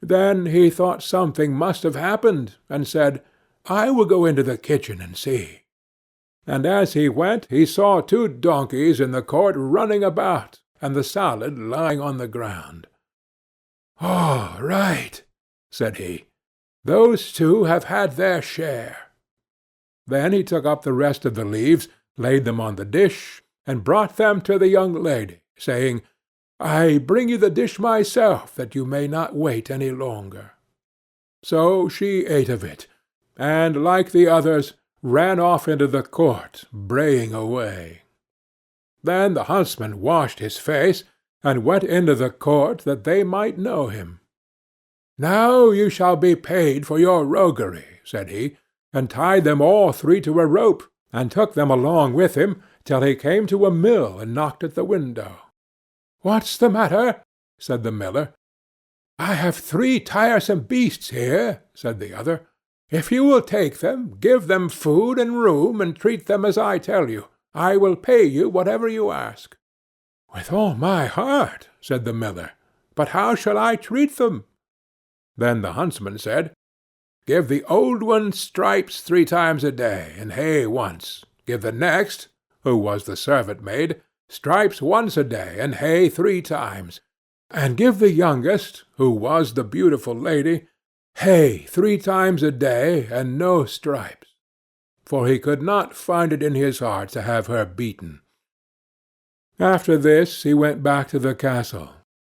Then he thought something must have happened, and said, "I will go into the kitchen and see." And as he went, he saw 2 donkeys in the court running about, and the salad lying on the ground. "All right," said he. "Those 2 have had their share." Then he took up the rest of the leaves, laid them on the dish, and brought them to the young lady, saying, "I bring you the dish myself, that you may not wait any longer." So she ate of it, and, like the others, ran off into the court, braying away. Then the huntsman washed his face, and went into the court, that they might know him. "Now you shall be paid for your roguery," said he, and tied them all 3 to a rope, and took them along with him, till he came to a mill and knocked at the window. "What's the matter?" said the miller. "I have 3 tiresome beasts here," said the other. "If you will take them, give them food and room, and treat them as I tell you, I will pay you whatever you ask." "With all my heart," said the miller. "But how shall I treat them?" Then the huntsman said, "Give the old one stripes 3 times a day, and hay once. Give the next, who was the servant-maid, stripes once a day, and hay 3 times. And give the youngest, who was the beautiful lady, hay 3 times a day, and no stripes." For he could not find it in his heart to have her beaten. After this he went back to the castle,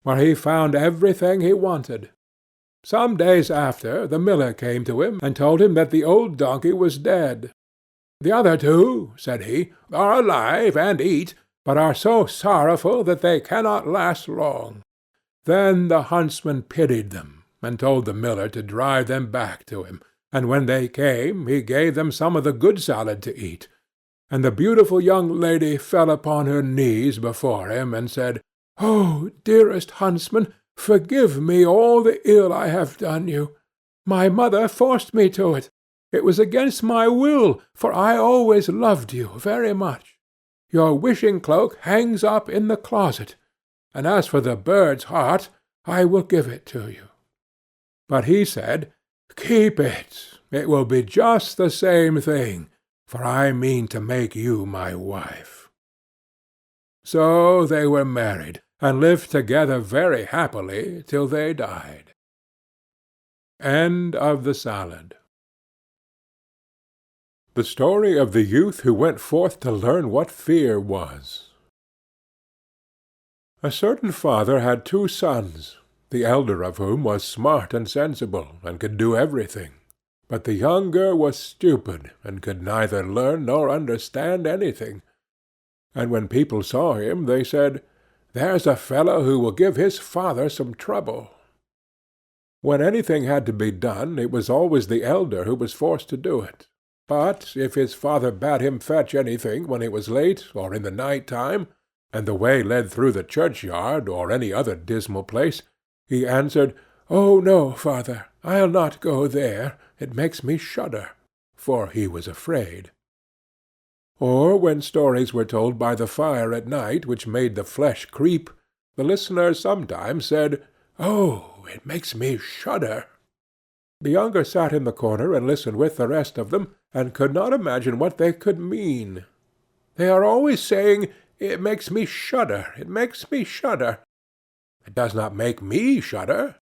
where he found everything he wanted. Some days after, the miller came to him, and told him that the old donkey was dead. "The other 2," said he, "are alive and eat, but are so sorrowful that they cannot last long." Then the huntsman pitied them, and told the miller to drive them back to him, and when they came he gave them some of the good salad to eat. And the beautiful young lady fell upon her knees before him, and said, "Oh, dearest huntsman, forgive me all the ill I have done you. My mother forced me to it. It was against my will, for I always loved you very much. Your wishing cloak hangs up in the closet, and as for the bird's heart, I will give it to you." But he said, "Keep it. It will be just the same thing, for I mean to make you my wife." So they were married, and lived together very happily till they died. End of the Salad. The story of the youth who went forth to learn what fear was. A certain father had 2 sons, the elder of whom was smart and sensible, and could do everything. But the younger was stupid, and could neither learn nor understand anything. And when people saw him, they said, "There's a fellow who will give his father some trouble." When anything had to be done, it was always the elder who was forced to do it. But if his father bade him fetch anything when it was late, or in the night time, and the way led through the churchyard, or any other dismal place, he answered, "Oh, no, father, I'll not go there. It makes me shudder," for he was afraid. Or when stories were told by the fire at night which made the flesh creep, the listener sometimes said, "Oh, it makes me shudder." The younger sat in the corner and listened with the rest of them, and could not imagine what they could mean. "They are always saying, 'It makes me shudder, it makes me shudder.' It does not make me shudder,"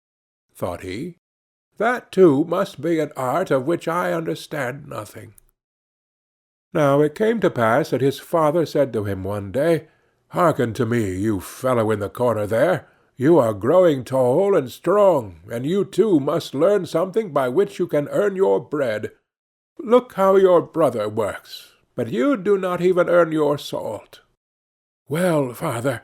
thought he. "That too must be an art of which I understand nothing." Now it came to pass that his father said to him one day, "Hearken to me, you fellow in the corner there. You are growing tall and strong, and you too must learn something by which you can earn your bread. Look how your brother works, but you do not even earn your salt." "Well, father,"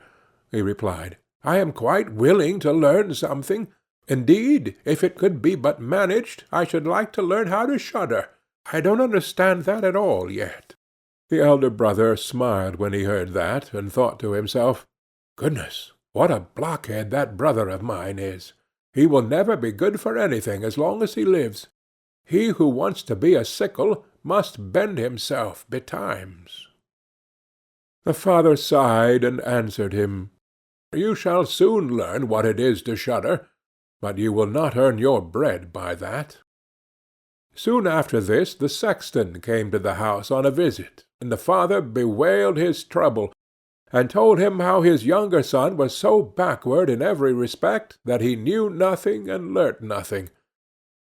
he replied, "I am quite willing to learn something. Indeed, if it could be but managed, I should like to learn how to shudder. I don't understand that at all yet." The elder brother smiled when he heard that, and thought to himself, "Goodness, what a blockhead that brother of mine is! He will never be good for anything as long as he lives. He who wants to be a sickle must bend himself betimes." The father sighed and answered him, "You shall soon learn what it is to shudder, but you will not earn your bread by that." Soon after this the sexton came to the house on a visit, and the father bewailed his trouble, and told him how his younger son was so backward in every respect that he knew nothing and learnt nothing.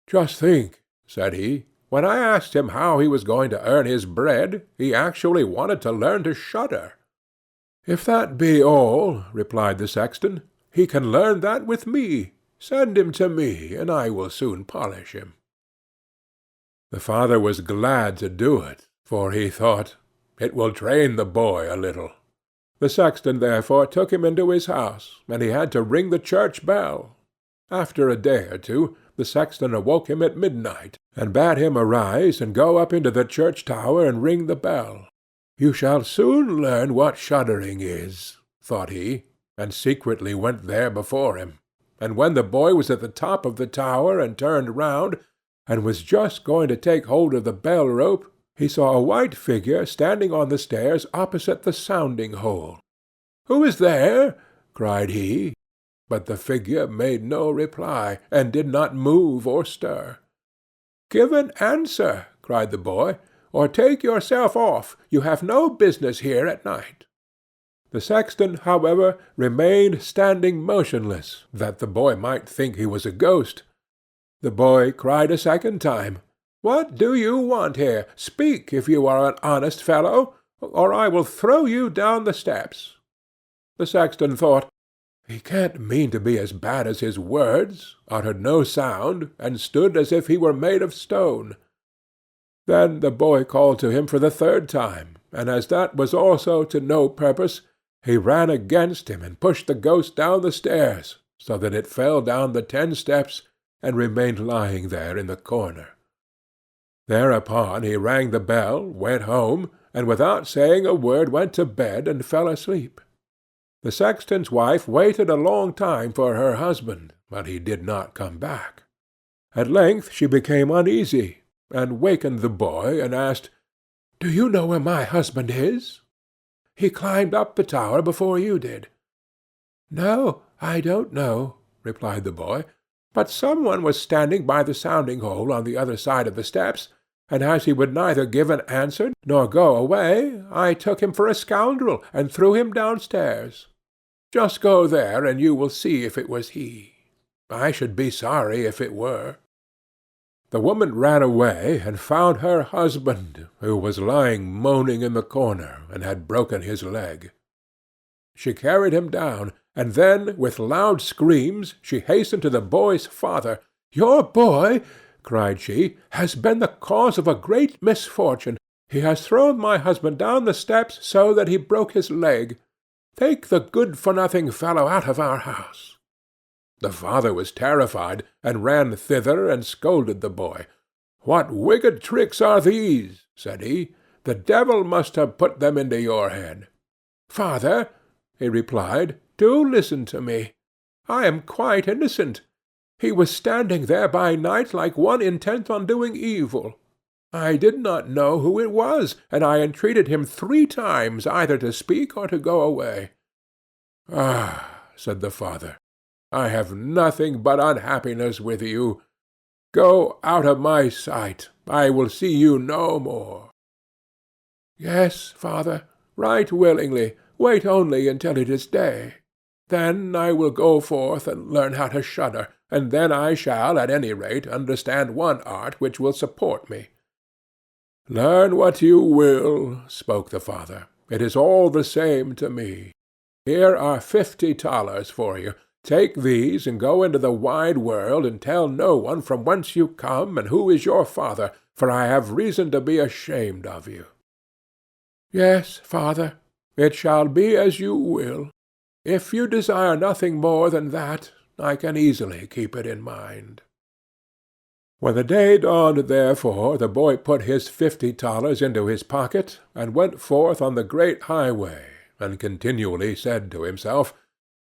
"Just think," said he, "when I asked him how he was going to earn his bread, he actually wanted to learn to shudder." "If that be all," replied the sexton, "he can learn that with me. Send him to me, and I will soon polish him." The father was glad to do it, for he thought, "It will train the boy a little." The sexton therefore took him into his house, and he had to ring the church bell. After a day or two, the sexton awoke him at midnight, and bade him arise and go up into the church tower and ring the bell. "You shall soon learn what shuddering is," thought he, and secretly went there before him. And when the boy was at the top of the tower and turned round, and was just going to take hold of the bell rope, he saw a white figure standing on the stairs opposite the sounding-hole. "Who is there?" cried he, but the figure made no reply, and did not move or stir. "Give an answer," cried the boy, "or take yourself off. You have no business here at night." The sexton, however, remained standing motionless, that the boy might think he was a ghost. The boy cried a second time, "What do you want here? Speak, if you are an honest fellow, or I will throw you down the steps." The sexton thought, "He can't mean to be as bad as his words," uttered no sound, and stood as if he were made of stone. Then the boy called to him for the third time, and as that was also to no purpose, he ran against him and pushed the ghost down the stairs, so that it fell down the 10 steps and remained lying there in the corner. Thereupon he rang the bell, went home, and without saying a word went to bed and fell asleep. The sexton's wife waited a long time for her husband, but he did not come back. At length she became uneasy, and wakened the boy, and asked, "Do you know where my husband is?" "He climbed up the tower before you did." "No, I don't know," replied the boy, "but some one was standing by the sounding-hole on the other side of the steps, and as he would neither give an answer nor go away, I took him for a scoundrel and threw him downstairs. Just go there, and you will see if it was he. I should be sorry if it were." The woman ran away and found her husband, who was lying moaning in the corner, and had broken his leg. She carried him down, and then, with loud screams, she hastened to the boy's father. "Your boy," cried she, "has been the cause of a great misfortune. He has thrown my husband down the steps so that he broke his leg. Take the good-for-nothing fellow out of our house." The father was terrified, and ran thither and scolded the boy. "What wicked tricks are these?" said he. "The devil must have put them into your head." "Father," he replied, "do listen to me. I am quite innocent. He was standing there by night like one intent on doing evil. I did not know who it was, and I entreated him 3 times either to speak or to go away." "Ah," said the father, "I have nothing but unhappiness with you. Go out of my sight. I will see you no more." "Yes, father, right willingly. Wait only until it is day. Then I will go forth and learn how to shudder, and then I shall, at any rate, understand one art which will support me." "Learn what you will," spoke the father. "It is all the same to me. Here are 50 thalers for you. Take these and go into the wide world, and tell no one from whence you come and who is your father, for I have reason to be ashamed of you." "Yes, father, it shall be as you will. If you desire nothing more than that, I can easily keep it in mind." When the day dawned, therefore, the boy put his 50 thalers into his pocket, and went forth on the great highway, and continually said to himself,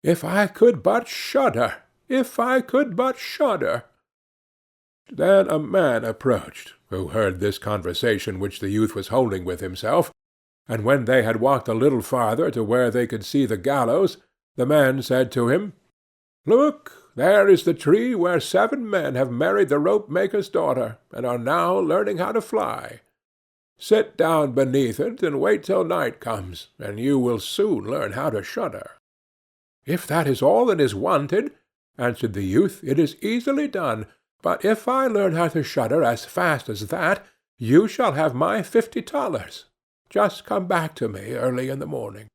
"If I could but shudder! if I could but shudder." Then a man approached, who heard this conversation which the youth was holding with himself, and when they had walked a little farther to where they could see the gallows, the man said to him, "Look, there is the tree where 7 men have married the rope-maker's daughter, and are now learning how to fly. Sit down beneath it, and wait till night comes, and you will soon learn how to shudder." "If that is all that is wanted," answered the youth, "it is easily done. But if I learn how to shudder as fast as that, you shall have my 50 thalers. Just come back to me early in the morning."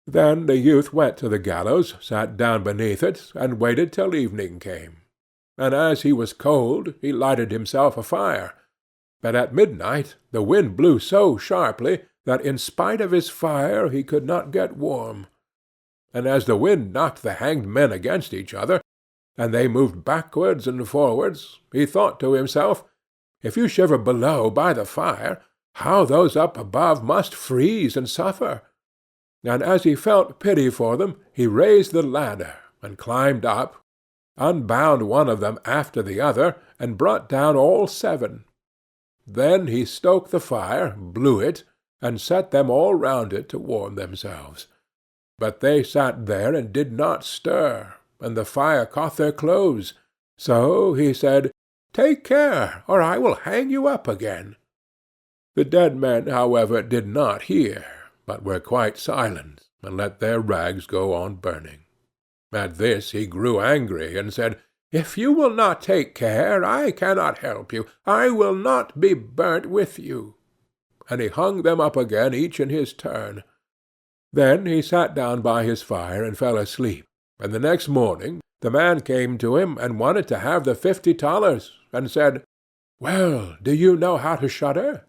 Then the youth went to the gallows, sat down beneath it, and waited till evening came. And as he was cold, he lighted himself a fire. But at midnight the wind blew so sharply that in spite of his fire he could not get warm. And as the wind knocked the hanged men against each other, and they moved backwards and forwards, he thought to himself, "If you shiver below by the fire, how those up above must freeze and suffer." And as he felt pity for them, he raised the ladder, and climbed up, unbound one of them after the other, and brought down all 7. Then he stoked the fire, blew it, and set them all round it to warm themselves. But they sat there and did not stir, and the fire caught their clothes. So he said, "Take care, or I will hang you up again." The dead men, however, did not hear, but were quite silent, and let their rags go on burning. At this he grew angry, and said, "If you will not take care, I cannot help you. I will not be burnt with you." And he hung them up again, each in his turn. Then he sat down by his fire and fell asleep, and the next morning the man came to him and wanted to have the 50 thalers, and said, "Well, do you know how to shudder?"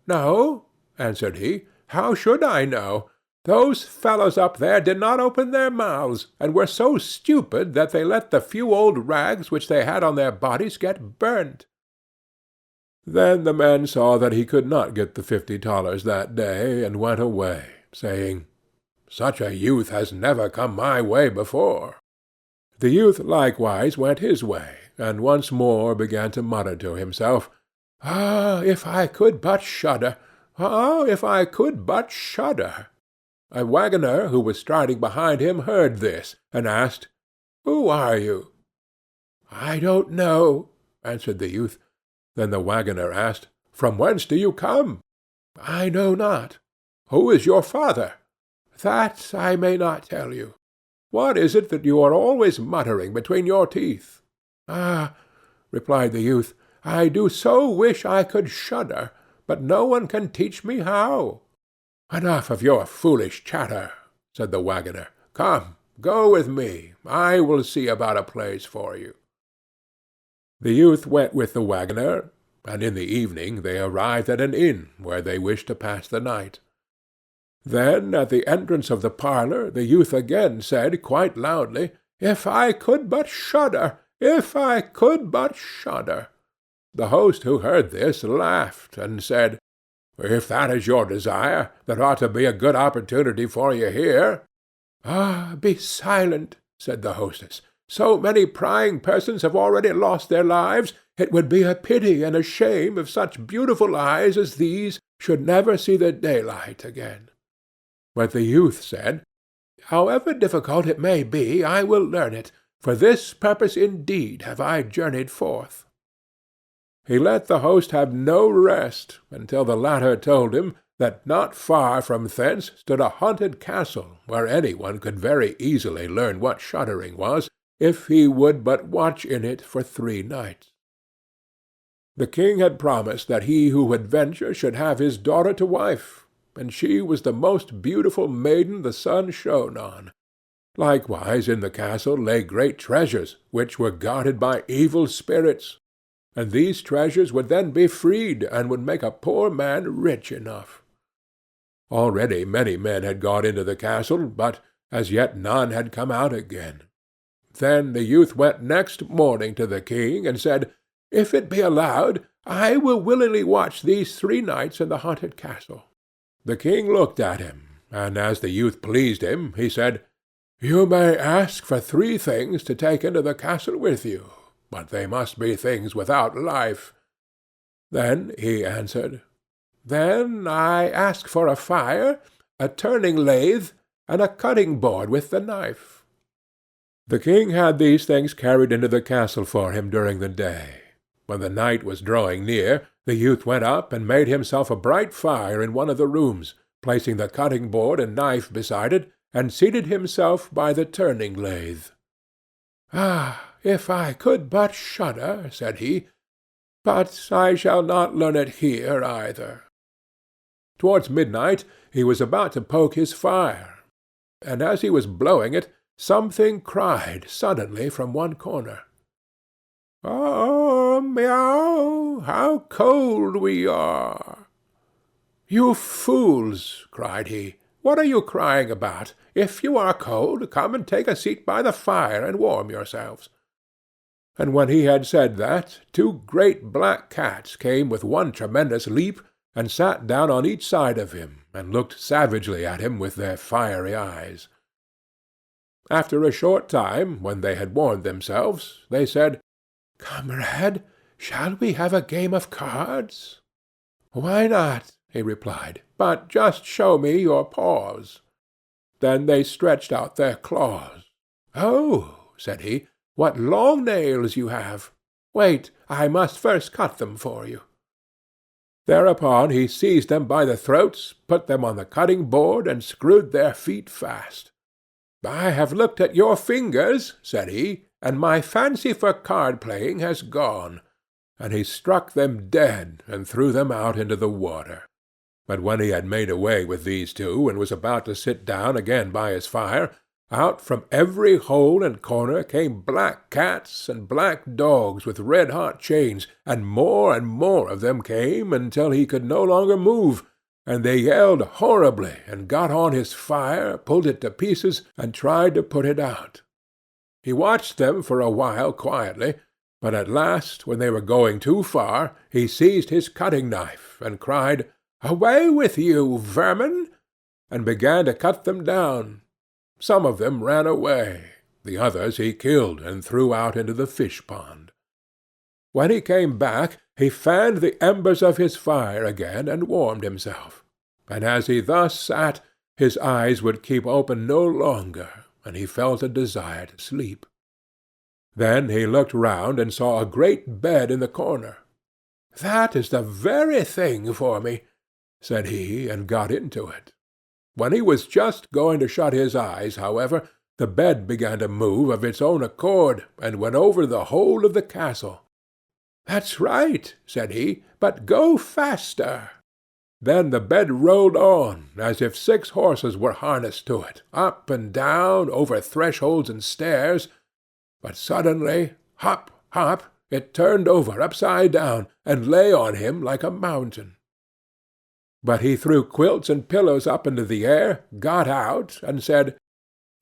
"No," answered he. "How should I know? Those fellows up there did not open their mouths, and were so stupid that they let the few old rags which they had on their bodies get burnt." Then the man saw that he could not get the 50 thalers that day, and went away, saying, "Such a youth has never come my way before." The youth likewise went his way, and once more began to mutter to himself, "Ah, if I could but shudder! Ah, if I could but shudder!" A waggoner who was striding behind him heard this, and asked, "Who are you?" "I don't know," answered the youth. Then the waggoner asked, "From whence do you come?" "I know not." "Who is your father?" "That I may not tell you." "What is it that you are always muttering between your teeth?" "Ah," replied the youth, "I do so wish I could shudder, but no one can teach me how." "Enough of your foolish chatter," said the waggoner. "Come, go with me. I will see about a place for you." The youth went with the waggoner, and in the evening they arrived at an inn where they wished to pass the night. Then at the entrance of the parlour the youth again said quite loudly, "If I could but shudder! If I could but shudder!" The host, who heard this, laughed, and said, "If that is your desire, there ought to be a good opportunity for you here." "Ah, be silent," said the hostess. "So many prying persons have already lost their lives, it would be a pity and a shame if such beautiful eyes as these should never see the daylight again." But the youth said, "However difficult it may be, I will learn it. For this purpose indeed have I journeyed forth." He let the host have no rest until the latter told him that not far from thence stood a haunted castle where any one could very easily learn what shuddering was, if he would but watch in it for 3 nights. The king had promised that he who would venture should have his daughter to wife, and she was the most beautiful maiden the sun shone on. Likewise in the castle lay great treasures, which were guarded by evil spirits, and these treasures would then be freed, and would make a poor man rich enough. Already many men had gone into the castle, but as yet none had come out again. Then the youth went next morning to the king, and said, "If it be allowed, I will willingly watch these 3 nights in the haunted castle." The king looked at him, and as the youth pleased him, he said, "You may ask for 3 things to take into the castle with you, but they must be things without life." Then he answered, "Then I ask for a fire, a turning lathe, and a cutting board with the knife." The king had these things carried into the castle for him during the day. When the night was drawing near, the youth went up and made himself a bright fire in one of the rooms, placing the cutting board and knife beside it, and seated himself by the turning lathe. "Ah, if I could but shudder," said he, "but I shall not learn it here either." Towards midnight he was about to poke his fire, and as he was blowing it, something cried suddenly from one corner. "Oh, meow! How cold we are!" "You fools!" cried he. "What are you crying about? If you are cold, come and take a seat by the fire and warm yourselves." And when he had said that, 2 great black cats came with one tremendous leap, and sat down on each side of him, and looked savagely at him with their fiery eyes. After a short time, when they had warmed themselves, they said, "Comrade, shall we have a game of cards?" "Why not?" he replied, "but just show me your paws." Then they stretched out their claws. "Oh," said he, "what long nails you have! Wait, I must first cut them for you." Thereupon he seized them by the throats, put them on the cutting board, and screwed their feet fast. "I have looked at your fingers," said he, "and my fancy for card-playing has gone." And he struck them dead, and threw them out into the water. But when he had made away with these 2, and was about to sit down again by his fire, out from every hole and corner came black cats and black dogs with red-hot chains, and more of them came until he could no longer move, and they yelled horribly and got on his fire, pulled it to pieces, and tried to put it out. He watched them for a while quietly, but at last, when they were going too far, he seized his cutting-knife and cried, "Away with you, vermin!" and began to cut them down. Some of them ran away, the others he killed and threw out into the fish-pond. When he came back, he fanned the embers of his fire again and warmed himself, and as he thus sat, his eyes would keep open no longer, and he felt a desire to sleep. Then he looked round and saw a great bed in the corner. "That is the very thing for me," said he, and got into it. When he was just going to shut his eyes, however, the bed began to move of its own accord, and went over the whole of the castle. "That's right," said he, "but go faster." Then the bed rolled on, as if 6 horses were harnessed to it, up and down, over thresholds and stairs, but suddenly, hop, hop, it turned over upside down, and lay on him like a mountain. But he threw quilts and pillows up into the air, got out, and said,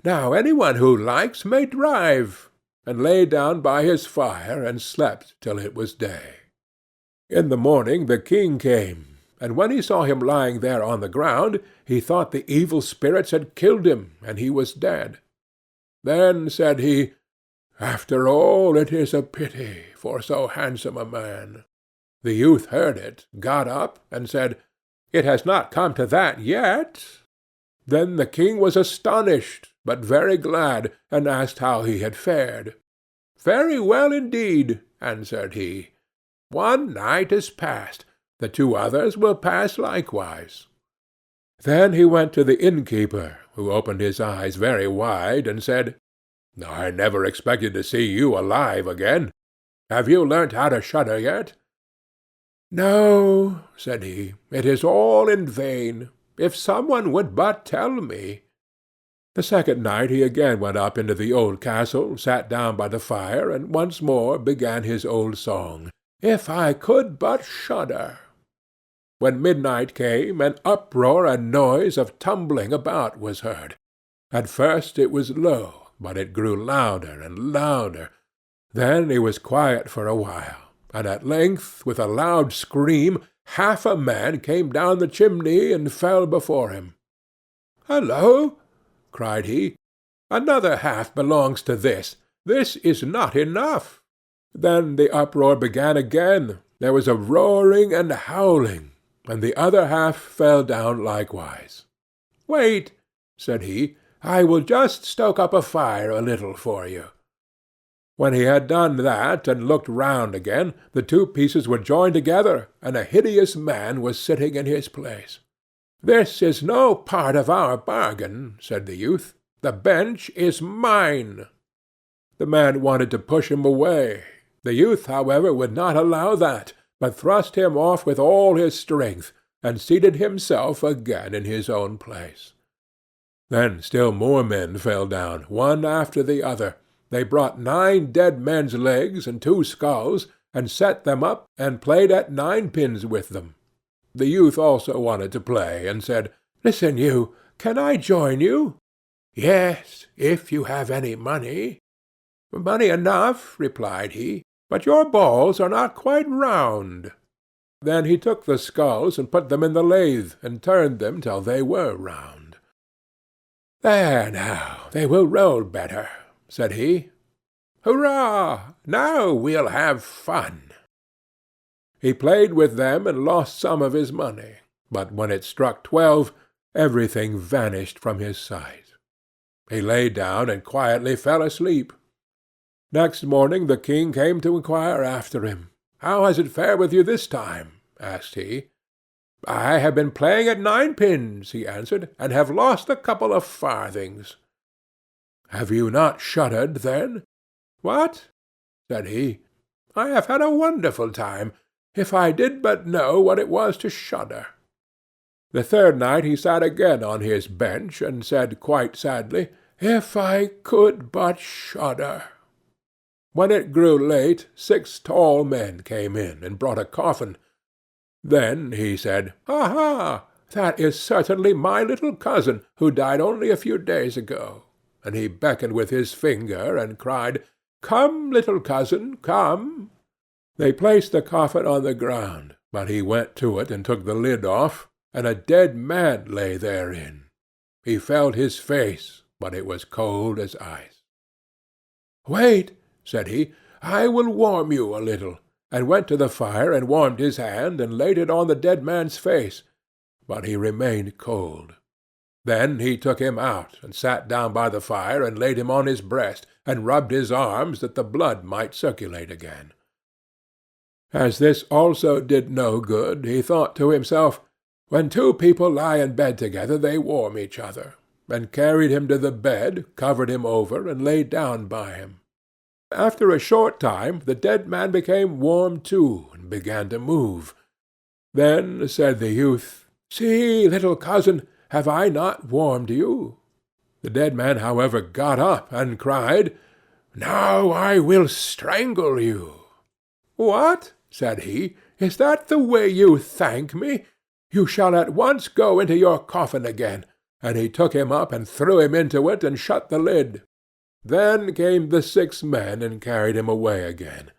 "Now anyone who likes may drive," and lay down by his fire and slept till it was day. In the morning the king came, and when he saw him lying there on the ground, he thought the evil spirits had killed him, and he was dead. Then said he, "After all, it is a pity for so handsome a man." The youth heard it, got up, and said, "It has not come to that yet." Then the king was astonished, but very glad, and asked how he had fared. "Very well indeed," answered he. "1 night is past. The 2 others will pass likewise." Then he went to the innkeeper, who opened his eyes very wide, and said, "I never expected to see you alive again. Have you learnt how to shudder yet?" "No," said he, "it is all in vain. If someone would but tell me." The second night he again went up into the old castle, sat down by the fire, and once more began his old song, "If I could but shudder." When midnight came, an uproar and noise of tumbling about was heard. At first it was low, but it grew louder and louder. Then he was quiet for a while, and at length, with a loud scream, half a man came down the chimney and fell before him. "Hullo!" cried he. Another half belongs to this. This is not enough." Then the uproar began again. There was a roaring and howling, and the other half fell down likewise. "Wait," said he, "I will just stoke up a fire a little for you." When he had done that and looked round again, the two pieces were joined together, and a hideous man was sitting in his place. "This is no part of our bargain," said the youth. "The bench is mine." The man wanted to push him away. The youth, however, would not allow that, but thrust him off with all his strength, and seated himself again in his own place. Then still more men fell down, one after the other. They brought 9 dead men's legs and 2 skulls, and set them up, and played at ninepins with them. The youth also wanted to play, and said, "Listen, you, can I join you?" "Yes, if you have any money." "Money enough," replied he, "but your balls are not quite round." Then he took the skulls and put them in the lathe, and turned them till they were round. "There now, they will roll better," said he. "Hurrah! Now we'll have fun." He played with them and lost some of his money, but when it struck 12, everything vanished from his sight. He lay down and quietly fell asleep. Next morning the king came to inquire after him. "How has it fared with you this time?" asked he. "I have been playing at ninepins," he answered, "and have lost a couple of farthings." "Have you not shuddered, then?" "What?" said he. "I have had a wonderful time. If I did but know what it was to shudder." The third night he sat again on his bench, and said quite sadly, "If I could but shudder." When it grew late, 6 tall men came in and brought a coffin. Then he said, "Aha! That is certainly my little cousin, who died only a few days ago." And he beckoned with his finger, and cried, "Come, little cousin, come." They placed the coffin on the ground, but he went to it and took the lid off, and a dead man lay therein. He felt his face, but it was cold as ice. "Wait," said he, "I will warm you a little," and went to the fire and warmed his hand, and laid it on the dead man's face, but he remained cold. Then he took him out, and sat down by the fire, and laid him on his breast, and rubbed his arms, that the blood might circulate again. As this also did no good, he thought to himself, "When 2 people lie in bed together, they warm each other," and carried him to the bed, covered him over, and lay down by him. After a short time the dead man became warm too, and began to move. Then said the youth, "See, little cousin, have I not warmed you?" The dead man, however, got up, and cried, "Now I will strangle you." "What?" said he. "Is that the way you thank me? You shall at once go into your coffin again." And he took him up and threw him into it, and shut the lid. Then came the 6 men and carried him away again.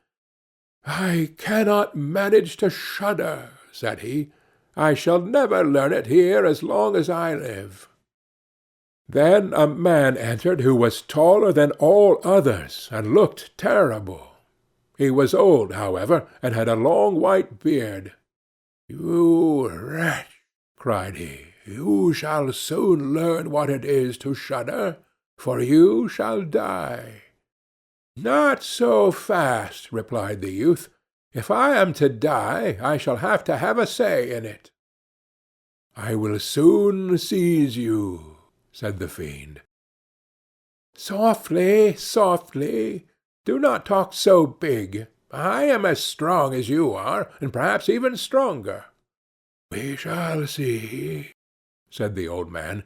"I cannot manage to shudder," said he. "I shall never learn it here as long as I live." Then a man entered who was taller than all others, and looked terrible. He was old, however, and had a long white beard. "You wretch," cried he, "you shall soon learn what it is to shudder, for you shall die." "Not so fast," replied the youth. "If I am to die, I shall have to have a say in it." "I will soon seize you," said the fiend. "Softly, softly. Do not talk so big. I am as strong as you are, and perhaps even stronger." "We shall see," said the old man.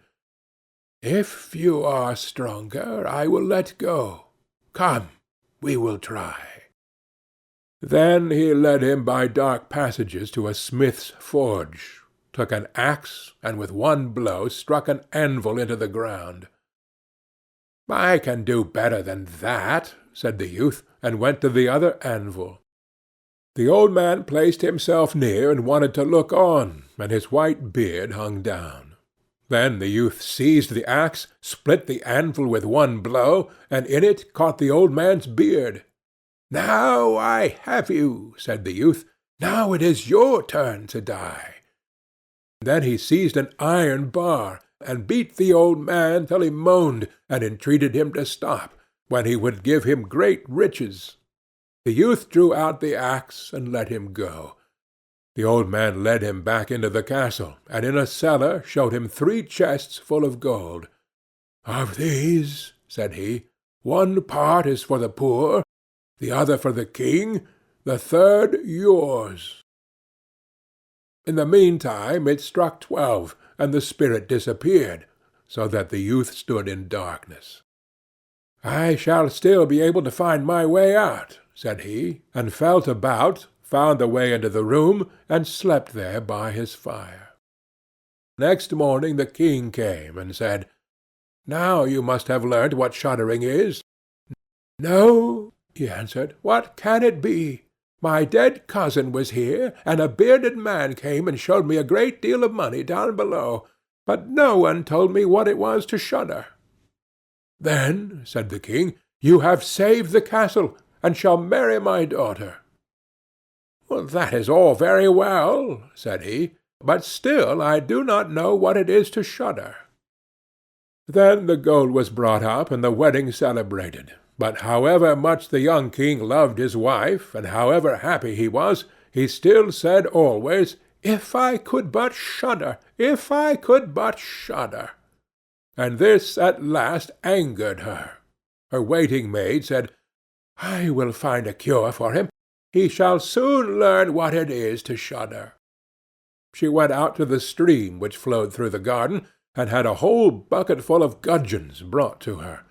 "If you are stronger, I will let go. Come, we will try." Then he led him by dark passages to a smith's forge, took an axe, and with one blow struck an anvil into the ground. "I can do better than that," said the youth, and went to the other anvil. The old man placed himself near and wanted to look on, and his white beard hung down. Then the youth seized the axe, split the anvil with one blow, and in it caught the old man's beard. "Now I have you," said the youth. "Now it is your turn to die." Then he seized an iron bar, and beat the old man till he moaned, and entreated him to stop, when he would give him great riches. The youth drew out the axe and let him go. The old man led him back into the castle, and in a cellar showed him 3 chests full of gold. "Of these," said he, "one part is for the poor, the other for the king, the third yours." In the meantime it struck 12, and the spirit disappeared, so that the youth stood in darkness. "I shall still be able to find my way out," said he, and felt about, found the way into the room, and slept there by his fire. Next morning the king came and said, "Now you must have learned what shuddering is." "No," he answered. "What can it be? My dead cousin was here, and a bearded man came and showed me a great deal of money down below, but no one told me what it was to shudder." "Then," said the king, "you have saved the castle, and shall marry my daughter." "That is all very well," said he, "but still I do not know what it is to shudder." Then the gold was brought up, and the wedding celebrated. But however much the young king loved his wife, and however happy he was, he still said always, "If I could but shudder! If I could but shudder!" And this at last angered her. Her waiting-maid said, "I will find a cure for him. He shall soon learn what it is to shudder." She went out to the stream which flowed through the garden, and had a whole bucket full of gudgeons brought to her.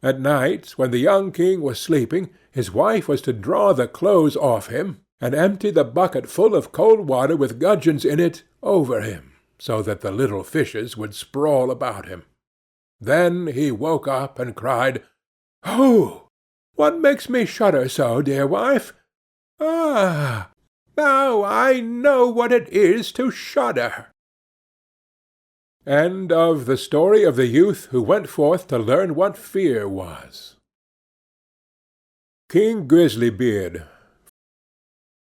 At night, when the young king was sleeping, his wife was to draw the clothes off him, and empty the bucket full of cold water with gudgeons in it over him, so that the little fishes would sprawl about him. Then he woke up and cried, "Oh, what makes me shudder so, dear wife? Ah, now I know what it is to shudder." End of the story of the youth who went forth to learn what fear was. King Grisly-Beard.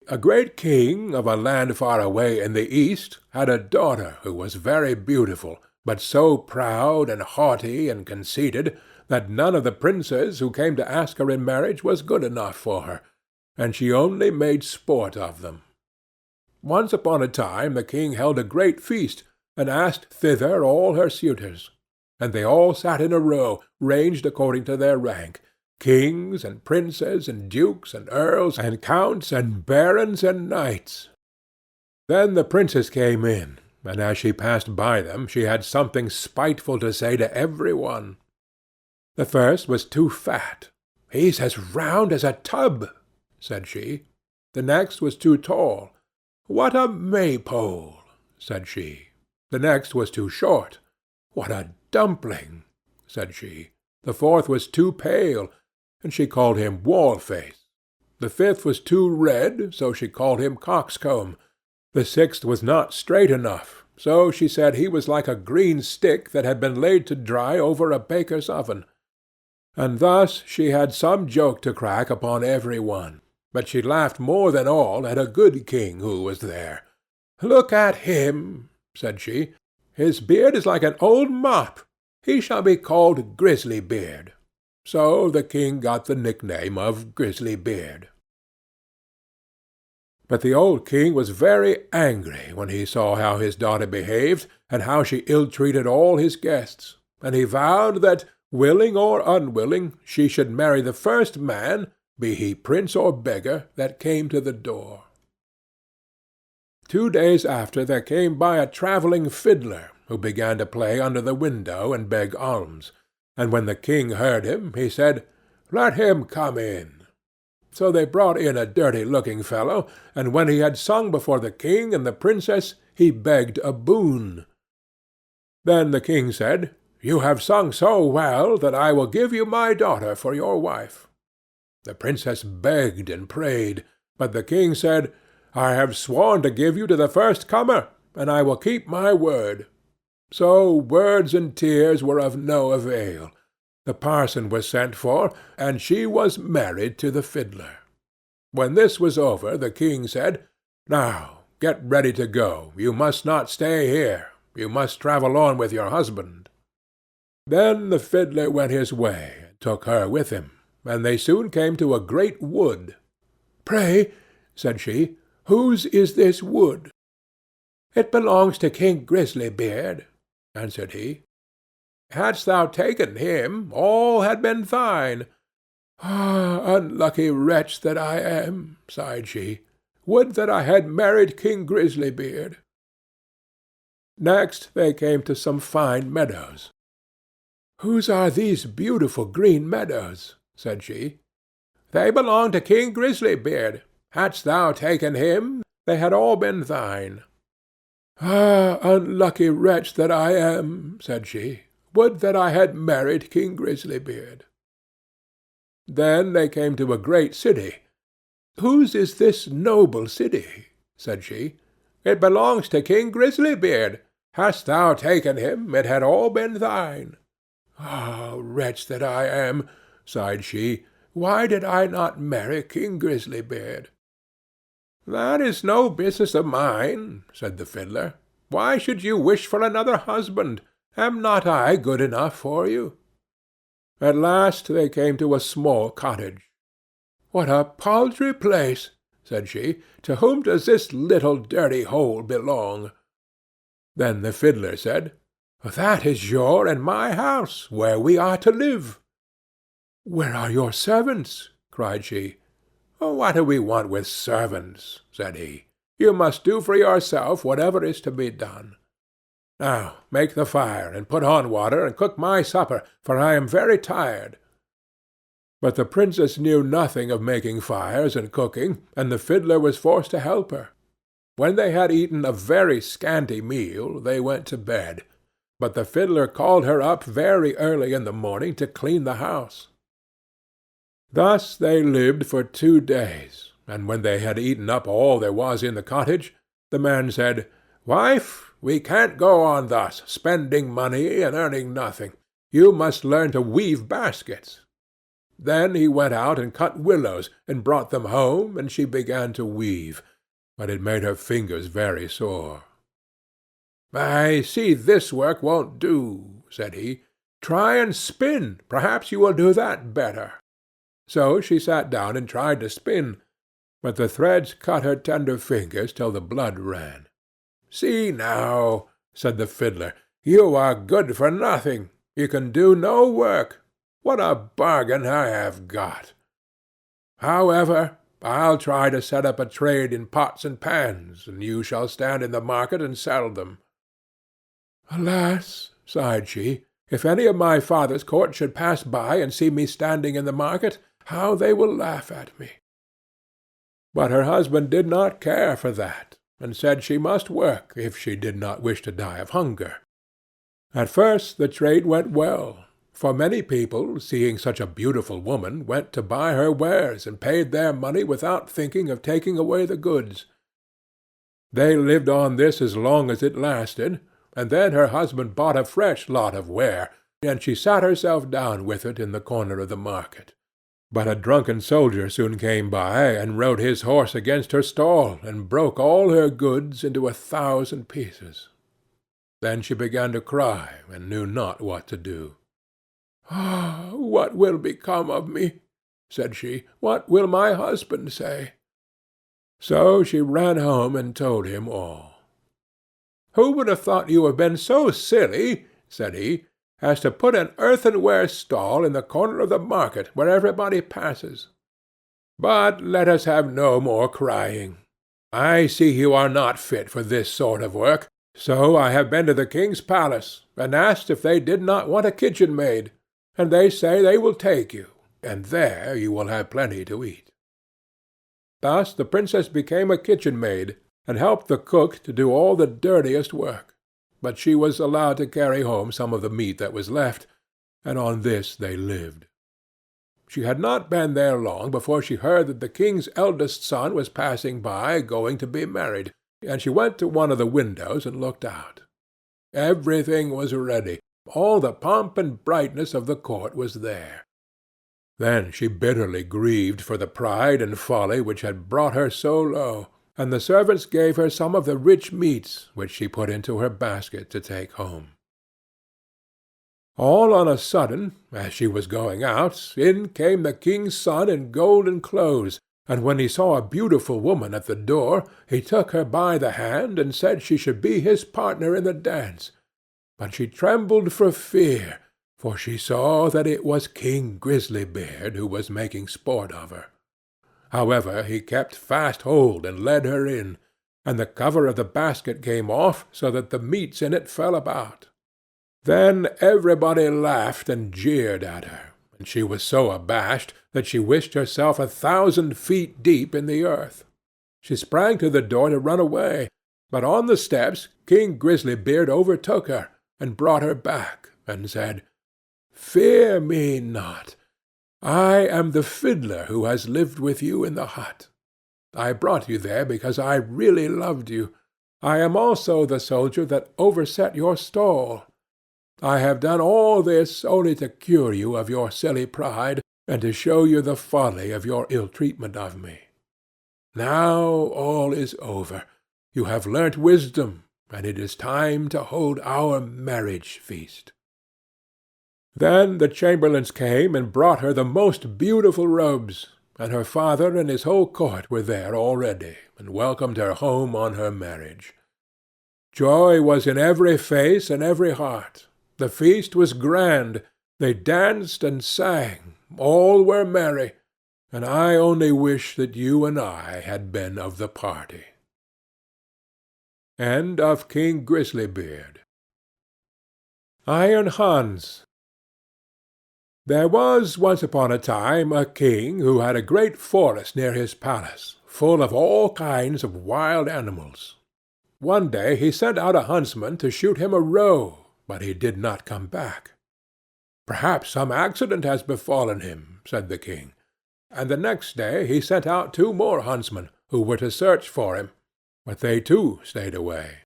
A great king of a land far away in the east had a daughter who was very beautiful, but so proud and haughty and conceited that none of the princes who came to ask her in marriage was good enough for her, and she only made sport of them. Once upon a time the king held a great feast, and asked thither all her suitors, and they all sat in a row, ranged according to their rank, kings and princes and dukes and earls and counts and barons and knights. Then the princess came in, and as she passed by them she had something spiteful to say to every one. The first was too fat. "He's as round as a tub," said she. The next was too tall. "What a maypole," said she. The next was too short. "What a dumpling," said she. The fourth was too pale, and she called him Wall-Face. The fifth was too red, so she called him Coxcomb. The sixth was not straight enough, so she said he was like a green stick that had been laid to dry over a baker's oven. And thus she had some joke to crack upon every one, but she laughed more than all at a good king who was there. "Look at him," said she. "His beard is like an old mop. He shall be called Grisly-Beard." So the king got the nickname of Grisly-Beard. But the old king was very angry when he saw how his daughter behaved, and how she ill-treated all his guests, and he vowed that, willing or unwilling, she should marry the first man, be he prince or beggar, that came to the door. 2 days after there came by a travelling fiddler, who began to play under the window and beg alms, and when the king heard him, he said, "Let him come in." So they brought in a dirty-looking fellow, and when he had sung before the king and the princess, he begged a boon. Then the king said, "You have sung so well that I will give you my daughter for your wife." The princess begged and prayed, but the king said, "I have sworn to give you to the first comer, and I will keep my word." So words and tears were of no avail. The parson was sent for, and she was married to the fiddler. When this was over, the king said, "Now, get ready to go. You must not stay here. You must travel on with your husband." Then the fiddler went his way, and took her with him, and they soon came to a great wood. "Pray," said she, "whose is this wood?" "It belongs to King Grisly-Beard," answered he. "Hadst thou taken him, all had been thine." "Ah, unlucky wretch that I am," sighed she. "Would that I had married King Grisly-Beard." Next they came to some fine meadows. "Whose are these beautiful green meadows?" said she. "They belong to King Grisly-Beard. Hadst thou taken him, they had all been thine." "Ah, unlucky wretch that I am," said she. "Would that I had married King Grisly-Beard." Then they came to a great city. "Whose is this noble city?" said she. "It belongs to King Grisly-Beard. Hadst thou taken him, it had all been thine." "Ah, wretch that I am," sighed she. "Why did I not marry King Grisly-Beard?" "That is no business of mine," said the fiddler. "Why should you wish for another husband? Am not I good enough for you?" At last they came to a small cottage. "What a paltry place!" said she. "To whom does this little dirty hole belong?" Then the fiddler said, "That is your and my house, where we are to live." "Where are your servants?" cried she. "What do we want with servants?" said he. "You must do for yourself whatever is to be done. Now make the fire, and put on water, and cook my supper, for I am very tired." But the princess knew nothing of making fires and cooking, and the fiddler was forced to help her. When they had eaten a very scanty meal, they went to bed, but the fiddler called her up very early in the morning to clean the house. Thus they lived for 2 days, and when they had eaten up all there was in the cottage, the man said, "Wife, we can't go on thus, spending money and earning nothing. You must learn to weave baskets." Then he went out and cut willows, and brought them home, and she began to weave, but it made her fingers very sore. "I see this work won't do," said he. "Try and spin. Perhaps you will do that better." So she sat down and tried to spin, but the threads cut her tender fingers till the blood ran. "See now," said the fiddler, "you are good for nothing. You can do no work. What a bargain I have got! However, I'll try to set up a trade in pots and pans, and you shall stand in the market and sell them." "Alas," sighed she, "if any of my father's court should pass by and see me standing in the market, how they will laugh at me." But her husband did not care for that, and said she must work if she did not wish to die of hunger. At first the trade went well, for many people, seeing such a beautiful woman, went to buy her wares and paid their money without thinking of taking away the goods. They lived on this as long as it lasted, and then her husband bought a fresh lot of ware, and she sat herself down with it in the corner of the market. But a drunken soldier soon came by, and rode his horse against her stall, and broke all her goods into 1,000 pieces. Then she began to cry, and knew not what to do. "Ah, what will become of me?" said she. "What will my husband say?" So she ran home and told him all. "Who would have thought you had been so silly," said he, "as to put an earthenware stall in the corner of the market, where everybody passes? But let us have no more crying. I see you are not fit for this sort of work, so I have been to the king's palace, and asked if they did not want a kitchen maid, and they say they will take you, and there you will have plenty to eat." Thus the princess became a kitchen maid, and helped the cook to do all the dirtiest work. But she was allowed to carry home some of the meat that was left, and on this they lived. She had not been there long before she heard that the king's eldest son was passing by, going to be married, and she went to one of the windows and looked out. Everything was ready. All the pomp and brightness of the court was there. Then she bitterly grieved for the pride and folly which had brought her so low, and the servants gave her some of the rich meats which she put into her basket to take home. All on a sudden, as she was going out, in came the king's son in golden clothes, and when he saw a beautiful woman at the door, he took her by the hand and said she should be his partner in the dance. But she trembled for fear, for she saw that it was King Grisly-Beard who was making sport of her. However, he kept fast hold and led her in, and the cover of the basket came off, so that the meats in it fell about. Then everybody laughed and jeered at her, and she was so abashed that she wished herself 1,000 feet deep in the earth. She sprang to the door to run away, but on the steps King Grisly-Beard overtook her, and brought her back, and said, "Fear me not. I am the fiddler who has lived with you in the hut. I brought you there because I really loved you. I am also the soldier that overset your stall. I have done all this only to cure you of your silly pride, and to show you the folly of your ill-treatment of me. Now all is over. You have learnt wisdom, and it is time to hold our marriage feast." Then the chamberlains came and brought her the most beautiful robes, and her father and his whole court were there already, and welcomed her home on her marriage. Joy was in every face and every heart. The feast was grand. They danced and sang. All were merry, and I only wish that you and I had been of the party. End of King Grisly-Beard. Iron Hans. There was once upon a time a king who had a great forest near his palace, full of all kinds of wild animals. One day he sent out a huntsman to shoot him a roe, but he did not come back. "Perhaps some accident has befallen him," said the king, and the next day he sent out 2 more huntsmen, who were to search for him, but they too stayed away.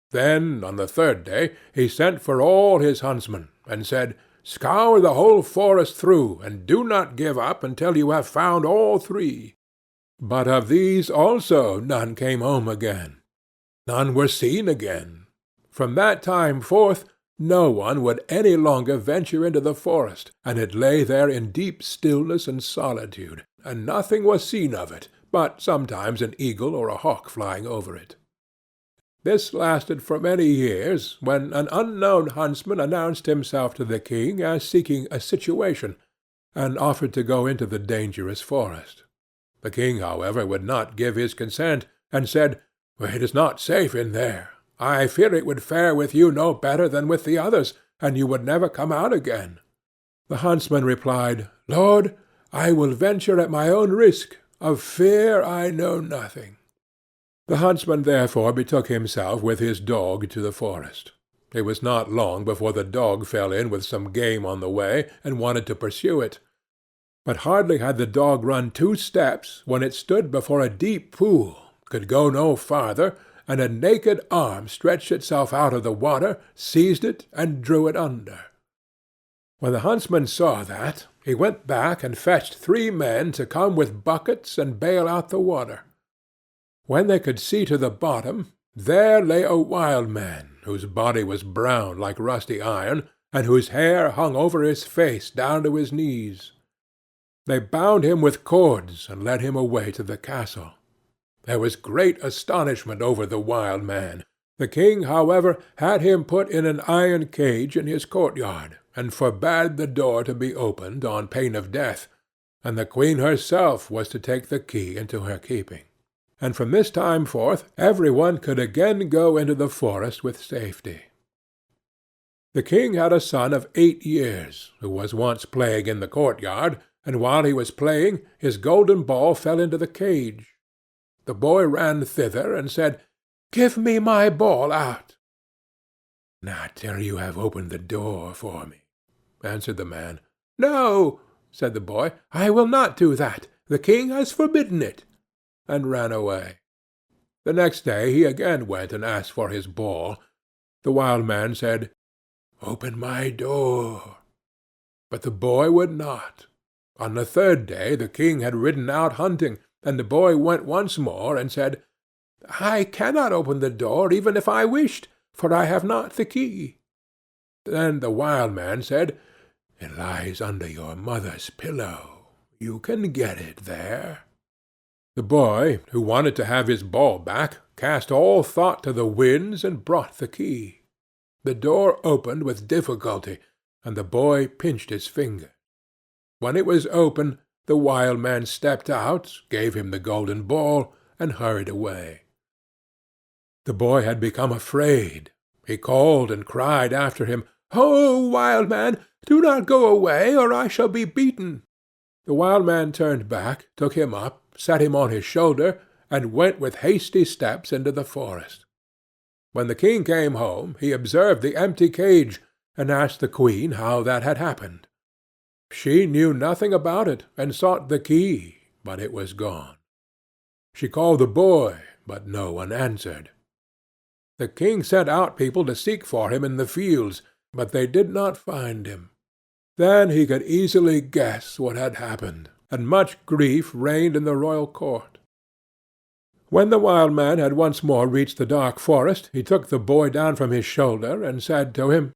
Then, on the 3rd day, he sent for all his huntsmen, and said, "Scour the whole forest through, and do not give up until you have found all 3. But of these also none came home again. None were seen again. From that time forth, no one would any longer venture into the forest, and it lay there in deep stillness and solitude, and nothing was seen of it, but sometimes an eagle or a hawk flying over it. This lasted for many years, when an unknown huntsman announced himself to the king as seeking a situation, and offered to go into the dangerous forest. The king, however, would not give his consent, and said, "It is not safe in there. I fear it would fare with you no better than with the others, and you would never come out again." The huntsman replied, "Lord, I will venture at my own risk. Of fear I know nothing." The huntsman therefore betook himself with his dog to the forest. It was not long before the dog fell in with some game on the way, and wanted to pursue it. But hardly had the dog run 2 steps when it stood before a deep pool, could go no farther, and a naked arm stretched itself out of the water, seized it, and drew it under. When the huntsman saw that, he went back and fetched 3 men to come with buckets and bail out the water. When they could see to the bottom, there lay a wild man, whose body was brown like rusty iron, and whose hair hung over his face down to his knees. They bound him with cords and led him away to the castle. There was great astonishment over the wild man. The king, however, had him put in an iron cage in his courtyard, and forbade the door to be opened on pain of death, and the queen herself was to take the key into her keeping. And from this time forth every one could again go into the forest with safety. The king had a son of 8 years, who was once playing in the courtyard, and while he was playing, his golden ball fell into the cage. The boy ran thither and said, "Give me my ball out." "Not till you have opened the door for me," answered the man. "No," said the boy, "I will not do that. The king has forbidden it," and ran away. The next day he again went and asked for his ball. the wild man said, "Open my door." But the boy would not. On the third day the king had ridden out hunting, and the boy went once more and said, "I cannot open the door even if I wished, for I have not the key." Then the wild man said, "It lies under your mother's pillow. You can get it there." The boy, who wanted to have his ball back, cast all thought to the winds and brought the key. The door opened with difficulty, and the boy pinched his finger. When it was open, the wild man stepped out, gave him the golden ball, and hurried away. The boy had become afraid. He called and cried after him, "Oh, wild man, do not go away, or I shall be beaten." The wild man turned back, took him up, set him on his shoulder, and went with hasty steps into the forest. When the king came home, he observed the empty cage, and asked the queen how that had happened. She knew nothing about it, and sought the key, but it was gone. She called the boy, but no one answered. The king sent out people to seek for him in the fields, but they did not find him. Then he could easily guess what had happened, and much grief reigned in the royal court. When the wild man had once more reached the dark forest, he took the boy down from his shoulder, and said to him,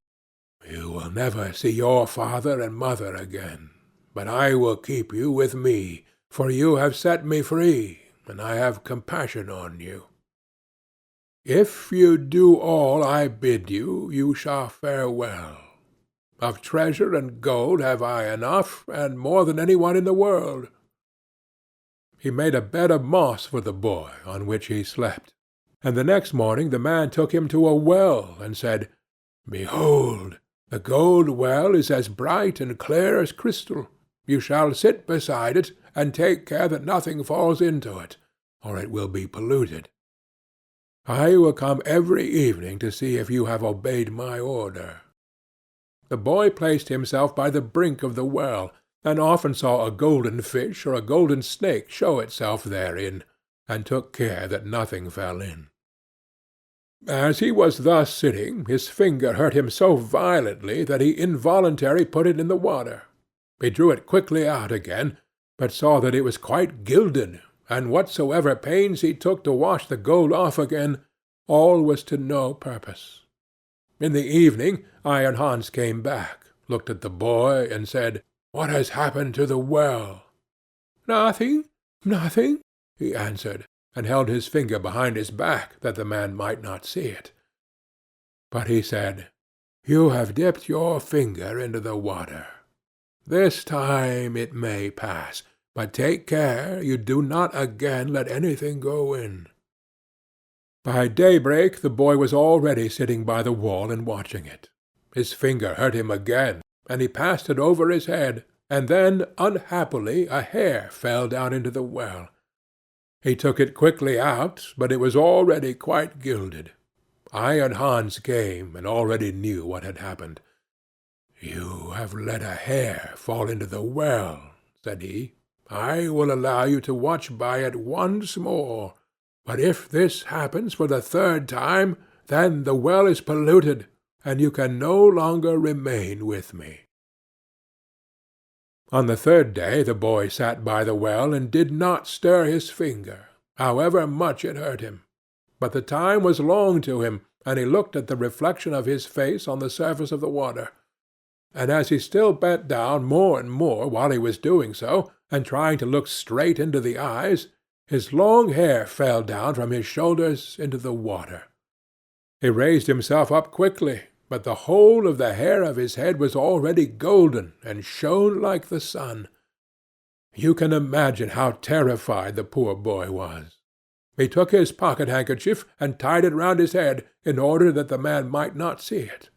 "You will never see your father and mother again, but I will keep you with me, for you have set me free, and I have compassion on you. If you do all I bid you, you shall fare well. Of treasure and gold have I enough, and more than any one in the world." He made a bed of moss for the boy, on which he slept, and the next morning the man took him to a well, and said, "Behold, the gold well is as bright and clear as crystal. You shall sit beside it, and take care that nothing falls into it, or it will be polluted. I will come every evening to see if you have obeyed my order." The boy placed himself by the brink of the well, and often saw a golden fish or a golden snake show itself therein, and took care that nothing fell in. As he was thus sitting, his finger hurt him so violently that he involuntarily put it in the water. He drew it quickly out again, but saw that it was quite gilded, and whatsoever pains he took to wash the gold off again, all was to no purpose. In the evening Iron Hans came back, looked at the boy, and said, "What has happened to the well?" "Nothing, nothing," he answered, and held his finger behind his back, that the man might not see it. But he said, "You have dipped your finger into the water. This time it may pass, but take care you do not again let anything go in." By daybreak the boy was already sitting by the wall and watching it. His finger hurt him again, and he passed it over his head, and then, unhappily, a hair fell down into the well. He took it quickly out, but it was already quite gilded. Iron Hans came, and already knew what had happened. "You have let a hair fall into the well," said he. "I will allow you to watch by it once more. But if this happens for the third time, then the well is polluted, and you can no longer remain with me." On the third day the boy sat by the well and did not stir his finger, however much it hurt him. But the time was long to him, and he looked at the reflection of his face on the surface of the water. And as he still bent down more and more while he was doing so, and trying to look straight into the eyes, his long hair fell down from his shoulders into the water. He raised himself up quickly, but the whole of the hair of his head was already golden and shone like the sun. You can imagine how terrified the poor boy was. He took his pocket-handkerchief and tied it round his head, in order that the man might not see it.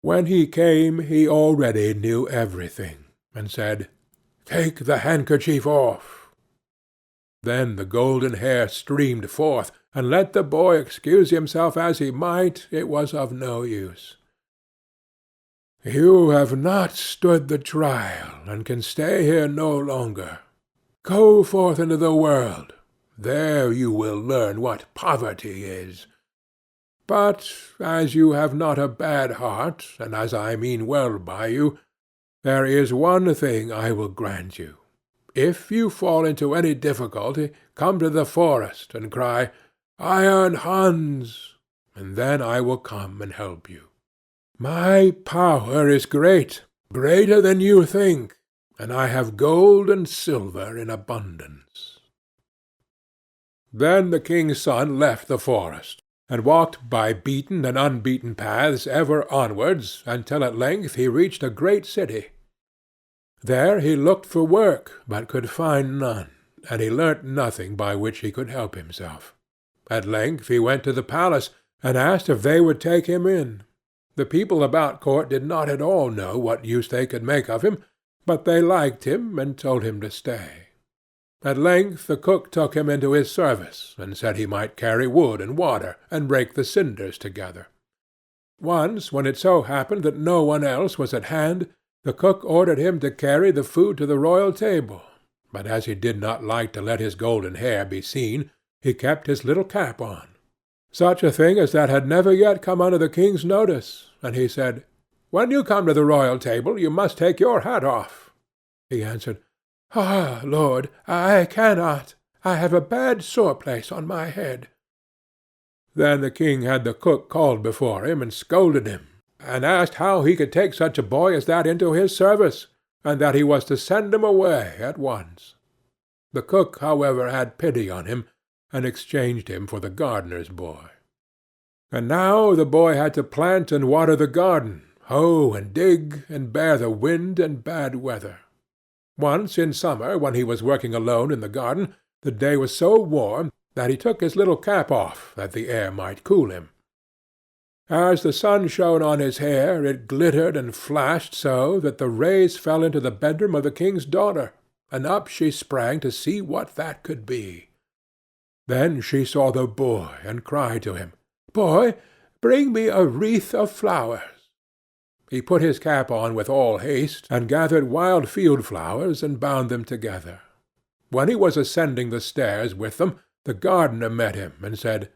When he came he already knew everything, and said, "Take the handkerchief off." Then the golden hair streamed forth, and let the boy excuse himself as he might, it was of no use. "You have not stood the trial, and can stay here no longer. Go forth into the world. There you will learn what poverty is." But as you have not a bad heart, and as I mean well by you, there is one thing I will grant you. If you fall into any difficulty, come to the forest and cry, 'Iron Hans,' and then I will come and help you. My power is great, greater than you think, and I have gold and silver in abundance." Then the king's son left the forest, and walked by beaten and unbeaten paths ever onwards, until at length he reached a great city. There he looked for work, but could find none, and he learnt nothing by which he could help himself. At length he went to the palace, and asked if they would take him in. The people about court did not at all know what use they could make of him, but they liked him, and told him to stay. At length the cook took him into his service, and said he might carry wood and water, and rake the cinders together. Once, when it so happened that no one else was at hand, the cook ordered him to carry the food to the royal table, but as he did not like to let his golden hair be seen, he kept his little cap on. Such a thing as that had never yet come under the king's notice, and he said, "When you come to the royal table, you must take your hat off." He answered, "Ah, Lord, I cannot. I have a bad sore place on my head." Then the king had the cook called before him, and scolded him, and asked how he could take such a boy as that into his service, and that he was to send him away at once. The cook, however, had pity on him, and exchanged him for the gardener's boy. And now the boy had to plant and water the garden, hoe and dig, and bear the wind and bad weather. Once in summer, when he was working alone in the garden, the day was so warm that he took his little cap off, that the air might cool him. As the sun shone on his hair, it glittered and flashed so that the rays fell into the bedroom of the king's daughter, and up she sprang to see what that could be. Then she saw the boy, and cried to him, "Boy, bring me a wreath of flowers." He put his cap on with all haste, and gathered wild field flowers, and bound them together. When he was ascending the stairs with them, the gardener met him, and said,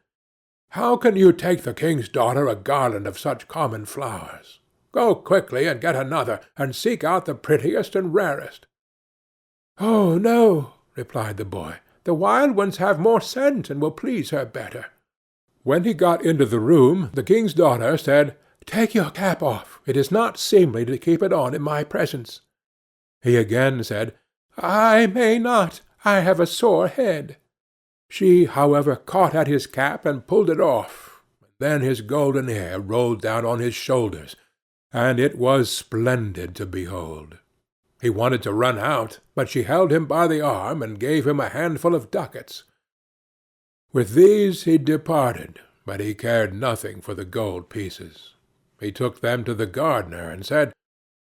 "How can you take the king's daughter a garland of such common flowers? Go quickly and get another, and seek out the prettiest and rarest." "Oh, no," replied the boy. "The wild ones have more scent, and will please her better." When he got into the room, the king's daughter said, "Take your cap off. It is not seemly to keep it on in my presence." He again said, "I may not. I have a sore head." She, however, caught at his cap and pulled it off. Then his golden hair rolled down on his shoulders, and it was splendid to behold. He wanted to run out, but she held him by the arm, and gave him a handful of ducats. With these he departed, but he cared nothing for the gold pieces. He took them to the gardener, and said,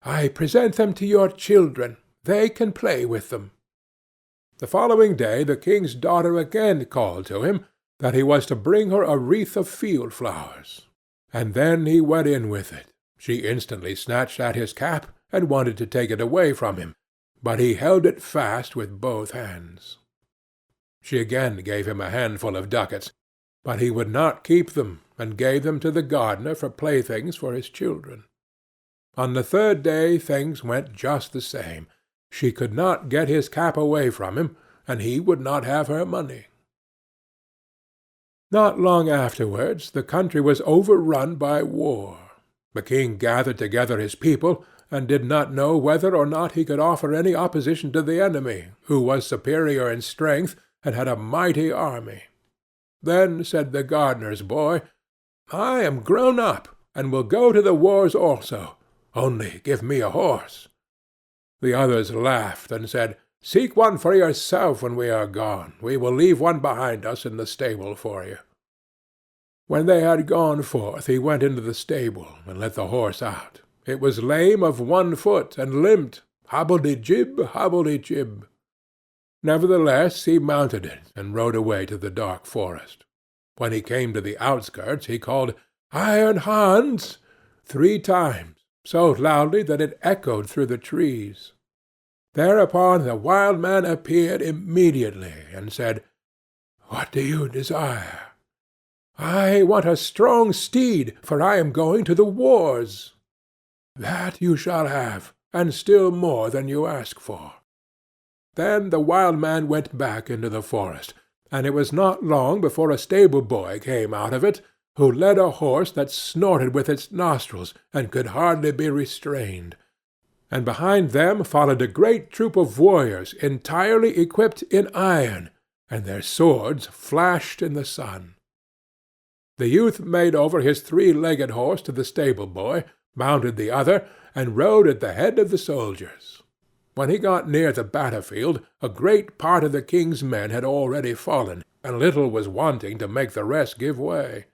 "I present them to your children. They can play with them." The following day the king's daughter again called to him that he was to bring her a wreath of field flowers, and then he went in with it. She instantly snatched at his cap, and wanted to take it away from him, but he held it fast with both hands. She again gave him a handful of ducats, but he would not keep them, and gave them to the gardener for playthings for his children. On the third day things went just the same. She could not get his cap away from him, and he would not have her money. Not long afterwards the country was overrun by war. The king gathered together his people, and did not know whether or not he could offer any opposition to the enemy, who was superior in strength, and had a mighty army. Then said the gardener's boy, "I am grown up, and will go to the wars also. Only give me a horse." The others laughed, and said, "Seek one for yourself when we are gone. We will leave one behind us in the stable for you." When they had gone forth, he went into the stable, and let the horse out. It was lame of one foot, and limped, hobbledy-jib, hobbledy-jib. Nevertheless he mounted it, and rode away to the dark forest. When he came to the outskirts, he called, "Iron Hans!" 3 times, so loudly that it echoed through the trees. Thereupon the wild man appeared immediately, and said, "What do you desire?" "I want a strong steed, for I am going to the wars." "That you shall have, and still more than you ask for." Then the wild man went back into the forest, and it was not long before a stable-boy came out of it, who led a horse that snorted with its nostrils, and could hardly be restrained. And behind them followed a great troop of warriors entirely equipped in iron, and their swords flashed in the sun. The youth made over his three-legged horse to the stable-boy, mounted the other, and rode at the head of the soldiers. When he got near the battlefield, a great part of the king's men had already fallen, and little was wanting to make the rest give way.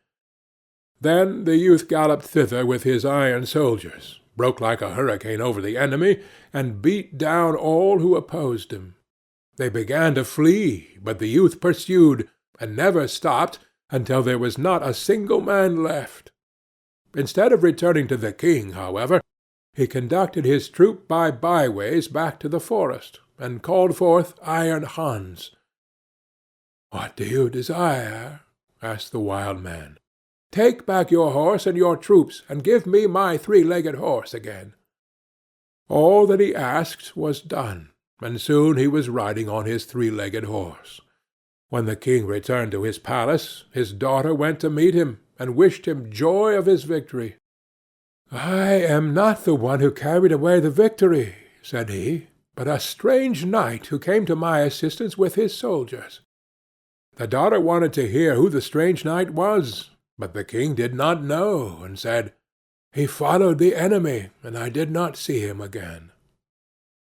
Then the youth galloped thither with his iron soldiers, broke like a hurricane over the enemy, and beat down all who opposed him. They began to flee, but the youth pursued, and never stopped until there was not a single man left. Instead of returning to the king, however, he conducted his troop by byways back to the forest, and called forth Iron Hans. "What do you desire?" asked the wild man. "Take back your horse and your troops, and give me my three-legged horse again." All that he asked was done, and soon he was riding on his three-legged horse. When the king returned to his palace, his daughter went to meet him, and wished him joy of his victory. "I am not the one who carried away the victory," said he, "but a strange knight who came to my assistance with his soldiers." The daughter wanted to hear who the strange knight was, but the king did not know, and said, "He followed the enemy, and I did not see him again."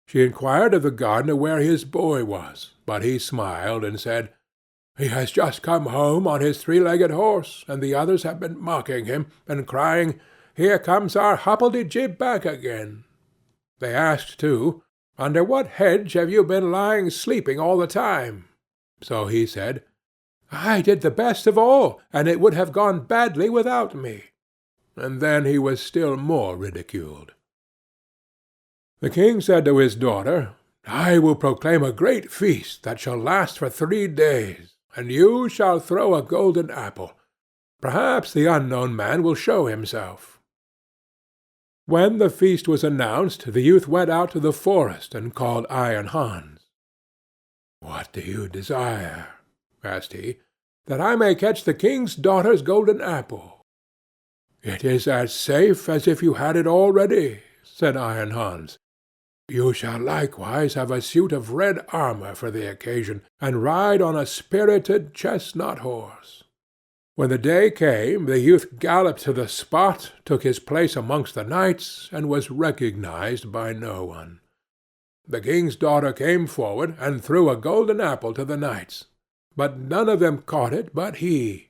She inquired of the gardener where his boy was, but he smiled and said, "He has just come home on his three-legged horse, and the others have been mocking him, and crying, 'Here comes our Hoppledy-Jib back again.' They asked, too, 'Under what hedge have you been lying sleeping all the time?' So he said, 'I did the best of all, and it would have gone badly without me.' And then he was still more ridiculed. The king said to his daughter, "I will proclaim a great feast that shall last for 3 days, and you shall throw a golden apple. Perhaps the unknown man will show himself." When the feast was announced, the youth went out to the forest and called Iron Hans. "What do you desire?" asked he. "That I may catch the king's daughter's golden apple." "It is as safe as if you had it already," said Iron Hans. "You shall likewise have a suit of red armour for the occasion, and ride on a spirited chestnut horse." When the day came, the youth galloped to the spot, took his place amongst the knights, and was recognized by no one. The king's daughter came forward and threw a golden apple to the knights, but none of them caught it but he.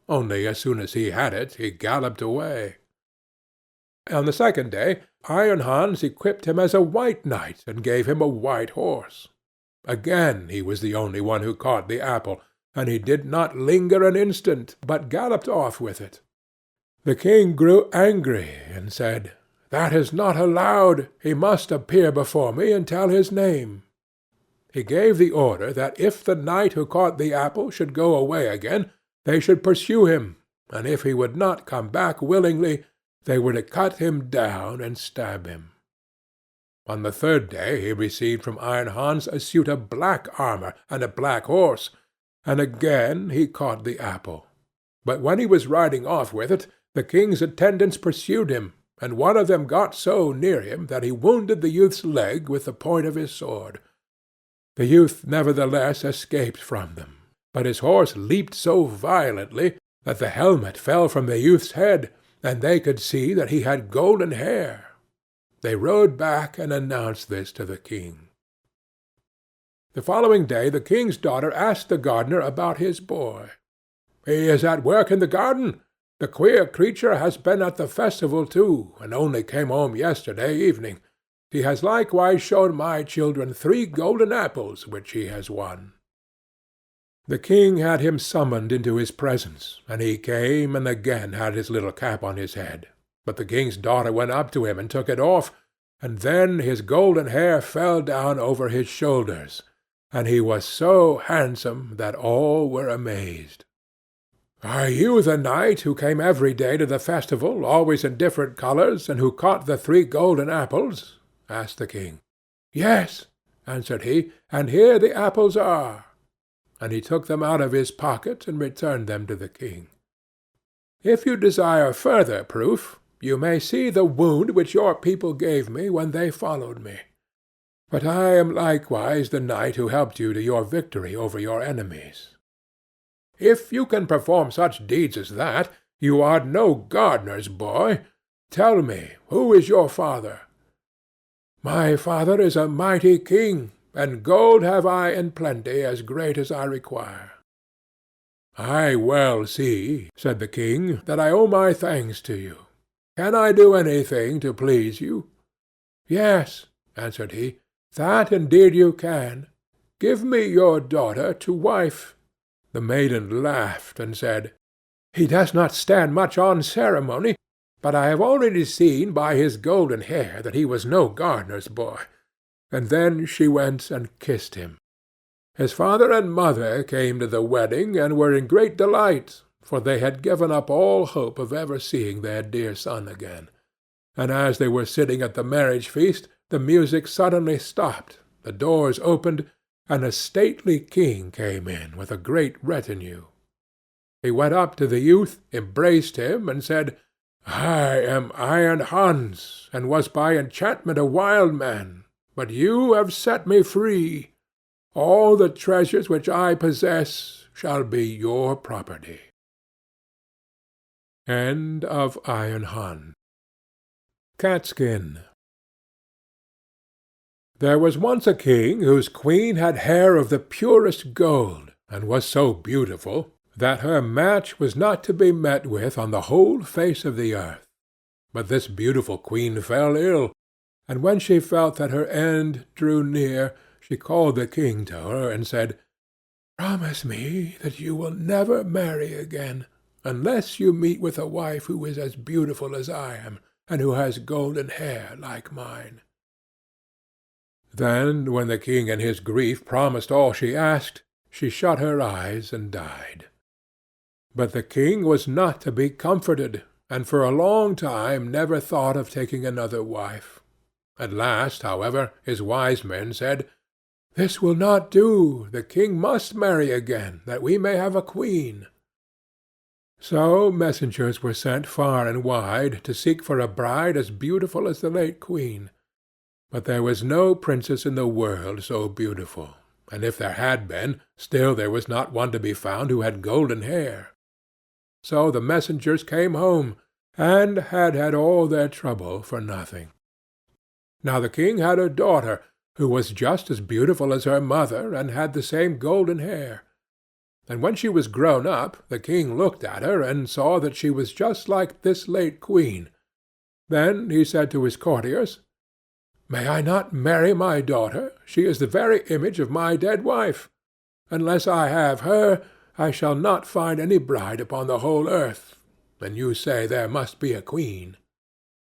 Only as soon as he had it, he galloped away. On the second day, Iron Hans equipped him as a white knight, and gave him a white horse. Again he was the only one who caught the apple, and he did not linger an instant, but galloped off with it. The king grew angry, and said, "That is not allowed. He must appear before me and tell his name." He gave the order that if the knight who caught the apple should go away again, they should pursue him, and if he would not come back willingly, they were to cut him down and stab him. On the third day he received from Iron Hans a suit of black armour and a black horse, and again he caught the apple. But when he was riding off with it, the king's attendants pursued him, and one of them got so near him that he wounded the youth's leg with the point of his sword. The youth nevertheless escaped from them, but his horse leaped so violently that the helmet fell from the youth's head, and they could see that he had golden hair. They rode back and announced this to the king. The following day the king's daughter asked the gardener about his boy. "He is at work in the garden. The queer creature has been at the festival too, and only came home yesterday evening. He has likewise shown my children 3 golden apples which he has won." The king had him summoned into his presence, and he came and again had his little cap on his head. But the king's daughter went up to him and took it off, and then his golden hair fell down over his shoulders, and he was so handsome that all were amazed. "Are you the knight who came every day to the festival, always in different colours, and who caught the 3 golden apples?" asked the king. "Yes," answered he, "and here the apples are." And he took them out of his pocket and returned them to the king. "If you desire further proof, you may see the wound which your people gave me when they followed me. But I am likewise the knight who helped you to your victory over your enemies. If you can perform such deeds as that, you are no gardener's boy. Tell me, who is your father?" "My father is a mighty king, and gold have I in plenty as great as I require." "I well see," said the king, "that I owe my thanks to you. Can I do anything to please you?" "Yes," answered he, "that indeed you can. Give me your daughter to wife." The maiden laughed and said, "He does not stand much on ceremony, but I have already seen by his golden hair that he was no gardener's boy." And then she went and kissed him. His father and mother came to the wedding and were in great delight, for they had given up all hope of ever seeing their dear son again. And as they were sitting at the marriage feast, the music suddenly stopped, the doors opened, and a stately king came in with a great retinue. He went up to the youth, embraced him, and said, "I am Iron Hans, and was by enchantment a wild man, but you have set me free. All the treasures which I possess shall be your property." End of Iron Hans. Catskin. There was once a king whose queen had hair of the purest gold, and was so beautiful that her match was not to be met with on the whole face of the earth. But this beautiful queen fell ill, and when she felt that her end drew near, she called the king to her and said, "Promise me that you will never marry again, unless you meet with a wife who is as beautiful as I am, and who has golden hair like mine." Then, when the king in his grief promised all she asked, she shut her eyes and died. But the king was not to be comforted, and for a long time never thought of taking another wife. At last, however, his wise men said, "This will not do. The king must marry again, that we may have a queen." So messengers were sent far and wide to seek for a bride as beautiful as the late queen. But there was no princess in the world so beautiful, and if there had been, still there was not one to be found who had golden hair. So the messengers came home, and had all their trouble for nothing. Now the king had a daughter, who was just as beautiful as her mother, and had the same golden hair. And when she was grown up, the king looked at her, and saw that she was just like this late queen. Then he said to his courtiers, "May I not marry my daughter? She is the very image of my dead wife. Unless I have her, I shall not find any bride upon the whole earth. And you say there must be a queen."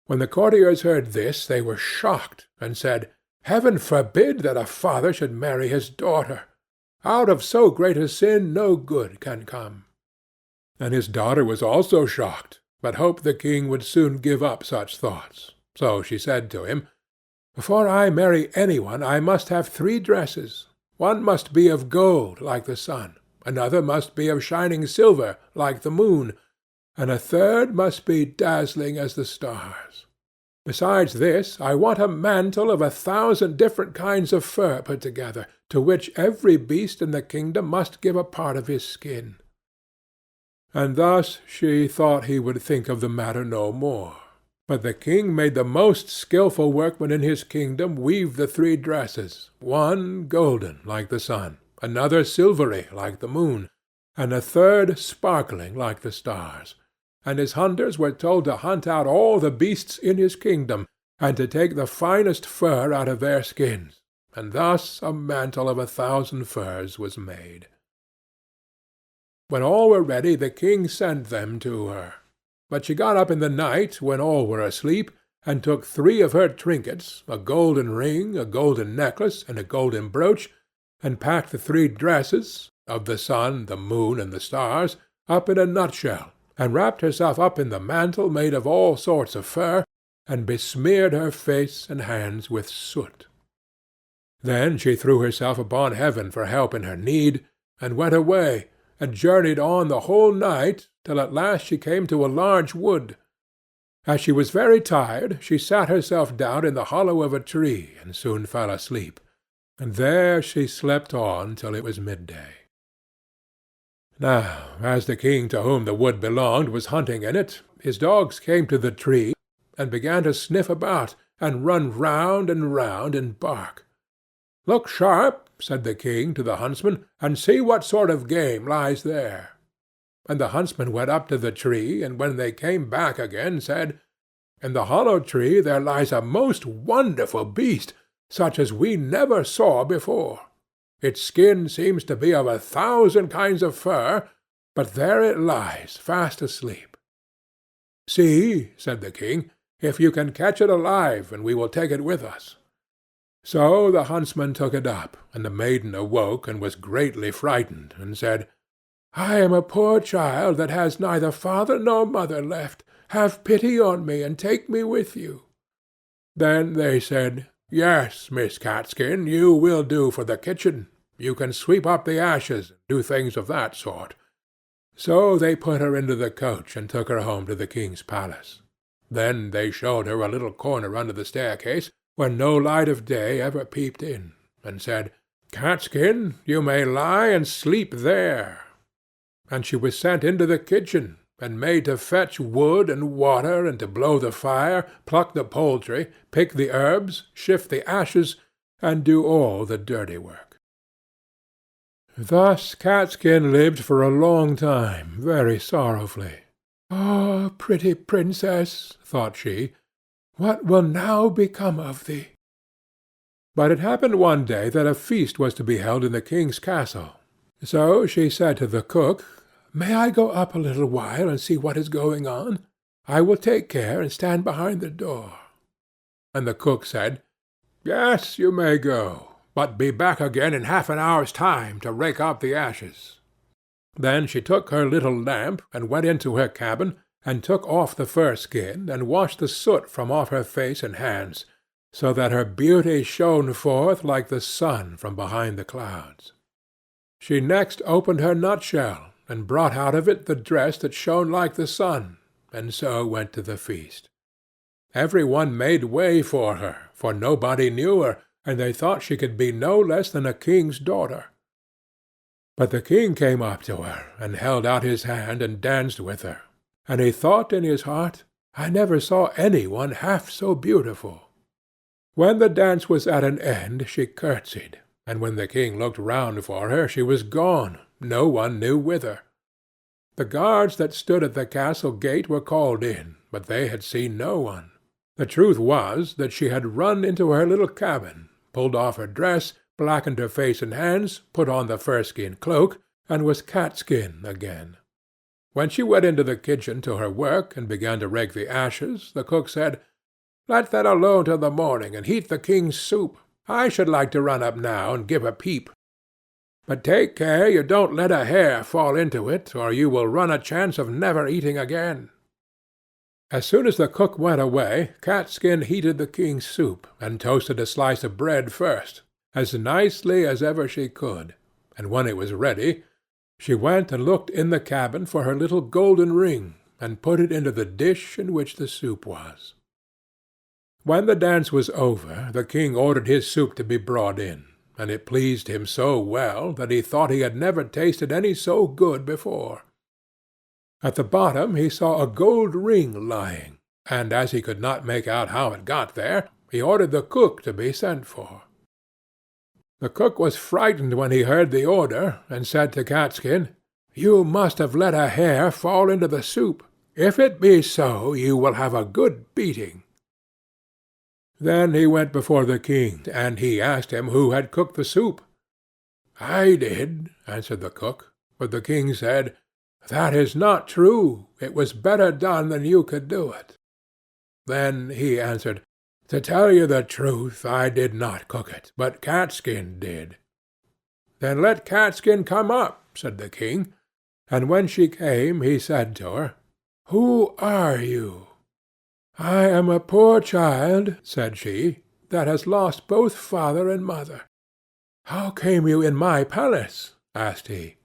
When the courtiers heard this, they were shocked, and said, "Heaven forbid that a father should marry his daughter. Out of so great a sin no good can come." And his daughter was also shocked, but hoped the king would soon give up such thoughts. So she said to him, "Before I marry anyone, I must have 3 dresses. One must be of gold, like the sun. Another must be of shining silver, like the moon. And a third must be dazzling as the stars. Besides this, I want a mantle of 1,000 different kinds of fur put together, to which every beast in the kingdom must give a part of his skin." And thus she thought he would think of the matter no more. But the king made the most skilful workman in his kingdom weave the 3 dresses, one golden like the sun, another silvery like the moon, and a third sparkling like the stars. And his hunters were told to hunt out all the beasts in his kingdom, and to take the finest fur out of their skins, and thus a mantle of 1,000 furs was made. When all were ready, the king sent them to her. But she got up in the night, when all were asleep, and took 3 of her trinkets, a golden ring, a golden necklace, and a golden brooch, and packed the 3 dresses, of the sun, the moon, and the stars, up in a nutshell, and wrapped herself up in the mantle made of all sorts of fur, and besmeared her face and hands with soot. Then she threw herself upon heaven for help in her need, and went away, and journeyed on the whole night, till at last she came to a large wood. As she was very tired, she sat herself down in the hollow of a tree, and soon fell asleep, and there she slept on till it was midday. Now, as the king to whom the wood belonged was hunting in it, his dogs came to the tree, and began to sniff about, and run round and bark. "Look sharp," said the king to the huntsman, "and see what sort of game lies there." And the huntsmen went up to the tree, and when they came back again, said, "In the hollow tree there lies a most wonderful beast, such as we never saw before. Its skin seems to be of 1,000 kinds of fur, but there it lies, fast asleep." "See," said the king, "if you can catch it alive, and we will take it with us." So the huntsman took it up, and the maiden awoke and was greatly frightened, and said, "I am a poor child that has neither father nor mother left. Have pity on me, and take me with you." Then they said, "Yes, Miss Catskin, you will do for the kitchen. You can sweep up the ashes, and do things of that sort." So they put her into the coach, and took her home to the king's palace. Then they showed her a little corner under the staircase, where no light of day ever peeped in, and said, "Catskin, you may lie and sleep there." And she was sent into the kitchen, and made to fetch wood and water, and to blow the fire, pluck the poultry, pick the herbs, shift the ashes, and do all the dirty work. Thus Catskin lived for a long time, very sorrowfully. "Ah, pretty princess," thought she, "what will now become of thee?" But it happened one day that a feast was to be held in the king's castle. So she said to the cook, "May I go up a little while and see what is going on? I will take care and stand behind the door." And the cook said, "Yes, you may go, but be back again in half an hour's time to rake up the ashes." Then she took her little lamp, and went into her cabin, and took off the fur skin, and washed the soot from off her face and hands, so that her beauty shone forth like the sun from behind the clouds. She next opened her nutshell, and brought out of it the dress that shone like the sun, and so went to the feast. Every one made way for her, for nobody knew her, and they thought she could be no less than a king's daughter. But the king came up to her, and held out his hand, and danced with her, and he thought in his heart, "I never saw any one half so beautiful." When the dance was at an end, she curtsied, and when the king looked round for her, she was gone, no one knew whither. The guards that stood at the castle gate were called in, but they had seen no one. The truth was that she had run into her little cabin, pulled off her dress, blackened her face and hands, put on the fur-skin cloak, and was Catskin again. When she went into the kitchen to her work, and began to rake the ashes, the cook said, "Let that alone till the morning, and heat the king's soup. I should like to run up now and give a peep. But take care you don't let a hair fall into it, or you will run a chance of never eating again." As soon as the cook went away, Catskin heated the king's soup, and toasted a slice of bread first, as nicely as ever she could, and when it was ready, she went and looked in the cabin for her little golden ring, and put it into the dish in which the soup was. When the dance was over, the king ordered his soup to be brought in, and it pleased him so well that he thought he had never tasted any so good before. At the bottom he saw a gold ring lying, and as he could not make out how it got there, he ordered the cook to be sent for. The cook was frightened when he heard the order, and said to Catskin, "You must have let a hair fall into the soup. If it be so, you will have a good beating." Then he went before the king, and he asked him who had cooked the soup. "I did," answered the cook. But the king said, "That is not true. It was better done than you could do it." Then he answered, "To tell you the truth, I did not cook it, but Catskin did." "Then let Catskin come up," said the king. and when she came he said to her, "Who are you?" "I am a poor child," said she, "that has lost both father and mother." "How came you in my palace?" asked he.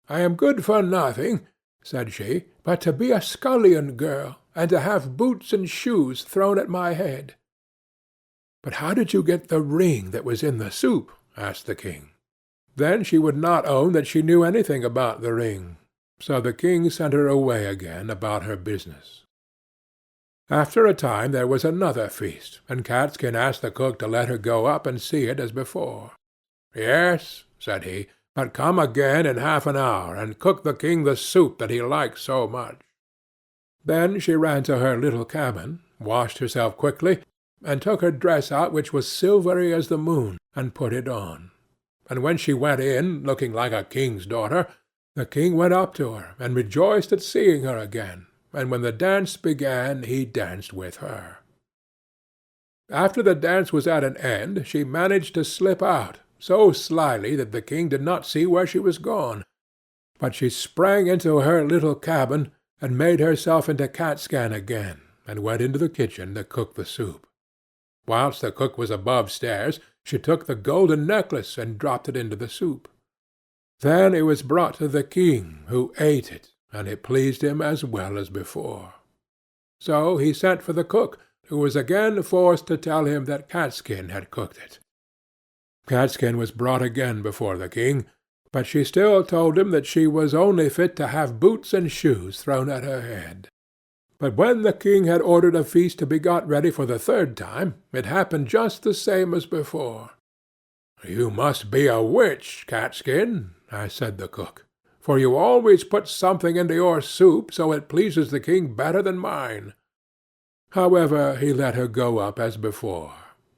"I am good for nothing," said she, "but to be a scullion girl, and to have boots and shoes thrown at my head." "But how did you get the ring that was in the soup?" asked the king. Then she would not own that she knew anything about the ring, so the king sent her away again about her business. After a time there was another feast, and Catskin asked the cook to let her go up and see it as before. "Yes," said he, "but come again in half an hour, and cook the king the soup that he likes so much." Then she ran to her little cabin, washed herself quickly, and took her dress out which was silvery as the moon, and put it on. And when she went in, looking like a king's daughter, the king went up to her, and rejoiced at seeing her again, and when the dance began he danced with her. After the dance was at an end, she managed to slip out, so slyly that the king did not see where she was gone. But she sprang into her little cabin, and made herself into Catskin again, and went into the kitchen to cook the soup. Whilst the cook was above stairs, she took the golden necklace and dropped it into the soup. Then it was brought to the king, who ate it, and it pleased him as well as before. So he sent for the cook, who was again forced to tell him that Catskin had cooked it. Catskin was brought again before the king, but she still told him that she was only fit to have boots and shoes thrown at her head. But when the king had ordered a feast to be got ready for the third time, it happened just the same as before. "You must be a witch, Catskin," said the cook, "for you always put something into your soup so it pleases the king better than mine." However, he let her go up as before.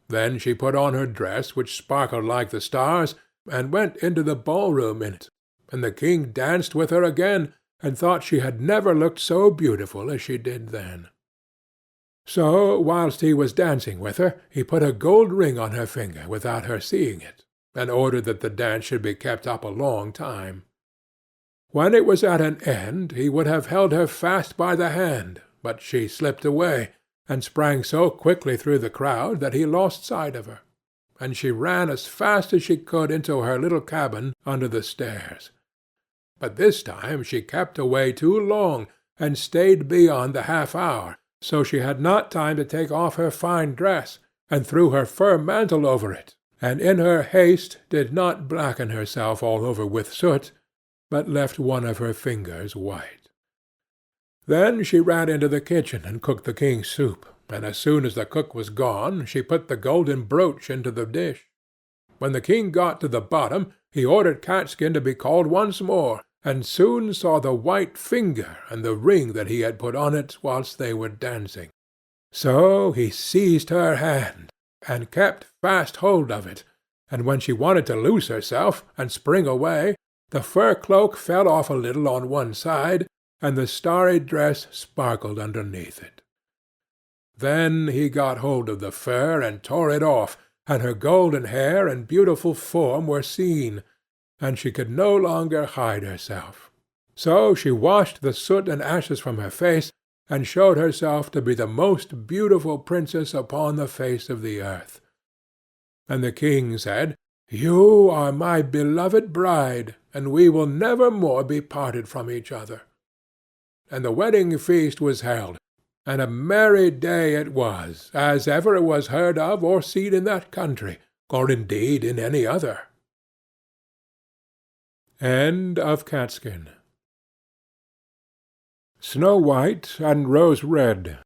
Then she put on her dress, which sparkled like the stars, and went into the ballroom in it, and the king danced with her again, and thought she had never looked so beautiful as she did then. So, whilst he was dancing with her, he put a gold ring on her finger without her seeing it, and ordered that the dance should be kept up a long time. When it was at an end, he would have held her fast by the hand, but she slipped away, and sprang so quickly through the crowd that he lost sight of her, and she ran as fast as she could into her little cabin under the stairs. But this time she kept away too long, and stayed beyond the half-hour, so she had not time to take off her fine dress, and threw her fur mantle over it, and in her haste did not blacken herself all over with soot, but left one of her fingers white. Then she ran into the kitchen and cooked the king's soup, and as soon as the cook was gone, she put the golden brooch into the dish. When the king got to the bottom, he ordered Catskin to be called once more, and soon saw the white finger and the ring that he had put on it whilst they were dancing. So he seized her hand, and kept fast hold of it, and when she wanted to loose herself and spring away, the fur cloak fell off a little on one side, and the starry dress sparkled underneath it. Then he got hold of the fur and tore it off, and her golden hair and beautiful form were seen, and she could no longer hide herself. So she washed the soot and ashes from her face, and showed herself to be the most beautiful princess upon the face of the earth. And the king said, "You are my beloved bride, and we will never more be parted from each other." And the wedding feast was held, and a merry day it was, as ever it was heard of or seen in that country, or indeed in any other. End of Catskin. Snow White and Rose Red.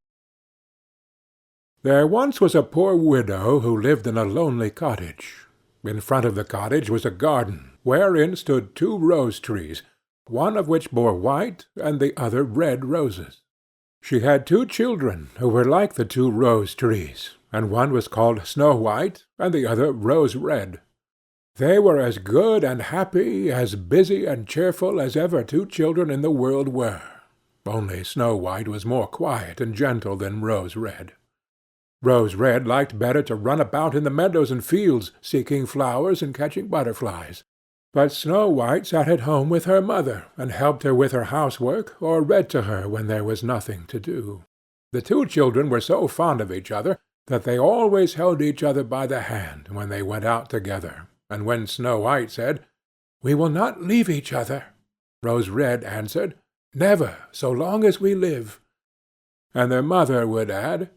There once was a poor widow who lived in a lonely cottage. In front of the cottage was a garden, wherein stood 2 rose-trees, one of which bore white and the other red roses. She had 2 children who were like the 2 rose-trees, and one was called Snow White and the other Rose Red. They were as good and happy, as busy and cheerful as ever 2 children in the world were, only Snow White was more quiet and gentle than Rose Red. Rose Red liked better to run about in the meadows and fields, seeking flowers and catching butterflies, But Snow White sat at home with her mother, and helped her with her housework, or read to her when there was nothing to do. The two children were so fond of each other that they always held each other by the hand when they went out together, and when Snow White said, "We will not leave each other," Rose Red answered, "Never, so long as we live." And their mother would add,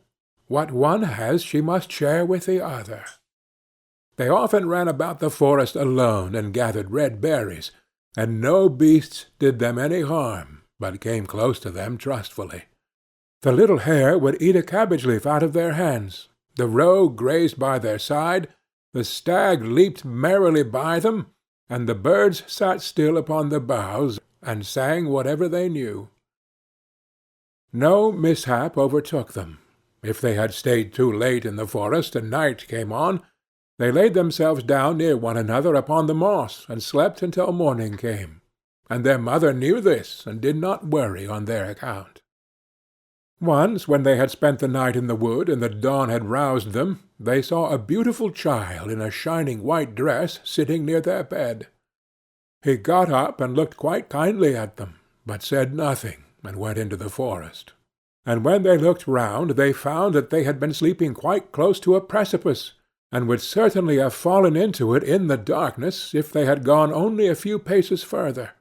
"What one has she must share with the other." They often ran about the forest alone and gathered red berries, and no beasts did them any harm, but came close to them trustfully. The little hare would eat a cabbage leaf out of their hands, the roe grazed by their side, the stag leaped merrily by them, and the birds sat still upon the boughs and sang whatever they knew. No mishap overtook them. If they had stayed too late in the forest and night came on, they laid themselves down near one another upon the moss and slept until morning came, and their mother knew this and did not worry on their account. Once, when they had spent the night in the wood and the dawn had roused them, they saw a beautiful child in a shining white dress sitting near their bed. He got up and looked quite kindly at them, but said nothing, and went into the forest. And when they looked round, they found that they had been sleeping quite close to a precipice, and would certainly have fallen into it in the darkness if they had gone only a few paces further.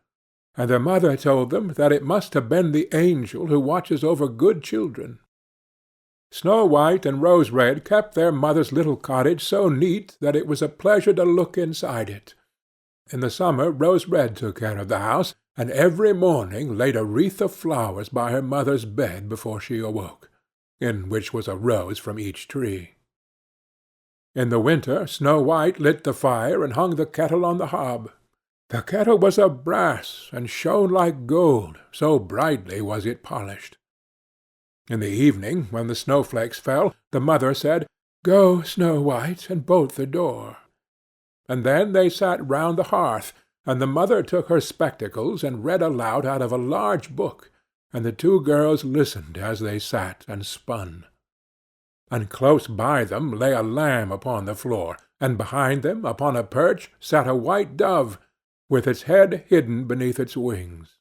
And their mother told them that it must have been the angel who watches over good children. Snow White and Rose Red kept their mother's little cottage so neat that it was a pleasure to look inside it. In the summer Rose Red took care of the house, and every morning laid a wreath of flowers by her mother's bed before she awoke, in which was a rose from each tree. In the winter Snow White lit the fire and hung the kettle on the hob. The kettle was of brass, and shone like gold, so brightly was it polished. In the evening, when the snowflakes fell, the mother said, "Go, Snow White, and bolt the door." And then they sat round the hearth, and the mother took her spectacles and read aloud out of a large book, and the two girls listened as they sat and spun. And close by them lay a lamb upon the floor, and behind them, upon a perch, sat a white dove, with its head hidden beneath its wings.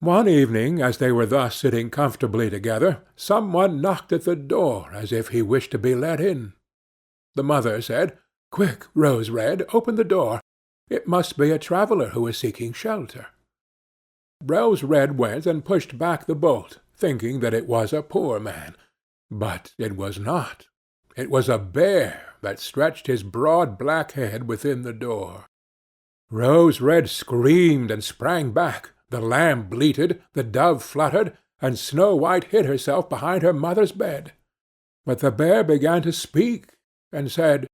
One evening, as they were thus sitting comfortably together, some one knocked at the door as if he wished to be let in. The mother said, "Quick, Rose Red, open the door. It must be a traveller who is seeking shelter." Rose Red went and pushed back the bolt, thinking that it was a poor man. But it was not. It was a bear that stretched his broad black head within the door. Rose Red screamed and sprang back, the lamb bleated, the dove fluttered, and Snow White hid herself behind her mother's bed. But the bear began to speak, and said,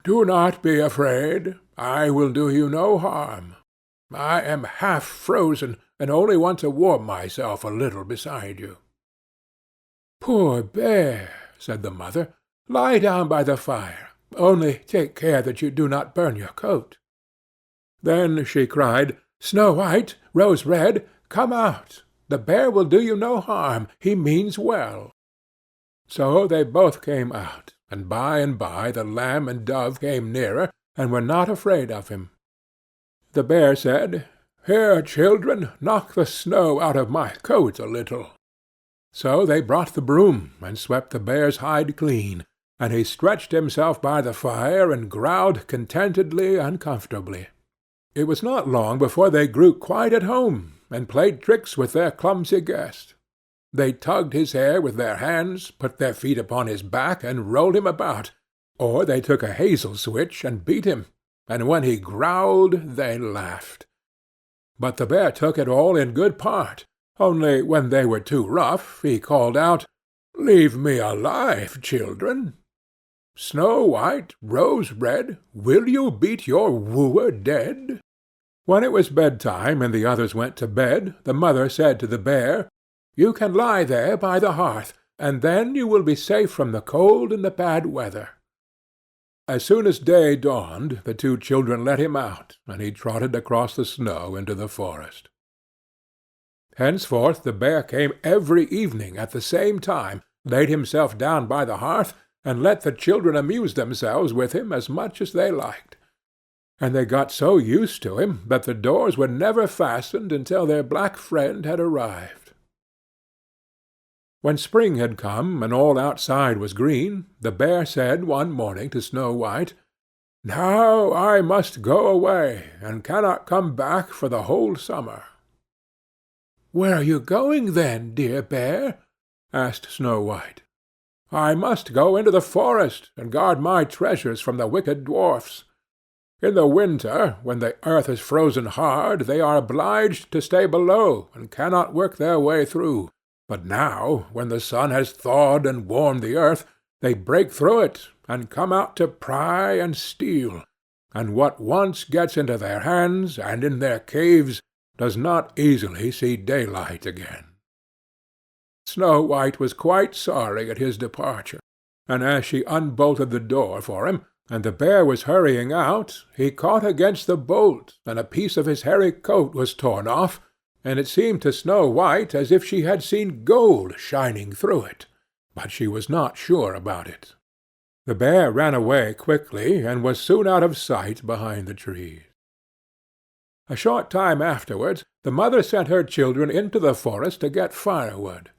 "Do not be afraid. I will do you no harm. I am half frozen, and only want to warm myself a little beside you." "Poor bear," said the mother, "lie down by the fire. Only take care that you do not burn your coat." Then she cried, "Snow White, Rose Red, come out. The bear will do you no harm. He means well." So they both came out, and by the lamb and dove came nearer, and were not afraid of him. The bear said, "Here, children, knock the snow out of my coat a little." So they brought the broom, and swept the bear's hide clean, and he stretched himself by the fire and growled contentedly and comfortably. It was not long before they grew quite at home, and played tricks with their clumsy guest. They tugged his hair with their hands, put their feet upon his back, and rolled him about, or they took a hazel switch and beat him, and when he growled they laughed. But the bear took it all in good part, only when they were too rough he called out, "Leave me alive, children. Snow White, Rose Red, will you beat your wooer dead?" When it was bedtime and the others went to bed, the mother said to the bear, "You can lie there by the hearth, and then you will be safe from the cold and the bad weather." As soon as day dawned, the two children let him out, and he trotted across the snow into the forest. Henceforth the bear came every evening at the same time, laid himself down by the hearth, and let the children amuse themselves with him as much as they liked. and they got so used to him that the doors were never fastened until their black friend had arrived. When spring had come, and all outside was green, the bear said one morning to Snow White, "Now I must go away, and cannot come back for the whole summer." "Where are you going, then, dear bear?" asked Snow White. "I must go into the forest, and guard my treasures from the wicked dwarfs. In the winter, when the earth is frozen hard, they are obliged to stay below, and cannot work their way through. But now, when the sun has thawed and warmed the earth, they break through it, and come out to pry and steal, and what once gets into their hands and in their caves does not easily see daylight again." Snow White was quite sorry at his departure, and as she unbolted the door for him, and the bear was hurrying out, he caught against the bolt, and a piece of his hairy coat was torn off, and it seemed to Snow White as if she had seen gold shining through it, but she was not sure about it. The bear ran away quickly, and was soon out of sight behind the trees. A short time afterwards, the mother sent her children into the forest to get firewood.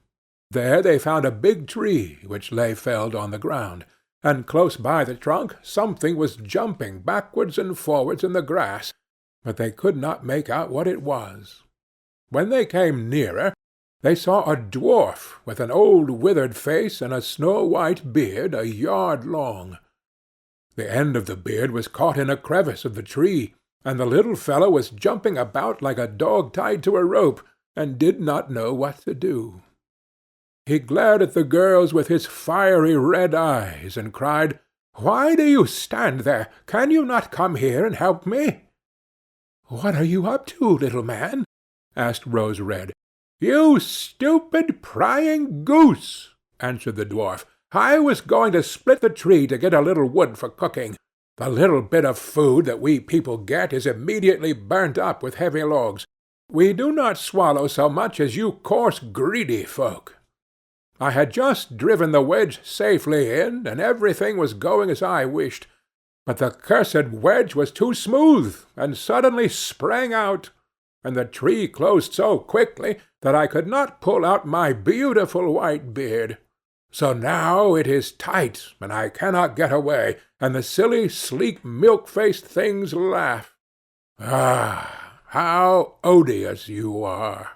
There they found a big tree, which lay felled on the ground, and close by the trunk something was jumping backwards and forwards in the grass, but they could not make out what it was. When they came nearer, they saw a dwarf with an old withered face and a snow-white beard a yard long. The end of the beard was caught in a crevice of the tree, and the little fellow was jumping about like a dog tied to a rope, and did not know what to do. He glared at the girls with his fiery red eyes, and cried, "Why do you stand there? Can you not come here and help me?" "What are you up to, little man?" asked Rose Red. "You stupid, prying goose!" answered the dwarf. "I was going to split the tree to get a little wood for cooking. The little bit of food that we people get is immediately burnt up with heavy logs. We do not swallow so much as you coarse, greedy folk. I had just driven the wedge safely in, and everything was going as I wished, but the cursed wedge was too smooth, and suddenly sprang out, and the tree closed so quickly that I could not pull out my beautiful white beard. So now it is tight, and I cannot get away, and the silly, sleek, milk-faced things laugh. Ah, how odious you are!"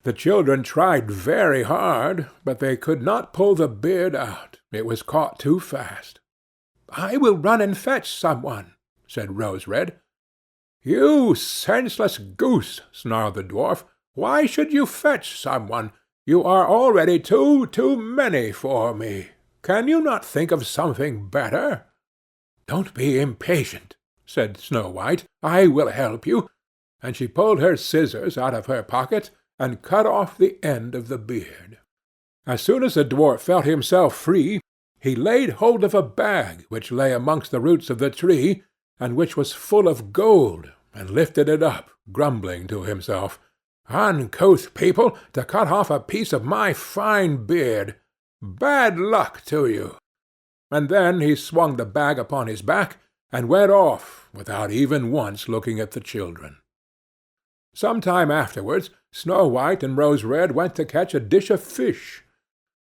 The children tried very hard, but they could not pull the beard out. It was caught too fast. "I will run and fetch some one," said Rose Red. "You senseless goose," snarled the dwarf. "Why should you fetch some one? You are already too many for me. Can you not think of something better?" "Don't be impatient," said Snow White. "I will help you." And she pulled her scissors out of her pocket, and cut off the end of the beard. As soon as the dwarf felt himself free, he laid hold of a bag which lay amongst the roots of the tree, and which was full of gold, and lifted it up, grumbling to himself, "Uncouth people, to cut off a piece of my fine beard! Bad luck to you!" And then he swung the bag upon his back, and went off, without even once looking at the children. Some time afterwards, Snow White and Rose Red went to catch a dish of fish.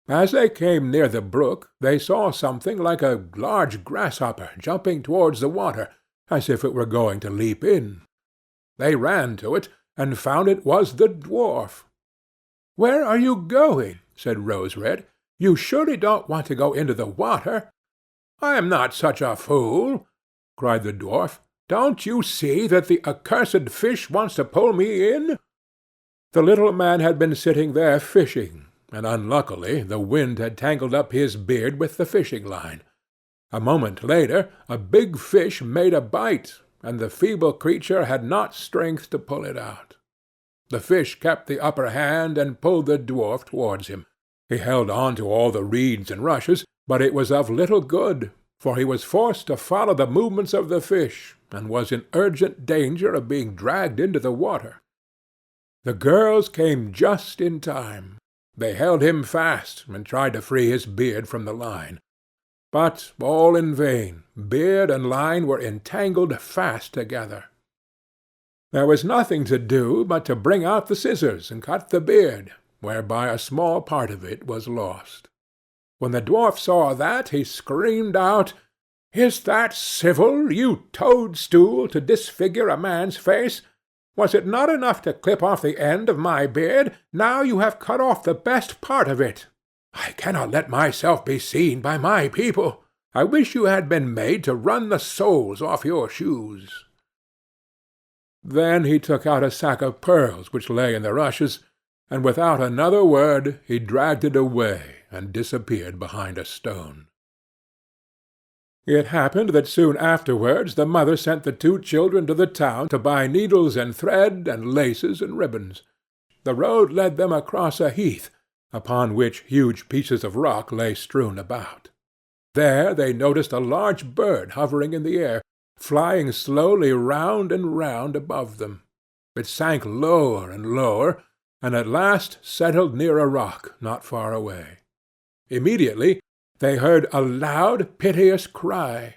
As they came near the brook, they saw something like a large grasshopper jumping towards the water, as if it were going to leap in. They ran to it, and found it was the dwarf. "Where are you going?" said Rose Red. "You surely don't want to go into the water?" "I am not such a fool," cried the dwarf. "Don't you see that the accursed fish wants to pull me in?" The little man had been sitting there fishing, and unluckily the wind had tangled up his beard with the fishing line. A moment later a big fish made a bite, and the feeble creature had not strength to pull it out. The fish kept the upper hand and pulled the dwarf towards him. He held on to all the reeds and rushes, but it was of little good, for he was forced to follow the movements of the fish, and was in urgent danger of being dragged into the water. The girls came just in time. They held him fast, and tried to free his beard from the line. But all in vain. Beard and line were entangled fast together. There was nothing to do but to bring out the scissors and cut the beard, whereby a small part of it was lost. When the dwarf saw that, he screamed out, "Is that civil, you toadstool, to disfigure a man's face? Was it not enough to clip off the end of my beard? Now you have cut off the best part of it. I cannot let myself be seen by my people. I wish you had been made to run the soles off your shoes." Then he took out a sack of pearls which lay in the rushes, and without another word he dragged it away and disappeared behind a stone. It happened that soon afterwards the mother sent the two children to the town to buy needles and thread and laces and ribbons. The road led them across a heath, upon which huge pieces of rock lay strewn about. There they noticed a large bird hovering in the air, flying slowly round and round above them. It sank lower and lower, and at last settled near a rock not far away. Immediately they heard a loud, piteous cry.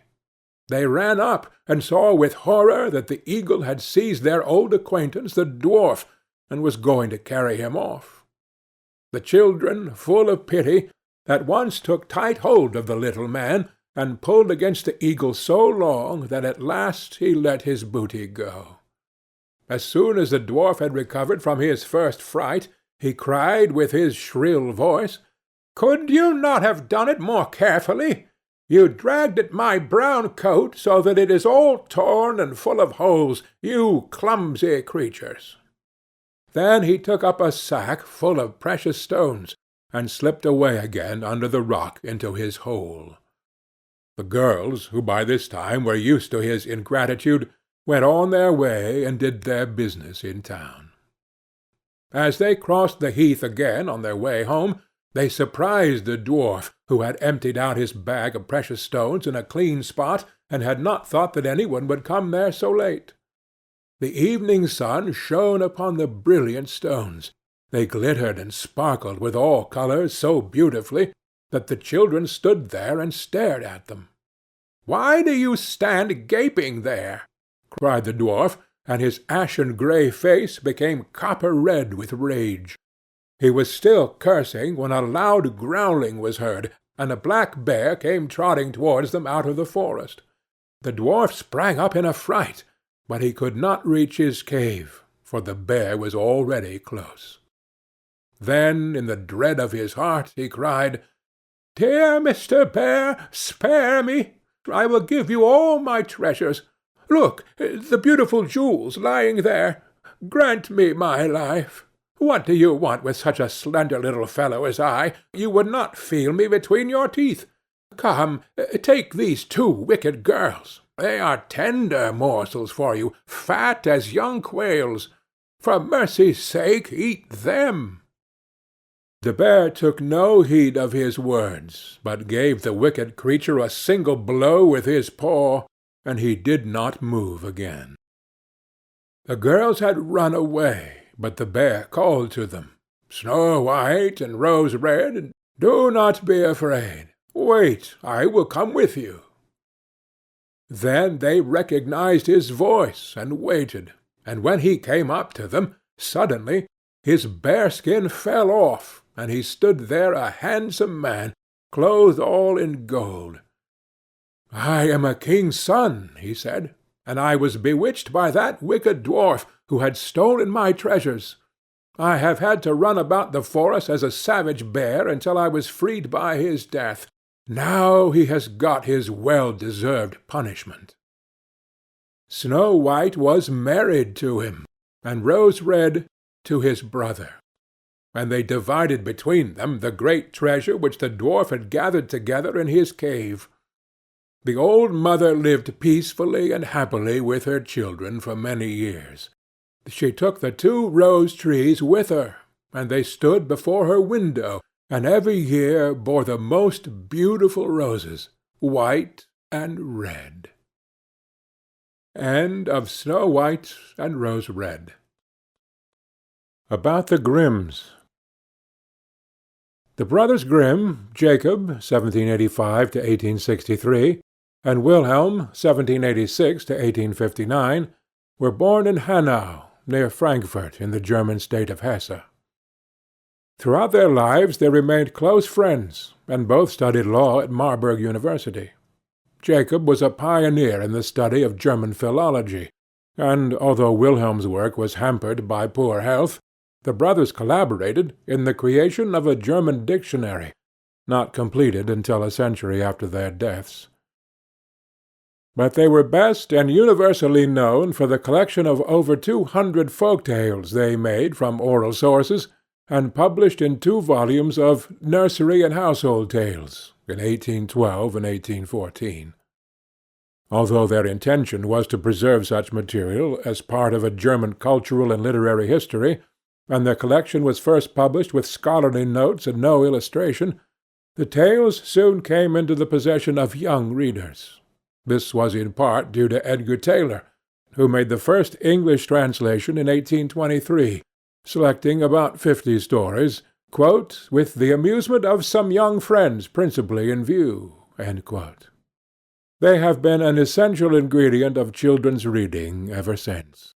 They ran up, and saw with horror that the eagle had seized their old acquaintance the dwarf, and was going to carry him off. The children, full of pity, at once took tight hold of the little man, and pulled against the eagle so long that at last he let his booty go. As soon as the dwarf had recovered from his first fright, he cried with his shrill voice, "Could you not have done it more carefully? You dragged at my brown coat so that it is all torn and full of holes, you clumsy creatures." Then he took up a sack full of precious stones, and slipped away again under the rock into his hole. The girls, who by this time were used to his ingratitude, went on their way and did their business in town. As they crossed the heath again on their way home, they surprised the dwarf, who had emptied out his bag of precious stones in a clean spot, and had not thought that any one would come there so late. The evening sun shone upon the brilliant stones. They glittered and sparkled with all colors so beautifully that the children stood there and stared at them. "Why do you stand gaping there?" cried the dwarf, and his ashen-grey face became copper-red with rage. He was still cursing when a loud growling was heard, and a black bear came trotting towards them out of the forest. The dwarf sprang up in a fright, but he could not reach his cave, for the bear was already close. Then, in the dread of his heart, he cried, "Dear Mr. Bear, spare me! I will give you all my treasures. Look, the beautiful jewels lying there. Grant me my life. What do you want with such a slender little fellow as I? You would not feel me between your teeth. Come, take these two wicked girls. They are tender morsels for you, fat as young quails. For mercy's sake, eat them." The bear took no heed of his words, but gave the wicked creature a single blow with his paw, and he did not move again. The girls had run away, but the bear called to them, "Snow White and Rose Red, do not be afraid. Wait, I will come with you." Then they recognized his voice and waited, and when he came up to them, suddenly his bearskin fell off, and he stood there a handsome man, clothed all in gold. "I am a king's son," he said, "and I was bewitched by that wicked dwarf who had stolen my treasures. I have had to run about the forest as a savage bear until I was freed by his death. Now he has got his well-deserved punishment." Snow White was married to him, and Rose Red to his brother, and they divided between them the great treasure which the dwarf had gathered together in his cave. The old mother lived peacefully and happily with her children for many years. She took the two rose-trees with her, and they stood before her window, and every year bore the most beautiful roses, white and red. End of Snow White and Rose Red. About the Grimms. The Brothers Grimm, Jacob, 1785 to 1863, and Wilhelm, 1786 to 1859, were born in Hanau, near Frankfurt, in the German state of Hesse. Throughout their lives they remained close friends, and both studied law at Marburg University. Jacob was a pioneer in the study of German philology, and although Wilhelm's work was hampered by poor health, the brothers collaborated in the creation of a German dictionary, not completed until a century after their deaths. But they were best and universally known for the collection of over 200 folk tales they made from oral sources, and published in 2 volumes of Nursery and Household Tales in 1812 and 1814. Although their intention was to preserve such material as part of a German cultural and literary history, and their collection was first published with scholarly notes and no illustration, the tales soon came into the possession of young readers. This was in part due to Edgar Tailor, who made the first English translation in 1823, selecting about 50 stories, quote, "with the amusement of some young friends principally in view." End quote. They have been an essential ingredient of children's reading ever since.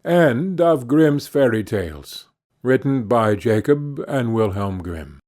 End of Grimm's Fairy Tales, written by Jacob and Wilhelm Grimm.